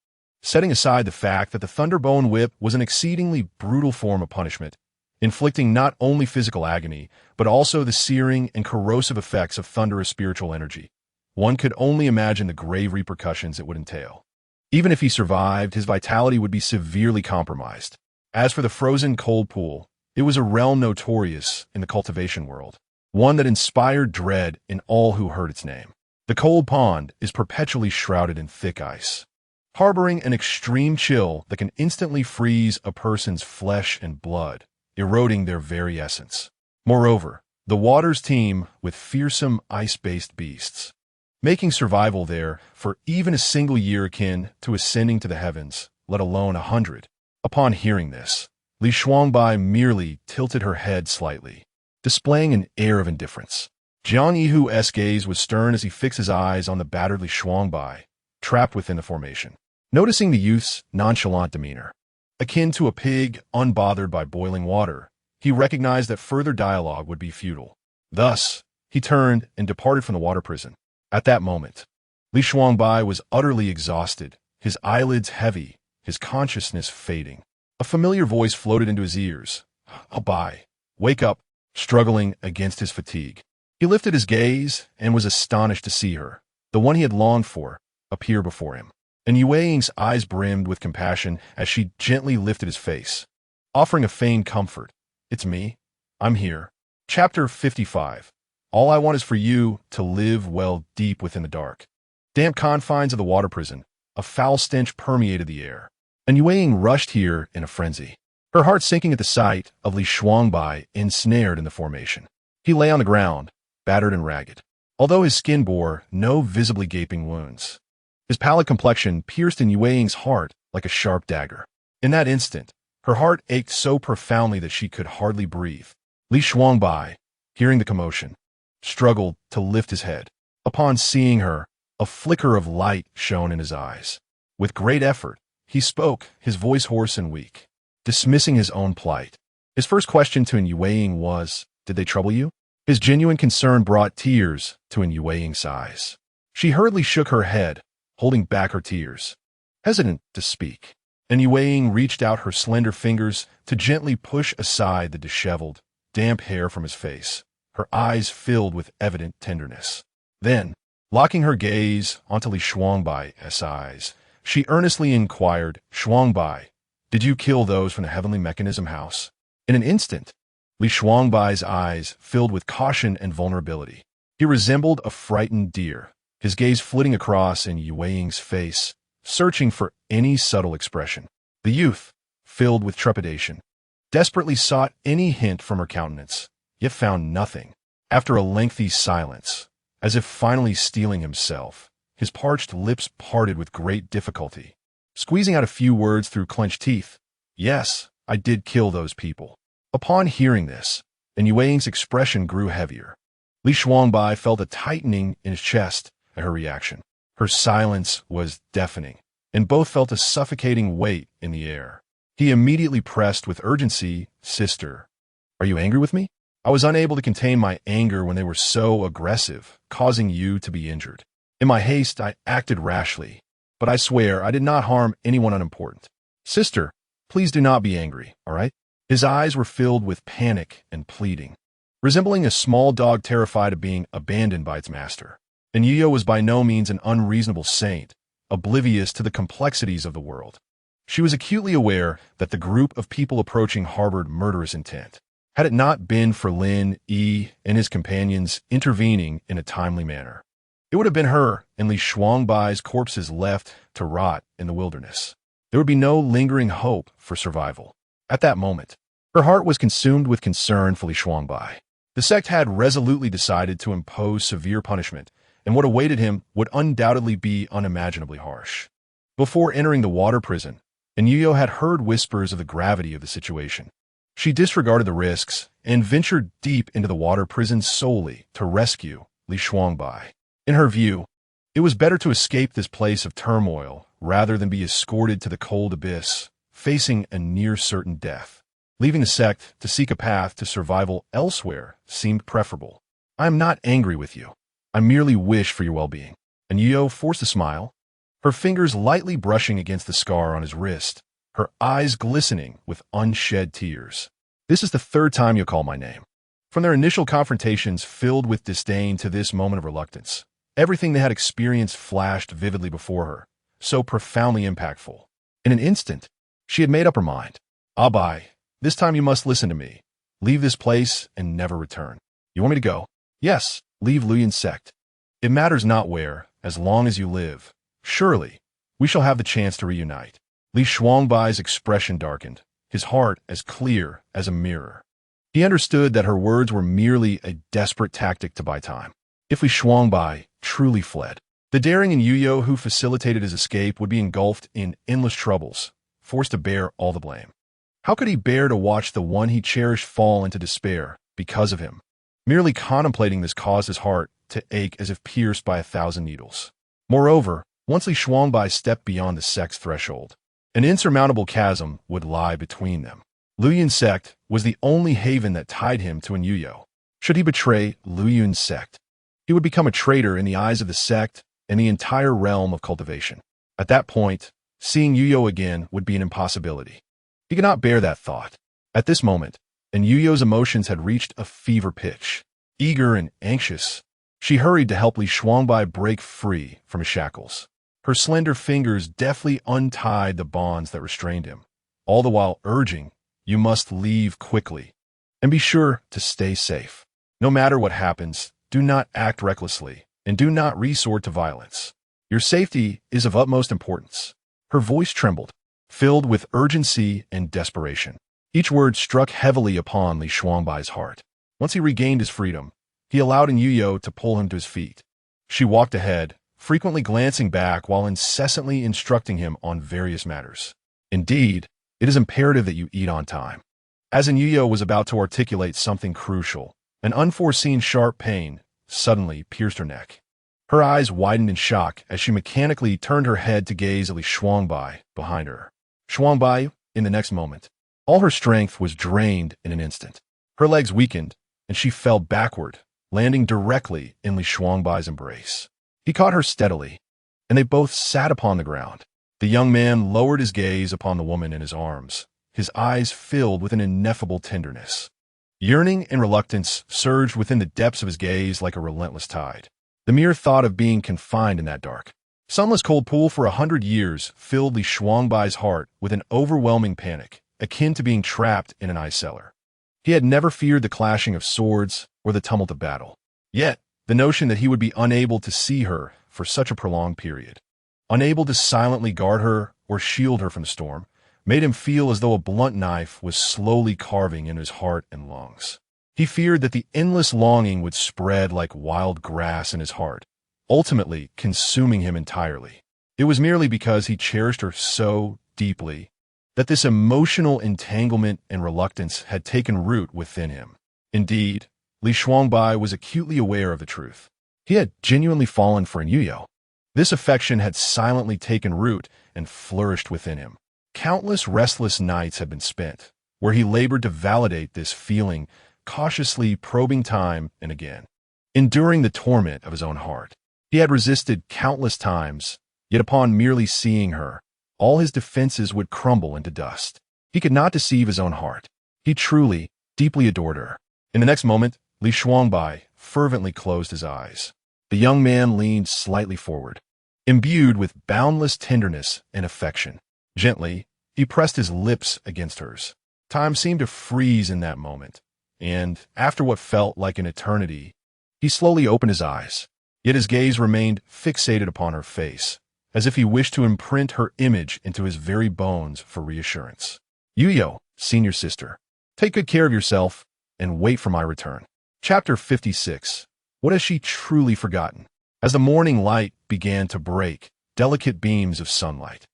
Setting aside the fact that the thunderbone whip was an exceedingly brutal form of punishment, inflicting not only physical agony, but also the searing and corrosive effects of thunderous spiritual energy, one could only imagine the grave repercussions it would entail. Even if he survived, his vitality would be severely compromised. As for the frozen cold pool, It was a realm notorious in the cultivation world, one that inspired dread in all who heard its name. The cold pond is perpetually shrouded in thick ice, harboring an extreme chill that can instantly freeze a person's flesh and blood, eroding their very essence. Moreover, the waters teem with fearsome ice-based beasts, making survival there for even a single year akin to ascending to the heavens, let alone 100. Upon hearing this, Li Shuangbai merely tilted her head slightly, displaying an air of indifference. Jiang Yihu's gaze was stern as he fixed his eyes on the battered Li Shuangbai, trapped within the formation. Noticing the youth's nonchalant demeanor, akin to a pig unbothered by boiling water, he recognized that further dialogue would be futile. Thus, he turned and departed from the water prison. At that moment, Li Shuangbai was utterly exhausted, his eyelids heavy, his consciousness fading. A familiar voice floated into his ears. "Abai, wake up," struggling against his fatigue. He lifted his gaze and was astonished to see her, the one he had longed for, appear before him. And Yue Ying's eyes brimmed with compassion as she gently lifted his face, offering a feigned comfort. "It's me. I'm here." Chapter 55. All I want is for you to live well deep within the dark. Damp confines of the water prison, a foul stench permeated the air, and Yue Ying rushed here in a frenzy, her heart sinking at the sight of Li Shuangbai ensnared in the formation. He lay on the ground, battered and ragged, although his skin bore no visibly gaping wounds. His pallid complexion pierced in Yue Ying's heart like a sharp dagger. In that instant, her heart ached so profoundly that she could hardly breathe. Li Shuangbai, hearing the commotion, struggled to lift his head. Upon seeing her, a flicker of light shone in his eyes. With great effort, he spoke, his voice hoarse and weak, dismissing his own plight. His first question to Yue Ying was, "Did they trouble you?" His genuine concern brought tears to Yue Ying's eyes. She hurriedly shook her head, holding back her tears, hesitant to speak. And Yue Ying reached out her slender fingers to gently push aside the disheveled, damp hair from his face, her eyes filled with evident tenderness. Then, locking her gaze onto Li Shuangbai's eyes, she earnestly inquired, "Shuangbai, did you kill those from the heavenly mechanism house?" In an instant, Li Shuangbai's eyes filled with caution and vulnerability. He resembled a frightened deer, his gaze flitting across in Yue Ying's face, searching for any subtle expression. The youth, filled with trepidation, desperately sought any hint from her countenance, yet found nothing. After a lengthy silence, as if finally steeling himself, his parched lips parted with great difficulty, squeezing out a few words through clenched teeth. "Yes, I did kill those people." Upon hearing this, and Yue Ying's expression grew heavier, Li Shuangbai felt a tightening in his chest at her reaction. Her silence was deafening, and both felt a suffocating weight in the air. He immediately pressed with urgency, "Sister, are you angry with me? I was unable to contain my anger when they were so aggressive, causing you to be injured. In my haste, I acted rashly, but I swear I did not harm anyone unimportant. Sister, please do not be angry, all right?" His eyes were filled with panic and pleading, resembling a small dog terrified of being abandoned by its master. And Yu was by no means an unreasonable saint, oblivious to the complexities of the world. She was acutely aware that the group of people approaching harbored murderous intent. Had it not been for Lin Yi and his companions intervening in a timely manner, it would have been her and Li Shuangbai's corpses left to rot in the wilderness. There would be no lingering hope for survival. At that moment, her heart was consumed with concern for Li Shuangbai. The sect had resolutely decided to impose severe punishment, and what awaited him would undoubtedly be unimaginably harsh. Before entering the water prison, Anyu had heard whispers of the gravity of the situation. She disregarded the risks and ventured deep into the water prison solely to rescue Li Shuangbai. In her view, it was better to escape this place of turmoil rather than be escorted to the cold abyss, facing a near-certain death. Leaving the sect to seek a path to survival elsewhere seemed preferable. "I am not angry with you. I merely wish for your well-being." Anyu forced a smile, her fingers lightly brushing against the scar on his wrist, her eyes glistening with unshed tears. "This is the third time you call my name." From their initial confrontations filled with disdain to this moment of reluctance, everything they had experienced flashed vividly before her, so profoundly impactful. In an instant, she had made up her mind. "Abai, This time you must listen to me. Leave this place and never return. You want me to go? Yes, leave Luyin's sect. It matters not where, as long as you live. Surely, we shall have the chance to reunite. Li Shuangbai's expression darkened, his heart as clear as a mirror. He understood that her words were merely a desperate tactic to buy time. If Li Shuangbai truly fled, the daring Anyu Yu who facilitated his escape would be engulfed in endless troubles, forced to bear all the blame. How could he bear to watch the one he cherished fall into despair because of him? Merely contemplating this caused his heart to ache as if pierced by 1,000 needles. Moreover, once Li Shuangbai stepped beyond the sect's threshold, an insurmountable chasm would lie between them. Luyin's sect was the only haven that tied him to Anyu Yu. Should he betray Luyin's sect, he would become a traitor in the eyes of the sect and the entire realm of cultivation. At that point, seeing Yu Yu again would be an impossibility. He could not bear that thought. At this moment, Anyu Yu's emotions had reached a fever pitch. Eager and anxious, she hurried to help Li Shuangbai break free from his shackles. Her slender fingers deftly untied the bonds that restrained him, all the while urging, "You must leave quickly, and be sure to stay safe. No matter what happens, do not act recklessly, and do not resort to violence. Your safety is of utmost importance." Her voice trembled, filled with urgency and desperation. Each word struck heavily upon Li Shuangbai's heart. Once he regained his freedom, he allowed Anyu Yu to pull him to his feet. She walked ahead, frequently glancing back while incessantly instructing him on various matters. "Indeed, it is imperative that you eat on time." As Anyu Yu was about to articulate something crucial, an unforeseen sharp pain suddenly pierced her neck. Her eyes widened in shock as she mechanically turned her head to gaze at Li Shuangbai behind her. Shuangbai, in the next moment, all her strength was drained in an instant. Her legs weakened, and she fell backward, landing directly in Li Shuangbai's embrace. He caught her steadily, and they both sat upon the ground. The young man lowered his gaze upon the woman in his arms, his eyes filled with an ineffable tenderness. Yearning and reluctance surged within the depths of his gaze like a relentless tide. The mere thought of being confined in that dark, sunless cold pool for 100 years filled Li Shuangbai's heart with an overwhelming panic, akin to being trapped in an ice cellar. He had never feared the clashing of swords or the tumult of battle. Yet, the notion that he would be unable to see her for such a prolonged period, unable to silently guard her or shield her from the storm, made him feel as though a blunt knife was slowly carving into his heart and lungs. He feared that the endless longing would spread like wild grass in his heart, ultimately consuming him entirely. It was merely because he cherished her so deeply that this emotional entanglement and reluctance had taken root within him. Indeed, Li Shuangbai was acutely aware of the truth. He had genuinely fallen for Anyu Yu. This affection had silently taken root and flourished within him. Countless restless nights had been spent, where he labored to validate this feeling, cautiously probing time and again, enduring the torment of his own heart. He had resisted countless times, yet upon merely seeing her, all his defenses would crumble into dust. He could not deceive his own heart. He truly, deeply adored her. In the next moment, Li Shuangbai fervently closed his eyes. The young man leaned slightly forward, imbued with boundless tenderness and affection. Gently, he pressed his lips against hers. Time seemed to freeze in that moment, and, after what felt like an eternity, he slowly opened his eyes. Yet his gaze remained fixated upon her face, as if he wished to imprint her image into his very bones for reassurance. "Yu Yu, senior sister, take good care of yourself and wait for my return." Chapter 56. What has she truly forgotten? As the morning light began to break, delicate beams of sunlight,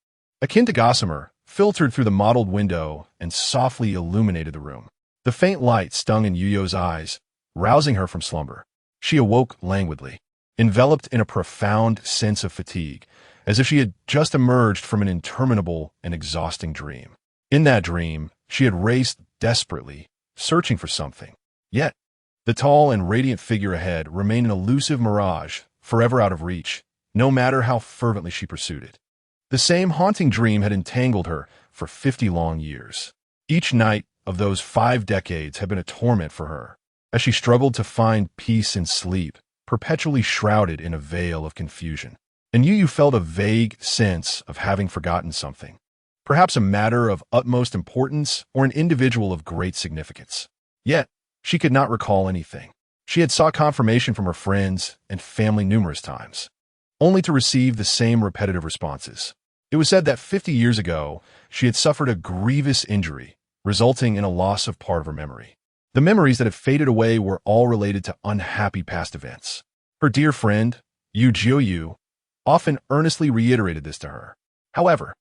akin to gossamer, filtered through the mottled window and softly illuminated the room. The faint light stung in Yu Yu's eyes, rousing her from slumber. She awoke languidly, enveloped in a profound sense of fatigue, as if she had just emerged from an interminable and exhausting dream. In that dream, she had raced desperately, searching for something. Yet, the tall and radiant figure ahead remained an elusive mirage, forever out of reach, no matter how fervently she pursued it. The same haunting dream had entangled her for 50 long years. Each night of those 5 decades had been a torment for her, as she struggled to find peace in sleep, perpetually shrouded in a veil of confusion. And Yu Yu felt a vague sense of having forgotten something. perhaps a matter of utmost importance or an individual of great significance. Yet, she could not recall anything. She had sought confirmation from her friends and family numerous times, only to receive the same repetitive responses. It was said that 50 years ago, she had suffered a grievous injury, resulting in a loss of part of her memory. The memories that had faded away were all related to unhappy past events. Her dear friend, Anyu Yu, often earnestly reiterated this to her. However,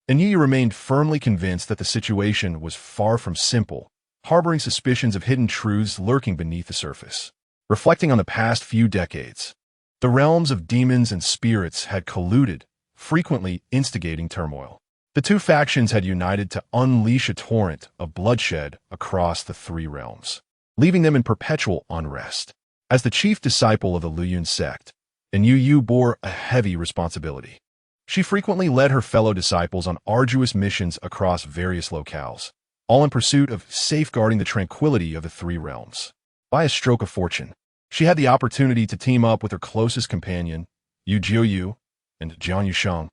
Anyu Yu remained firmly convinced that the situation was far from simple, harboring suspicions of hidden truths lurking beneath the surface. Reflecting on the past few decades, the realms of demons and spirits had colluded, frequently instigating turmoil. The two factions had united to unleash a torrent of bloodshed across the three realms, leaving them in perpetual unrest. As the chief disciple of the Luyun sect, Anyu Yu bore a heavy responsibility. She frequently led her fellow disciples on arduous missions across various locales, all in pursuit of safeguarding the tranquility of the three realms. By a stroke of fortune, she had the opportunity to team up with her closest companion, Anyu Yu, and Jiang Yusheng,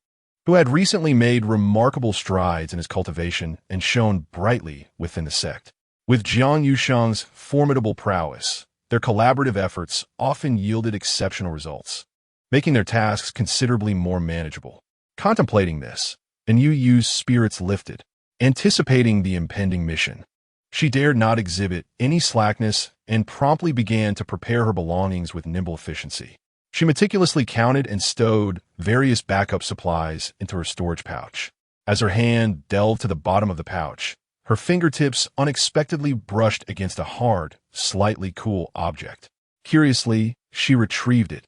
who had recently made remarkable strides in his cultivation and shone brightly within the sect. With Jiang Yusheng's formidable prowess, their collaborative efforts often yielded exceptional results, making their tasks considerably more manageable. Contemplating this, Anyu Yu's spirits lifted, anticipating the impending mission. She dared not exhibit any slackness and promptly began to prepare her belongings with nimble efficiency. She meticulously counted and stowed various backup supplies into her storage pouch. As her hand delved to the bottom of the pouch, her fingertips unexpectedly brushed against a hard, slightly cool object. Curiously, she retrieved it,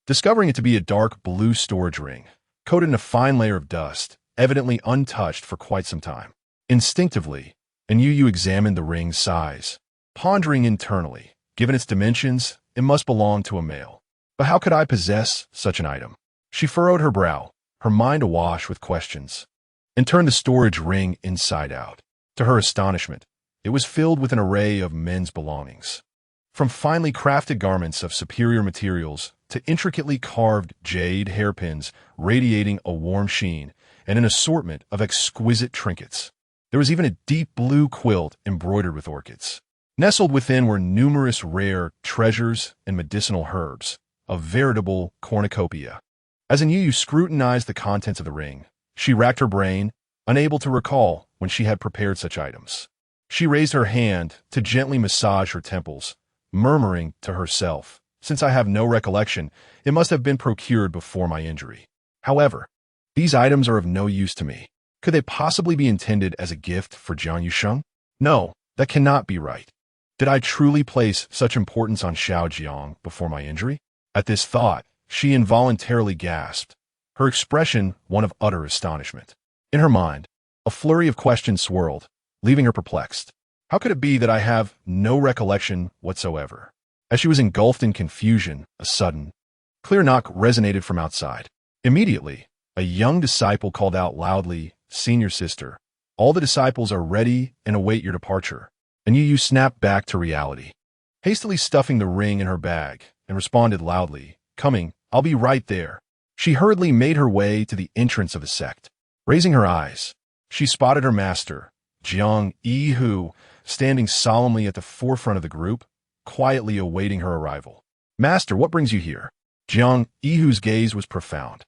discovering it to be a dark blue storage ring, coated in a fine layer of dust, evidently untouched for quite some time. Instinctively, Anyu Yu examined the ring's size, pondering internally. Given its dimensions, it must belong to a male. But how could I possess such an item? She furrowed her brow, her mind awash with questions, and turned the storage ring inside out. To her astonishment, it was filled with an array of men's belongings. From finely crafted garments of superior materials to intricately carved jade hairpins radiating a warm sheen and an assortment of exquisite trinkets. There was even a deep blue quilt embroidered with orchids. Nestled within were numerous rare treasures and medicinal herbs, a veritable cornucopia. As Anyu Yu scrutinized the contents of the ring, she racked her brain, unable to recall when she had prepared such items. She raised her hand to gently massage her temples, murmuring to herself, "Since I have no recollection, it must have been procured before my injury. However, these items are of no use to me. Could they possibly be intended as a gift for Jiang Yusheng? No, that cannot be right. Did I truly place such importance on Xiao Jiang before my injury?" At this thought, she involuntarily gasped, her expression one of utter astonishment. In her mind, a flurry of questions swirled, leaving her perplexed. How could it be that I have no recollection whatsoever? As she was engulfed in confusion, a sudden, clear knock resonated from outside. Immediately, a young disciple called out loudly, "Senior sister, all the disciples are ready and await your departure." Anyu Yu snapped back to reality, hastily stuffing the ring in her bag, and responded loudly, "Coming, I'll be right there." She hurriedly made her way to the entrance of the sect. Raising her eyes, she spotted her master, Jiang Yu, standing solemnly at the forefront of the group, quietly awaiting her arrival. "Master, what brings you here?" Jiang Yu's gaze was profound,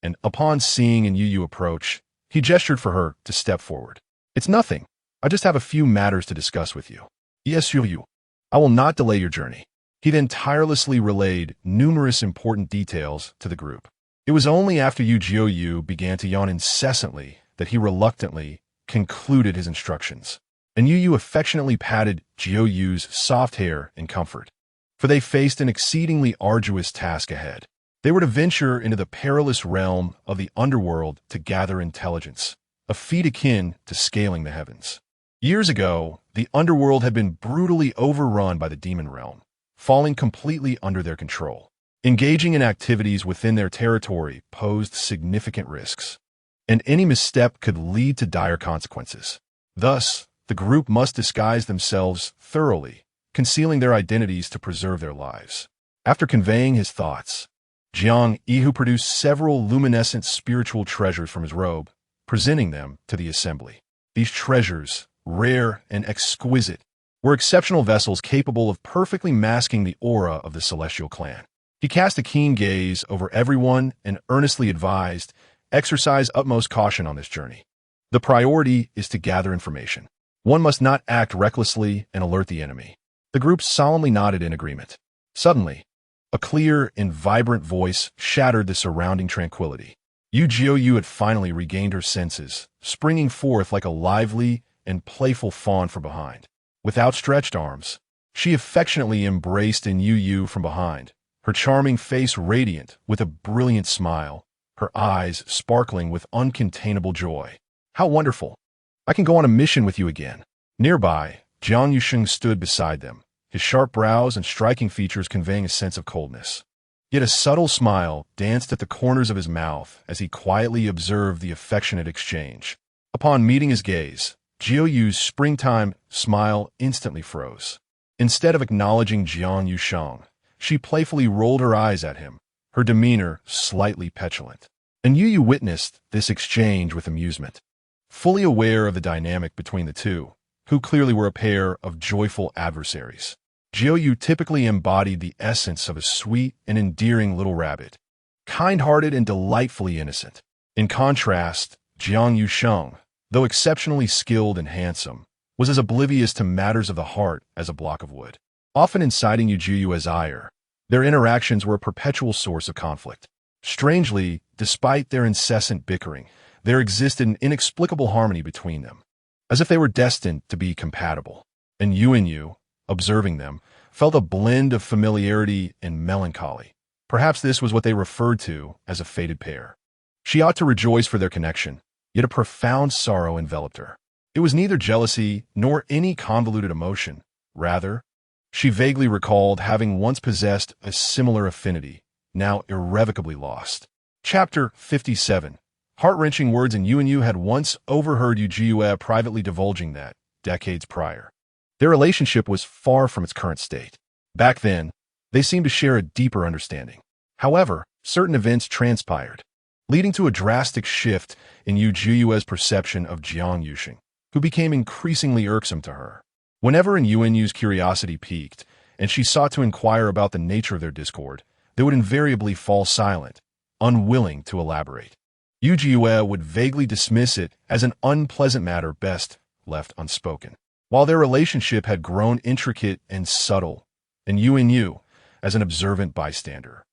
and upon seeing Anyu Yu approach, he gestured for her to step forward. "It's nothing. I just have a few matters to discuss with you." "Yes, Yu. I will not delay your journey." He then tirelessly relayed numerous important details to the group. It was only after Anyu Yu began to yawn incessantly that he reluctantly concluded his instructions. Anyu Yu affectionately patted Anyu Yu's soft hair in comfort, for they faced an exceedingly arduous task ahead. They were to venture into the perilous realm of the underworld to gather intelligence, a feat akin to scaling the heavens. Years ago, the underworld had been brutally overrun by the demon realm, falling completely under their control. Engaging in activities within their territory posed significant risks, and any misstep could lead to dire consequences. Thus, the group must disguise themselves thoroughly, concealing their identities to preserve their lives. After conveying his thoughts, Jiang Yu produced several luminescent spiritual treasures from his robe, presenting them to the assembly. These treasures, rare and exquisite, were exceptional vessels capable of perfectly masking the aura of the celestial clan. He cast a keen gaze over everyone and earnestly advised, exercise utmost caution on this journey. The priority is to gather information. One must not act recklessly and alert the enemy. The group solemnly nodded in agreement. Suddenly, a clear and vibrant voice shattered the surrounding tranquility. Yu had finally regained her senses, springing forth like a lively and playful fawn from behind. With outstretched arms, she affectionately embraced Anyu Yu from behind, her charming face radiant with a brilliant smile, her eyes sparkling with uncontainable joy. How wonderful! I can go on a mission with you again. Nearby, Jiang Yusheng stood beside them, his sharp brows and striking features conveying a sense of coldness. Yet a subtle smile danced at the corners of his mouth as he quietly observed the affectionate exchange. Upon meeting his gaze, Jiuyu's springtime smile instantly froze. Instead of acknowledging Jiang Yusheng, she playfully rolled her eyes at him, her demeanor slightly petulant. And Yu witnessed this exchange with amusement. Fully aware of the dynamic between the two, who clearly were a pair of joyful adversaries, Jiu typically embodied the essence of a sweet and endearing little rabbit, kind-hearted and delightfully innocent. In contrast, Jiang Yusheng, though exceptionally skilled and handsome, was as oblivious to matters of the heart as a block of wood. Often inciting Yu as ire, their interactions were a perpetual source of conflict. Strangely, despite their incessant bickering, there existed an inexplicable harmony between them, as if they were destined to be compatible. And Yu, observing them, felt a blend of familiarity and melancholy. Perhaps this was what they referred to as a fated pair. She ought to rejoice for their connection, yet a profound sorrow enveloped her. It was neither jealousy nor any convoluted emotion. Rather, she vaguely recalled having once possessed a similar affinity, now irrevocably lost. Chapter 57. Heart-wrenching words. And Yu had once overheard Yu privately divulging that, decades prior, their relationship was far from its current state. Back then, they seemed to share a deeper understanding. However, certain events transpired, leading to a drastic shift in Yu's perception of Jiang Yusheng, who became increasingly irksome to her. Whenever Yu's curiosity piqued, and she sought to inquire about the nature of their discord, they would invariably fall silent, unwilling to elaborate. Yu would vaguely dismiss it as an unpleasant matter best left unspoken. While their relationship had grown intricate and subtle, and Yu, as an observant bystander,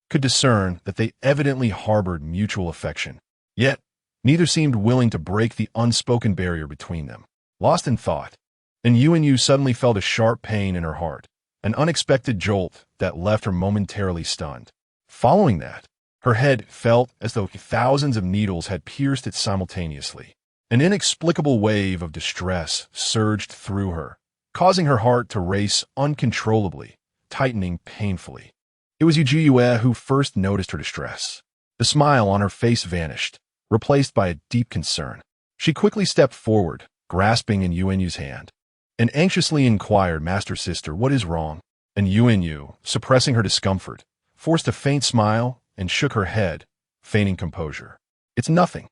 could discern that they evidently harbored mutual affection. Yet, neither seemed willing to break the unspoken barrier between them. Lost in thought, and Yu suddenly felt a sharp pain in her heart, an unexpected jolt that left her momentarily stunned. Following that, her head felt as though thousands of needles had pierced it simultaneously. An inexplicable wave of distress surged through her, causing her heart to race uncontrollably, tightening painfully. It was Yu who first noticed her distress. The smile on her face vanished, replaced by a deep concern. She quickly stepped forward, grasping Yu's hand, and anxiously inquired, "Master Sister, what is wrong?" And Yu, suppressing her discomfort, forced a faint smile and shook her head, feigning composure. "It's nothing.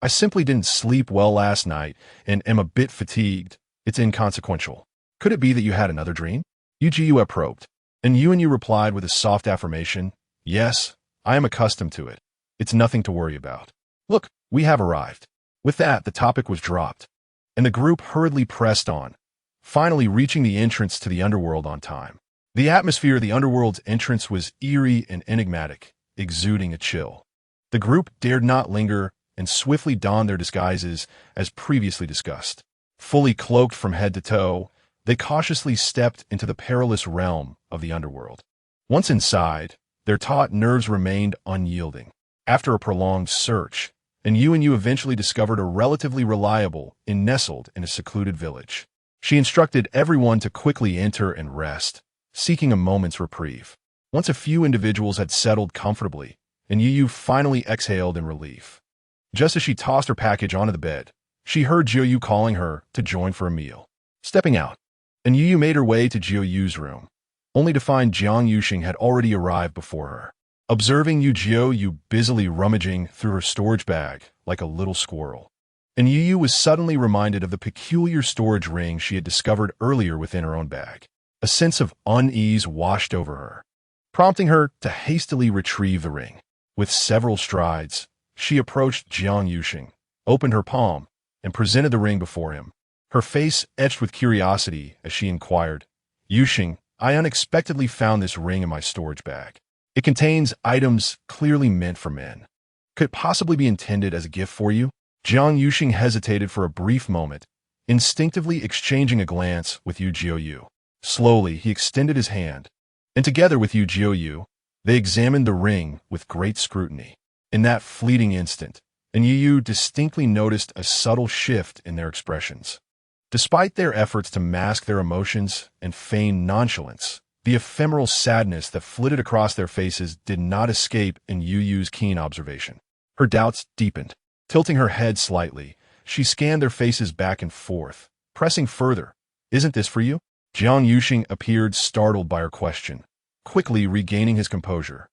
I simply didn't sleep well last night and am a bit fatigued. It's inconsequential." "Could it be that you had another dream?" Yu probed, and Yu replied with a soft affirmation, "Yes, I am accustomed to it. It's nothing to worry about. Look, we have arrived." With that, the topic was dropped, and the group hurriedly pressed on, finally reaching the entrance to the underworld on time. The atmosphere of the underworld's entrance was eerie and enigmatic, exuding a chill. The group dared not linger and swiftly donned their disguises as previously discussed. Fully cloaked from head to toe, they cautiously stepped into the perilous realm of the underworld. Once inside, their taut nerves remained unyielding. After a prolonged search, and Yu eventually discovered a relatively reliable inn nestled in a secluded village. She instructed everyone to quickly enter and rest, seeking a moment's reprieve. Once a few individuals had settled comfortably, and Yu finally exhaled in relief. Just as she tossed her package onto the bed, she heard Jiu calling her to join for a meal. Stepping out, and Yu made her way to Jiu's room, only to find Jiang Yusheng had already arrived before her. Observing Jiu busily rummaging through her storage bag like a little squirrel, and Yu Yu was suddenly reminded of the peculiar storage ring she had discovered earlier within her own bag. A sense of unease washed over her, prompting her to hastily retrieve the ring. With several strides, she approached Jiang Yuxing, opened her palm, and presented the ring before him. Her face etched with curiosity as she inquired, "Yuxing, I unexpectedly found this ring in my storage bag. It contains items clearly meant for men. Could it possibly be intended as a gift for you?" Jiang Yuxing hesitated for a brief moment, instinctively exchanging a glance with Yu Jiuyu. Slowly, he extended his hand, and together with Yu Jiuyu, they examined the ring with great scrutiny. In that fleeting instant, and Yu Yu distinctly noticed a subtle shift in their expressions. Despite their efforts to mask their emotions and feign nonchalance, the ephemeral sadness that flitted across their faces did not escape in Yu Yu's keen observation. Her doubts deepened. Tilting her head slightly, she scanned their faces back and forth, pressing further. "Isn't this for you?" Jiang Yuxing appeared startled by her question, quickly regaining his composure.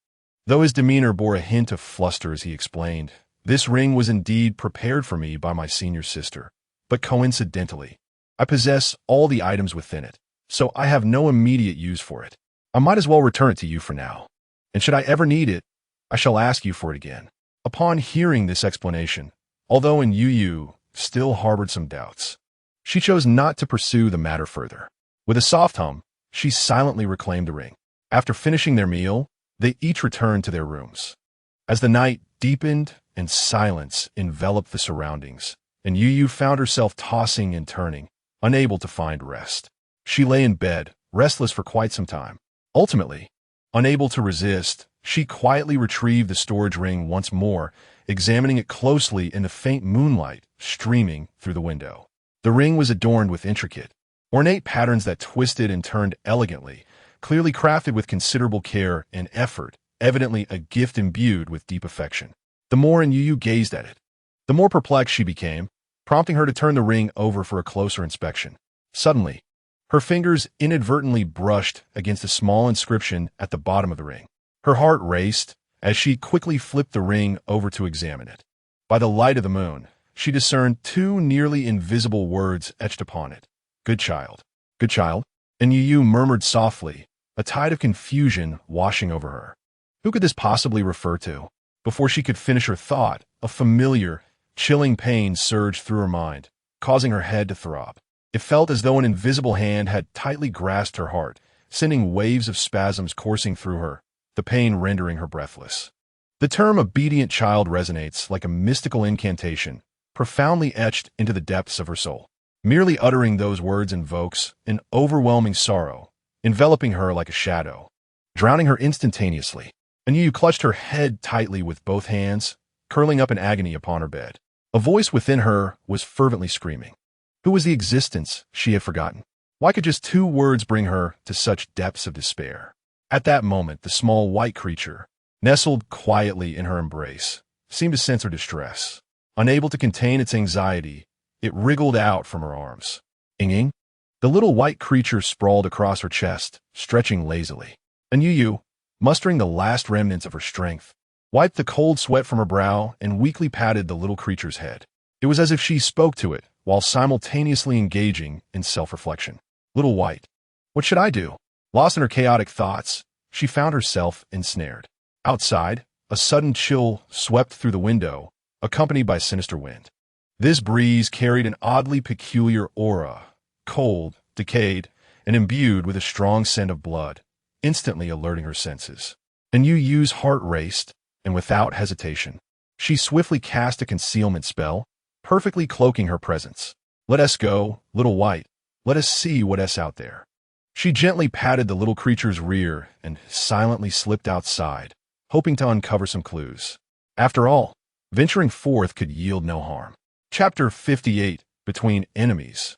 Though his demeanor bore a hint of fluster as he explained, "This ring was indeed prepared for me by my senior sister, but coincidentally, I possess all the items within it, so I have no immediate use for it. I might as well return it to you for now, and should I ever need it, I shall ask you for it again." Upon hearing this explanation, although Yu Yu still harbored some doubts, she chose not to pursue the matter further. With a soft hum, she silently reclaimed the ring. After finishing their meal, they each returned to their rooms. As the night deepened and silence enveloped the surroundings, and Yu Yu found herself tossing and turning, unable to find rest. She lay in bed, restless for quite some time. Ultimately, unable to resist, she quietly retrieved the storage ring once more, examining it closely in the faint moonlight streaming through the window. The ring was adorned with intricate, ornate patterns that twisted and turned elegantly, clearly crafted with considerable care and effort, evidently a gift imbued with deep affection. The more Yu Yu gazed at it, the more perplexed she became, prompting her to turn the ring over for a closer inspection. Suddenly, her fingers inadvertently brushed against a small inscription at the bottom of the ring. Her heart raced as she quickly flipped the ring over to examine it. By the light of the moon, she discerned two nearly invisible words etched upon it. "Good child. Good child." And Yu Yu murmured softly, a tide of confusion washing over her. Who could this possibly refer to? Before she could finish her thought, a familiar, chilling pain surged through her mind, causing her head to throb. It felt as though an invisible hand had tightly grasped her heart, sending waves of spasms coursing through her, the pain rendering her breathless. The term obedient child resonates like a mystical incantation, profoundly etched into the depths of her soul. Merely uttering those words invokes an overwhelming sorrow, enveloping her like a shadow, drowning her instantaneously. And Yu clutched her head tightly with both hands, curling up in agony upon her bed. A voice within her was fervently screaming. Who was the existence she had forgotten? Why could just two words bring her to such depths of despair? At that moment, the small white creature, nestled quietly in her embrace, seemed to sense her distress. Unable to contain its anxiety, it wriggled out from her arms. Ing-ing? The little white creature sprawled across her chest, stretching lazily. And Yu Yu, mustering the last remnants of her strength, wiped the cold sweat from her brow and weakly patted the little creature's head. It was as if she spoke to it, while simultaneously engaging in self-reflection. "Little white, what should I do?" Lost in her chaotic thoughts, she found herself ensnared. Outside, a sudden chill swept through the window, accompanied by sinister wind. This breeze carried an oddly peculiar aura, cold, decayed, and imbued with a strong scent of blood, instantly alerting her senses. And Yu Yu's heart raced, and without hesitation, she swiftly cast a concealment spell, perfectly cloaking her presence. "Let us go, little white. Let us see what's out there." She gently patted the little creature's rear and silently slipped outside, hoping to uncover some clues. After all, venturing forth could yield no harm. Chapter 58, Between Enemies.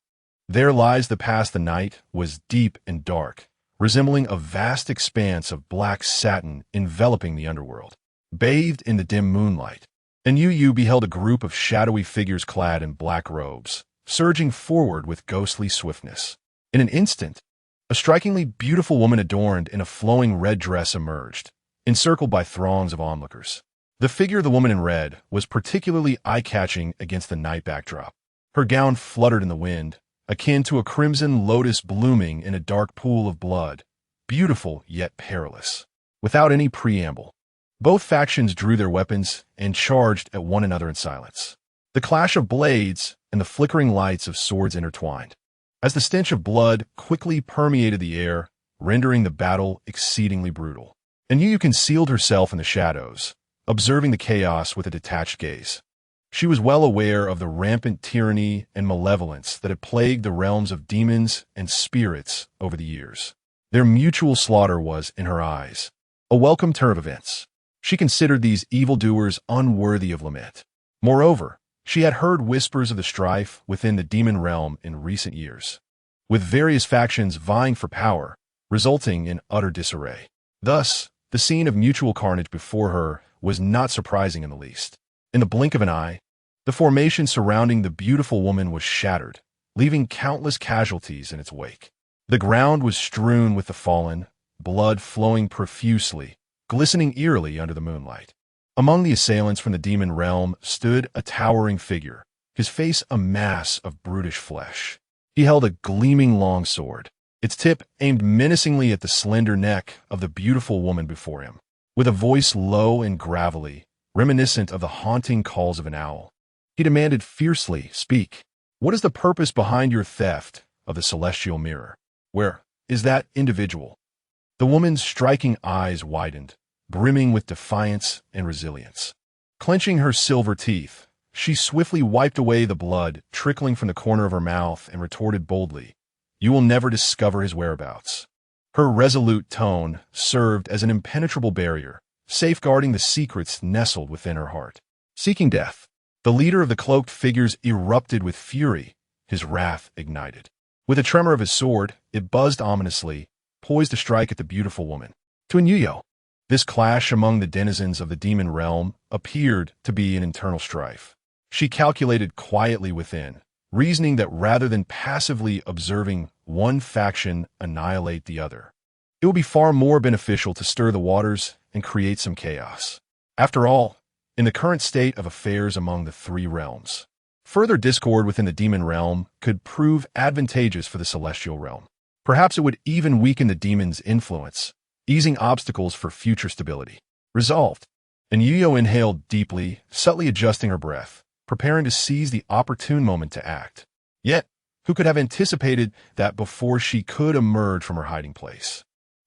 There lies the past. The night was deep and dark, resembling a vast expanse of black satin enveloping the underworld. Bathed in the dim moonlight, and Yu Yu beheld a group of shadowy figures clad in black robes, surging forward with ghostly swiftness. In an instant, a strikingly beautiful woman adorned in a flowing red dress emerged, encircled by throngs of onlookers. The figure of the woman in red was particularly eye-catching against the night backdrop. Her gown fluttered in the wind, akin to a crimson lotus blooming in a dark pool of blood, beautiful yet perilous. Without any preamble, both factions drew their weapons and charged at one another in silence. The clash of blades and the flickering lights of swords intertwined, as the stench of blood quickly permeated the air, rendering the battle exceedingly brutal. Anyu Yu concealed herself in the shadows, observing the chaos with a detached gaze. She was well aware of the rampant tyranny and malevolence that had plagued the realms of demons and spirits over the years. Their mutual slaughter was, in her eyes, a welcome turn of events. She considered these evildoers unworthy of lament. Moreover, she had heard whispers of the strife within the demon realm in recent years, with various factions vying for power, resulting in utter disarray. Thus, the scene of mutual carnage before her was not surprising in the least. In the blink of an eye, the formation surrounding the beautiful woman was shattered, leaving countless casualties in its wake. The ground was strewn with the fallen, blood flowing profusely, glistening eerily under the moonlight. Among the assailants from the demon realm stood a towering figure, his face a mass of brutish flesh. He held a gleaming long sword, its tip aimed menacingly at the slender neck of the beautiful woman before him. With a voice low and gravelly, reminiscent of the haunting calls of an owl, he demanded fiercely, "Speak. What is the purpose behind your theft of the celestial mirror? Where is that individual?" The woman's striking eyes widened, brimming with defiance and resilience. Clenching her silver teeth, she swiftly wiped away the blood trickling from the corner of her mouth and retorted boldly, "You will never discover his whereabouts." Her resolute tone served as an impenetrable barrier, safeguarding the secrets nestled within her heart. Seeking death, the leader of the cloaked figures erupted with fury, his wrath ignited. With a tremor of his sword, it buzzed ominously, poised to strike at the beautiful woman. To Anyu Yu, this clash among the denizens of the demon realm appeared to be an internal strife. She calculated quietly within, reasoning that rather than passively observing one faction annihilate the other, it would be far more beneficial to stir the waters and create some chaos. After all, in the current state of affairs among the three realms, further discord within the demon realm could prove advantageous for the celestial realm. Perhaps it would even weaken the demon's influence, easing obstacles for future stability. Resolved, Anyu Yu inhaled deeply, subtly adjusting her breath, preparing to seize the opportune moment to act. Yet, who could have anticipated that before she could emerge from her hiding place?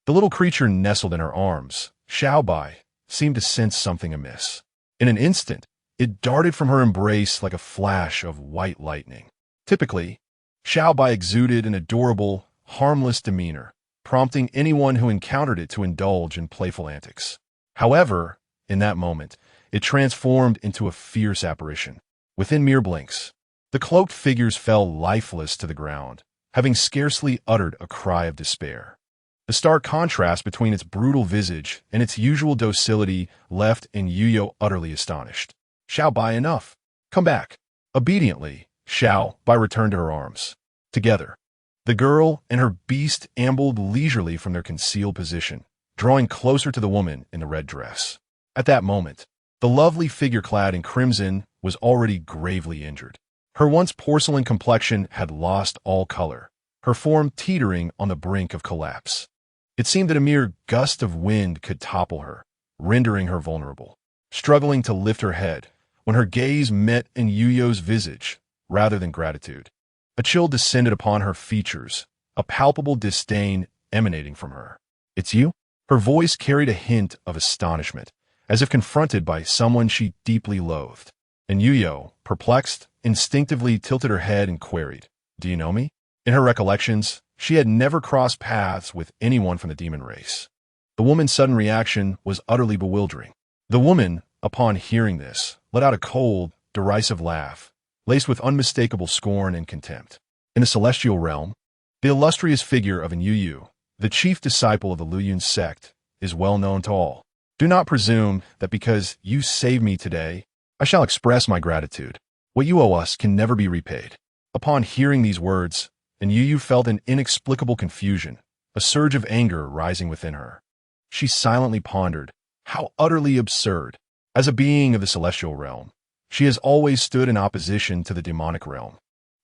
The little creature nestled in her arms, Xiaobai, seemed to sense something amiss. In an instant, it darted from her embrace like a flash of white lightning. Typically, Xiaobai exuded an adorable, harmless demeanor, prompting anyone who encountered it to indulge in playful antics. However, in that moment, it transformed into a fierce apparition. Within mere blinks, the cloaked figures fell lifeless to the ground, having scarcely uttered a cry of despair. The stark contrast between its brutal visage and its usual docility left Anyu Yu utterly astonished. "Xiaobai, enough. Come back." Obediently, Xiaobai returned to her arms. Together, the girl and her beast ambled leisurely from their concealed position, drawing closer to the woman in the red dress. At that moment, the lovely figure clad in crimson was already gravely injured. Her once porcelain complexion had lost all color, her form teetering on the brink of collapse. It seemed that a mere gust of wind could topple her, rendering her vulnerable. Struggling to lift her head, when her gaze met Anyu Yu's visage, rather than gratitude, a chill descended upon her features, a palpable disdain emanating from her. "It's you?" Her voice carried a hint of astonishment, as if confronted by someone she deeply loathed. Anyu Yu, perplexed, instinctively tilted her head and queried, "Do you know me?" In her recollections, she had never crossed paths with anyone from the demon race. The woman's sudden reaction was utterly bewildering. The woman, upon hearing this, let out a cold, derisive laugh, laced with unmistakable scorn and contempt. In the celestial realm, the illustrious figure of Anyu Yu, the chief disciple of the Luyun sect, is well known to all. Do not presume that because you saved me today, I shall express my gratitude. What you owe us can never be repaid. Upon hearing these words, Anyu Yu felt an inexplicable confusion, a surge of anger rising within her. She silently pondered, how utterly absurd, As a being of the celestial realm, she has always stood in opposition to the demonic realm.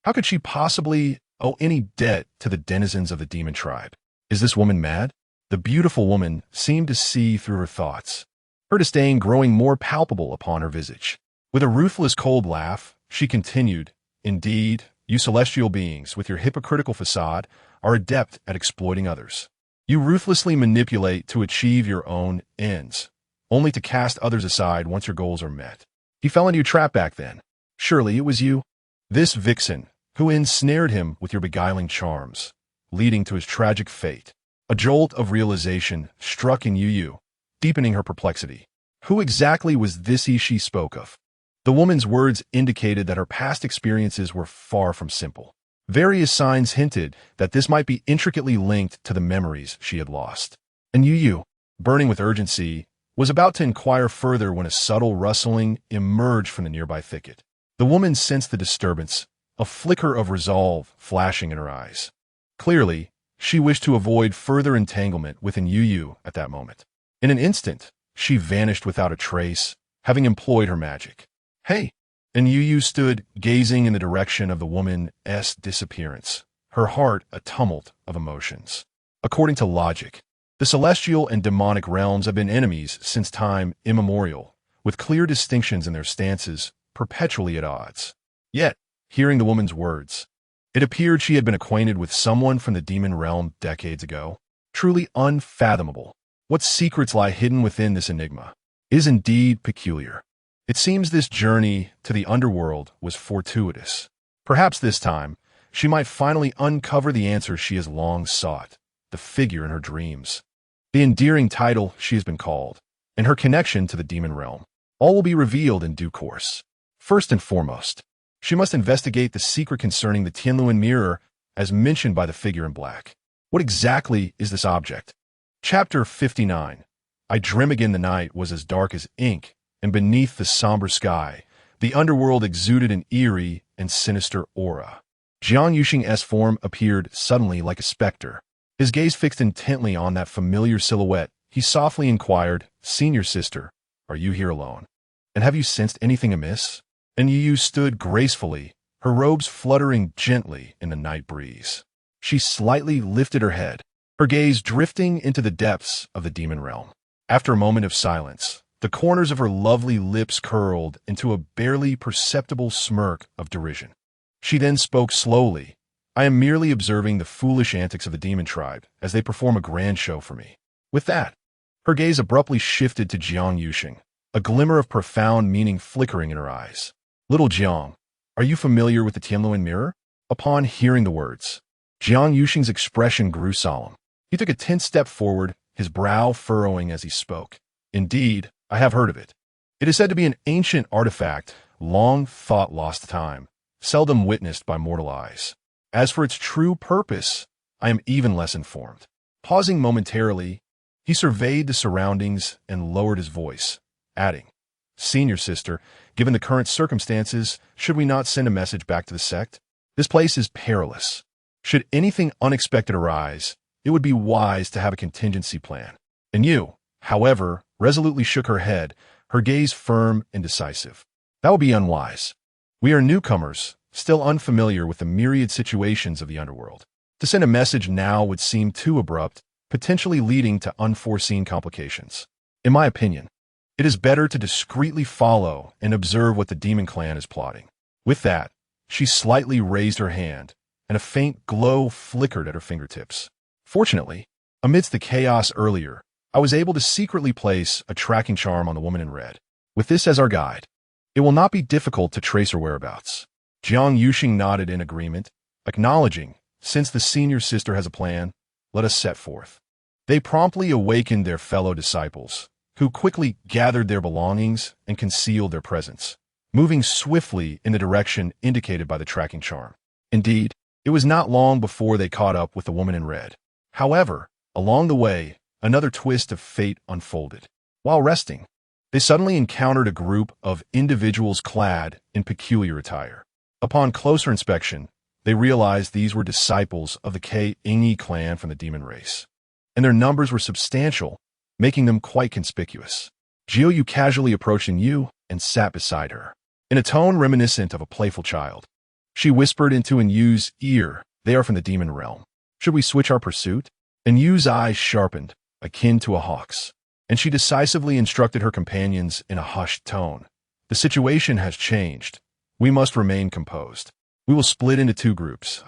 How could she possibly owe any debt to the denizens of the demon tribe? Is this woman mad? The beautiful woman seemed to see through her thoughts, her disdain growing more palpable upon her visage. With a ruthless cold laugh, she continued, "Indeed, you celestial beings, with your hypocritical facade, are adept at exploiting others. You ruthlessly manipulate to achieve your own ends, only to cast others aside once your goals are met. He fell into your trap back then. Surely it was you, this vixen, who ensnared him with your beguiling charms, leading to his tragic fate." A jolt of realization struck Anyu Yu, deepening her perplexity. Who exactly was this he she spoke of? The woman's words indicated that her past experiences were far from simple. Various signs hinted that this might be intricately linked to the memories she had lost. Anyu Yu, burning with urgency, was about to inquire further when a subtle rustling emerged from the nearby thicket. The woman sensed the disturbance, a flicker of resolve flashing in her eyes. Clearly, she wished to avoid further entanglement with Anyu Yu at that moment. In an instant, she vanished without a trace, having employed her magic. "Hey!" Anyu Yu stood, gazing in the direction of the woman's disappearance, her heart a tumult of emotions. According to logic, the celestial and demonic realms have been enemies since time immemorial, with clear distinctions in their stances, perpetually at odds. Yet, hearing the woman's words, it appeared she had been acquainted with someone from the demon realm decades ago. Truly unfathomable. What secrets lie hidden within this enigma? It is indeed peculiar. It seems this journey to the underworld was fortuitous. Perhaps this time, she might finally uncover the answer she has long sought, the figure in her dreams, the endearing title she has been called, and her connection to the demon realm. All will be revealed in due course. First and foremost, she must investigate the secret concerning the Tianluan mirror as mentioned by the figure in black. What exactly is this object? Chapter 59. I dream again the night was as dark as ink, and beneath the somber sky, the underworld exuded an eerie and sinister aura. Jiang Yuxing's form appeared suddenly like a specter. His gaze fixed intently on that familiar silhouette, he softly inquired, "Senior sister, are you here alone? And have you sensed anything amiss?" Anyu Yu stood gracefully, her robes fluttering gently in the night breeze. She slightly lifted her head, her gaze drifting into the depths of the demon realm. After a moment of silence, the corners of her lovely lips curled into a barely perceptible smirk of derision. She then spoke slowly, "I am merely observing the foolish antics of the demon tribe as they perform a grand show for me." With that, her gaze abruptly shifted to Jiang Yuxing, a glimmer of profound meaning flickering in her eyes. "Little Jiang, are you familiar with the Tianluan mirror?" Upon hearing the words, Jiang Yuxing's expression grew solemn. He took a tense step forward, his brow furrowing as he spoke. "Indeed, I have heard of it. It is said to be an ancient artifact, long thought lost to time, seldom witnessed by mortal eyes. As for its true purpose, I am even less informed." Pausing momentarily, he surveyed the surroundings and lowered his voice, adding, "Senior sister, given the current circumstances, should we not send a message back to the sect? This place is perilous. Should anything unexpected arise, it would be wise to have a contingency plan." And you, however, resolutely shook her head, her gaze firm and decisive. "That would be unwise. We are newcomers, still unfamiliar with the myriad situations of the underworld. To send a message now would seem too abrupt, potentially leading to unforeseen complications. In my opinion, it is better to discreetly follow and observe what the demon clan is plotting." With that, she slightly raised her hand, and a faint glow flickered at her fingertips. Fortunately, amidst the chaos earlier, I was able to secretly place a tracking charm on the woman in red. With this as our guide, it will not be difficult to trace her whereabouts. Jiang Yuxing nodded in agreement, acknowledging, "Since the senior sister has a plan, let us set forth." They promptly awakened their fellow disciples, who quickly gathered their belongings and concealed their presence, moving swiftly in the direction indicated by the tracking charm. Indeed, it was not long before they caught up with the woman in red. However, along the way, another twist of fate unfolded. While resting, they suddenly encountered a group of individuals clad in peculiar attire. Upon closer inspection, they realized these were disciples of the K-Ingi clan from the demon race, and their numbers were substantial, making them quite conspicuous. Yu casually approached Anyu and sat beside her. In a tone reminiscent of a playful child, she whispered into Anyu's ear, "They are from the demon realm. Should we switch our pursuit?" Anyu's eyes sharpened, akin to a hawk's, and she decisively instructed her companions in a hushed tone. "The situation has changed. We must remain composed. We will split into two groups.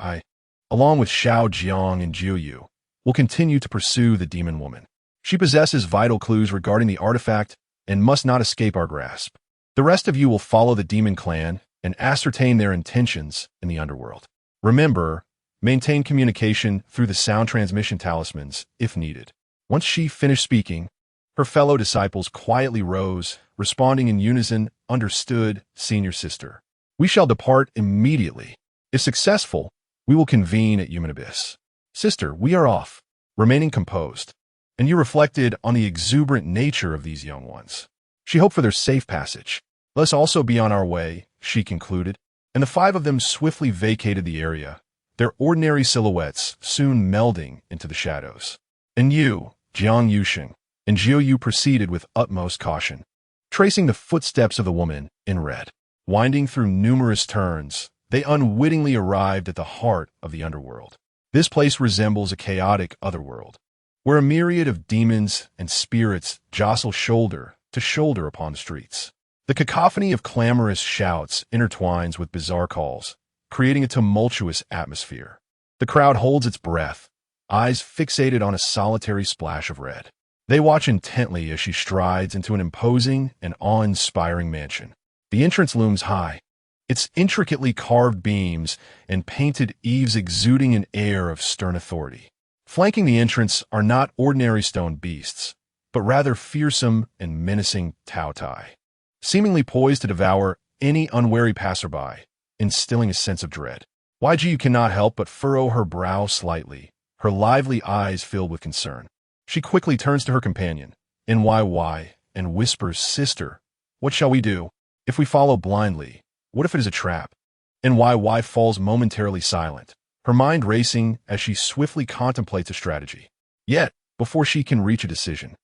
Along with Xiao Jiang and Yu, will continue to pursue the demon woman. She possesses vital clues regarding the artifact and must not escape our grasp. The rest of you will follow the demon clan and ascertain their intentions in the underworld. Remember, maintain communication through the sound transmission talismans if needed." Once she finished speaking, her fellow disciples quietly rose, responding in unison, "Understood, senior sister. We shall depart immediately. If successful, we will convene at Human Abyss. Sister, we are off." Remaining composed, and you reflected on the exuberant nature of these young ones. She hoped for their safe passage. "Let us also be on our way," she concluded, and the five of them swiftly vacated the area, their ordinary silhouettes soon melding into the shadows. Anyu, Jiang Yusheng, and Yu proceeded with utmost caution, tracing the footsteps of the woman in red. Winding through numerous turns, they unwittingly arrived at the heart of the underworld. This place resembles a chaotic otherworld, where a myriad of demons and spirits jostle shoulder to shoulder upon the streets. The cacophony of clamorous shouts intertwines with bizarre calls, creating a tumultuous atmosphere. The crowd holds its breath, eyes fixated on a solitary splash of red. They watch intently as she strides into an imposing and awe-inspiring mansion. The entrance looms high, its intricately carved beams and painted eaves exuding an air of stern authority. Flanking the entrance are not ordinary stone beasts, but rather fearsome and menacing Tao-Tai, seemingly poised to devour any unwary passerby, instilling a sense of dread. Yu cannot help but furrow her brow slightly, her lively eyes filled with concern. She quickly turns to her companion, Ny, and whispers, "Sister, what shall we do? If we follow blindly, what if it is a trap?" Ny falls momentarily silent, her mind racing as she swiftly contemplates a strategy. Yet, before she can reach a decision,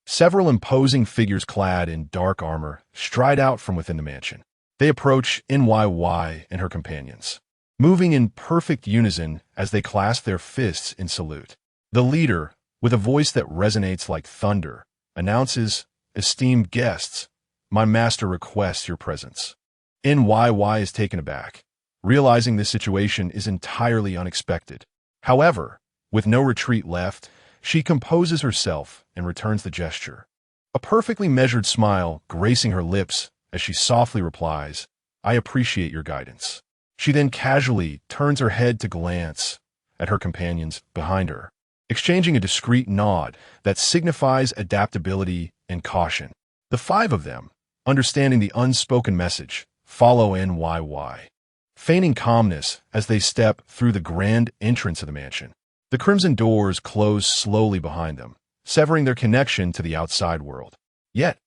several imposing figures clad in dark armor stride out from within the mansion. They approach Ny and her companions, moving in perfect unison as they clasp their fists in salute. The leader, with a voice that resonates like thunder, announces, "Esteemed guests, my master requests your presence." Ny is taken aback, realizing this situation is entirely unexpected. However, with no retreat left, she composes herself and returns the gesture, a perfectly measured smile gracing her lips as she softly replies, "I appreciate your guidance." She then casually turns her head to glance at her companions behind her, exchanging a discreet nod that signifies adaptability and caution. The five of them, understanding the unspoken message, follow Ny, feigning calmness as they step through the grand entrance of the mansion. The crimson doors close slowly behind them, severing their connection to the outside world. Yet,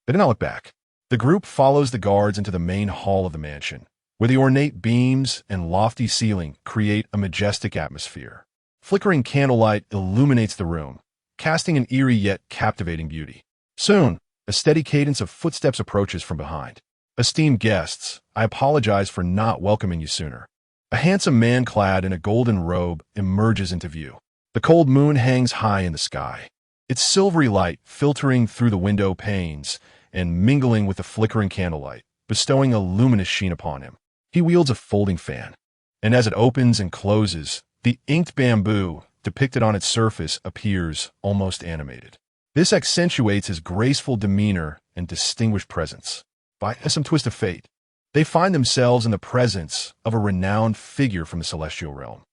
they do not look back. The group follows the guards into the main hall of the mansion, where the ornate beams and lofty ceiling create a majestic atmosphere. Flickering candlelight illuminates the room, casting an eerie yet captivating beauty. Soon, a steady cadence of footsteps approaches from behind. "Esteemed guests, I apologize for not welcoming you sooner." A handsome man clad in a golden robe emerges into view. The cold moon hangs high in the sky, its silvery light filtering through the window panes and mingling with the flickering candlelight, bestowing a luminous sheen upon him. He wields a folding fan, and as it opens and closes, the inked bamboo depicted on its surface appears almost animated. This accentuates his graceful demeanor and distinguished presence. By some twist of fate, they find themselves in the presence of a renowned figure from the celestial realm.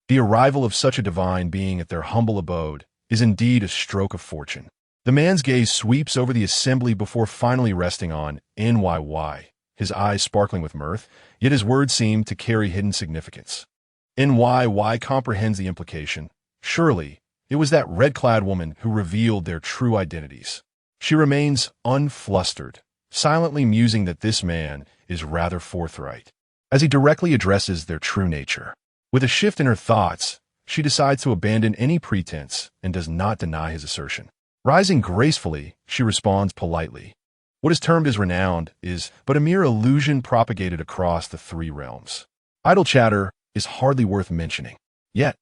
The arrival of such a divine being at their humble abode is indeed a stroke of fortune. The man's gaze sweeps over the assembly before finally resting on Ny, his eyes sparkling with mirth, yet his words seem to carry hidden significance. Ny comprehends the implication. Surely, it was that red-clad woman who revealed their true identities. She remains unflustered, silently musing that this man is rather forthright, as he directly addresses their true nature. With a shift in her thoughts, she decides to abandon any pretense and does not deny his assertion. Rising gracefully, she responds politely. What is termed as renowned is but a mere illusion propagated across the three realms. Idle chatter is hardly worth mentioning. Yet,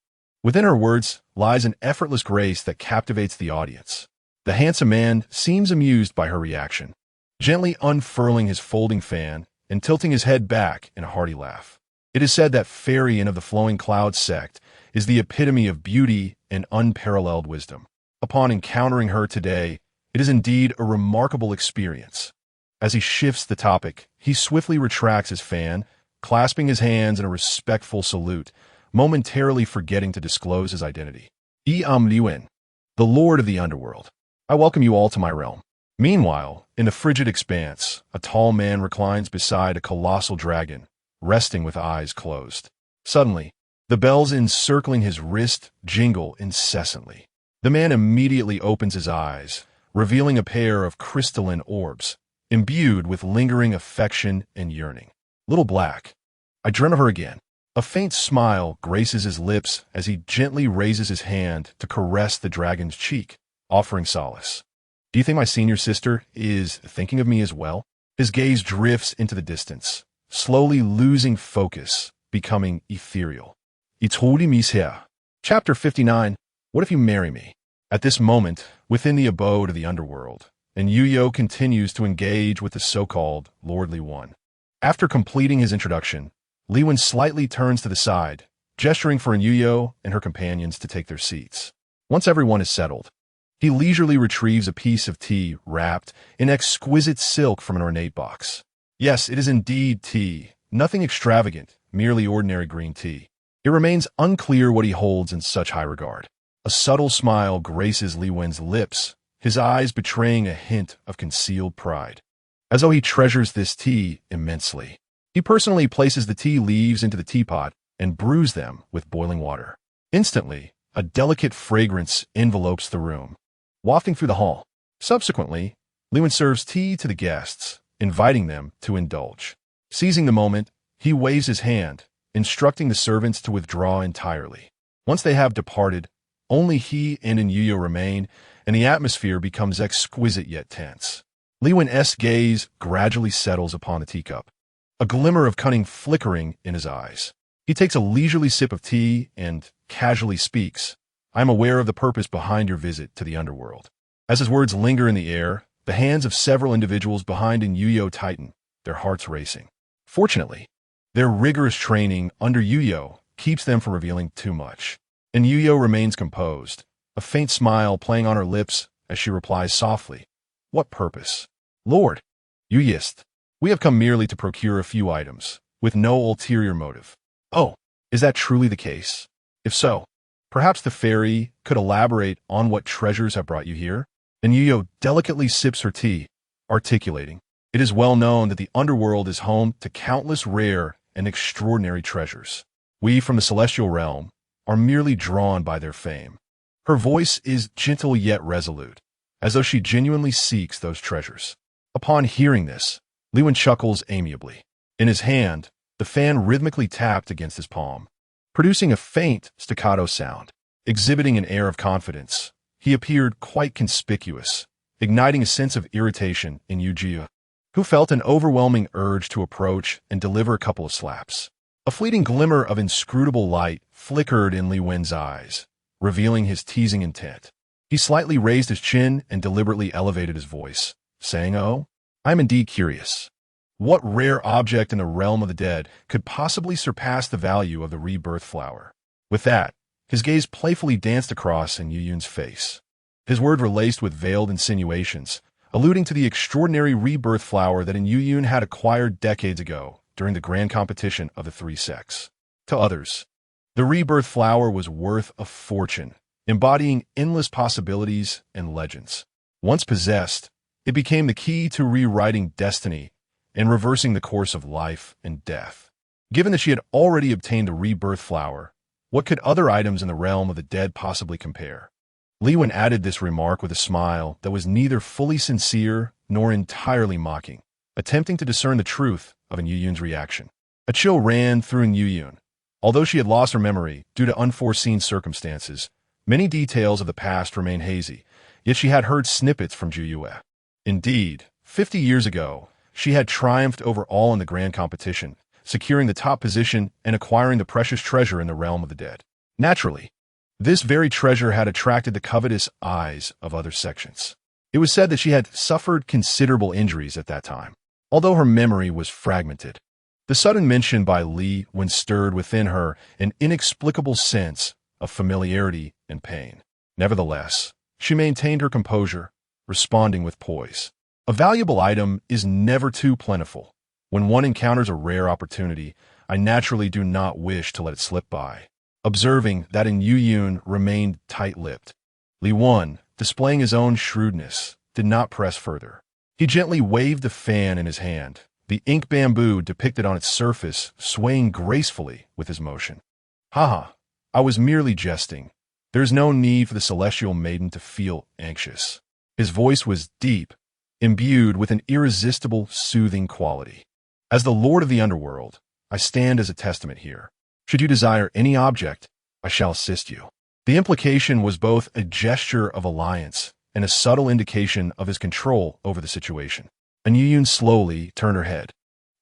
within her words lies an effortless grace that captivates the audience. The handsome man seems amused by her reaction, gently unfurling his folding fan and tilting his head back in a hearty laugh. It is said that Fairy of the Flowing Clouds sect is the epitome of beauty and unparalleled wisdom. Upon encountering her today, it is indeed a remarkable experience. As he shifts the topic, he swiftly retracts his fan, clasping his hands in a respectful salute, momentarily forgetting to disclose his identity. Liwen, the Lord of the Underworld. I welcome you all to my realm. Meanwhile, in the frigid expanse, a tall man reclines beside a colossal dragon, resting with eyes closed. Suddenly, the bells encircling his wrist jingle incessantly. The man immediately opens his eyes, revealing a pair of crystalline orbs, imbued with lingering affection and yearning. Little Black, I dream of her again. A faint smile graces his lips as he gently raises his hand to caress the dragon's cheek, offering solace. Do you think my senior sister is thinking of me as well? His gaze drifts into the distance, slowly losing focus, becoming ethereal. Ituli mis here. Chapter 59, What if you marry me? At this moment, within the abode of the underworld, Anyu Yu continues to engage with the so-called lordly one. After completing his introduction, Liwen slightly turns to the side, gesturing for Anyu Yu and her companions to take their seats. Once everyone is settled, he leisurely retrieves a piece of tea wrapped in exquisite silk from an ornate box. Yes, it is indeed tea, nothing extravagant, merely ordinary green tea. It remains unclear what he holds in such high regard. A subtle smile graces Liwen's lips, his eyes betraying a hint of concealed pride, as though he treasures this tea immensely. He personally places the tea leaves into the teapot and brews them with boiling water. Instantly, a delicate fragrance envelopes the room, wafting through the hall. Subsequently, Liwen serves tea to the guests, inviting them to indulge. Seizing the moment, he waves his hand, instructing the servants to withdraw entirely. Once they have departed, only he and Anyu Yu remain, and the atmosphere becomes exquisite yet tense. Liwen's gaze gradually settles upon the teacup, a glimmer of cunning flickering in his eyes. He takes a leisurely sip of tea and casually speaks. I am aware of the purpose behind your visit to the underworld. As his words linger in the air, the hands of several individuals behind Anyu Yu tighten, their hearts racing. Fortunately, their rigorous training under Yu Yu keeps them from revealing too much. Anyu Yu remains composed, a faint smile playing on her lips as she replies softly, What purpose? Lord, Yu Yist, we have come merely to procure a few items, with no ulterior motive. Oh, is that truly the case? If so, perhaps the fairy could elaborate on what treasures have brought you here? Anyu Yu delicately sips her tea, articulating, It is well known that the underworld is home to countless rare and extraordinary treasures. We from the celestial realm are merely drawn by their fame. Her voice is gentle yet resolute, as though she genuinely seeks those treasures. Upon hearing this, Liwen chuckles amiably. In his hand, the fan rhythmically tapped against his palm, producing a faint staccato sound. Exhibiting an air of confidence, he appeared quite conspicuous, igniting a sense of irritation in Yu Jia, who felt an overwhelming urge to approach and deliver a couple of slaps. A fleeting glimmer of inscrutable light flickered in Liwen's eyes, revealing his teasing intent. He slightly raised his chin and deliberately elevated his voice, saying, Oh, I'm indeed curious. What rare object in the realm of the dead could possibly surpass the value of the rebirth flower? With that, his gaze playfully danced across Anyu Yu's face. His words were laced with veiled insinuations, alluding to the extraordinary rebirth flower that Anyu Yu had acquired decades ago during the grand competition of the three sects. To others, the rebirth flower was worth a fortune, embodying endless possibilities and legends. Once possessed, it became the key to rewriting destiny and reversing the course of life and death. Given that she had already obtained a rebirth flower, what could other items in the realm of the dead possibly compare? Liwen added this remark with a smile that was neither fully sincere nor entirely mocking, attempting to discern the truth of Anyu Yu's reaction. A chill ran through Anyu Yu. Although she had lost her memory due to unforeseen circumstances, many details of the past remained hazy, yet she had heard snippets from Ju Yue. Indeed, 50 years ago, she had triumphed over all in the grand competition, securing the top position and acquiring the precious treasure in the realm of the dead. Naturally, this very treasure had attracted the covetous eyes of other sections. It was said that she had suffered considerable injuries at that time, although her memory was fragmented. The sudden mention by Li Wen stirred within her an inexplicable sense of familiarity and pain. Nevertheless, she maintained her composure, responding with poise. A valuable item is never too plentiful. When one encounters a rare opportunity, I naturally do not wish to let it slip by. Observing that Anyu Yu remained tight-lipped, Li Wen, displaying his own shrewdness, did not press further. He gently waved the fan in his hand, the ink bamboo depicted on its surface swaying gracefully with his motion. Haha, I was merely jesting. There's no need for the celestial maiden to feel anxious. His voice was deep, imbued with an irresistible, soothing quality. As the Lord of the Underworld, I stand as a testament here. Should you desire any object, I shall assist you. The implication was both a gesture of alliance and a subtle indication of his control over the situation. Anyu Yu slowly turned her head,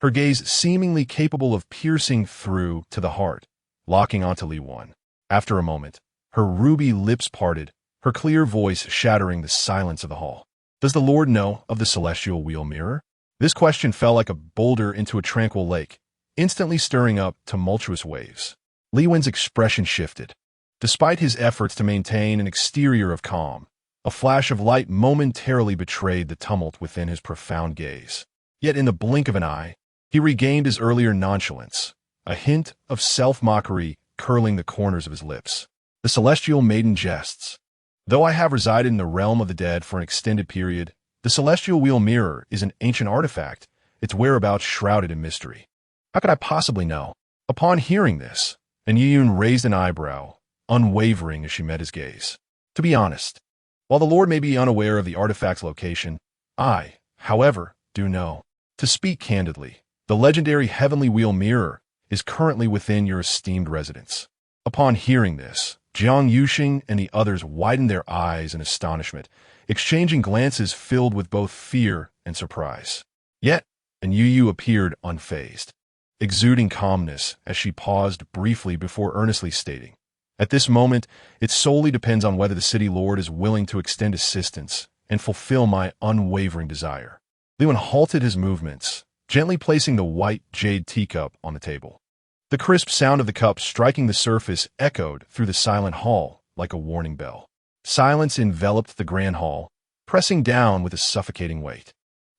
her gaze seemingly capable of piercing through to the heart, locking onto Li Wen. After a moment, her ruby lips parted, her clear voice shattering the silence of the hall. Does the Lord know of the celestial wheel mirror? This question fell like a boulder into a tranquil lake, instantly stirring up tumultuous waves. Li Wen's expression shifted. Despite his efforts to maintain an exterior of calm, a flash of light momentarily betrayed the tumult within his profound gaze. Yet in the blink of an eye, he regained his earlier nonchalance, a hint of self-mockery curling the corners of his lips. The celestial maiden jests. Though I have resided in the realm of the dead for an extended period, the celestial wheel mirror is an ancient artifact, its whereabouts shrouded in mystery. How could I possibly know? Upon hearing this, Anyu Yu raised an eyebrow, unwavering as she met his gaze. To be honest, while the Lord may be unaware of the artifact's location, I, however, do know. To speak candidly, the legendary heavenly wheel mirror is currently within your esteemed residence. Upon hearing this, Jiang Yuxing and the others widened their eyes in astonishment, exchanging glances filled with both fear and surprise. Yet, Anyu Yu appeared unfazed, exuding calmness as she paused briefly before earnestly stating, "At this moment, it solely depends on whether the city lord is willing to extend assistance and fulfill my unwavering desire." Li Wen halted his movements, gently placing the white jade teacup on the table. The crisp sound of the cup striking the surface echoed through the silent hall like a warning bell. Silence enveloped the grand hall, pressing down with a suffocating weight.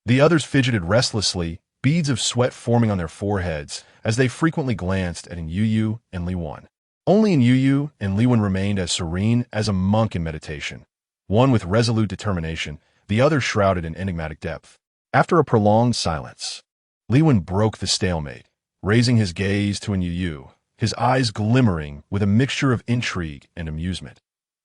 The others fidgeted restlessly, beads of sweat forming on their foreheads as they frequently glanced at Anyu Yu and Li Wen. Only Anyu Yu and Li Wen remained as serene as a monk in meditation, one with resolute determination, the other shrouded in enigmatic depth. After a prolonged silence, Li Wen broke the stalemate, raising his gaze to Anyu Yu, his eyes glimmering with a mixture of intrigue and amusement.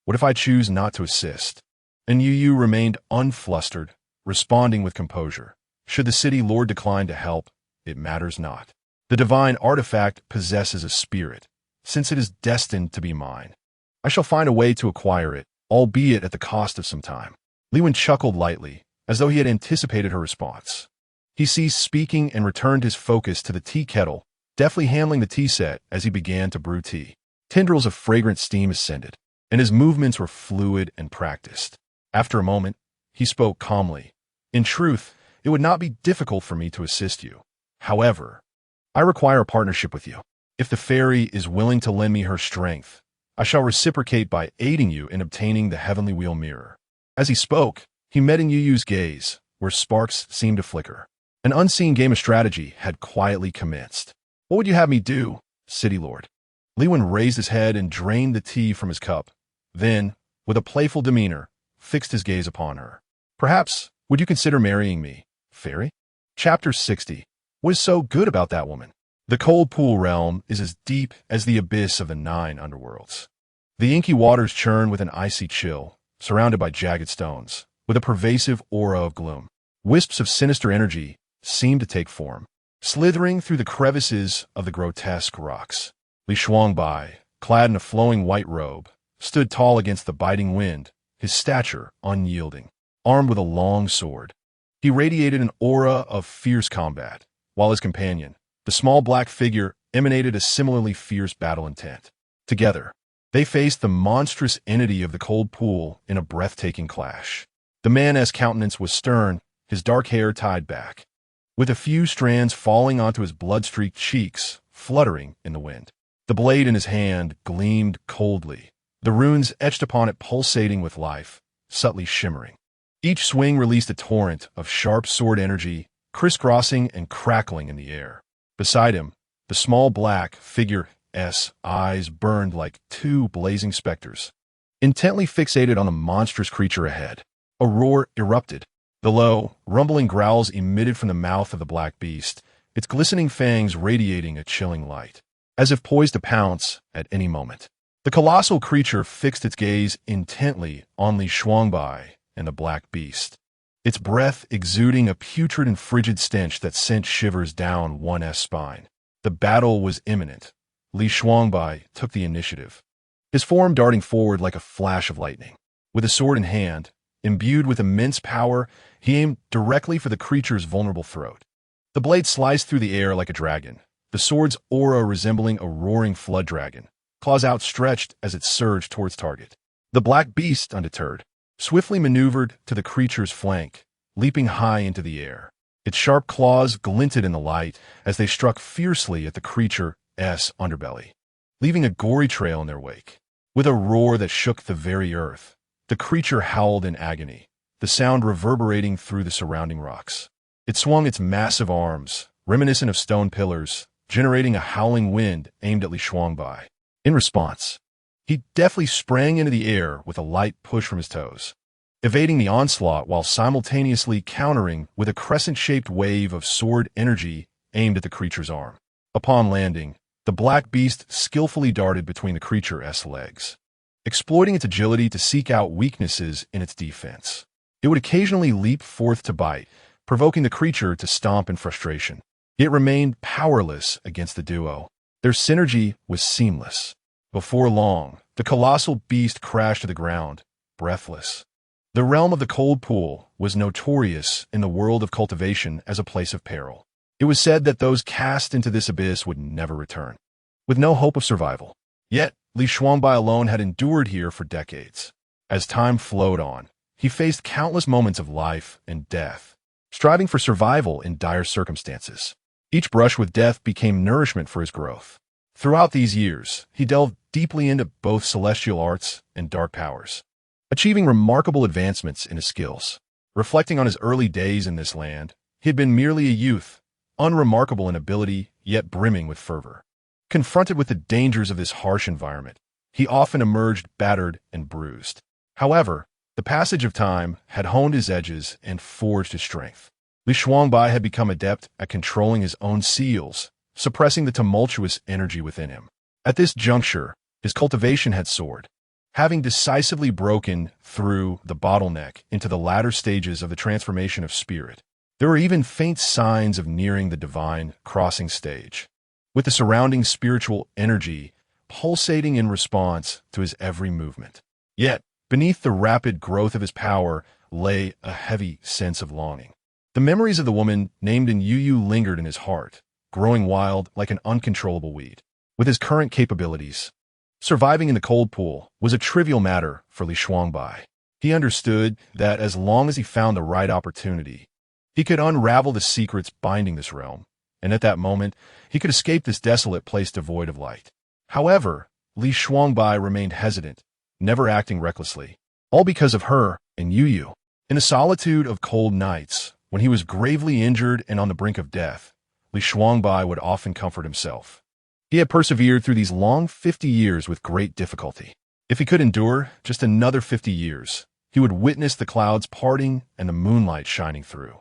What if I choose not to assist? Anyu Yu remained unflustered, responding with composure. Should the city lord decline to help, it matters not. The divine artifact possesses a spirit, since it is destined to be mine. I shall find a way to acquire it, albeit at the cost of some time. Li Wen chuckled lightly, as though he had anticipated her response. He ceased speaking and returned his focus to the tea kettle, deftly handling the tea set as he began to brew tea. Tendrils of fragrant steam ascended, and his movements were fluid and practiced. After a moment, he spoke calmly. "In truth, it would not be difficult for me to assist you. However, I require a partnership with you. If the fairy is willing to lend me her strength, I shall reciprocate by aiding you in obtaining the heavenly wheel mirror." As he spoke, he met Anyu Yu's gaze, where sparks seemed to flicker. An unseen game of strategy had quietly commenced. "What would you have me do, city lord?" Li Wen raised his head and drained the tea from his cup. Then, with a playful demeanor, fixed his gaze upon her. "Perhaps, would you consider marrying me, fairy?" Chapter 60. What is so good about that woman? The cold pool realm is as deep as the abyss of the 9 underworlds. The inky waters churn with an icy chill, surrounded by jagged stones, with a pervasive aura of gloom. Wisps of sinister energy seem to take form, slithering through the crevices of the grotesque rocks. Li Shuangbai, clad in a flowing white robe, stood tall against the biting wind, his stature unyielding, armed with a long sword. He radiated an aura of fierce combat, while his companion, the small black figure, emanated a similarly fierce battle intent. Together, they faced the monstrous entity of the cold pool in a breathtaking clash. The man's countenance was stern, his dark hair tied back, with a few strands falling onto his blood-streaked cheeks, fluttering in the wind. The blade in his hand gleamed coldly, the runes etched upon it pulsating with life, subtly shimmering. Each swing released a torrent of sharp sword energy, crisscrossing and crackling in the air. Beside him, the small black figure's eyes burned like two blazing specters, intently fixated on the monstrous creature ahead. A roar erupted. The low, rumbling growls emitted from the mouth of the black beast, its glistening fangs radiating a chilling light, as if poised to pounce at any moment. The colossal creature fixed its gaze intently on Li Shuangbai and the black beast, its breath exuding a putrid and frigid stench that sent shivers down one's spine. The battle was imminent. Li Shuangbai took the initiative, his form darting forward like a flash of lightning. With a sword in hand, imbued with immense power, he aimed directly for the creature's vulnerable throat. The blade sliced through the air like a dragon, the sword's aura resembling a roaring flood dragon, claws outstretched as it surged towards target. The black beast, undeterred, swiftly maneuvered to the creature's flank, leaping high into the air. Its sharp claws glinted in the light as they struck fiercely at the creature's underbelly, leaving a gory trail in their wake. With a roar that shook the very earth, the creature howled in agony, the sound reverberating through the surrounding rocks. It swung its massive arms, reminiscent of stone pillars, generating a howling wind aimed at Li Shuangbai. In response, he deftly sprang into the air with a light push from his toes, evading the onslaught while simultaneously countering with a crescent-shaped wave of sword energy aimed at the creature's arm. Upon landing, the black beast skillfully darted between the creature's legs, exploiting its agility to seek out weaknesses in its defense. It would occasionally leap forth to bite, provoking the creature to stomp in frustration. It remained powerless against the duo. Their synergy was seamless. Before long, the colossal beast crashed to the ground, breathless. The realm of the cold pool was notorious in the world of cultivation as a place of peril. It was said that those cast into this abyss would never return, with no hope of survival. Yet, Li Shuangbai alone had endured here for decades. As time flowed on, he faced countless moments of life and death, striving for survival in dire circumstances. Each brush with death became nourishment for his growth. Throughout these years, he delved deeply into both celestial arts and dark powers, achieving remarkable advancements in his skills. Reflecting on his early days in this land, he had been merely a youth, unremarkable in ability, yet brimming with fervor. Confronted with the dangers of this harsh environment, he often emerged battered and bruised. However, the passage of time had honed his edges and forged his strength. Li Shuangbai had become adept at controlling his own seals, suppressing the tumultuous energy within him. At this juncture, his cultivation had soared, having decisively broken through the bottleneck into the latter stages of the transformation of spirit. There were even faint signs of nearing the divine crossing stage, with the surrounding spiritual energy pulsating in response to his every movement. Yet, beneath the rapid growth of his power lay a heavy sense of longing. The memories of the woman named Anyu Yu lingered in his heart, growing wild like an uncontrollable weed. With his current capabilities, surviving in the cold pool was a trivial matter for Li Shuangbai. He understood that as long as he found the right opportunity, he could unravel the secrets binding this realm, and at that moment, he could escape this desolate place devoid of light. However, Li Shuangbai remained hesitant, never acting recklessly, all because of her and Yu Yu. In the solitude of cold nights, when he was gravely injured and on the brink of death, Li Shuangbai would often comfort himself. He had persevered through these long 50 years with great difficulty. If he could endure just another 50 years, he would witness the clouds parting and the moonlight shining through.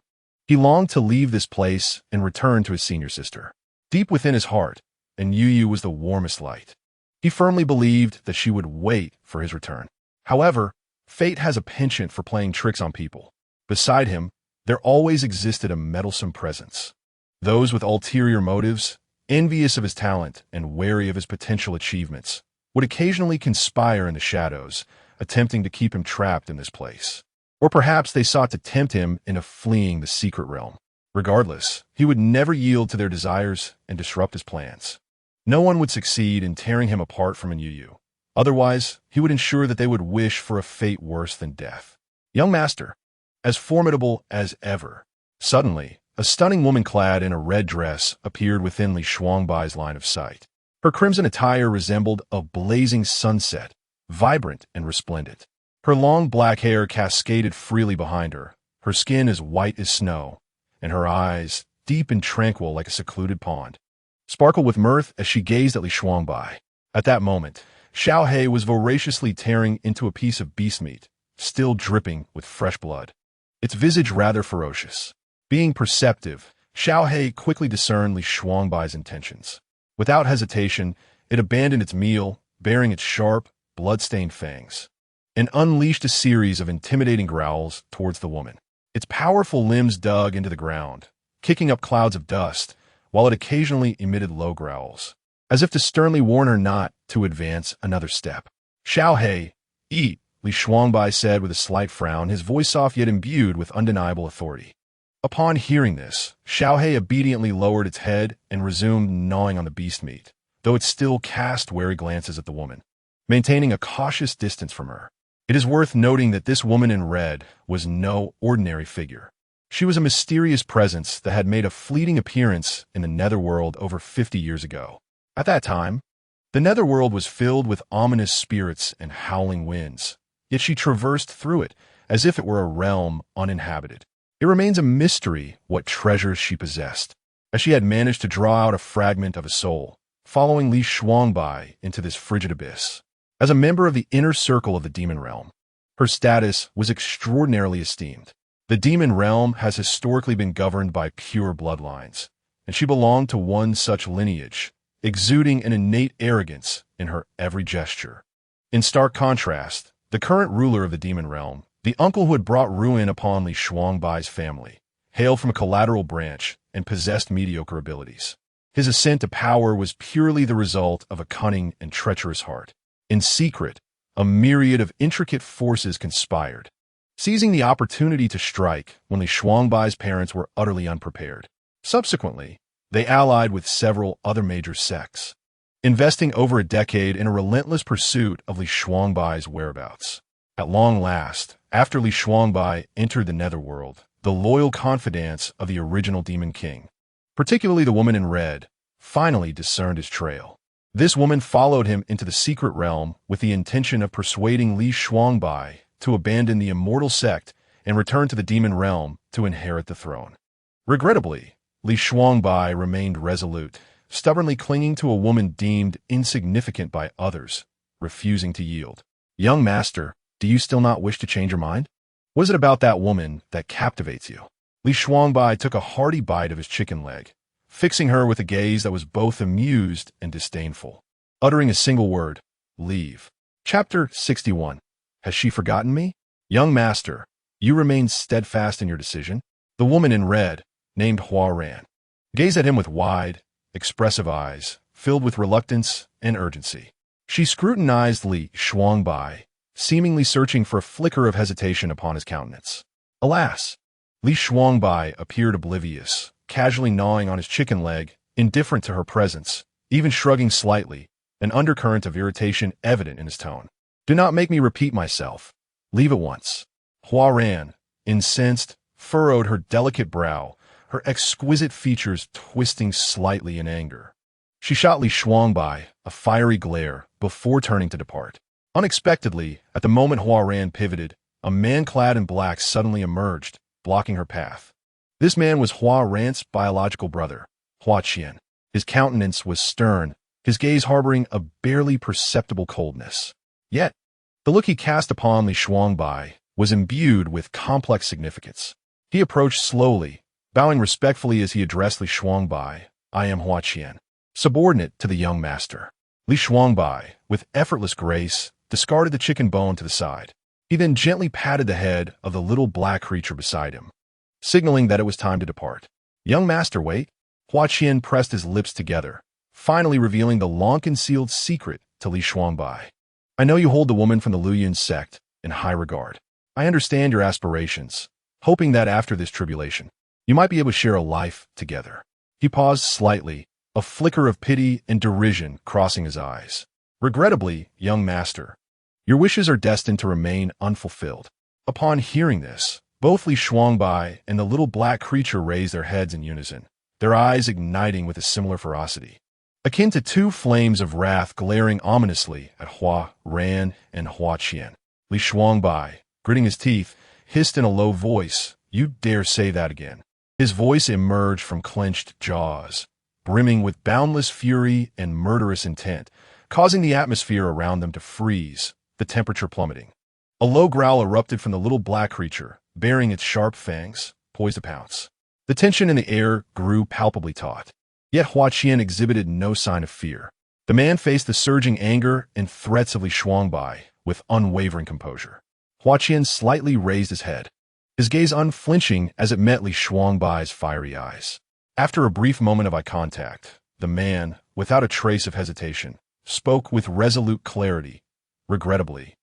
He longed to leave this place and return to his senior sister. Deep within his heart, Anyu Yu was the warmest light. He firmly believed that she would wait for his return. However, fate has a penchant for playing tricks on people. Beside him, there always existed a meddlesome presence. Those with ulterior motives, envious of his talent and wary of his potential achievements, would occasionally conspire in the shadows, attempting to keep him trapped in this place. Or perhaps they sought to tempt him into fleeing the secret realm. Regardless, he would never yield to their desires and disrupt his plans. No one would succeed in tearing him apart from Anyu Yu. Otherwise, he would ensure that they would wish for a fate worse than death. Young master, as formidable as ever. Suddenly, a stunning woman clad in a red dress appeared within Li Shuangbai's line of sight. Her crimson attire resembled a blazing sunset, vibrant and resplendent. Her long black hair cascaded freely behind her, her skin as white as snow, and her eyes, deep and tranquil like a secluded pond, sparkled with mirth as she gazed at Li Shuangbai. At that moment, Xiao He was voraciously tearing into a piece of beast meat, still dripping with fresh blood, its visage rather ferocious. Being perceptive, Xiao He quickly discerned Li Shuangbai's intentions. Without hesitation, it abandoned its meal, bearing its sharp, blood-stained fangs, and unleashed a series of intimidating growls towards the woman. Its powerful limbs dug into the ground, kicking up clouds of dust, while it occasionally emitted low growls, as if to sternly warn her not to advance another step. Xiao He, eat, Li Shuangbai said with a slight frown, his voice soft yet imbued with undeniable authority. Upon hearing this, Xiao He obediently lowered its head and resumed gnawing on the beast meat, though it still cast wary glances at the woman, maintaining a cautious distance from her. It is worth noting that this woman in red was no ordinary figure. She was a mysterious presence that had made a fleeting appearance in the Netherworld over 50 years ago. At that time, the Netherworld was filled with ominous spirits and howling winds, yet she traversed through it as if it were a realm uninhabited. It remains a mystery what treasures she possessed, as she had managed to draw out a fragment of a soul, following Li Shuangbai into this frigid abyss. As a member of the inner circle of the demon realm, her status was extraordinarily esteemed. The demon realm has historically been governed by pure bloodlines, and she belonged to one such lineage, exuding an innate arrogance in her every gesture. In stark contrast, the current ruler of the demon realm, the uncle who had brought ruin upon Li Shuangbai's family, hailed from a collateral branch and possessed mediocre abilities. His ascent to power was purely the result of a cunning and treacherous heart. In secret, a myriad of intricate forces conspired, seizing the opportunity to strike when Li Shuangbai's parents were utterly unprepared. Subsequently, they allied with several other major sects, investing over a decade in a relentless pursuit of Li Shuangbai's whereabouts. At long last, after Li Shuangbai entered the Netherworld, the loyal confidants of the original Demon King, particularly the woman in red, finally discerned his trail. This woman followed him into the secret realm with the intention of persuading Li Shuangbai to abandon the immortal sect and return to the demon realm to inherit the throne. Regrettably, Li Shuangbai remained resolute, stubbornly clinging to a woman deemed insignificant by others, refusing to yield. Young master, do you still not wish to change your mind? What is it about that woman that captivates you? Li Shuangbai took a hearty bite of his chicken leg, fixing her with a gaze that was both amused and disdainful. Uttering a single word, leave. Chapter 61. Has she forgotten me? Young master, you remain steadfast in your decision? The woman in red, named Hua Ran, gazed at him with wide, expressive eyes, filled with reluctance and urgency. She scrutinized Li Shuangbai, seemingly searching for a flicker of hesitation upon his countenance. Alas, Li Shuangbai appeared oblivious, casually gnawing on his chicken leg, indifferent to her presence, even shrugging slightly, an undercurrent of irritation evident in his tone. Do not make me repeat myself. Leave at once. Hua Ran, incensed, furrowed her delicate brow, her exquisite features twisting slightly in anger. She shot Li Shuangbai a fiery glare before turning to depart. Unexpectedly, at the moment Hua Ran pivoted, a man clad in black suddenly emerged, blocking her path. This man was Hua Ran's biological brother, Hua Qian. His countenance was stern, his gaze harboring a barely perceptible coldness. Yet, the look he cast upon Li Shuangbai was imbued with complex significance. He approached slowly, bowing respectfully as he addressed Li Shuangbai. I am Hua Qian, subordinate to the young master. Li Shuangbai, with effortless grace, discarded the chicken bone to the side. He then gently patted the head of the little black creature beside him, signaling that it was time to depart. Young master, wait. Hua Qian pressed his lips together, finally revealing the long-concealed secret to Li Shuangbai. I know you hold the woman from the Luyun sect in high regard. I understand your aspirations, hoping that after this tribulation, you might be able to share a life together. He paused slightly, a flicker of pity and derision crossing his eyes. Regrettably, young master, your wishes are destined to remain unfulfilled. Upon hearing this, both Li Shuangbai and the little black creature raised their heads in unison, their eyes igniting with a similar ferocity, akin to two flames of wrath glaring ominously at Hua Ran and Hua Qian. Li Shuangbai, gritting his teeth, hissed in a low voice, "You dare say that again?" His voice emerged from clenched jaws, brimming with boundless fury and murderous intent, causing the atmosphere around them to freeze, the temperature plummeting. A low growl erupted from the little black creature, bearing its sharp fangs, poised to pounce. The tension in the air grew palpably taut. Yet Hua Qian exhibited no sign of fear. The man faced the surging anger and threats of Li Shuangbai with unwavering composure. Hua Qian slightly raised his head, his gaze unflinching as it met Li Shuangbai's fiery eyes. After a brief moment of eye contact, the man, without a trace of hesitation, spoke with resolute clarity, "Regrettably,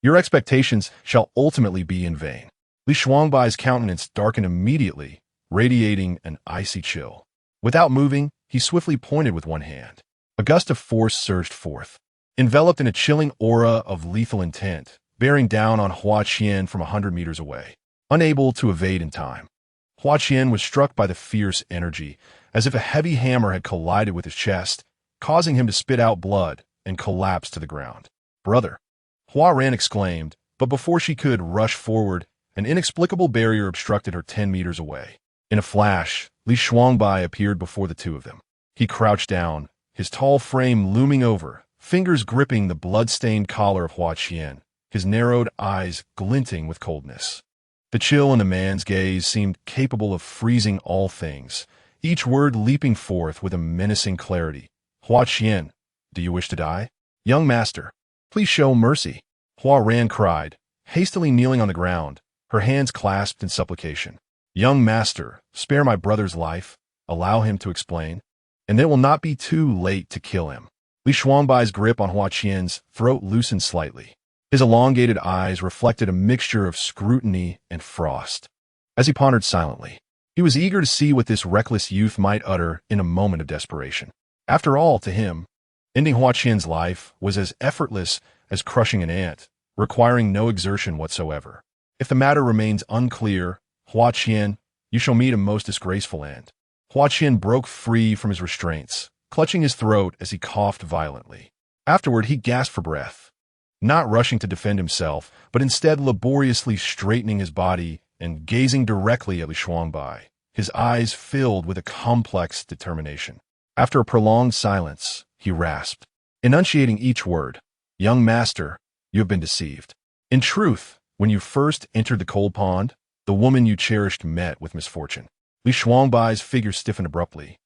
your expectations shall ultimately be in vain." Li Shuangbai's countenance darkened immediately, radiating an icy chill. Without moving, he swiftly pointed with one hand. A gust of force surged forth, enveloped in a chilling aura of lethal intent, bearing down on Hua Qian from 100 meters away. Unable to evade in time, Hua Qian was struck by the fierce energy, as if a heavy hammer had collided with his chest, causing him to spit out blood and collapse to the ground. "Brother!" Hua Ran exclaimed, but before she could rush forward, an inexplicable barrier obstructed her 10 meters away. In a flash, Li Shuangbai appeared before the two of them. He crouched down, his tall frame looming over, fingers gripping the blood-stained collar of Hua Qian, his narrowed eyes glinting with coldness. The chill in the man's gaze seemed capable of freezing all things, each word leaping forth with a menacing clarity. "Hua Qian, do you wish to die?" "Young master, please show mercy," Hua Ran cried, hastily kneeling on the ground, her hands clasped in supplication. "Young master, spare my brother's life. Allow him to explain, and it will not be too late to kill him." Li Shuangbai's grip on Hua Qian's throat loosened slightly. His elongated eyes reflected a mixture of scrutiny and frost. As he pondered silently, he was eager to see what this reckless youth might utter in a moment of desperation. After all, to him, ending Hua Qian's life was as effortless as crushing an ant, requiring no exertion whatsoever. If the matter remains unclear, Hua Qian, you shall meet a most disgraceful end. Hua Qian broke free from his restraints, clutching his throat as he coughed violently. Afterward, he gasped for breath, not rushing to defend himself, but instead laboriously straightening his body and gazing directly at Li Shuangbai, his eyes filled with a complex determination. After a prolonged silence, he rasped, enunciating each word, "Young master, you have been deceived. In truth, when you first entered the cold pond, the woman you cherished met with misfortune." Li Shuangbai's figure stiffened abruptly,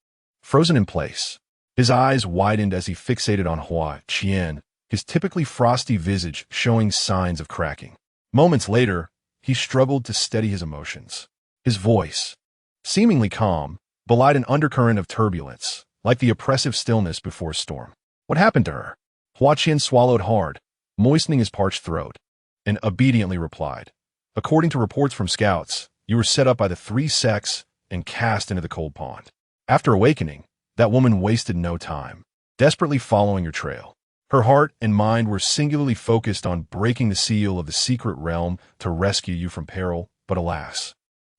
frozen in place. His eyes widened as he fixated on Hua Qian, his typically frosty visage showing signs of cracking. Moments later, he struggled to steady his emotions. His voice, seemingly calm, belied an undercurrent of turbulence, like the oppressive stillness before a storm. "What happened to her?" Hua Qian swallowed hard, moistening his parched throat, and obediently replied, "According to reports from scouts, you were set up by the three sects and cast into the cold pond. After awakening, that woman wasted no time, desperately following your trail. Her heart and mind were singularly focused on breaking the seal of the secret realm to rescue you from peril, but alas."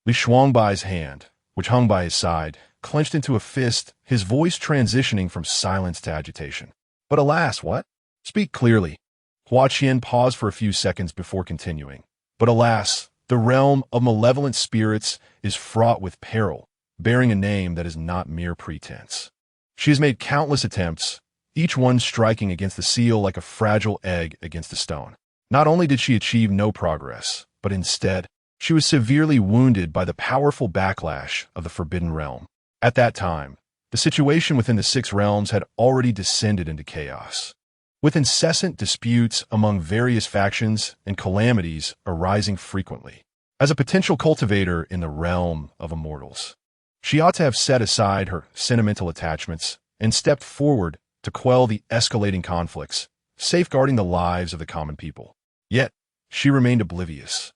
Li Shuangbai's hand, which hung by his side, clenched into a fist, his voice transitioning from silence to agitation. "But alas, what? Speak clearly." Hua Qian paused for a few seconds before continuing. "But alas, the realm of malevolent spirits is fraught with peril, bearing a name that is not mere pretense. She has made countless attempts, each one striking against the seal like a fragile egg against a stone. Not only did she achieve no progress, but instead, she was severely wounded by the powerful backlash of the Forbidden Realm. At that time, the situation within the six realms had already descended into chaos, with incessant disputes among various factions and calamities arising frequently. As a potential cultivator in the realm of immortals, she ought to have set aside her sentimental attachments and stepped forward to quell the escalating conflicts, safeguarding the lives of the common people. Yet, she remained oblivious,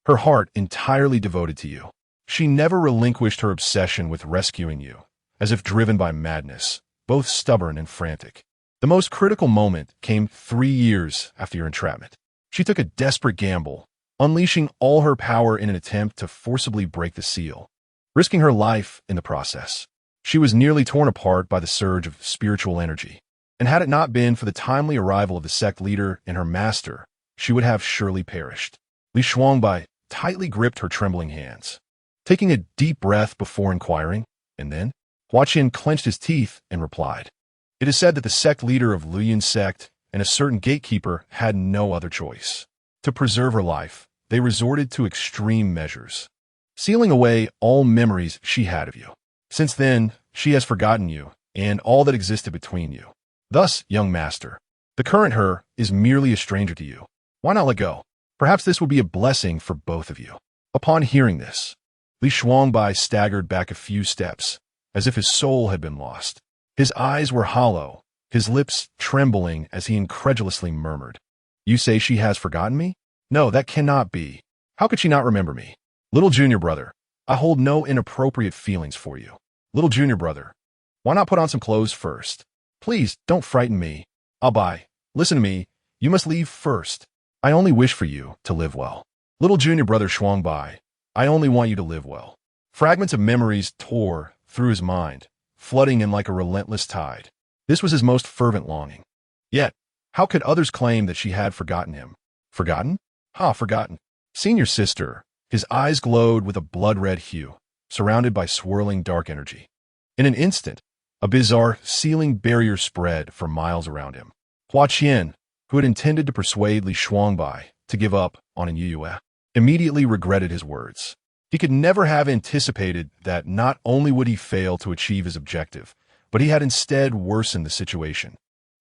her heart entirely devoted to you. She never relinquished her obsession with rescuing you, as if driven by madness, both stubborn and frantic. The most critical moment came 3 years after your entrapment. She took a desperate gamble, unleashing all her power in an attempt to forcibly break the seal, risking her life in the process. She was nearly torn apart by the surge of spiritual energy, and had it not been for the timely arrival of the sect leader and her master, she would have surely perished. Li Shuangbai tightly gripped her trembling hands, taking a deep breath before inquiring, and then Hua Qian clenched his teeth and replied, "It is said that the sect leader of Luyun's sect and a certain gatekeeper had no other choice. To preserve her life, they resorted to extreme measures, sealing away all memories she had of you. Since then, she has forgotten you and all that existed between you. Thus, young master, the current her is merely a stranger to you. Why not let go? Perhaps this would be a blessing for both of you." Upon hearing this, Li Shuangbai staggered back a few steps, as if his soul had been lost. His eyes were hollow, his lips trembling as he incredulously murmured, "You say she has forgotten me? No, that cannot be. How could she not remember me? Little junior brother, I hold no inappropriate feelings for you. Little junior brother, why not put on some clothes first? Please, don't frighten me. I'll buy. Listen to me, you must leave first. I only wish for you to live well. Little junior brother Shuangbai, I only want you to live well." Fragments of memories tore through his mind, flooding him like a relentless tide. This was his most fervent longing. Yet, how could others claim that she had forgotten him? Forgotten? Forgotten. Senior sister, his eyes glowed with a blood-red hue, surrounded by swirling dark energy. In an instant, a bizarre sealing barrier spread for miles around him. Hua Qian, who had intended to persuade Li Shuangbai to give up on Anyu Yu, immediately regretted his words. He could never have anticipated that not only would he fail to achieve his objective, but he had instead worsened the situation,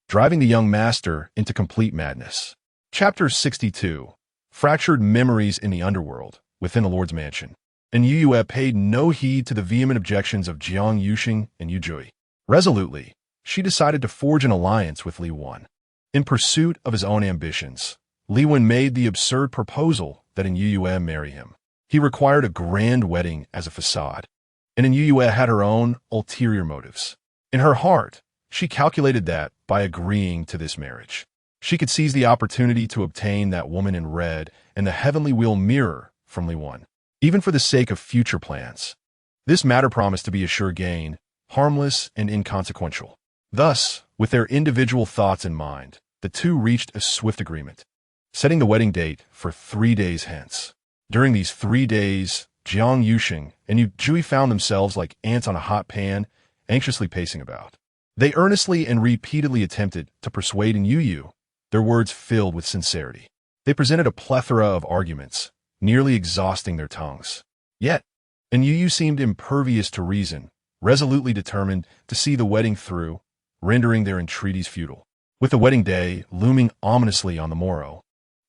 driving the young master into complete madness. Chapter 62. Fractured Memories in the Underworld, Within the Lord's Mansion. And Yu Yu paid no heed to the vehement objections of Jiang Yuxing and Yu Jui. Resolutely, she decided to forge an alliance with Li Wen. In pursuit of his own ambitions, Li Wen made the absurd proposal that Anyu Yu marry him. He required a grand wedding as a facade, and Anyu Yu had her own ulterior motives. In her heart, she calculated that, by agreeing to this marriage, she could seize the opportunity to obtain that woman in red and the heavenly wheel mirror from Li Wen, even for the sake of future plans. This matter promised to be a sure gain, harmless and inconsequential. Thus, with their individual thoughts in mind, the two reached a swift agreement, setting the wedding date for 3 days hence. During these 3 days, Jiang Yuxing and Yu Jui found themselves like ants on a hot pan, anxiously pacing about. They earnestly and repeatedly attempted to persuade Anyu Yu, their words filled with sincerity. They presented a plethora of arguments, nearly exhausting their tongues. Yet, Anyu Yu seemed impervious to reason, resolutely determined to see the wedding through, rendering their entreaties futile. With the wedding day looming ominously on the morrow,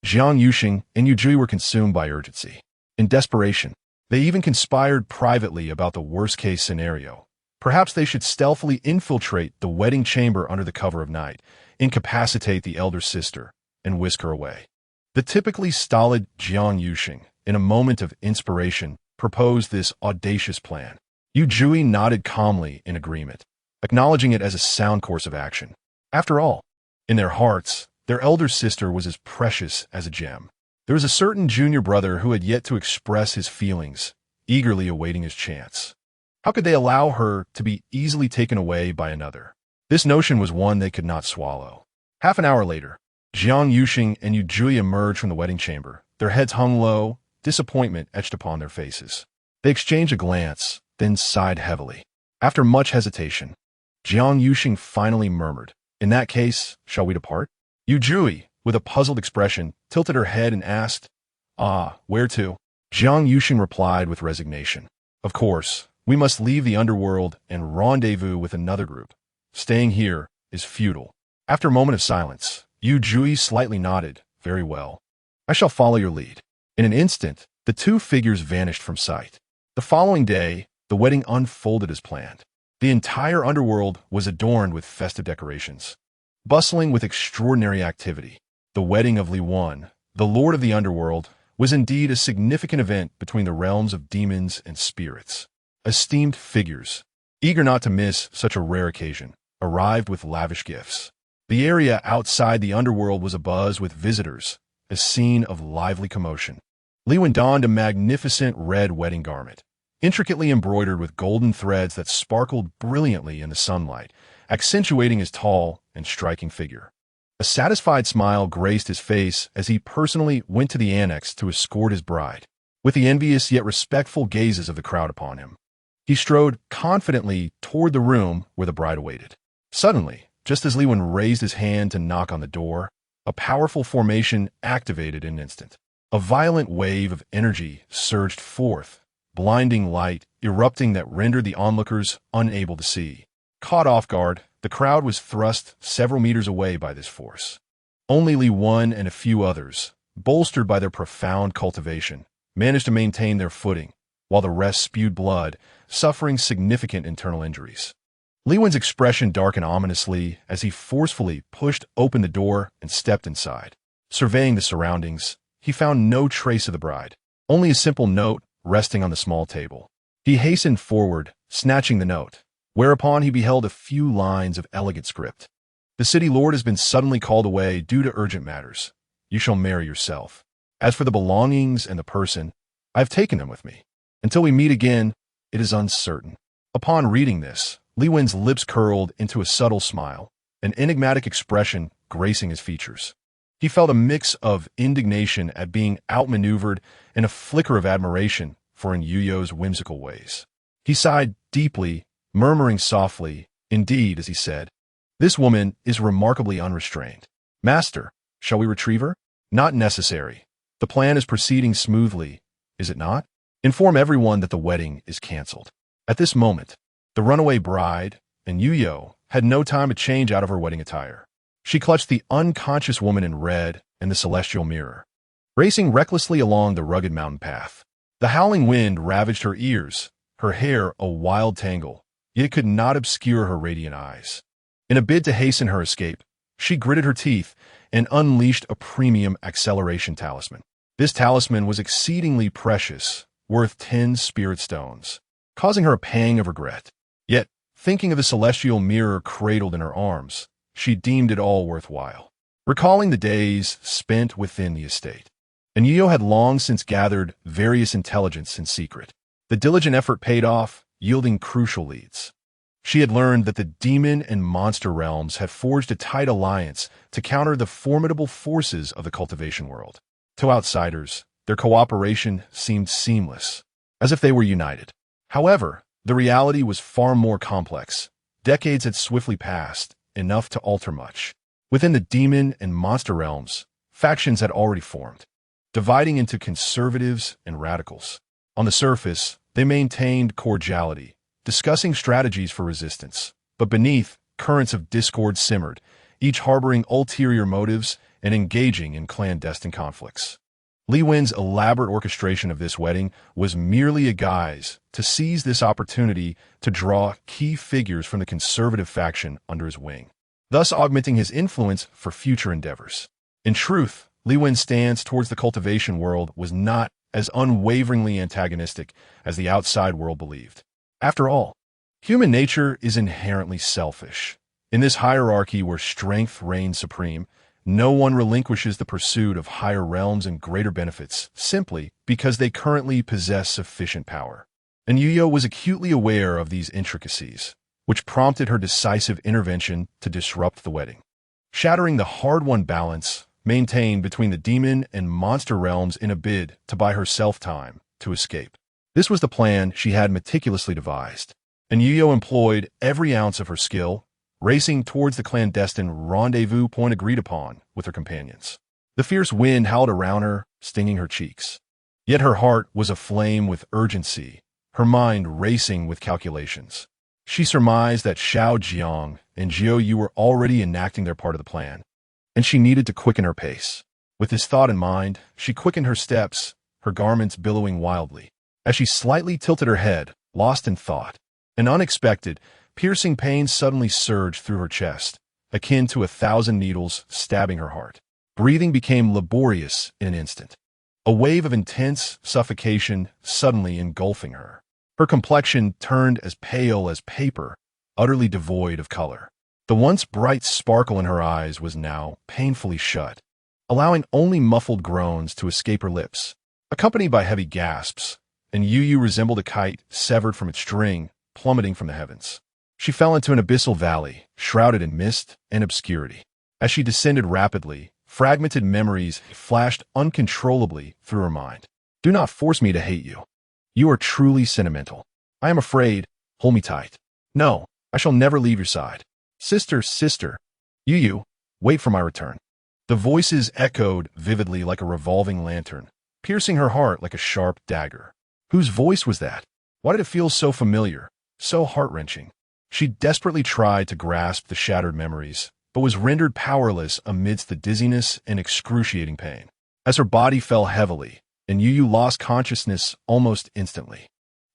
Jiang Yuxing and Yu Jui were consumed by urgency. In desperation, they even conspired privately about the worst-case scenario. Perhaps they should stealthily infiltrate the wedding chamber under the cover of night, incapacitate the elder sister, and whisk her away. The typically stolid Jiang Yuxing, in a moment of inspiration, proposed this audacious plan. Yu Jui nodded calmly in agreement, acknowledging it as a sound course of action. After all, in their hearts, their elder sister was as precious as a gem. There was a certain junior brother who had yet to express his feelings, eagerly awaiting his chance. How could they allow her to be easily taken away by another? This notion was one they could not swallow. Half an hour later, Jiang Yuxing and Yu Jui emerged from the wedding chamber, their heads hung low, disappointment etched upon their faces. They exchanged a glance, then sighed heavily. After much hesitation, Jiang Yuxing finally murmured, "In that case, shall we depart?" Yu Jui, with a puzzled expression, tilted her head and asked, "Where to?" Jiang Yuxing replied with resignation, "Of course, we must leave the underworld and rendezvous with another group. Staying here is futile." After a moment of silence, Yu Jui slightly nodded, "Very well. I shall follow your lead." In an instant, the two figures vanished from sight. The following day, the wedding unfolded as planned. The entire underworld was adorned with festive decorations. bustling with extraordinary activity. The wedding of Li Wan, the lord of the underworld, was indeed a significant event between the realms of demons and spirits. Esteemed figures, eager not to miss such a rare occasion, arrived with lavish gifts. The area outside the underworld was abuzz with visitors, a scene of lively commotion. Li Wan donned a magnificent red wedding garment, intricately embroidered with golden threads that sparkled brilliantly in the sunlight, accentuating his tall and striking figure. A satisfied smile graced his face as he personally went to the annex to escort his bride, with the envious yet respectful gazes of the crowd upon him. He strode confidently toward the room where the bride awaited. Suddenly, just as Li Wan raised his hand to knock on the door, a powerful formation activated in an instant. A violent wave of energy surged forth, blinding light erupting that rendered the onlookers unable to see. Caught off guard, the crowd was thrust several meters away by this force. Only Li Wan and a few others, bolstered by their profound cultivation, managed to maintain their footing, while the rest spewed blood, suffering significant internal injuries. Li Wan's expression darkened ominously as he forcefully pushed open the door and stepped inside. Surveying the surroundings, he found no trace of the bride, only a simple note resting on the small table. He hastened forward, snatching the note, whereupon he beheld a few lines of elegant script. The city lord has been suddenly called away due to urgent matters. You shall marry yourself. As for the belongings and the person, I have taken them with me. Until we meet again, it is uncertain. Upon reading this, Li Wan's lips curled into a subtle smile, an enigmatic expression gracing his features. He felt a mix of indignation at being outmaneuvered and a flicker of admiration for Anyu Yu's whimsical ways. He sighed deeply, murmuring softly, indeed, as he said, "This woman is remarkably unrestrained. Master, shall we retrieve her?" "Not necessary. The plan is proceeding smoothly, is it not? Inform everyone that the wedding is cancelled." At this moment, the runaway bride, Anyu Yu, had no time to change out of her wedding attire. She clutched the unconscious woman in red and the celestial mirror, racing recklessly along the rugged mountain path. The howling wind ravaged her ears, her hair a wild tangle, yet it could not obscure her radiant eyes. In a bid to hasten her escape, she gritted her teeth and unleashed a premium acceleration talisman. This talisman was exceedingly precious, worth 10 spirit stones, causing her a pang of regret. Yet, thinking of the celestial mirror cradled in her arms, she deemed it all worthwhile. Recalling the days spent within the estate, Anyu Yu had long since gathered various intelligence in secret. The diligent effort paid off, yielding crucial leads. She had learned that the demon and monster realms had forged a tight alliance to counter the formidable forces of the cultivation world. To outsiders, their cooperation seemed seamless, as if they were united. However, the reality was far more complex. Decades had swiftly passed, enough to alter much. Within the demon and monster realms, factions had already formed, dividing into conservatives and radicals. On the surface, they maintained cordiality, discussing strategies for resistance, but beneath, currents of discord simmered, each harboring ulterior motives and engaging in clandestine conflicts. Li Wan's elaborate orchestration of this wedding was merely a guise to seize this opportunity to draw key figures from the conservative faction under his wing, thus augmenting his influence for future endeavors. In truth, Li Wan's stance towards the cultivation world was not as unwaveringly antagonistic as the outside world believed. After all, human nature is inherently selfish. In this hierarchy where strength reigns supreme, no one relinquishes the pursuit of higher realms and greater benefits simply because they currently possess sufficient power. Anyu Yu was acutely aware of these intricacies, which prompted her decisive intervention to disrupt the wedding, shattering the hard-won balance maintained between the demon and monster realms in a bid to buy herself time to escape. This was the plan she had meticulously devised. Anyu Yu employed every ounce of her skill, racing towards the clandestine rendezvous point agreed upon with her companions. The fierce wind howled around her, stinging her cheeks. Yet her heart was aflame with urgency, her mind racing with calculations. She surmised that Xiao Jiang and Jiu Yu were already enacting their part of the plan, and she needed to quicken her pace. With this thought in mind, she quickened her steps, her garments billowing wildly. As she slightly tilted her head, lost in thought, an unexpected, piercing pain suddenly surged through her chest, akin to 1,000 needles stabbing her heart. Breathing became laborious in an instant. A wave of intense suffocation suddenly engulfing her. Her complexion turned as pale as paper, utterly devoid of color. The once bright sparkle in her eyes was now painfully shut, allowing only muffled groans to escape her lips, accompanied by heavy gasps, and Yu Yu resembled a kite severed from its string, plummeting from the heavens. She fell into an abyssal valley, shrouded in mist and obscurity. As she descended rapidly, fragmented memories flashed uncontrollably through her mind. Do not force me to hate you. You are truly sentimental. I am afraid. Hold me tight. No, I shall never leave your side. Sister, sister. Yu Yu, wait for my return. The voices echoed vividly like a revolving lantern, piercing her heart like a sharp dagger. Whose voice was that? Why did it feel so familiar, so heart-wrenching? She desperately tried to grasp the shattered memories, but was rendered powerless amidst the dizziness and excruciating pain. As her body fell heavily, and Yu Yu lost consciousness almost instantly.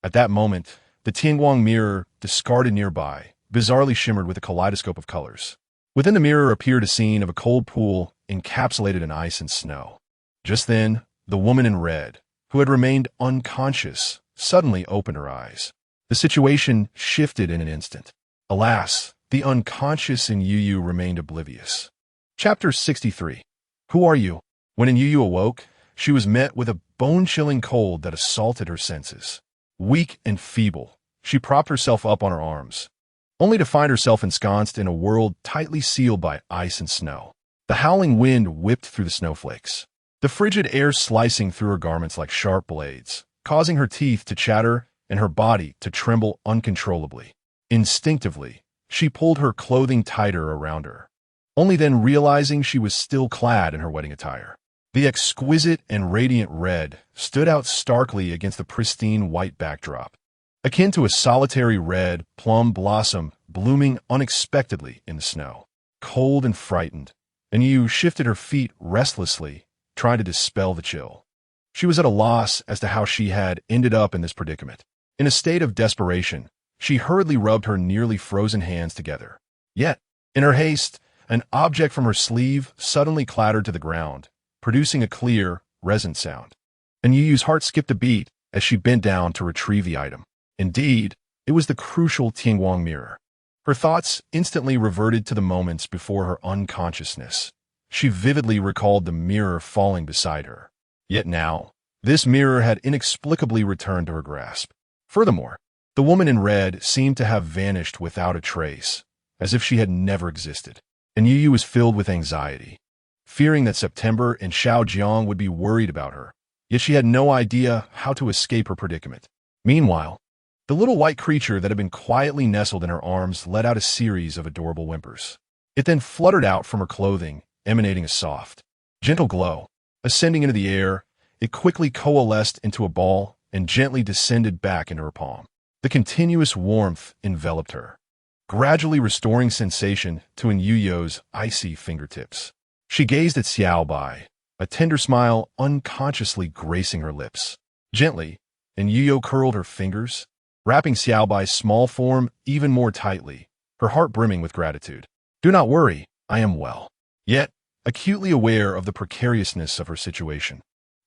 At that moment, the Tianguang mirror, discarded nearby, bizarrely shimmered with a kaleidoscope of colors. Within the mirror appeared a scene of a cold pool encapsulated in ice and snow. Just then, the woman in red, who had remained unconscious, suddenly opened her eyes. The situation shifted in an instant. Alas, the unconscious in Yu Yu remained oblivious. Chapter 63. Who are you? When Yu Yu awoke, she was met with a bone-chilling cold that assaulted her senses. Weak and feeble, she propped herself up on her arms, only to find herself ensconced in a world tightly sealed by ice and snow. The howling wind whipped through the snowflakes, the frigid air slicing through her garments like sharp blades, causing her teeth to chatter and her body to tremble uncontrollably. Instinctively, she pulled her clothing tighter around her, only then realizing she was still clad in her wedding attire. The exquisite and radiant red stood out starkly against the pristine white backdrop, akin to a solitary red plum blossom blooming unexpectedly in the snow. Cold and frightened, Anyu shifted her feet restlessly, trying to dispel the chill. She was at a loss as to how she had ended up in this predicament. In a state of desperation, she hurriedly rubbed her nearly frozen hands together. Yet, in her haste, an object from her sleeve suddenly clattered to the ground, producing a clear, resonant sound. And Yu Yu's heart skipped a beat as she bent down to retrieve the item. Indeed, it was the crucial Tianguang mirror. Her thoughts instantly reverted to the moments before her unconsciousness. She vividly recalled the mirror falling beside her. Yet now, this mirror had inexplicably returned to her grasp. Furthermore, the woman in red seemed to have vanished without a trace, as if she had never existed. And Yu Yu was filled with anxiety, fearing that September and Xiaojiang would be worried about her, yet she had no idea how to escape her predicament. Meanwhile, the little white creature that had been quietly nestled in her arms let out a series of adorable whimpers. It then fluttered out from her clothing, emanating a soft, gentle glow. Ascending into the air, it quickly coalesced into a ball and gently descended back into her palm. The continuous warmth enveloped her, gradually restoring sensation to Anyu Yu's icy fingertips. She gazed at Xiaobai, a tender smile unconsciously gracing her lips. Gently, Anyu Yu curled her fingers, wrapping Xiaobai's small form even more tightly, her heart brimming with gratitude. Do not worry, I am well. Yet, acutely aware of the precariousness of her situation,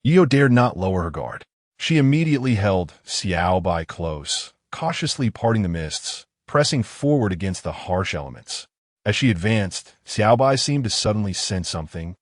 Yu Yu dared not lower her guard. She immediately held Xiaobai close, cautiously parting the mists, pressing forward against the harsh elements. As she advanced, Xiaobai seemed to suddenly sense something,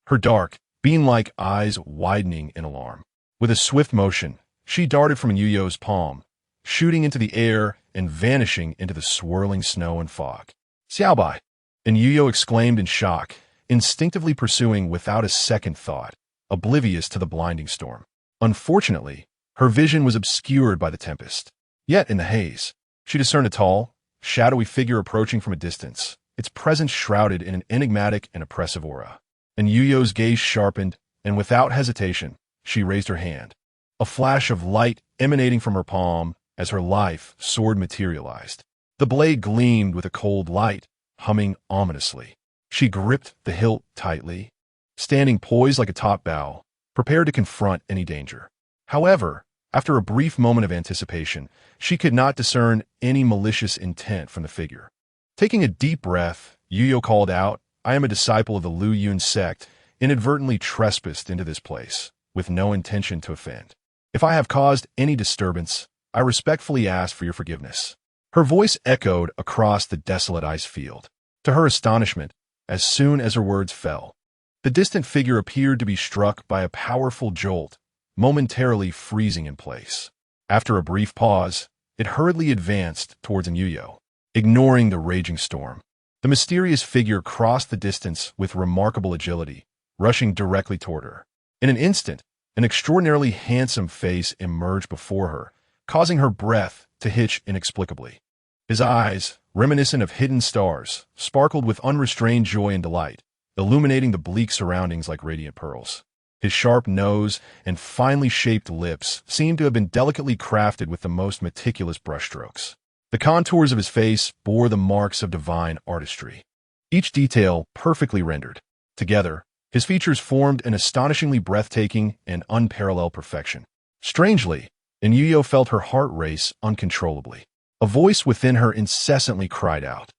her dark, bean-like eyes widening in alarm. With a swift motion, she darted from Anyu Yu's palm, shooting into the air and vanishing into the swirling snow and fog. Xiaobai! Anyu Yu exclaimed in shock, instinctively pursuing without a second thought, oblivious to the blinding storm. Unfortunately, her vision was obscured by the tempest. Yet in the haze, she discerned a tall, shadowy figure approaching from a distance, its presence shrouded in an enigmatic and oppressive aura. And Yu Yu's gaze sharpened, and without hesitation, she raised her hand. A flash of light emanating from her palm as her life sword materialized. The blade gleamed with a cold light, humming ominously. She gripped the hilt tightly, standing poised like a top bow, prepared to confront any danger. However, after a brief moment of anticipation, she could not discern any malicious intent from the figure. Taking a deep breath, Yu called out. I am a disciple of the Lu Yun sect, inadvertently trespassed into this place, with no intention to offend. If I have caused any disturbance, I respectfully ask for your forgiveness. Her voice echoed across the desolate ice field. To her astonishment, as soon as her words fell, the distant figure appeared to be struck by a powerful jolt, momentarily freezing in place. After a brief pause, it hurriedly advanced towards Anyu Yu, ignoring the raging storm. The mysterious figure crossed the distance with remarkable agility, rushing directly toward her. In an instant, an extraordinarily handsome face emerged before her, causing her breath to hitch inexplicably. His eyes, reminiscent of hidden stars, sparkled with unrestrained joy and delight, illuminating the bleak surroundings like radiant pearls. His sharp nose and finely shaped lips seemed to have been delicately crafted with the most meticulous brushstrokes. The contours of his face bore the marks of divine artistry, each detail perfectly rendered. Together, his features formed an astonishingly breathtaking and unparalleled perfection. Strangely, Anyu Yu felt her heart race uncontrollably. A voice within her incessantly cried out,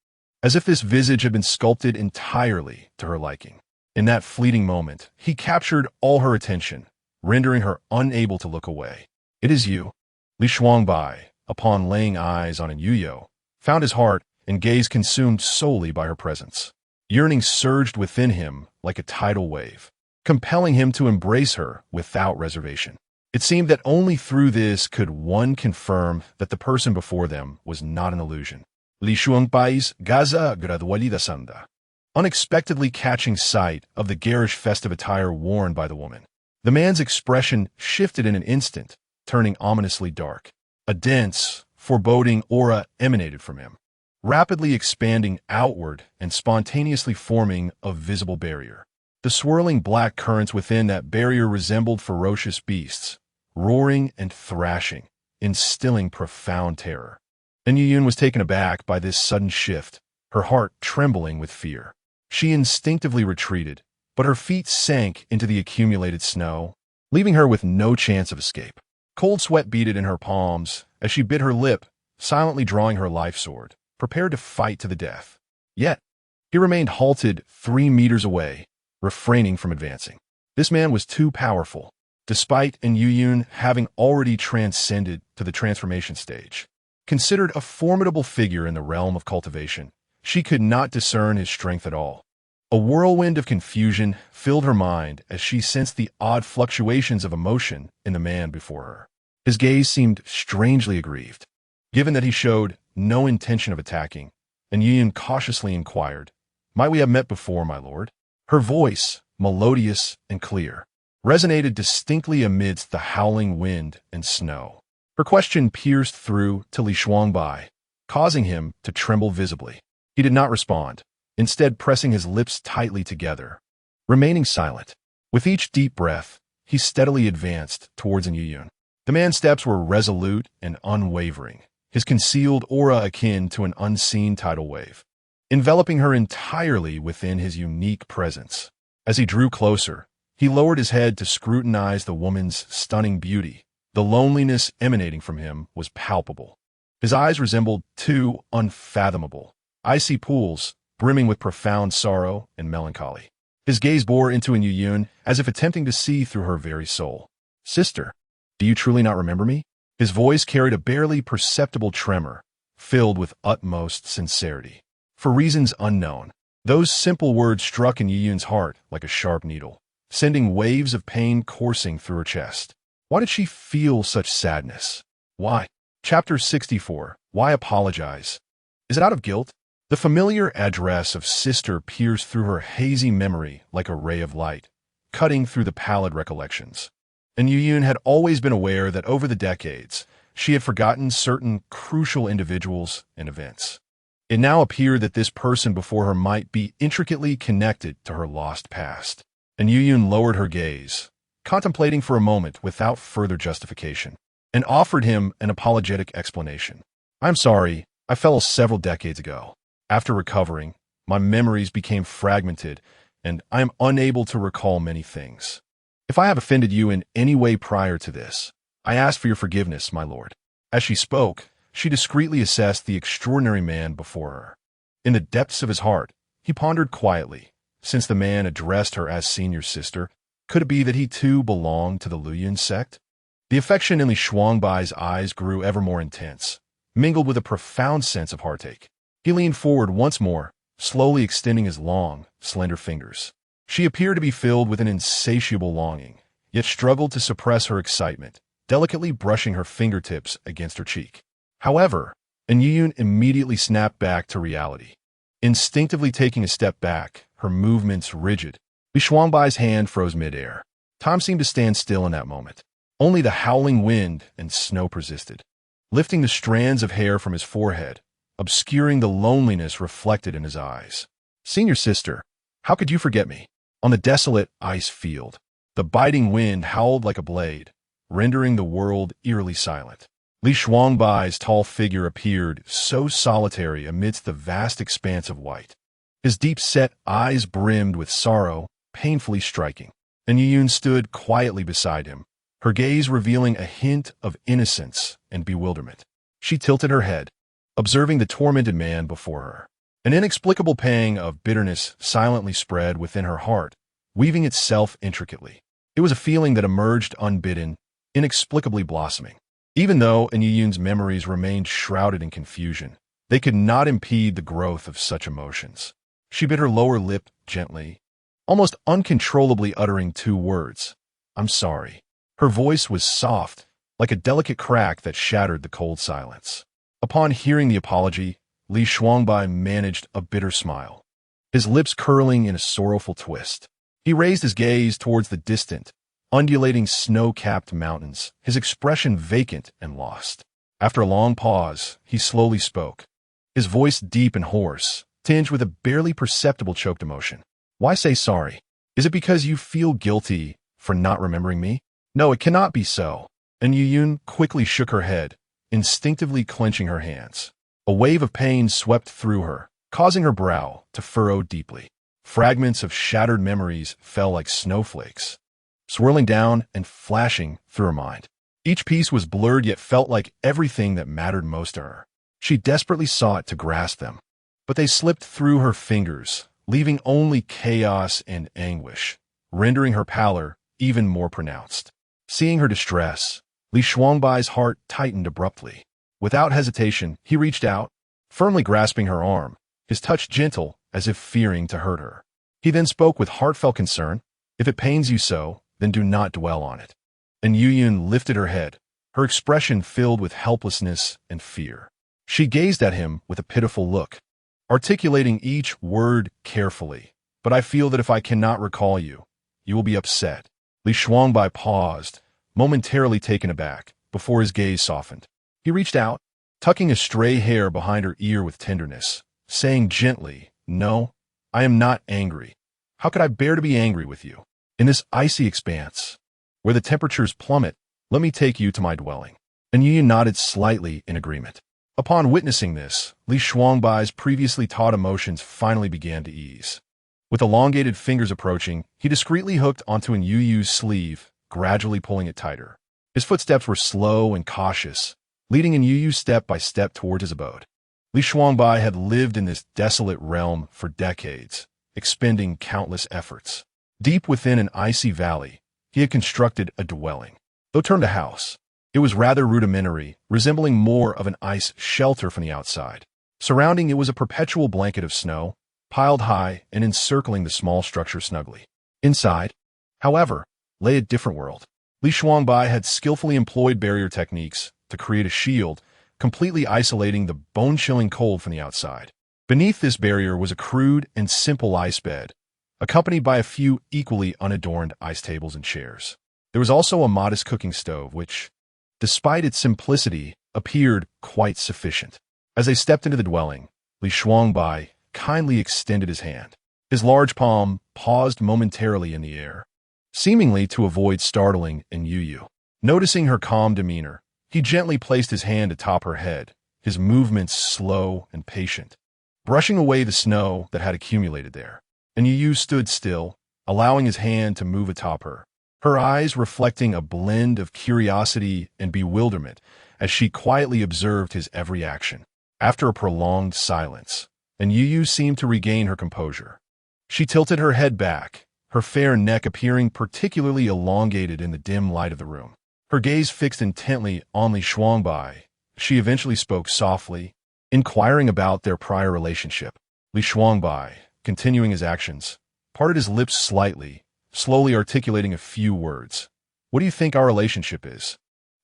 as if this visage had been sculpted entirely to her liking. In that fleeting moment, he captured all her attention, rendering her unable to look away. It is you. Li Shuangbai, upon laying eyes on Anyu Yu, found his heart and gaze consumed solely by her presence. Yearning surged within him like a tidal wave, compelling him to embrace her without reservation. It seemed that only through this could one confirm that the person before them was not an illusion. Li Shuangbai's Gaza gradualida sanda. Unexpectedly catching sight of the garish festive attire worn by the woman, the man's expression shifted in an instant, turning ominously dark. A dense, foreboding aura emanated from him, rapidly expanding outward and spontaneously forming a visible barrier. The swirling black currents within that barrier resembled ferocious beasts, roaring and thrashing, instilling profound terror. Anyu Yu was taken aback by this sudden shift, her heart trembling with fear. She instinctively retreated, but her feet sank into the accumulated snow, leaving her with no chance of escape. Cold sweat beaded in her palms as she bit her lip, silently drawing her life sword, prepared to fight to the death. Yet, he remained halted 3 meters away, refraining from advancing. This man was too powerful, despite Anyu Yu having already transcended to the transformation stage. Considered a formidable figure in the realm of cultivation, she could not discern his strength at all. A whirlwind of confusion filled her mind as she sensed the odd fluctuations of emotion in the man before her. His gaze seemed strangely aggrieved. Given that he showed no intention of attacking, Anyu Yu cautiously inquired, "Might we have met before, my lord?" Her voice, melodious and clear, resonated distinctly amidst the howling wind and snow. Her question pierced through to Li Shuangbai, causing him to tremble visibly. He did not respond, instead pressing his lips tightly together, remaining silent. With each deep breath, he steadily advanced towards Anyu Yu. The man's steps were resolute and unwavering, his concealed aura akin to an unseen tidal wave, enveloping her entirely within his unique presence. As he drew closer, he lowered his head to scrutinize the woman's stunning beauty. The loneliness emanating from him was palpable. His eyes resembled two unfathomable, icy pools brimming with profound sorrow and melancholy. His gaze bore into Anyu Yu as if attempting to see through her very soul. "Sister, do you truly not remember me?" His voice carried a barely perceptible tremor, filled with utmost sincerity. For reasons unknown, those simple words struck Anyu Yu's heart like a sharp needle, sending waves of pain coursing through her chest. Why did she feel such sadness? Why? Chapter 64. Why apologize? Is it out of guilt? The familiar address of sister pierced through her hazy memory like a ray of light, cutting through the pallid recollections. Anyu Yu had always been aware that over the decades, she had forgotten certain crucial individuals and events. It now appeared that this person before her might be intricately connected to her lost past. Anyu Yu lowered her gaze, contemplating for a moment without further justification, and offered him an apologetic explanation. "I'm sorry, I fell several decades ago. After recovering, my memories became fragmented, and I am unable to recall many things. If I have offended you in any way prior to this, I ask for your forgiveness, my lord." As she spoke, she discreetly assessed the extraordinary man before her. In the depths of his heart, He pondered quietly. Since the man addressed her as senior sister, could it be that he too belonged to the Luyun sect? The affection in Li Shuangbai's eyes grew ever more intense, mingled with a profound sense of heartache. He leaned forward once more, slowly extending his long, slender fingers. She appeared to be filled with an insatiable longing, yet struggled to suppress her excitement, delicately brushing her fingertips against her cheek. However, Anyu Yu immediately snapped back to reality. Instinctively taking a step back, her movements rigid, Li Shuangbai's hand froze midair. Time seemed to stand still in that moment. Only the howling wind and snow persisted, lifting the strands of hair from his forehead, obscuring the loneliness reflected in his eyes. Senior sister, how could you forget me? On the desolate ice field, the biting wind howled like a blade, rendering the world eerily silent. Li Shuangbai's tall figure appeared so solitary amidst the vast expanse of white. His deep-set eyes brimmed with sorrow, painfully striking. Anyu Yu stood quietly beside him, her gaze revealing a hint of innocence and bewilderment. She tilted her head, observing the tormented man before her. An inexplicable pang of bitterness silently spread within her heart, weaving itself intricately. It was a feeling that emerged unbidden, inexplicably blossoming. Even though Anyu Yu's memories remained shrouded in confusion, they could not impede the growth of such emotions. She bit her lower lip gently, almost uncontrollably uttering two words, "I'm sorry." Her voice was soft, like a delicate crack that shattered the cold silence. Upon hearing the apology, Li Shuangbai managed a bitter smile, his lips curling in a sorrowful twist. He raised his gaze towards the distant, undulating snow-capped mountains, his expression vacant and lost. After a long pause, he slowly spoke, his voice deep and hoarse, tinged with a barely perceptible choked emotion. "Why say sorry? Is it because you feel guilty for not remembering me? No, it cannot be so." And Anyu Yu quickly shook her head, instinctively clenching her hands. A wave of pain swept through her, causing her brow to furrow deeply. Fragments of shattered memories fell like snowflakes, swirling down and flashing through her mind. Each piece was blurred yet felt like everything that mattered most to her. She desperately sought to grasp them, but they slipped through her fingers, leaving only chaos and anguish, rendering her pallor even more pronounced. Seeing her distress, Li Shuangbai's heart tightened abruptly. Without hesitation, he reached out, firmly grasping her arm, his touch gentle as if fearing to hurt her. He then spoke with heartfelt concern, "If it pains you so, then do not dwell on it." And Anyu Yu lifted her head, her expression filled with helplessness and fear. She gazed at him with a pitiful look, articulating each word carefully. "But I feel that if I cannot recall you, you will be upset." Li Shuangbai paused, momentarily taken aback, before his gaze softened. He reached out, tucking a stray hair behind her ear with tenderness, saying gently, "No, I am not angry. How could I bear to be angry with you? In this icy expanse, where the temperatures plummet, let me take you to my dwelling." And Yu nodded slightly in agreement. Upon witnessing this, Li Shuangbai's previously taut emotions finally began to ease. With elongated fingers approaching, he discreetly hooked onto Anyu Yu's sleeve, gradually pulling it tighter. His footsteps were slow and cautious, leading Anyu Yu step by step toward his abode. Li Shuangbai had lived in this desolate realm for decades, expending countless efforts. Deep within an icy valley, he had constructed a dwelling. Though termed a house, it was rather rudimentary, resembling more of an ice shelter from the outside. Surrounding it was a perpetual blanket of snow, piled high and encircling the small structure snugly. Inside, however, lay a different world. Li Shuangbai had skillfully employed barrier techniques to create a shield, completely isolating the bone-chilling cold from the outside. Beneath this barrier was a crude and simple ice bed, accompanied by a few equally unadorned ice tables and chairs. There was also a modest cooking stove, which, despite its simplicity, appeared quite sufficient. As they stepped into the dwelling, Li Shuangbai kindly extended his hand. His large palm paused momentarily in the air, seemingly to avoid startling Anyu Yu. Noticing her calm demeanor, he gently placed his hand atop her head, his movements slow and patient, brushing away the snow that had accumulated there. Anyu Yu stood still, allowing his hand to move atop her, her eyes reflecting a blend of curiosity and bewilderment as she quietly observed his every action. After a prolonged silence, Anyu Yu seemed to regain her composure. She tilted her head back, her fair neck appearing particularly elongated in the dim light of the room. Her gaze fixed intently on Li Shuangbai. She eventually spoke softly, inquiring about their prior relationship. Li Shuangbai, continuing his actions, parted his lips slightly, slowly articulating a few words. What do you think our relationship is?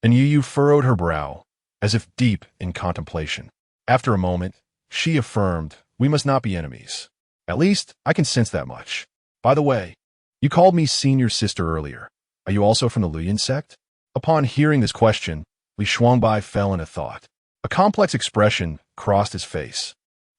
Anyu Yu furrowed her brow, as if deep in contemplation. After a moment, she affirmed, we must not be enemies. At least, I can sense that much. By the way, you called me senior sister earlier. Are you also from the Luyan sect? Upon hearing this question, Li Shuangbai fell into thought. A complex expression crossed his face,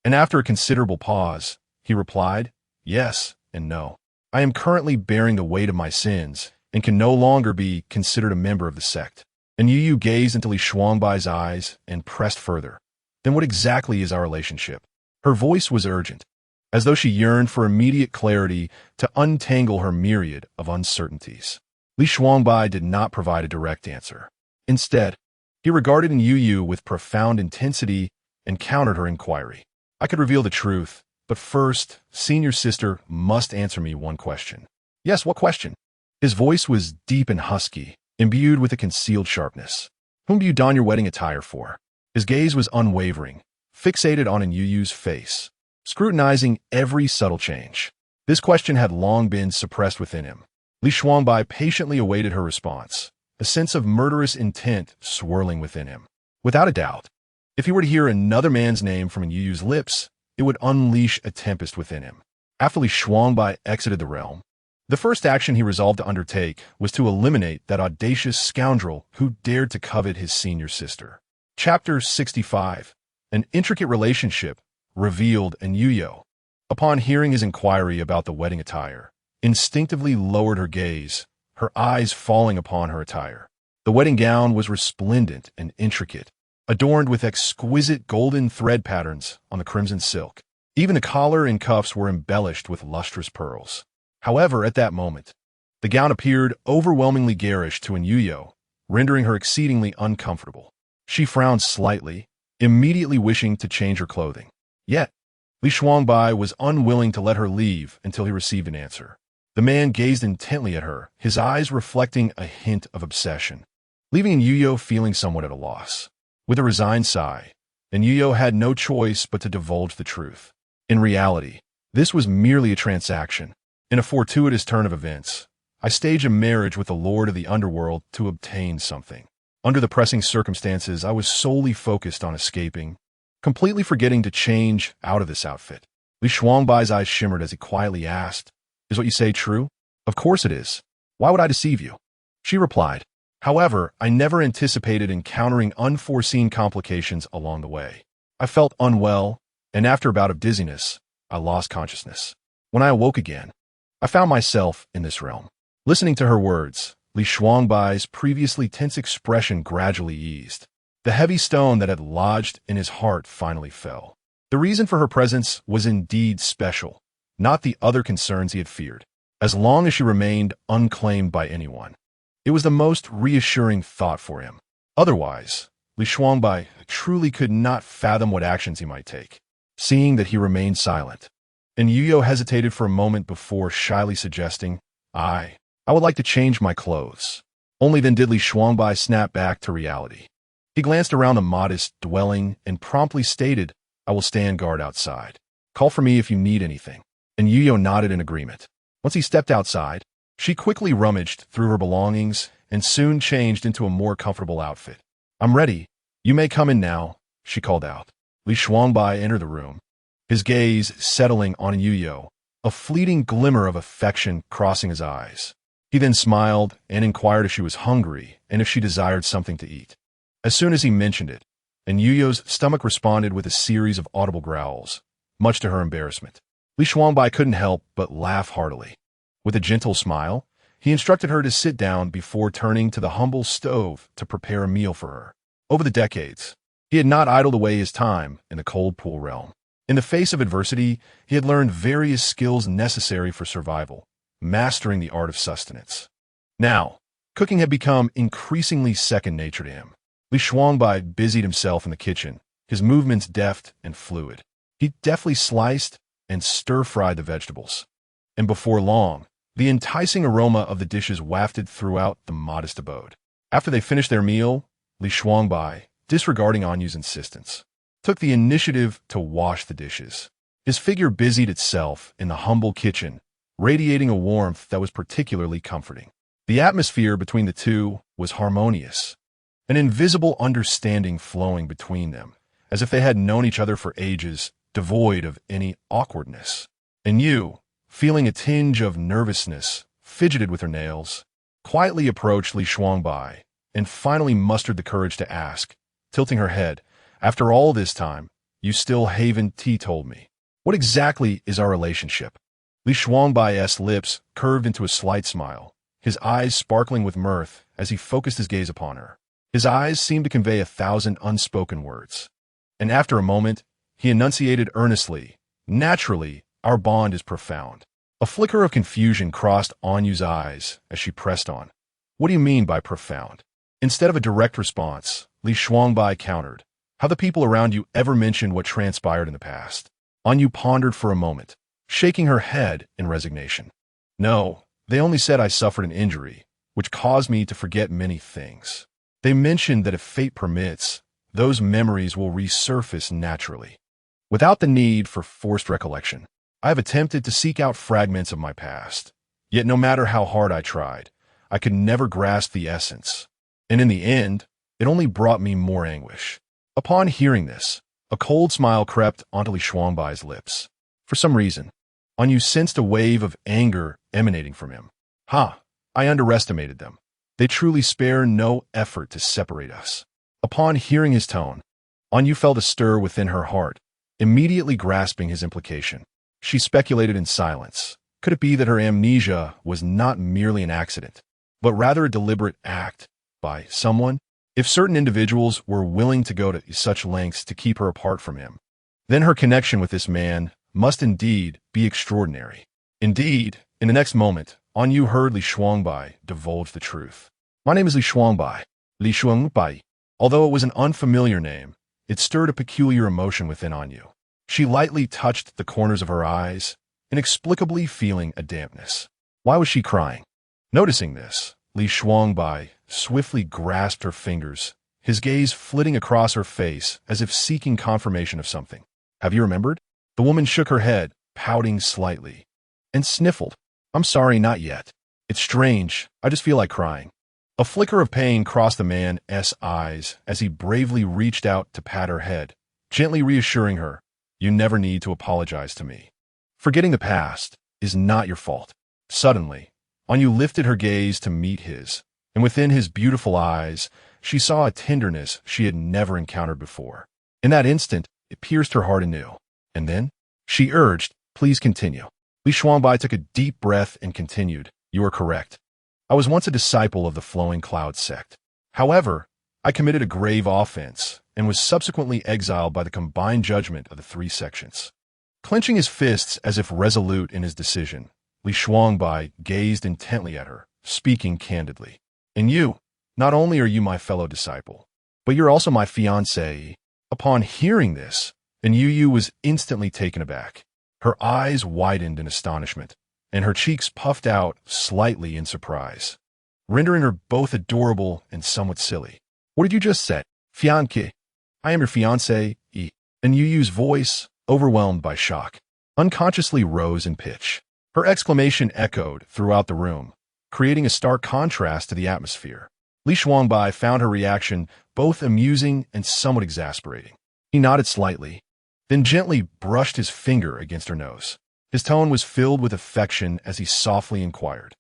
and after a considerable pause, he replied, yes and no. I am currently bearing the weight of my sins and can no longer be considered a member of the sect. And Yu Yu gazed into Li Shuangbai's eyes and pressed further. Then what exactly is our relationship? Her voice was urgent, as though she yearned for immediate clarity to untangle her myriad of uncertainties. Li Shuangbai did not provide a direct answer. Instead, he regarded Anyu Yu with profound intensity and countered her inquiry. I could reveal the truth, but first, senior sister must answer me one question. Yes, what question? His voice was deep and husky, imbued with a concealed sharpness. Whom do you don your wedding attire for? His gaze was unwavering, fixated on Anyu Yu's face, scrutinizing every subtle change. This question had long been suppressed within him. Li Shuangbai patiently awaited her response, a sense of murderous intent swirling within him. Without a doubt, if he were to hear another man's name from Anyu Yu's lips, it would unleash a tempest within him. After Li Shuangbai exited the realm, the first action he resolved to undertake was to eliminate that audacious scoundrel who dared to covet his senior sister. Chapter 65. An intricate relationship revealed. Anyu Yu, upon hearing his inquiry about the wedding attire, instinctively lowered her gaze, her eyes falling upon her attire. The wedding gown was resplendent and intricate, adorned with exquisite golden thread patterns on the crimson silk. Even the collar and cuffs were embellished with lustrous pearls. However, at that moment, the gown appeared overwhelmingly garish to Anyu Yu, rendering her exceedingly uncomfortable. She frowned slightly, immediately wishing to change her clothing. Yet, Li Shuangbai was unwilling to let her leave until he received an answer. The man gazed intently at her, his eyes reflecting a hint of obsession, leaving Anyu Yu feeling somewhat at a loss. With a resigned sigh, Anyu Yu had no choice but to divulge the truth. In reality, this was merely a transaction. In a fortuitous turn of events, I staged a marriage with the Lord of the Underworld to obtain something. Under the pressing circumstances, I was solely focused on escaping, completely forgetting to change out of this outfit. Li Shuangbai's eyes shimmered as he quietly asked, is what you say true? Of course it is. Why would I deceive you? She replied. However, I never anticipated encountering unforeseen complications along the way. I felt unwell, and after a bout of dizziness, I lost consciousness. When I awoke again, I found myself in this realm. Listening to her words, Li Shuangbai's previously tense expression gradually eased. The heavy stone that had lodged in his heart finally fell. The reason for her presence was indeed special, not the other concerns he had feared. As long as she remained unclaimed by anyone, it was the most reassuring thought for him. Otherwise, Li Shuangbai truly could not fathom what actions he might take. Seeing that he remained silent, Anyu Yu hesitated for a moment before shyly suggesting, I would like to change my clothes. Only then did Li Shuangbai snap back to reality. He glanced around the modest dwelling and promptly stated, I will stand guard outside. Call for me if you need anything. Anyu Yu nodded in agreement. Once he stepped outside, she quickly rummaged through her belongings and soon changed into a more comfortable outfit. I'm ready. You may come in now, she called out. Li Shuangbai entered the room, his gaze settling on Anyu Yu, a fleeting glimmer of affection crossing his eyes. He then smiled and inquired if she was hungry and if she desired something to eat. As soon as he mentioned it, Anyu Yu's stomach responded with a series of audible growls, much to her embarrassment. Li Shuangbai couldn't help but laugh heartily. With a gentle smile, he instructed her to sit down before turning to the humble stove to prepare a meal for her. Over the decades, he had not idled away his time in the cold pool realm. In the face of adversity, he had learned various skills necessary for survival, mastering the art of sustenance. Now, cooking had become increasingly second nature to him. Li Shuangbai busied himself in the kitchen, his movements deft and fluid. He deftly sliced and stir-fried the vegetables. And before long, the enticing aroma of the dishes wafted throughout the modest abode. After they finished their meal, Li Shuangbai, disregarding Anyu's insistence, took the initiative to wash the dishes. His figure busied itself in the humble kitchen, radiating a warmth that was particularly comforting. The atmosphere between the two was harmonious, an invisible understanding flowing between them, as if they had known each other for ages, devoid of any awkwardness. And Yu, feeling a tinge of nervousness, fidgeted with her nails, quietly approached Li Shuangbai, and finally mustered the courage to ask, tilting her head, "After all this time, you still haven't told me. What exactly is our relationship?" Li Shuangbai's lips curved into a slight smile, his eyes sparkling with mirth as he focused his gaze upon her. His eyes seemed to convey 1,000 unspoken words. And after a moment, he enunciated earnestly, "Naturally, our bond is profound." A flicker of confusion crossed Anyu's eyes as she pressed on. "What do you mean by profound?" Instead of a direct response, Li Shuangbai countered, "Have the people around you ever mentioned what transpired in the past?" Anyu pondered for a moment, shaking her head in resignation. "No, they only said I suffered an injury, which caused me to forget many things. They mentioned that if fate permits, those memories will resurface naturally, without the need for forced recollection. I have attempted to seek out fragments of my past, yet no matter how hard I tried, I could never grasp the essence. And in the end, it only brought me more anguish." Upon hearing this, a cold smile crept onto Li Shuangbai's lips. For some reason, Anyu sensed a wave of anger emanating from him. I underestimated them. They truly spare no effort to separate us." Upon hearing his tone, Anyu felt a stir within her heart, immediately grasping his implication. She speculated in silence. Could it be that her amnesia was not merely an accident, but rather a deliberate act by someone? If certain individuals were willing to go to such lengths to keep her apart from him, then her connection with this man must indeed be extraordinary. Indeed, in the next moment, Anyu heard Li Shuangbai divulge the truth. "My name is Li Shuangbai." Li Shuangbai. Although it was an unfamiliar name, it stirred a peculiar emotion within Anyu. She lightly touched the corners of her eyes, inexplicably feeling a dampness. Why was she crying? Noticing this, Li Shuangbai swiftly grasped her fingers, his gaze flitting across her face as if seeking confirmation of something. "Have you remembered?" The woman shook her head, pouting slightly, and sniffled. "I'm sorry, not yet. It's strange, I just feel like crying." A flicker of pain crossed the man's eyes as he bravely reached out to pat her head, gently reassuring her, "You never need to apologize to me. Forgetting the past is not your fault." Suddenly, Anyu lifted her gaze to meet his, and within his beautiful eyes, she saw a tenderness she had never encountered before. In that instant, it pierced her heart anew. And then, she urged, "Please continue." Li Shuangbai took a deep breath and continued, "You are correct. I was once a disciple of the Flowing Cloud sect. However, I committed a grave offense and was subsequently exiled by the combined judgment of the three sections." Clenching his fists as if resolute in his decision, Li Shuangbai gazed intently at her, speaking candidly. "And you, not only are you my fellow disciple, but you're also my fiancée." Upon hearing this, Anyu Yu was instantly taken aback. Her eyes widened in astonishment, and her cheeks puffed out slightly in surprise, rendering her both adorable and somewhat silly. "What did you just say? Fiancé? I am your fiancé." Anyu Yu's voice, overwhelmed by shock, unconsciously rose in pitch. Her exclamation echoed throughout the room, creating a stark contrast to the atmosphere. Li Shuangbai found her reaction both amusing and somewhat exasperating. He nodded slightly, then gently brushed his finger against her nose. His tone was filled with affection as he softly inquired,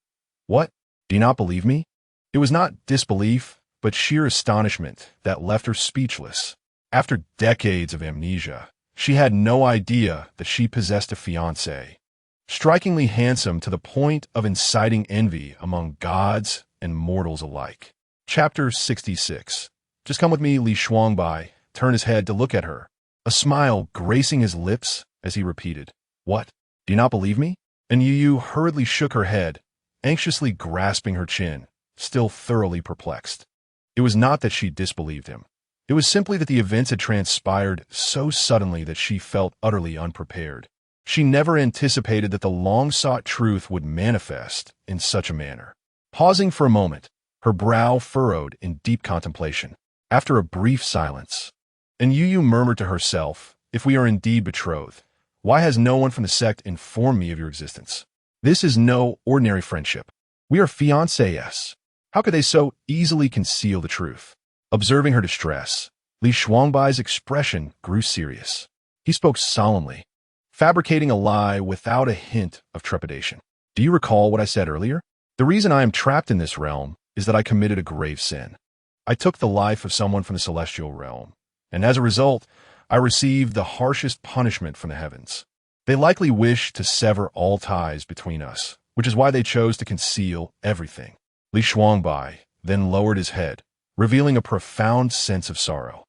"What? Do you not believe me?" It was not disbelief, but sheer astonishment that left her speechless. After decades of amnesia, she had no idea that she possessed a fiancé, strikingly handsome to the point of inciting envy among gods and mortals alike. Chapter 66. "Just come with me." Li Shuangbai turned his head to look at her, a smile gracing his lips as he repeated, "What? Do you not believe me?" Anyu Yu hurriedly shook her head, anxiously grasping her chin, still thoroughly perplexed. It was not that she disbelieved him. It was simply that the events had transpired so suddenly that she felt utterly unprepared. She never anticipated that the long-sought truth would manifest in such a manner. Pausing for a moment, her brow furrowed in deep contemplation. After a brief silence, Anyu Yu murmured to herself, "If we are indeed betrothed, why has no one from the sect informed me of your existence? This is no ordinary friendship. We are fiancés. How could they so easily conceal the truth?" Observing her distress, Li Shuangbai's expression grew serious. He spoke solemnly, fabricating a lie without a hint of trepidation. "Do you recall what I said earlier? The reason I am trapped in this realm is that I committed a grave sin. I took the life of someone from the celestial realm, and as a result, I received the harshest punishment from the heavens. They likely wished to sever all ties between us, which is why they chose to conceal everything." Li Shuangbai then lowered his head, revealing a profound sense of sorrow.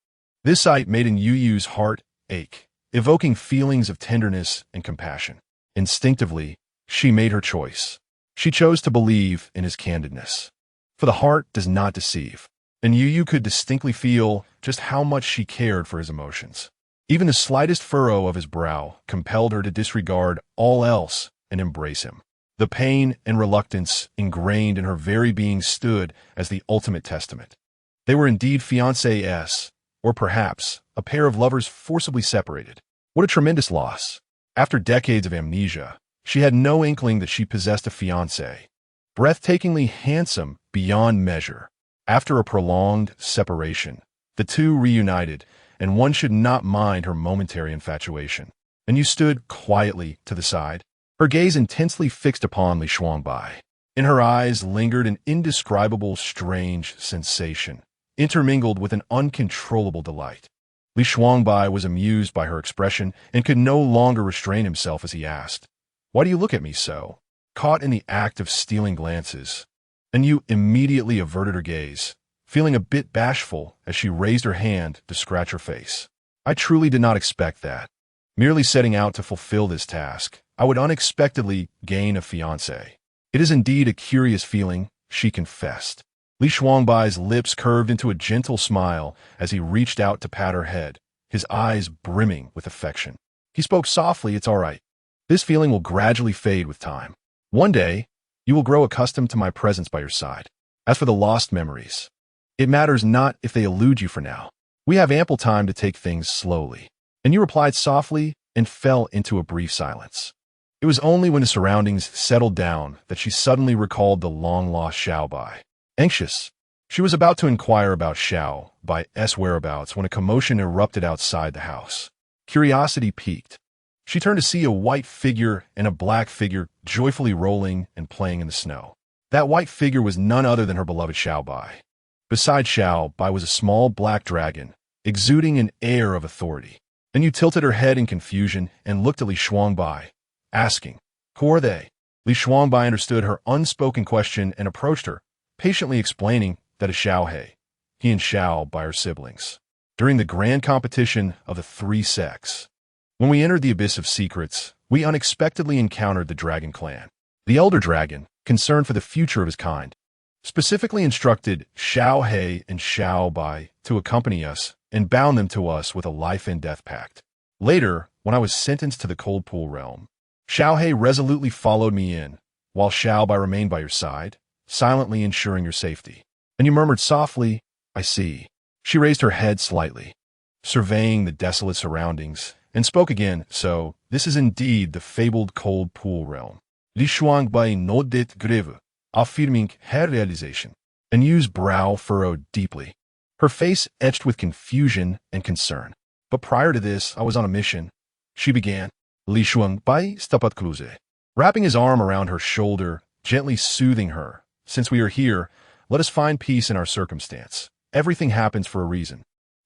This sight made Anyu Yu's heart ache, evoking feelings of tenderness and compassion. Instinctively, she made her choice. She chose to believe in his candidness. For the heart does not deceive, and Anyu Yu could distinctly feel just how much she cared for his emotions. Even the slightest furrow of his brow compelled her to disregard all else and embrace him. The pain and reluctance ingrained in her very being stood as the ultimate testament. They were indeed fiancés, or perhaps a pair of lovers forcibly separated. What a tremendous loss. After decades of amnesia, she had no inkling that she possessed a fiancé, breathtakingly handsome beyond measure. After a prolonged separation, the two reunited, and one should not mind her momentary infatuation. And you stood quietly to the side, her gaze intensely fixed upon Li Shuangbai. In her eyes lingered an indescribable strange sensation, intermingled with an uncontrollable delight. Li Shuangbai was amused by her expression and could no longer restrain himself as he asked, "Why do you look at me so?" Caught in the act of stealing glances, Anyu immediately averted her gaze, feeling a bit bashful as she raised her hand to scratch her face. "I truly did not expect that. Merely setting out to fulfill this task, I would unexpectedly gain a fiancé. It is indeed a curious feeling," she confessed. Li Shuangbai's lips curved into a gentle smile as he reached out to pat her head, his eyes brimming with affection. He spoke softly, "It's all right. This feeling will gradually fade with time. One day, you will grow accustomed to my presence by your side. As for the lost memories, it matters not if they elude you for now. We have ample time to take things slowly." And you replied softly and fell into a brief silence. It was only when the surroundings settled down that she suddenly recalled the long-lost Xiao Bai. Anxious, she was about to inquire about Xiao Bai's whereabouts when a commotion erupted outside the house. Curiosity piqued. She turned to see a white figure and a black figure joyfully rolling and playing in the snow. That white figure was none other than her beloved Xiao Bai. Beside Xiao Bai was a small black dragon, exuding an air of authority. And you tilted her head in confusion and looked at Li Shuangbai, asking, "Who are they?" Li Shuangbai understood her unspoken question and approached her, patiently explaining that a Xiao He, he and Xiao Bai are siblings. During the grand competition of the three sects, when we entered the abyss of secrets, we unexpectedly encountered the dragon clan. The elder dragon, concerned for the future of his kind, specifically instructed Xiao He and Xiao Bai to accompany us and bound them to us with a life and death pact. Later, when I was sentenced to the cold pool realm, Xiao He resolutely followed me in, while Xiao Bai remained by your side, silently ensuring your safety. And you murmured softly, "I see." She raised her head slightly, surveying the desolate surroundings, and spoke again, "So, this is indeed the fabled cold pool realm. Li Shuangbai no dit greve, affirming her realization." And Yu's brow furrowed deeply, her face etched with confusion and concern. "But prior to this, I was on a mission," she began. Li Shuangbai stapat close, wrapping his arm around her shoulder, gently soothing her. "Since we are here, let us find peace in our circumstance. Everything happens for a reason,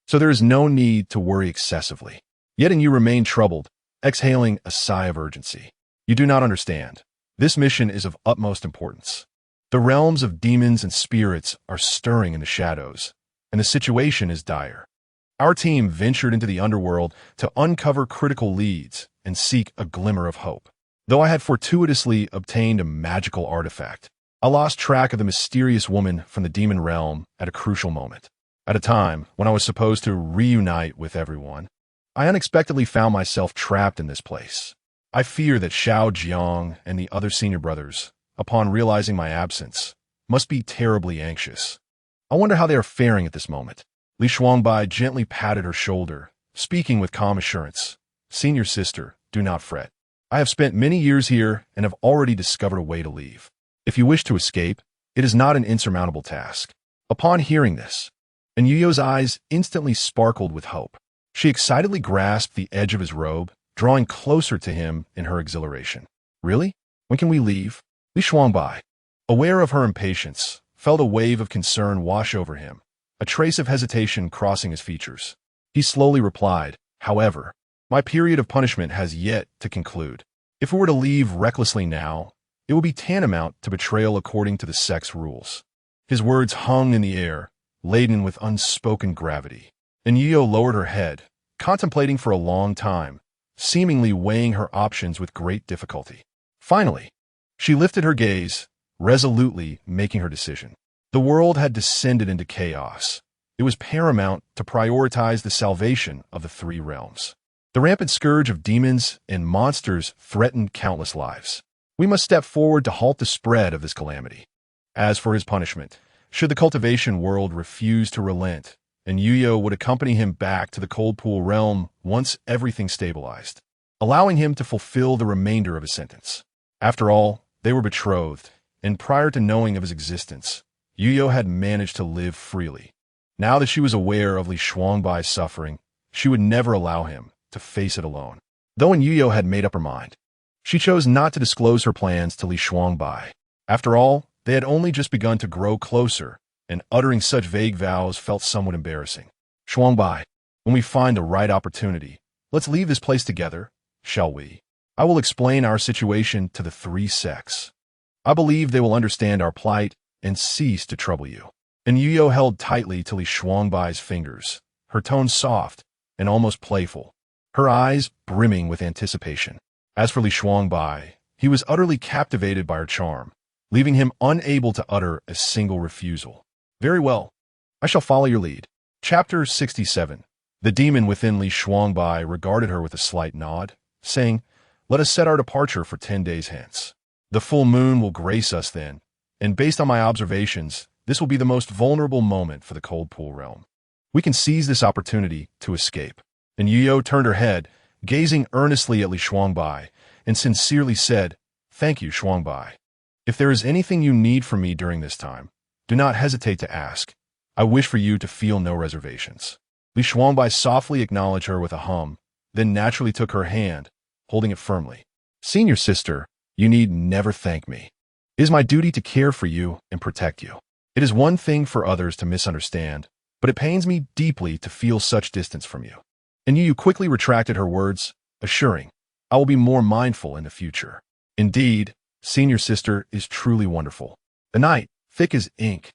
so there is no need to worry excessively." Yet you remained troubled, exhaling a sigh of urgency. "You do not understand. This mission is of utmost importance. The realms of demons and spirits are stirring in the shadows, and the situation is dire. Our team ventured into the underworld to uncover critical leads and seek a glimmer of hope. Though I had fortuitously obtained a magical artifact, I lost track of the mysterious woman from the demon realm at a crucial moment. At a time when I was supposed to reunite with everyone, I unexpectedly found myself trapped in this place. I fear that Xiao Jiang and the other senior brothers, upon realizing my absence, must be terribly anxious. I wonder how they are faring at this moment. Li Shuangbai gently patted her shoulder, speaking with calm assurance. Senior sister, do not fret. I have spent many years here and have already discovered a way to leave. If you wish to escape, it is not an insurmountable task. Upon hearing this, Anyu Yu's eyes instantly sparkled with hope. She excitedly grasped the edge of his robe, drawing closer to him in her exhilaration. Really? When can we leave? Li Shuangbai, aware of her impatience, felt a wave of concern wash over him, a trace of hesitation crossing his features. He slowly replied, however, my period of punishment has yet to conclude. If we were to leave recklessly now, it would be tantamount to betrayal according to the sex rules. His words hung in the air, laden with unspoken gravity. Anyu Yu lowered her head, contemplating for a long time, seemingly weighing her options with great difficulty. Finally, she lifted her gaze, resolutely making her decision. The world had descended into chaos. It was paramount to prioritize the salvation of the three realms. The rampant scourge of demons and monsters threatened countless lives. We must step forward to halt the spread of this calamity. As for his punishment, should the cultivation world refuse to relent, Anyu Yu would accompany him back to the Cold Pool realm once everything stabilized, allowing him to fulfill the remainder of his sentence. After all, they were betrothed, and prior to knowing of his existence, Yu Yu had managed to live freely. Now that she was aware of Li Shuangbai's suffering, she would never allow him to face it alone. Though Anyu Yu had made up her mind, she chose not to disclose her plans to Li Shuangbai. After all, they had only just begun to grow closer, and uttering such vague vows felt somewhat embarrassing. Shuangbai, when we find the right opportunity, let's leave this place together, shall we? I will explain our situation to the three sects. I believe they will understand our plight and cease to trouble you. And Yu Yu held tightly to Li Shuangbai's fingers, her tone soft and almost playful, her eyes brimming with anticipation. As for Li Shuangbai, he was utterly captivated by her charm, leaving him unable to utter a single refusal. Very well, I shall follow your lead. Chapter 67. The demon within Li Shuangbai regarded her with a slight nod, saying, let us set our departure for 10 days hence. The full moon will grace us then, and based on my observations, this will be the most vulnerable moment for the Cold Pool realm. We can seize this opportunity to escape. And Yu Yu turned her head, gazing earnestly at Li Shuangbai, and sincerely said, thank you, Shuangbai. If there is anything you need from me during this time, do not hesitate to ask. I wish for you to feel no reservations. Li Shuangbai softly acknowledged her with a hum, then naturally took her hand, holding it firmly. Senior sister, you need never thank me. It is my duty to care for you and protect you. It is one thing for others to misunderstand, but it pains me deeply to feel such distance from you. And Yu Yu quickly retracted her words, assuring, I will be more mindful in the future. Indeed, senior sister is truly wonderful. The night, thick as ink,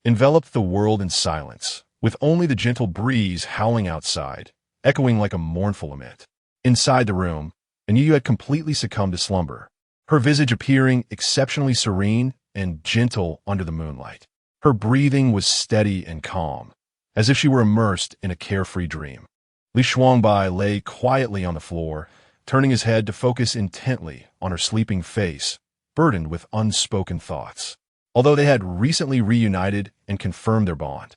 enveloped the world in silence, with only the gentle breeze howling outside, echoing like a mournful lament. Inside the room, Anyu Yu had completely succumbed to slumber, her visage appearing exceptionally serene and gentle under the moonlight. Her breathing was steady and calm, as if she were immersed in a carefree dream. Li Shuangbai lay quietly on the floor, turning his head to focus intently on her sleeping face, burdened with unspoken thoughts. Although they had recently reunited and confirmed their bond,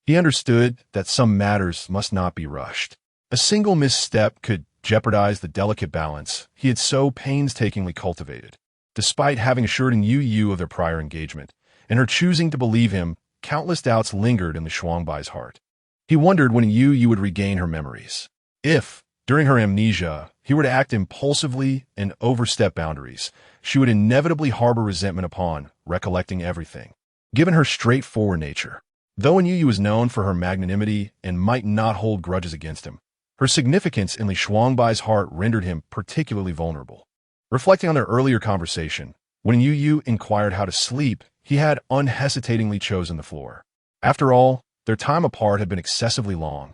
he understood that some matters must not be rushed. A single misstep could jeopardize the delicate balance he had so painstakingly cultivated. Despite having assured Anyu Yu of their prior engagement, and her choosing to believe him, countless doubts lingered in the Shuangbai's heart. He wondered when Anyu Yu would regain her memories. If, during her amnesia, he were to act impulsively and overstep boundaries, she would inevitably harbor resentment upon recollecting everything. Given her straightforward nature, though Anyu Yu was known for her magnanimity and might not hold grudges against him, her significance in Li Shuangbai's heart rendered him particularly vulnerable. Reflecting on their earlier conversation, when Anyu Yu inquired how to sleep, he had unhesitatingly chosen the floor. After all, their time apart had been excessively long,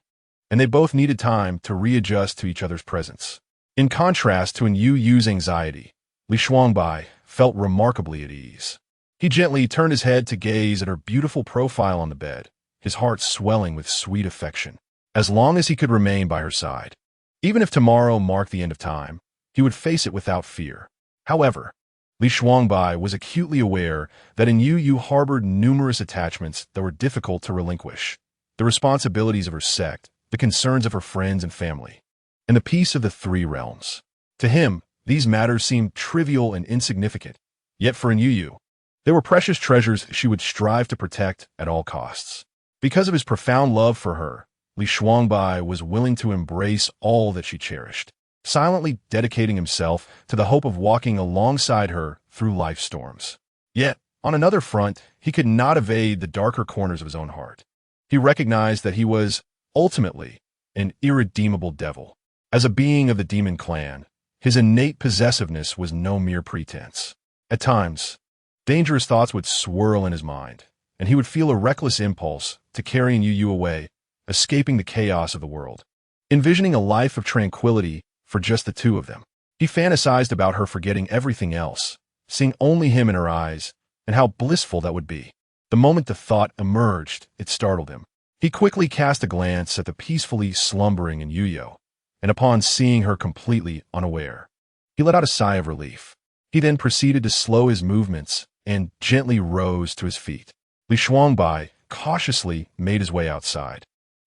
and they both needed time to readjust to each other's presence. In contrast to Anyu Yu's anxiety, Li Shuangbai felt remarkably at ease. He gently turned his head to gaze at her beautiful profile on the bed, his heart swelling with sweet affection. As long as he could remain by her side, even if tomorrow marked the end of time, he would face it without fear. However, Li Shuangbai was acutely aware that Anyu Yu harbored numerous attachments that were difficult to relinquish. The responsibilities of her sect, the concerns of her friends and family, and the peace of the three realms. To him, these matters seemed trivial and insignificant. Yet for Anyu Yu, they were precious treasures she would strive to protect at all costs. Because of his profound love for her, Li Shuangbai was willing to embrace all that she cherished, silently dedicating himself to the hope of walking alongside her through life's storms. Yet, on another front, he could not evade the darker corners of his own heart. He recognized that he was, ultimately, an irredeemable devil. As a being of the demon clan, his innate possessiveness was no mere pretense. At times, dangerous thoughts would swirl in his mind, and he would feel a reckless impulse to carry Anyu Yu away, escaping the chaos of the world. Envisioning a life of tranquility for just the two of them, he fantasized about her forgetting everything else, seeing only him in her eyes, and how blissful that would be. The moment the thought emerged, it startled him. He quickly cast a glance at the peacefully slumbering Anyu Yu, and upon seeing her completely unaware, he let out a sigh of relief. He then proceeded to slow his movements and gently rose to his feet. Li Shuangbai cautiously made his way outside,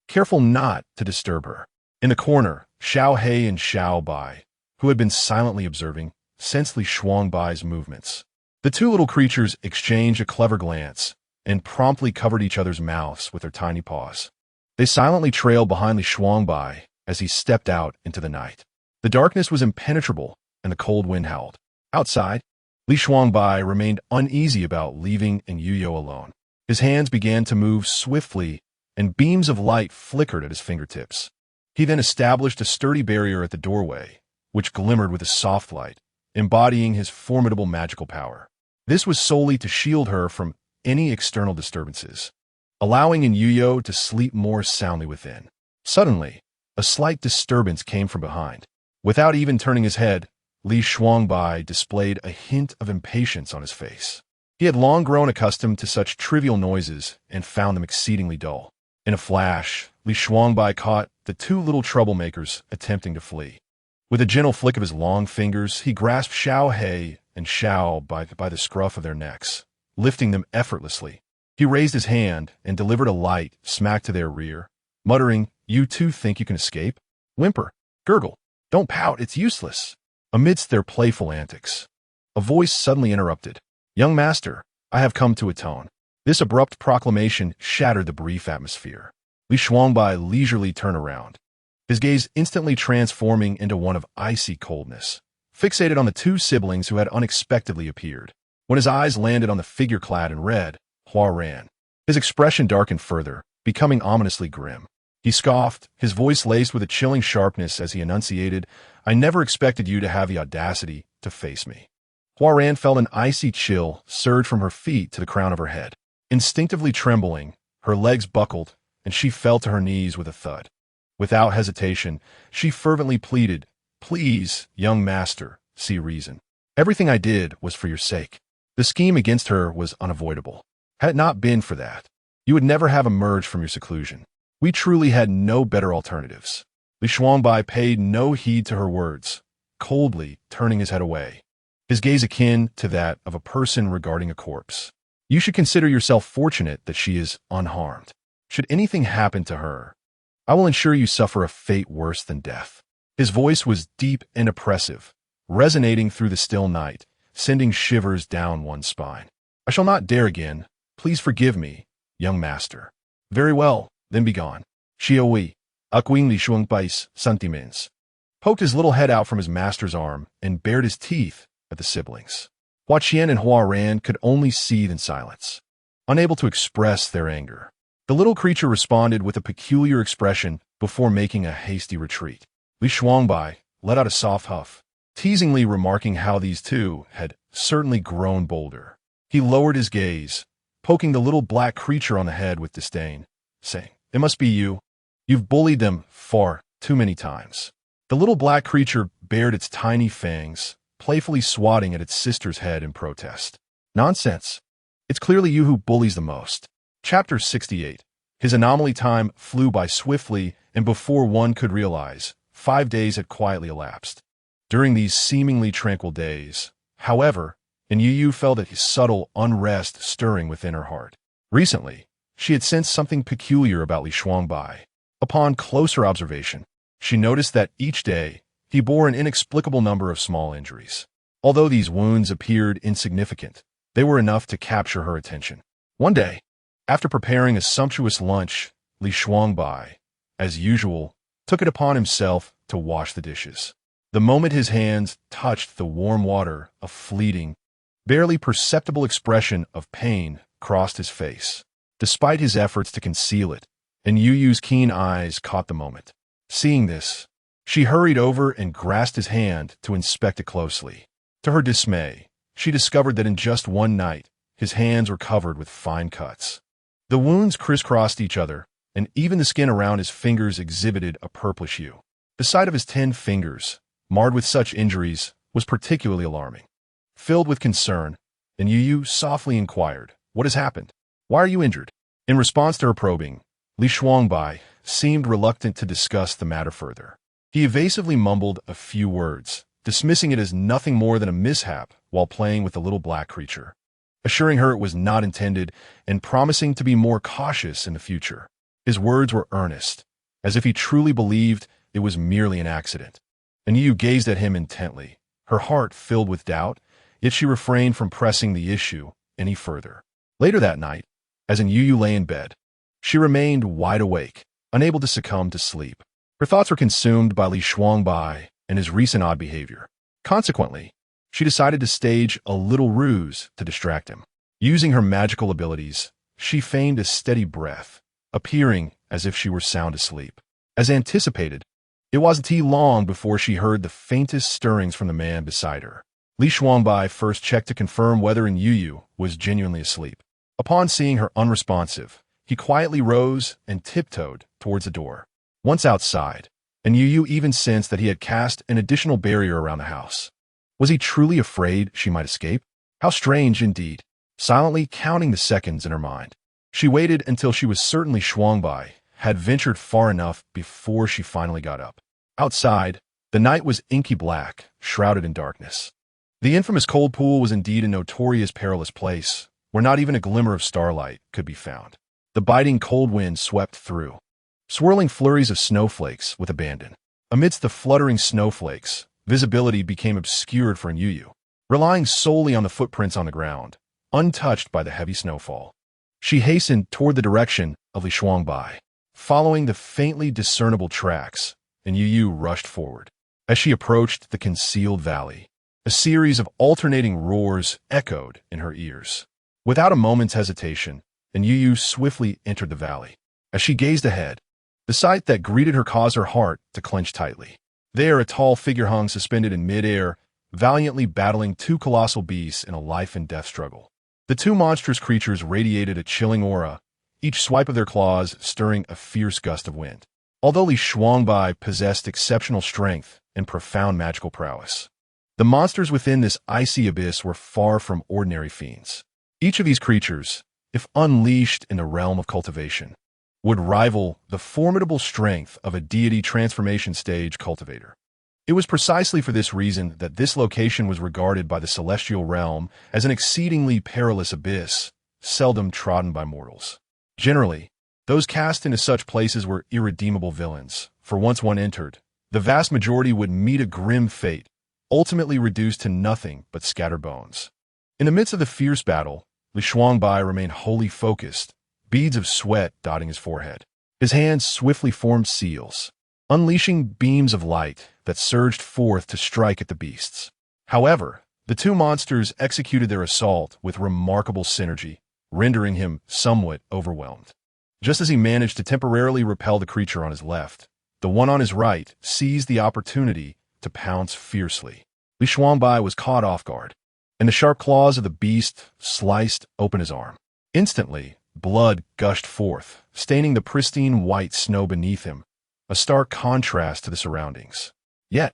careful not to disturb her. In the corner, Xiao He and Xiao Bai, who had been silently observing, sensed Li Shuangbai's movements. The two little creatures exchanged a clever glance and promptly covered each other's mouths with their tiny paws. They silently trailed behind Li Shuangbai as he stepped out into the night. The darkness was impenetrable, and the cold wind howled. Outside, Li Shuangbai remained uneasy about leaving Anyu Yu alone. His hands began to move swiftly, and beams of light flickered at his fingertips. He then established a sturdy barrier at the doorway, which glimmered with a soft light, embodying his formidable magical power. This was solely to shield her from any external disturbances, allowing Anyu Yu to sleep more soundly within. Suddenly, a slight disturbance came from behind. Without even turning his head, Li Shuangbai displayed a hint of impatience on his face. He had long grown accustomed to such trivial noises and found them exceedingly dull. In a flash, Li Shuangbai caught the two little troublemakers attempting to flee. With a gentle flick of his long fingers, he grasped Xiao He and Xiao by the scruff of their necks, lifting them effortlessly. He raised his hand and delivered a light smack to their rear, muttering, "You two think you can escape? Whimper, gurgle, don't pout, it's useless." Amidst their playful antics, a voice suddenly interrupted. "Young master, I have come to atone." This abrupt proclamation shattered the brief atmosphere. Li Shuangbai leisurely turned around, his gaze instantly transforming into one of icy coldness, fixated on the two siblings who had unexpectedly appeared. When his eyes landed on the figure clad in red, Hua Ran, his expression darkened further, becoming ominously grim. He scoffed, his voice laced with a chilling sharpness as he enunciated, "I never expected you to have the audacity to face me." Hua Ran felt an icy chill surge from her feet to the crown of her head. Instinctively trembling, her legs buckled, and she fell to her knees with a thud. Without hesitation, she fervently pleaded, "Please, young master, see reason. Everything I did was for your sake." The scheme against her was unavoidable. Had it not been for that, you would never have emerged from your seclusion. We truly had no better alternatives. Li Shuangbai paid no heed to her words, coldly turning his head away, his gaze akin to that of a person regarding a corpse. "You should consider yourself fortunate that she is unharmed. Should anything happen to her, I will ensure you suffer a fate worse than death." His voice was deep and oppressive, resonating through the still night, sending shivers down one's spine. "I shall not dare again. Please forgive me, young master." "Very well, then be gone." Xiaowei, Akwing Li Shuangbai's sentiments, poked his little head out from his master's arm and bared his teeth at the siblings. Hua Qian and Hua Ran could only seethe in silence, unable to express their anger. The little creature responded with a peculiar expression before making a hasty retreat. Li Shuangbai let out a soft huff, teasingly remarking how these two had certainly grown bolder. He lowered his gaze, poking the little black creature on the head with disdain, saying, "It must be you. You've bullied them far too many times." The little black creature bared its tiny fangs, playfully swatting at its sister's head in protest. "Nonsense. It's clearly you who bullies the most." Chapter 68. His anomaly time flew by swiftly, and before one could realize, 5 days had quietly elapsed. During these seemingly tranquil days, however, Anyu Yu felt a subtle unrest stirring within her heart. Recently, she had sensed something peculiar about Li Shuangbai. Upon closer observation, she noticed that each day he bore an inexplicable number of small injuries. Although these wounds appeared insignificant, they were enough to capture her attention. One day, after preparing a sumptuous lunch, Li Shuangbai, as usual, took it upon himself to wash the dishes. The moment his hands touched the warm water, a fleeting, barely perceptible expression of pain crossed his face. Despite his efforts to conceal it, Anyu Yu's keen eyes caught the moment. Seeing this, she hurried over and grasped his hand to inspect it closely. To her dismay, she discovered that in just one night, his hands were covered with fine cuts. The wounds crisscrossed each other, and even the skin around his fingers exhibited a purplish hue. The sight of his 10 fingers, marred with such injuries, was particularly alarming. Filled with concern, Anyu Yu softly inquired, "What has happened? Why are you injured?" In response to her probing, Li Shuangbai seemed reluctant to discuss the matter further. He evasively mumbled a few words, dismissing it as nothing more than a mishap while playing with the little black creature, assuring her it was not intended and promising to be more cautious in the future. His words were earnest, as if he truly believed it was merely an accident. Anyu Yu gazed at him intently, her heart filled with doubt, yet she refrained from pressing the issue any further. Later that night, as Anyu Yu lay in bed, she remained wide awake, unable to succumb to sleep. Her thoughts were consumed by Li Shuangbai and his recent odd behavior. Consequently, she decided to stage a little ruse to distract him. Using her magical abilities, she feigned a steady breath, appearing as if she were sound asleep. As anticipated, it wasn't long before she heard the faintest stirrings from the man beside her. Li Shuangbai first checked to confirm whether Anyu Yu was genuinely asleep. Upon seeing her unresponsive, he quietly rose and tiptoed towards the door. Once outside, Anyu Yu even sensed that he had cast an additional barrier around the house. Was he truly afraid she might escape? How strange indeed. Silently counting the seconds in her mind, she waited until she was certain Li Shuangbai had ventured far enough before she finally got up. Outside, the night was inky black, shrouded in darkness. The infamous cold pool was indeed a notorious perilous place, where not even a glimmer of starlight could be found. The biting cold wind swept through, swirling flurries of snowflakes with abandon. Amidst the fluttering snowflakes, visibility became obscured for Anyu Yu, relying solely on the footprints on the ground, untouched by the heavy snowfall. She hastened toward the direction of Li Shuangbai. Following the faintly discernible tracks, Anyu Yu rushed forward. As she approached the concealed valley, a series of alternating roars echoed in her ears. Without a moment's hesitation, Anyu Yu swiftly entered the valley. As she gazed ahead, the sight that greeted her caused her heart to clench tightly. There, a tall figure hung suspended in midair, valiantly battling 2 colossal beasts in a life-and-death struggle. The 2 monstrous creatures radiated a chilling aura, each swipe of their claws stirring a fierce gust of wind. Although Li Shuangbai possessed exceptional strength and profound magical prowess, the monsters within this icy abyss were far from ordinary fiends. Each of these creatures, if unleashed in the realm of cultivation, would rival the formidable strength of a deity transformation stage cultivator. It was precisely for this reason that this location was regarded by the celestial realm as an exceedingly perilous abyss, seldom trodden by mortals. Generally, those cast into such places were irredeemable villains, for once one entered, the vast majority would meet a grim fate, ultimately reduced to nothing but scattered bones. In the midst of the fierce battle, Li Shuangbai remained wholly focused, beads of sweat dotting his forehead. His hands swiftly formed seals, unleashing beams of light that surged forth to strike at the beasts. However, the 2 monsters executed their assault with remarkable synergy, rendering him somewhat overwhelmed. Just as he managed to temporarily repel the creature on his left, the one on his right seized the opportunity to pounce fiercely. Li Shuangbai was caught off guard, and the sharp claws of the beast sliced open his arm. Instantly, blood gushed forth, staining the pristine white snow beneath him, a stark contrast to the surroundings. Yet,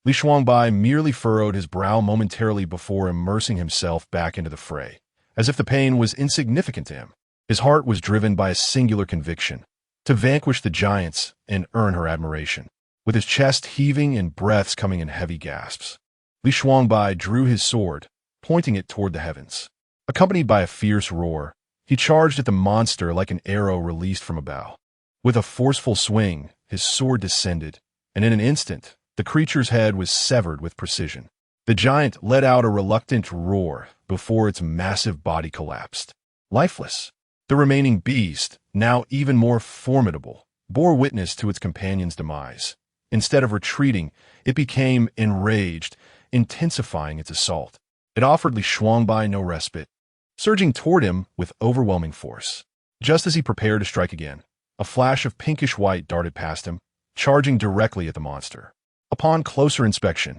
Li Shuangbai merely furrowed his brow momentarily before immersing himself back into the fray, as if the pain was insignificant to him. His heart was driven by a singular conviction: to vanquish the giants and earn her admiration. With his chest heaving and breaths coming in heavy gasps, Li Shuangbai drew his sword, pointing it toward the heavens. Accompanied by a fierce roar, he charged at the monster like an arrow released from a bow. With a forceful swing, his sword descended, and in an instant, the creature's head was severed with precision. The giant let out a reluctant roar before its massive body collapsed. Lifeless, the remaining beast, now even more formidable, bore witness to its companion's demise. Instead of retreating, it became enraged, intensifying its assault. It offered Li Shuangbai no respite, surging toward him with overwhelming force. Just as he prepared to strike again, a flash of pinkish-white darted past him, charging directly at the monster. Upon closer inspection,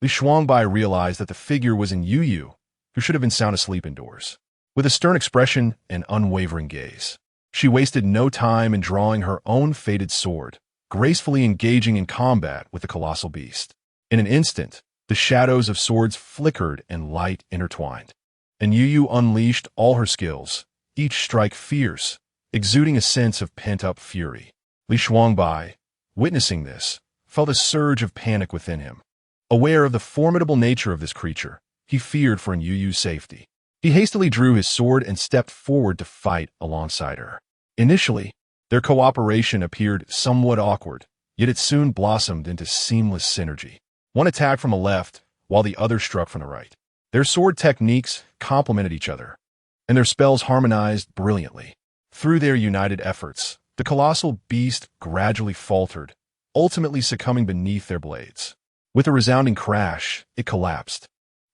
Li Shuangbai realized that the figure was Anyu Yu, who should have been sound asleep indoors. With a stern expression and unwavering gaze, she wasted no time in drawing her own fated sword, gracefully engaging in combat with the colossal beast. In an instant, the shadows of swords flickered and light intertwined. Anyu Yu unleashed all her skills, each strike fierce, exuding a sense of pent-up fury. Li Shuangbai, witnessing this, felt a surge of panic within him. Aware of the formidable nature of this creature, he feared for Anyu Yu's safety. He hastily drew his sword and stepped forward to fight alongside her. Initially, their cooperation appeared somewhat awkward, yet it soon blossomed into seamless synergy. One attacked from the left, while the other struck from the right. Their sword techniques complemented each other, and their spells harmonized brilliantly. Through their united efforts, the colossal beast gradually faltered, ultimately succumbing beneath their blades. With a resounding crash, it collapsed,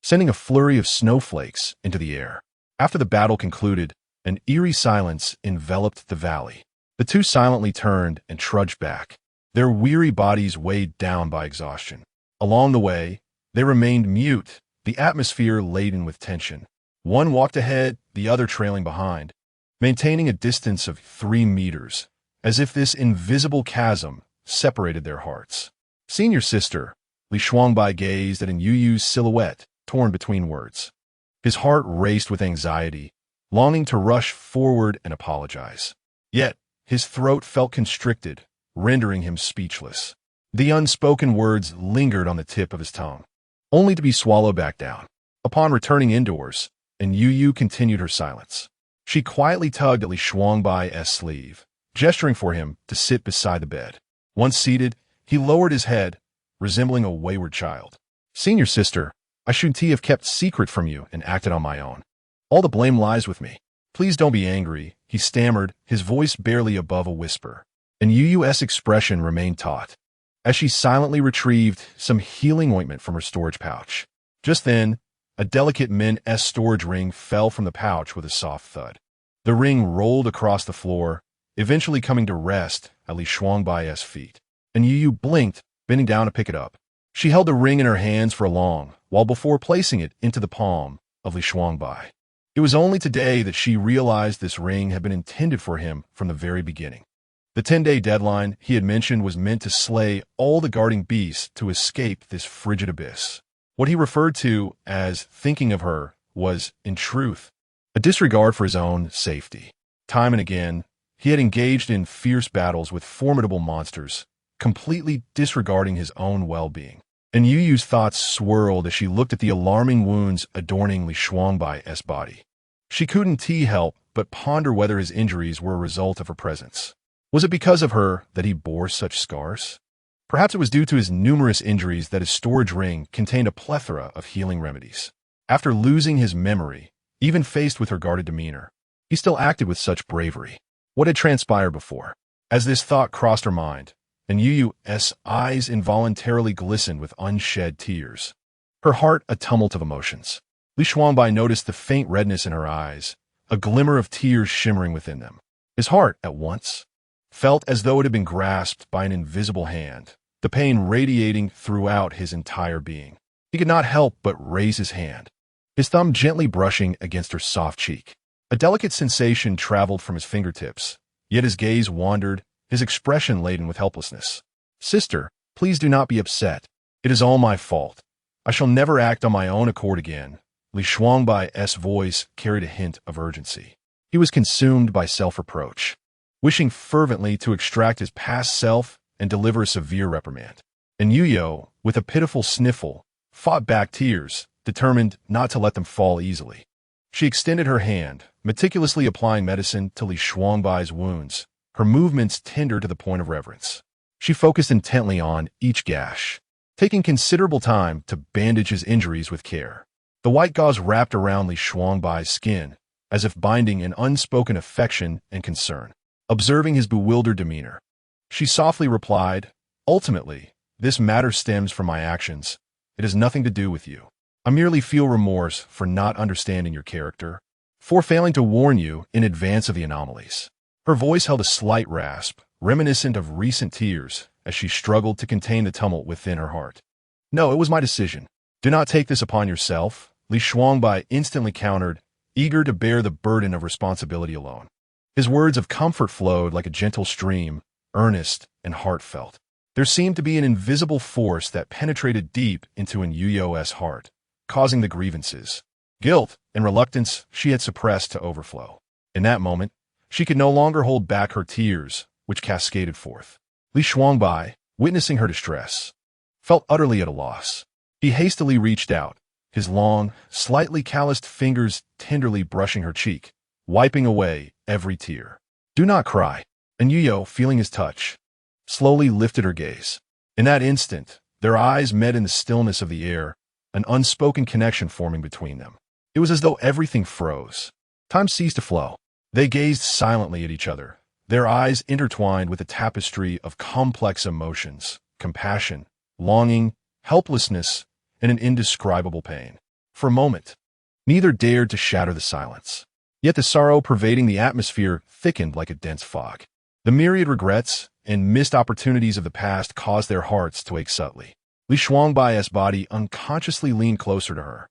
sending a flurry of snowflakes into the air. After the battle concluded, an eerie silence enveloped the valley. The two silently turned and trudged back, their weary bodies weighed down by exhaustion. Along the way, they remained mute, the atmosphere laden with tension. One walked ahead, the other trailing behind, maintaining a distance of 3 meters, as if this invisible chasm separated their hearts. Senior sister, Li Shuangbai gazed at Anyu Yu's silhouette, torn between words. His heart raced with anxiety, longing to rush forward and apologize. Yet, his throat felt constricted, rendering him speechless. The unspoken words lingered on the tip of his tongue, only to be swallowed back down. Upon returning indoors, Anyu Yu continued her silence. She quietly tugged at Li Shuangbai's sleeve, gesturing for him to sit beside the bed. Once seated, he lowered his head, resembling a wayward child. Senior sister, I shouldn't have kept secret from you and acted on my own. All the blame lies with me. Please don't be angry, he stammered, his voice barely above a whisper. Anyu Yu's expression remained taut, as she silently retrieved some healing ointment from her storage pouch. Just then, a delicate men's storage ring fell from the pouch with a soft thud. The ring rolled across the floor, eventually coming to rest at Li Shuangbai's feet. Anyu Yu blinked, bending down to pick it up. She held the ring in her hands for a long while before placing it into the palm of Li Shuangbai. It was only today that she realized this ring had been intended for him from the very beginning. The 10-day deadline he had mentioned was meant to slay all the guarding beasts to escape this frigid abyss. What he referred to as thinking of her was, in truth, a disregard for his own safety. Time and again, he had engaged in fierce battles with formidable monsters, completely disregarding his own well-being. And Yu Yu's thoughts swirled as she looked at the alarming wounds adorning Li Shuangbai's body. She couldn't help but ponder whether his injuries were a result of her presence. Was it because of her that he bore such scars? Perhaps it was due to his numerous injuries that his storage ring contained a plethora of healing remedies. After losing his memory, even faced with her guarded demeanor, he still acted with such bravery. What had transpired before? As this thought crossed her mind, Anyu Yu's eyes involuntarily glistened with unshed tears, her heart a tumult of emotions. Li Shuangbai noticed the faint redness in her eyes, a glimmer of tears shimmering within them. His heart, at once, felt as though it had been grasped by an invisible hand, the pain radiating throughout his entire being. He could not help but raise his hand, his thumb gently brushing against her soft cheek. A delicate sensation traveled from his fingertips, yet his gaze wandered, his expression laden with helplessness. Sister, please do not be upset. It is all my fault. I shall never act on my own accord again. Li Shuangbai's voice carried a hint of urgency. He was consumed by self-reproach, wishing fervently to extract his past self and deliver a severe reprimand. And Anyu Yu, with a pitiful sniffle, fought back tears, determined not to let them fall easily. She extended her hand, meticulously applying medicine to Li Shuangbai's wounds, her movements tender to the point of reverence. She focused intently on each gash, taking considerable time to bandage his injuries with care. The white gauze wrapped around Li Shuangbai's skin, as if binding an unspoken affection and concern. Observing his bewildered demeanor, she softly replied, "Ultimately, this matter stems from my actions. It has nothing to do with you. I merely feel remorse for not understanding your character, for failing to warn you in advance of the anomalies." Her voice held a slight rasp, reminiscent of recent tears, as she struggled to contain the tumult within her heart. "No, it was my decision. Do not take this upon yourself," Li Shuangbai instantly countered, eager to bear the burden of responsibility alone. His words of comfort flowed like a gentle stream, earnest and heartfelt. There seemed to be an invisible force that penetrated deep into Anyu Yu's heart, causing the grievances, guilt, and reluctance she had suppressed to overflow. In that moment, she could no longer hold back her tears, which cascaded forth. Li Shuangbai, witnessing her distress, felt utterly at a loss. He hastily reached out, his long, slightly calloused fingers tenderly brushing her cheek, wiping away every tear. "Do not cry." Anyu Yu, feeling his touch, slowly lifted her gaze. In that instant, their eyes met in the stillness of the air, an unspoken connection forming between them. It was as though everything froze. Time ceased to flow. They gazed silently at each other, their eyes intertwined with a tapestry of complex emotions, compassion, longing, helplessness, and an indescribable pain. For a moment, neither dared to shatter the silence. Yet the sorrow pervading the atmosphere thickened like a dense fog. The myriad regrets and missed opportunities of the past caused their hearts to ache subtly. Li Shuangbai's body unconsciously leaned closer to her.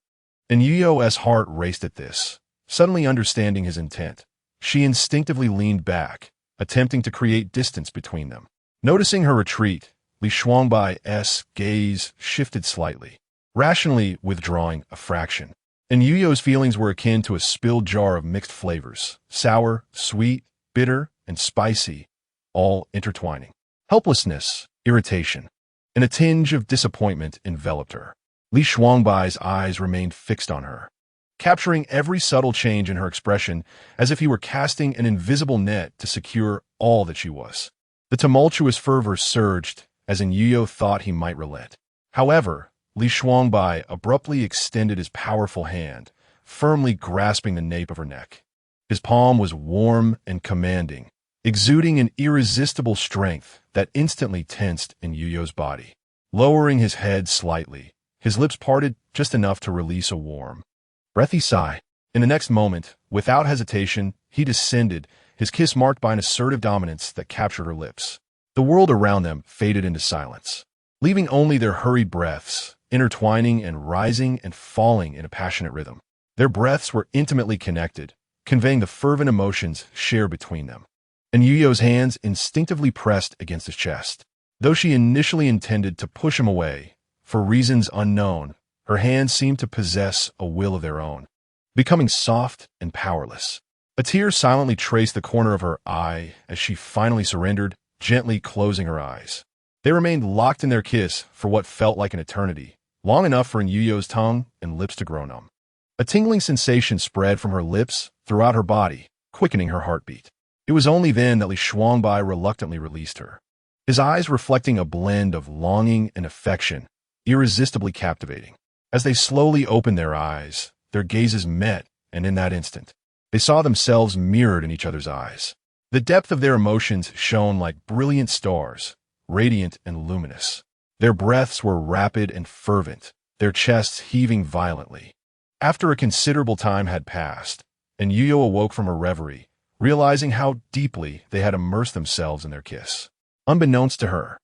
Anyu Yu's heart raced at this. Suddenly understanding his intent, she instinctively leaned back, attempting to create distance between them. Noticing her retreat, Li Shuangbai's gaze shifted slightly, rationally withdrawing a fraction. Anyu Yu's feelings were akin to a spilled jar of mixed flavors, sour, sweet, bitter, and spicy, all intertwining. Helplessness, irritation, and a tinge of disappointment enveloped her. Li Shuangbai's eyes remained fixed on her, capturing every subtle change in her expression as if he were casting an invisible net to secure all that she was. The tumultuous fervor surged as Anyu Yu thought he might relent. However, Li Shuangbai abruptly extended his powerful hand, firmly grasping the nape of her neck. His palm was warm and commanding, exuding an irresistible strength that instantly tensed Anyu Yu's body. Lowering his head slightly, his lips parted just enough to release a warm, breathy sigh. In the next moment, without hesitation, he descended, his kiss marked by an assertive dominance that captured her lips. The world around them faded into silence, leaving only their hurried breaths, intertwining and rising and falling in a passionate rhythm. Their breaths were intimately connected, conveying the fervent emotions shared between them. Anyu Yu's hands instinctively pressed against his chest. Though she initially intended to push him away, for reasons unknown, her hands seemed to possess a will of their own, becoming soft and powerless. A tear silently traced the corner of her eye as she finally surrendered, gently closing her eyes. They remained locked in their kiss for what felt like an eternity, long enough for Anyu Yu's tongue and lips to grow numb. A tingling sensation spread from her lips throughout her body, quickening her heartbeat. It was only then that Li Shuangbai reluctantly released her, his eyes reflecting a blend of longing and affection, irresistibly captivating. As they slowly opened their eyes, their gazes met, and in that instant, they saw themselves mirrored in each other's eyes. The depth of their emotions shone like brilliant stars, radiant and luminous. Their breaths were rapid and fervent, their chests heaving violently. After a considerable time had passed, Anyu Yu awoke from her reverie, realizing how deeply they had immersed themselves in their kiss. Unbeknownst to her,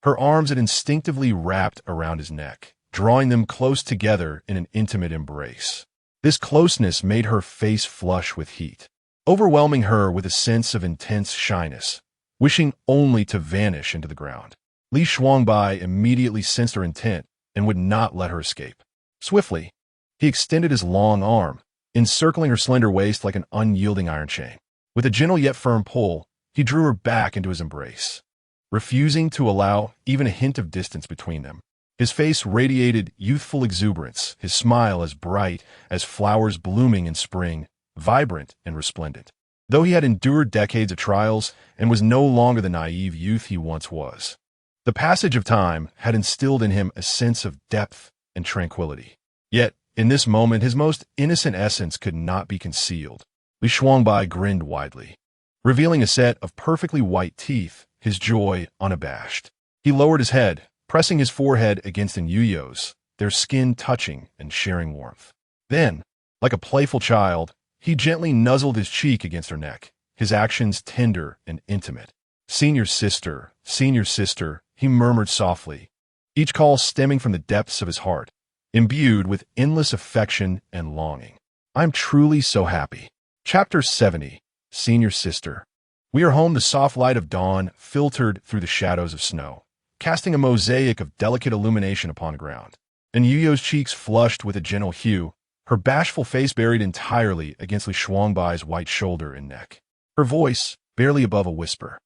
her arms had instinctively wrapped around his neck, drawing them close together in an intimate embrace. This closeness made her face flush with heat, overwhelming her with a sense of intense shyness, wishing only to vanish into the ground. Li Shuangbai immediately sensed her intent and would not let her escape. Swiftly, he extended his long arm, encircling her slender waist like an unyielding iron chain. With a gentle yet firm pull, he drew her back into his embrace, refusing to allow even a hint of distance between them. His face radiated youthful exuberance, his smile as bright as flowers blooming in spring, vibrant and resplendent. Though he had endured decades of trials and was no longer the naive youth he once was, the passage of time had instilled in him a sense of depth and tranquility. Yet, in this moment, his most innocent essence could not be concealed. Li Shuangbai grinned widely, revealing a set of perfectly white teeth, his joy unabashed. He lowered his head, pressing his forehead against Anyu Yu's, their skin touching and sharing warmth. Then, like a playful child, he gently nuzzled his cheek against her neck, his actions tender and intimate. Senior sister, he murmured softly, each call stemming from the depths of his heart, imbued with endless affection and longing. I'm truly so happy. Chapter 70, Senior Sister. We are home. The soft light of dawn filtered through the shadows of snow, casting a mosaic of delicate illumination upon the ground. And Yuyo's cheeks flushed with a gentle hue, her bashful face buried entirely against Li Shuangbai's white shoulder and neck. Her voice, barely above a whisper,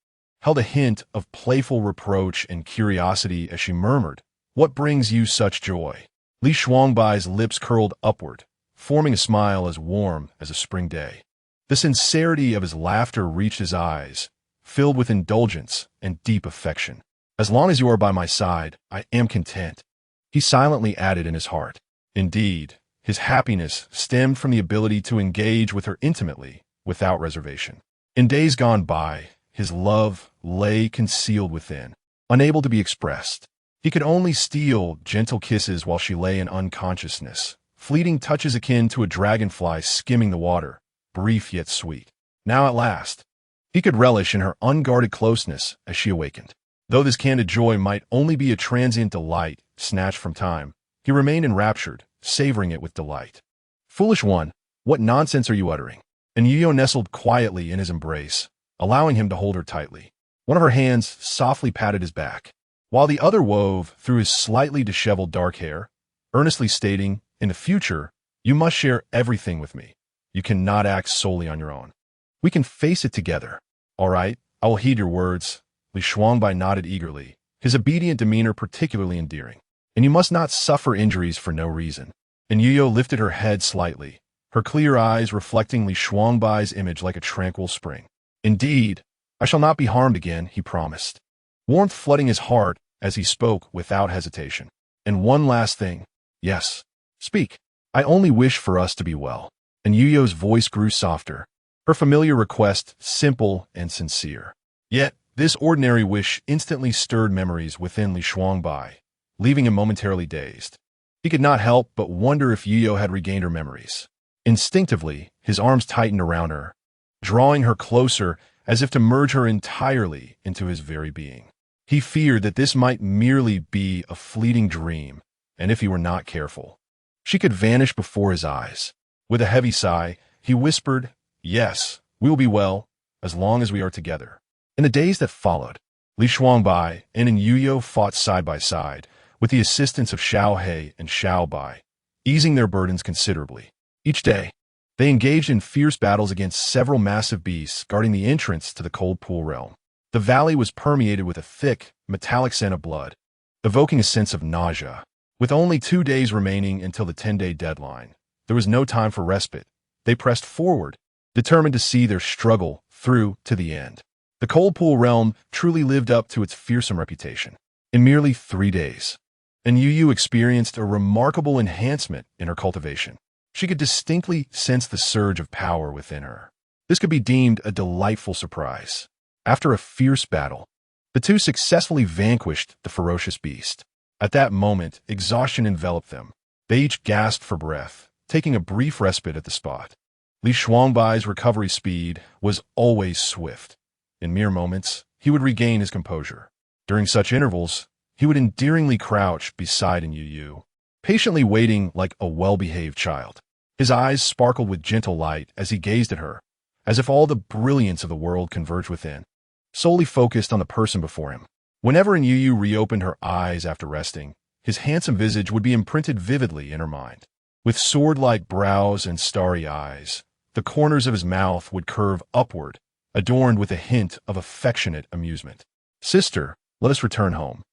held a hint of playful reproach and curiosity as she murmured, "What brings you such joy?" Li Shuangbai's lips curled upward, forming a smile as warm as a spring day. The sincerity of his laughter reached his eyes, filled with indulgence and deep affection. "As long as you are by my side, I am content," he silently added in his heart. Indeed, his happiness stemmed from the ability to engage with her intimately, without reservation. In days gone by, his love lay concealed within, unable to be expressed. He could only steal gentle kisses while she lay in unconsciousness, fleeting touches akin to a dragonfly skimming the water, brief yet sweet. Now at last, he could relish in her unguarded closeness as she awakened. Though this candid joy might only be a transient delight snatched from time, he remained enraptured, savoring it with delight. "Foolish one, what nonsense are you uttering?" And Yuyo nestled quietly in his embrace, allowing him to hold her tightly. One of her hands softly patted his back, while the other wove through his slightly disheveled dark hair, earnestly stating, "In the future, you must share everything with me. You cannot act solely on your own. We can face it together." "All right, I will heed your words." Li Shuangbai nodded eagerly, his obedient demeanor particularly endearing. "And you must not suffer injuries for no reason." And Yuyo lifted her head slightly, her clear eyes reflecting Li Shuangbai's image like a tranquil spring. "Indeed, I shall not be harmed again," he promised, warmth flooding his heart as he spoke without hesitation. "And one last thing." "Yes, speak." "I only wish for us to be well." And Yuyo's voice grew softer, her familiar request simple and sincere. Yet, this ordinary wish instantly stirred memories within Li Shuangbai, leaving him momentarily dazed. He could not help but wonder if Yuyo had regained her memories. Instinctively, his arms tightened around her, drawing her closer as if to merge her entirely into his very being. He feared that this might merely be a fleeting dream, and if he were not careful, she could vanish before his eyes. With a heavy sigh, he whispered, "Yes, we will be well, as long as we are together." In the days that followed, Li Shuangbai and Yuyo fought side by side, with the assistance of Xiao He and Xiao Bai, easing their burdens considerably. Each day, they engaged in fierce battles against several massive beasts guarding the entrance to the cold pool realm. The valley was permeated with a thick, metallic scent of blood, evoking a sense of nausea. With only 2 days remaining until the 10-day deadline, there was no time for respite. They pressed forward, determined to see their struggle through to the end. The cold pool realm truly lived up to its fearsome reputation. In merely 3 days, Anyu Yu experienced a remarkable enhancement in her cultivation. She could distinctly sense the surge of power within her. This could be deemed a delightful surprise. After a fierce battle, the two successfully vanquished the ferocious beast. At that moment, exhaustion enveloped them. They each gasped for breath, taking a brief respite at the spot. Li Shuangbai's recovery speed was always swift. In mere moments, he would regain his composure. During such intervals, he would endearingly crouch beside Anyu Yu, patiently waiting like a well-behaved child. His eyes sparkled with gentle light as he gazed at her, as if all the brilliance of the world converged within, solely focused on the person before him. Whenever Anyu Yu reopened her eyes after resting, his handsome visage would be imprinted vividly in her mind. With sword-like brows and starry eyes, the corners of his mouth would curve upward, adorned with a hint of affectionate amusement. "Sister, let us return home."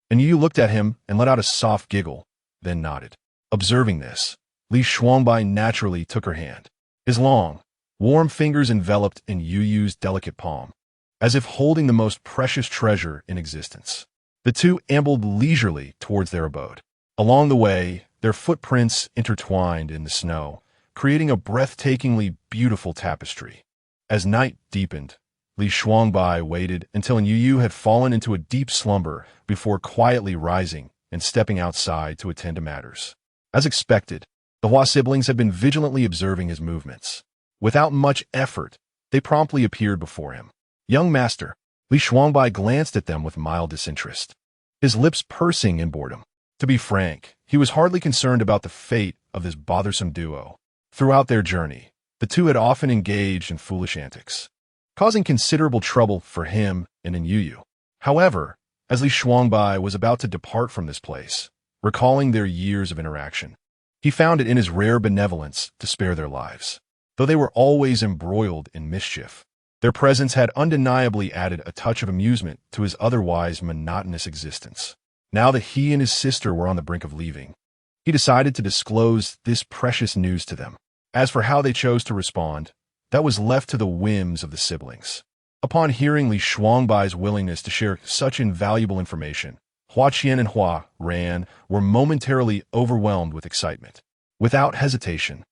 And Yu looked at him and let out a soft giggle, then nodded. Observing this, Li Shuangbai naturally took her hand. His long, warm fingers enveloped in Yu Yu's delicate palm, as if holding the most precious treasure in existence. The two ambled leisurely towards their abode. Along the way, their footprints intertwined in the snow, creating a breathtakingly beautiful tapestry. As night deepened, Li Shuangbai waited until Yu Yu had fallen into a deep slumber before quietly rising and stepping outside to attend to matters. As expected, the Hua siblings had been vigilantly observing his movements. Without much effort, they promptly appeared before him. "Young master." Li Shuangbai glanced at them with mild disinterest, his lips pursing in boredom. To be frank, he was hardly concerned about the fate of this bothersome duo. Throughout their journey, the two had often engaged in foolish antics, causing considerable trouble for him and Anyu Yu. However, as Li Shuangbai was about to depart from this place, recalling their years of interaction, he found it in his rare benevolence to spare their lives. Though they were always embroiled in mischief, their presence had undeniably added a touch of amusement to his otherwise monotonous existence. Now that he and his sister were on the brink of leaving, he decided to disclose this precious news to them. As for how they chose to respond, that was left to the whims of the siblings. Upon hearing Li Shuangbai's willingness to share such invaluable information, Hua Qian and Hua Ran were momentarily overwhelmed with excitement. Without hesitation,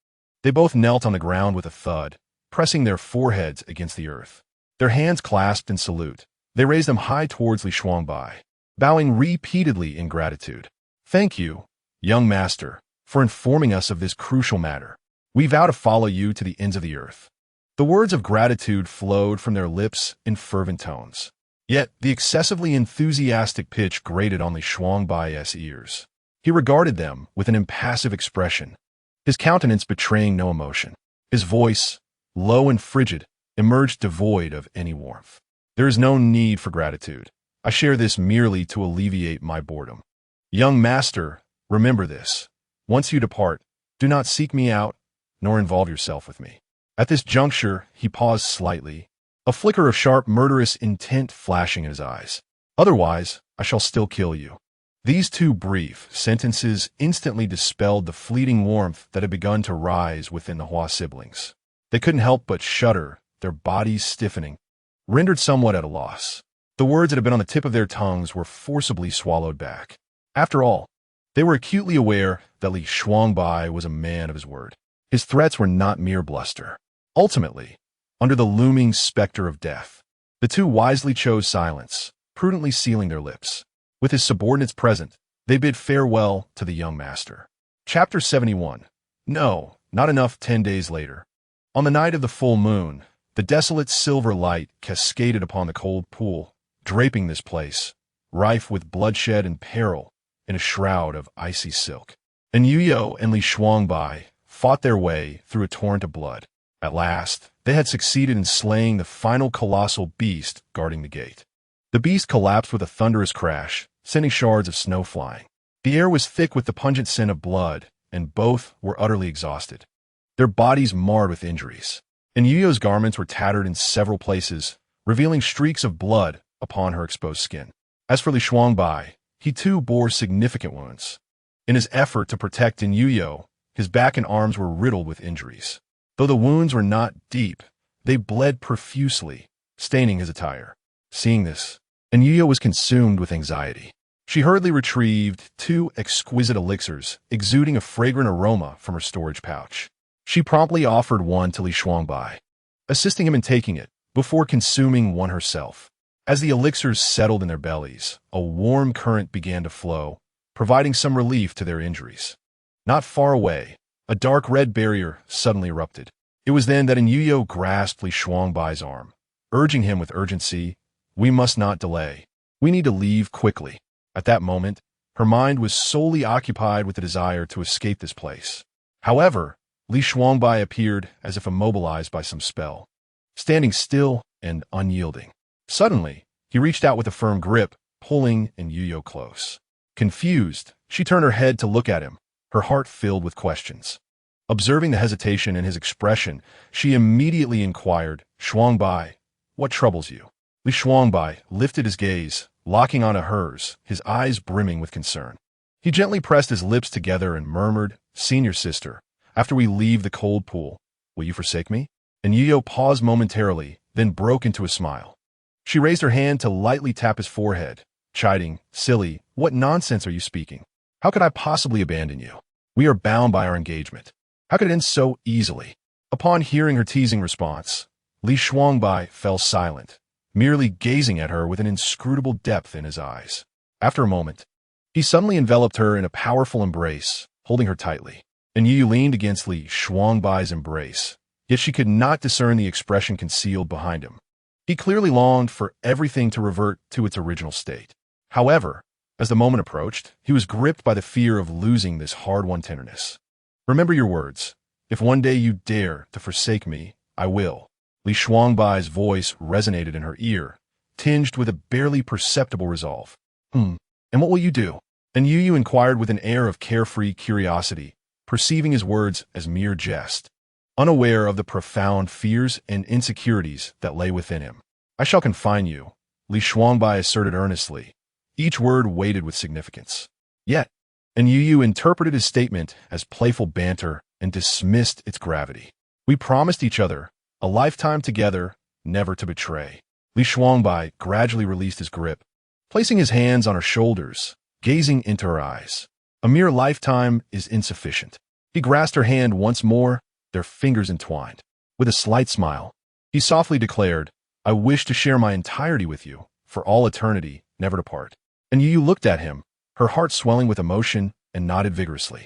they both knelt on the ground with a thud, pressing their foreheads against the earth. Their hands clasped in salute, they raised them high towards Li Shuangbai, bowing repeatedly in gratitude. "Thank you, young master, for informing us of this crucial matter. We vow to follow you to the ends of the earth." The words of gratitude flowed from their lips in fervent tones. Yet the excessively enthusiastic pitch grated on Li Shuangbai's ears. He regarded them with an impassive expression, his countenance betraying no emotion. His voice, low and frigid, emerged devoid of any warmth. "There is no need for gratitude. I share this merely to alleviate my boredom. Young master, remember this. Once you depart, do not seek me out, nor involve yourself with me." At this juncture, he paused slightly, a flicker of sharp, murderous intent flashing in his eyes. "Otherwise, I shall still kill you." These two brief sentences instantly dispelled the fleeting warmth that had begun to rise within the Hua siblings. They couldn't help but shudder, their bodies stiffening, rendered somewhat at a loss. The words that had been on the tip of their tongues were forcibly swallowed back. After all, they were acutely aware that Li Shuangbai was a man of his word. His threats were not mere bluster. Ultimately, under the looming specter of death, the two wisely chose silence, prudently sealing their lips. With his subordinates present, they bid farewell to the young master. Chapter 71. No, not enough 10 days later. On the night of the full moon, the desolate silver light cascaded upon the cold pool, draping this place, rife with bloodshed and peril, in a shroud of icy silk. Anyu Yu and Li Shuangbai fought their way through a torrent of blood. At last, they had succeeded in slaying the final colossal beast guarding the gate. The beast collapsed with a thunderous crash, sending shards of snow flying. The air was thick with the pungent scent of blood, and both were utterly exhausted, their bodies marred with injuries. Anyu Yu's garments were tattered in several places, revealing streaks of blood upon her exposed skin. As for Li Shuangbai, he too bore significant wounds. In his effort to protect Anyu Yu, his back and arms were riddled with injuries. Though the wounds were not deep, they bled profusely, staining his attire. Seeing this, Anyu Yu was consumed with anxiety. She hurriedly retrieved 2 exquisite elixirs, exuding a fragrant aroma from her storage pouch. She promptly offered one to Li Shuangbai, assisting him in taking it, before consuming one herself. As the elixirs settled in their bellies, a warm current began to flow, providing some relief to their injuries. Not far away, a dark red barrier suddenly erupted. It was then that Anyu Yu grasped Li Shuangbai's arm, urging him with urgency, "We must not delay. We need to leave quickly." At that moment, her mind was solely occupied with the desire to escape this place. However, Li Shuangbai appeared as if immobilized by some spell, standing still and unyielding. Suddenly, he reached out with a firm grip, pulling Anyu Yu close. Confused, she turned her head to look at him, her heart filled with questions. Observing the hesitation in his expression, she immediately inquired, Shuangbai, what troubles you? Li Shuangbai lifted his gaze, locking onto hers, his eyes brimming with concern. He gently pressed his lips together and murmured, Senior sister, after we leave the cold pool, will you forsake me? Anyu Yu paused momentarily, then broke into a smile. She raised her hand to lightly tap his forehead, chiding, Silly, what nonsense are you speaking? How could I possibly abandon you? We are bound by our engagement. How could it end so easily? Upon hearing her teasing response, Li Shuangbai fell silent, merely gazing at her with an inscrutable depth in his eyes. After a moment, he suddenly enveloped her in a powerful embrace, holding her tightly. Anyu Yu leaned against Li Shuangbai's embrace, yet she could not discern the expression concealed behind him. He clearly longed for everything to revert to its original state. However, as the moment approached, he was gripped by the fear of losing this hard-won tenderness. Remember your words. If one day you dare to forsake me, I will. Li Shuangbai's voice resonated in her ear, tinged with a barely perceptible resolve. And what will you do? Anyu Yu inquired with an air of carefree curiosity, perceiving his words as mere jest, unaware of the profound fears and insecurities that lay within him. I shall confine you, Li Shuangbai asserted earnestly, each word weighted with significance. Yet, Anyu Yu interpreted his statement as playful banter and dismissed its gravity. We promised each other a lifetime together, never to betray. Li Shuangbai gradually released his grip, placing his hands on her shoulders, gazing into her eyes. A mere lifetime is insufficient. He grasped her hand once more, their fingers entwined. With a slight smile, he softly declared, I wish to share my entirety with you, for all eternity, never to part. And Yu looked at him, her heart swelling with emotion, and nodded vigorously.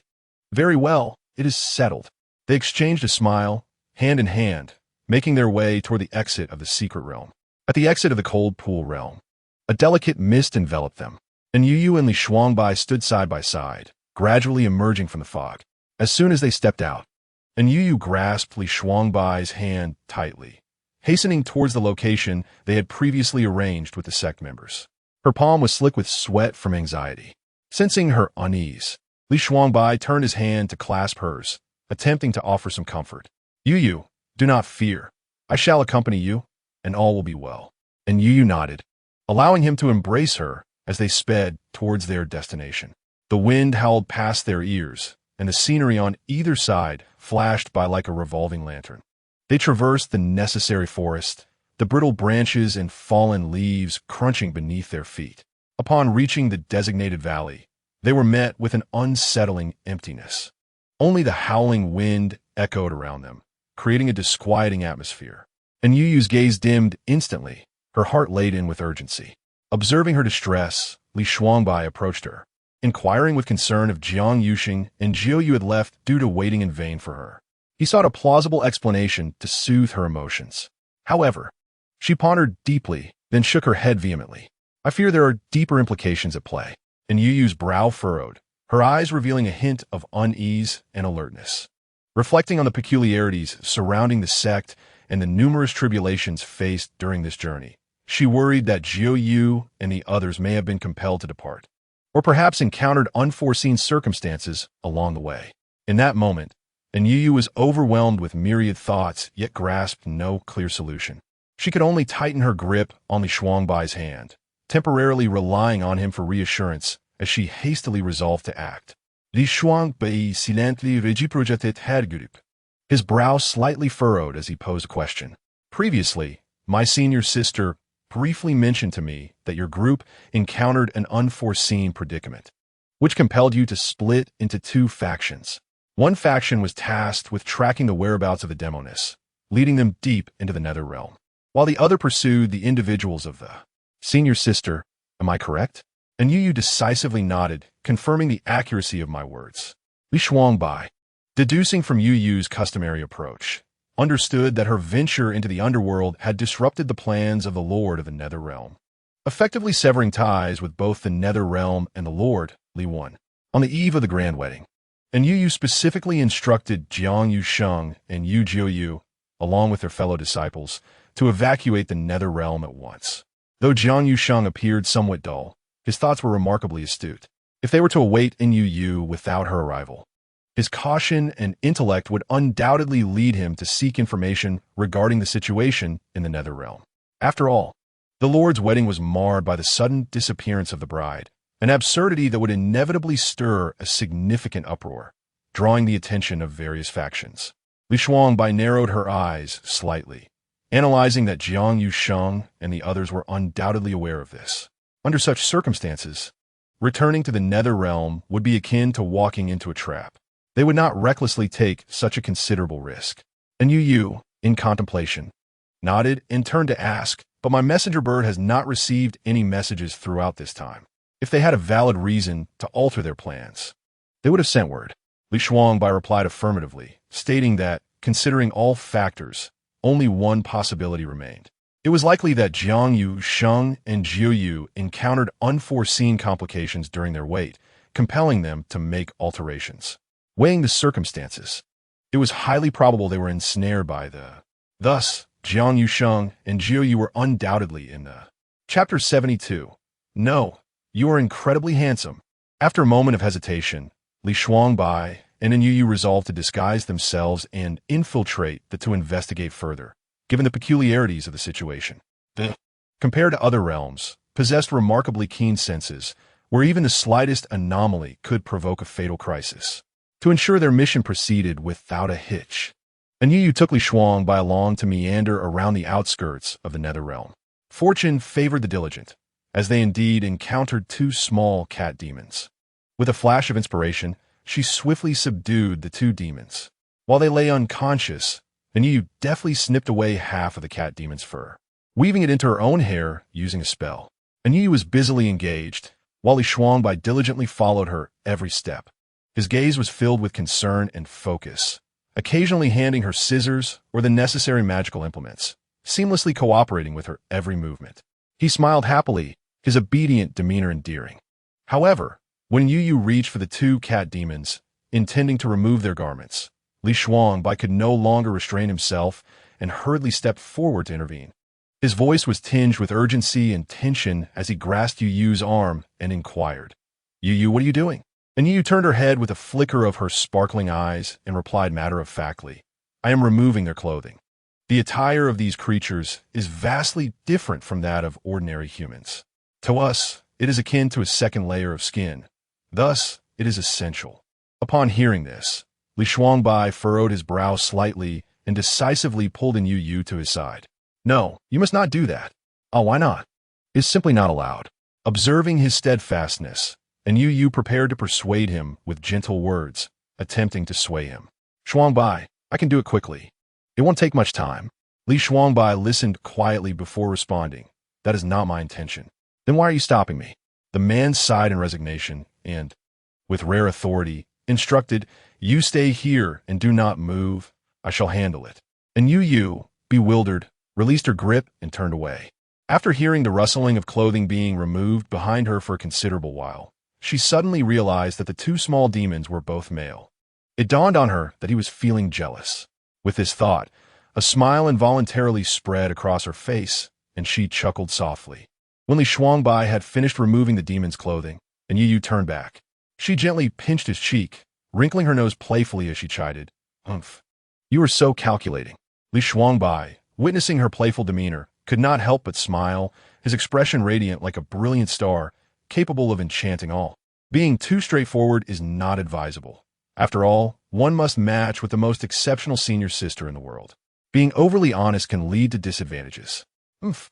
Very well, it is settled. They exchanged a smile, hand in hand, making their way toward the exit of the secret realm. At the exit of the cold pool realm, a delicate mist enveloped them. Anyu Yu and Li Shuangbai stood side by side, gradually emerging from the fog. As soon as they stepped out, Anyu Yu grasped Li Shuangbai's hand tightly, hastening towards the location they had previously arranged with the sect members. Her palm was slick with sweat from anxiety. Sensing her unease, Li Shuangbai turned his hand to clasp hers, attempting to offer some comfort. Yu, do not fear. I shall accompany you, and all will be well. And Yu nodded, allowing him to embrace her as they sped towards their destination. The wind howled past their ears, and the scenery on either side flashed by like a revolving lantern. They traversed the necessary forest, the brittle branches and fallen leaves crunching beneath their feet. Upon reaching the designated valley, they were met with an unsettling emptiness. Only the howling wind echoed around them, creating a disquieting atmosphere. And Yu Yu's gaze dimmed instantly, her heart laden with urgency. Observing her distress, Li Shuangbai approached her, inquiring with concern if Jiang Yuxing and Jiu Yu had left due to waiting in vain for her. He sought a plausible explanation to soothe her emotions. However, she pondered deeply, then shook her head vehemently. I fear there are deeper implications at play. And Yu Yu's brow furrowed, her eyes revealing a hint of unease and alertness. Reflecting on the peculiarities surrounding the sect and the numerous tribulations faced during this journey, she worried that Jiu Yu and the others may have been compelled to depart, or perhaps encountered unforeseen circumstances along the way. In that moment, Anyu Yu was overwhelmed with myriad thoughts, yet grasped no clear solution. She could only tighten her grip on Li Shuangbai's hand, temporarily relying on him for reassurance as she hastily resolved to act. Li Shuangbai silently regiprojetet hergrup. His brow slightly furrowed as he posed a question. Previously, my senior sister briefly mentioned to me that your group encountered an unforeseen predicament, which compelled you to split into two factions. One faction was tasked with tracking the whereabouts of the Demoness, leading them deep into the Nether Realm, while the other pursued the individuals of the senior sister. Am I correct? And Yu Yu decisively nodded, confirming the accuracy of my words. Li Shuangbai, deducing from Yu Yu's customary approach, understood that her venture into the underworld had disrupted the plans of the Lord of the Nether Realm, effectively severing ties with both the Nether Realm and the Lord, Li Wan. On the eve of the grand wedding, and Yu Yu specifically instructed Jiang Yusheng and Yu Jiu, along with their fellow disciples, to evacuate the Nether Realm at once. Though Jiang Yusheng appeared somewhat dull, his thoughts were remarkably astute. If they were to await Anyu Yu without her arrival, His caution and intellect would undoubtedly lead him to seek information regarding the situation in the nether realm. After all, the Lord's wedding was marred by the sudden disappearance of the bride, an absurdity that would inevitably stir a significant uproar, drawing the attention of various factions. Li Shuangbai narrowed her eyes slightly, analyzing that Jiang Yu Sheng and the others were undoubtedly aware of this. Under such circumstances, returning to the nether realm would be akin to walking into a trap. They would not recklessly take such a considerable risk. Anyu Yu, in contemplation, nodded and turned to ask, "But my messenger bird has not received any messages throughout this time. If they had a valid reason to alter their plans, they would have sent word." Li Shuangbai replied affirmatively, stating that, considering all factors, only one possibility remained. It was likely that Jiang Yu Sheng and Jiu Yu encountered unforeseen complications during their wait, compelling them to make alterations. Weighing the circumstances, it was highly probable they were ensnared by Thus, Jiang Yu Sheng and Jiu Yu were undoubtedly in the... Chapter 72. No, you are incredibly handsome. After a moment of hesitation, Li Shuangbai and Anyu Yu resolved to disguise themselves and infiltrate to investigate further, given the peculiarities of the situation. They, compared to other realms, possessed remarkably keen senses, where even the slightest anomaly could provoke a fatal crisis. To ensure their mission proceeded without a hitch, Anyu Yu took Li Shuangbai along to meander around the outskirts of the nether realm. Fortune favored the diligent, as they indeed encountered two small cat demons. With a flash of inspiration, she swiftly subdued the two demons. While they lay unconscious, Anyu Yu deftly snipped away half of the cat demon's fur, weaving it into her own hair using a spell. Anyu Yu was busily engaged, while Li Shuangbai diligently followed her every step. His gaze was filled with concern and focus, occasionally handing her scissors or the necessary magical implements, seamlessly cooperating with her every movement. He smiled happily, his obedient demeanor endearing. However, when Yu Yu reached for the two cat demons, intending to remove their garments, Li Shuangbai could no longer restrain himself and hurriedly stepped forward to intervene. His voice was tinged with urgency and tension as he grasped Yu Yu's arm and inquired, "Yu Yu, what are you doing?" And Yu Yu turned her head with a flicker of her sparkling eyes and replied matter-of-factly, "I am removing their clothing. The attire of these creatures is vastly different from that of ordinary humans. To us, it is akin to a second layer of skin. Thus, it is essential." Upon hearing this, Li Shuangbai furrowed his brow slightly and decisively pulled Anyu Yu to his side. "No, you must not do that." "Oh, why not?" "It's simply not allowed." Observing his steadfastness, Anyu Yu prepared to persuade him with gentle words, attempting to sway him. "Shuangbai, I can do it quickly. It won't take much time." Li Shuangbai listened quietly before responding, "That is not my intention." "Then why are you stopping me?" The man sighed in resignation and, with rare authority, instructed, "You stay here and do not move. I shall handle it." And Yu Yu, bewildered, released her grip and turned away. After hearing the rustling of clothing being removed behind her for a considerable while, she suddenly realized that the two small demons were both male. It dawned on her that he was feeling jealous. With this thought, a smile involuntarily spread across her face, and she chuckled softly. When Li Shuangbai had finished removing the demon's clothing, and Yu Yu turned back, she gently pinched his cheek, wrinkling her nose playfully as she chided, "Umph, you are so calculating." Li Shuangbai, witnessing her playful demeanor, could not help but smile, his expression radiant like a brilliant star, capable of enchanting all. Being too straightforward is not advisable. After all, one must match with the most exceptional senior sister in the world. Being overly honest can lead to disadvantages. "Umph,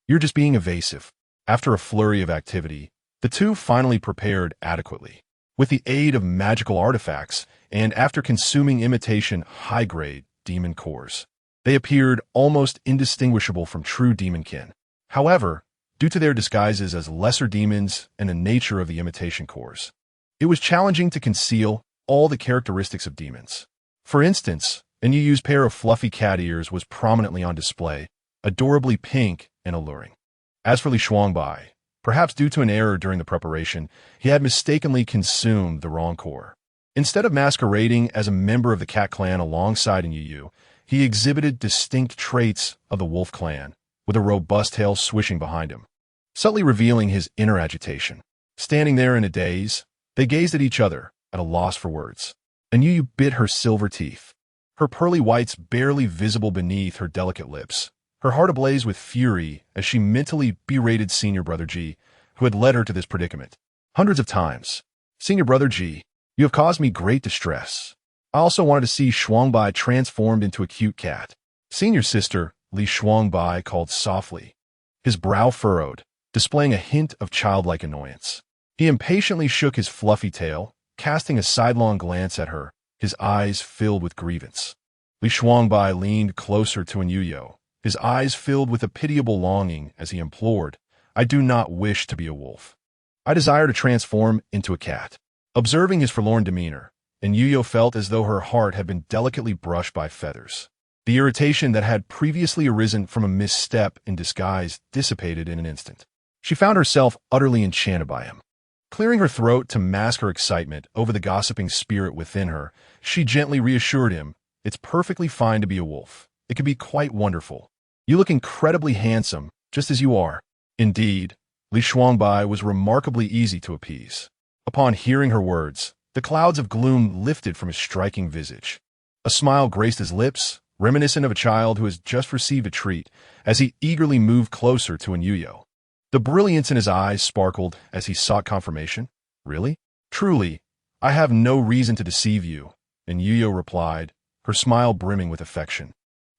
you're just being evasive." After a flurry of activity, the two finally prepared adequately. With the aid of magical artifacts, and after consuming imitation high-grade demon cores, they appeared almost indistinguishable from true demonkin. However, due to their disguises as lesser demons and the nature of the imitation cores, it was challenging to conceal all the characteristics of demons. For instance, Anyu Yu's pair of fluffy cat ears was prominently on display, adorably pink and alluring. As for Li Shuangbai, perhaps due to an error during the preparation, he had mistakenly consumed the wrong core. Instead of masquerading as a member of the cat clan alongside Anyu Yu, he exhibited distinct traits of the wolf clan, with a robust tail swishing behind him, subtly revealing his inner agitation. Standing there in a daze, they gazed at each other, at a loss for words. Anyu Yu bit her silver teeth, her pearly whites barely visible beneath her delicate lips, her heart ablaze with fury as she mentally berated Senior Brother Ji, who had led her to this predicament. Hundreds of times. Senior Brother Ji, you have caused me great distress. I also wanted to see Shuangbai transformed into a cute cat. Senior Sister Li Shuangbai called softly, his brow furrowed, displaying a hint of childlike annoyance. He impatiently shook his fluffy tail, casting a sidelong glance at her, his eyes filled with grievance. Li Shuangbai leaned closer to Anyu Yu, his eyes filled with a pitiable longing as he implored, I do not wish to be a wolf. I desire to transform into a cat. Observing his forlorn demeanor, Anyu Yu felt as though her heart had been delicately brushed by feathers. The irritation that had previously arisen from a misstep in disguise dissipated in an instant. She found herself utterly enchanted by him. Clearing her throat to mask her excitement over the gossiping spirit within her, she gently reassured him, it's perfectly fine to be a wolf. It can be quite wonderful. You look incredibly handsome, just as you are. Indeed, Li Shuangbai was remarkably easy to appease. Upon hearing her words, the clouds of gloom lifted from his striking visage. A smile graced his lips, reminiscent of a child who has just received a treat, as he eagerly moved closer to Anyu Yu. The brilliance in his eyes sparkled as he sought confirmation. Really? Truly, I have no reason to deceive you, Anyu Yu replied, her smile brimming with affection.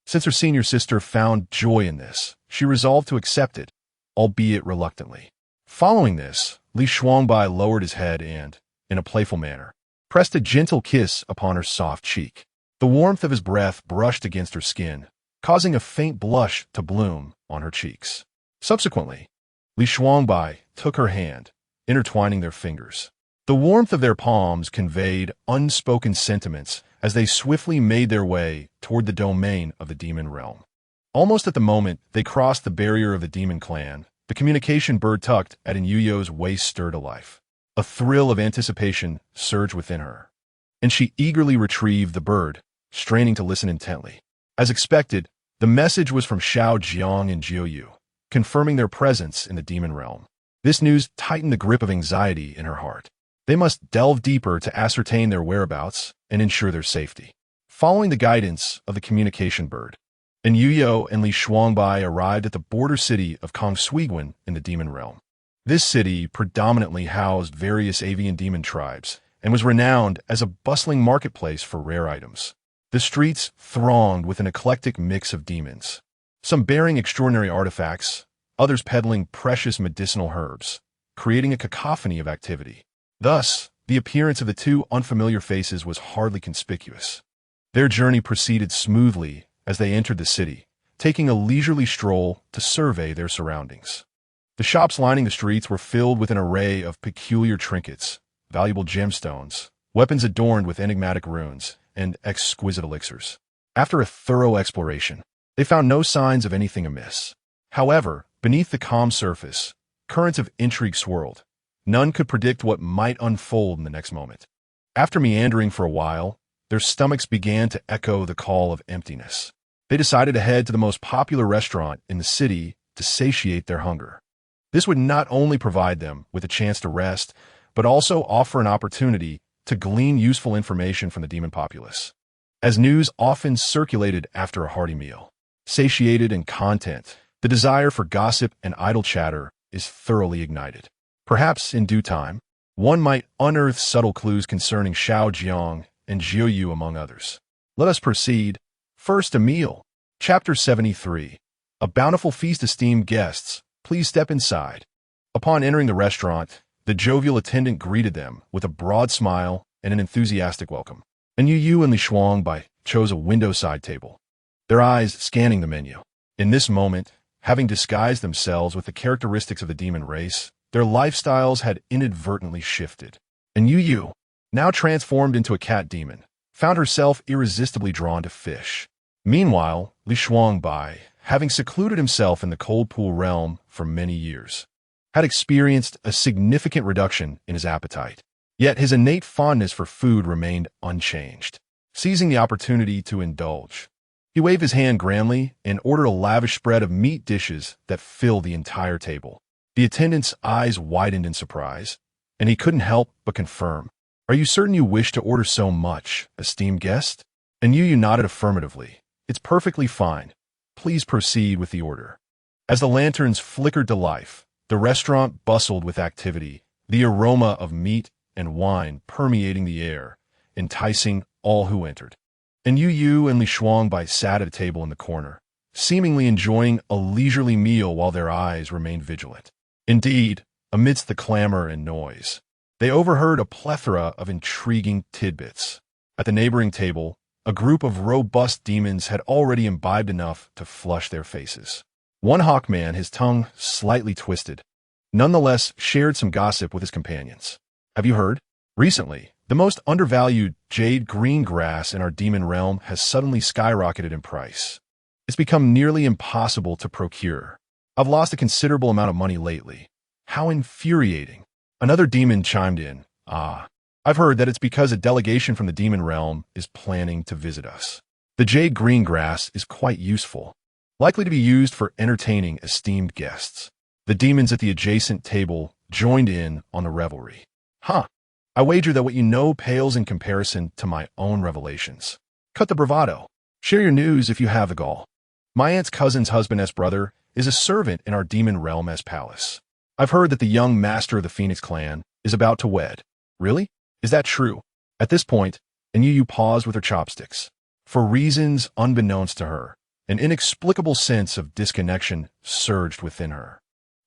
Since her senior sister found joy in this, she resolved to accept it, albeit reluctantly. Following this, Li Shuangbai lowered his head and, in a playful manner, pressed a gentle kiss upon her soft cheek. The warmth of his breath brushed against her skin, causing a faint blush to bloom on her cheeks. Subsequently, Li Shuangbai took her hand, intertwining their fingers. The warmth of their palms conveyed unspoken sentiments as they swiftly made their way toward the domain of the demon realm. Almost at the moment they crossed the barrier of the demon clan, the communication bird tucked at Anyu Yu's waist stirred to life. A thrill of anticipation surged within her, and she eagerly retrieved the bird, straining to listen intently. As expected, the message was from Xiao Jiang and Jiu Yu, confirming their presence in the demon realm. This news tightened the grip of anxiety in her heart. They must delve deeper to ascertain their whereabouts and ensure their safety. Following the guidance of the communication bird, Anyu Yu and Li Shuangbai arrived at the border city of Kongshuiguan in the demon realm. This city predominantly housed various avian demon tribes and was renowned as a bustling marketplace for rare items. The streets thronged with an eclectic mix of demons, some bearing extraordinary artifacts, others peddling precious medicinal herbs, creating a cacophony of activity. Thus, the appearance of the two unfamiliar faces was hardly conspicuous. Their journey proceeded smoothly as they entered the city, taking a leisurely stroll to survey their surroundings. The shops lining the streets were filled with an array of peculiar trinkets, valuable gemstones, weapons adorned with enigmatic runes, and exquisite elixirs. After a thorough exploration, they found no signs of anything amiss. However, beneath the calm surface, currents of intrigue swirled. None could predict what might unfold in the next moment. After meandering for a while, their stomachs began to echo the call of emptiness. They decided to head to the most popular restaurant in the city to satiate their hunger. This would not only provide them with a chance to rest, but also offer an opportunity to glean useful information from the demon populace, as news often circulated after a hearty meal. Satiated in content, the desire for gossip and idle chatter is thoroughly ignited. Perhaps in due time, one might unearth subtle clues concerning Xiao Jiang and Jiu Yu among others. Let us proceed. First, a meal. Chapter 73. A bountiful feast. Esteemed guests, please step inside. Upon entering the restaurant, the jovial attendant greeted them with a broad smile and an enthusiastic welcome. Anyu Yu and Li Shuangbai chose a window-side table, their eyes scanning the menu. In this moment, having disguised themselves with the characteristics of the demon race, their lifestyles had inadvertently shifted. Anyu Yu, now transformed into a cat demon, found herself irresistibly drawn to fish. Meanwhile, Li Shuangbai, having secluded himself in the cold pool realm for many years, had experienced a significant reduction in his appetite. Yet his innate fondness for food remained unchanged. Seizing the opportunity to indulge, he waved his hand grandly and ordered a lavish spread of meat dishes that filled the entire table. The attendant's eyes widened in surprise, and he couldn't help but confirm, Are you certain you wish to order so much, esteemed guest? Anyu Yu nodded affirmatively. It's perfectly fine. Please proceed with the order. As the lanterns flickered to life, the restaurant bustled with activity, the aroma of meat and wine permeating the air, enticing all who entered. Anyu Yu and Li Shuangbai sat at a table in the corner, seemingly enjoying a leisurely meal while their eyes remained vigilant. Indeed, amidst the clamor and noise, they overheard a plethora of intriguing tidbits. At the neighboring table, a group of robust demons had already imbibed enough to flush their faces. One hawkman, his tongue slightly twisted, nonetheless shared some gossip with his companions. Have you heard? Recently, the most undervalued jade green grass in our demon realm has suddenly skyrocketed in price. It's become nearly impossible to procure. I've lost a considerable amount of money lately. How infuriating. Another demon chimed in. I've heard that it's because a delegation from the demon realm is planning to visit us. The jade green grass is quite useful, likely to be used for entertaining esteemed guests. The demons at the adjacent table joined in on the revelry. I wager that what you know pales in comparison to my own revelations. Cut the bravado. Share your news if you have the gall. My aunt's cousin's husband's brother is a servant in our demon realm as palace. I've heard that the young master of the Phoenix clan is about to wed. Really? Is that true? At this point, Anyu Yu paused with her chopsticks. For reasons unbeknownst to her, an inexplicable sense of disconnection surged within her.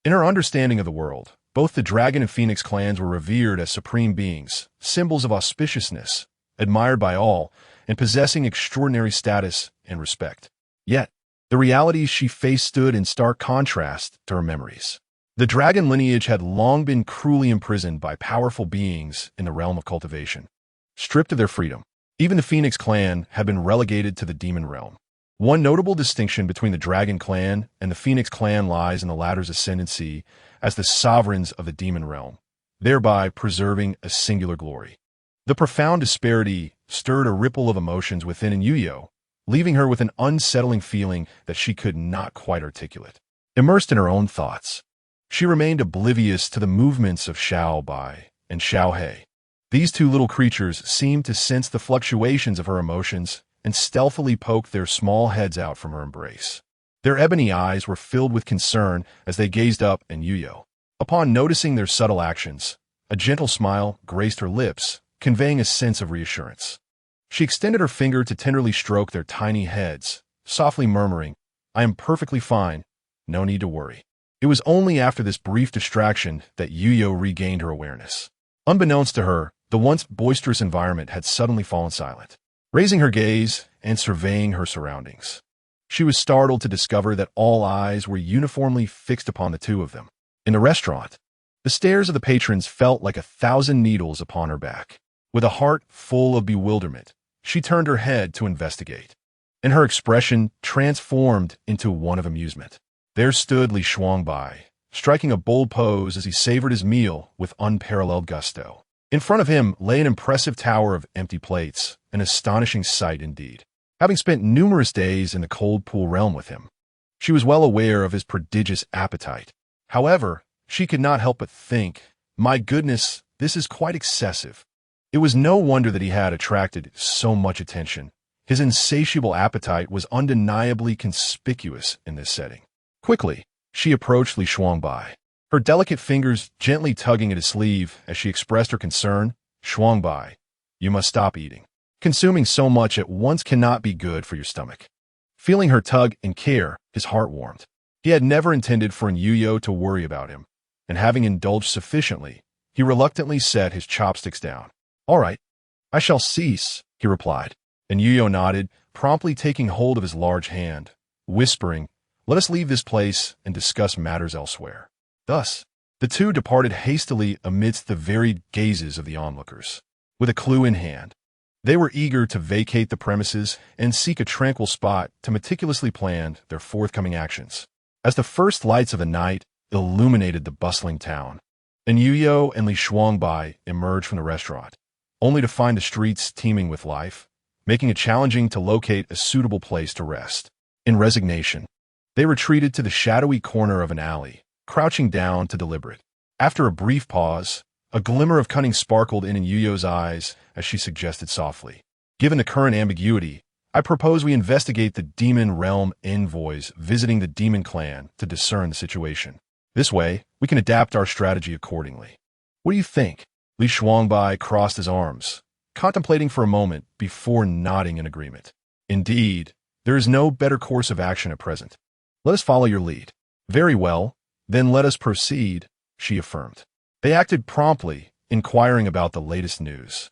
In her understanding of the world, both the Dragon and Phoenix clans were revered as supreme beings, symbols of auspiciousness, admired by all, and possessing extraordinary status and respect. Yet, the realities she faced stood in stark contrast to her memories. The dragon lineage had long been cruelly imprisoned by powerful beings in the realm of cultivation. Stripped of their freedom, even the Phoenix clan had been relegated to the demon realm. One notable distinction between the Dragon clan and the Phoenix clan lies in the latter's ascendancy as the sovereigns of the demon realm, thereby preserving a singular glory. The profound disparity stirred a ripple of emotions within Anyu Yu, leaving her with an unsettling feeling that she could not quite articulate. Immersed in her own thoughts, she remained oblivious to the movements of Xiao Bai and Xiao He. These two little creatures seemed to sense the fluctuations of her emotions and stealthily poked their small heads out from her embrace. Their ebony eyes were filled with concern as they gazed up at Anyu Yu. Upon noticing their subtle actions, a gentle smile graced her lips, conveying a sense of reassurance. She extended her finger to tenderly stroke their tiny heads, softly murmuring, "I am perfectly fine. No need to worry." It was only after this brief distraction that Yu Yu regained her awareness. Unbeknownst to her, the once boisterous environment had suddenly fallen silent. Raising her gaze and surveying her surroundings, she was startled to discover that all eyes were uniformly fixed upon the two of them. In the restaurant, the stares of the patrons felt like 1,000 needles upon her back. With a heart full of bewilderment, she turned her head to investigate, and her expression transformed into one of amusement. There stood Li Shuangbai, striking a bold pose as he savored his meal with unparalleled gusto. In front of him lay an impressive tower of empty plates, an astonishing sight indeed. Having spent numerous days in the cold pool realm with him, she was well aware of his prodigious appetite. However, she could not help but think, my goodness, this is quite excessive. It was no wonder that he had attracted so much attention. His insatiable appetite was undeniably conspicuous in this setting. Quickly, she approached Li Shuangbai, her delicate fingers gently tugging at his sleeve as she expressed her concern. "Shuangbai, you must stop eating. Consuming so much at once cannot be good for your stomach." Feeling her tug and care, his heart warmed. He had never intended for Anyu Yu to worry about him, and having indulged sufficiently, he reluctantly set his chopsticks down. "All right, I shall cease," he replied. Anyu Yu nodded, promptly taking hold of his large hand, whispering, "Let us leave this place and discuss matters elsewhere." Thus, the two departed hastily amidst the varied gazes of the onlookers. With a clue in hand, they were eager to vacate the premises and seek a tranquil spot to meticulously plan their forthcoming actions. As the first lights of the night illuminated the bustling town, Anyu Yu and Li Shuangbai emerged from the restaurant, only to find the streets teeming with life, making it challenging to locate a suitable place to rest. In resignation, they retreated to the shadowy corner of an alley, crouching down to deliberate. After a brief pause, A glimmer of cunning sparkled in Anyu Yu's eyes as she suggested softly. Given the current ambiguity, I propose we investigate the demon realm envoys visiting the demon clan to discern the situation. This way, we can adapt our strategy accordingly. What do you think? Li Shuangbai crossed his arms, contemplating for a moment before nodding in agreement. Indeed, there is no better course of action at present. Let us follow your lead. Very well, then let us proceed, she affirmed. They acted promptly, inquiring about the latest news.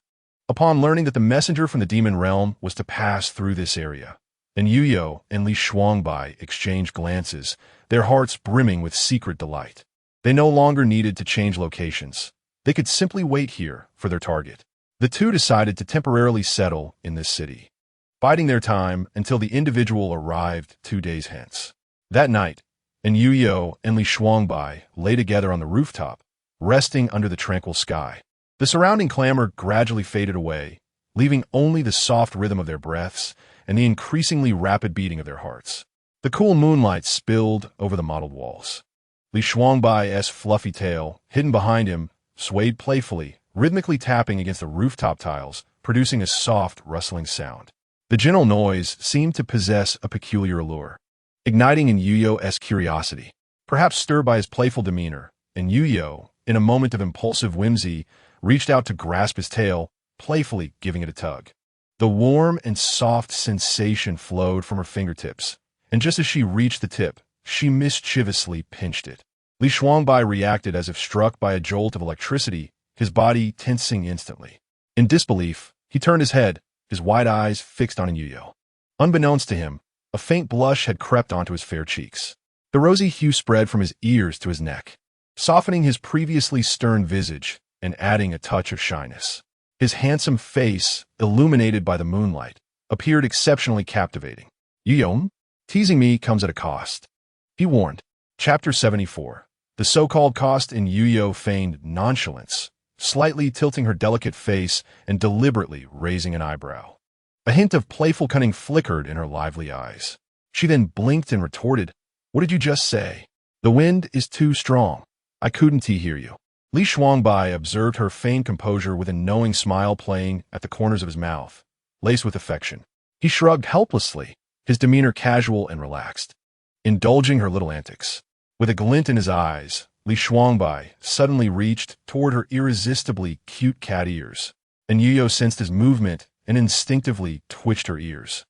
Upon learning that the messenger from the demon realm was to pass through this area, Anyu Yu and Li Shuangbai exchanged glances, their hearts brimming with secret delight. They no longer needed to change locations. They could simply wait here for their target. The two decided to temporarily settle in this city, biding their time until the individual arrived 2 days hence. That night, Anyu Yu and Li Shuangbai lay together on the rooftop, resting under the tranquil sky. The surrounding clamor gradually faded away, leaving only the soft rhythm of their breaths and the increasingly rapid beating of their hearts. The cool moonlight spilled over the mottled walls. Li Shuangbai's fluffy tail, hidden behind him, swayed playfully, rhythmically tapping against the rooftop tiles, producing a soft, rustling sound. The gentle noise seemed to possess a peculiar allure, igniting Anyu Yu's curiosity. Perhaps stirred by his playful demeanor, Anyu Yu, in a moment of impulsive whimsy, reached out to grasp his tail, playfully giving it a tug. The warm and soft sensation flowed from her fingertips, and just as she reached the tip, she mischievously pinched it. Li Shuangbai reacted as if struck by a jolt of electricity, his body tensing instantly. In disbelief, he turned his head, his wide eyes fixed on Anyu Yu. Unbeknownst to him, a faint blush had crept onto his fair cheeks. The rosy hue spread from his ears to his neck, softening his previously stern visage and adding a touch of shyness. His handsome face, illuminated by the moonlight, appeared exceptionally captivating. "Yu, teasing me comes at a cost," he warned. Chapter 74. The so-called cost. In Yu Yu feigned nonchalance, slightly tilting her delicate face and deliberately raising an eyebrow. A hint of playful cunning flickered in her lively eyes. She then blinked and retorted, "What did you just say?" "The wind is too strong. I couldn't hear you." Li Shuangbai observed her feigned composure with a knowing smile playing at the corners of his mouth, laced with affection. He shrugged helplessly, his demeanor casual and relaxed, indulging her little antics. With a glint in his eyes, Li Shuangbai suddenly reached toward her irresistibly cute cat ears. Anyu Yu sensed his movement and instinctively twitched her ears.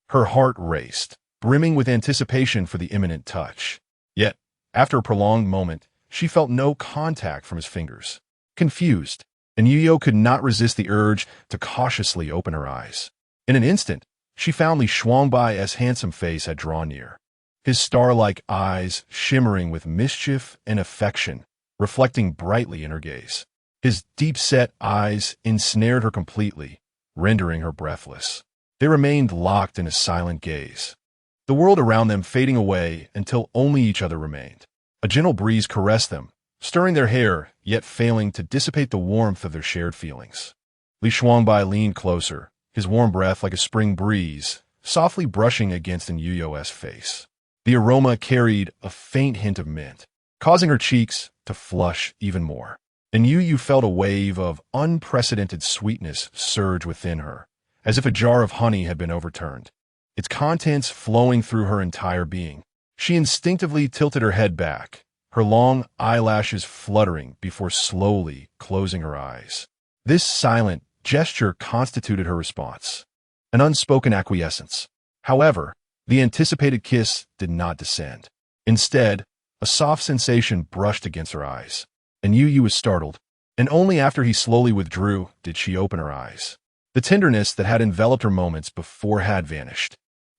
Her heart raced, brimming with anticipation for the imminent touch. Yet, after a prolonged moment, she felt no contact from his fingers. Confused, Anyu Yu could not resist the urge to cautiously open her eyes. In an instant, she found Li Shuangbai's handsome face had drawn near, his star-like eyes shimmering with mischief and affection, reflecting brightly in her gaze. His deep-set eyes ensnared her completely, rendering her breathless. They remained locked in a silent gaze, the world around them fading away until only each other remained. A gentle breeze caressed them, stirring their hair, yet failing to dissipate the warmth of their shared feelings. Li Shuangbai leaned closer, his warm breath like a spring breeze, softly brushing against Anyu Yu's face. The aroma carried a faint hint of mint, causing her cheeks to flush even more. Anyu Yu felt a wave of unprecedented sweetness surge within her, as if a jar of honey had been overturned, its contents flowing through her entire being. She instinctively tilted her head back, her long eyelashes fluttering before slowly closing her eyes. This silent gesture constituted her response, an unspoken acquiescence. However, the anticipated kiss did not descend. Instead, a soft sensation brushed against her eyes. Anyu Yu was startled, and only after he slowly withdrew did she open her eyes. The tenderness that had enveloped her moments before had vanished.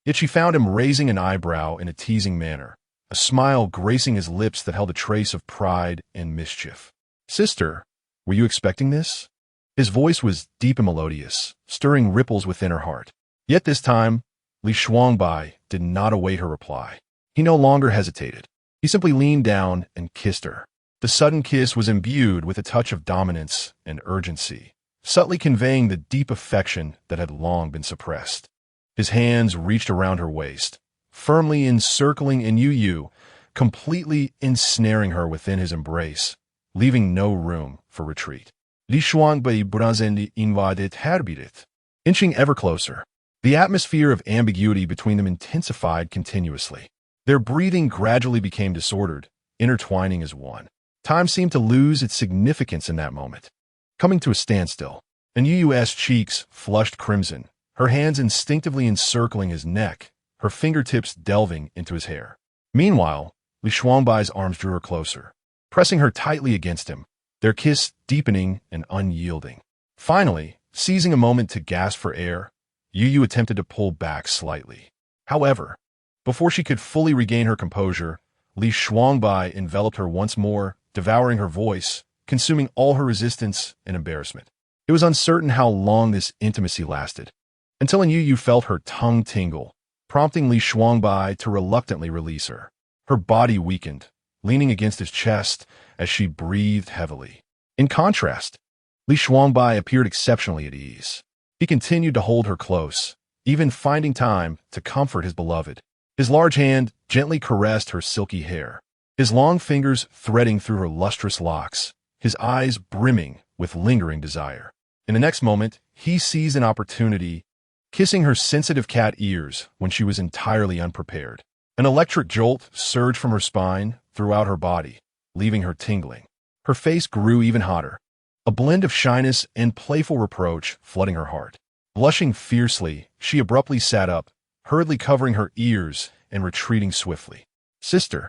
Yet she found him raising an eyebrow in a teasing manner, a smile gracing his lips that held a trace of pride and mischief. "Sister, were you expecting this?" His voice was deep and melodious, stirring ripples within her heart. Yet this time, Li Shuangbai did not await her reply. He no longer hesitated. He simply leaned down and kissed her. The sudden kiss was imbued with a touch of dominance and urgency, subtly conveying the deep affection that had long been suppressed. His hands reached around her waist, firmly encircling Anyu Yu, completely ensnaring her within his embrace, leaving no room for retreat. Li Shuangbai Brazendi invaded Herbirit. Inching ever closer, the atmosphere of ambiguity between them intensified continuously. Their breathing gradually became disordered, intertwining as one. Time seemed to lose its significance in that moment, coming to a standstill. Anyu Yu's cheeks flushed crimson, her hands instinctively encircling his neck, her fingertips delving into his hair. Meanwhile, Li Shuangbai's arms drew her closer, pressing her tightly against him, their kiss deepening and unyielding. Finally, seizing a moment to gasp for air, Yu attempted to pull back slightly. However, before she could fully regain her composure, Li Shuangbai enveloped her once more, devouring her voice, consuming all her resistance and embarrassment. It was uncertain how long this intimacy lasted, until Anyu felt her tongue tingle, prompting Li Shuangbai to reluctantly release her. Her body weakened, leaning against his chest as she breathed heavily. In contrast, Li Shuangbai appeared exceptionally at ease. He continued to hold her close, even finding time to comfort his beloved. His large hand gently caressed her silky hair, his long fingers threading through her lustrous locks, his eyes brimming with lingering desire. In the next moment, he seized an opportunity, kissing her sensitive cat ears when she was entirely unprepared. An electric jolt surged from her spine throughout her body, leaving her tingling. Her face grew even hotter, a blend of shyness and playful reproach flooding her heart. Blushing fiercely, she abruptly sat up, hurriedly covering her ears and retreating swiftly. "Sister,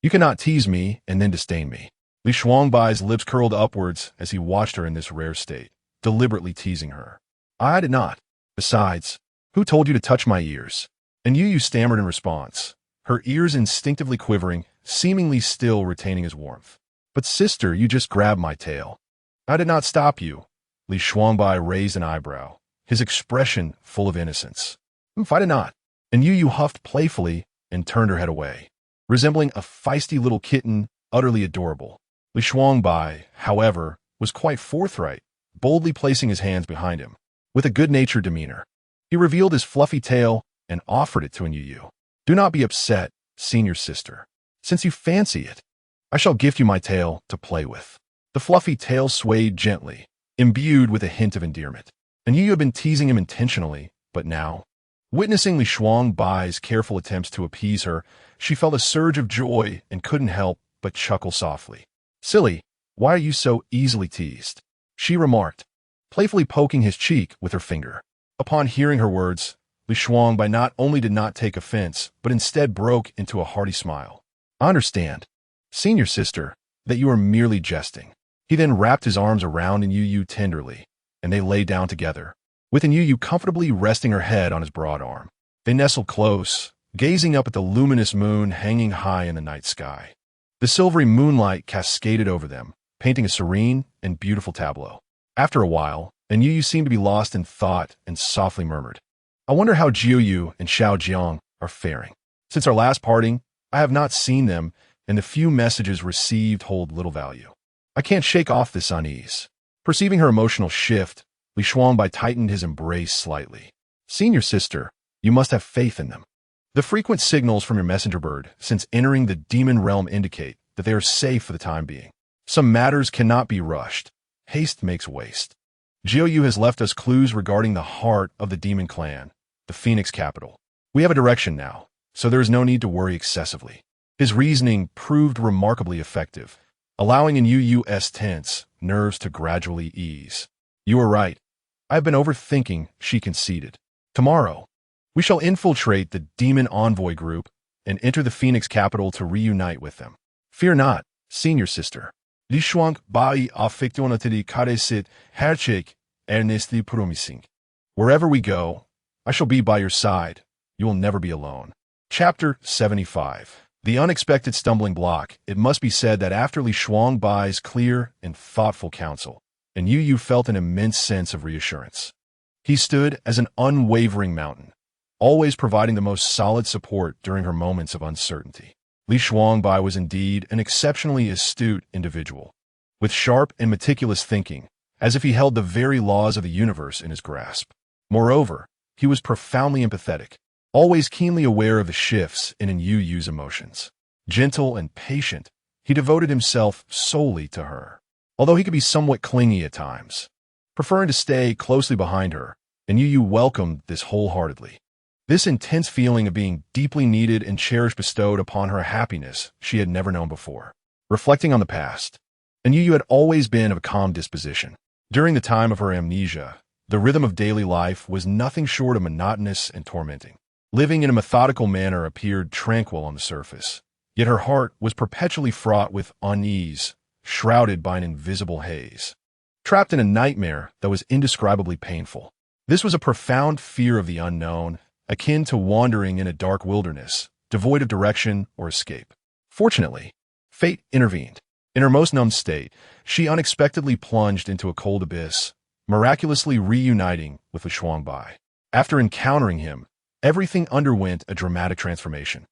you cannot tease me and then disdain me." Li Shuangbai's lips curled upwards as he watched her in this rare state, deliberately teasing her. "I did not. Besides, who told you to touch my ears?" And Yu stammered in response, her ears instinctively quivering, seemingly still retaining his warmth. "But sister, you just grabbed my tail." "I did not stop you." Li Shuangbai raised an eyebrow, his expression full of innocence. "If I did not." And Yu huffed playfully and turned her head away, resembling a feisty little kitten, utterly adorable. Li Shuangbai, however, was quite forthright, boldly placing his hands behind him. With a good-natured demeanor, he revealed his fluffy tail and offered it to Anyu. "Do not be upset, senior sister. Since you fancy it, I shall gift you my tail to play with." The fluffy tail swayed gently, imbued with a hint of endearment. Anyu had been teasing him intentionally, but now, witnessing Li Shuangbai's careful attempts to appease her, she felt a surge of joy and couldn't help but chuckle softly. "Silly, why are you so easily teased?" she remarked, playfully poking his cheek with her finger. Upon hearing her words, Li Shuangbai not only did not take offense, but instead broke into a hearty smile. "I understand, senior sister, that you are merely jesting." He then wrapped his arms around Anyu tenderly, and they lay down together, with Anyu comfortably resting her head on his broad arm. They nestled close, gazing up at the luminous moon hanging high in the night sky. The silvery moonlight cascaded over them, painting a serene and beautiful tableau. After a while, Anyu seemed to be lost in thought and softly murmured, "I wonder how Jiuyu and Xiaojiang are faring. Since our last parting, I have not seen them, and the few messages received hold little value. I can't shake off this unease." Perceiving her emotional shift, Li Shuangbai tightened his embrace slightly. "Senior sister, you must have faith in them. The frequent signals from your messenger bird since entering the demon realm indicate that they are safe for the time being. Some matters cannot be rushed. Haste makes waste. Jiuyu has left us clues regarding the heart of the demon clan, the Phoenix capital. We have a direction now, so there is no need to worry excessively." His reasoning proved remarkably effective, allowing Anyu's tense nerves to gradually ease. "You are right. I have been overthinking," she conceded. "Tomorrow, we shall infiltrate the demon envoy group and enter the Phoenix capital to reunite with them. Fear not, senior sister. Li Shuangbai affectionately caresset Herchek earnestly promising. Wherever we go, I shall be by your side. You will never be alone." Chapter 75. The unexpected stumbling block. It must be said that after Li Shuangbai's clear and thoughtful counsel, Anyu felt an immense sense of reassurance. He stood as an unwavering mountain, always providing the most solid support during her moments of uncertainty. Li Shuangbai was indeed an exceptionally astute individual, with sharp and meticulous thinking, as if he held the very laws of the universe in his grasp. Moreover, he was profoundly empathetic, always keenly aware of the shifts in Anyu's emotions. Gentle and patient, he devoted himself solely to her. Although he could be somewhat clingy at times, preferring to stay closely behind her, Anyu Yu welcomed this wholeheartedly. This intense feeling of being deeply needed and cherished bestowed upon her a happiness she had never known before. Reflecting on the past, Anyu Yu had always been of a calm disposition. During the time of her amnesia, the rhythm of daily life was nothing short of monotonous and tormenting. Living in a methodical manner appeared tranquil on the surface, yet her heart was perpetually fraught with unease, shrouded by an invisible haze. Trapped in a nightmare that was indescribably painful. This was a profound fear of the unknown, akin to wandering in a dark wilderness, devoid of direction or escape. Fortunately, fate intervened. In her most numb state, she unexpectedly plunged into a cold abyss, miraculously reuniting with Li Shuangbai. After encountering him, everything underwent a dramatic transformation.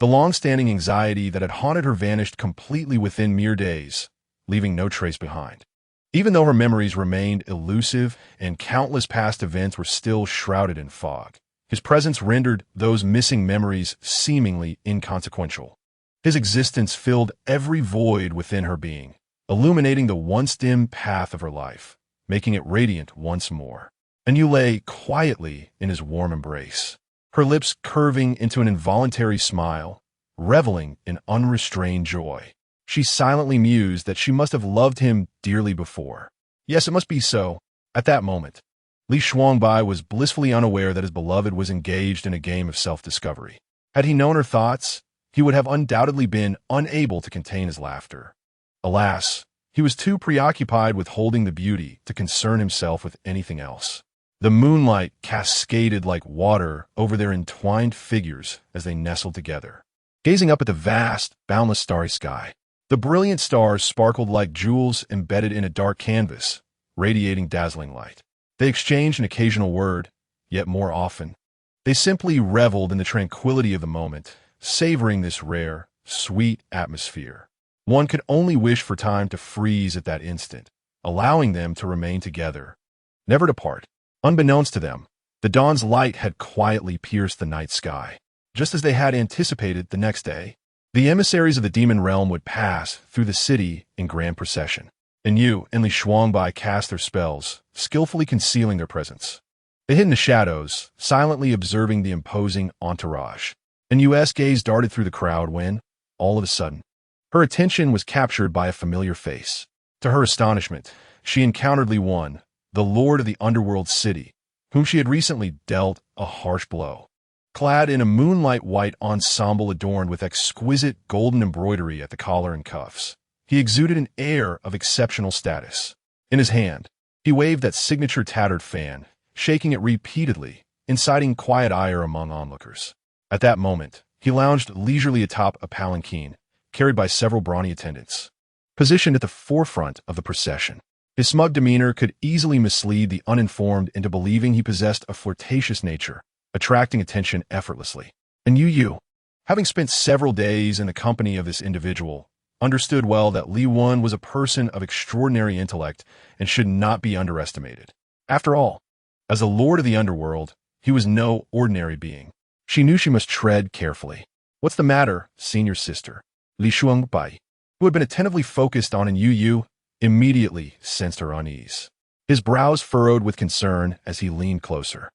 The long-standing anxiety that had haunted her vanished completely within mere days, leaving no trace behind. Even though her memories remained elusive and countless past events were still shrouded in fog, his presence rendered those missing memories seemingly inconsequential. His existence filled every void within her being, illuminating the once dim path of her life, making it radiant once more. Anyu lay quietly in his warm embrace, her lips curving into an involuntary smile, reveling in unrestrained joy. She silently mused that she must have loved him dearly before. Yes, it must be so. At that moment, Li Shuangbai was blissfully unaware that his beloved was engaged in a game of self-discovery. Had he known her thoughts, he would have undoubtedly been unable to contain his laughter. Alas, he was too preoccupied with holding the beauty to concern himself with anything else. The moonlight cascaded like water over their entwined figures as they nestled together. Gazing up at the vast, boundless starry sky, the brilliant stars sparkled like jewels embedded in a dark canvas, radiating dazzling light. They exchanged an occasional word, yet more often, they simply reveled in the tranquility of the moment, savoring this rare, sweet atmosphere. One could only wish for time to freeze at that instant, allowing them to remain together, never to part. Unbeknownst to them, the dawn's light had quietly pierced the night sky. Just as they had anticipated the next day, the emissaries of the demon realm would pass through the city in grand procession. Anyu and Li Shuangbai cast their spells, skillfully concealing their presence. They hid in the shadows, silently observing the imposing entourage. Anyu's gaze darted through the crowd when, all of a sudden, her attention was captured by a familiar face. To her astonishment, she encountered Li Wan, the lord of the underworld city, whom she had recently dealt a harsh blow. Clad in a moonlight-white ensemble adorned with exquisite golden embroidery at the collar and cuffs, he exuded an air of exceptional status. In his hand, he waved that signature tattered fan, shaking it repeatedly, inciting quiet ire among onlookers. At that moment, he lounged leisurely atop a palanquin, carried by several brawny attendants. Positioned at the forefront of the procession, his smug demeanor could easily mislead the uninformed into believing he possessed a flirtatious nature, attracting attention effortlessly. Anyu Yu, having spent several days in the company of this individual, understood well that Li Wan was a person of extraordinary intellect and should not be underestimated. After all, as the lord of the underworld, he was no ordinary being. She knew she must tread carefully. "What's the matter, senior sister?" Li Shuangbai, who had been attentively focused on Anyu Yu, immediately sensed her unease. His brows furrowed with concern as he leaned closer,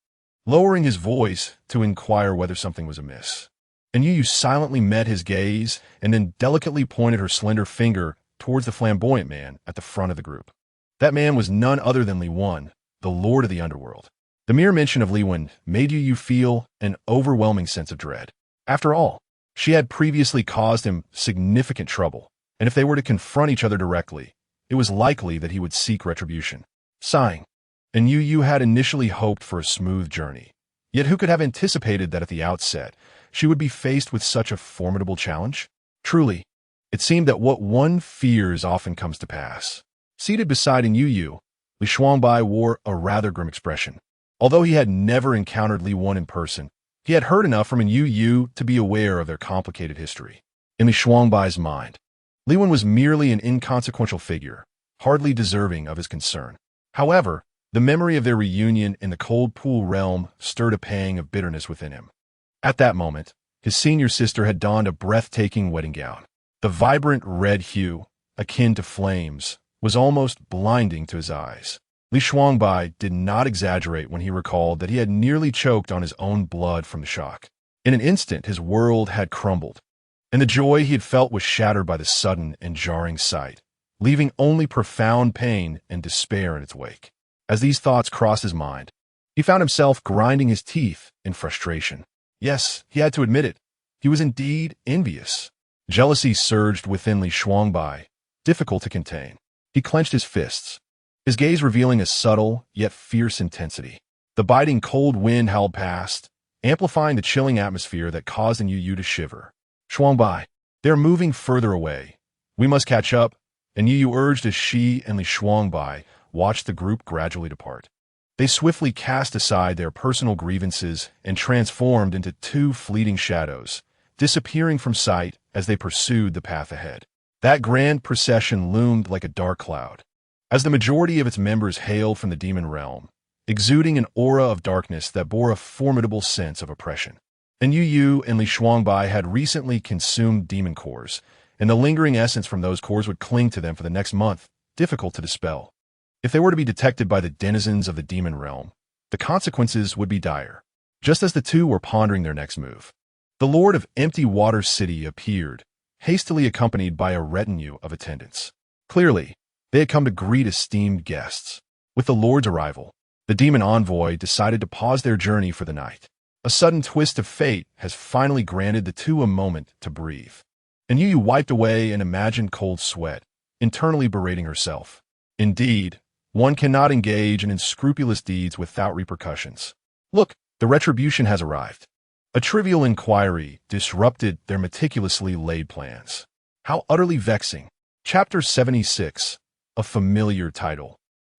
lowering his voice to inquire whether something was amiss. Anyu Yu silently met his gaze and then delicately pointed her slender finger towards the flamboyant man at the front of the group. That man was none other than Li Wan, the lord of the underworld. The mere mention of Li Wan made Yu Yu feel an overwhelming sense of dread. After all, she had previously caused him significant trouble, and if they were to confront each other directly, it was likely that he would seek retribution. Sighing, Anyu Yu had initially hoped for a smooth journey. Yet who could have anticipated that at the outset, she would be faced with such a formidable challenge? Truly, it seemed that what one fears often comes to pass. Seated beside Anyu Yu, Li Shuangbai wore a rather grim expression. Although he had never encountered Li Wan in person, he had heard enough from Anyu Yu to be aware of their complicated history. In Li Shuangbai's mind, Li Wan was merely an inconsequential figure, hardly deserving of his concern. However, the memory of their reunion in the cold pool realm stirred a pang of bitterness within him. At that moment, his senior sister had donned a breathtaking wedding gown. The vibrant red hue, akin to flames, was almost blinding to his eyes. Li Shuangbai did not exaggerate when he recalled that he had nearly choked on his own blood from the shock. In an instant, his world had crumbled, and the joy he had felt was shattered by the sudden and jarring sight, leaving only profound pain and despair in its wake. As these thoughts crossed his mind, he found himself grinding his teeth in frustration. Yes, he had to admit it. He was indeed envious. Jealousy surged within Li Shuangbai, difficult to contain. He clenched his fists, his gaze revealing a subtle yet fierce intensity. The biting cold wind howled past, amplifying the chilling atmosphere that caused Anyu Yu to shiver. Shuangbai, they are moving further away. We must catch up, Anyu Yu urged as she and Li Shuangbai watched the group gradually depart. They swiftly cast aside their personal grievances and transformed into two fleeting shadows, disappearing from sight as they pursued the path ahead. That grand procession loomed like a dark cloud, as the majority of its members hailed from the demon realm, exuding an aura of darkness that bore a formidable sense of oppression. Anyu Yu and Li Shuangbai had recently consumed demon cores, and the lingering essence from those cores would cling to them for the next month, difficult to dispel. If they were to be detected by the denizens of the demon realm, the consequences would be dire. Just as the two were pondering their next move, the Lord of Empty Water City appeared, hastily accompanied by a retinue of attendants. Clearly, they had come to greet esteemed guests. With the Lord's arrival, the demon envoy decided to pause their journey for the night. A sudden twist of fate has finally granted the two a moment to breathe. Anyu Yu wiped away an imagined cold sweat, internally berating herself. Indeed, one cannot engage in unscrupulous deeds without repercussions. Look, the retribution has arrived. A trivial inquiry disrupted their meticulously laid plans. How utterly vexing. Chapter 76, a familiar title.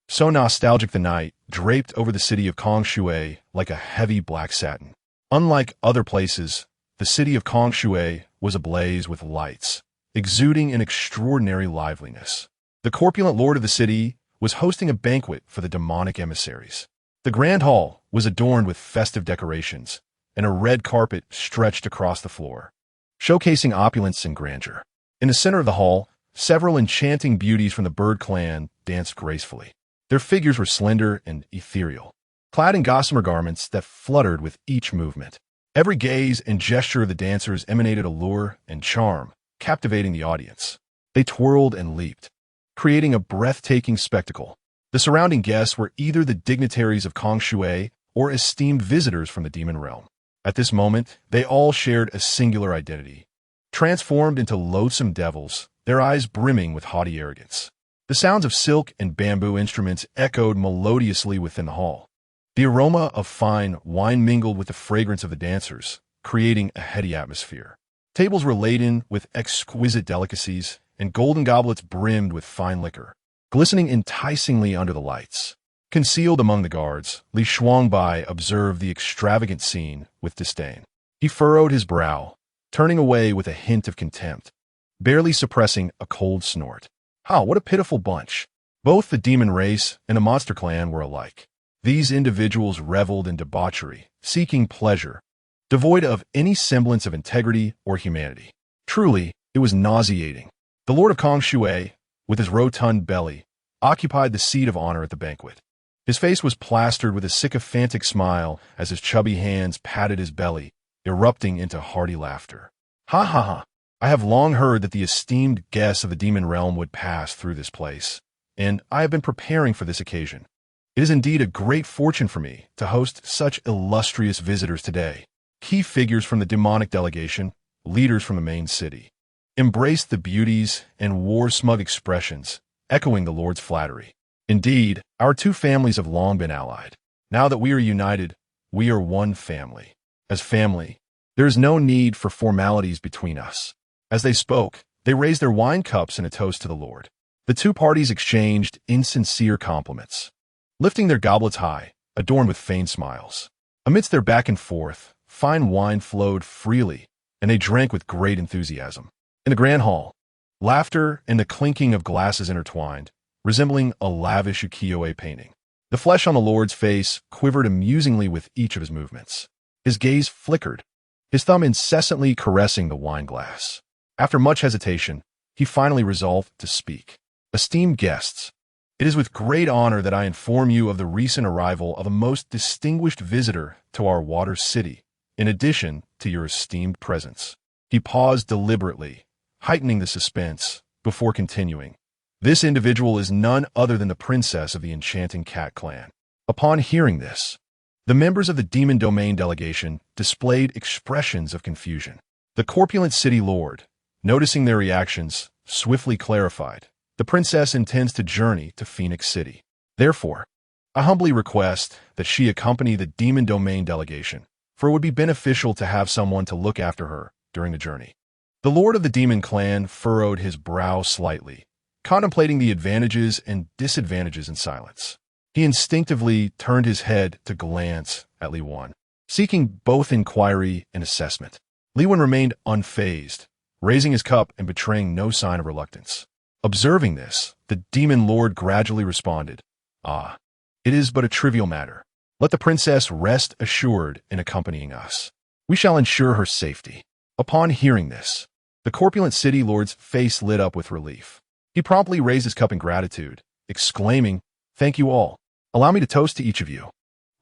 So nostalgic the night draped over the city of Kongshui like a heavy black satin. Unlike other places, the city of Kongshui was ablaze with lights, exuding an extraordinary liveliness. The corpulent lord of the city was hosting a banquet for the demonic emissaries. The grand hall was adorned with festive decorations, and a red carpet stretched across the floor, showcasing opulence and grandeur. In the center of the hall, several enchanting beauties from the bird clan danced gracefully. Their figures were slender and ethereal, clad in gossamer garments that fluttered with each movement. Every gaze and gesture of the dancers emanated allure and charm, captivating the audience. They twirled and leaped, creating a breathtaking spectacle. The surrounding guests were either the dignitaries of Kongshui or esteemed visitors from the demon realm. At this moment, they all shared a singular identity, transformed into loathsome devils, their eyes brimming with haughty arrogance. The sounds of silk and bamboo instruments echoed melodiously within the hall. The aroma of fine wine mingled with the fragrance of the dancers, creating a heady atmosphere. Tables were laden with exquisite delicacies, and golden goblets brimmed with fine liquor, glistening enticingly under the lights. Concealed among the guards, Li Shuangbai observed the extravagant scene with disdain. He furrowed his brow, turning away with a hint of contempt, barely suppressing a cold snort. What a pitiful bunch. Both the demon race and the monster clan were alike. These individuals reveled in debauchery, seeking pleasure, devoid of any semblance of integrity or humanity. Truly, it was nauseating. The Lord of Kongshui, with his rotund belly, occupied the seat of honor at the banquet. His face was plastered with a sycophantic smile as his chubby hands patted his belly, erupting into hearty laughter. Ha ha ha! I have long heard that the esteemed guests of the demon realm would pass through this place, and I have been preparing for this occasion. It is indeed a great fortune for me to host such illustrious visitors today. Key figures from the demonic delegation, leaders from the main city, embraced the beauties and wore smug expressions, echoing the Lord's flattery. Indeed, our two families have long been allied. Now that we are united, we are one family. As family, there is no need for formalities between us. As they spoke, they raised their wine cups in a toast to the Lord. The two parties exchanged insincere compliments, lifting their goblets high, adorned with feigned smiles. Amidst their back and forth, fine wine flowed freely, and they drank with great enthusiasm. In the grand hall, laughter and the clinking of glasses intertwined, resembling a lavish ukiyo-e painting. The flesh on the Lord's face quivered amusingly with each of his movements. His gaze flickered, his thumb incessantly caressing the wine glass. After much hesitation, he finally resolved to speak. Esteemed guests, it is with great honor that I inform you of the recent arrival of a most distinguished visitor to our water city, in addition to your esteemed presence. He paused deliberately, heightening the suspense, before continuing. This individual is none other than the princess of the Enchanting Cat clan. Upon hearing this, the members of the Demon Domain delegation displayed expressions of confusion. The corpulent city lord, noticing their reactions, swiftly clarified, the princess intends to journey to Phoenix City. Therefore, I humbly request that she accompany the Demon Domain delegation, for it would be beneficial to have someone to look after her during the journey. The lord of the Demon clan furrowed his brow slightly, contemplating the advantages and disadvantages in silence. He instinctively turned his head to glance at Li Wan, seeking both inquiry and assessment. Li Wan remained unfazed, raising his cup and betraying no sign of reluctance. Observing this, the demon lord gradually responded, "Ah, it is but a trivial matter. Let the princess rest assured in accompanying us. We shall ensure her safety." Upon hearing this, the corpulent city lord's face lit up with relief. He promptly raised his cup in gratitude, exclaiming, "Thank you all. Allow me to toast to each of you."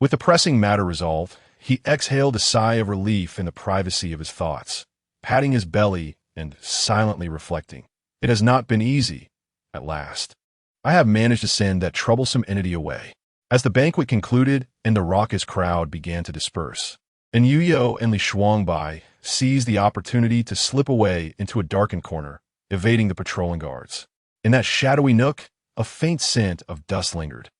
With the pressing matter resolved, he exhaled a sigh of relief in the privacy of his thoughts, patting his belly and silently reflecting. It has not been easy, at last. I have managed to send that troublesome entity away. As the banquet concluded and the raucous crowd began to disperse, Anyu Yu and Li Shuangbai seized the opportunity to slip away into a darkened corner, evading the patrolling guards. In that shadowy nook, a faint scent of dust lingered.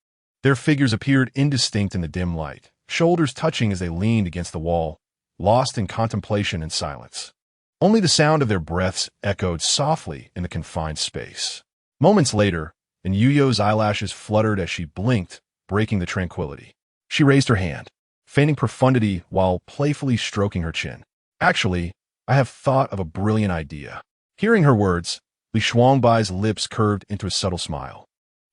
Their figures appeared indistinct in the dim light, shoulders touching as they leaned against the wall, lost in contemplation and silence. Only the sound of their breaths echoed softly in the confined space. Moments later, Anyu Yu's eyelashes fluttered as she blinked, breaking the tranquility. She raised her hand, feigning profundity while playfully stroking her chin. "Actually, I have thought of a brilliant idea." Hearing her words, Li Shuangbai's lips curved into a subtle smile.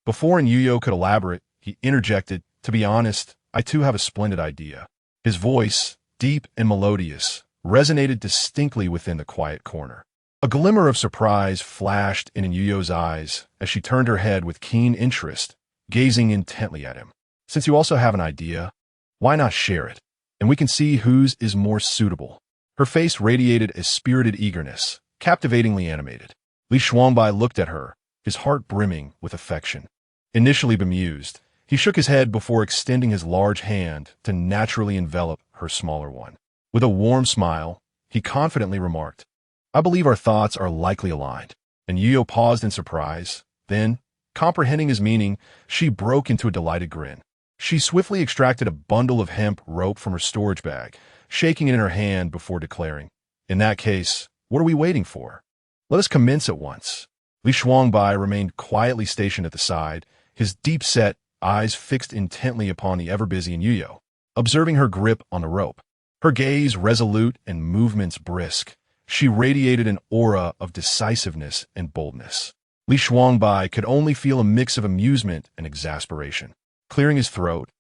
Before Anyu Yu could elaborate, he interjected, "To be honest, I too have a splendid idea." His voice, deep and melodious, resonated distinctly within the quiet corner. A glimmer of surprise flashed in Anyu Yu's eyes as she turned her head with keen interest, gazing intently at him. "Since you also have an idea, why not share it? And we can see whose is more suitable." Her face radiated a spirited eagerness, captivatingly animated. Li Shuangbai looked at her, his heart brimming with affection. Initially bemused, he shook his head before extending his large hand to naturally envelop her smaller one. With a warm smile, he confidently remarked, "I believe our thoughts are likely aligned." And Anyu Yu paused in surprise. Then, comprehending his meaning, she broke into a delighted grin. She swiftly extracted a bundle of hemp rope from her storage bag, shaking it in her hand before declaring, "In that case, what are we waiting for? Let us commence at once." Li Shuangbai remained quietly stationed at the side, his deep-set eyes fixed intently upon the ever-busy Anyu Yu, observing her grip on the rope. Her gaze resolute and movements brisk, she radiated an aura of decisiveness and boldness. Li Shuangbai could only feel a mix of amusement and exasperation. Clearing his throat,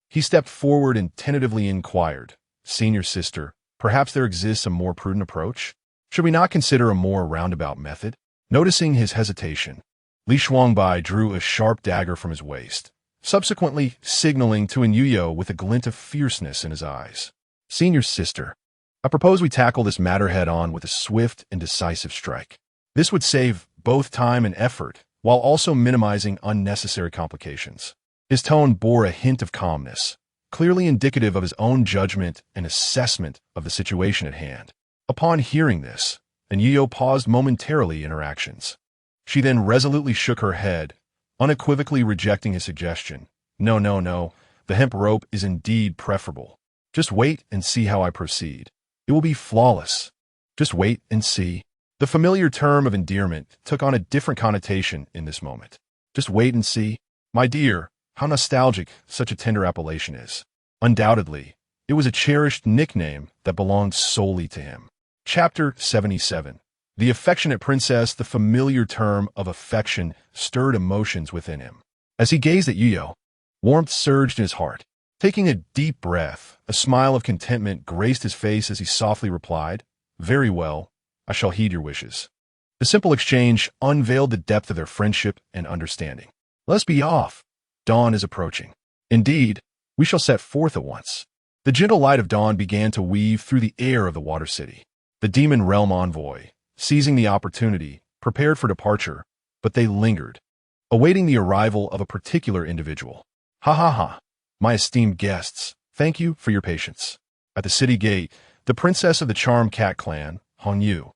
he stepped forward and tentatively inquired, "Senior sister, perhaps there exists a more prudent approach? Should we not consider a more roundabout method?" Noticing his hesitation, Li Shuangbai drew a sharp dagger from his waist, subsequently signaling to Anyu Yu with a glint of fierceness in his eyes. "Senior sister, I propose we tackle this matter head-on with a swift and decisive strike. This would save both time and effort, while also minimizing unnecessary complications." His tone bore a hint of calmness, clearly indicative of his own judgment and assessment of the situation at hand. Upon hearing this, Anyu Yu paused momentarily in her actions. She then resolutely shook her head, unequivocally rejecting his suggestion. "No, no, no. The hemp rope is indeed preferable. Just wait and see how I proceed. It will be flawless. Just wait and see." The familiar term of endearment took on a different connotation in this moment. Just wait and see. My dear, how nostalgic such a tender appellation is. Undoubtedly, it was a cherished nickname that belonged solely to him. Chapter 77. The affectionate princess. The familiar term of affection stirred emotions within him. As he gazed at Yu Yu, warmth surged in his heart. Taking a deep breath, a smile of contentment graced his face as he softly replied, "Very well, I shall heed your wishes." The simple exchange unveiled the depth of their friendship and understanding. Let's be off. Dawn is approaching. Indeed, we shall set forth at once. The gentle light of dawn began to weave through the air of the water city. The demon realm envoy, seizing the opportunity, prepared for departure, but they lingered, awaiting the arrival of a particular individual. Ha ha ha, my esteemed guests, thank you for your patience. At the city gate, the princess of the Charmed Cat clan, Anyu Yu,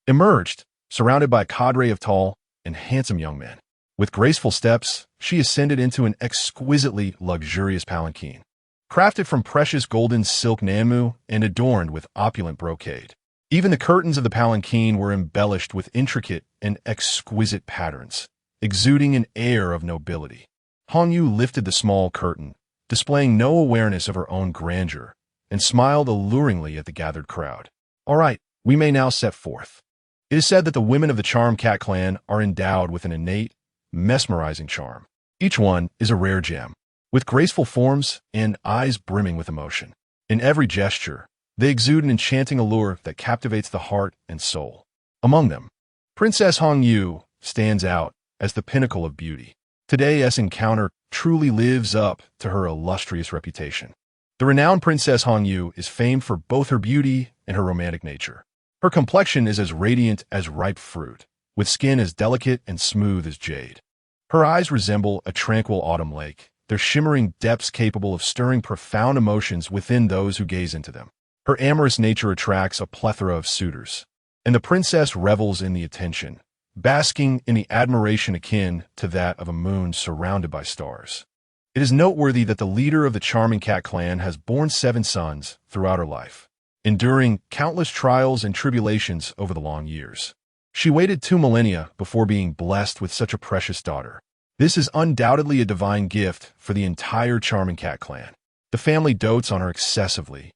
emerged, surrounded by a cadre of tall and handsome young men. With graceful steps, she ascended into an exquisitely luxurious palanquin, crafted from precious golden silk namu and adorned with opulent brocade. Even the curtains of the palanquin were embellished with intricate and exquisite patterns, exuding an air of nobility. Anyu Yu lifted the small curtain, displaying no awareness of her own grandeur, and smiled alluringly at the gathered crowd. All right, we may now set forth. It is said that the women of the Charmed Cat clan are endowed with an innate, mesmerizing charm. Each one is a rare gem, with graceful forms and eyes brimming with emotion. In every gesture, they exude an enchanting allure that captivates the heart and soul. Among them, Princess Anyu Yu stands out as the pinnacle of beauty. Today's encounter truly lives up to her illustrious reputation. The renowned Princess Anyu Yu is famed for both her beauty and her romantic nature. Her complexion is as radiant as ripe fruit, with skin as delicate and smooth as jade. Her eyes resemble a tranquil autumn lake, their shimmering depths capable of stirring profound emotions within those who gaze into them. Her amorous nature attracts a plethora of suitors, and the princess revels in the attention, basking in the admiration akin to that of a moon surrounded by stars. It is noteworthy that the leader of the Charming Cat clan has borne 7 sons throughout her life, enduring countless trials and tribulations over the long years. She waited 2 millennia before being blessed with such a precious daughter. This is undoubtedly a divine gift for the entire Charming Cat clan. The family dotes on her excessively,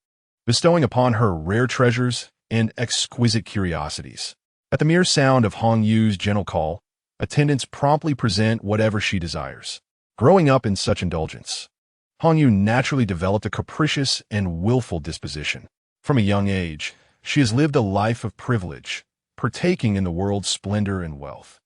bestowing upon her rare treasures and exquisite curiosities. At the mere sound of Anyu Yu's gentle call, attendants promptly present whatever she desires. Growing up in such indulgence, Anyu Yu naturally developed a capricious and willful disposition. From a young age, she has lived a life of privilege, partaking in the world's splendor and wealth.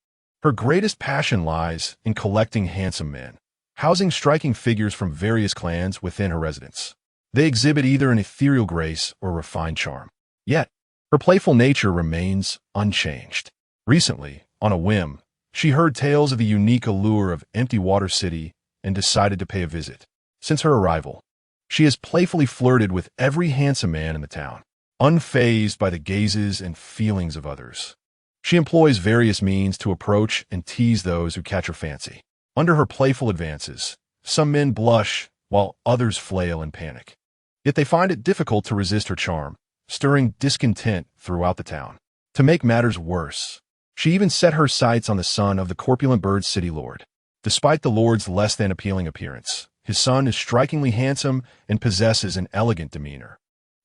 Her greatest passion lies in collecting handsome men, housing striking figures from various clans within her residence. They exhibit either an ethereal grace or refined charm. Yet, her playful nature remains unchanged. Recently, on a whim, she heard tales of the unique allure of Empty Water City and decided to pay a visit. Since her arrival, she has playfully flirted with every handsome man in the town, unfazed by the gazes and feelings of others. She employs various means to approach and tease those who catch her fancy. Under her playful advances, some men blush while others flail in panic. Yet they find it difficult to resist her charm, stirring discontent throughout the town. To make matters worse, she even set her sights on the son of the corpulent bird city lord. Despite the lord's less than appealing appearance, his son is strikingly handsome and possesses an elegant demeanor,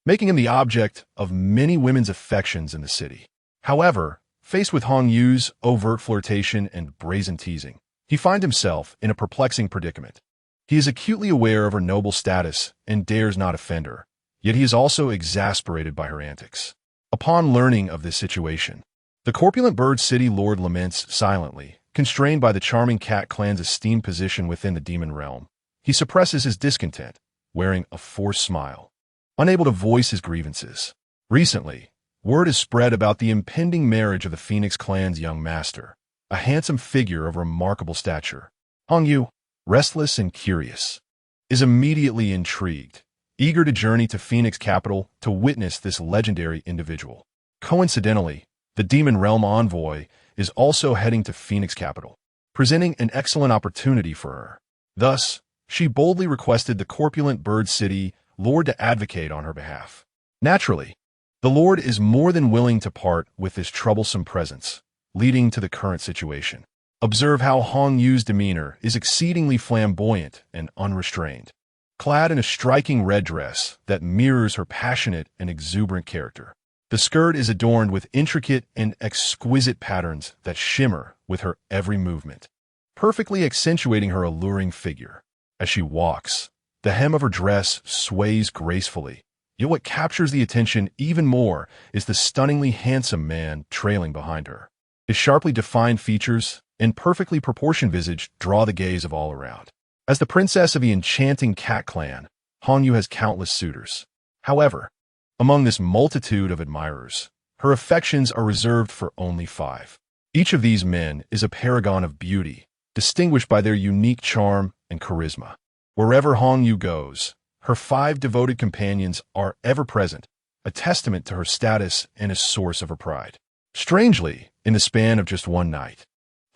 making him the object of many women's affections in the city. However, faced with Anyu Yu's overt flirtation and brazen teasing, he finds himself in a perplexing predicament. He is acutely aware of her noble status and dares not offend her, yet he is also exasperated by her antics. Upon learning of this situation, the corpulent bird city lord laments silently, constrained by the Charming Cat clan's esteemed position within the demon realm. He suppresses his discontent, wearing a forced smile, unable to voice his grievances. Recently, word is spread about the impending marriage of the Phoenix clan's young master, a handsome figure of remarkable stature. Anyu Yu, restless and curious, is immediately intrigued, eager to journey to Phoenix capital to witness this legendary individual. Coincidentally, the Demon Realm envoy is also heading to Phoenix capital, presenting an excellent opportunity for her. Thus, she boldly requested the corpulent bird city lord to advocate on her behalf. Naturally, the lord is more than willing to part with this troublesome presence, leading to the current situation. Observe how Anyu Yu's demeanor is exceedingly flamboyant and unrestrained, clad in a striking red dress that mirrors her passionate and exuberant character. The skirt is adorned with intricate and exquisite patterns that shimmer with her every movement, perfectly accentuating her alluring figure. As she walks, the hem of her dress sways gracefully, yet what captures the attention even more is the stunningly handsome man trailing behind her. His sharply defined features and perfectly proportioned visage draw the gaze of all around. As the princess of the enchanting cat clan, Anyu has countless suitors. However, among this multitude of admirers, her affections are reserved for only 5. Each of these men is a paragon of beauty, distinguished by their unique charm and charisma. Wherever Anyu goes, her 5 devoted companions are ever present, a testament to her status and a source of her pride. Strangely, in the span of just one night,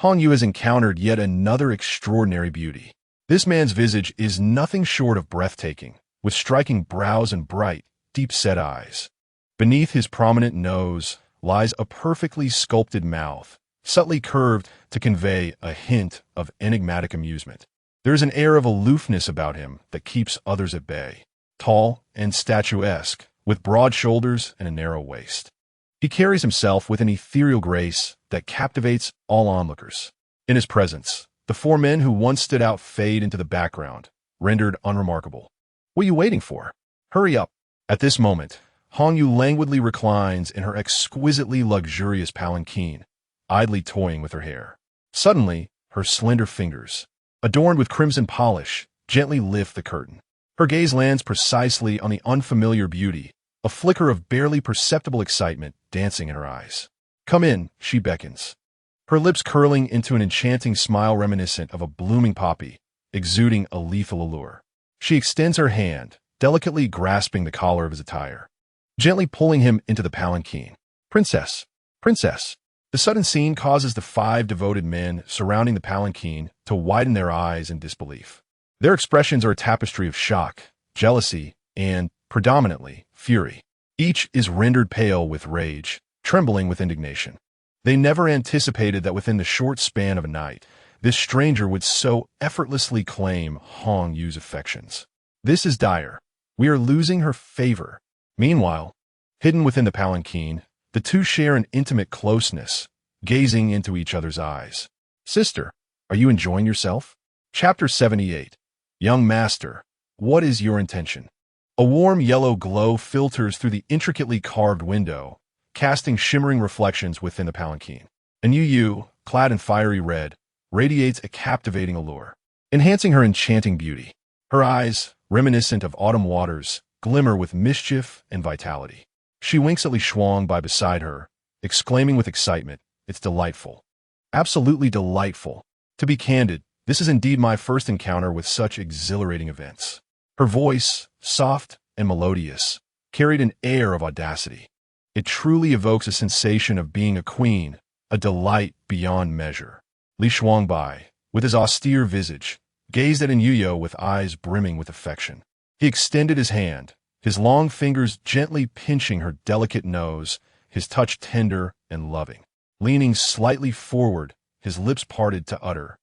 Anyu has encountered yet another extraordinary beauty. This man's visage is nothing short of breathtaking, with striking brows and bright, deep-set eyes. Beneath his prominent nose lies a perfectly sculpted mouth, subtly curved to convey a hint of enigmatic amusement. There is an air of aloofness about him that keeps others at bay. Tall and statuesque, with broad shoulders and a narrow waist, he carries himself with an ethereal grace that captivates all onlookers. In his presence, the 4 men who once stood out fade into the background, rendered unremarkable. What are you waiting for? Hurry up. At this moment, Anyu languidly reclines in her exquisitely luxurious palanquin, idly toying with her hair. Suddenly, her slender fingers, adorned with crimson polish, gently lift the curtain. Her gaze lands precisely on the unfamiliar beauty, a flicker of barely perceptible excitement dancing in her eyes. Come in, she beckons, her lips curling into an enchanting smile reminiscent of a blooming poppy, exuding a lethal allure. She extends her hand, delicately grasping the collar of his attire, gently pulling him into the palanquin. Princess, princess. The sudden scene causes the 5 devoted men surrounding the palanquin to widen their eyes in disbelief. Their expressions are a tapestry of shock, jealousy, and, predominantly, fury. Each is rendered pale with rage, trembling with indignation. They never anticipated that within the short span of a night, this stranger would so effortlessly claim Anyu's affections. This is dire. We are losing her favor. Meanwhile, hidden within the palanquin, the 2 share an intimate closeness, gazing into each other's eyes. Sister, are you enjoying yourself? Chapter 78. Young master, what is your intention? A warm yellow glow filters through the intricately carved window, casting shimmering reflections within the palanquin. Anyu Yu, clad in fiery red, radiates a captivating allure, enhancing her enchanting beauty. Her eyes, reminiscent of autumn waters, glimmer with mischief and vitality. She winks at Li Shuangbai beside her, exclaiming with excitement, "It's delightful. Absolutely delightful. To be candid, this is indeed my first encounter with such exhilarating events." Her voice, soft and melodious, carried an air of audacity. It truly evokes a sensation of being a queen, a delight beyond measure. Li Shuangbai, with his austere visage, gazed at Anyu Yu with eyes brimming with affection. He extended his hand, his long fingers gently pinching her delicate nose, his touch tender and loving. Leaning slightly forward, his lips parted to utter,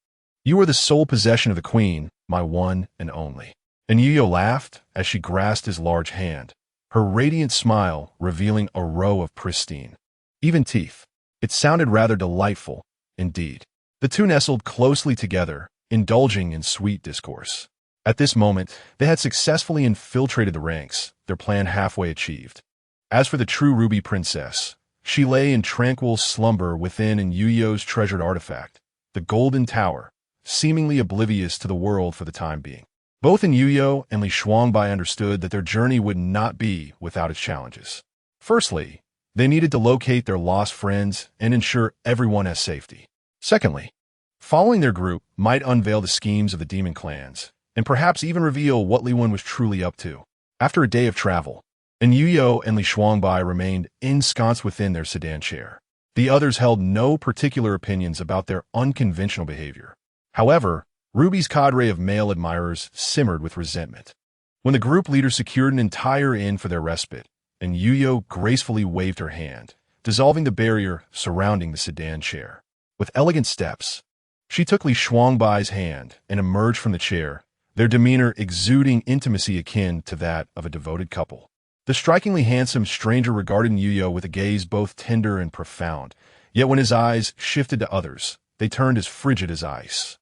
"You are the sole possession of the queen, my one and only." Anyu Yu laughed as she grasped his large hand, her radiant smile revealing a row of pristine, even teeth. It sounded rather delightful, indeed. The 2 nestled closely together, indulging in sweet discourse. At this moment, they had successfully infiltrated the ranks, their plan halfway achieved. As for the true ruby princess, she lay in tranquil slumber within Anyu Yu's treasured artifact, the Golden Tower, seemingly oblivious to the world for the time being. Both Anyu Yu and Li Shuangbai understood that their journey would not be without its challenges. Firstly, they needed to locate their lost friends and ensure everyone has safety. Secondly, following their group might unveil the schemes of the demon clans, and perhaps even reveal what Li Wen was truly up to. After a day of travel, Anyu Yu and Li Shuangbai remained ensconced within their sedan chair. The others held no particular opinions about their unconventional behavior. However, Ruby's cadre of male admirers simmered with resentment. When the group leader secured an entire inn for their respite, Anyu Yu gracefully waved her hand, dissolving the barrier surrounding the sedan chair. With elegant steps, she took Li Shuangbai's hand and emerged from the chair, their demeanor exuding intimacy akin to that of a devoted couple. The strikingly handsome stranger regarded Anyu Yu with a gaze both tender and profound, yet when his eyes shifted to others, they turned as frigid as ice.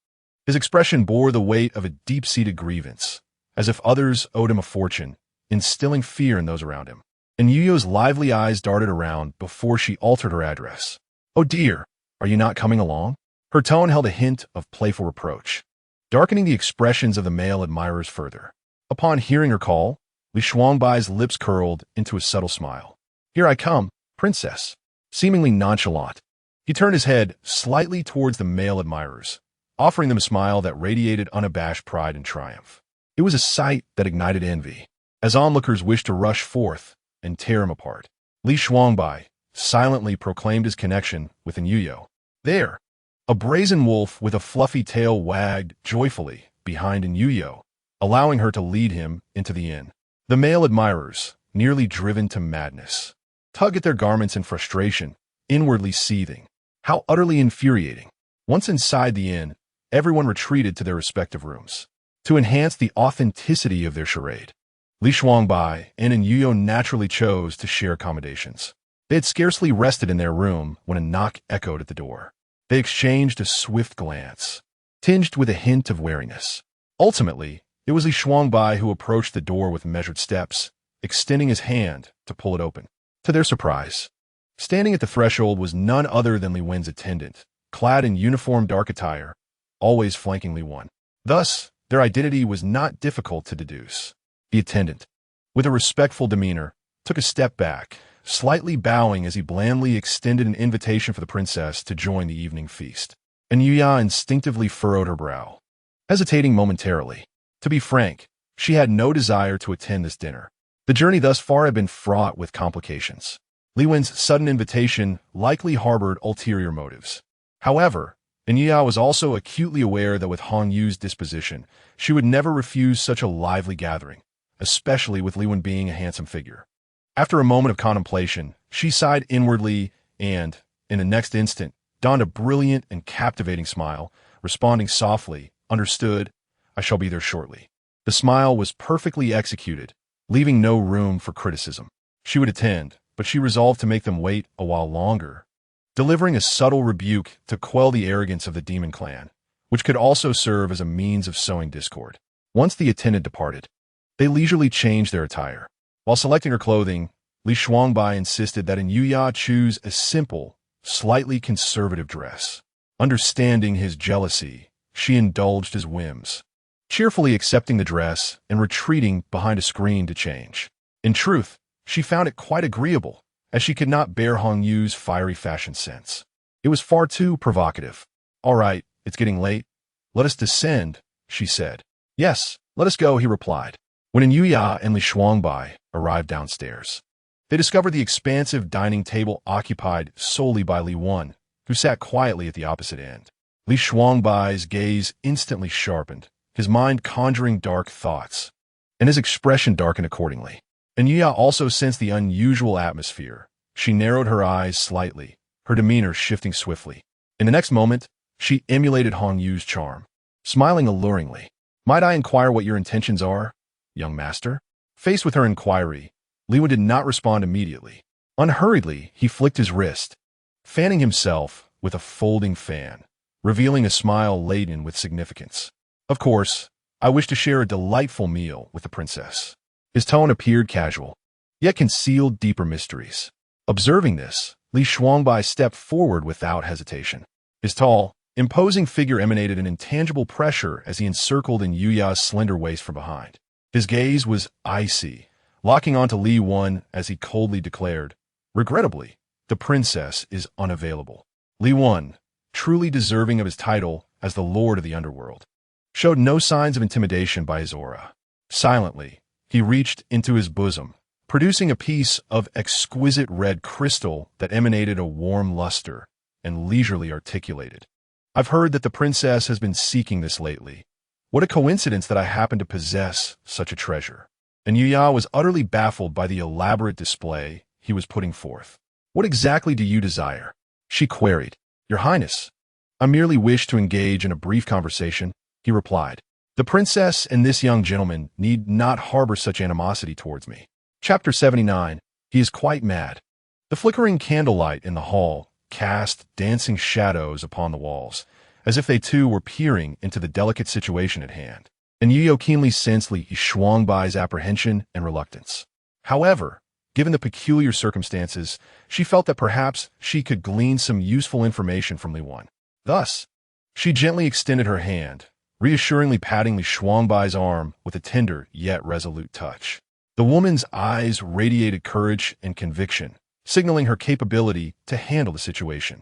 His expression bore the weight of a deep-seated grievance, as if others owed him a fortune, instilling fear in those around him. Anyu Yu's lively eyes darted around before she altered her address. "Oh dear, Are you not coming along? Her tone held a hint of playful reproach, darkening the expressions of the male admirers further. Upon hearing her call, Li Shuangbai's lips curled into a subtle smile. Here I come, princess. Seemingly nonchalant, he turned his head slightly towards the male admirers, offering them a smile that radiated unabashed pride and triumph. It was a sight that ignited envy, as onlookers wished to rush forth and tear him apart. Li Shuangbai silently proclaimed his connection with Anyu Yu. There, a brazen wolf with a fluffy tail wagged joyfully behind Anyu Yu, allowing her to lead him into the inn. The male admirers, nearly driven to madness, tug at their garments in frustration, inwardly seething. How utterly infuriating. Once inside the inn, everyone retreated to their respective rooms. To enhance the authenticity of their charade, Li Shuangbai and Anyu Yu naturally chose to share accommodations. They had scarcely rested in their room when a knock echoed at the door. They exchanged a swift glance, tinged with a hint of wariness. Ultimately, it was Li Shuangbai who approached the door with measured steps, extending his hand to pull it open. To their surprise, standing at the threshold was none other than Li Wen's attendant, clad in uniform dark attire, always flanking Li Wen. Thus, their identity was not difficult to deduce. The attendant, with a respectful demeanor, took a step back, slightly bowing as he blandly extended an invitation for the princess to join the evening feast. Anyu Yu instinctively furrowed her brow, hesitating momentarily. To be frank, she had no desire to attend this dinner. The journey thus far had been fraught with complications. Li Wen's sudden invitation likely harbored ulterior motives. However, Anyu Yu was also acutely aware that with Hong Yu's disposition, she would never refuse such a lively gathering, especially with Li Wen being a handsome figure. After a moment of contemplation, she sighed inwardly and, in the next instant, donned a brilliant and captivating smile, responding softly, "Understood, I shall be there shortly." The smile was perfectly executed, leaving no room for criticism. She would attend, but she resolved to make them wait a while longer, delivering a subtle rebuke to quell the arrogance of the demon clan, which could also serve as a means of sowing discord. Once the attendant departed, they leisurely changed their attire. While selecting her clothing, Li Shuangbai insisted that Anyu Yu choose a simple, slightly conservative dress. Understanding his jealousy, she indulged his whims, cheerfully accepting the dress and retreating behind a screen to change. In truth, she found it quite agreeable, as she could not bear Hong Yu's fiery fashion sense. It was far too provocative. "All right, it's getting late. Let us descend," she said. "Yes, let us go," he replied. When Anyu Yu and Li Shuangbai arrived downstairs, they discovered the expansive dining table occupied solely by Li Wen, who sat quietly at the opposite end. Li Shuangbai's gaze instantly sharpened, his mind conjuring dark thoughts, and his expression darkened accordingly. Anyu Yu also sensed the unusual atmosphere. She narrowed her eyes slightly, her demeanor shifting swiftly. In the next moment, she emulated Hong Yu's charm, smiling alluringly. "Might I inquire what your intentions are, young master?" Faced with her inquiry, Li Wen did not respond immediately. Unhurriedly, he flicked his wrist, fanning himself with a folding fan, revealing a smile laden with significance. "Of course, I wish to share a delightful meal with the princess." His tone appeared casual, yet concealed deeper mysteries. Observing this, Li Shuangbai stepped forward without hesitation. His tall, imposing figure emanated an intangible pressure as he encircled Anyu Yu's slender waist from behind. His gaze was icy, locking onto Li Wen as he coldly declared, "Regrettably, the princess is unavailable." Li Wen, truly deserving of his title as the Lord of the Underworld, showed no signs of intimidation by his aura. Silently, he reached into his bosom, producing a piece of exquisite red crystal that emanated a warm luster, and leisurely articulated, "I've heard that the princess has been seeking this lately. What a coincidence that I happen to possess such a treasure." Anyu Yu was utterly baffled by the elaborate display he was putting forth. "What exactly do you desire?" she queried. "Your Highness, I merely wish to engage in a brief conversation," he replied. "The princess and this young gentleman need not harbor such animosity towards me." Chapter 79. He is quite mad. The flickering candlelight in the hall cast dancing shadows upon the walls, as if they too were peering into the delicate situation at hand. And Anyu Yu keenly sensed Li Shuangbai's apprehension and reluctance. However, Given the peculiar circumstances, she felt that perhaps she could glean some useful information from Li Wan. Thus, she gently extended her hand, reassuringly patting Li Shuangbai's arm with a tender yet resolute touch. The woman's eyes radiated courage and conviction, signaling her capability to handle the situation.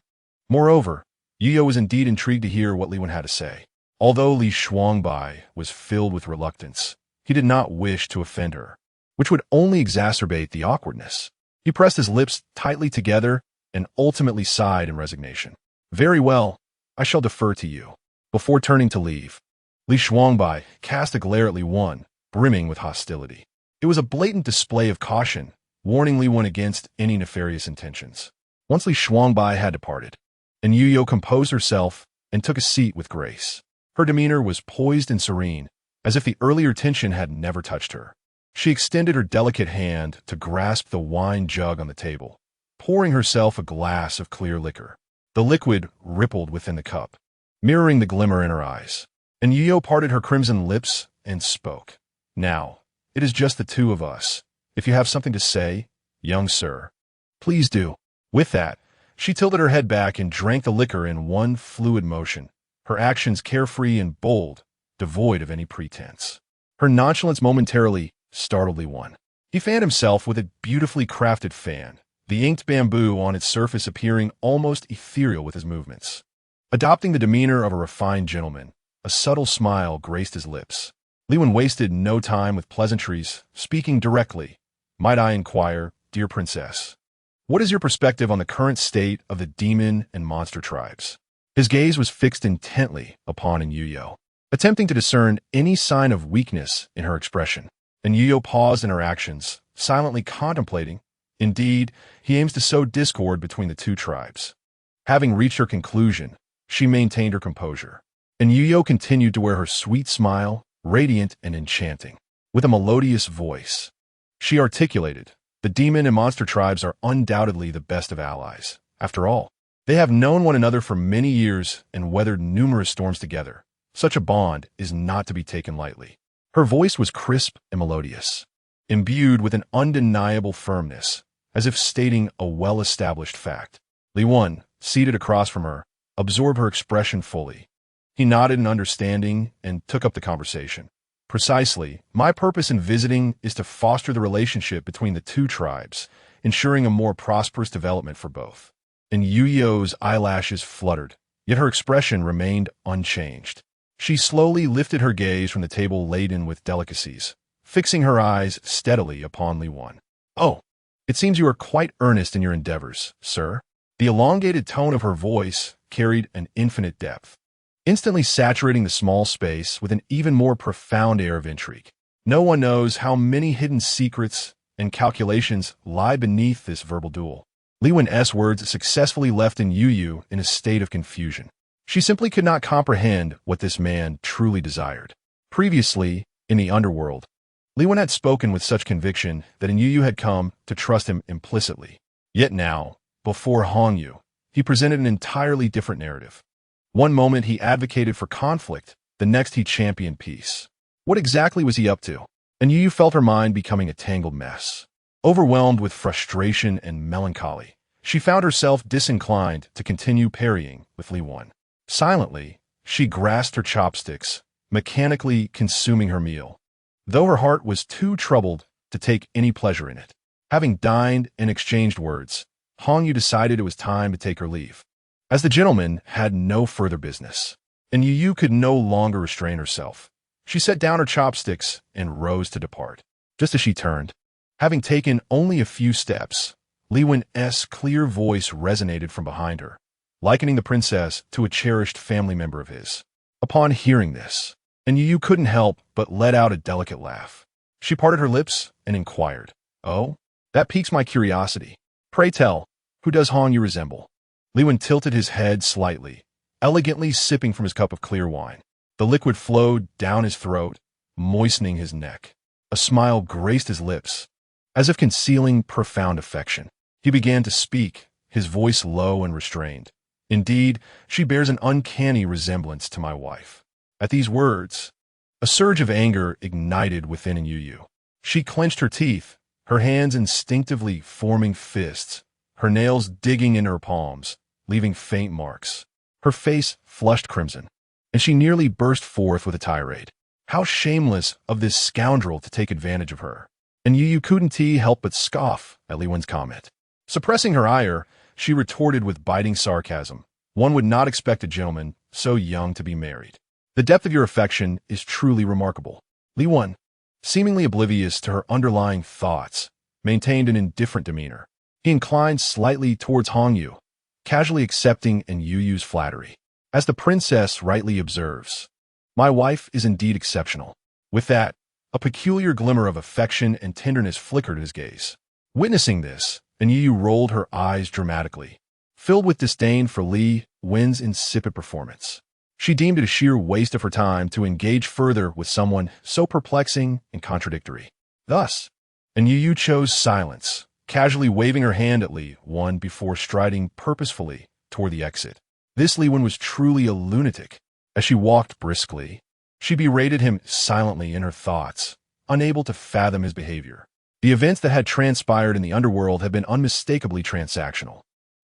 Moreover, Yu was indeed intrigued to hear what Li Wan had to say. Although Li Shuangbai was filled with reluctance, he did not wish to offend her, which would only exacerbate the awkwardness. He pressed his lips tightly together and ultimately sighed in resignation. Very well, I shall defer to you. Before turning to leave, Li Shuangbai cast a glare at Li Wan, brimming with hostility. It was a blatant display of caution, warning Li Wan against any nefarious intentions. Once Li Shuangbai had departed, Anyu Yu composed herself and took a seat with grace. Her demeanor was poised and serene, as if the earlier tension had never touched her. She extended her delicate hand to grasp the wine jug on the table, pouring herself a glass of clear liquor. The liquid rippled within the cup, mirroring the glimmer in her eyes. Anyu Yu parted her crimson lips and spoke. Now, it is just the two of us. If you have something to say, young sir, please do. With that, she tilted her head back and drank the liquor in one fluid motion, her actions carefree and bold, devoid of any pretense. Her nonchalance momentarily startled Li Wan. He fanned himself with a beautifully crafted fan, the inked bamboo on its surface appearing almost ethereal with his movements. Adopting the demeanor of a refined gentleman, a subtle smile graced his lips. Li Wan wasted no time with pleasantries, speaking directly. Might I inquire, dear princess, what is your perspective on the current state of the demon and monster tribes? His gaze was fixed intently upon Anyu Yu, attempting to discern any sign of weakness in her expression. Anyu Yu paused in her actions, silently contemplating. Indeed, he aims to sow discord between the two tribes. Having reached her conclusion, she maintained her composure. Anyu Yu continued to wear her sweet smile, radiant and enchanting. With a melodious voice, she articulated, the demon and monster tribes are undoubtedly the best of allies. After all, they have known one another for many years and weathered numerous storms together. Such a bond is not to be taken lightly. Her voice was crisp and melodious, imbued with an undeniable firmness, as if stating a well-established fact. Li Wan, seated across from her, absorbed her expression fully. He nodded in understanding and took up the conversation. Precisely, my purpose in visiting is to foster the relationship between the two tribes, ensuring a more prosperous development for both. Anyu Yu's eyelashes fluttered, yet her expression remained unchanged. She slowly lifted her gaze from the table laden with delicacies, fixing her eyes steadily upon Li Wan. Oh, it seems you are quite earnest in your endeavors, sir. The elongated tone of her voice carried an infinite depth, instantly saturating the small space with an even more profound air of intrigue. No one knows how many hidden secrets and calculations lie beneath this verbal duel. Li Wan's words successfully left Anyu Yu in a state of confusion. She simply could not comprehend what this man truly desired. Previously, in the underworld, Li Wan had spoken with such conviction that Anyu Yu had come to trust him implicitly. Yet now, before Hongyu, he presented an entirely different narrative. One moment he advocated for conflict, the next he championed peace. What exactly was he up to? Anyu Yu felt her mind becoming a tangled mess. Overwhelmed with frustration and melancholy, she found herself disinclined to continue parrying with Li Wan. Silently, she grasped her chopsticks, mechanically consuming her meal, though her heart was too troubled to take any pleasure in it. Having dined and exchanged words, Hongyu decided it was time to take her leave. As the gentleman had no further business, and Yu could no longer restrain herself, she set down her chopsticks and rose to depart. Just as she turned, having taken only a few steps, Li Wan's clear voice resonated from behind her, likening the princess to a cherished family member of his. Upon hearing this, Anyu couldn't help but let out a delicate laugh. She parted her lips and inquired, "Oh, that piques my curiosity. Pray tell, who does Hongyu resemble?" Li Wan tilted his head slightly, elegantly sipping from his cup of clear wine. The liquid flowed down his throat, moistening his neck. A smile graced his lips, as if concealing profound affection. He began to speak, his voice low and restrained. "Indeed, she bears an uncanny resemblance to my wife." At these words, a surge of anger ignited within Anyu Yu. She clenched her teeth, her hands instinctively forming fists, her nails digging into her palms, leaving faint marks. Her face flushed crimson, and she nearly burst forth with a tirade. How shameless of this scoundrel to take advantage of her. And Yu couldn't help but scoff at Li Wen's comment. Suppressing her ire, she retorted with biting sarcasm. One would not expect a gentleman so young to be married. The depth of your affection is truly remarkable. Li Wen, seemingly oblivious to her underlying thoughts, maintained an indifferent demeanor. He inclined slightly towards Anyu, casually accepting Yu's flattery. As the princess rightly observes, my wife is indeed exceptional. With that, a peculiar glimmer of affection and tenderness flickered his gaze. Witnessing this, Anyu rolled her eyes dramatically, filled with disdain for Li Wen's insipid performance. She deemed it a sheer waste of her time to engage further with someone so perplexing and contradictory. Thus, Anyu chose silence, casually waving her hand at Li Wen before striding purposefully toward the exit. This Li Wen was truly a lunatic. As she walked briskly, she berated him silently in her thoughts, unable to fathom his behavior. The events that had transpired in the underworld had been unmistakably transactional.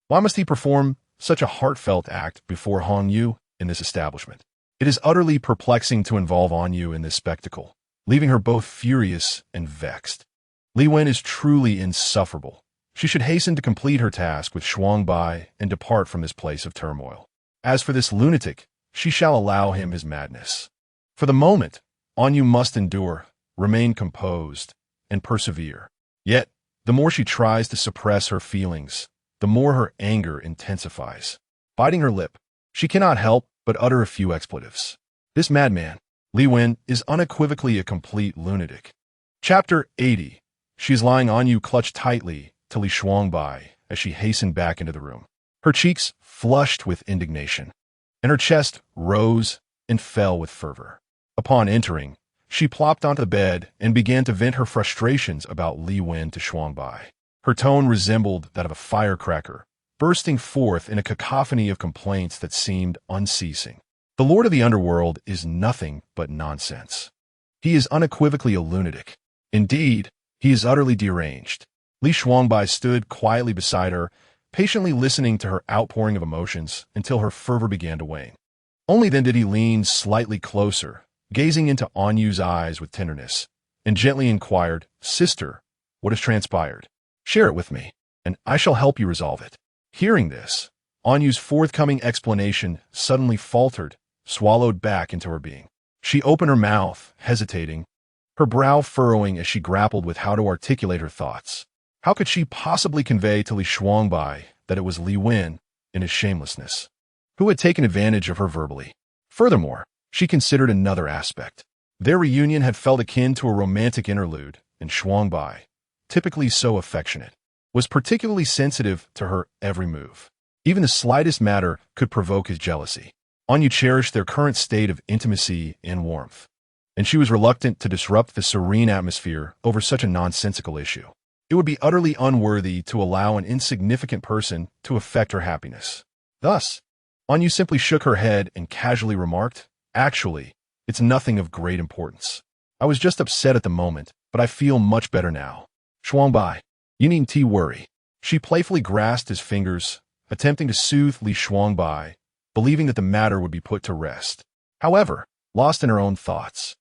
Why must he perform such a heartfelt act before Anyu in this establishment? It is utterly perplexing to involve Anyu in this spectacle, leaving her both furious and vexed. Li Wen is truly insufferable. She should hasten to complete her task with Shuangbai and depart from this place of turmoil. As for this lunatic, she shall allow him his madness. For the moment, Anyu must endure, remain composed, and persevere. Yet, the more she tries to suppress her feelings, the more her anger intensifies. Biting her lip, she cannot help but utter a few expletives. This madman, Li Wen, is unequivocally a complete lunatic. Chapter 80. She is lying Anyu clutched tightly to Li Shuangbai as she hastened back into the room. Her cheeks flushed with indignation, and her chest rose and fell with fervor. Upon entering, she plopped onto the bed and began to vent her frustrations about Li Wen to Shuangbai. Her tone resembled that of a firecracker, bursting forth in a cacophony of complaints that seemed unceasing. The Lord of the Underworld is nothing but nonsense. He is unequivocally a lunatic. Indeed, he is utterly deranged. Li Shuangbai stood quietly beside her, patiently listening to her outpouring of emotions until her fervor began to wane. Only then did he lean slightly closer, gazing into Anyu's eyes with tenderness, and gently inquired, "Sister, what has transpired? Share it with me, and I shall help you resolve it." Hearing this, Anyu's forthcoming explanation suddenly faltered, swallowed back into her being. She opened her mouth, hesitating, her brow furrowing as she grappled with how to articulate her thoughts. How could she possibly convey to Li Shuangbai that it was Li Wen, in his shamelessness, who had taken advantage of her verbally? Furthermore, she considered another aspect. Their reunion had felt akin to a romantic interlude, and Shuangbai, typically so affectionate, was particularly sensitive to her every move. Even the slightest matter could provoke his jealousy. Anyu cherished their current state of intimacy and warmth, and she was reluctant to disrupt the serene atmosphere over such a nonsensical issue. It would be utterly unworthy to allow an insignificant person to affect her happiness. Thus, Anyu simply shook her head and casually remarked, "Actually, it's nothing of great importance. I was just upset at the moment, but I feel much better now. Shuangbai, you needn't worry." She playfully grasped his fingers, attempting to soothe Li Shuangbai, believing that the matter would be put to rest. However, lost in her own thoughts,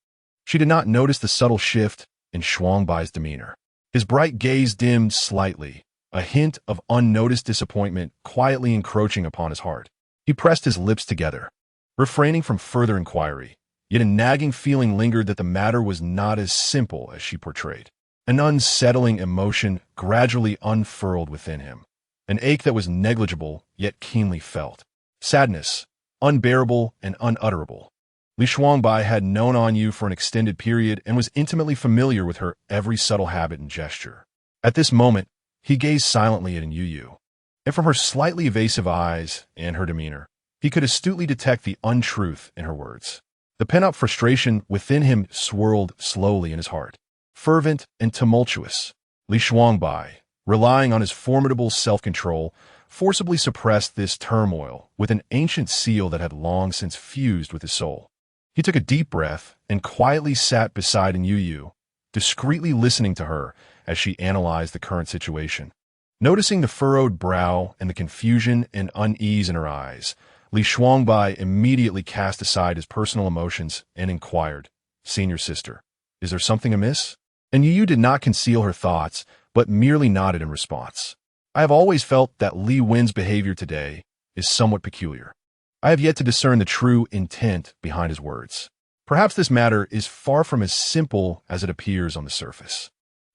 she did not notice the subtle shift in Shuangbai's demeanor. His bright gaze dimmed slightly, a hint of unnoticed disappointment quietly encroaching upon his heart. He pressed his lips together, refraining from further inquiry, yet a nagging feeling lingered that the matter was not as simple as she portrayed. An unsettling emotion gradually unfurled within him, an ache that was negligible yet keenly felt. Sadness, unbearable and unutterable. Li Shuangbai had known Anyu for an extended period and was intimately familiar with her every subtle habit and gesture. At this moment, he gazed silently at Anyu Yu, and from her slightly evasive eyes and her demeanor, he could astutely detect the untruth in her words. The pent-up frustration within him swirled slowly in his heart, fervent and tumultuous. Li Shuangbai, relying on his formidable self-control, forcibly suppressed this turmoil with an ancient seal that had long since fused with his soul. He took a deep breath and quietly sat beside Anyu Yu, discreetly listening to her as she analyzed the current situation. Noticing the furrowed brow and the confusion and unease in her eyes, Li Shuangbai immediately cast aside his personal emotions and inquired, "Senior sister, is there something amiss?" And Yu did not conceal her thoughts, but merely nodded in response. "I have always felt that Li Wen's behavior today is somewhat peculiar. I have yet to discern the true intent behind his words. Perhaps this matter is far from as simple as it appears on the surface.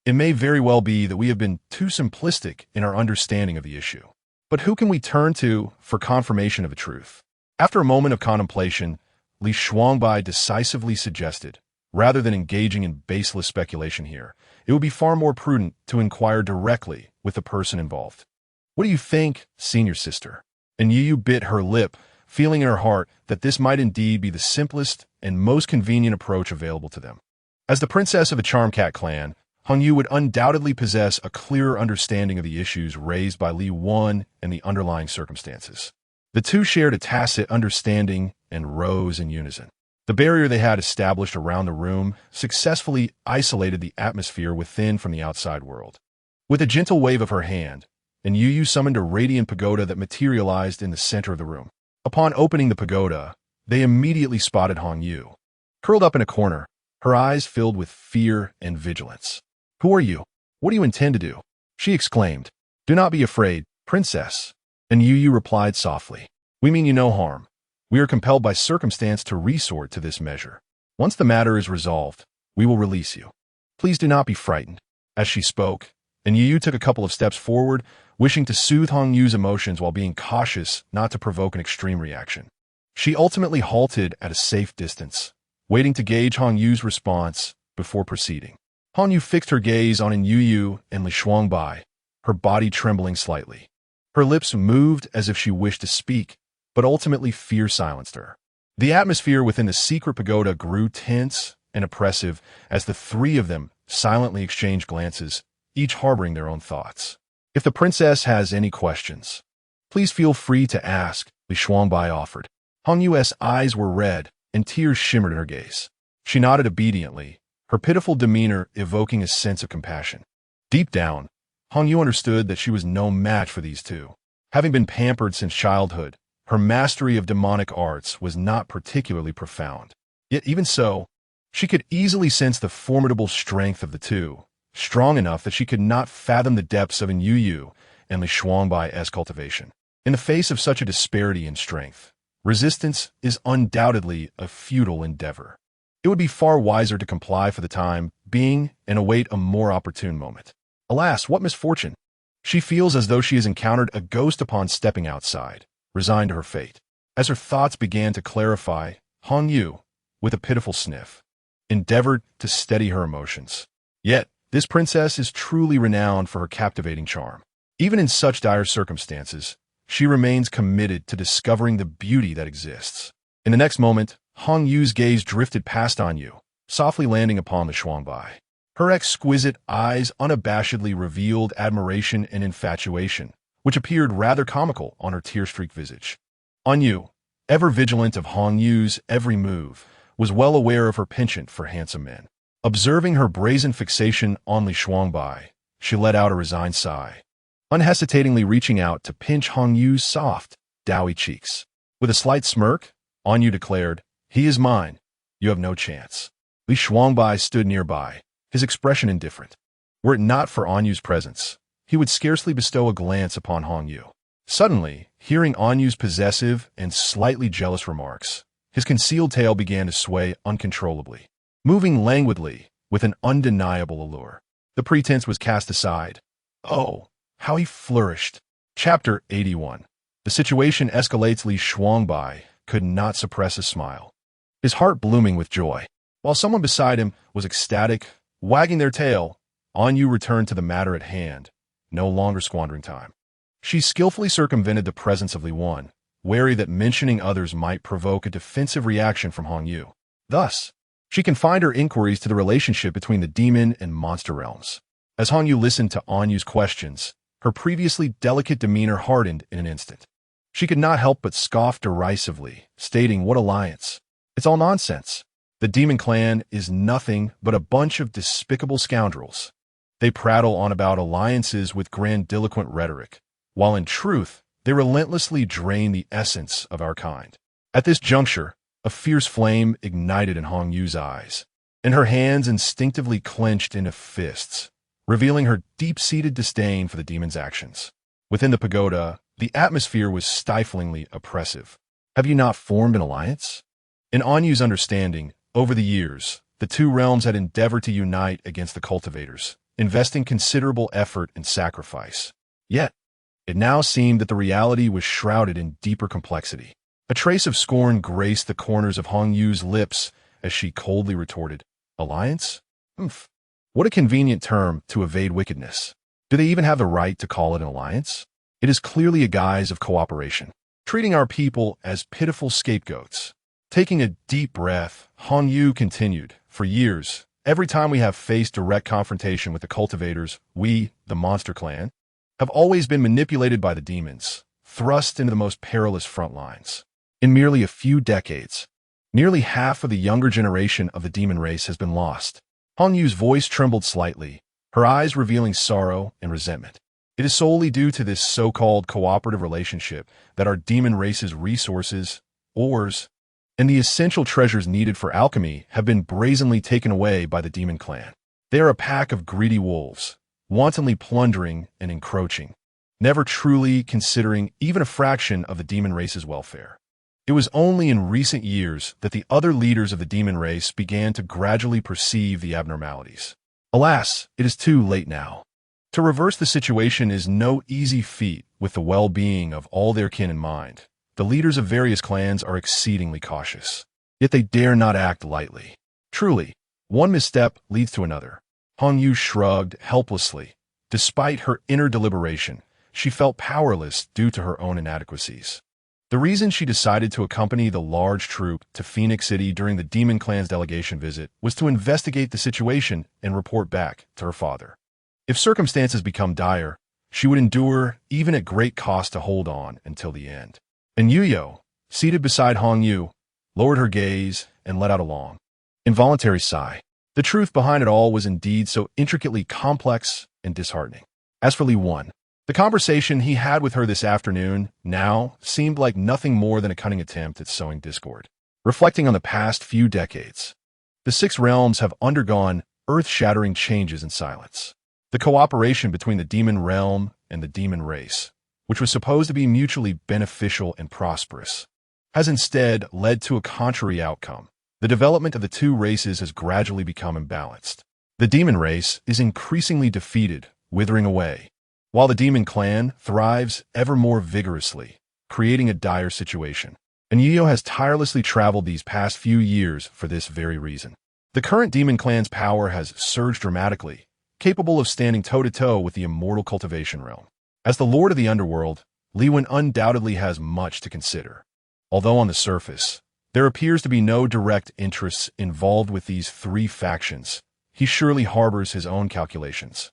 It may very well be that we have been too simplistic in our understanding of the issue. But who can we turn to for confirmation of the truth?" After a moment of contemplation, Li Shuangbai decisively suggested, rather than engaging in baseless speculation here, it would be far more prudent to inquire directly with the person involved. "What do you think, senior sister?" And Yu bit her lip, feeling in her heart that this might indeed be the simplest and most convenient approach available to them. As the princess of the Charm Cat clan, Yu would undoubtedly possess a clearer understanding of the issues raised by Li Wen and the underlying circumstances. The two shared a tacit understanding and rose in unison. The barrier they had established around the room successfully isolated the atmosphere within from the outside world. With a gentle wave of her hand, Yu summoned a radiant pagoda that materialized in the center of the room. Upon opening the pagoda, they immediately spotted Yu, curled up in a corner, her eyes filled with fear and vigilance. "Who are you? What do you intend to do?" she exclaimed. "Do not be afraid, princess." And Yu replied softly, "We mean you no harm. We are compelled by circumstance to resort to this measure. Once the matter is resolved, we will release you. Please do not be frightened." As she spoke, Yu took a couple of steps forward, wishing to soothe Yu's emotions while being cautious not to provoke an extreme reaction. She ultimately halted at a safe distance, waiting to gauge Yu's response before proceeding. Yu fixed her gaze on Yu and Li Shuangbai, her body trembling slightly. Her lips moved as if she wished to speak, but ultimately fear silenced her. The atmosphere within the secret pagoda grew tense and oppressive as the three of them silently exchanged glances, each harboring their own thoughts. "If the princess has any questions, please feel free to ask," Li Shuangbai offered. Yu's eyes were red and tears shimmered in her gaze. She nodded obediently, her pitiful demeanor evoking a sense of compassion. Deep down, Yu understood that she was no match for these two. Having been pampered since childhood, her mastery of demonic arts was not particularly profound. Yet even so, she could easily sense the formidable strength of the two, strong enough that she could not fathom the depths of Anyu Yu and Li Shuangbai's cultivation. In the face of such a disparity in strength, resistance is undoubtedly a futile endeavor. It would be far wiser to comply for the time being and await a more opportune moment. Alas, what misfortune! She feels as though she has encountered a ghost upon stepping outside, resigned to her fate. As her thoughts began to clarify, Yu, with a pitiful sniff, endeavored to steady her emotions. Yet, this princess is truly renowned for her captivating charm. Even in such dire circumstances, she remains committed to discovering the beauty that exists. In the next moment, Yu's gaze drifted past Anyu, softly landing upon the Shuangbai. Her exquisite eyes unabashedly revealed admiration and infatuation, which appeared rather comical on her tear-streaked visage. Anyu, ever vigilant of Yu's every move, was well aware of her penchant for handsome men. Observing her brazen fixation on Li Shuangbai, she let out a resigned sigh, unhesitatingly reaching out to pinch Yu's soft, doughy cheeks. With a slight smirk, Anyu declared, "He is mine. You have no chance." Li Shuangbai stood nearby, his expression indifferent. Were it not for Anyu's presence, he would scarcely bestow a glance upon Yu. Suddenly, hearing Anyu's possessive and slightly jealous remarks, his concealed tail began to sway uncontrollably, moving languidly with an undeniable allure. The pretense was cast aside. Oh, how he flourished! Chapter 81. The situation escalates. Li Shuangbai could not suppress a smile, his heart blooming with joy. While someone beside him was ecstatic, wagging their tail, Anyu returned to the matter at hand, no longer squandering time. She skillfully circumvented the presence of Li Wen, wary that mentioning others might provoke a defensive reaction from Yu. Thus, she confined her inquiries to the relationship between the demon and monster realms. As Yu listened to Anyu's questions, her previously delicate demeanor hardened in an instant. She could not help but scoff derisively, stating, "What alliance? It's all nonsense. The demon clan is nothing but a bunch of despicable scoundrels. They prattle on about alliances with grandiloquent rhetoric, while in truth, they relentlessly drain the essence of our kind. At this juncture, a fierce flame ignited in Hong Yu's eyes, and her hands instinctively clenched into fists, revealing her deep-seated disdain for the demon's actions. Within the pagoda, the atmosphere was stiflingly oppressive. Have you not formed an alliance? In Anyu's understanding, over the years, the two realms had endeavored to unite against the cultivators, investing considerable effort and sacrifice. Yet, it now seemed that the reality was shrouded in deeper complexity. A trace of scorn graced the corners of Hong Yu's lips as she coldly retorted, "Alliance? Oomph. What a convenient term to evade wickedness. Do they even have the right to call it an alliance? It is clearly a guise of cooperation, treating our people as pitiful scapegoats." Taking a deep breath, Hong Yu continued, "For years, every time we have faced direct confrontation with the cultivators, we, the Monster Clan, have always been manipulated by the demons, thrust into the most perilous front lines. In merely a few decades, nearly half of the younger generation of the demon race has been lost." Hong Yu's voice trembled slightly, her eyes revealing sorrow and resentment. "It is solely due to this so-called cooperative relationship that our demon race's resources, ores, and the essential treasures needed for alchemy have been brazenly taken away by the demon clan. They are a pack of greedy wolves, wantonly plundering and encroaching, never truly considering even a fraction of the demon race's welfare. It was only in recent years that the other leaders of the demon race began to gradually perceive the abnormalities. Alas, it is too late now. To reverse the situation is no easy feat with the well-being of all their kin in mind. The leaders of various clans are exceedingly cautious, yet they dare not act lightly. Truly, one misstep leads to another." Hong Yu shrugged helplessly. Despite her inner deliberation, she felt powerless due to her own inadequacies. The reason she decided to accompany the large troop to Phoenix City during the Demon Clan's delegation visit was to investigate the situation and report back to her father. If circumstances become dire, she would endure, even at great cost, to hold on until the end. Anyu Yu, seated beside Hong Yu, lowered her gaze and let out a long, involuntary sigh. The truth behind it all was indeed so intricately complex and disheartening. As for Li Wen, the conversation he had with her this afternoon now seemed like nothing more than a cunning attempt at sowing discord. Reflecting on the past few decades, the six realms have undergone earth-shattering changes in silence. The cooperation between the demon realm and the demon race, which was supposed to be mutually beneficial and prosperous, has instead led to a contrary outcome. The development of the two races has gradually become imbalanced. The demon race is increasingly defeated, withering away, while the demon clan thrives ever more vigorously, creating a dire situation. And Yu has tirelessly traveled these past few years for this very reason. The current demon clan's power has surged dramatically, capable of standing toe-to-toe with the immortal cultivation realm. As the lord of the underworld, Li Wen undoubtedly has much to consider. Although on the surface, there appears to be no direct interests involved with these three factions, he surely harbors his own calculations.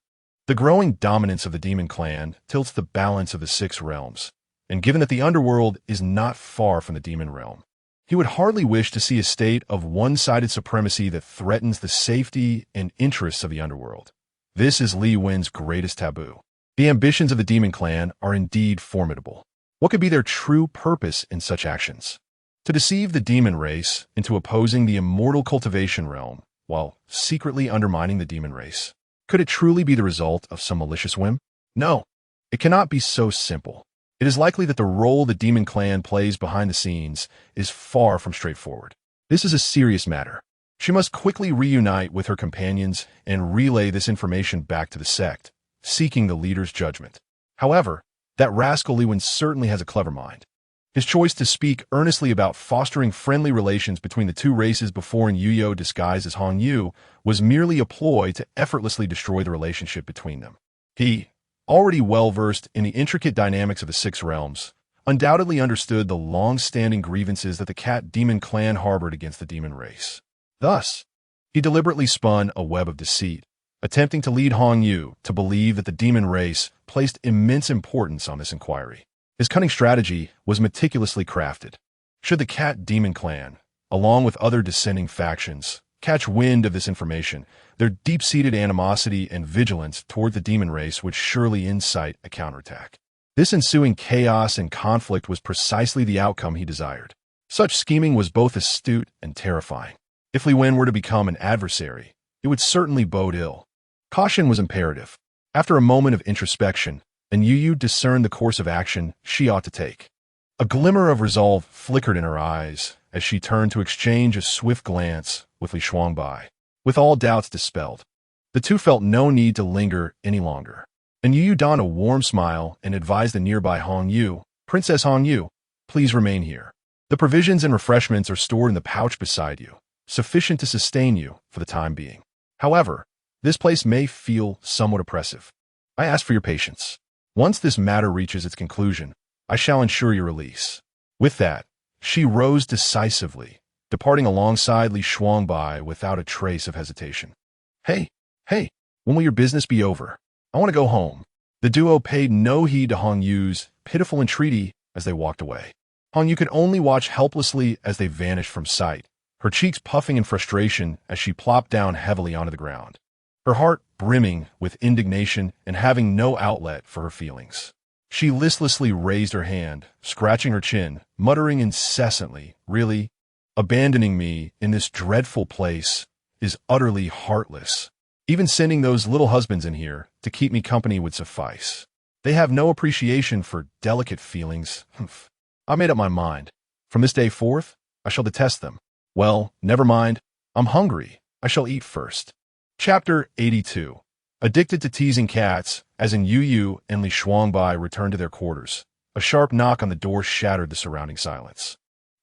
The growing dominance of the demon clan tilts the balance of the six realms, and given that the underworld is not far from the demon realm, he would hardly wish to see a state of one-sided supremacy that threatens the safety and interests of the underworld. This is Li Wen's greatest taboo. The ambitions of the demon clan are indeed formidable. What could be their true purpose in such actions? To deceive the demon race into opposing the immortal cultivation realm while secretly undermining the demon race. Could it truly be the result of some malicious whim? No, it cannot be so simple. It is likely that the role the demon clan plays behind the scenes is far from straightforward. This is a serious matter. She must quickly reunite with her companions and relay this information back to the sect, seeking the leader's judgment. However, that rascal Li Wen certainly has a clever mind. His choice to speak earnestly about fostering friendly relations between the two races before Anyu Yu disguised as Hong Yu was merely a ploy to effortlessly destroy the relationship between them. He, already well-versed in the intricate dynamics of the six realms, undoubtedly understood the long-standing grievances that the cat demon clan harbored against the demon race. Thus, he deliberately spun a web of deceit, attempting to lead Hong Yu to believe that the demon race placed immense importance on this inquiry. His cunning strategy was meticulously crafted. Should the cat demon clan, along with other dissenting factions, catch wind of this information, their deep-seated animosity and vigilance toward the demon race would surely incite a counterattack. This ensuing chaos and conflict was precisely the outcome he desired. Such scheming was both astute and terrifying. If Li Wen were to become an adversary, it would certainly bode ill. Caution was imperative. After a moment of introspection, Anyu Yu discerned the course of action she ought to take. A glimmer of resolve flickered in her eyes as she turned to exchange a swift glance with Li Shuangbai. With all doubts dispelled, the two felt no need to linger any longer. Anyu Yu donned a warm smile and advised the nearby Hong Yu, "Princess Hong Yu, please remain here. The provisions and refreshments are stored in the pouch beside you, sufficient to sustain you for the time being. However, this place may feel somewhat oppressive. I ask for your patience. Once this matter reaches its conclusion, I shall ensure your release." With that, she rose decisively, departing alongside Li Shuangbai without a trace of hesitation. Hey, when will your business be over? I want to go home." The duo paid no heed to Hong Yu's pitiful entreaty as they walked away. Hong Yu could only watch helplessly as they vanished from sight, her cheeks puffing in frustration as she plopped down heavily onto the ground, her heart brimming with indignation and having no outlet for her feelings. She listlessly raised her hand, scratching her chin, muttering incessantly, "Really? Abandoning me in this dreadful place is utterly heartless. Even sending those little husbands in here to keep me company would suffice. They have no appreciation for delicate feelings. Humph. I made up my mind. From this day forth, I shall detest them. Well, never mind. I'm hungry. I shall eat first." Chapter 82. Addicted to teasing cats, as Anyu Yu and Li Shuangbai returned to their quarters, a sharp knock on the door shattered the surrounding silence.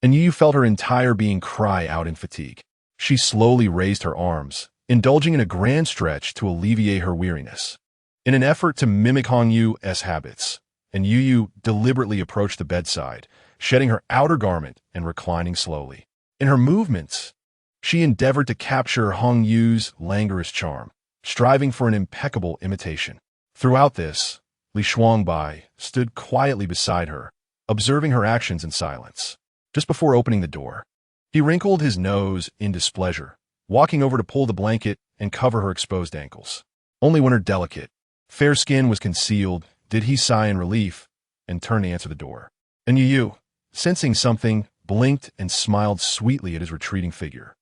Anyu Yu felt her entire being cry out in fatigue. She slowly raised her arms, indulging in a grand stretch to alleviate her weariness. In an effort to mimic Hong Yu's habits, Anyu Yu deliberately approached the bedside, shedding her outer garment and reclining slowly. In her movements, she endeavored to capture Hong Yu's languorous charm, striving for an impeccable imitation. Throughout this, Li Shuangbai stood quietly beside her, observing her actions in silence. Just before opening the door, he wrinkled his nose in displeasure, walking over to pull the blanket and cover her exposed ankles. Only when her delicate, fair skin was concealed did he sigh in relief and turn to answer the door. Anyu Yu, sensing something, blinked and smiled sweetly at his retreating figure.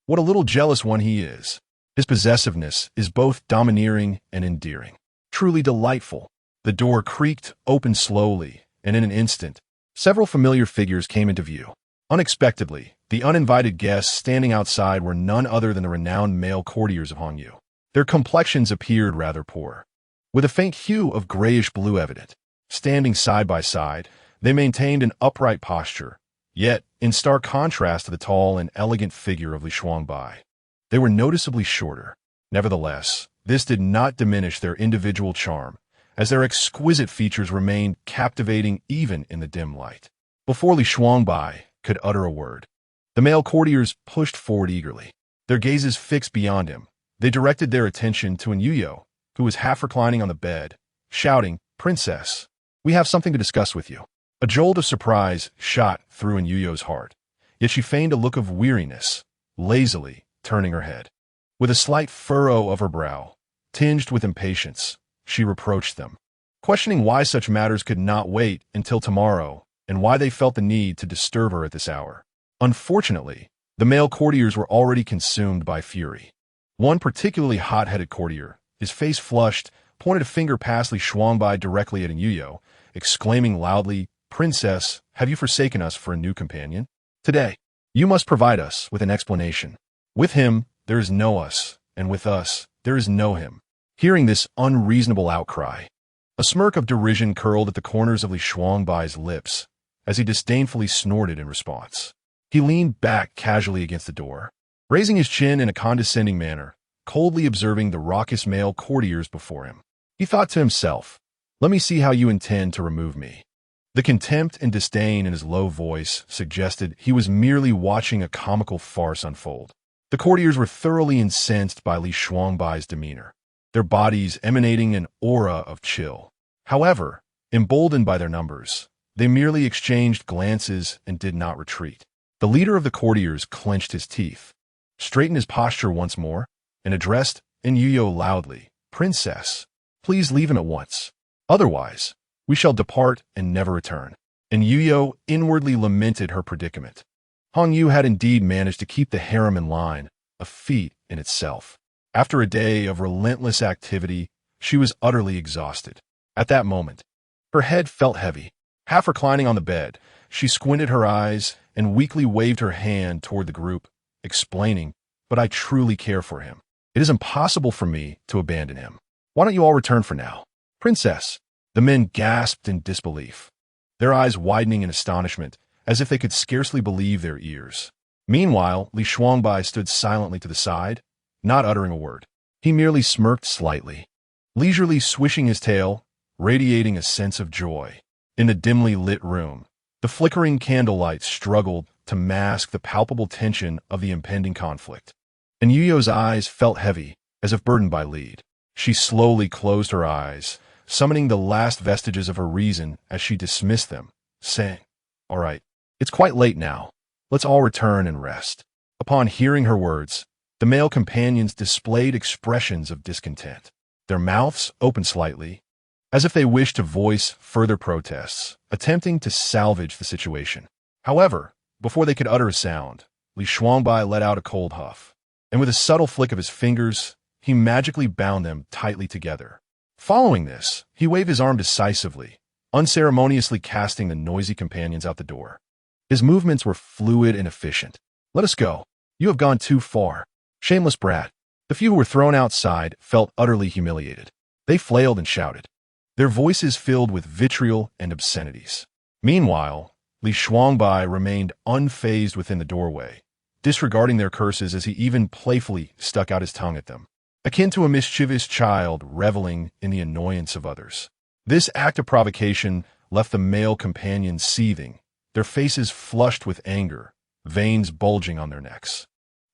What a little jealous one he is. His possessiveness is both domineering and endearing. Truly delightful. The door creaked open slowly, and in an instant, several familiar figures came into view. Unexpectedly, the uninvited guests standing outside were none other than the renowned male courtiers of Hong Yu. Their complexions appeared rather poor, with a faint hue of grayish-blue evident. Standing side by side, they maintained an upright posture, yet in stark contrast to the tall and elegant figure of Li Shuangbai. They were noticeably shorter. Nevertheless, this did not diminish their individual charm, as their exquisite features remained captivating even in the dim light. Before Li Shuangbai could utter a word, the male courtiers pushed forward eagerly. Their gazes fixed beyond him, they directed their attention to Anyu Yu, who was half reclining on the bed, shouting, "Princess, we have something to discuss with you." A jolt of surprise shot through Anyu Yu's heart, yet she feigned a look of weariness, lazily turning her head. With a slight furrow of her brow, tinged with impatience, she reproached them, questioning why such matters could not wait until tomorrow and why they felt the need to disturb her at this hour. Unfortunately, the male courtiers were already consumed by fury. One particularly hot-headed courtier, his face flushed, pointed a finger past Li Shuangbai directly at Anyu Yu, exclaiming loudly, "Princess, have you forsaken us for a new companion? Today, you must provide us with an explanation. With him, there is no us, and with us, there is no him." Hearing this unreasonable outcry, a smirk of derision curled at the corners of Li Shuangbai's lips as he disdainfully snorted in response. He leaned back casually against the door, raising his chin in a condescending manner, coldly observing the raucous male courtiers before him. He thought to himself, "Let me see how you intend to remove me." The contempt and disdain in his low voice suggested he was merely watching a comical farce unfold. The courtiers were thoroughly incensed by Li Shuangbai's demeanor, their bodies emanating an aura of chill. However, emboldened by their numbers, they merely exchanged glances and did not retreat. The leader of the courtiers clenched his teeth, straightened his posture once more, and addressed Anyu Yu loudly, "Princess, please leave him at once. Otherwise, we shall depart and never return." Anyu Yu inwardly lamented her predicament. Anyu had indeed managed to keep the harem in line, a feat in itself. After a day of relentless activity, she was utterly exhausted. At that moment, her head felt heavy. Half reclining on the bed, she squinted her eyes and weakly waved her hand toward the group, explaining, "But I truly care for him. It is impossible for me to abandon him. Why don't you all return for now?" "Princess!" The men gasped in disbelief, their eyes widening in astonishment, as if they could scarcely believe their ears. Meanwhile, Li Shuangbai stood silently to the side, not uttering a word. He merely smirked slightly, leisurely swishing his tail, radiating a sense of joy. In the dimly lit room, the flickering candlelight struggled to mask the palpable tension of the impending conflict. And Anyu Yu's eyes felt heavy, as if burdened by lead. She slowly closed her eyes, summoning the last vestiges of her reason as she dismissed them, saying, "All right, it's quite late now. Let's all return and rest." Upon hearing her words, the male companions displayed expressions of discontent. Their mouths opened slightly, as if they wished to voice further protests, attempting to salvage the situation. However, before they could utter a sound, Li Shuangbai let out a cold huff, and with a subtle flick of his fingers, he magically bound them tightly together. Following this, he waved his arm decisively, unceremoniously casting the noisy companions out the door. His movements were fluid and efficient. "Let us go. You have gone too far. Shameless brat." The few who were thrown outside felt utterly humiliated. They flailed and shouted, their voices filled with vitriol and obscenities. Meanwhile, Li Shuangbai remained unfazed within the doorway, disregarding their curses as he even playfully stuck out his tongue at them, akin to a mischievous child reveling in the annoyance of others. This act of provocation left the male companions seething, their faces flushed with anger, veins bulging on their necks.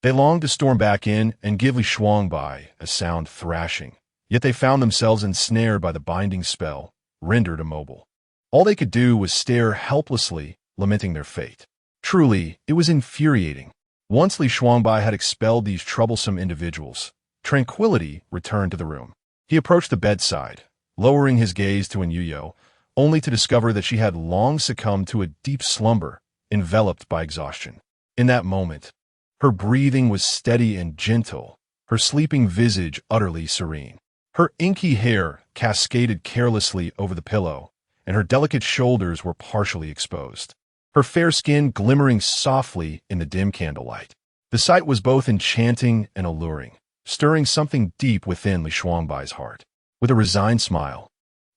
They longed to storm back in and give Li Shuangbai a sound thrashing, yet they found themselves ensnared by the binding spell, rendered immobile. All they could do was stare helplessly, lamenting their fate. Truly, it was infuriating. Once Li Shuangbai had expelled these troublesome individuals, tranquility returned to the room. He approached the bedside, lowering his gaze to Anyu Yu, only to discover that she had long succumbed to a deep slumber, enveloped by exhaustion. In that moment, her breathing was steady and gentle, her sleeping visage utterly serene. Her inky hair cascaded carelessly over the pillow, and her delicate shoulders were partially exposed, her fair skin glimmering softly in the dim candlelight. The sight was both enchanting and alluring, stirring something deep within Li Shuangbai's heart. With a resigned smile,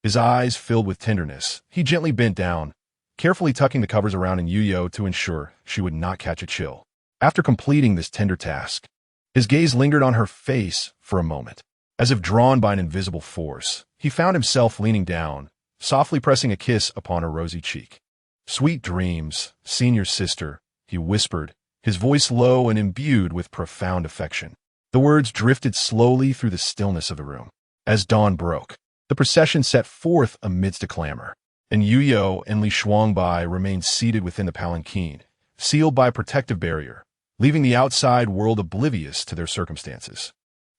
his eyes filled with tenderness, he gently bent down, carefully tucking the covers around Anyu Yu to ensure she would not catch a chill. After completing this tender task, his gaze lingered on her face for a moment. As if drawn by an invisible force, he found himself leaning down, softly pressing a kiss upon her rosy cheek. "Sweet dreams, senior sister," he whispered, his voice low and imbued with profound affection. The words drifted slowly through the stillness of the room. As dawn broke, the procession set forth amidst a clamor, and Anyu Yu and Li Shuangbai remained seated within the palanquin, sealed by a protective barrier, leaving the outside world oblivious to their circumstances.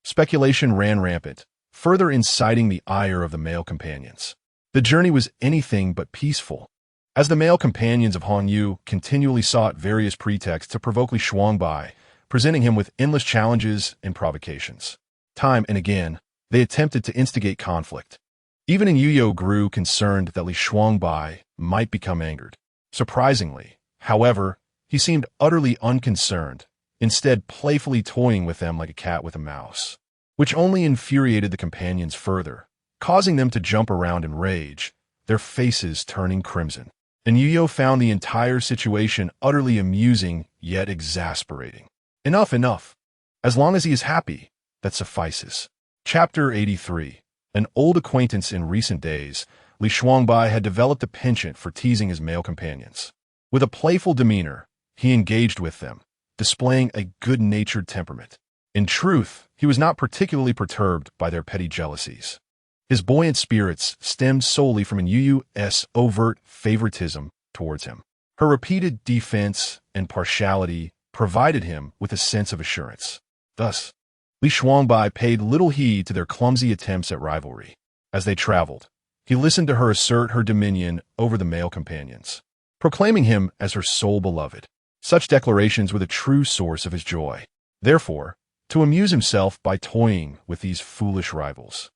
Speculation ran rampant, further inciting the ire of the male companions. The journey was anything but peaceful, as the male companions of Anyu continually sought various pretexts to provoke Li Shuangbai, presenting him with endless challenges and provocations. Time and again, they attempted to instigate conflict. Even Anyu Yu grew concerned that Li Shuangbai might become angered. Surprisingly, however, he seemed utterly unconcerned, instead playfully toying with them like a cat with a mouse, which only infuriated the companions further, causing them to jump around in rage, their faces turning crimson. Anyu Yu found the entire situation utterly amusing yet exasperating. Enough. As long as he is happy, that suffices. Chapter 83. An old acquaintance in recent days, Li Shuangbai had developed a penchant for teasing his male companions. With a playful demeanor, he engaged with them, displaying a good-natured temperament. In truth, he was not particularly perturbed by their petty jealousies. His buoyant spirits stemmed solely from Anyu Yu's overt favoritism towards him. Her repeated defense and partiality provided him with a sense of assurance. Thus, Li Shuangbai paid little heed to their clumsy attempts at rivalry. As they traveled, he listened to her assert her dominion over the male companions, proclaiming him as her sole beloved. Such declarations were the true source of his joy. Therefore, to amuse himself by toying with these foolish rivals,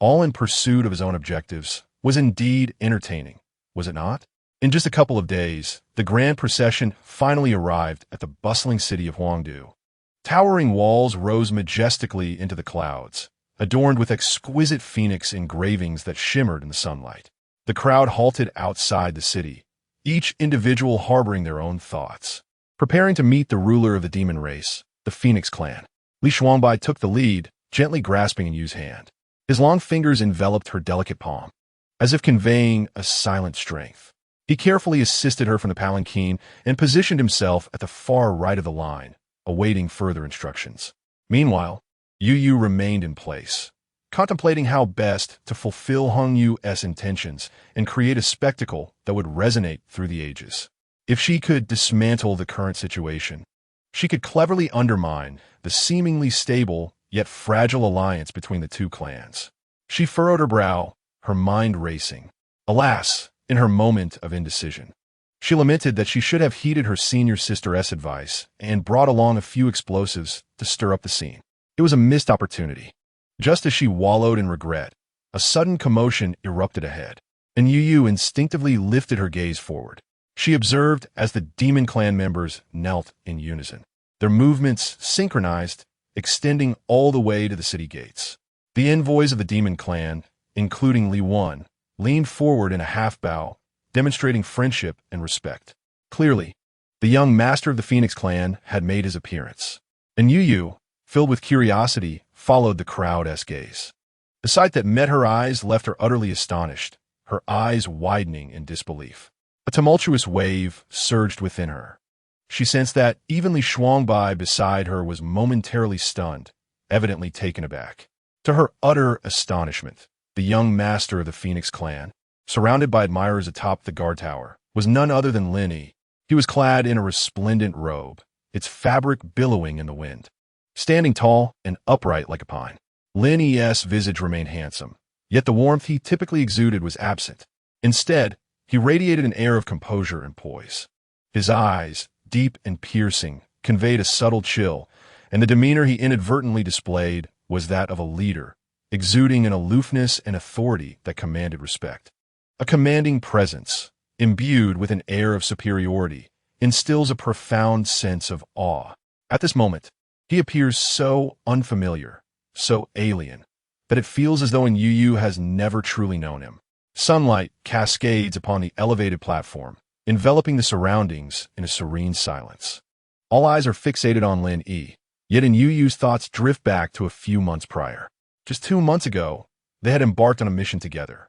all in pursuit of his own objectives, was indeed entertaining, was it not? In just a couple of days, the grand procession finally arrived at the bustling city of Huangdu. Towering walls rose majestically into the clouds, adorned with exquisite phoenix engravings that shimmered in the sunlight. The crowd halted outside the city, each individual harboring their own thoughts, preparing to meet the ruler of the demon race, the Phoenix clan. Li Shuangbai took the lead, gently grasping Anyu's hand. His long fingers enveloped her delicate palm, as if conveying a silent strength. He carefully assisted her from the palanquin and positioned himself at the far right of the line, awaiting further instructions. Meanwhile, Yu remained in place, contemplating how best to fulfill Hongyu's intentions and create a spectacle that would resonate through the ages. If she could dismantle the current situation, she could cleverly undermine the seemingly stable yet fragile alliance between the two clans. She furrowed her brow, her mind racing. Alas, in her moment of indecision, she lamented that she should have heeded her senior sister's advice and brought along a few explosives to stir up the scene. It was a missed opportunity. Just as she wallowed in regret, a sudden commotion erupted ahead, and Yu instinctively lifted her gaze forward. She observed as the demon clan members knelt in unison, their movements synchronized, extending all the way to the city gates. The envoys of the demon clan, including Li Wan, leaned forward in a half-bow, demonstrating friendship and respect. Clearly, the young master of the Phoenix clan had made his appearance, and Yu, filled with curiosity, followed the crowd's gaze. The sight that met her eyes left her utterly astonished, her eyes widening in disbelief. A tumultuous wave surged within her. She sensed that even Li Shuangbai beside her was momentarily stunned, evidently taken aback. To her utter astonishment, the young master of the Phoenix clan, surrounded by admirers atop the guard tower, was none other than Lin Yi. He was clad in a resplendent robe, its fabric billowing in the wind. Standing tall and upright like a pine, Lin Yi's visage remained handsome, yet the warmth he typically exuded was absent. Instead, he radiated an air of composure and poise. His eyes, deep and piercing, conveyed a subtle chill, and the demeanor he inadvertently displayed was that of a leader, exuding an aloofness and authority that commanded respect. A commanding presence, imbued with an air of superiority, instills a profound sense of awe. At this moment, he appears so unfamiliar, so alien, that it feels as though Anyu has never truly known him. Sunlight cascades upon the elevated platform, enveloping the surroundings in a serene silence. All eyes are fixated on Lin Yi, yet Anyu's thoughts drift back to a few months prior. Just 2 months ago, they had embarked on a mission together.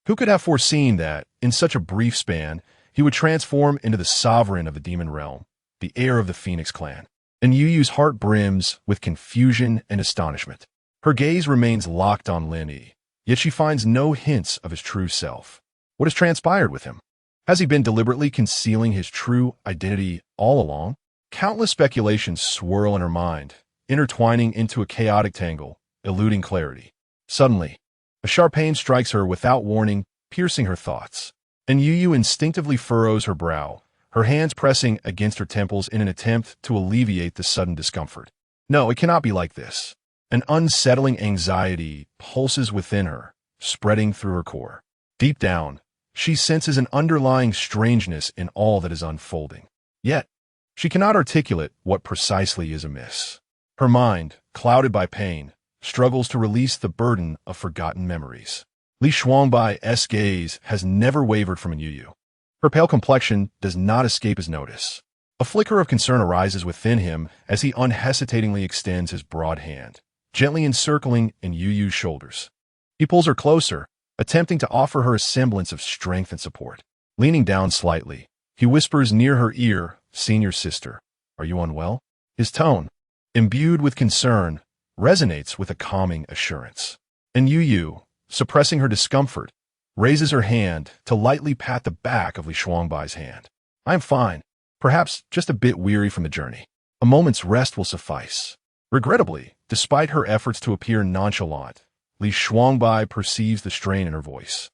Who could have foreseen that, in such a brief span, he would transform into the sovereign of the demon realm, the heir of the Phoenix clan? Anyu's heart brims with confusion and astonishment. Her gaze remains locked on Lin Yi, yet she finds no hints of his true self. What has transpired with him? Has he been deliberately concealing his true identity all along? Countless speculations swirl in her mind, intertwining into a chaotic tangle, eluding clarity. Suddenly, a sharp pain strikes her without warning, piercing her thoughts. Anyu instinctively furrows her brow, her hands pressing against her temples in an attempt to alleviate the sudden discomfort. No, it cannot be like this. An unsettling anxiety pulses within her, spreading through her core. Deep down, she senses an underlying strangeness in all that is unfolding. Yet, she cannot articulate what precisely is amiss. Her mind, clouded by pain, struggles to release the burden of forgotten memories. Li Shuangbai's gaze has never wavered from Anyu. Her pale complexion does not escape his notice. A flicker of concern arises within him as he unhesitatingly extends his broad hand, gently encircling Anyu's shoulders. He pulls her closer, attempting to offer her a semblance of strength and support. Leaning down slightly, he whispers near her ear, "Senior sister, are you unwell?" His tone, imbued with concern, resonates with a calming assurance. Anyu, suppressing her discomfort, raises her hand to lightly pat the back of Li Shuangbai's hand. I'm fine. Perhaps just a bit weary from the journey. A moment's rest will suffice. Regrettably, despite her efforts to appear nonchalant, Li Shuangbai perceives the strain in her voice.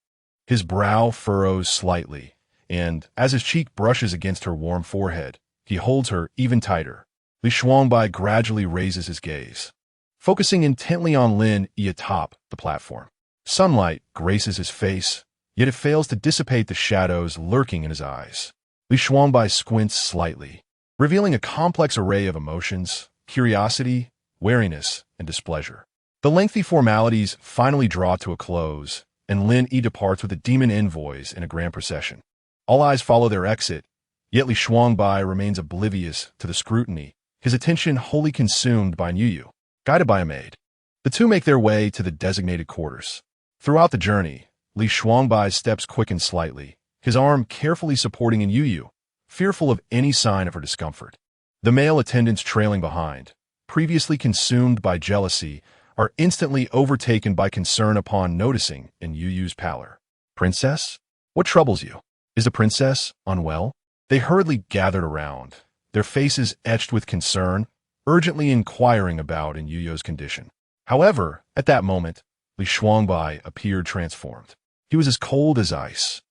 His brow furrows slightly, and as his cheek brushes against her warm forehead, he holds her even tighter. Li Shuangbai gradually raises his gaze, focusing intently on Lin Yi atop the platform. Sunlight graces his face, yet it fails to dissipate the shadows lurking in his eyes. Li Shuangbai squints slightly, revealing a complex array of emotions: curiosity, wariness, and displeasure. The lengthy formalities finally draw to a close, and Lin Yi departs with the demon envoys in a grand procession. All eyes follow their exit, yet Li Shuangbai remains oblivious to the scrutiny, his attention wholly consumed by Anyu Yu. Guided by a maid, the two make their way to the designated quarters. Throughout the journey, Li Shuangbai's steps quicken slightly, his arm carefully supporting Anyu Yu, fearful of any sign of her discomfort. The male attendants trailing behind, previously consumed by jealousy, are instantly overtaken by concern upon noticing Anyu Yu's pallor. Princess? What troubles you? Is the princess unwell? They hurriedly gathered around, their faces etched with concern, urgently inquiring about Anyu Yu's condition. However, at that moment, Li Shuangbai appeared transformed. He was as cold as ice,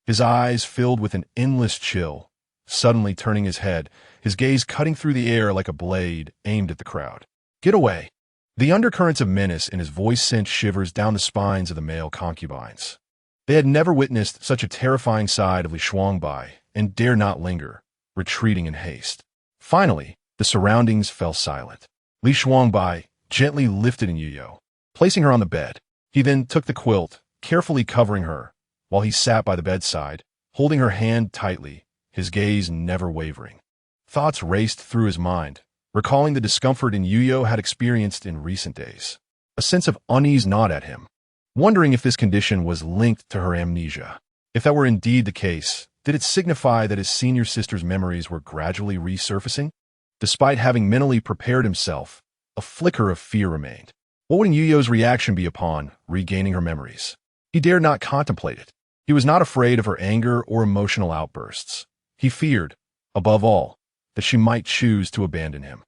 his eyes filled with an endless chill. Suddenly turning his head, his gaze cutting through the air like a blade aimed at the crowd. Get away! The undercurrents of menace in his voice sent shivers down the spines of the male concubines. They had never witnessed such a terrifying side of Li Shuangbai and dare not linger, retreating in haste. Finally, the surroundings fell silent. Li Shuangbai gently lifted Anyu Yu, placing her on the bed. He then took the quilt, carefully covering her, while he sat by the bedside, holding her hand tightly, his gaze never wavering. Thoughts raced through his mind, recalling the discomfort Anyu Yu had experienced in recent days. A sense of unease gnawed at him, wondering if this condition was linked to her amnesia. If that were indeed the case, did it signify that his senior sister's memories were gradually resurfacing? Despite having mentally prepared himself, a flicker of fear remained. What would Anyu Yu's reaction be upon regaining her memories? He dared not contemplate it. He was not afraid of her anger or emotional outbursts. He feared, above all, that she might choose to abandon him.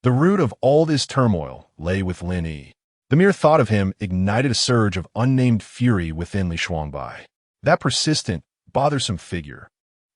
The root of all this turmoil lay with Lin Yi. The mere thought of him ignited a surge of unnamed fury within Li Shuangbai. That persistent, bothersome figure,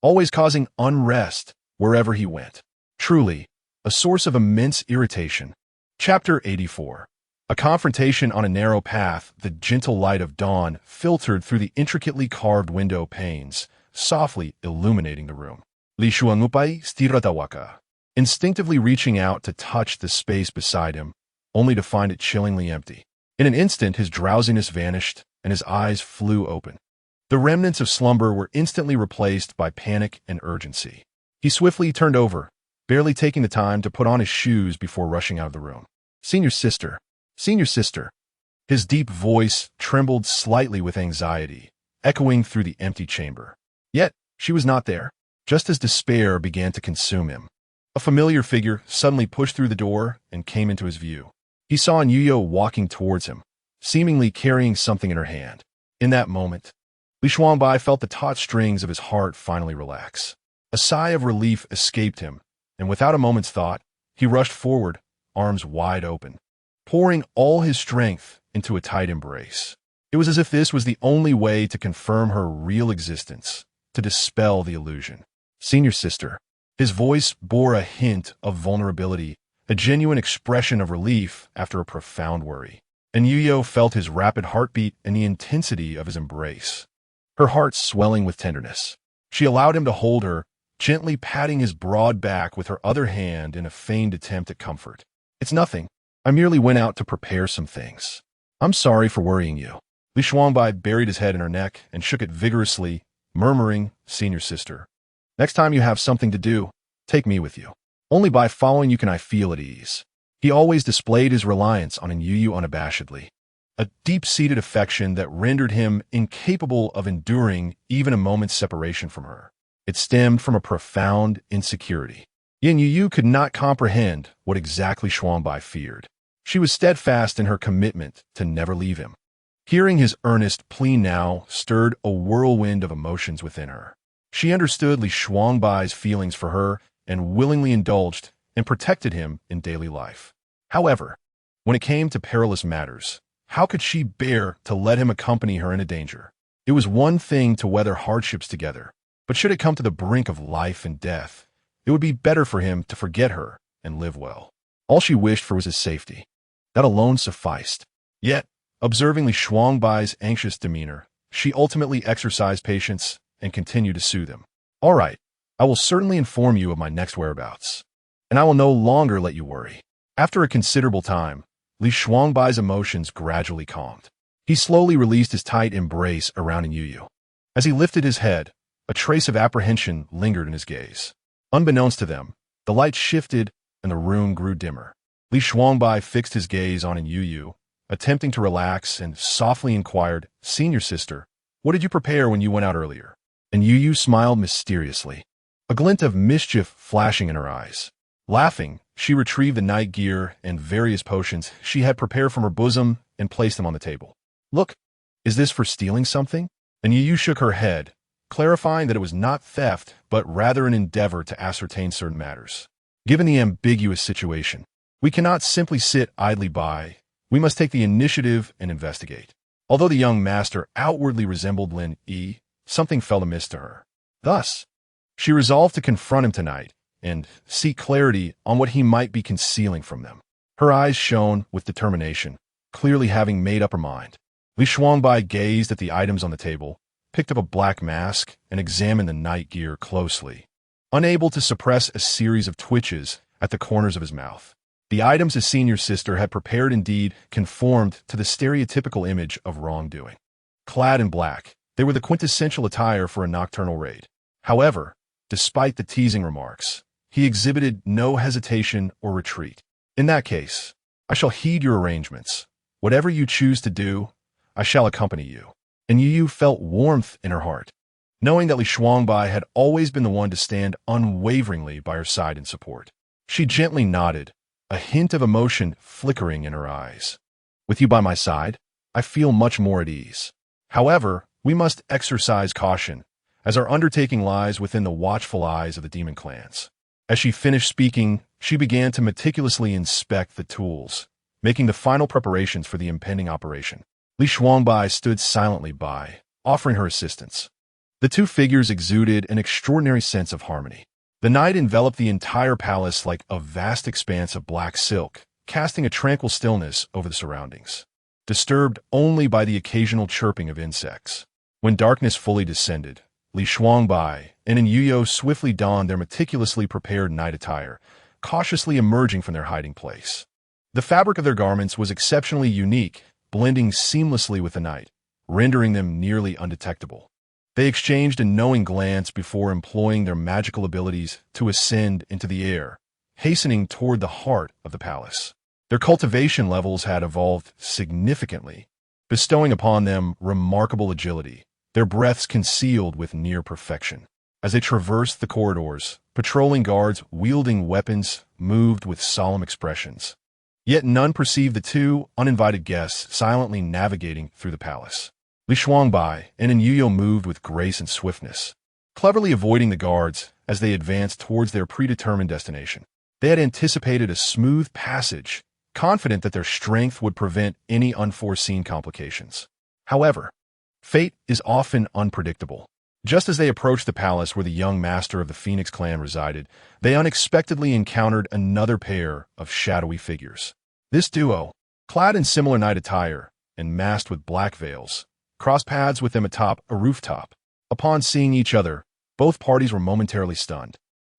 always causing unrest wherever he went. Truly, a source of immense irritation. Chapter 84. A confrontation on a narrow path, the gentle light of dawn filtered through the intricately carved window panes, softly illuminating the room. Li Shuangbai stiratawaka, instinctively reaching out to touch the space beside him, only to find it chillingly empty. In an instant, his drowsiness vanished, and his eyes flew open. The remnants of slumber were instantly replaced by panic and urgency. He swiftly turned over, barely taking the time to put on his shoes before rushing out of the room. Senior sister. Senior sister. His deep voice trembled slightly with anxiety, echoing through the empty chamber. Yet, she was not there. Just as despair began to consume him, a familiar figure suddenly pushed through the door and came into his view. He saw Anyu Yu walking towards him, seemingly carrying something in her hand. In that moment, Li Shuangbai felt the taut strings of his heart finally relax. A sigh of relief escaped him, and without a moment's thought, he rushed forward, arms wide open, pouring all his strength into a tight embrace. It was as if this was the only way to confirm her real existence, to dispel the illusion. Senior sister. His voice bore a hint of vulnerability, a genuine expression of relief after a profound worry. Anyu Yu felt his rapid heartbeat and the intensity of his embrace, her heart swelling with tenderness. She allowed him to hold her, gently patting his broad back with her other hand in a feigned attempt at comfort. It's nothing. I merely went out to prepare some things. I'm sorry for worrying you. Li Shuangbai buried his head in her neck and shook it vigorously, murmuring, Senior sister. Next time you have something to do, take me with you. Only by following you can I feel at ease. He always displayed his reliance on Anyu Yu unabashedly, a deep-seated affection that rendered him incapable of enduring even a moment's separation from her. It stemmed from a profound insecurity. Anyu Yu could not comprehend what exactly Shuangbai feared. She was steadfast in her commitment to never leave him. Hearing his earnest plea now stirred a whirlwind of emotions within her. She understood Li Shuangbai's feelings for her and willingly indulged and protected him in daily life. However, when it came to perilous matters, how could she bear to let him accompany her into danger? It was one thing to weather hardships together, but should it come to the brink of life and death, it would be better for him to forget her and live well. All she wished for was his safety. That alone sufficed. Yet, observing Li Shuangbai's anxious demeanor, she ultimately exercised patience and continued to soothe him. All right, I will certainly inform you of my next whereabouts, and I will no longer let you worry. After a considerable time, Li Shuangbai's emotions gradually calmed. He slowly released his tight embrace around Anyu Yu. As he lifted his head, a trace of apprehension lingered in his gaze. Unbeknownst to them, the light shifted and the room grew dimmer. Li Shuangbai fixed his gaze on Anyu Yu, attempting to relax, and softly inquired, "Senior sister, what did you prepare when you went out earlier?" Anyu Yu smiled mysteriously, a glint of mischief flashing in her eyes. Laughing, she retrieved the night gear and various potions she had prepared from her bosom and placed them on the table. "Look, is this for stealing something?" Anyu Yu shook her head, clarifying that it was not theft, but rather an endeavor to ascertain certain matters. Given the ambiguous situation, we cannot simply sit idly by. We must take the initiative and investigate. Although the young master outwardly resembled Lin Yi, something felt amiss to her. Thus, she resolved to confront him tonight and seek clarity on what he might be concealing from them. Her eyes shone with determination, clearly having made up her mind. Li Shuangbai gazed at the items on the table, picked up a black mask, and examined the night gear closely, unable to suppress a series of twitches at the corners of his mouth. The items his senior sister had prepared indeed conformed to the stereotypical image of wrongdoing. Clad in black, they were the quintessential attire for a nocturnal raid. However, despite the teasing remarks, he exhibited no hesitation or retreat. "In that case, I shall heed your arrangements. Whatever you choose to do, I shall accompany you." And Yu felt warmth in her heart, knowing that Li Shuangbai had always been the one to stand unwaveringly by her side in support. She gently nodded, a hint of emotion flickering in her eyes. "With you by my side, I feel much more at ease. However, we must exercise caution, as our undertaking lies within the watchful eyes of the demon clans." As she finished speaking, she began to meticulously inspect the tools, making the final preparations for the impending operation. Li Shuangbai stood silently by, offering her assistance. The two figures exuded an extraordinary sense of harmony. The night enveloped the entire palace like a vast expanse of black silk, casting a tranquil stillness over the surroundings, disturbed only by the occasional chirping of insects. When darkness fully descended, Li Shuangbai and Anyu Yu swiftly donned their meticulously prepared night attire, cautiously emerging from their hiding place. The fabric of their garments was exceptionally unique, blending seamlessly with the night, rendering them nearly undetectable. They exchanged a knowing glance before employing their magical abilities to ascend into the air, hastening toward the heart of the palace. Their cultivation levels had evolved significantly, bestowing upon them remarkable agility, their breaths concealed with near perfection. As they traversed the corridors, patrolling guards wielding weapons moved with solemn expressions. Yet none perceived the two uninvited guests silently navigating through the palace. Li Shuangbai and Anyu Yu moved with grace and swiftness, cleverly avoiding the guards as they advanced towards their predetermined destination. They had anticipated a smooth passage, confident that their strength would prevent any unforeseen complications. However, fate is often unpredictable. Just as they approached the palace where the young master of the Phoenix clan resided, they unexpectedly encountered another pair of shadowy figures. This duo, clad in similar night attire and masked with black veils, crossed paths with them atop a rooftop. Upon seeing each other, both parties were momentarily stunned.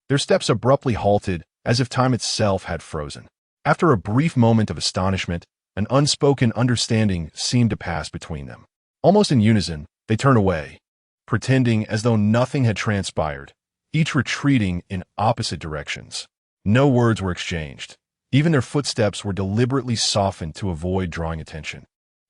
Their steps abruptly halted, as if time itself had frozen. After a brief moment of astonishment, an unspoken understanding seemed to pass between them. Almost in unison, they turned away, pretending as though nothing had transpired, each retreating in opposite directions. No words were exchanged. Even their footsteps were deliberately softened to avoid drawing attention.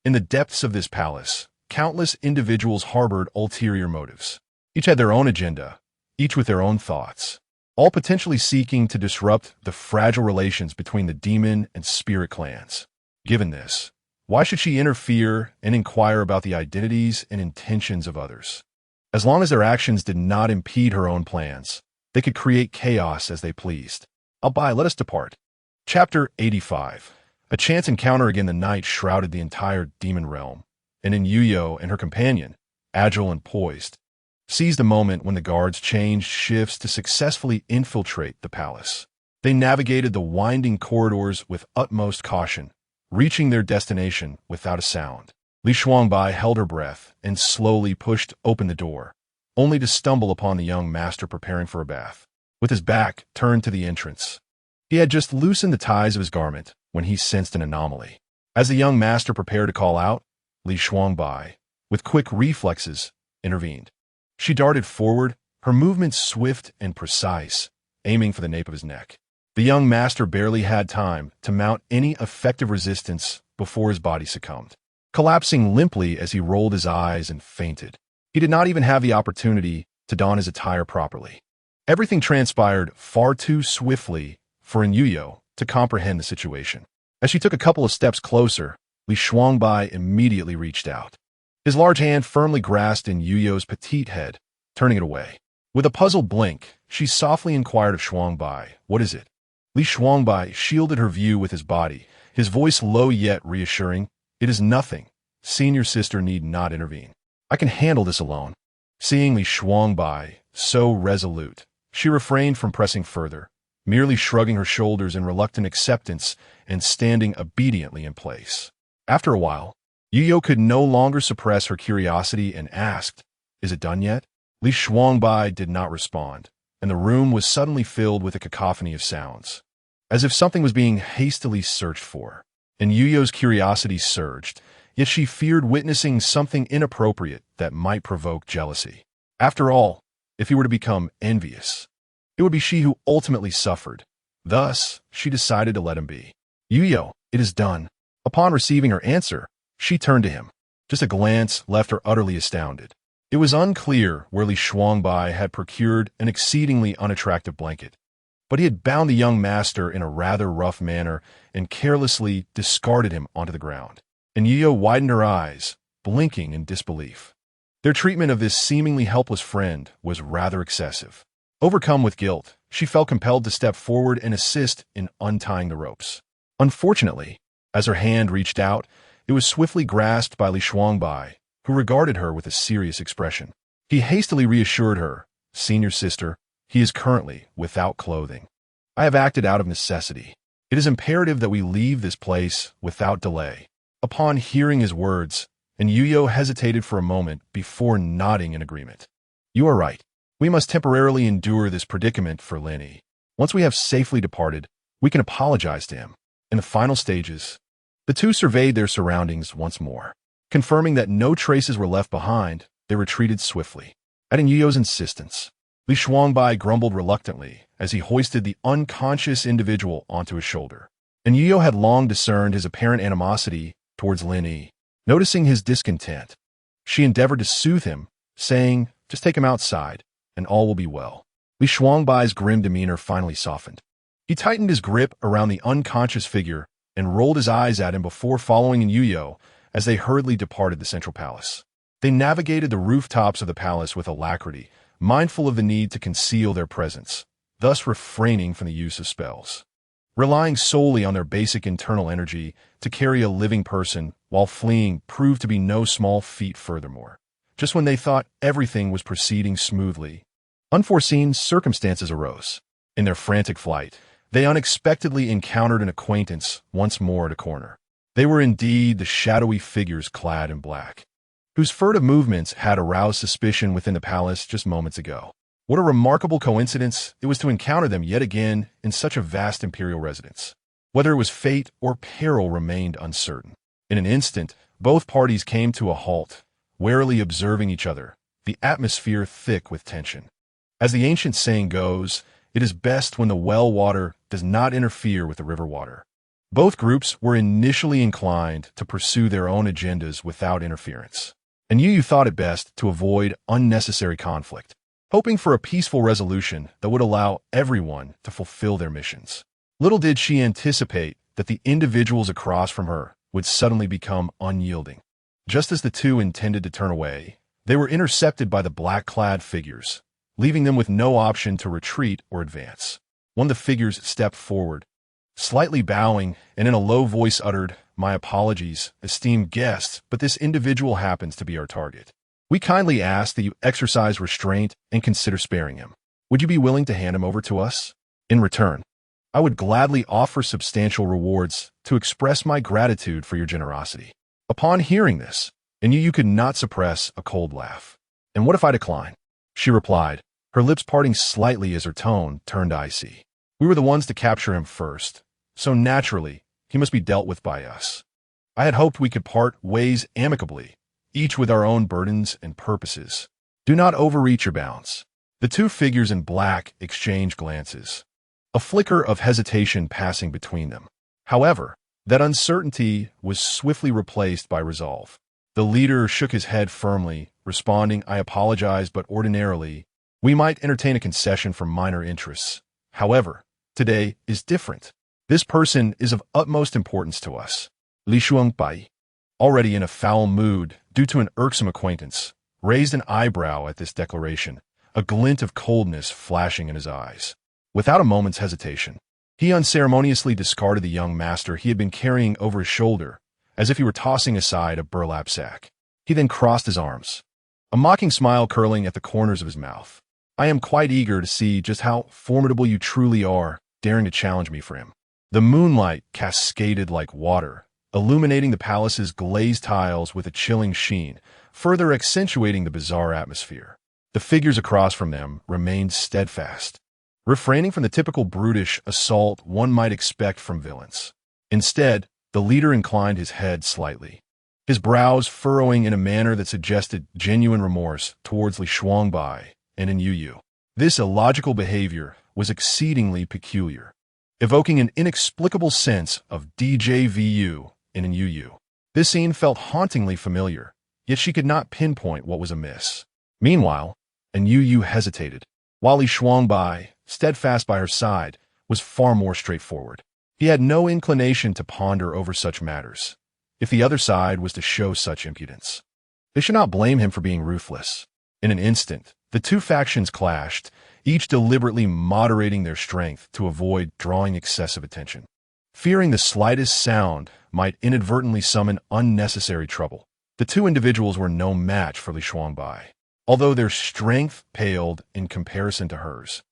In the depths of this palace, countless individuals harbored ulterior motives. Each had their own agenda, each with their own thoughts, all potentially seeking to disrupt the fragile relations between the demon and spirit clans. Given this, why should she interfere and inquire about the identities and intentions of others? As long as their actions did not impede her own plans, they could create chaos as they pleased. Let us depart. Chapter 85. A chance encounter again. The night shrouded the entire demon realm, and Anyu Yu and her companion, agile and poised, seized a moment when the guards changed shifts to successfully infiltrate the palace. They navigated the winding corridors with utmost caution, reaching their destination without a sound. Li Shuangbai held her breath and slowly pushed open the door, only to stumble upon the young master preparing for a bath. With his back turned to the entrance, he had just loosened the ties of his garment when he sensed an anomaly. As the young master prepared to call out, Li Shuangbai, with quick reflexes, intervened. She darted forward, her movements swift and precise, aiming for the nape of his neck. The young master barely had time to mount any effective resistance before his body succumbed, collapsing limply as he rolled his eyes and fainted. He did not even have the opportunity to don his attire properly. Everything transpired far too swiftly for Anyu Yu to comprehend the situation. As she took a couple of steps closer, Li Shuangbai immediately reached out. His large hand firmly grasped Anyu Yu's petite head, turning it away. With a puzzled blink, she softly inquired of Shuangbai, "What is it?" Li Shuangbai shielded her view with his body, his voice low yet reassuring. "It is nothing. Senior sister need not intervene. I can handle this alone." Seeing Li Shuangbai so resolute, she refrained from pressing further, merely shrugging her shoulders in reluctant acceptance and standing obediently in place. After a while, Yu Yu could no longer suppress her curiosity and asked, "Is it done yet?" Li Shuangbai did not respond, and the room was suddenly filled with a cacophony of sounds, as if something was being hastily searched for. And Yu Yu's curiosity surged, yet she feared witnessing something inappropriate that might provoke jealousy. After all, if he were to become envious, it would be she who ultimately suffered. Thus, she decided to let him be. "Yu Yu, it is done." Upon receiving her answer, she turned to him. Just a glance left her utterly astounded. It was unclear where Li Shuangbai had procured an exceedingly unattractive blanket, but he had bound the young master in a rather rough manner and carelessly discarded him onto the ground. And Yu Yu widened her eyes, blinking in disbelief. Their treatment of this seemingly helpless friend was rather excessive. Overcome with guilt, she felt compelled to step forward and assist in untying the ropes. Unfortunately, as her hand reached out, it was swiftly grasped by Li Shuangbai, who regarded her with a serious expression. He hastily reassured her, "Senior sister, he is currently without clothing. I have acted out of necessity. It is imperative that we leave this place without delay." Upon hearing his words, Anyu Yu hesitated for a moment before nodding in agreement. "You are right. We must temporarily endure this predicament for Linny. Once we have safely departed, we can apologize to him." In the final stages, the two surveyed their surroundings once more. Confirming that no traces were left behind, they retreated swiftly. At Anyu Yu's insistence, Li Shuangbai grumbled reluctantly as he hoisted the unconscious individual onto his shoulder. Anyu Yu had long discerned his apparent animosity towards Lin Yi. Noticing his discontent, she endeavored to soothe him, saying, "Just take him outside, and all will be well." Li Shuangbai's grim demeanor finally softened. He tightened his grip around the unconscious figure and rolled his eyes at him before following Anyu Yu as they hurriedly departed the central palace. They navigated the rooftops of the palace with alacrity, mindful of the need to conceal their presence, thus refraining from the use of spells. Relying solely on their basic internal energy to carry a living person while fleeing proved to be no small feat furthermore. Just when they thought everything was proceeding smoothly, unforeseen circumstances arose. In their frantic flight, they unexpectedly encountered an acquaintance once more at a corner. They were indeed the shadowy figures clad in black, whose furtive movements had aroused suspicion within the palace just moments ago. What a remarkable coincidence it was to encounter them yet again in such a vast imperial residence. Whether it was fate or peril remained uncertain. In an instant, both parties came to a halt, warily observing each other, the atmosphere thick with tension. As the ancient saying goes, it is best when the well water does not interfere with the river water. Both groups were initially inclined to pursue their own agendas without interference, and Yu Yu thought it best to avoid unnecessary conflict, hoping for a peaceful resolution that would allow everyone to fulfill their missions. Little did she anticipate that the individuals across from her would suddenly become unyielding. Just as the two intended to turn away, They were intercepted by the black-clad figures, leaving them with no option to retreat or advance. One of the figures stepped forward, slightly bowing, and in a low voice uttered, "My apologies, esteemed guests, but this individual happens to be our target. We kindly ask that you exercise restraint and consider sparing him. Would you be willing to hand him over to us? In return, I would gladly offer substantial rewards to express my gratitude for your generosity." Upon hearing this, Anyu Yu could not suppress a cold laugh. "And what if I decline?" she replied, her lips parting slightly as her tone turned icy. "We were the ones to capture him first, so naturally, he must be dealt with by us. I had hoped we could part ways amicably, each with our own burdens and purposes. Do not overreach your bounds." The two figures in black exchanged glances, a flicker of hesitation passing between them. However, that uncertainty was swiftly replaced by resolve. The leader shook his head firmly, responding, "I apologize, but ordinarily, we might entertain a concession for minor interests. However, today is different. This person is of utmost importance to us." Li Shuangbai, already in a foul mood due to an irksome acquaintance, raised an eyebrow at this declaration, a glint of coldness flashing in his eyes. Without a moment's hesitation, he unceremoniously discarded the young master he had been carrying over his shoulder, as if he were tossing aside a burlap sack. He then crossed his arms, a mocking smile curling at the corners of his mouth. "I am quite eager to see just how formidable you truly are, daring to challenge me for him." The moonlight cascaded like water, illuminating the palace's glazed tiles with a chilling sheen, further accentuating the bizarre atmosphere. The figures across from them remained steadfast, refraining from the typical brutish assault one might expect from villains. Instead, the leader inclined his head slightly, his brows furrowing in a manner that suggested genuine remorse towards Li Shuangbai and Anyu Yu. This illogical behavior was exceedingly peculiar, evoking an inexplicable sense of déjà vu in Anyu Yu. This scene felt hauntingly familiar, yet she could not pinpoint what was amiss. Meanwhile, Anyu Yu hesitated, while Li Shuangbai, steadfast by her side, was far more straightforward. He had no inclination to ponder over such matters, if the other side was to show such impudence. They should not blame him for being ruthless. In an instant, the two factions clashed, each deliberately moderating their strength to avoid drawing excessive attention. Fearing the slightest sound might inadvertently summon unnecessary trouble, the two individuals were no match for Li Shuangbai. Although their strength paled in comparison to hers,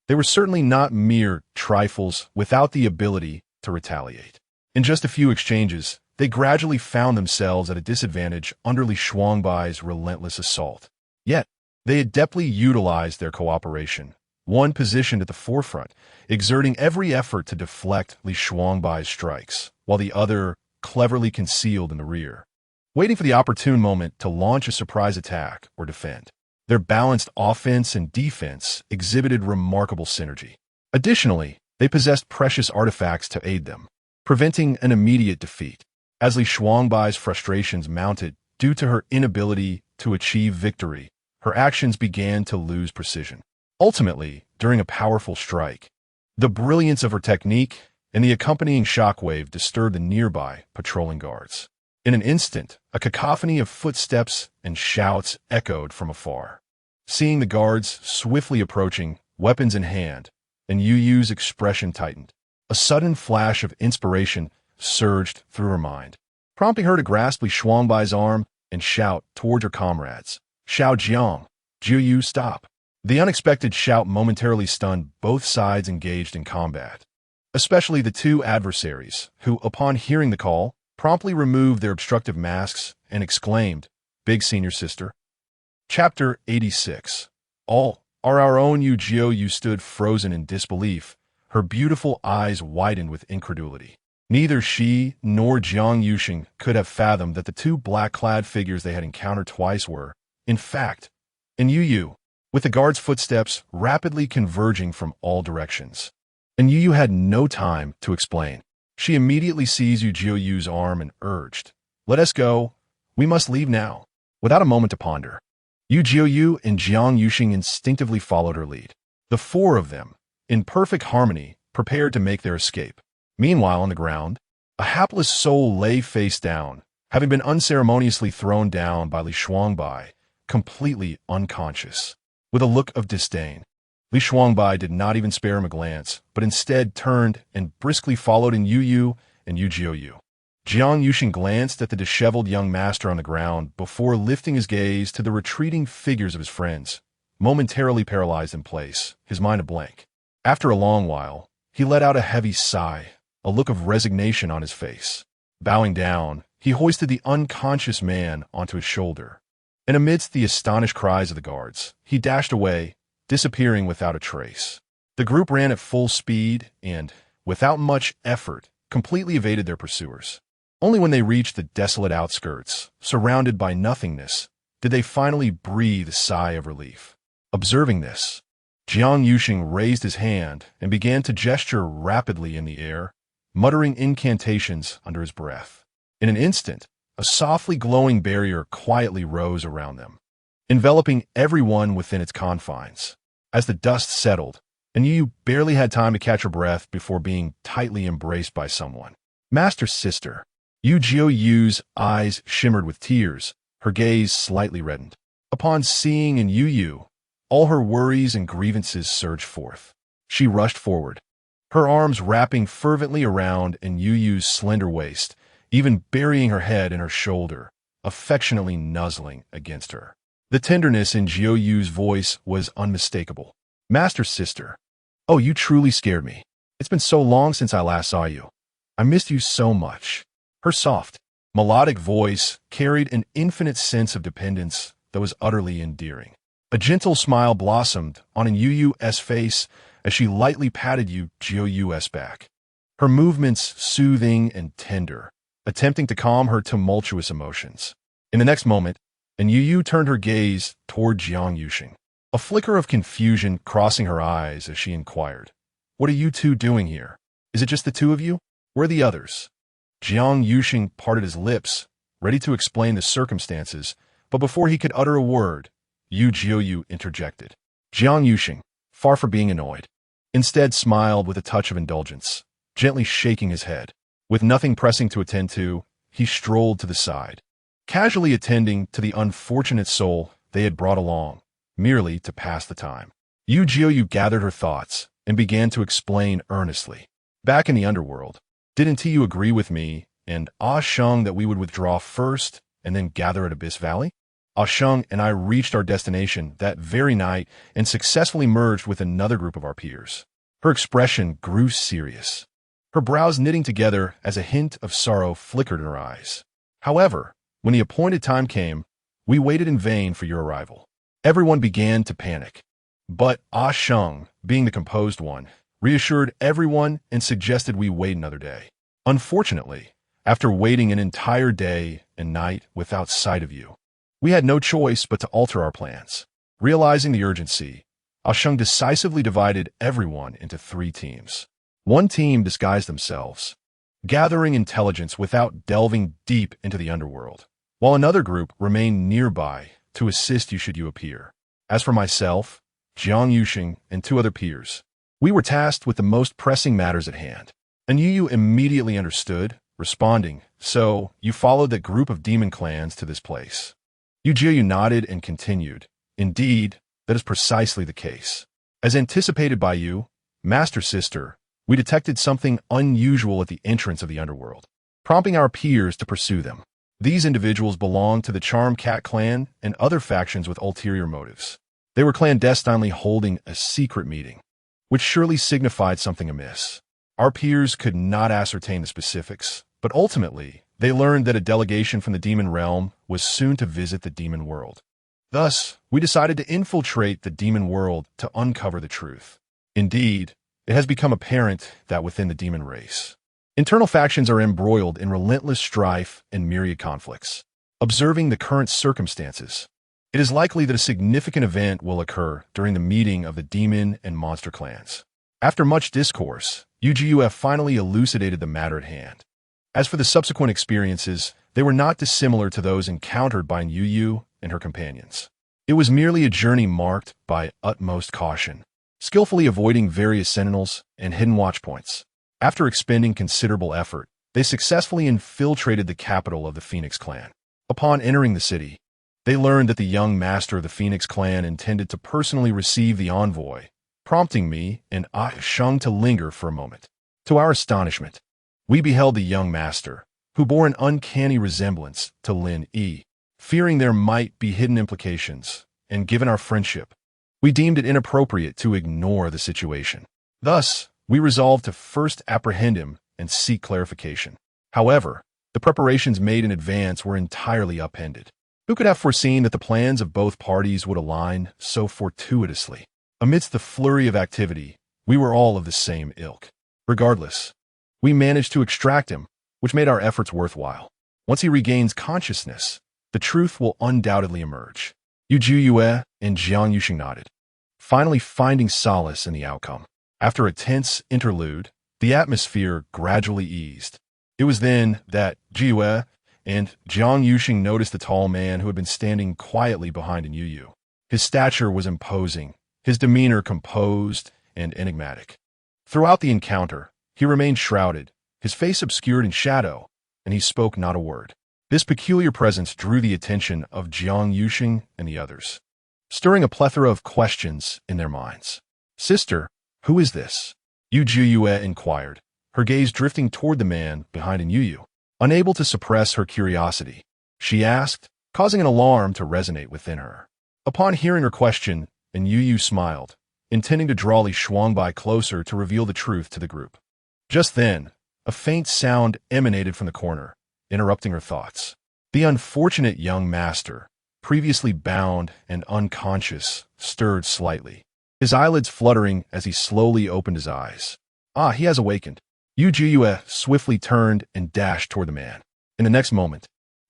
they were certainly not mere trifles without the ability to retaliate. In just a few exchanges, they gradually found themselves at a disadvantage under Li Shuangbai's relentless assault. Yet, they adeptly utilized their cooperation, one positioned at the forefront, exerting every effort to deflect Li Shuangbai's strikes, while the other cleverly concealed in the rear, waiting for the opportune moment to launch a surprise attack or defend. Their balanced offense and defense exhibited remarkable synergy. Additionally, they possessed precious artifacts to aid them, preventing an immediate defeat. As Li Shuangbai's frustrations mounted due to her inability to achieve victory, her actions began to lose precision. Ultimately, during a powerful strike, the brilliance of her technique and the accompanying shockwave disturbed the nearby patrolling guards. In an instant, a cacophony of footsteps and shouts echoed from afar. Seeing the guards swiftly approaching, weapons in hand, and Yu Yu's expression tightened, a sudden flash of inspiration surged through her mind, prompting her to grasp Li Shuangbai's arm and shout toward her comrades, "Xiao Jiang, Jiu Yu, stop!" The unexpected shout momentarily stunned both sides engaged in combat, especially the two adversaries, who, upon hearing the call, promptly removed their obstructive masks and exclaimed, "Big senior sister." Chapter 86. All are our own Yu Jiu Yu stood frozen in disbelief, her beautiful eyes widened with incredulity. Neither she nor Jiang Yuxing could have fathomed that the two black-clad figures they had encountered twice were, in fact, Anyu Yu, with the guard's footsteps rapidly converging from all directions. Anyu Yu had no time to explain. She immediately seized Yu Jiu Yu's arm and urged, "Let us go. We must leave now." Without a moment to ponder, Yu Jiu Yu and Jiang Yuxing instinctively followed her lead. The four of them, in perfect harmony, prepared to make their escape. Meanwhile, on the ground, a hapless soul lay face down, having been unceremoniously thrown down by Li Shuangbai, completely unconscious. With a look of disdain, Li Shuangbai did not even spare him a glance, but instead turned and briskly followed Anyu Yu and Yu. Jiang Yuxing glanced at the disheveled young master on the ground before lifting his gaze to the retreating figures of his friends, momentarily paralyzed in place, his mind a blank. After a long while, he let out a heavy sigh, a look of resignation on his face. Bowing down, he hoisted the unconscious man onto his shoulder, and amidst the astonished cries of the guards, he dashed away, disappearing without a trace. The group ran at full speed and, without much effort, completely evaded their pursuers. Only when they reached the desolate outskirts, surrounded by nothingness, did they finally breathe a sigh of relief. Observing this, Jiang Yuxing raised his hand and began to gesture rapidly in the air, muttering incantations under his breath. In an instant, a softly glowing barrier quietly rose around them, enveloping everyone within its confines. As the dust settled, Anyu Yu barely had time to catch her breath before being tightly embraced by someone. Master Sister. Yu Yu's eyes shimmered with tears, her gaze slightly reddened. Upon seeing Anyu Yu, all her worries and grievances surged forth. She rushed forward, her arms wrapping fervently around Anyu Yu's slender waist, even burying her head in her shoulder, affectionately nuzzling against her. The tenderness in Jiu Yu's voice was unmistakable. Master Sister. Oh, you truly scared me. It's been so long since I last saw you. I missed you so much. Her soft, melodic voice carried an infinite sense of dependence that was utterly endearing. A gentle smile blossomed on Anyu Yu's face as she lightly patted Jiu Yu's back, her movements soothing and tender, attempting to calm her tumultuous emotions. In the next moment, Anyu Yu turned her gaze toward Jiang Yuxing, a flicker of confusion crossing her eyes as she inquired, "What are you two doing here? Is it just the two of you? Where are the others?" Jiang Yuxing parted his lips, ready to explain the circumstances, but before he could utter a word, Jiu interjected. Jiang Yuxing, far from being annoyed, instead smiled with a touch of indulgence, gently shaking his head. With nothing pressing to attend to, he strolled to the side, casually attending to the unfortunate soul they had brought along, merely to pass the time. Yu gathered her thoughts and began to explain earnestly. Back in the underworld, didn't you agree with me and Sheng that we would withdraw first and then gather at Abyss Valley? Sheng and I reached our destination that very night and successfully merged with another group of our peers. Her expression grew serious, her brows knitting together as a hint of sorrow flickered in her eyes. However, when the appointed time came, we waited in vain for your arrival. Everyone began to panic, but Sheng, being the composed one, reassured everyone and suggested we wait another day. Unfortunately, after waiting an entire day and night without sight of you, we had no choice but to alter our plans. Realizing the urgency, Sheng decisively divided everyone into 3 teams. One team disguised themselves, gathering intelligence without delving deep into the underworld, while another group remained nearby to assist you should you appear. As for myself, Jiang Yuxing, and 2 other peers, we were tasked with the most pressing matters at hand. Anyu Yu immediately understood, responding, "So, you followed that group of demon clans to this place?" Yu nodded and continued, "Indeed, that is precisely the case. As anticipated by you, Master Sister, we detected something unusual at the entrance of the underworld, prompting our peers to pursue them. These individuals belonged to the Charm Cat clan and other factions with ulterior motives. They were clandestinely holding a secret meeting, which surely signified something amiss. Our peers could not ascertain the specifics, but ultimately, they learned that a delegation from the demon realm was soon to visit the demon world. Thus, we decided to infiltrate the demon world to uncover the truth. Indeed, it has become apparent that within the demon race, internal factions are embroiled in relentless strife and myriad conflicts. Observing the current circumstances, it is likely that a significant event will occur during the meeting of the demon and monster clans. After much discourse, UGUF finally elucidated the matter at hand. As for the subsequent experiences, they were not dissimilar to those encountered by Yu and her companions. It was merely a journey marked by utmost caution, skillfully avoiding various sentinels and hidden watchpoints. After expending considerable effort, they successfully infiltrated the capital of the Phoenix clan. Upon entering the city, They learned that the young master of the Phoenix clan intended to personally receive the envoy, prompting me and Shang to linger for a moment. To our astonishment, we beheld the young master, who bore an uncanny resemblance to Lin Yi. Fearing there might be hidden implications, and given our friendship, we deemed it inappropriate to ignore the situation. Thus, we resolved to first apprehend him and seek clarification. However, the preparations made in advance were entirely upended. Who could have foreseen that the plans of both parties would align so fortuitously? Amidst the flurry of activity, we were all of the same ilk. Regardless, we managed to extract him, which made our efforts worthwhile. Once he regains consciousness, the truth will undoubtedly emerge. Yu Yue and Jiang Yuxing nodded, finally finding solace in the outcome. After a tense interlude, the atmosphere gradually eased. It was then that Yue and Jiang Yuxing noticed the tall man who had been standing quietly behind Anyu Yu. His stature was imposing, his demeanor composed and enigmatic. Throughout the encounter, he remained shrouded, his face obscured in shadow, and he spoke not a word. This peculiar presence drew the attention of Jiang Yuxing and the others, stirring a plethora of questions in their minds. "Sister, who is this?" Yu Yue inquired, her gaze drifting toward the man behind Anyu Yu. Unable to suppress her curiosity, she asked, causing an alarm to resonate within her. Upon hearing her question, Anyu Yu smiled, intending to draw Li Shuangbai closer to reveal the truth to the group. Just then, a faint sound emanated from the corner, interrupting her thoughts. The unfortunate young master, previously bound and unconscious, stirred slightly, his eyelids fluttering as he slowly opened his eyes. Ah, he has awakened. Yu Yue swiftly turned and dashed toward the man. In the next moment,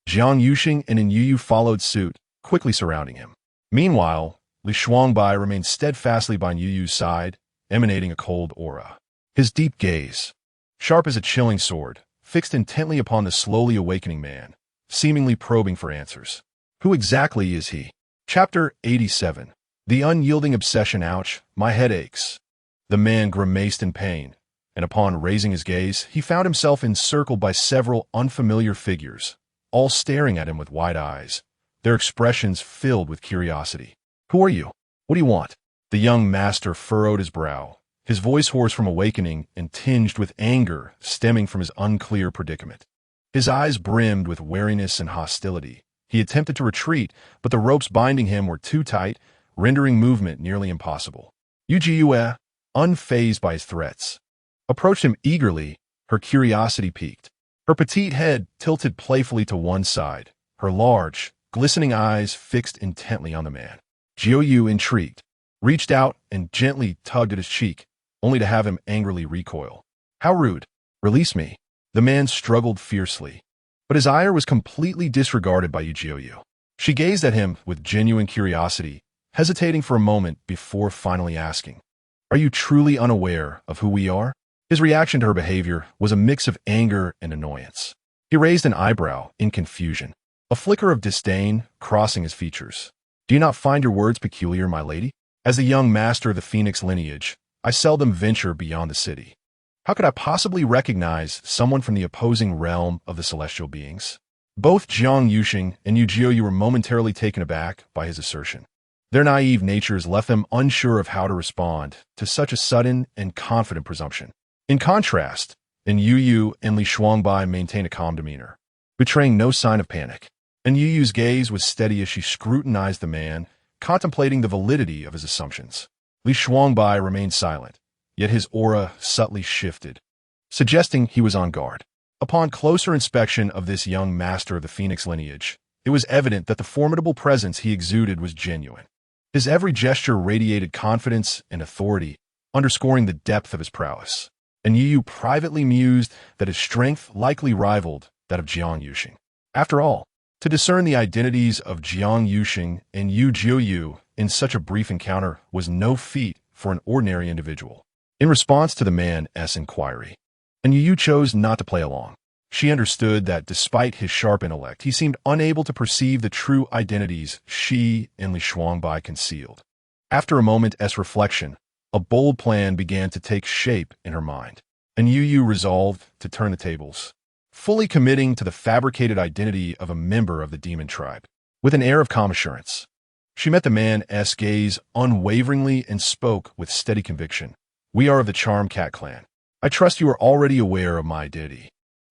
Jiang Yuxing and Anyu Yu followed suit, quickly surrounding him. Meanwhile, Li Shuangbai remained steadfastly by Anyu Yu's side, emanating a cold aura. His deep gaze, sharp as a chilling sword, fixed intently upon the slowly awakening man, seemingly probing for answers. Who exactly is he? Chapter 87. The unyielding obsession. Ouch, my head aches. The man grimaced in pain, and upon raising his gaze, he found himself encircled by several unfamiliar figures, all staring at him with wide eyes, their expressions filled with curiosity. Who are you? What do you want? The young master furrowed his brow, his voice hoarse from awakening and tinged with anger stemming from his unclear predicament. His eyes brimmed with wariness and hostility. He attempted to retreat, but the ropes binding him were too tight, rendering movement nearly impossible. Yu Yue, unfazed by his threats, approached him eagerly, her curiosity piqued. Her petite head tilted playfully to one side, her large, glistening eyes fixed intently on the man. Jiu Yu, intrigued, reached out and gently tugged at his cheek, only to have him angrily recoil. How rude! Release me! The man struggled fiercely, but his ire was completely disregarded by Yu Yu. She gazed at him with genuine curiosity, hesitating for a moment before finally asking, "Are you truly unaware of who we are?" His reaction to her behavior was a mix of anger and annoyance. He raised an eyebrow in confusion, a flicker of disdain crossing his features. "Do you not find your words peculiar, my lady? As the young master of the Phoenix lineage, I seldom venture beyond the city. How could I possibly recognize someone from the opposing realm of the celestial beings?" Both Jiang Yuxing and Yu Yu were momentarily taken aback by his assertion. Their naive natures left them unsure of how to respond to such a sudden and confident presumption. In contrast, Anyu Yu and Li Shuangbai maintained a calm demeanor, betraying no sign of panic. Anyu Yu's gaze was steady as she scrutinized the man, contemplating the validity of his assumptions. Li Shuangbai remained silent, yet his aura subtly shifted, suggesting he was on guard. Upon closer inspection of this young master of the Phoenix lineage, it was evident that the formidable presence he exuded was genuine. His every gesture radiated confidence and authority, underscoring the depth of his prowess. And Yu privately mused that his strength likely rivaled that of Jiang Yuxing. After all, to discern the identities of Jiang Yuxing and Yu Yu in such a brief encounter was no feat for an ordinary individual. In response to the man's inquiry, Anyu chose not to play along. She understood that despite his sharp intellect, he seemed unable to perceive the true identities she and Li Shuangbai concealed. After a moment's reflection, a bold plan began to take shape in her mind. Anyu Yu resolved to turn the tables, fully committing to the fabricated identity of a member of the demon tribe. with an air of calm assurance. She met the man's gaze unwaveringly and spoke with steady conviction. We are of the Charm Cat clan. I trust you are already aware of my identity,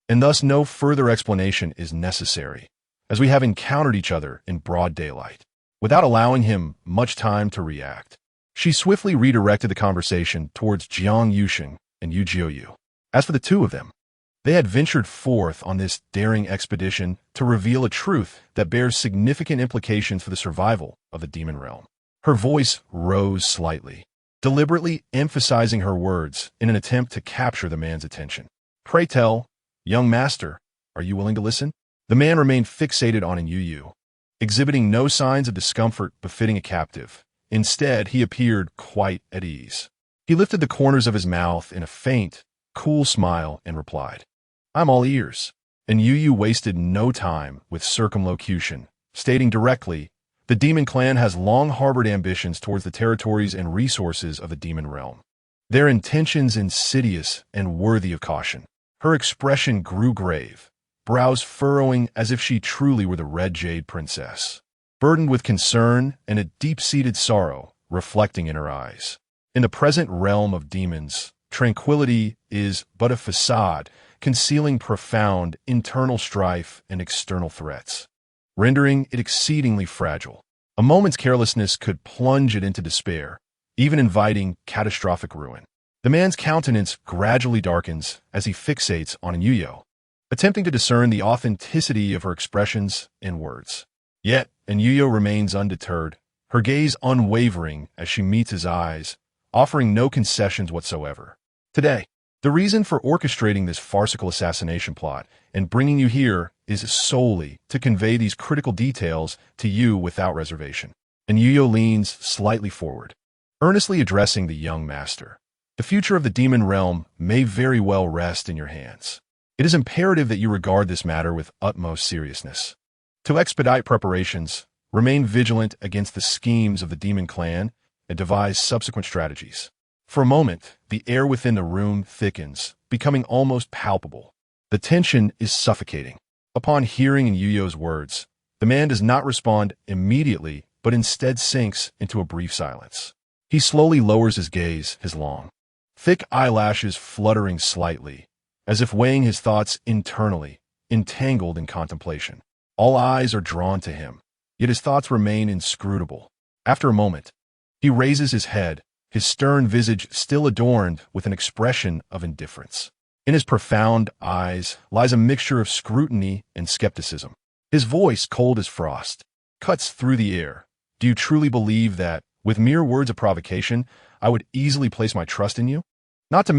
and thus no further explanation is necessary, as we have encountered each other in broad daylight. Without allowing him much time to react, she swiftly redirected the conversation towards Jiang Yusheng and Anyu Yu. As for the two of them, they had ventured forth on this daring expedition to reveal a truth that bears significant implications for the survival of the demon realm. Her voice rose slightly, deliberately emphasizing her words in an attempt to capture the man's attention. Pray tell, young master, are you willing to listen? The man remained fixated on Anyu Yu, exhibiting no signs of discomfort befitting a captive. Instead, he appeared quite at ease. He lifted the corners of his mouth in a faint, cool smile and replied, I'm all ears. And Anyu Yu wasted no time with circumlocution, stating directly, the demon clan has long harbored ambitions towards the territories and resources of the demon realm. Their intentions insidious and worthy of caution. Her expression grew grave, brows furrowing as if she truly were the Red Jade Princess, burdened with concern and a deep-seated sorrow reflecting in her eyes. In the present realm of demons, tranquility is but a facade, concealing profound internal strife and external threats, rendering it exceedingly fragile. A moment's carelessness could plunge it into despair, even inviting catastrophic ruin. The man's countenance gradually darkens as he fixates on Anyu Yu, attempting to discern the authenticity of her expressions and words. Yet, Anyu Yu remains undeterred, her gaze unwavering as she meets his eyes, offering no concessions whatsoever. Today, the reason for orchestrating this farcical assassination plot and bringing you here is solely to convey these critical details to you without reservation. Anyu Yu leans slightly forward, earnestly addressing the young master. The future of the demon realm may very well rest in your hands. It is imperative that you regard this matter with utmost seriousness. To expedite preparations, remain vigilant against the schemes of the demon clan and devise subsequent strategies. For a moment, the air within the room thickens, becoming almost palpable. The tension is suffocating. Upon hearing Anyu Yu's words, the man does not respond immediately, but instead sinks into a brief silence. He slowly lowers his gaze, his long, thick eyelashes fluttering slightly, as if weighing his thoughts internally, entangled in contemplation. All eyes are drawn to him, yet his thoughts remain inscrutable. After a moment, he raises his head, his stern visage still adorned with an expression of indifference. In his profound eyes lies a mixture of scrutiny and skepticism. His voice, cold as frost, cuts through the air. Do you truly believe that, with mere words of provocation, I would easily place my trust in you? Not to mention